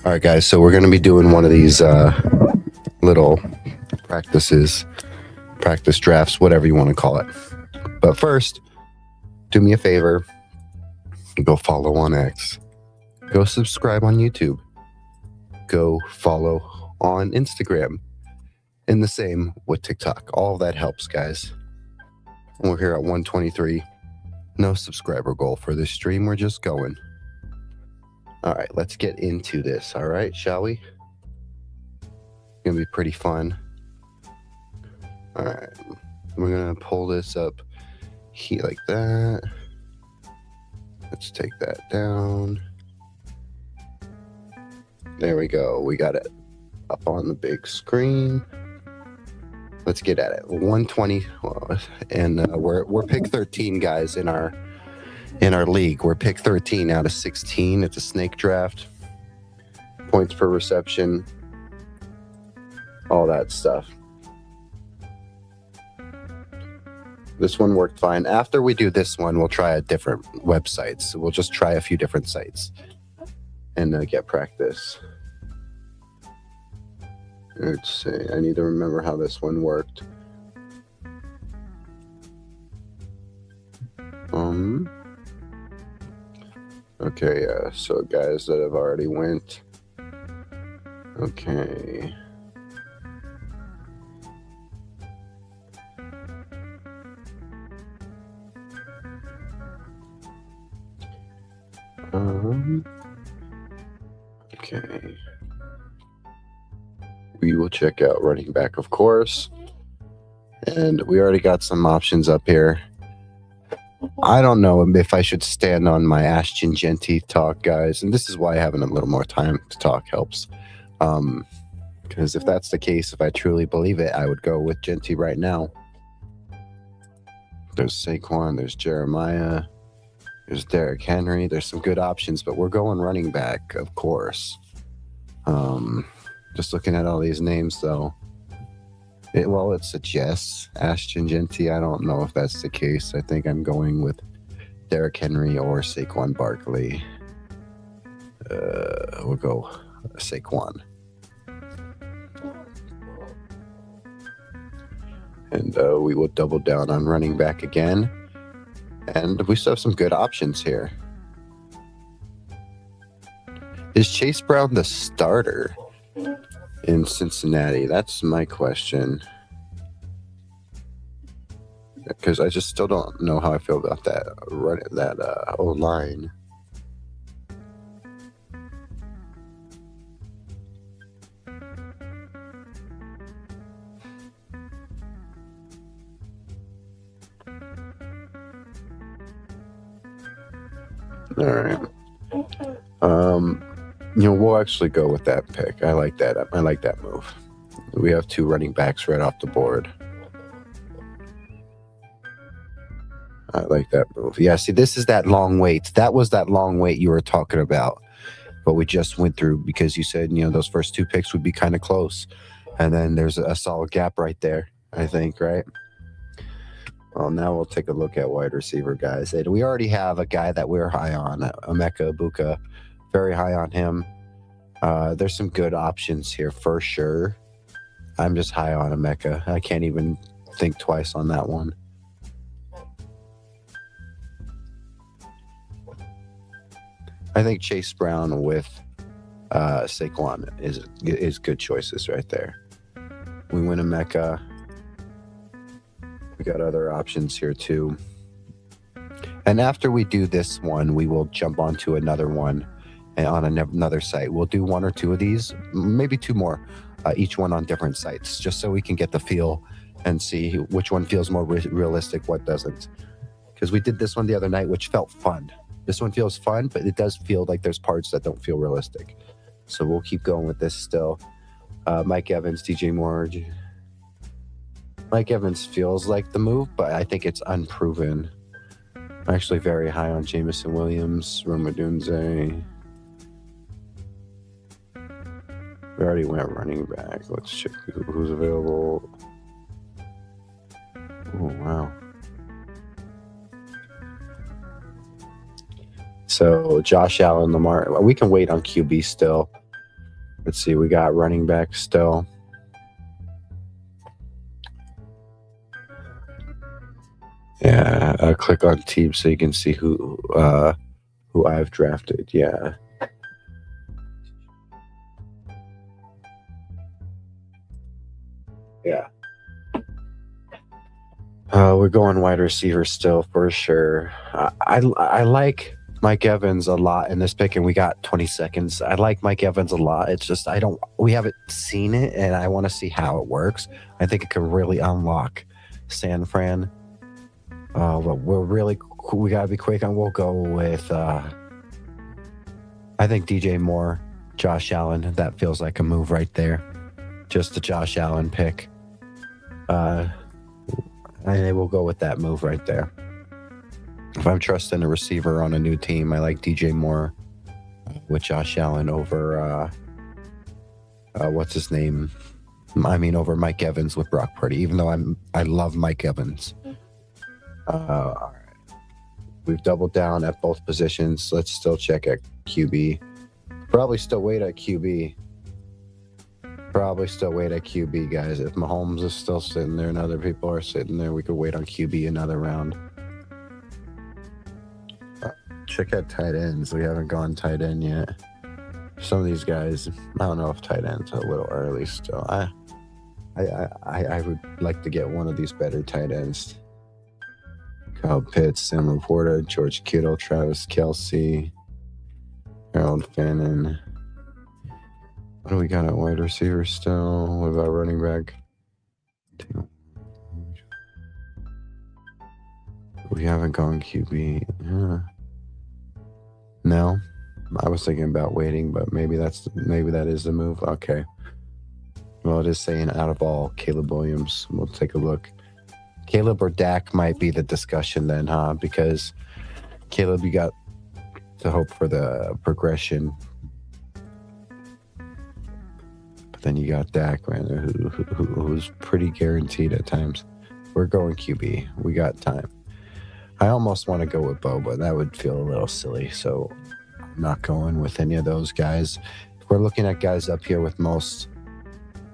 All right, guys, so we're going to be doing one of these little practice drafts, whatever you want to call it. But first, do me a favor, go follow on X, go subscribe on YouTube, go follow on Instagram, and the same with TikTok. All of that helps, guys. And we're here at 123. No subscriber goal for this stream. We're just going. All right, let's get into this. All right, shall we? It's gonna be pretty fun. All right, we're gonna pull this up here like that. Let's take that down. There we go. We got it up on the big screen. Let's get at it. 120, and we're pick 13, guys, in our league. We're pick 13 out of 16. It's a snake draft. Points per reception, all that stuff. This one worked fine. After we do this one, we'll try a different websites. We'll just try a few different sites and get practice. Let's see. I need to remember how this one worked. Okay, yeah. So guys that have already went. Okay. Okay. We will check out running back, of course. And we already got some options up here. I don't know if I should stand on my Ashton Jeanty talk, guys. And this is why having a little more time to talk helps. Because if that's the case, if I truly believe it, I would go with Jeanty right now. There's Saquon, there's Jeremiah, there's Derrick Henry. There's some good options, but we're going running back, of course. Just looking at all these names, though. It suggests Ashton Jeanty. I don't know if that's the case. I think I'm going with Derrick Henry or Saquon Barkley. We'll go Saquon. And we will double down on running back again. And we still have some good options here. Is Chase Brown the starter in Cincinnati? That's my question. Because I just still don't know how I feel about that O-line. All right. We'll actually go with that pick. I like that. I like that move. We have 2 running backs right off the board. I like that move. Yeah, see, this is that long wait. That was that long wait you were talking about. But we just went through because you said, those first 2 picks would be kind of close. And then there's a solid gap right there, I think, right? Well, now we'll take a look at wide receiver guys. And we already have a guy that we're high on, Emeka Egbuka. Very high on him. There's some good options here for sure. I'm just high on Emeka. I can't even think twice on that one. I think Chase Brown with Saquon is good choices right there. We win Emeka. We got other options here too. And after we do this one, we will jump onto another one on another site. We'll do 1 or 2 of these, maybe 2 more, each one on different sites, just so we can get the feel and see which one feels more realistic, what doesn't. Because we did this one the other night, which felt fun. This one feels fun, but it does feel like there's parts that don't feel realistic. So we'll keep going with this still. Mike Evans, DJ Moore. Mike Evans feels like the move, but I think it's unproven. I'm actually very high on Jameson Williams, Rome Odunze. We already went running back. Let's check who's available. Oh, wow. So Josh Allen, Lamar. We can wait on QB still. Let's see. We got running back still. Yeah, click on team so you can see who I've drafted. Yeah. Yeah. We're going wide receiver still for sure. I like Mike Evans a lot in this pick, and we got 20 seconds. I like Mike Evans a lot. It's just we haven't seen it, and I want to see how it works. I think it could really unlock San Fran. But we gotta be quick, and we'll go with I think DJ Moore, Josh Allen. That feels like a move right there. Just the Josh Allen pick. And we'll go with that move right there. If I'm trusting a receiver on a new team, I like DJ Moore with Josh Allen over what's his name? Over Mike Evans with Brock Purdy. Even though I love Mike Evans. All right. We've doubled down at both positions. Let's still check at QB. Probably still wait at QB. Guys. If Mahomes is still sitting there and other people are sitting there, we could wait on QB another round. Check out tight ends. We haven't gone tight end yet. Some of these guys, I don't know if tight end's a little early still. I would like to get one of these better tight ends. Kyle Pitts, Sam Laporta, George Kittle, Travis Kelce, Harold Fannin. What do we got at wide receiver still? What about running back? We haven't gone QB. Yeah. No, I was thinking about waiting, but maybe that is the move. Okay. Well, it is saying out of all, Caleb Williams. We'll take a look. Caleb or Dak might be the discussion then, huh? Because Caleb, you got to hope for the progression. But then you got Dak, man, who's pretty guaranteed at times. We're going QB. We got time. I almost want to go with Bo, but that would feel a little silly. So I'm not going with any of those guys. If we're looking at guys up here with most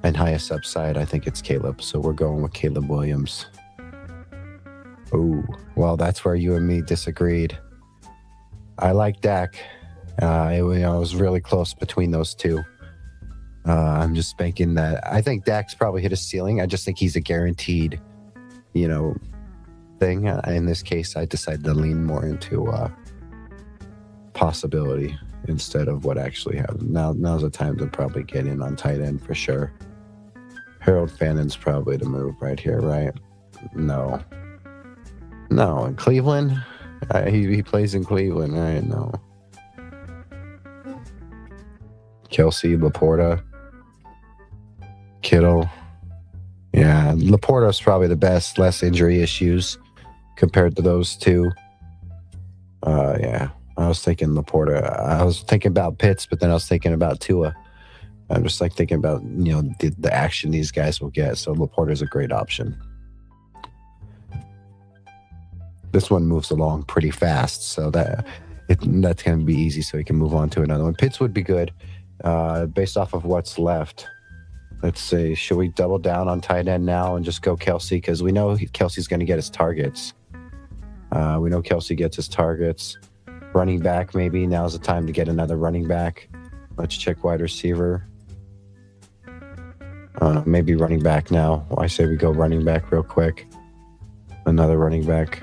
and highest upside, I think it's Caleb. So we're going with Caleb Williams. Oh, well, that's where you and me disagreed. I like Dak. It was really close between those two. I'm just thinking that I think Dak's probably hit a ceiling. I just think he's a guaranteed, thing. In this case, I decided to lean more into possibility instead of what actually happened. Now's the time to probably get in on tight end for sure. Harold Fannon's probably the move right here, right? No, in Cleveland, he plays in Cleveland, right? No. Kelsey, Laporta, Kittle. Yeah, Laporta's probably the best, less injury issues compared to those two. Yeah, I was thinking Laporta. I was thinking about Pitts, but then I was thinking about Tua. I'm just like thinking about, the action these guys will get. So Laporta's a great option. This one moves along pretty fast, so that's going to be easy. So we can move on to another one. Pitts would be good, based off of what's left. Let's see. Should we double down on tight end now and just go Kelsey? Because we know Kelsey's going to get his targets. We know Kelsey gets his targets. Running back, maybe now's the time to get another running back. Let's check wide receiver. Maybe running back now. I say we go running back real quick. Another running back.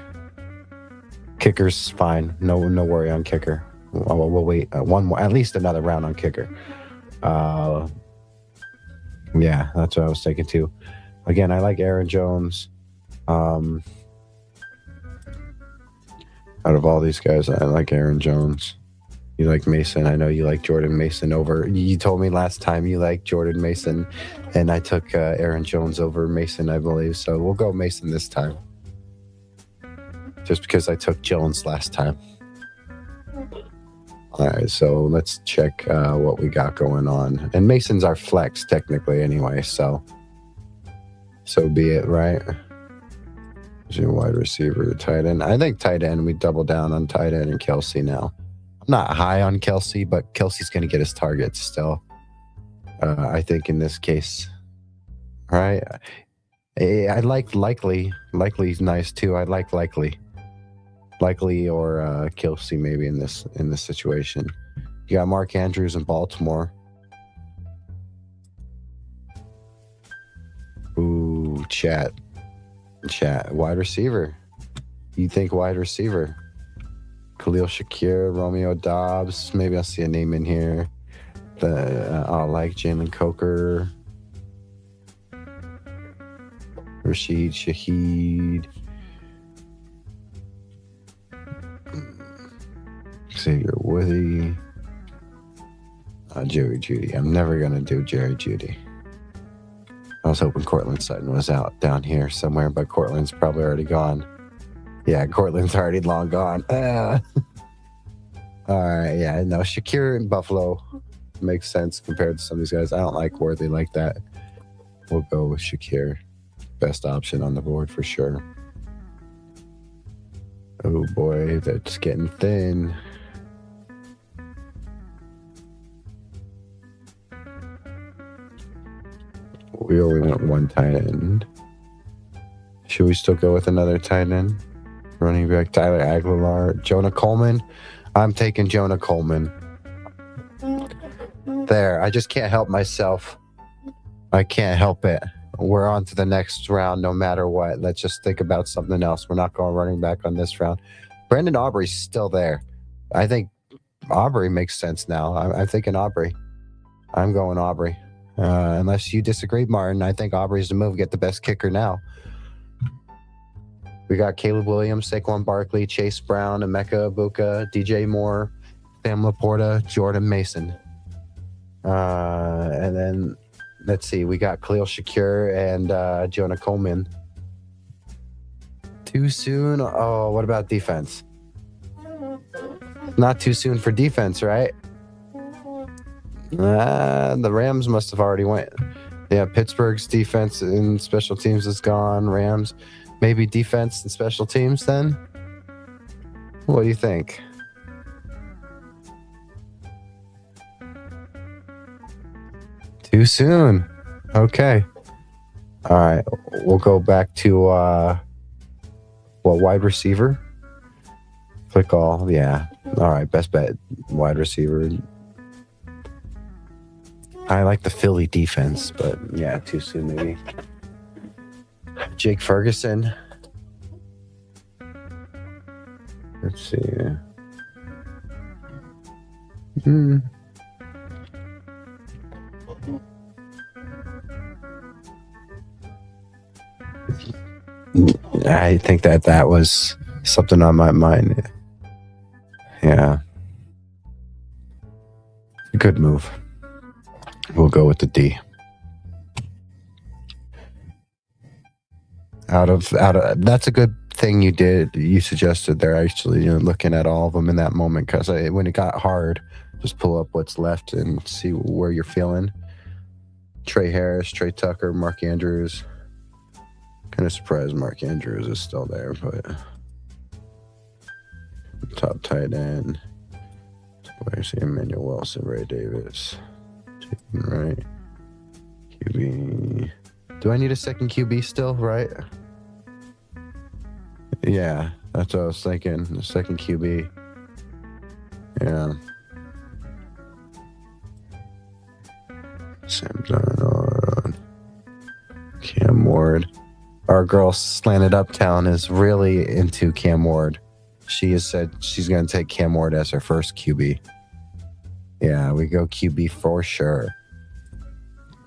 Kicker's fine. No worry on kicker. We'll wait one more, at least another round on kicker. Yeah, that's what I was thinking too. Again, I like Aaron Jones. Out of all these guys, I like Aaron Jones. You like Mason. I know you like Jordan Mason over. You told me last time you like Jordan Mason, and I took Aaron Jones over Mason, I believe. So we'll go Mason this time. Just because I took Jones last time. All right, so let's check what we got going on. And Mason's our flex, technically, anyway. So be it, right? Your wide receiver, tight end. I think tight end, we double down on tight end and Kelsey now. I'm not high on Kelsey, but Kelsey's going to get his targets still. I think in this case, right? I like Likely. Likely's nice too. I like Likely or Kelsey maybe in this situation. You got Mark Andrews in Baltimore. Ooh, chat. Wide receiver. You think wide receiver? Khalil Shakir, Romeo Dobbs. Maybe I'll see a name in here. I like Jalen Coker, Rashid Shaheed, Xavier Woody, Jerry Jeudy. I'm never going to do Jerry Jeudy. I was hoping Cortland Sutton was out down here somewhere, but Cortland's probably already gone. Yeah, Cortland's already long gone. All right, yeah, no, Shakir in Buffalo makes sense compared to some of these guys. I don't like Worthy like that. We'll go with Shakir. Best option on the board for sure. Oh boy, that's getting thin. We only want one tight end. Should we still go with another tight end? Running back Tyler Aguilar, Jonah Coleman. I'm taking Jonah Coleman. There, I just can't help myself. I can't help it. We're on to the next round no matter what. Let's just think about something else. We're not going running back on this round. Brandon Aubrey's still there. I think Aubrey makes sense now. I'm thinking Aubrey. I'm going Aubrey. Unless you disagree, Martin, I think Aubrey's the move. Get the best kicker now. We got Caleb Williams, Saquon Barkley, Chase Brown, Emeka Ibuka, DJ Moore, Sam Laporta, Jordan Mason. And then, let's see, we got Khalil Shakir and Jonah Coleman. Too soon? Oh, what about defense? Not too soon for defense, right? The Rams must have already went. Yeah, Pittsburgh's defense and special teams is gone. Rams, maybe defense and special teams then? What do you think? Too soon. Okay. All right. We'll go back to wide receiver. Click all. Yeah. All right. Best bet. Wide receiver. I like the Philly defense, but yeah, too soon maybe. Jake Ferguson. Let's see. I think that was something on my mind. Yeah. Good move. We'll go with the D. Out of that's a good thing you did. You suggested there, actually, looking at all of them in that moment, because when it got hard, just pull up what's left and see where you're feeling. Trey Harris, Trey Tucker, Mark Andrews. Kind of surprised Mark Andrews is still there, but top tight end. Where's Emmanuel Wilson, Ray Davis, right? QB. Do I need a second QB still? Right? Yeah, that's what I was thinking. The second QB. Yeah. Sam Darnold, Cam Ward. Our girl Slanted Uptown is really into Cam Ward. She has said she's going to take Cam Ward as her first QB. Yeah, we go QB for sure.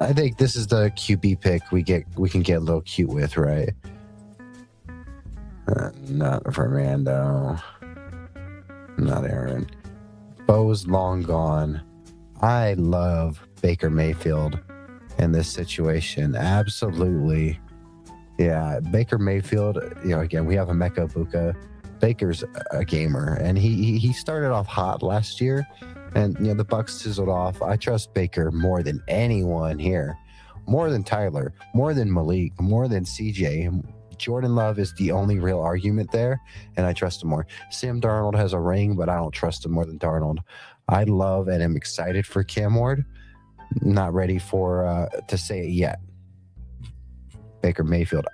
I think this is the QB pick we can get a little cute with, right? Not Fernando. Not Aaron. Bo's long gone. I love Baker Mayfield in this situation. Absolutely. Yeah, Baker Mayfield, again, we have Emeka Egbuka. Baker's a gamer, and he started off hot last year, and the Bucs sizzled off. I trust Baker more than anyone here, more than Tyler, more than Malik, more than CJ. Jordan Love is the only real argument there, and I trust him more. Sam Darnold has a ring, but I don't trust him more than Darnold. I love and am excited for Cam Ward. Not ready for to say it yet. Baker Mayfield,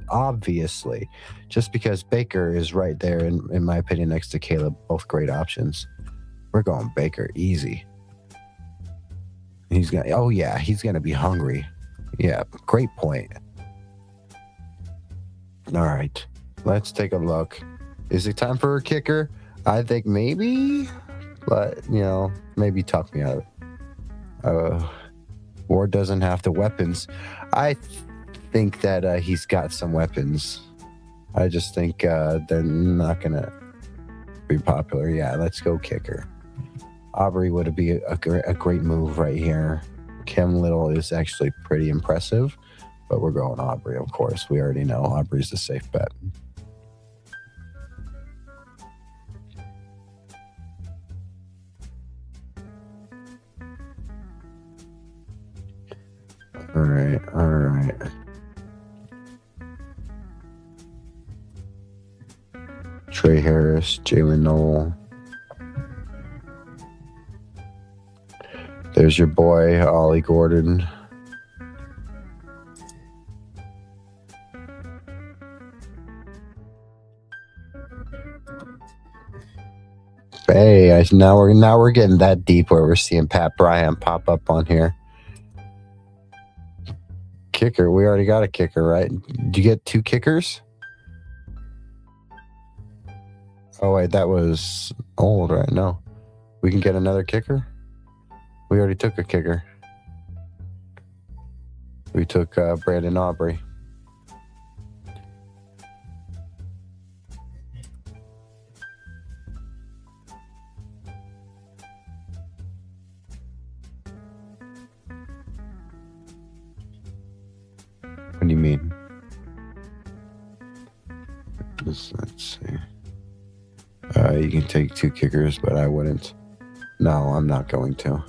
obviously, just because Baker is right there, in my opinion, next to Caleb, both great options. We're going Baker easy. He's gonna be hungry. Yeah, great point. All right, let's take a look. Is it time for a kicker? I think maybe, but maybe talk me out of it. Ward doesn't have the weapons. I think that he's got some weapons. I just think they're not gonna be popular. Yeah, let's go kicker. Aubrey would be a great move right here. Cam Little is actually pretty impressive, but we're going Aubrey, of course. We already know Aubrey's the safe bet. All right. Trey Harris, Jalen Noel. There's your boy, Ollie Gordon. Hey, now we're getting that deep where we're seeing Pat Bryant pop up on here. Kicker, we already got a kicker, right? Did you get two kickers? Oh wait, that was old, right? No, we can get another kicker. We already took a kicker. We took Brandon Aubrey. What do you mean? Let's see. You can take two kickers, but I wouldn't. No, I'm not going to.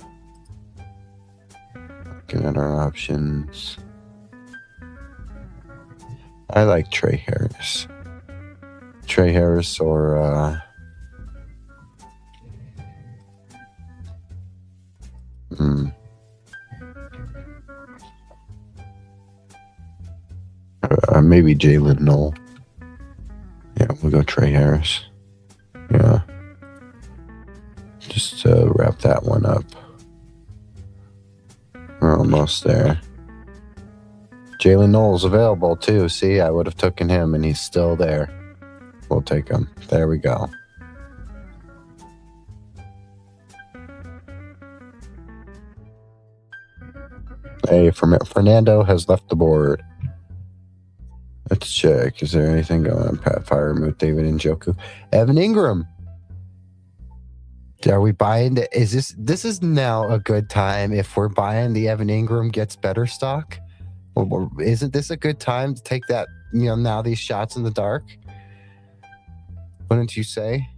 Looking at our options. I like Trey Harris. Trey Harris or maybe Jalen Noel. Yeah, we'll go Trey Harris. Yeah. to wrap that one up. We're almost there. Jalen Knowles available too. See, I would have taken him, and he's still there. We'll take him. There we go. Hey, Fernando has left the board. Let's check. Is there anything going on? Pat Firemouth, David Njoku, Evan Ingram. Are we buying? This is now a good time if we're buying the Evan Ingram gets better stock? Or isn't this a good time to take that? Now these shots in the dark. Wouldn't you say?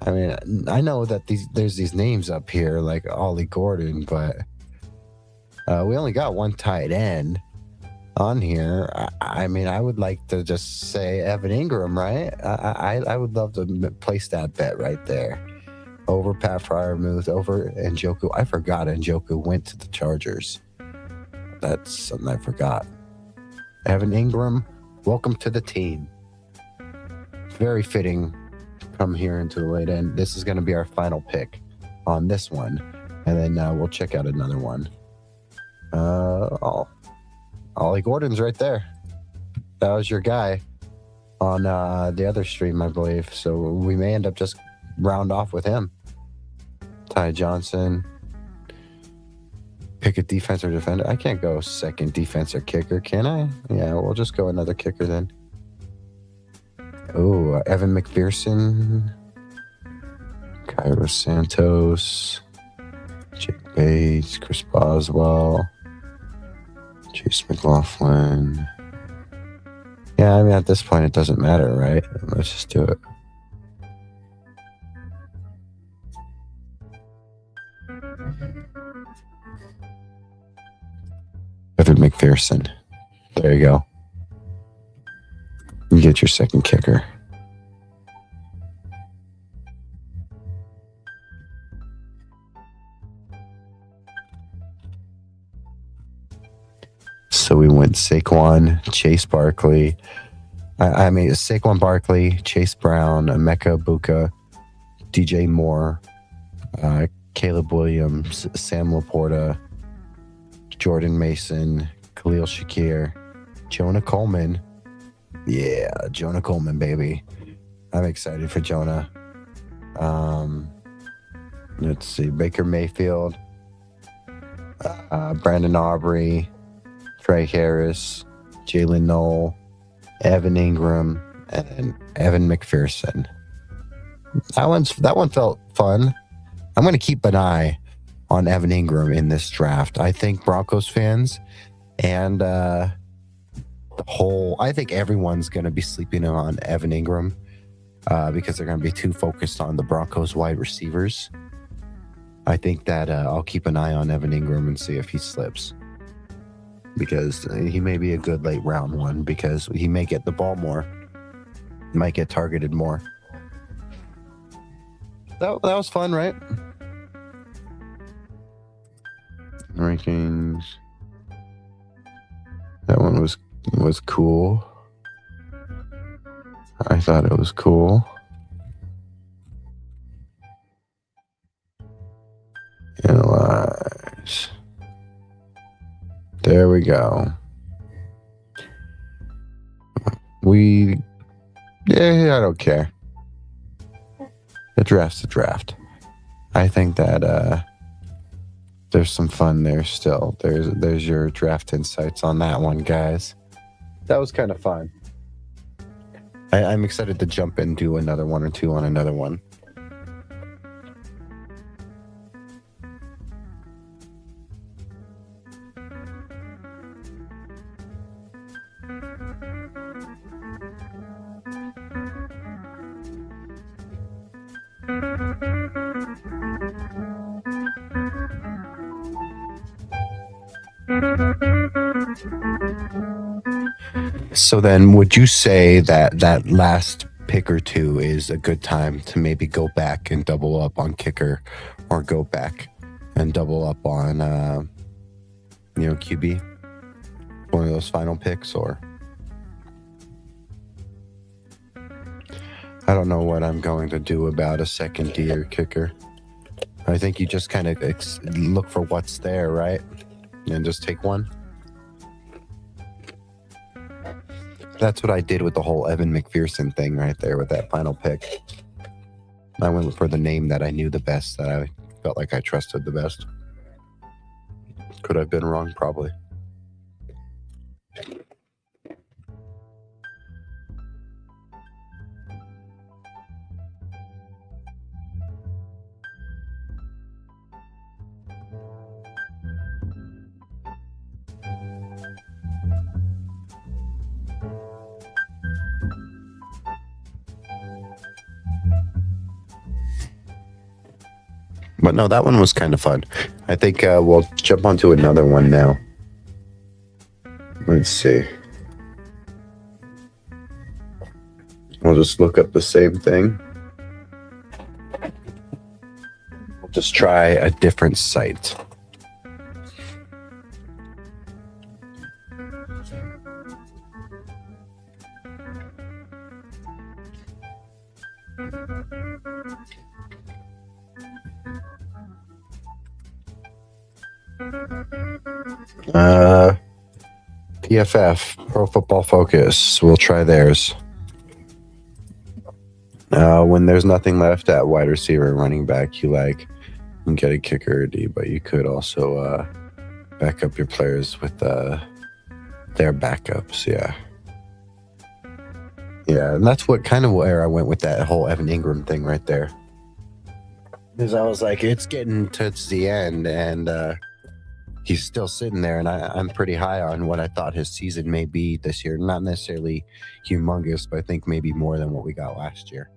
I mean, I know that there's these names up here like Ollie Gordon, but we only got one tight end on here. I mean, I would like to just say Evan Ingram, right? I would love to place that bet right there. Over Pat Freiermuth, over Njoku. I forgot Njoku went to the Chargers. That's something I forgot. Evan Ingram, welcome to the team. Very fitting to come here into the late end. This is going to be our final pick on this one. And then we'll check out another one. Ollie Gordon's right there. That was your guy on the other stream, I believe. So we may end up just round off with him. Ty Johnson. Pick a defense or defender. I can't go second defense or kicker, can I? Yeah, we'll just go another kicker then. Oh, Evan McPherson. Cairo Santos. Jake Bates. Chris Boswell. Chase McLaughlin. Yeah, I mean, at this point, it doesn't matter, right? Let's just do it. Evan McPherson. There you go. You get your second kicker. So we went Saquon, Chase Barkley. I mean, Saquon Barkley, Chase Brown, Emeka Buka, DJ Moore, Caleb Williams, Sam Laporta, Jordan Mason, Khalil Shakir, Jonah Coleman. Yeah, Jonah Coleman, baby. I'm excited for Jonah. Let's see, Baker Mayfield, Brandon Aubrey, Trey Harris, Jalen Knoll, Evan Ingram, and Evan McPherson. That one felt fun. I'm going to keep an eye on Evan Ingram in this draft. I think Broncos fans and I think everyone's going to be sleeping on Evan Ingram because they're going to be too focused on the Broncos wide receivers. I think that I'll keep an eye on Evan Ingram and see if he slips, because he may be a good late round one, because he may get the ball more, might get targeted more. That was fun, right? Rankings. That one was cool. I thought it was cool. Analyze. There we go. I don't care. The draft's a draft. I think that there's some fun there still. There's your draft insights on that one, guys. That was kind of fun. I'm excited to jump and do another one or two on another one. So then, would you say that last pick or two is a good time to maybe go back and double up on kicker, or go back and double up on QB, one of those final picks? Or I don't know what I'm going to do about a second tier kicker. I think you just kind of look for what's there, right? And just take one. That's what I did with the whole Evan McPherson thing right there with that final pick. I went for the name that I knew the best, that I felt like I trusted the best. Could have been wrong, probably. But no, that one was kind of fun. I think we'll jump onto another one now. Let's see. We'll just look up the same thing. We'll just try a different site. PFF, Pro Football Focus. We'll try theirs. When there's nothing left at wide receiver and running back, you can get a kicker or D, but you could also back up your players with their backups. Yeah, and that's what kind of where I went with that whole Evan Ingram thing right there. Because I was like, it's getting towards the end, and he's still sitting there, and I'm pretty high on what I thought his season may be this year. Not necessarily humongous, but I think maybe more than what we got last year.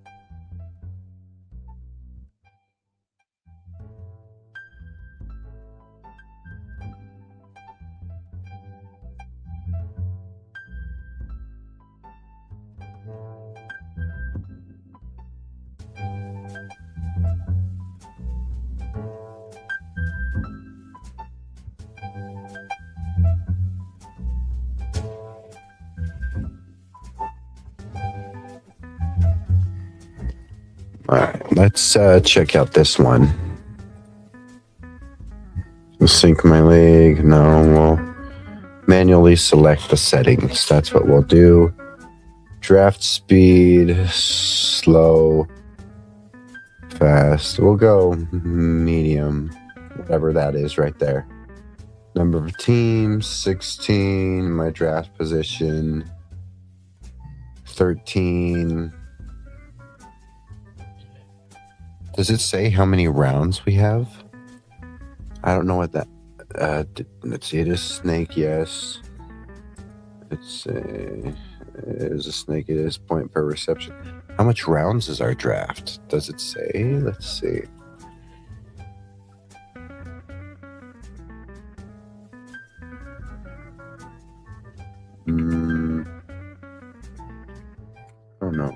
All right, let's check out this one. Sync my league. No, we'll manually select the settings. That's what we'll do. Draft speed, slow, fast. We'll go medium, whatever that is right there. Number of teams, 16. My draft position, 13. Does it say how many rounds we have? I don't know what that. Let's see. It is snake. Yes. It's it is a snake. It is point per reception. How much rounds is our draft? Does it say? Let's see. Oh no.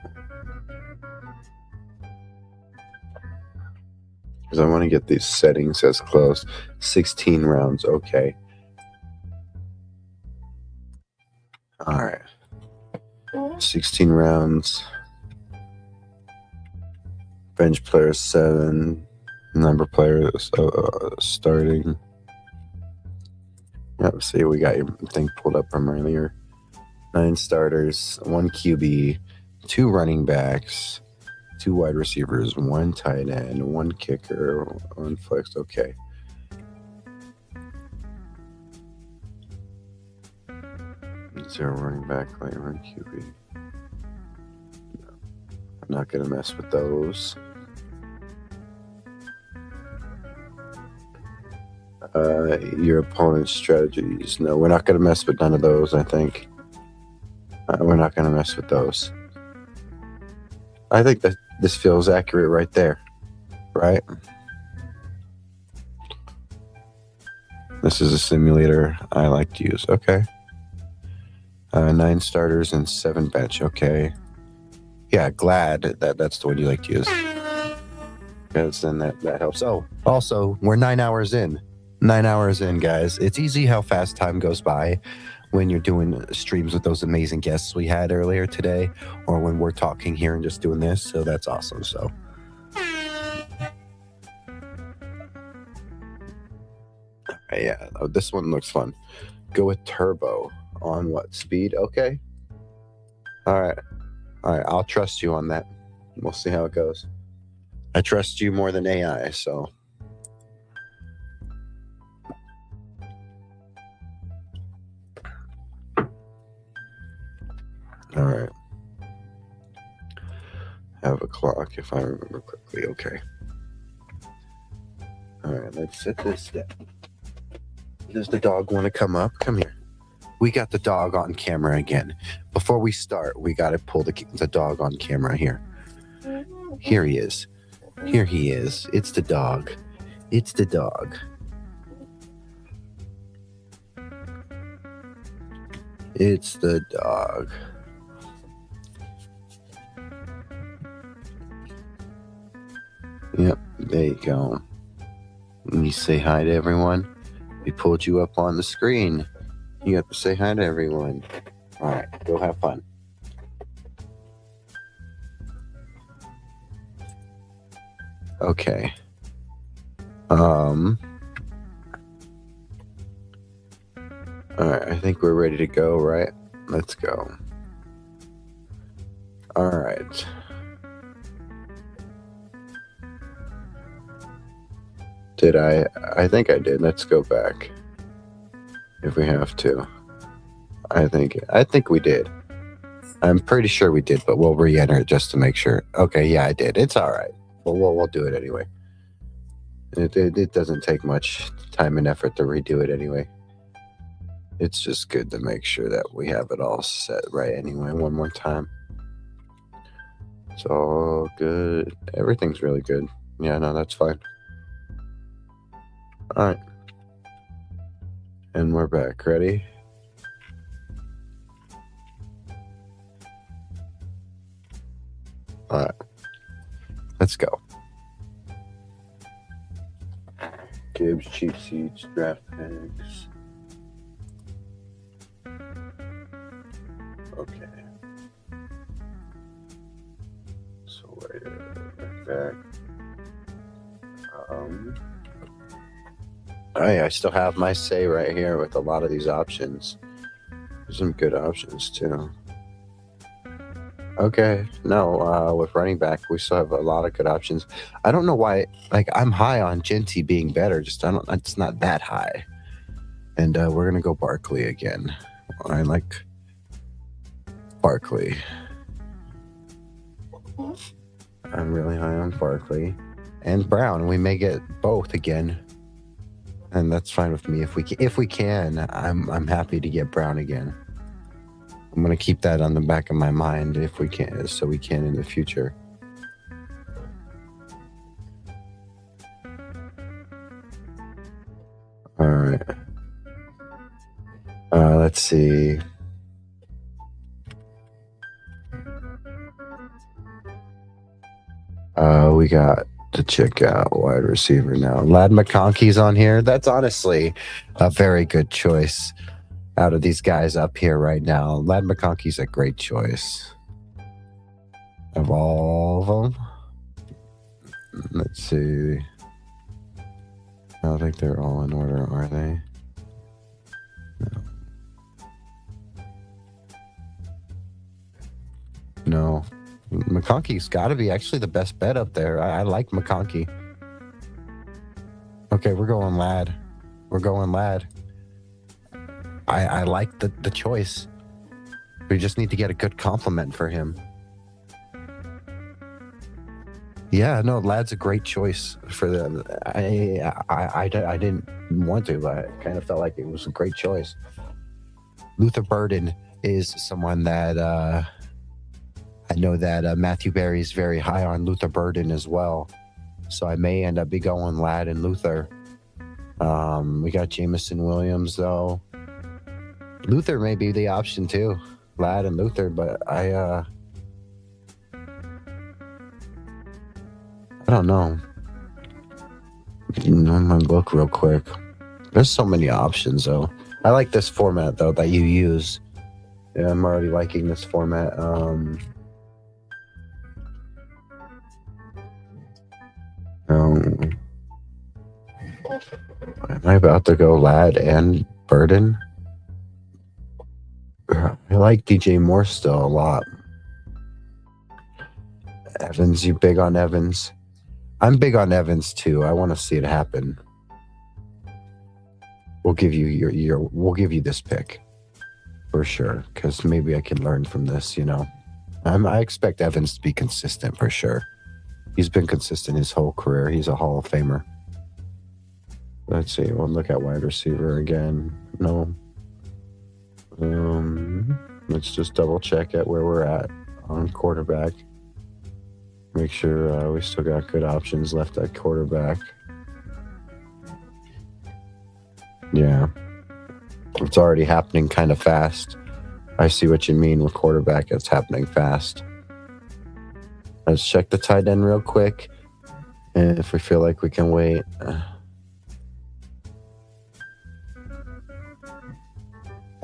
Because I want to get these settings as close. 16 rounds. Okay. All right. 16 rounds. Bench players 7. Number players starting. Yep. See, we got your thing pulled up from earlier. 9 starters, 1 QB, 2 running backs, 2 wide receivers, 1 tight end, 1 kicker, 1 flex. Okay. Is there a running back, like 1 QB? No. I'm not going to mess with those. Your opponent's strategies. No, we're not going to mess with none of those, I think. We're not going to mess with those. I think that this feels accurate right there, right? This is a simulator I like to use. Okay. 9 starters and 7 bench. Okay. Yeah, glad that's the one you like to use. Because then that helps. Oh, also, we're 9 hours in. 9 hours in, guys. It's easy how fast time goes by when you're doing streams with those amazing guests we had earlier today, or when we're talking here and just doing this. So that's awesome. So. Yeah, this one looks fun. Go with turbo on what speed? Okay. All right. I'll trust you on that. We'll see how it goes. I trust you more than AI, so. All right. Have a clock if I remember quickly. Okay. All right, let's set this down. Does the dog want to come up? Come here. We got the dog on camera again. Before we start, we got to pull the dog on camera here. Here he is. Here he is. It's the dog. It's the dog. It's the dog. Yep, there you go. And you say hi to everyone. We pulled you up on the screen. You have to say hi to everyone. All right, go have fun. Okay. All right, I think we're ready to go, right? Let's go. All right. Did I think I did. Let's go back. If we have to. I think we did. I'm pretty sure we did, but we'll re-enter it just to make sure. Okay, yeah, I did. It's all right. We'll do it anyway. It doesn't take much time and effort to redo it anyway. It's just good to make sure that we have it all set right anyway one more time. It's all good. Everything's really good. Yeah, no, that's fine. All right. And we're back. Ready? All right. Let's go. Gibbs, cheap seats, draft picks. Okay. So right back. I still have my say right here with a lot of these options. There's some good options too. Okay, no, with running back, we still have a lot of good options. I don't know why, like, I'm high on Genty being better, it's not that high. And we're gonna go Barkley again. I like Barkley. I'm really high on Barkley and Brown. We may get both again. And that's fine with me. If we can, I'm happy to get Brown again. I'm gonna keep that on the back of my mind if we can, so we can in the future. All right. Let's see. We got to check out wide receiver now. Ladd McConkey's on here. That's honestly a very good choice out of these guys up here right now. Ladd McConkey's a great choice. Of all of them. Let's see. I don't think they're all in order, are they? No. McConkey's got to be actually the best bet up there. I like McConkey. Okay, we're going Ladd. We're going Ladd. I like the choice. We just need to get a good compliment for him. Yeah, no, Ladd's a great choice for them. I didn't want to, but I kind of felt like it was a great choice. Luther Burden is someone that I know that Matthew Berry is very high on Luther Burden as well. So I may end up be going Ladd and Luther. We got Jameson Williams though. Luther may be the option too. Ladd and Luther, but I don't know. I'm gonna look real quick. There's so many options though. I like this format though that you use. Yeah, I'm already liking this format. Am I about to go Lad and Burden? I like DJ Moore still a lot. Evans, you big on Evans? I'm big on Evans too. I want to see it happen. We'll give you we'll give you this pick for sure, because maybe I can learn from this. You know, I expect Evans to be consistent for sure. He's been consistent his whole career. He's a Hall of Famer. Let's see. We'll look at wide receiver again. No. Let's just double check at where we're at on quarterback. Make sure we still got good options left at quarterback. Yeah. It's already happening kind of fast. I see what you mean with quarterback. It's happening fast. Let's check the tight end real quick. And if we feel like we can wait.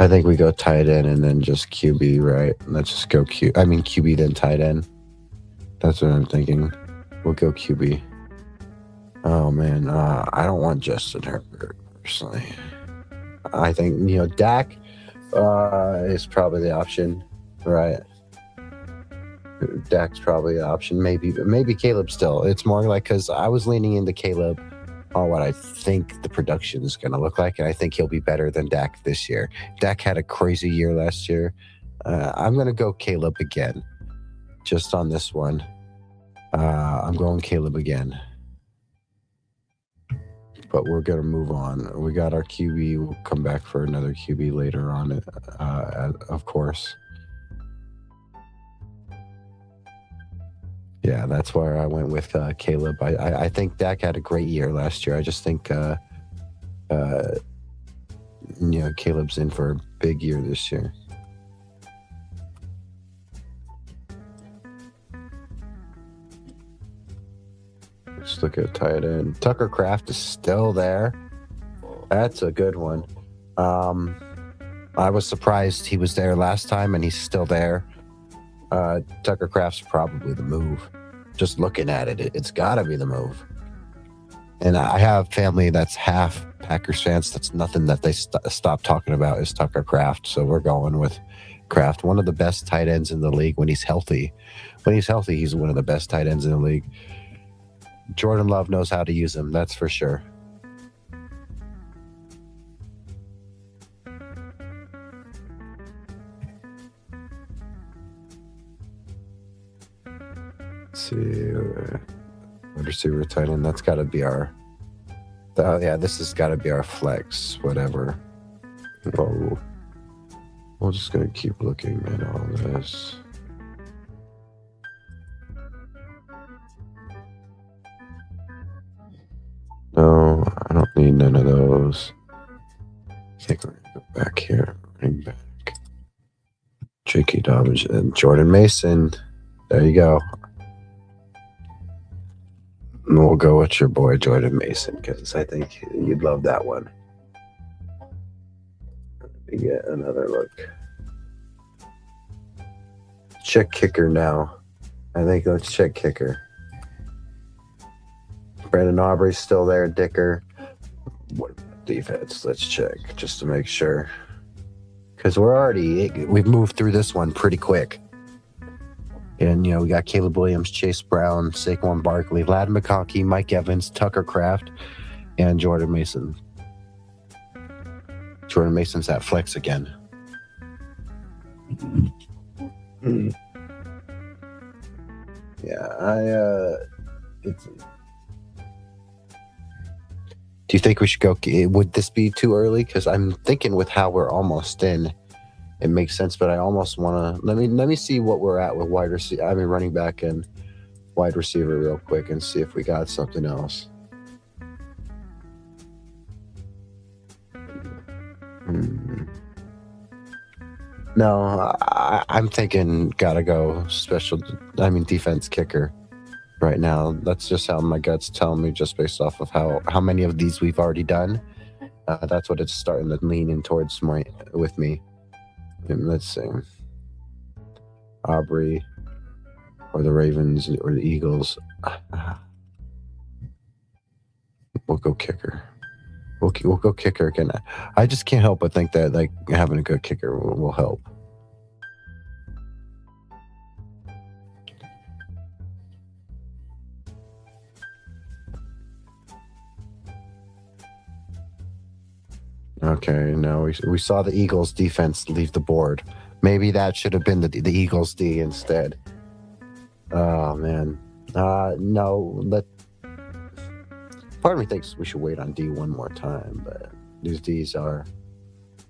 I think we go tight end and then just QB, right? Let's just go QB then tight end. That's what I'm thinking. We'll go QB. Oh man, I don't want Justin Herbert personally. I think Dak is probably the option, right? Dak's probably the option. Maybe Caleb still. It's more like because I was leaning into Caleb on what I think the production is going to look like, and I think he'll be better than Dak this year. Dak had a crazy year last year. I'm going to go Caleb again, just on this one. I'm going Caleb again. But we're going to move on. We got our QB. We'll come back for another QB later on, of course. Yeah, that's where I went with Caleb. I think Dak had a great year last year. I just think, Caleb's in for a big year this year. Let's look at tight end. Tucker Kraft is still there. That's a good one. I was surprised he was there last time, and he's still there. Tucker Kraft's probably the move. Just looking at it, it's got to be the move. And I have family that's half Packers fans. That's nothing that they stop talking about is Tucker Kraft. So we're going with Kraft, one of the best tight ends in the league when he's healthy. When he's healthy, he's one of the best tight ends in the league. Jordan Love knows how to use him, that's for sure. Let's see, wide receiver, tight end. That's got to be our. This has got to be our flex. Whatever. Oh, we're just gonna keep looking at all this. No, I don't need none of those. I think we're gonna go back here. Bring back J.K. Dobbins and Jordan Mason. There you go. We'll go with your boy Jordan Mason because I think you'd love that one. Let me get another look. Check kicker now. I think let's check kicker. Brandon Aubrey's still there. Dicker. What about defense? Let's check just to make sure. Because we've moved through this one pretty quick. And, we got Caleb Williams, Chase Brown, Saquon Barkley, Ladd McConkey, Mike Evans, Tucker Kraft, and Jordan Mason. Jordan Mason's at flex again. Yeah, do you think we should go? Would this be too early? Because I'm thinking with how we're almost in, it makes sense. But I almost want to let me see what we're at with running back and wide receiver real quick and see if we got something else. No, I'm thinking gotta go defense kicker right now. That's just how my gut's telling me, just based off of how many of these we've already done. That's what it's starting to lean in towards more with me. And let's see. Aubrey or the Ravens or the Eagles. We'll go kicker. We'll go kicker again. I just can't help but think that like having a good kicker will help. Okay, no, we saw the Eagles defense leave the board. Maybe that should have been the Eagles D instead. Oh man, no. Part of me thinks we should wait on D one more time, but these Ds are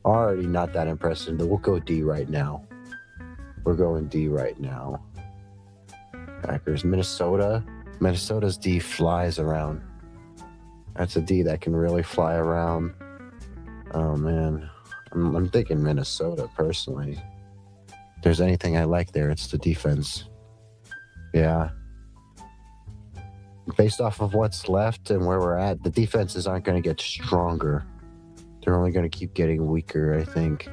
already not that impressive. We'll go D right now. We're going D right now. Packers, Minnesota. Minnesota's D flies around. That's a D that can really fly around. Oh man, I'm thinking Minnesota personally. If there's anything I like there, it's the defense. Yeah. Based off of what's left and where we're at, the defenses aren't going to get stronger. They're only going to keep getting weaker, I think.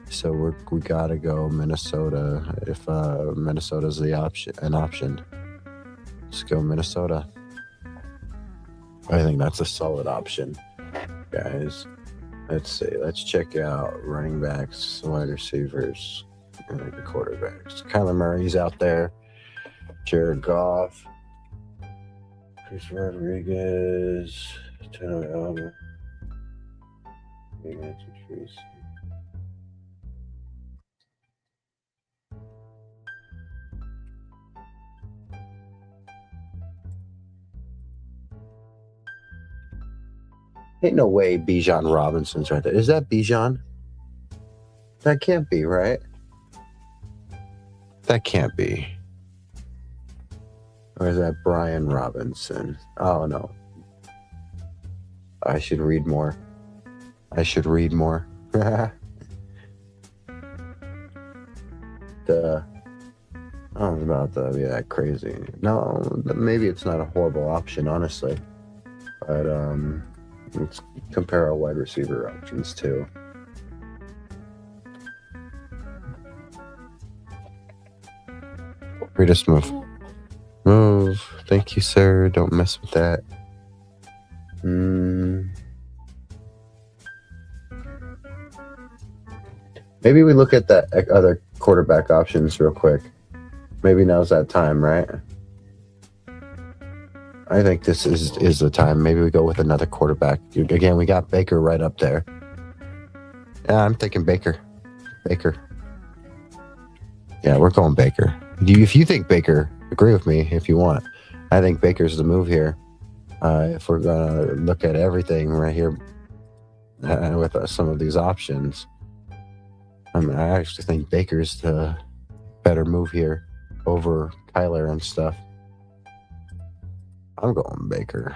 So we got to go Minnesota if Minnesota's an option. Let's go Minnesota. I think that's a solid option, guys. Let's see. Let's check out running backs, wide receivers, and the quarterbacks. Kyler Murray's out there. Jared Goff. Chris Rodriguez. Tanner Allen. Ain't no way Bijan Robinson's right there. Is that Bijan? That can't be, right? That can't be. Or is that Brian Robinson? Oh, no. I should read more. I don't know about to be that crazy. No, maybe it's not a horrible option, honestly. But, let's compare our wide receiver options too. We just move. Thank you, sir. Don't mess with that. Maybe we look at the other quarterback options real quick. Maybe now's that time, right? I think this is the time. Maybe we go with another quarterback. Again, we got Baker right up there. Yeah, I'm thinking Baker. Yeah, we're going Baker. If you think Baker, agree with me if you want. I think Baker's the move here. If we're going to look at everything right here with some of these options, I actually think Baker's the better move here over Kyler and stuff. I'm going Baker.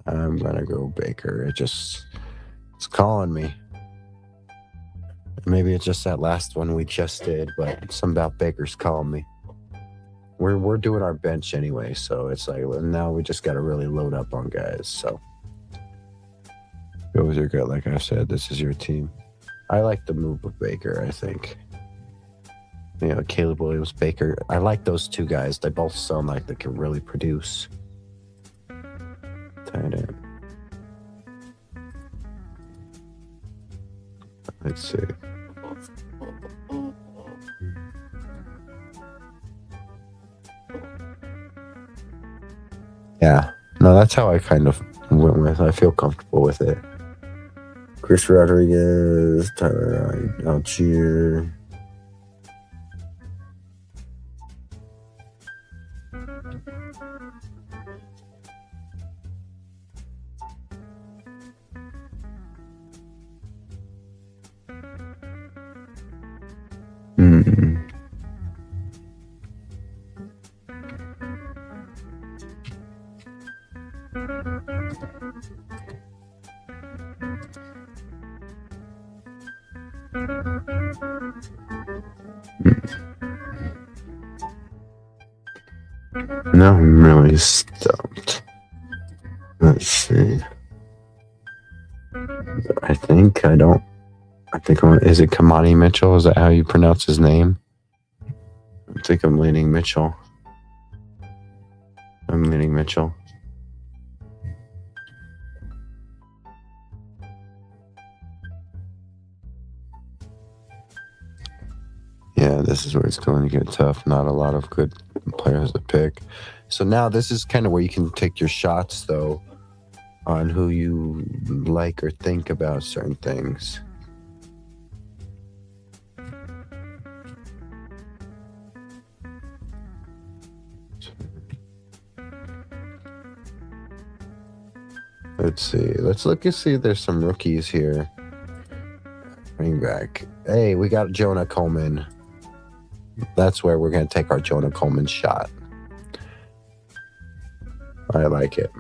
I'm gonna go Baker. It's calling me. Maybe it's just that last one we just did, but something about Baker's calling me. We're doing our bench anyway, so it's like now we just gotta really load up on guys. So go with your gut, like I said. This is your team. I like the move with Baker. I think. You know, Caleb Williams, Baker. I like those two guys. They both sound like they can really produce. Tight end. Let's see. Yeah. No, that's how I kind of went with. I feel comfortable with it. Chris Rodriguez, Tyler Algier. Now I'm really stumped. Let's see. Is it Kamani Mitchell? Is that how you pronounce his name? I think I'm leaning Mitchell. Yeah, this is where it's going to get tough. Not a lot of good players to pick. So now this is kind of where you can take your shots, though, on who you like or think about certain things. Let's see. Let's look and see if there's some rookies here. Bring back. Hey, we got Jonah Coleman. That's where we're going to take our Jonah Coleman shot. I like it.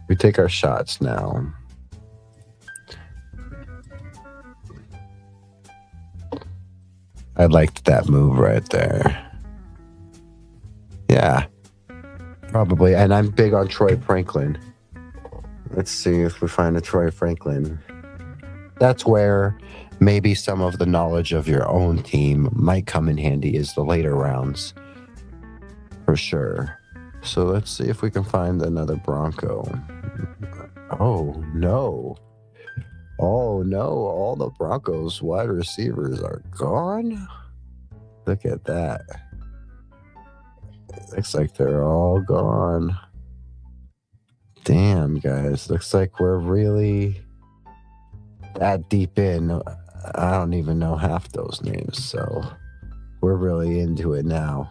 We take our shots now. I liked that move right there. Yeah. Probably. And I'm big on Troy Franklin. Let's see if we find a Troy Franklin. That's where maybe some of the knowledge of your own team might come in handy, is the later rounds. For sure. So let's see if we can find another Bronco. Oh, no. Oh, no. All the Broncos wide receivers are gone. Look at that. Looks like they're all gone. Damn, guys. Looks like we're really that deep in. I don't even know half those names, so we're really into it now.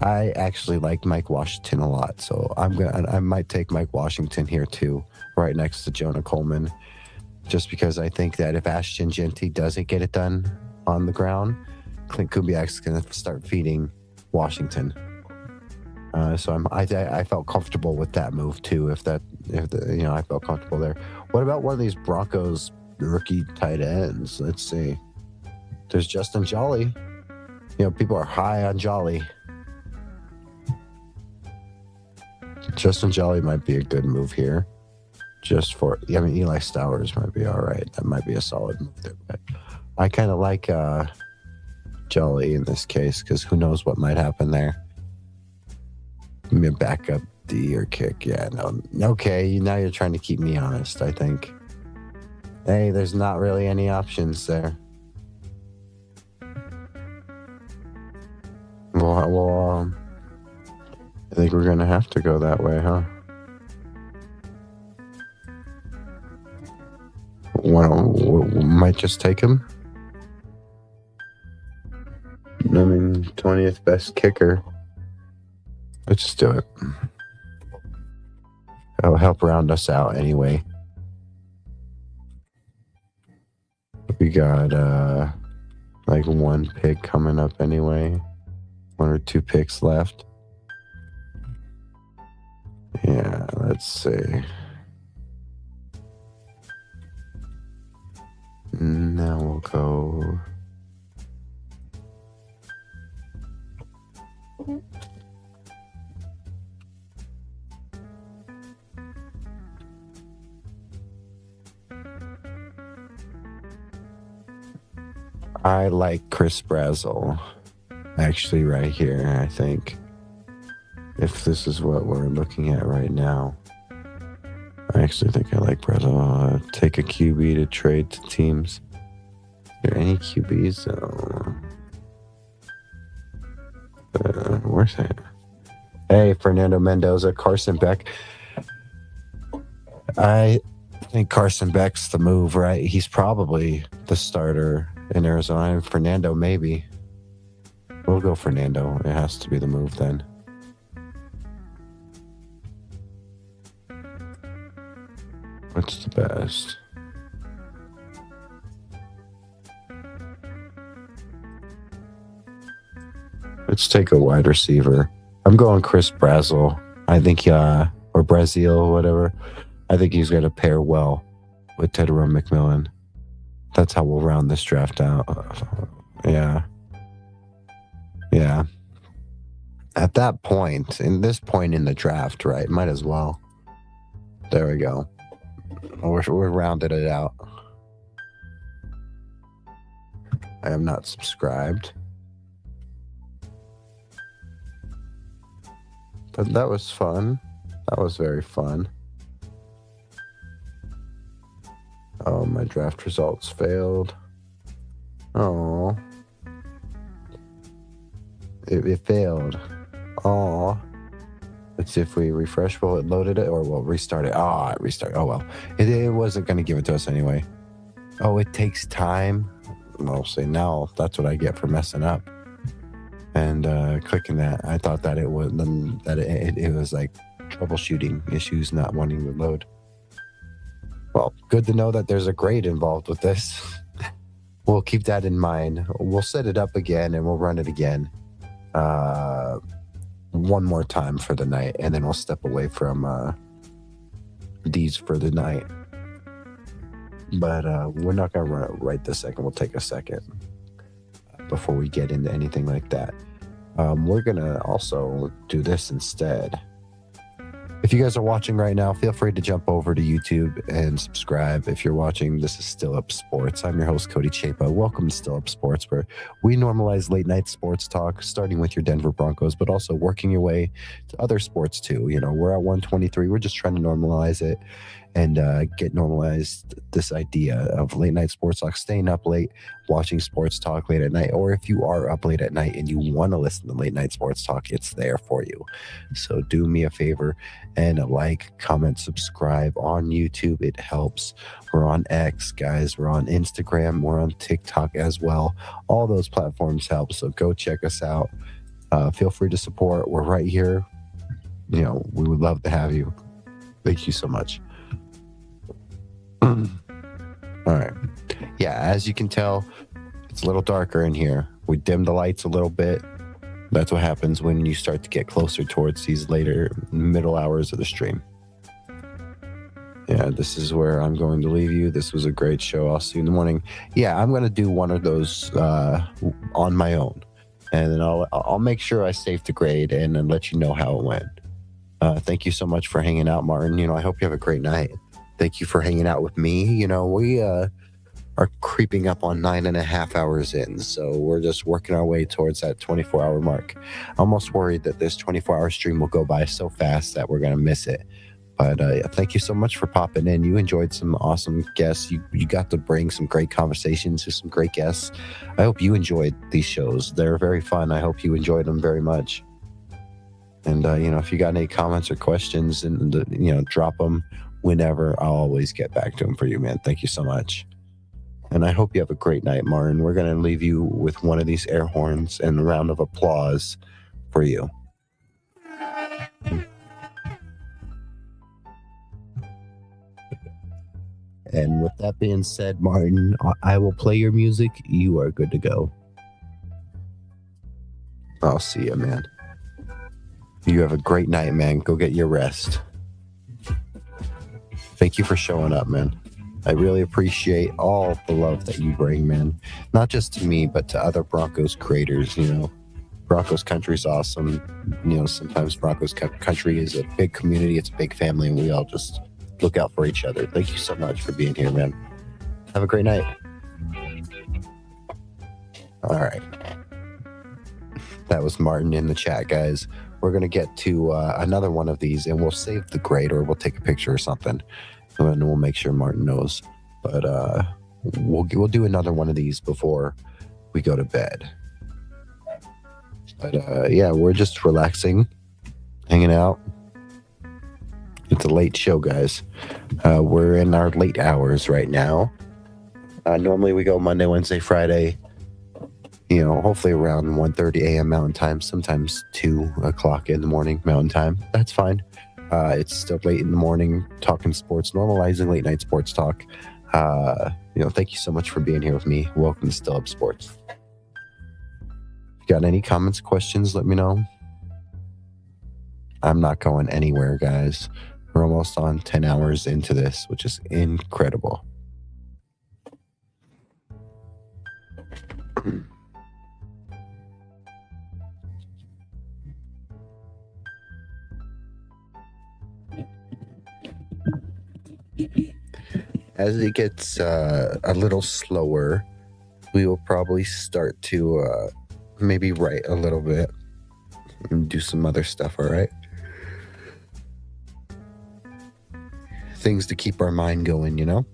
I actually like Mike Washington a lot, so I might take Mike Washington here too, right next to Jonah Coleman, just because I think that if Ashton Jeanty doesn't get it done on the ground, Clint Kubiak's going to start feeding Washington. So I felt comfortable with that move too. I felt comfortable there. What about one of these Broncos rookie tight ends? Let's see. There's Justin Jolly. People are high on Jolly. Justin Jolly might be a good move here. Eli Stowers might be all right. That might be a solid move there. But I kind of like Jolly in this case, because who knows what might happen there. Give me a backup D or kick. Yeah, no. Okay, now you're trying to keep me honest, I think. Hey, there's not really any options there. Well, I think we're going to have to go that way, huh? Might just take him. 20th best kicker. Let's just do it. It'll help round us out anyway. We got one pick coming up anyway. 1 or 2 picks left. Yeah, let's see. Now we'll go. I like Chris Brazzell. Actually, right here, I think. If this is what we're looking at right now. I actually think I like Brazzell. Take a QB to trade to teams. Are there any QBs? Where's that? Hey, Fernando Mendoza, Carson Beck. I think Carson Beck's the move, right? He's probably the starter in Arizona. Fernando, maybe. We'll go Fernando. It has to be the move then. What's the best? Let's take a wide receiver. I'm going Chris Brazzell. I think, or Brazil, whatever. I think he's going to pair well with Tedros McMillan. That's how we'll round this draft out. Yeah. At that point, in this point in the draft, right? Might as well. There we go. We're rounded it out. I am not subscribed. But that was fun. That was very fun. Oh, my draft results failed. Oh. It failed. Oh. Let's see if we refresh. Will it loaded it or will it restart it? Ah, it restarted. Oh, well. It wasn't going to give it to us anyway. Oh, it takes time. Well, see, now that's what I get for messing up. And clicking that, I thought that it was like troubleshooting issues, not wanting to load. Well, good to know that there's a grade involved with this. We'll keep that in mind. We'll set it up again and we'll run it again. One more time for the night, and then we'll step away from these for the night. But we're not going to run it right this second. We'll take a second before we get into anything like that. We're going to also do this instead. If you guys are watching right now, feel free to jump over to YouTube and subscribe. If you're watching, this is Still Up Sports. I'm your host, Cody Chapa. Welcome to Still Up Sports, where we normalize late night sports talk, starting with your Denver Broncos, but also working your way to other sports too. You know, we're at 123. We're just trying to normalize it and get normalized this idea of late night sports talk, staying up late, watching sports talk late at night, or if you are up late at night and you want to listen to late night sports talk, it's there for you. So do me a favor and like, comment, subscribe on YouTube. It helps. We're on X, guys. We're on Instagram. We're on TikTok as well. All those platforms help. So go check us out. Feel free to support. We're right here. You know, we would love to have you. Thank you so much. All right. Yeah, as you can tell, it's a little darker in here. We dimmed the lights a little bit. That's what happens when you start to get closer towards these later middle hours of the stream. Yeah, this is where I'm going to leave you. This was a great show. I'll see you in the morning. Yeah, I'm going to do one of those on my own. And then I'll make sure I save the grade and then let you know how it went. Thank you so much for hanging out, Martin. You know, I hope you have a great night. Thank you for hanging out with me. You know, we are creeping up on 9.5 hours in. So we're just working our way towards that 24-hour mark. I'm almost worried that this 24-hour stream will go by so fast that we're going to miss it. But thank you so much for popping in. You enjoyed some awesome guests. You got to bring some great conversations with some great guests. I hope you enjoyed these shows. They're very fun. I hope you enjoyed them very much. And, you know, if you got any comments or questions, and you know, drop them whenever. I'll always get back to them for you, man. Thank you so much. And I hope you have a great night, Martin. We're going to leave you with one of these air horns and a round of applause for you. And with that being said, Martin, I will play your music. You are good to go. I'll see you, man. You have a great night, man. Go get your rest. Thank you for showing up, man. I really appreciate all the love that you bring, man. Not just to me, but to other Broncos creators, you know. Broncos country is awesome. You know, sometimes Broncos country is a big community. It's a big family, and we all just look out for each other. Thank you so much for being here, man. Have a great night. All right. That was Martin in the chat, guys. We're going to get to another one of these, and we'll save the grade, or we'll take a picture or something, and we'll make sure Martin knows. But we'll do another one of these before we go to bed. But yeah, we're just relaxing, hanging out. It's a late show, guys. We're in our late hours right now. Normally we go Monday, Wednesday, Friday. You know, hopefully around 1:30 a.m. Mountain Time, sometimes 2 o'clock in the morning Mountain Time. That's fine. It's still late in the morning, talking sports, normalizing late night sports talk. You know, thank you so much for being here with me. Welcome to Still Up Sports. If you got any comments, questions, let me know. I'm not going anywhere, guys. We're almost on 10 hours into this, which is incredible. as it gets a little slower, we will probably start to maybe write a little bit and do some other stuff. All right. Things to keep our mind going, you know?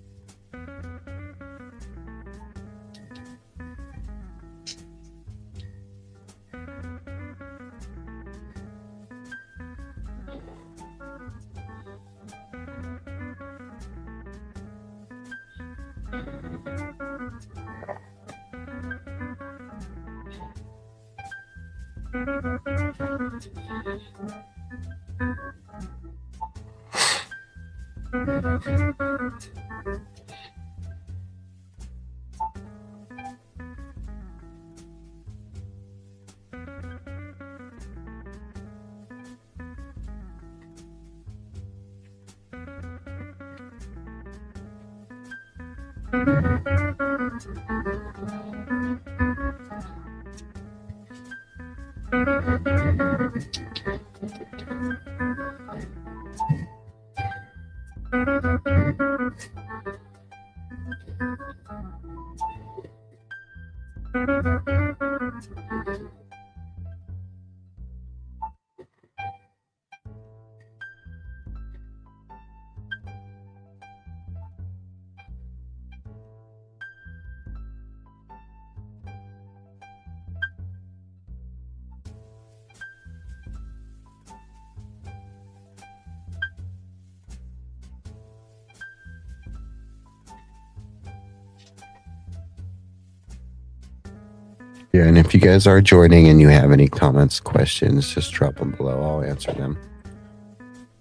Yeah, and if you guys are joining and you have any comments, questions, just drop them below. I'll answer them.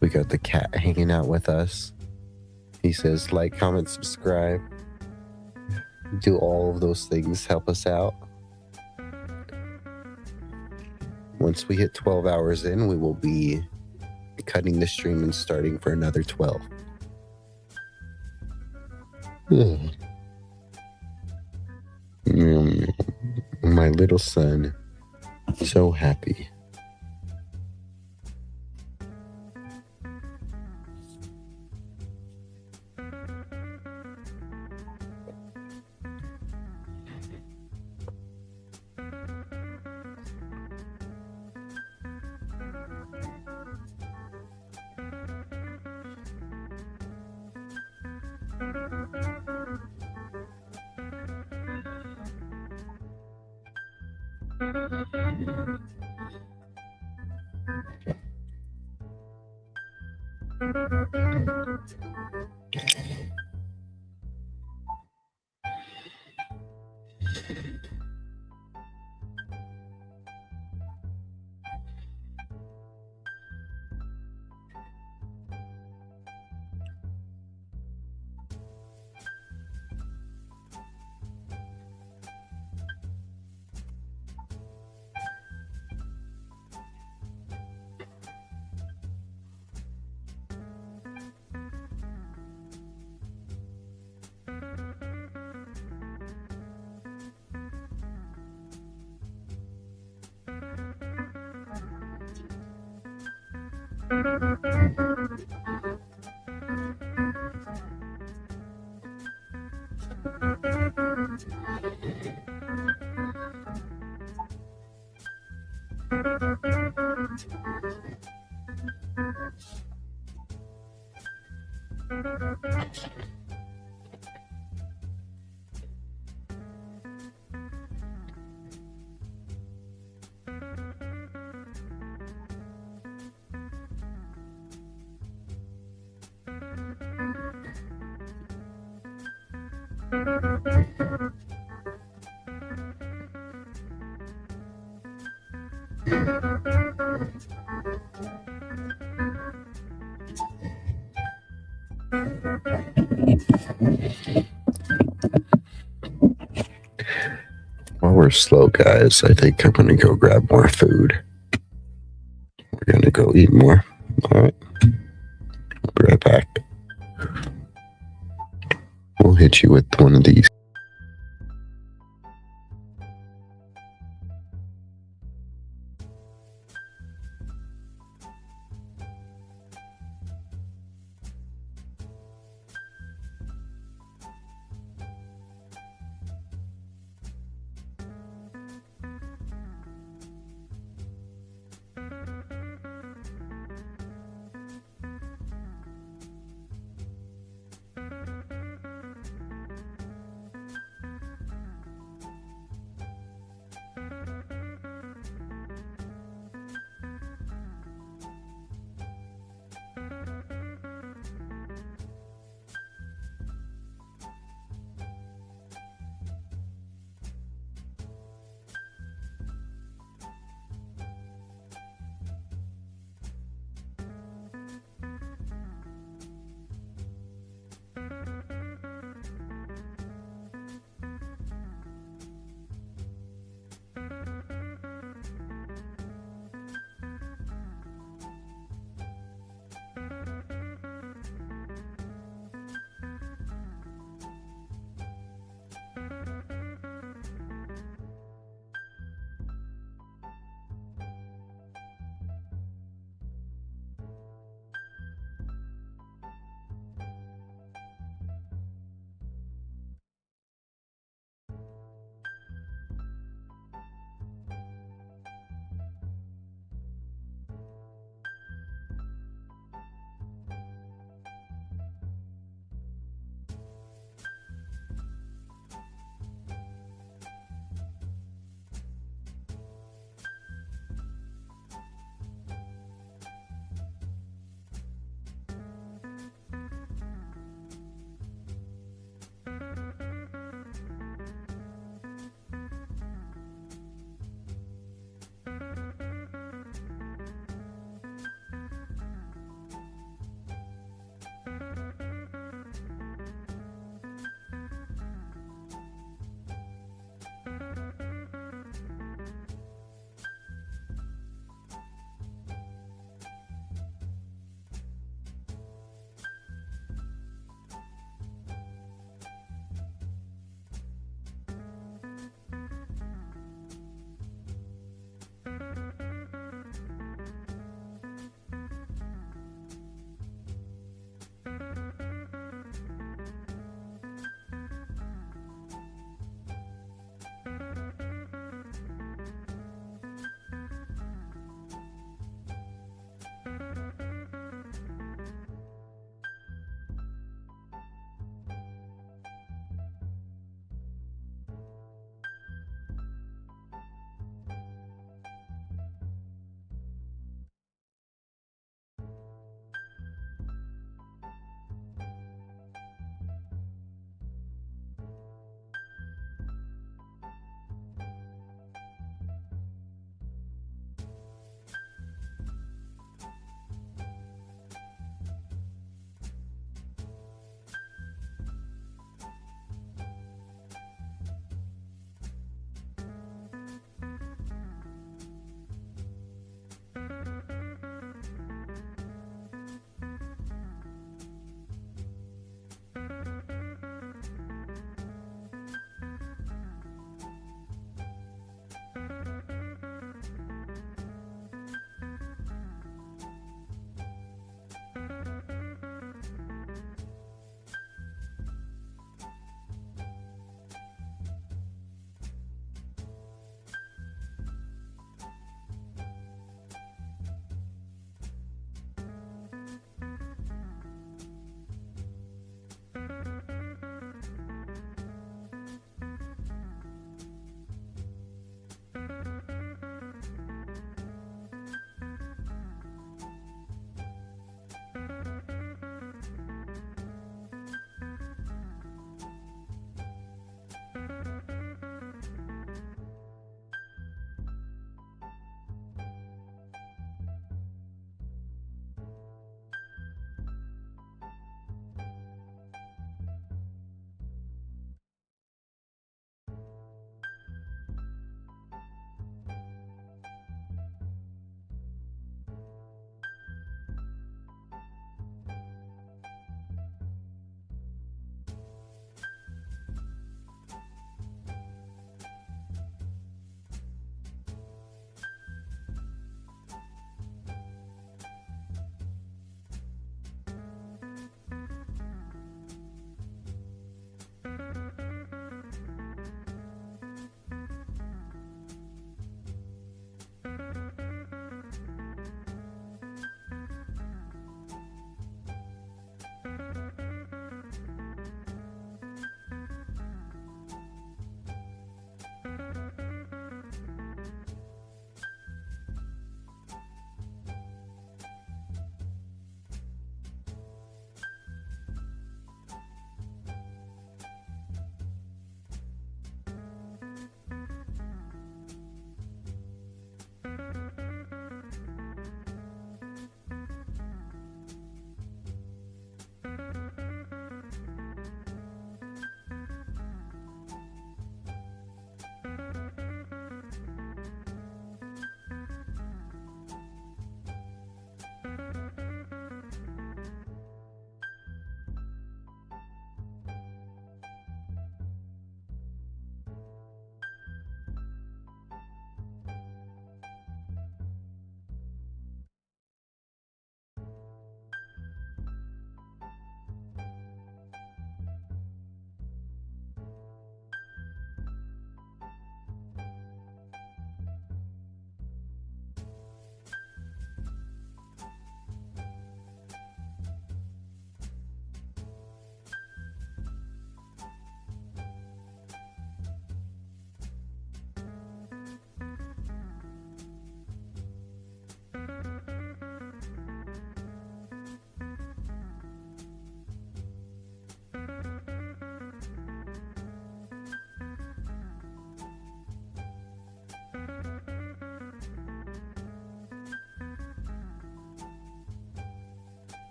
We got the cat hanging out with us. He says, like, comment, subscribe. Do all of those things. Help us out. Once we hit 12 hours in, we will be cutting the stream and starting for another 12. My little son, so happy. While we're slow, guys, I think I'm going to go grab more food. We're going to go eat more. All right. I'll be right back. We'll hit you with one of these.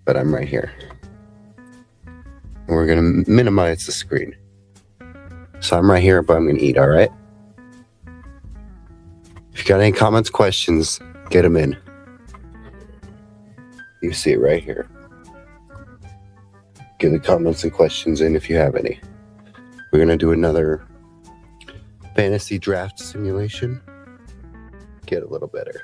but I'm right here. And we're going to minimize the screen. So I'm right here, but I'm going to eat, all right? If you got any comments, questions, get them in. You see it right here. Get the comments and questions in if you have any. We're going to do another fantasy draft simulation. Get a little better.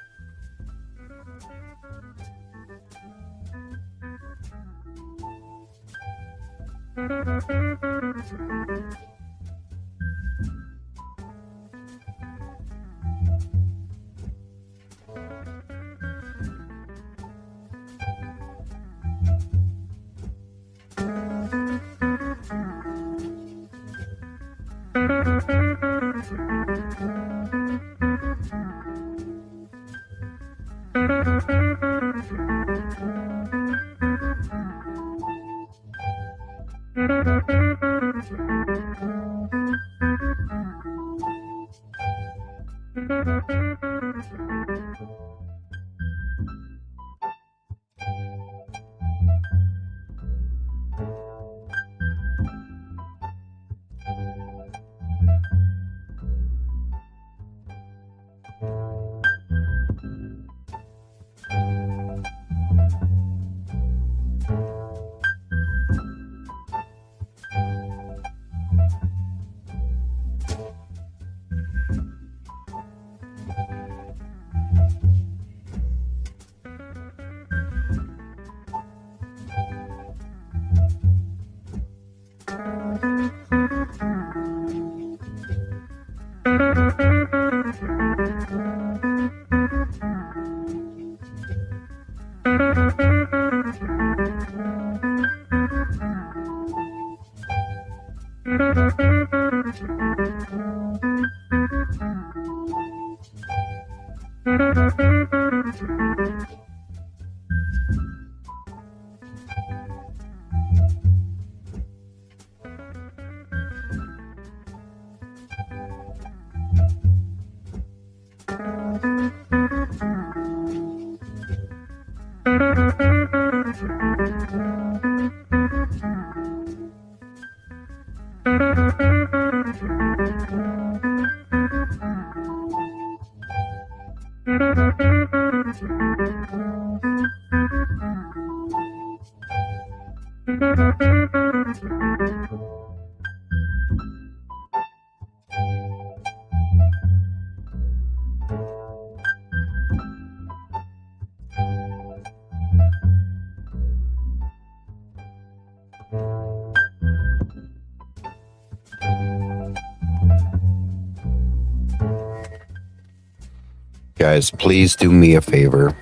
Guys, please do me a favor.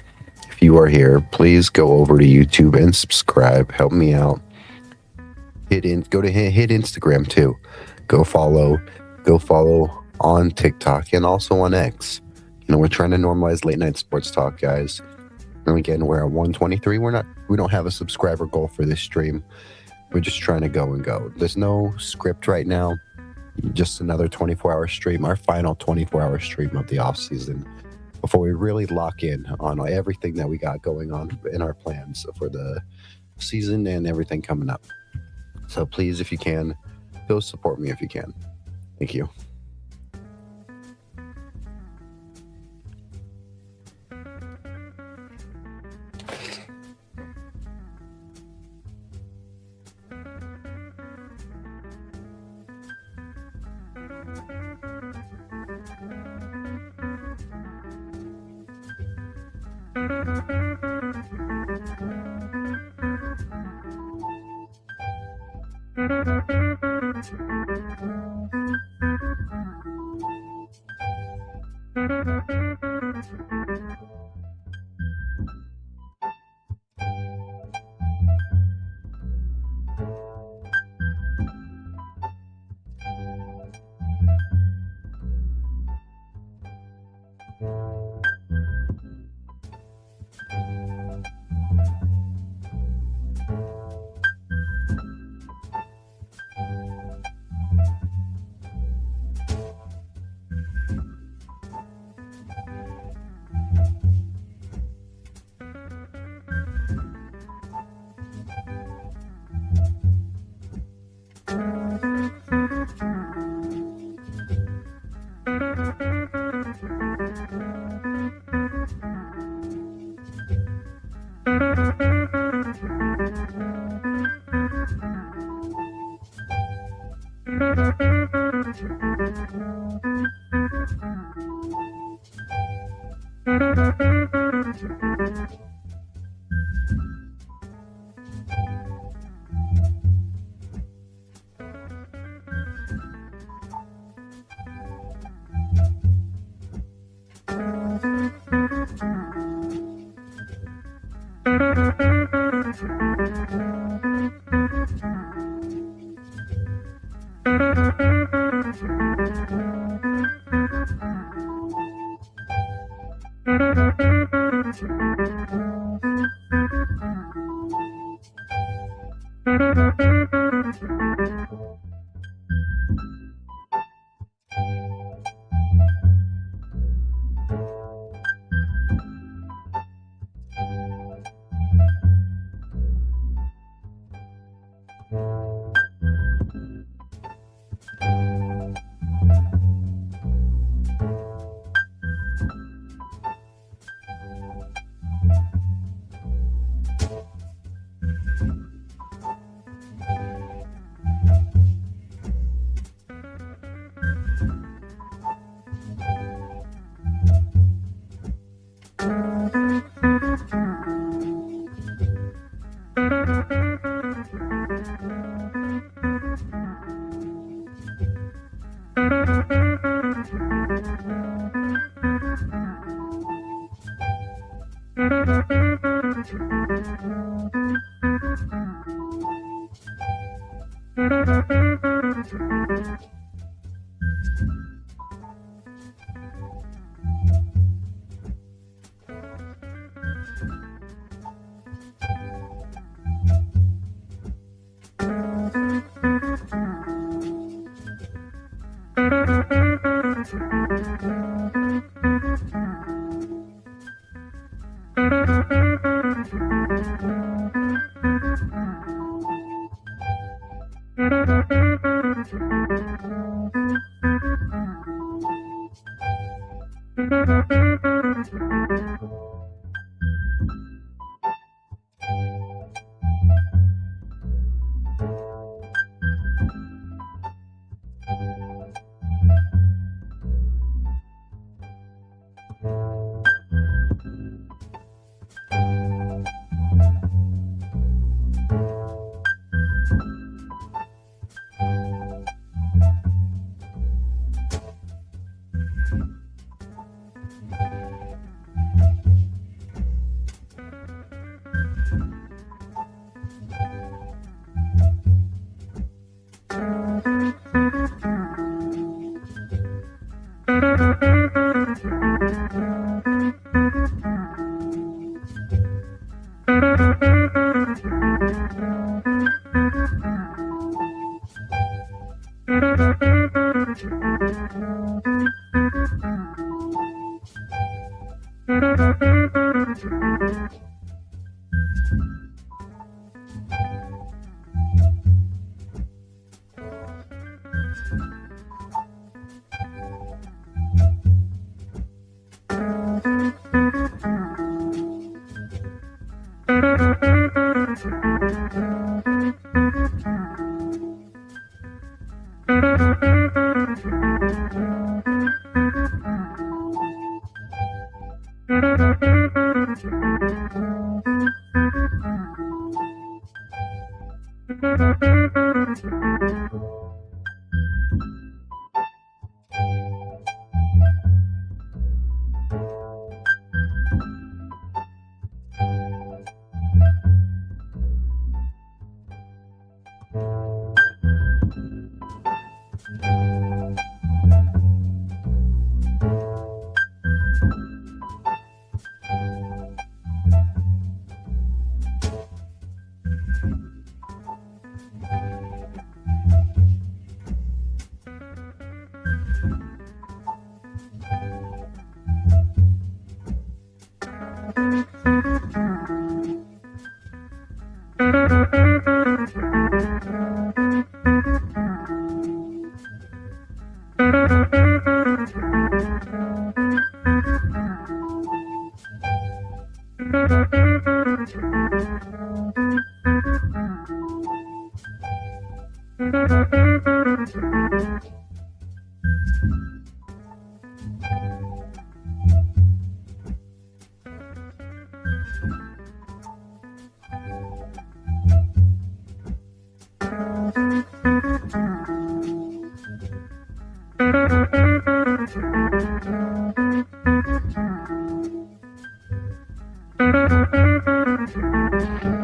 If you are here, please go over to YouTube and subscribe. Help me out. Hit Instagram too. Go follow on TikTok and also on X. You know, we're trying to normalize late night sports talk, guys. And again, we're at 123. We don't have a subscriber goal for this stream. We're just trying to go and go. There's no script right now. Just another 24-hour stream, our final 24-hour stream of the off season, before we really lock in on everything that we got going on in our plans for the season and everything coming up. So please, if you can, go support me if you can. Thank you.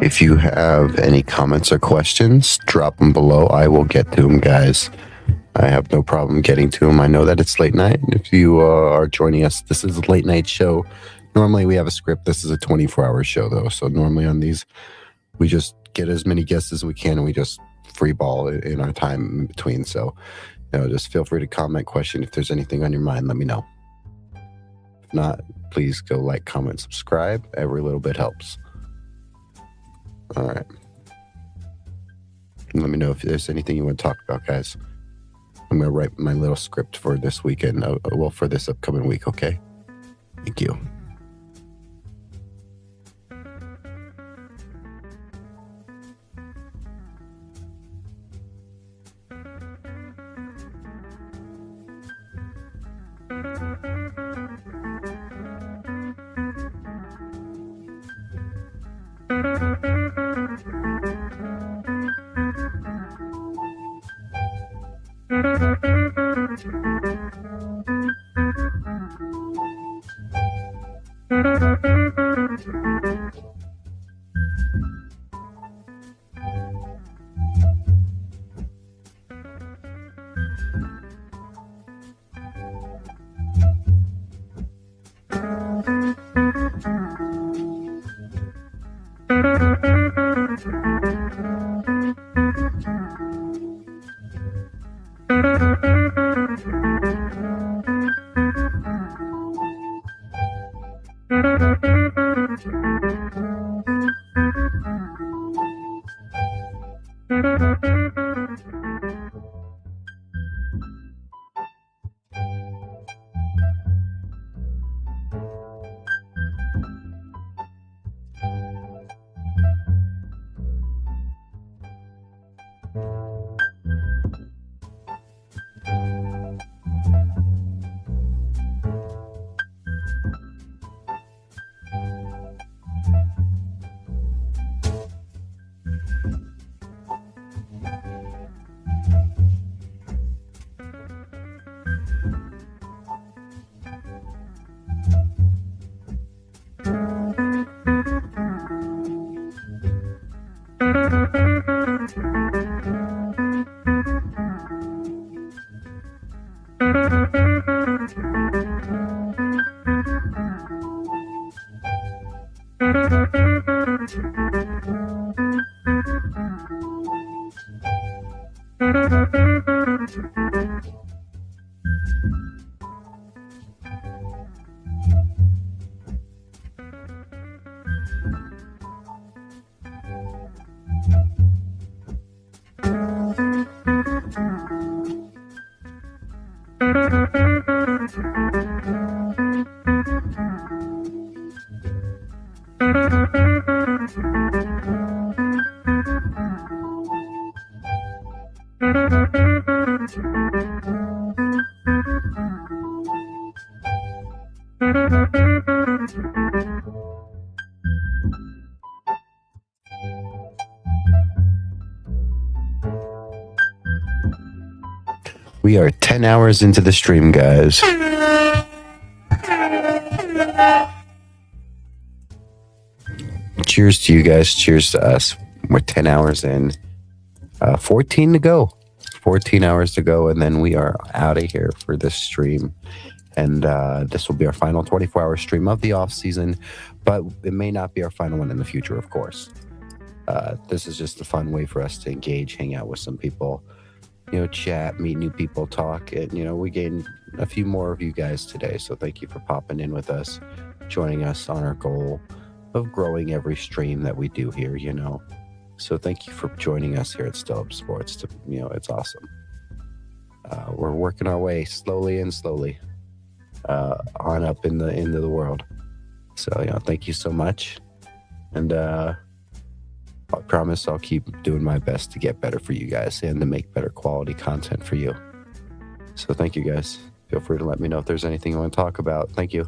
If you have any comments or questions, drop them below. I will get to them, guys. I have no problem getting to them. I know that it's late night. If you are joining us, this is a late night show. Normally we have a script. This is a 24-hour show, though. So normally on these, we just get as many guests as we can, and we just free ball in our time in between. So, just feel free to comment, question. If there's anything on your mind, let me know. If not, please go like, comment, subscribe. Every little bit helps. All right. Let me know if there's anything you want to talk about, guys. I'm going to write my little script for this weekend. Well, for this upcoming week, okay? Thank you. We are 10 hours into the stream, guys. Cheers to you guys. Cheers to us. We're 10 hours in. 14 to go. 14 hours to go, and then we are out of here for this stream. And this will be our final 24-hour stream of the off season, but it may not be our final one in the future, of course. This is just a fun way for us to engage, hang out with some people, chat, meet new people, talk. And, we gained a few more of you guys today. So thank you for popping in with us, joining us on our goal of growing every stream that we do here, So thank you for joining us here at Still Up Sports. It's awesome. We're working our way slowly on up into the world. So, thank you so much. And I promise I'll keep doing my best to get better for you guys and to make better quality content for you. So thank you guys. Feel free to let me know if there's anything you want to talk about. Thank you.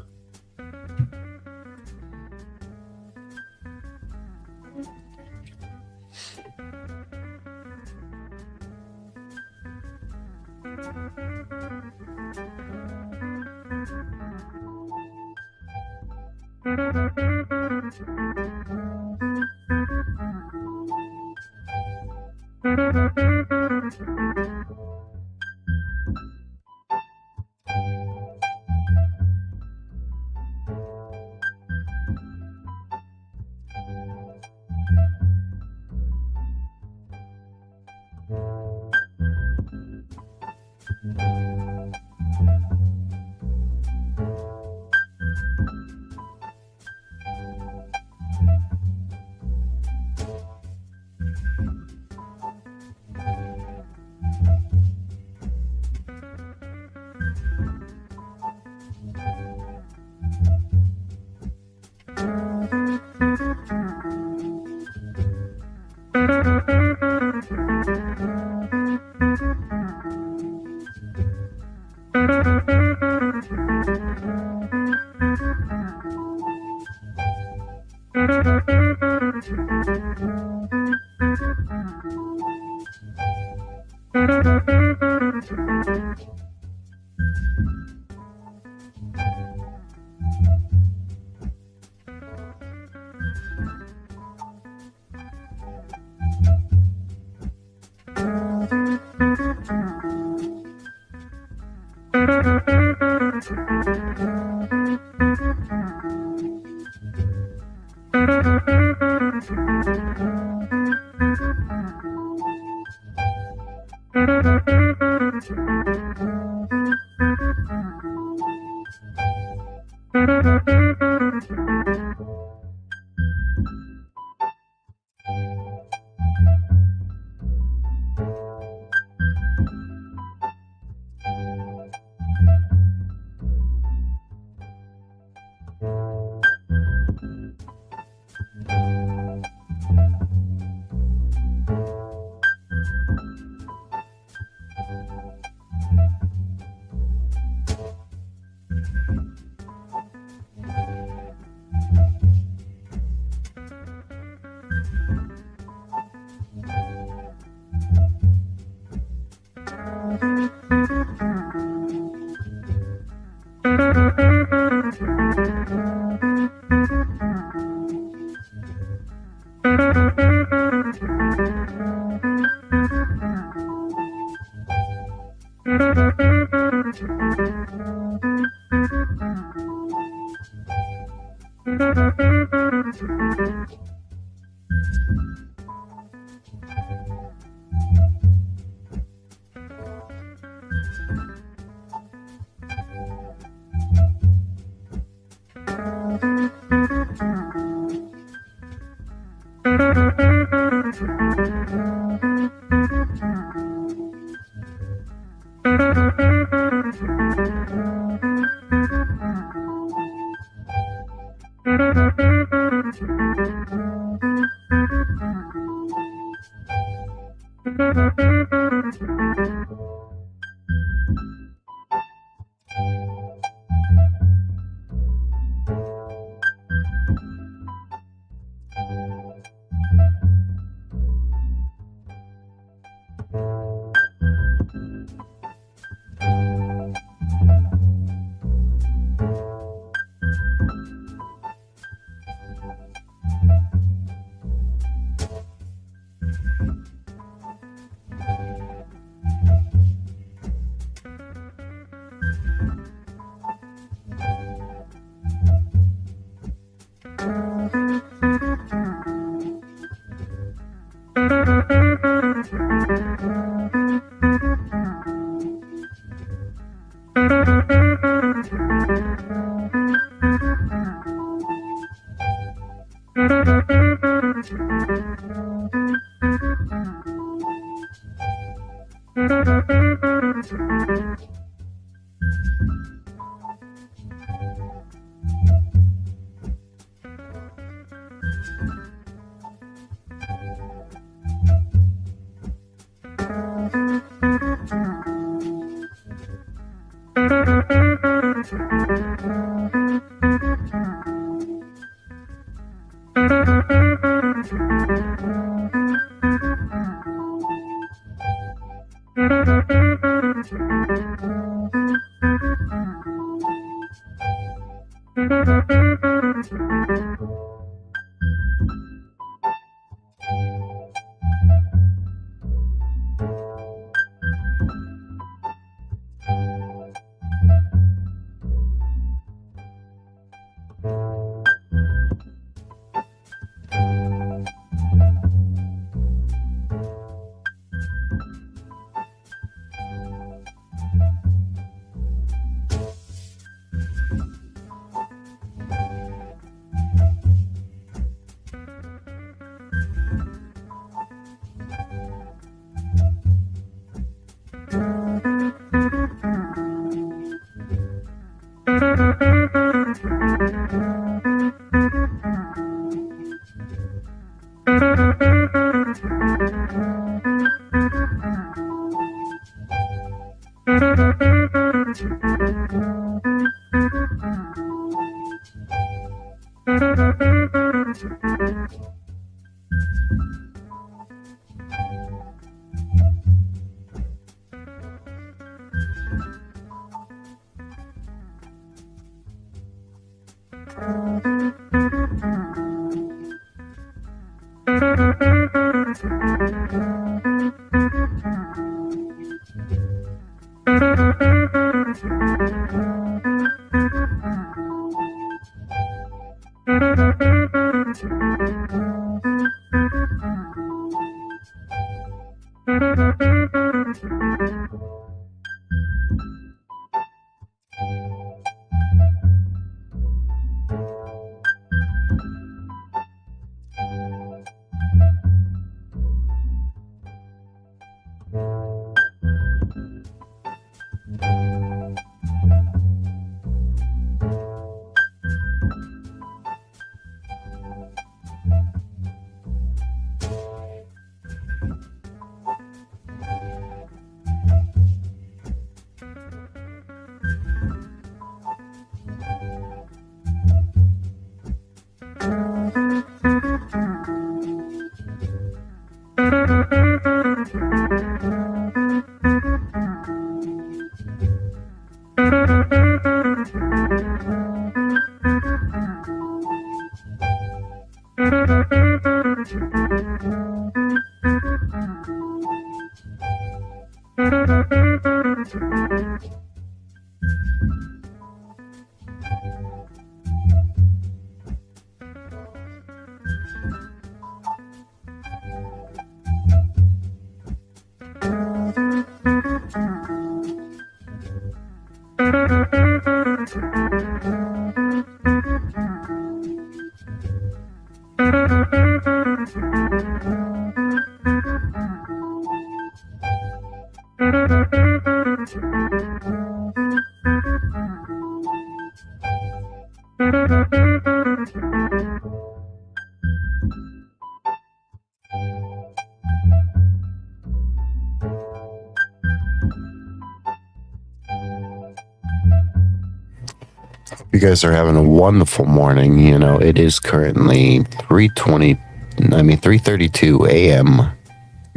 You guys are having a wonderful morning. You know, it is currently 3:32 a.m.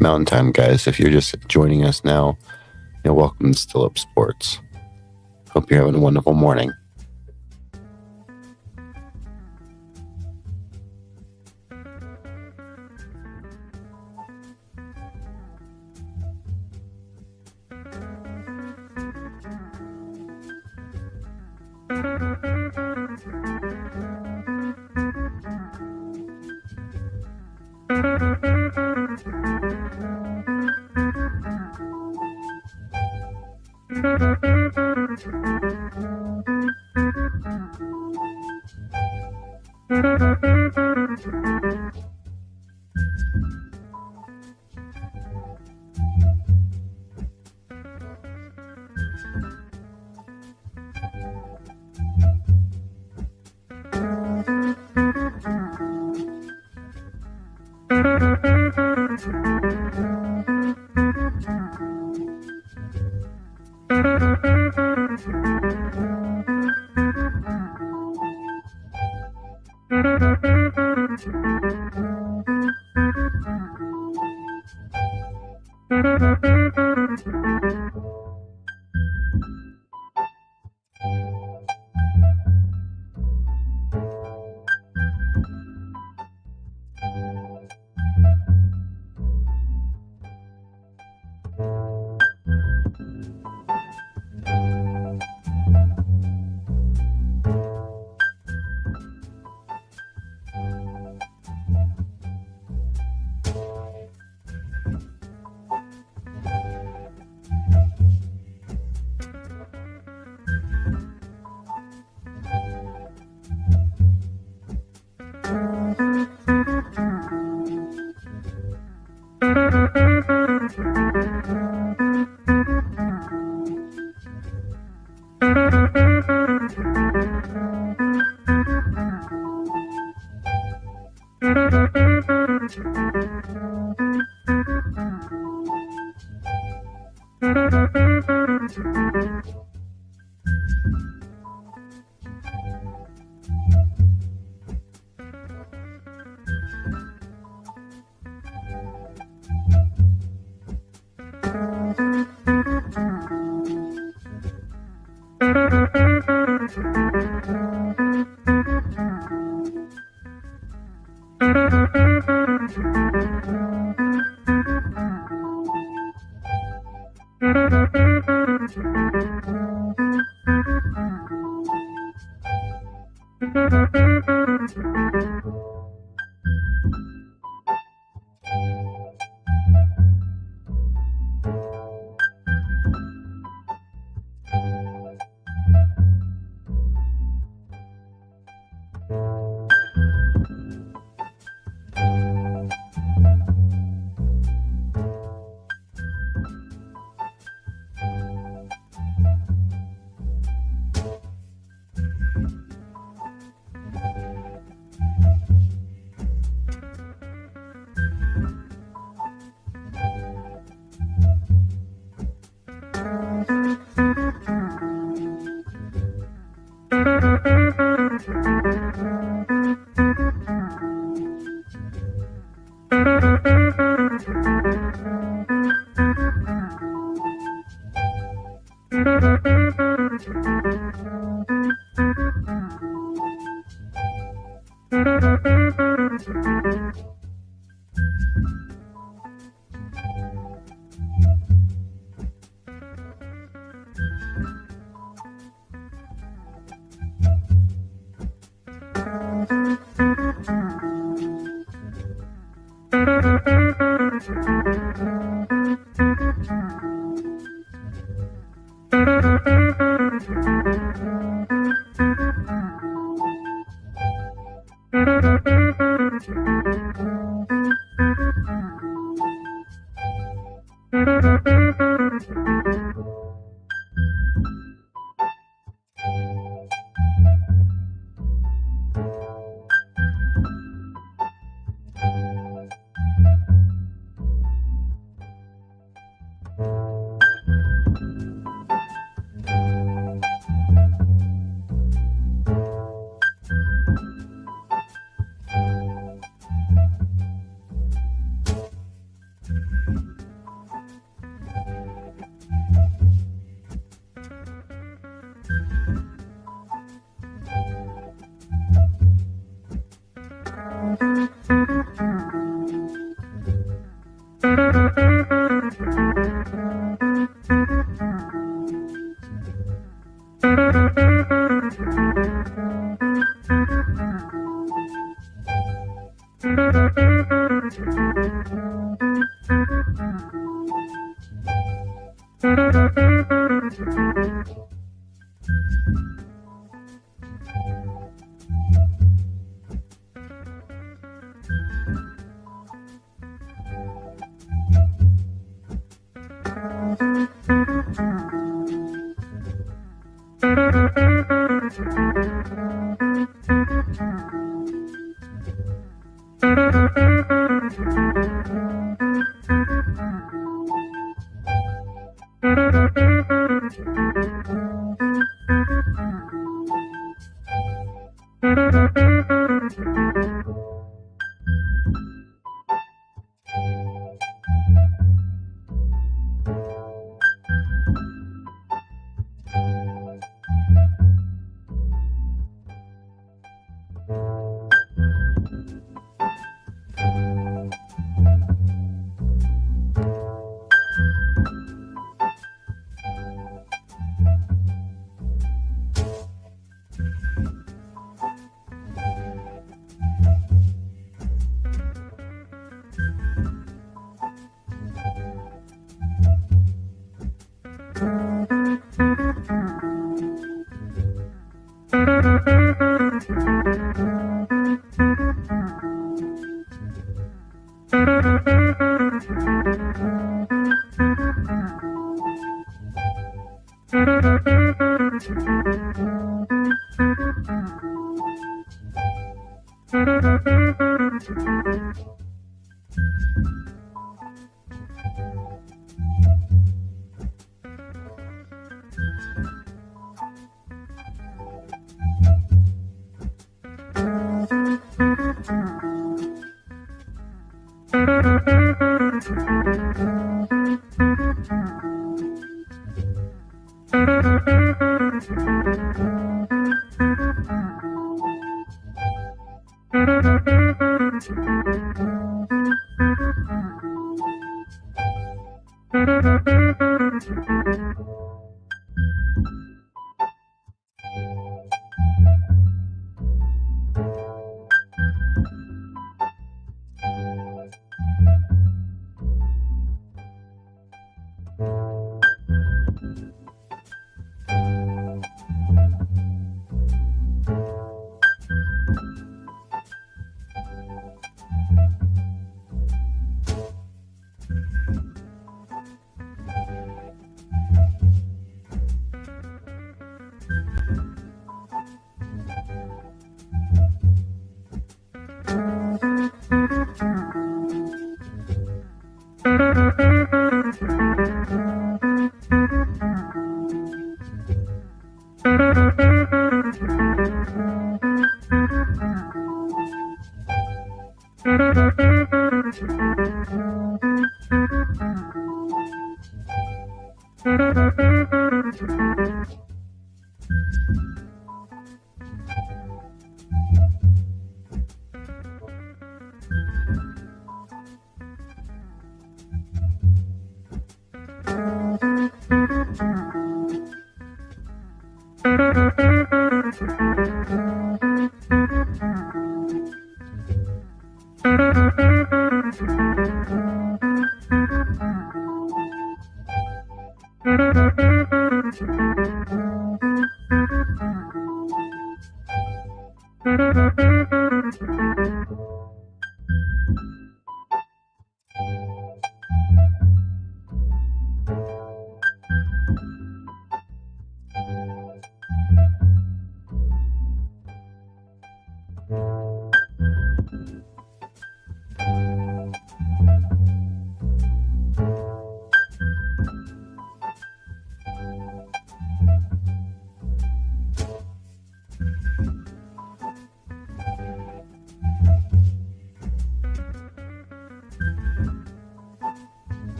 Mountain Time, guys. If you're just joining us now, welcome to Still Up Sports. Hope you're having a wonderful morning.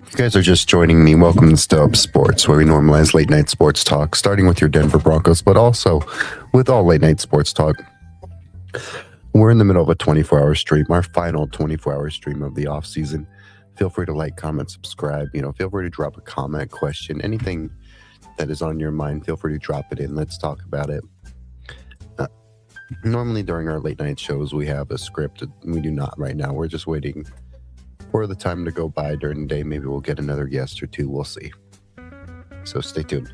If you guys are just joining me, welcome to Stub Sports, where we normalize late night sports talk, starting with your Denver Broncos, but also with all late night sports talk. We're in the middle of a 24-hour stream, our final 24-hour stream of the off season. Feel free to like, comment, subscribe. Feel free to drop a comment, question, anything that is on your mind. Feel free to drop it in. Let's talk about it. Normally during our late night shows, we have a script. We do not right now. We're just waiting for the time to go by during the day. Maybe we'll get another guest or two. We'll see. So stay tuned.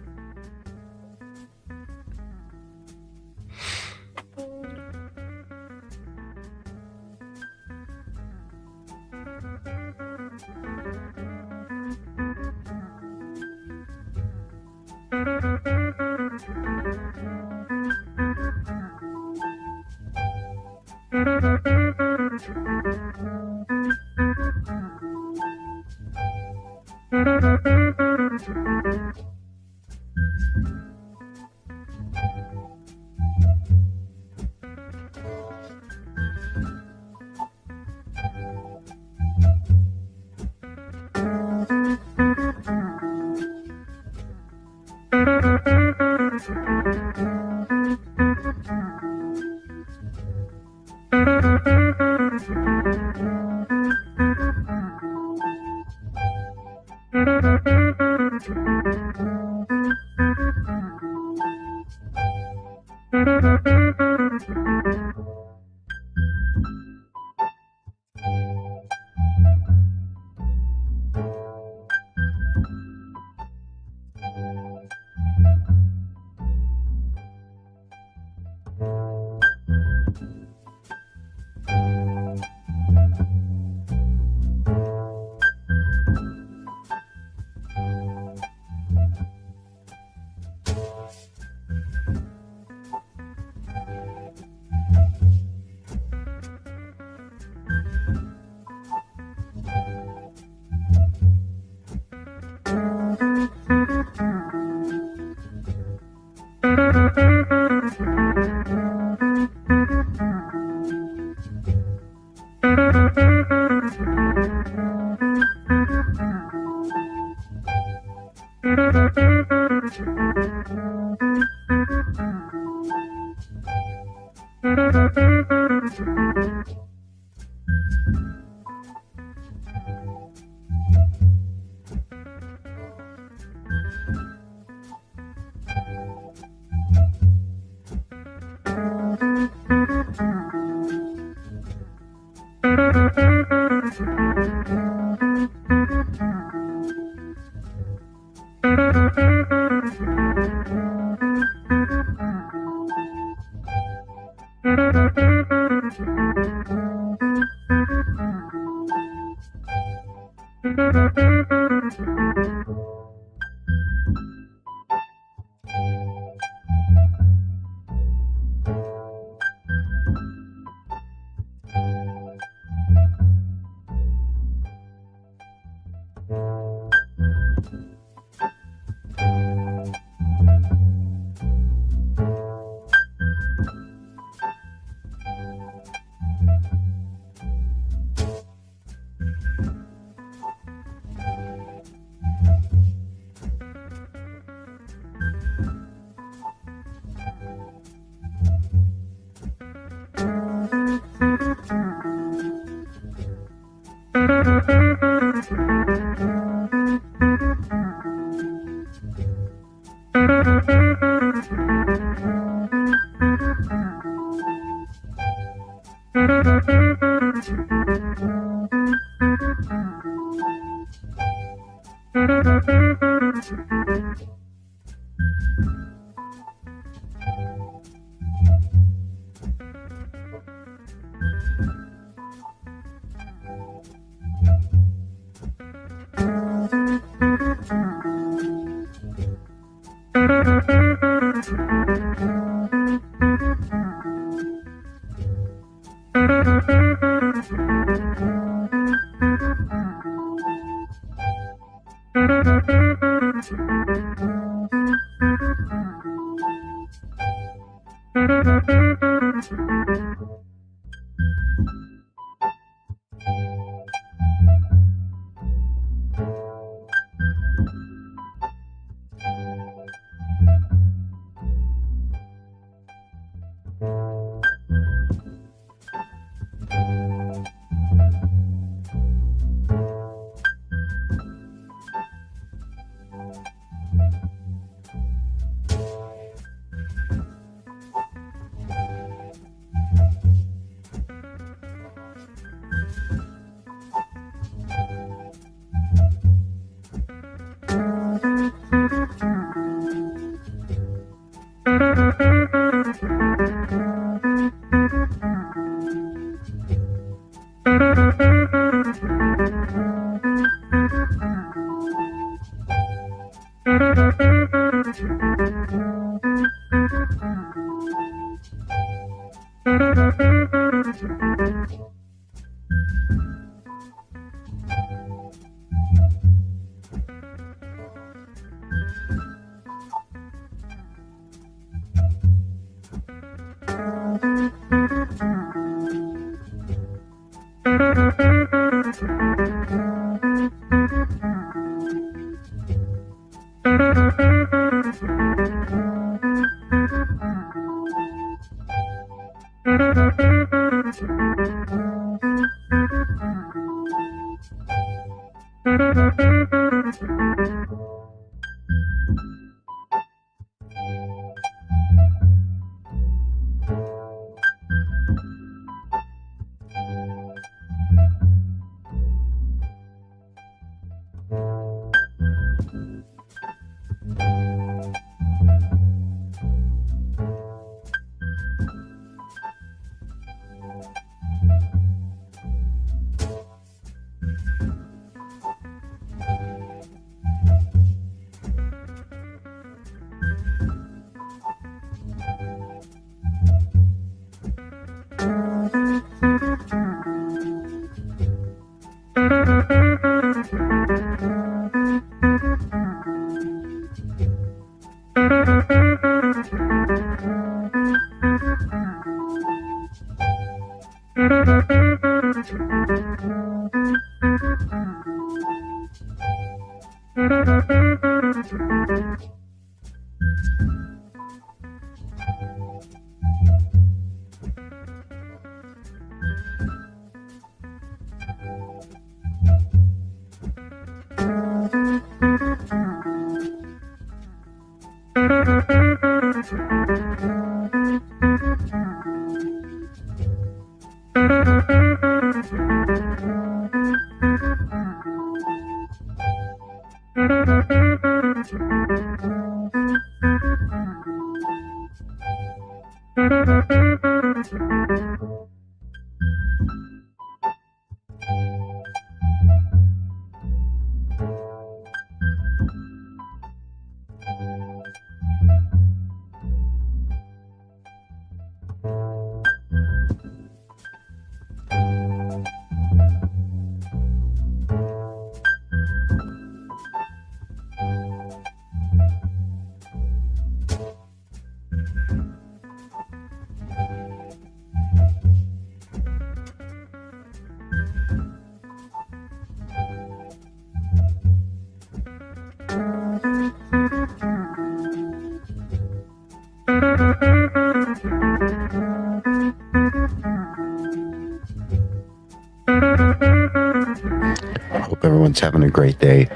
Hope everyone's having a great day.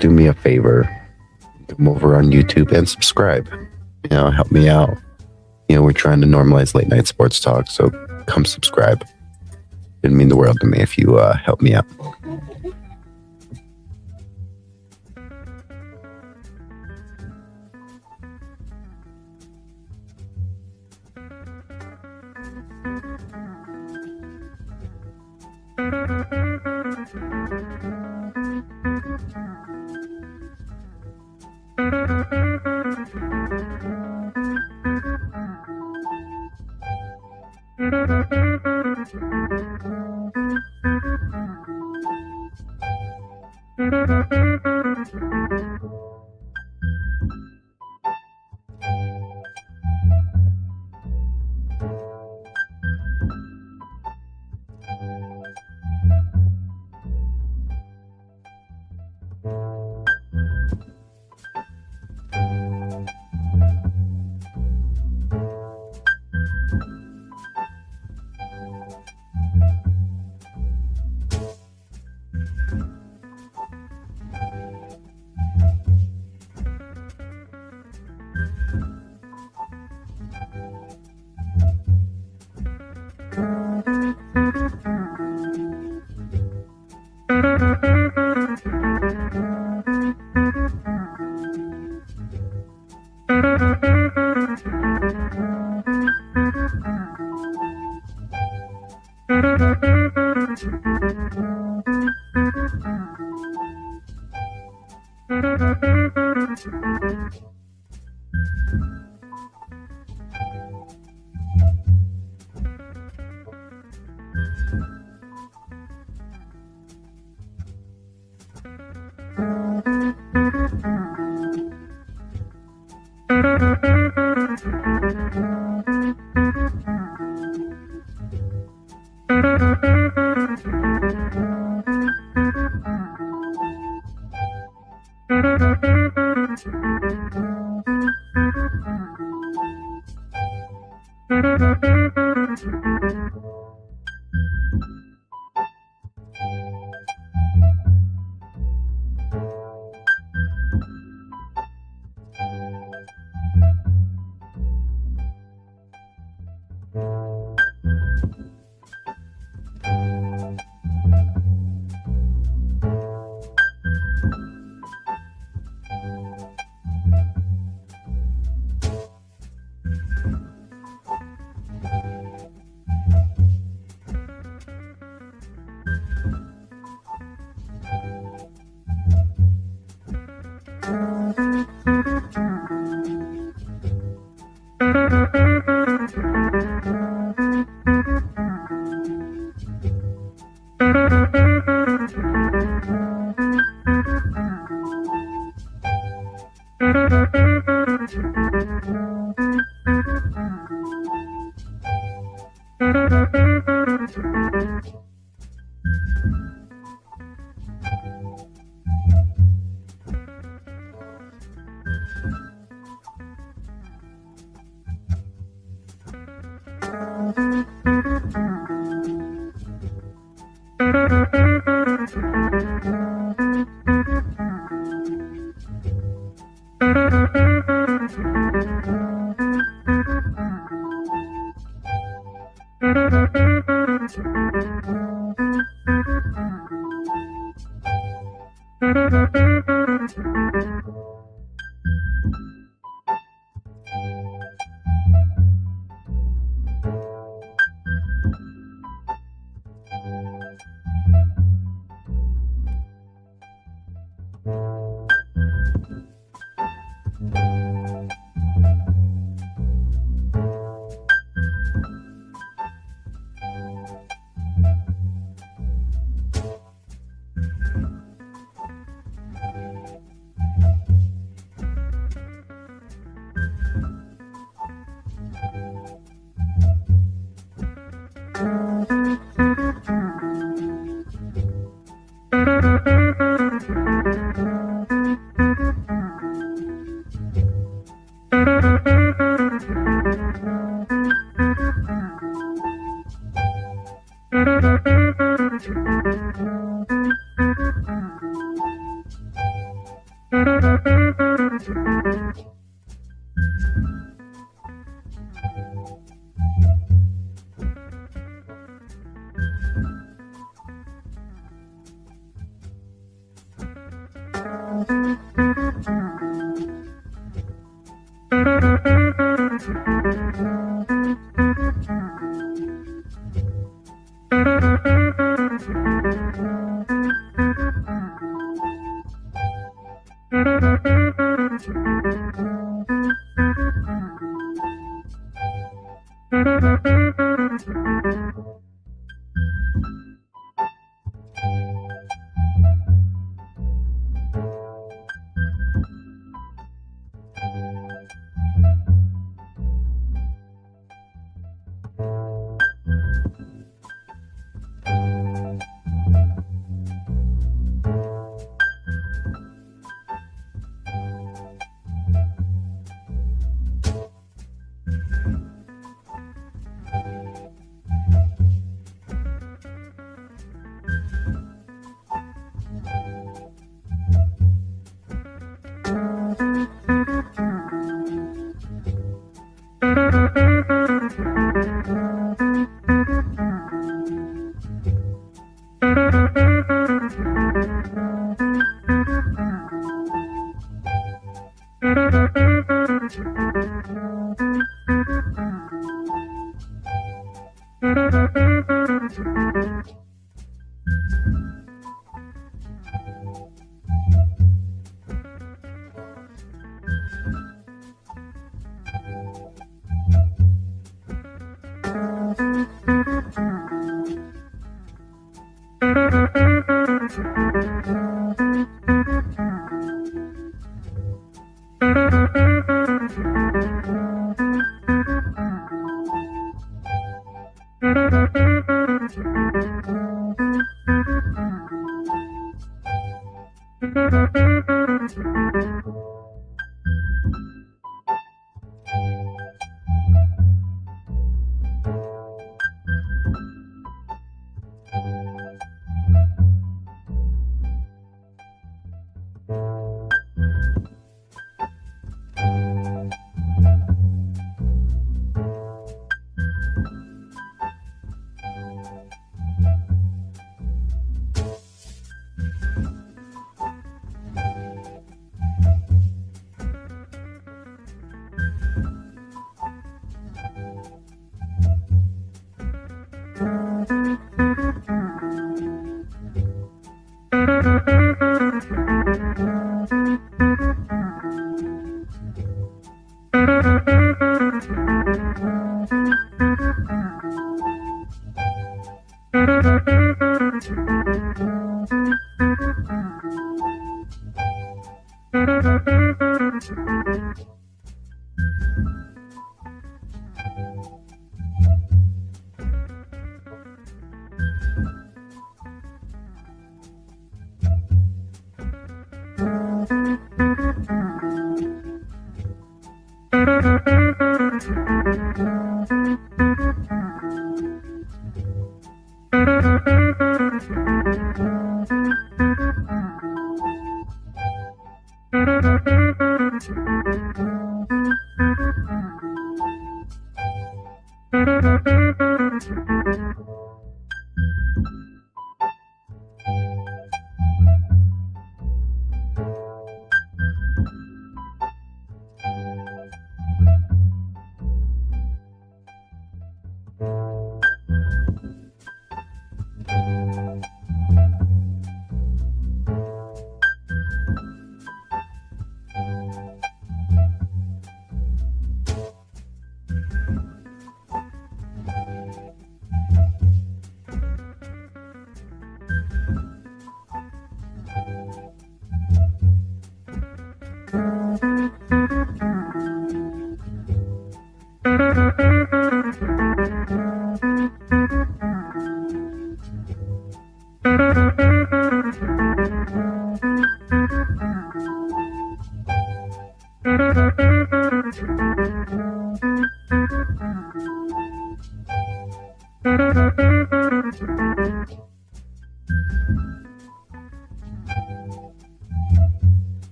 Do me a favor, come over on YouTube and subscribe. Help me out. We're trying to normalize late night sports talk, so come subscribe. It'd mean the world to me if you help me out.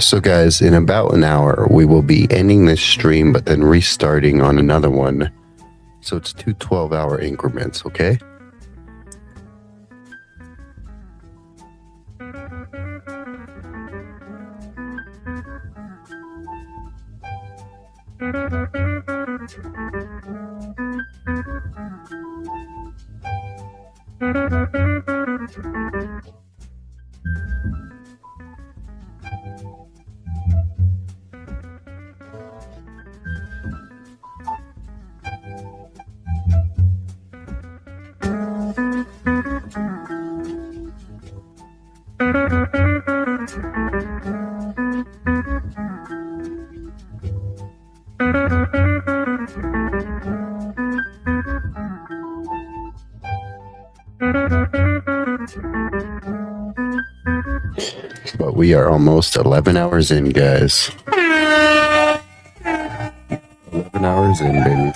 So, guys, in about an hour, we will be ending this stream, but then restarting on another one. So it's 2 12-hour increments, okay? But we are almost 11 hours in, guys. 11 hours in, baby.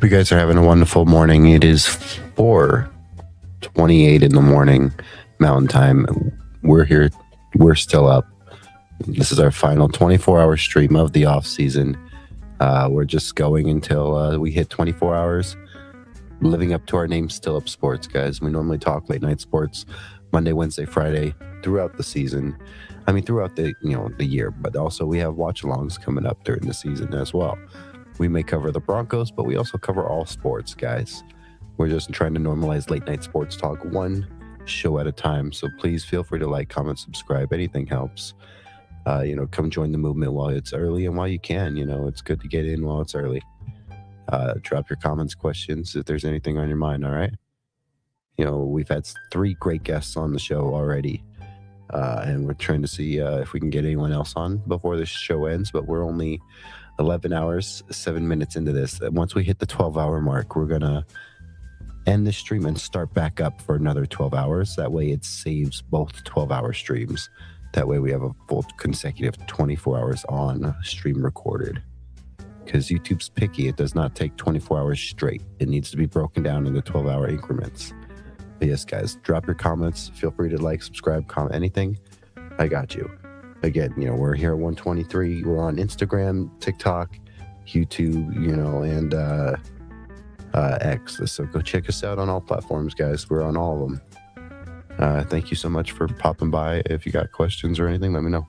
Hope you guys are having a wonderful morning. It is 4:28 in the morning Mountain Time. We're here. We're still up. This is our final 24-hour stream of the off season. We're just going until we hit 24 hours, living up to our name, Still Up Sports, guys. We normally talk late night sports Monday, Wednesday, Friday throughout the season. I mean, throughout the year, but also we have watch-alongs coming up during the season as well. We may cover the Broncos, but we also cover all sports, guys. We're just trying to normalize late night sports talk one show at a time. So please feel free to like, comment, subscribe. Anything helps. Come join the movement while it's early and while you can. It's good to get in while it's early. Drop your comments, questions, if there's anything on your mind. All right. We've had 3 great guests on the show already. And we're trying to see if we can get anyone else on before this show ends, but we're only 11 hours, 7 minutes into this. Once we hit the 12-hour mark, we're going to end the stream and start back up for another 12 hours. That way it saves both 12-hour streams. That way we have a full consecutive 24 hours on stream recorded. Because YouTube's picky. It does not take 24 hours straight. It needs to be broken down into 12-hour increments. But yes, guys, drop your comments. Feel free to like, subscribe, comment, anything. I got you. Again, we're here at 123. We're on Instagram, TikTok, YouTube, and X. So go check us out on all platforms, guys. We're on all of them. Thank you so much for popping by. If you got questions or anything, let me know.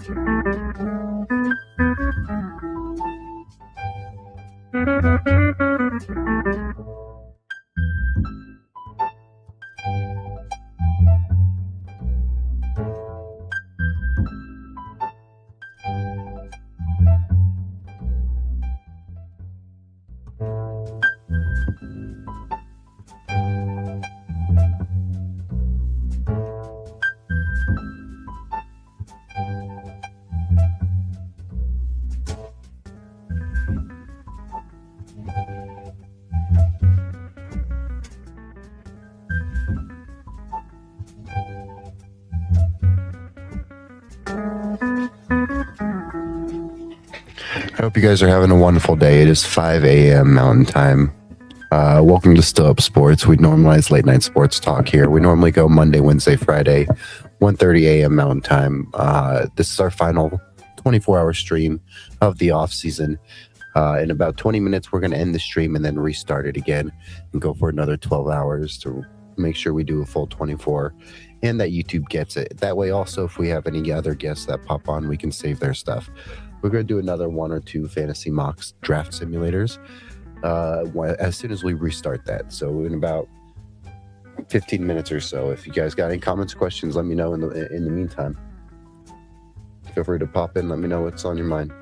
Thank you. I hope you guys are having a wonderful day. It is 5 a.m. Mountain Time. Welcome to Still Up Sports. We normalize late night sports talk here. We normally go Monday, Wednesday, Friday, 1:30 a.m. Mountain Time. This is our final 24-hour stream of the off season. In about 20 minutes, we're going to end the stream and then restart it again and go for another 12 hours to make sure we do a full 24 and that YouTube gets it. That way, also, if we have any other guests that pop on, we can save their stuff. We're going to do another 1 or 2 fantasy mocks draft simulators as soon as we restart that. So in about 15 minutes or so. If you guys got any comments, questions, let me know in the meantime. Feel free to pop in. Let me know what's on your mind.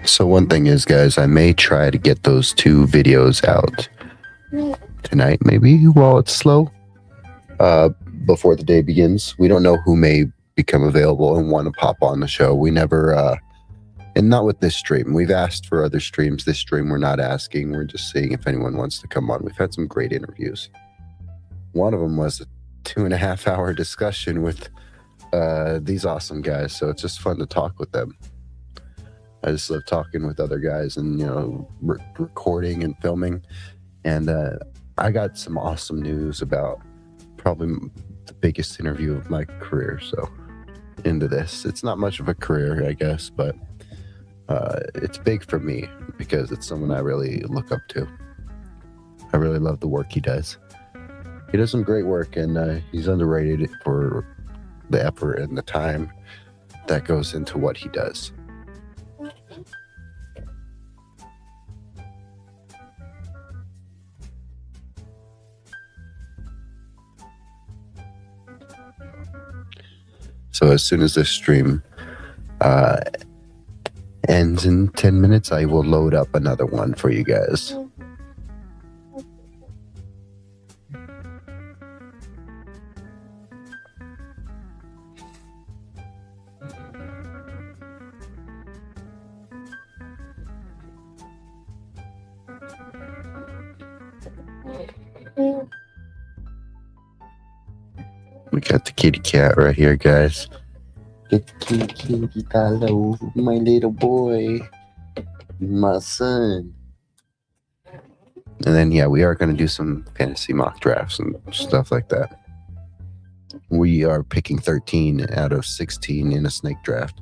So one thing is, guys, I may try to get those 2 videos out tonight, maybe while it's slow, before the day begins. We don't know who may become available and want to pop on the show. We never, and not with this stream. We've asked for other streams. This stream, we're not asking. We're just seeing if anyone wants to come on. We've had some great interviews. One of them was a 2.5-hour discussion with these awesome guys. So it's just fun to talk with them. I just love talking with other guys and, recording and filming. And I got some awesome news about probably the biggest interview of my career. So into this, it's not much of a career, I guess, but it's big for me because it's someone I really look up to. I really love the work he does. He does some great work, and he's underrated for the effort and the time that goes into what he does. So as soon as this stream ends in 10 minutes, I will load up another one for you guys. We got the kitty cat right here, guys. Get the kitty, hello, my little boy, my son. And then, yeah, we are going to do some fantasy mock drafts and stuff like that. We are picking 13 out of 16 in a snake draft.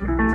Bye.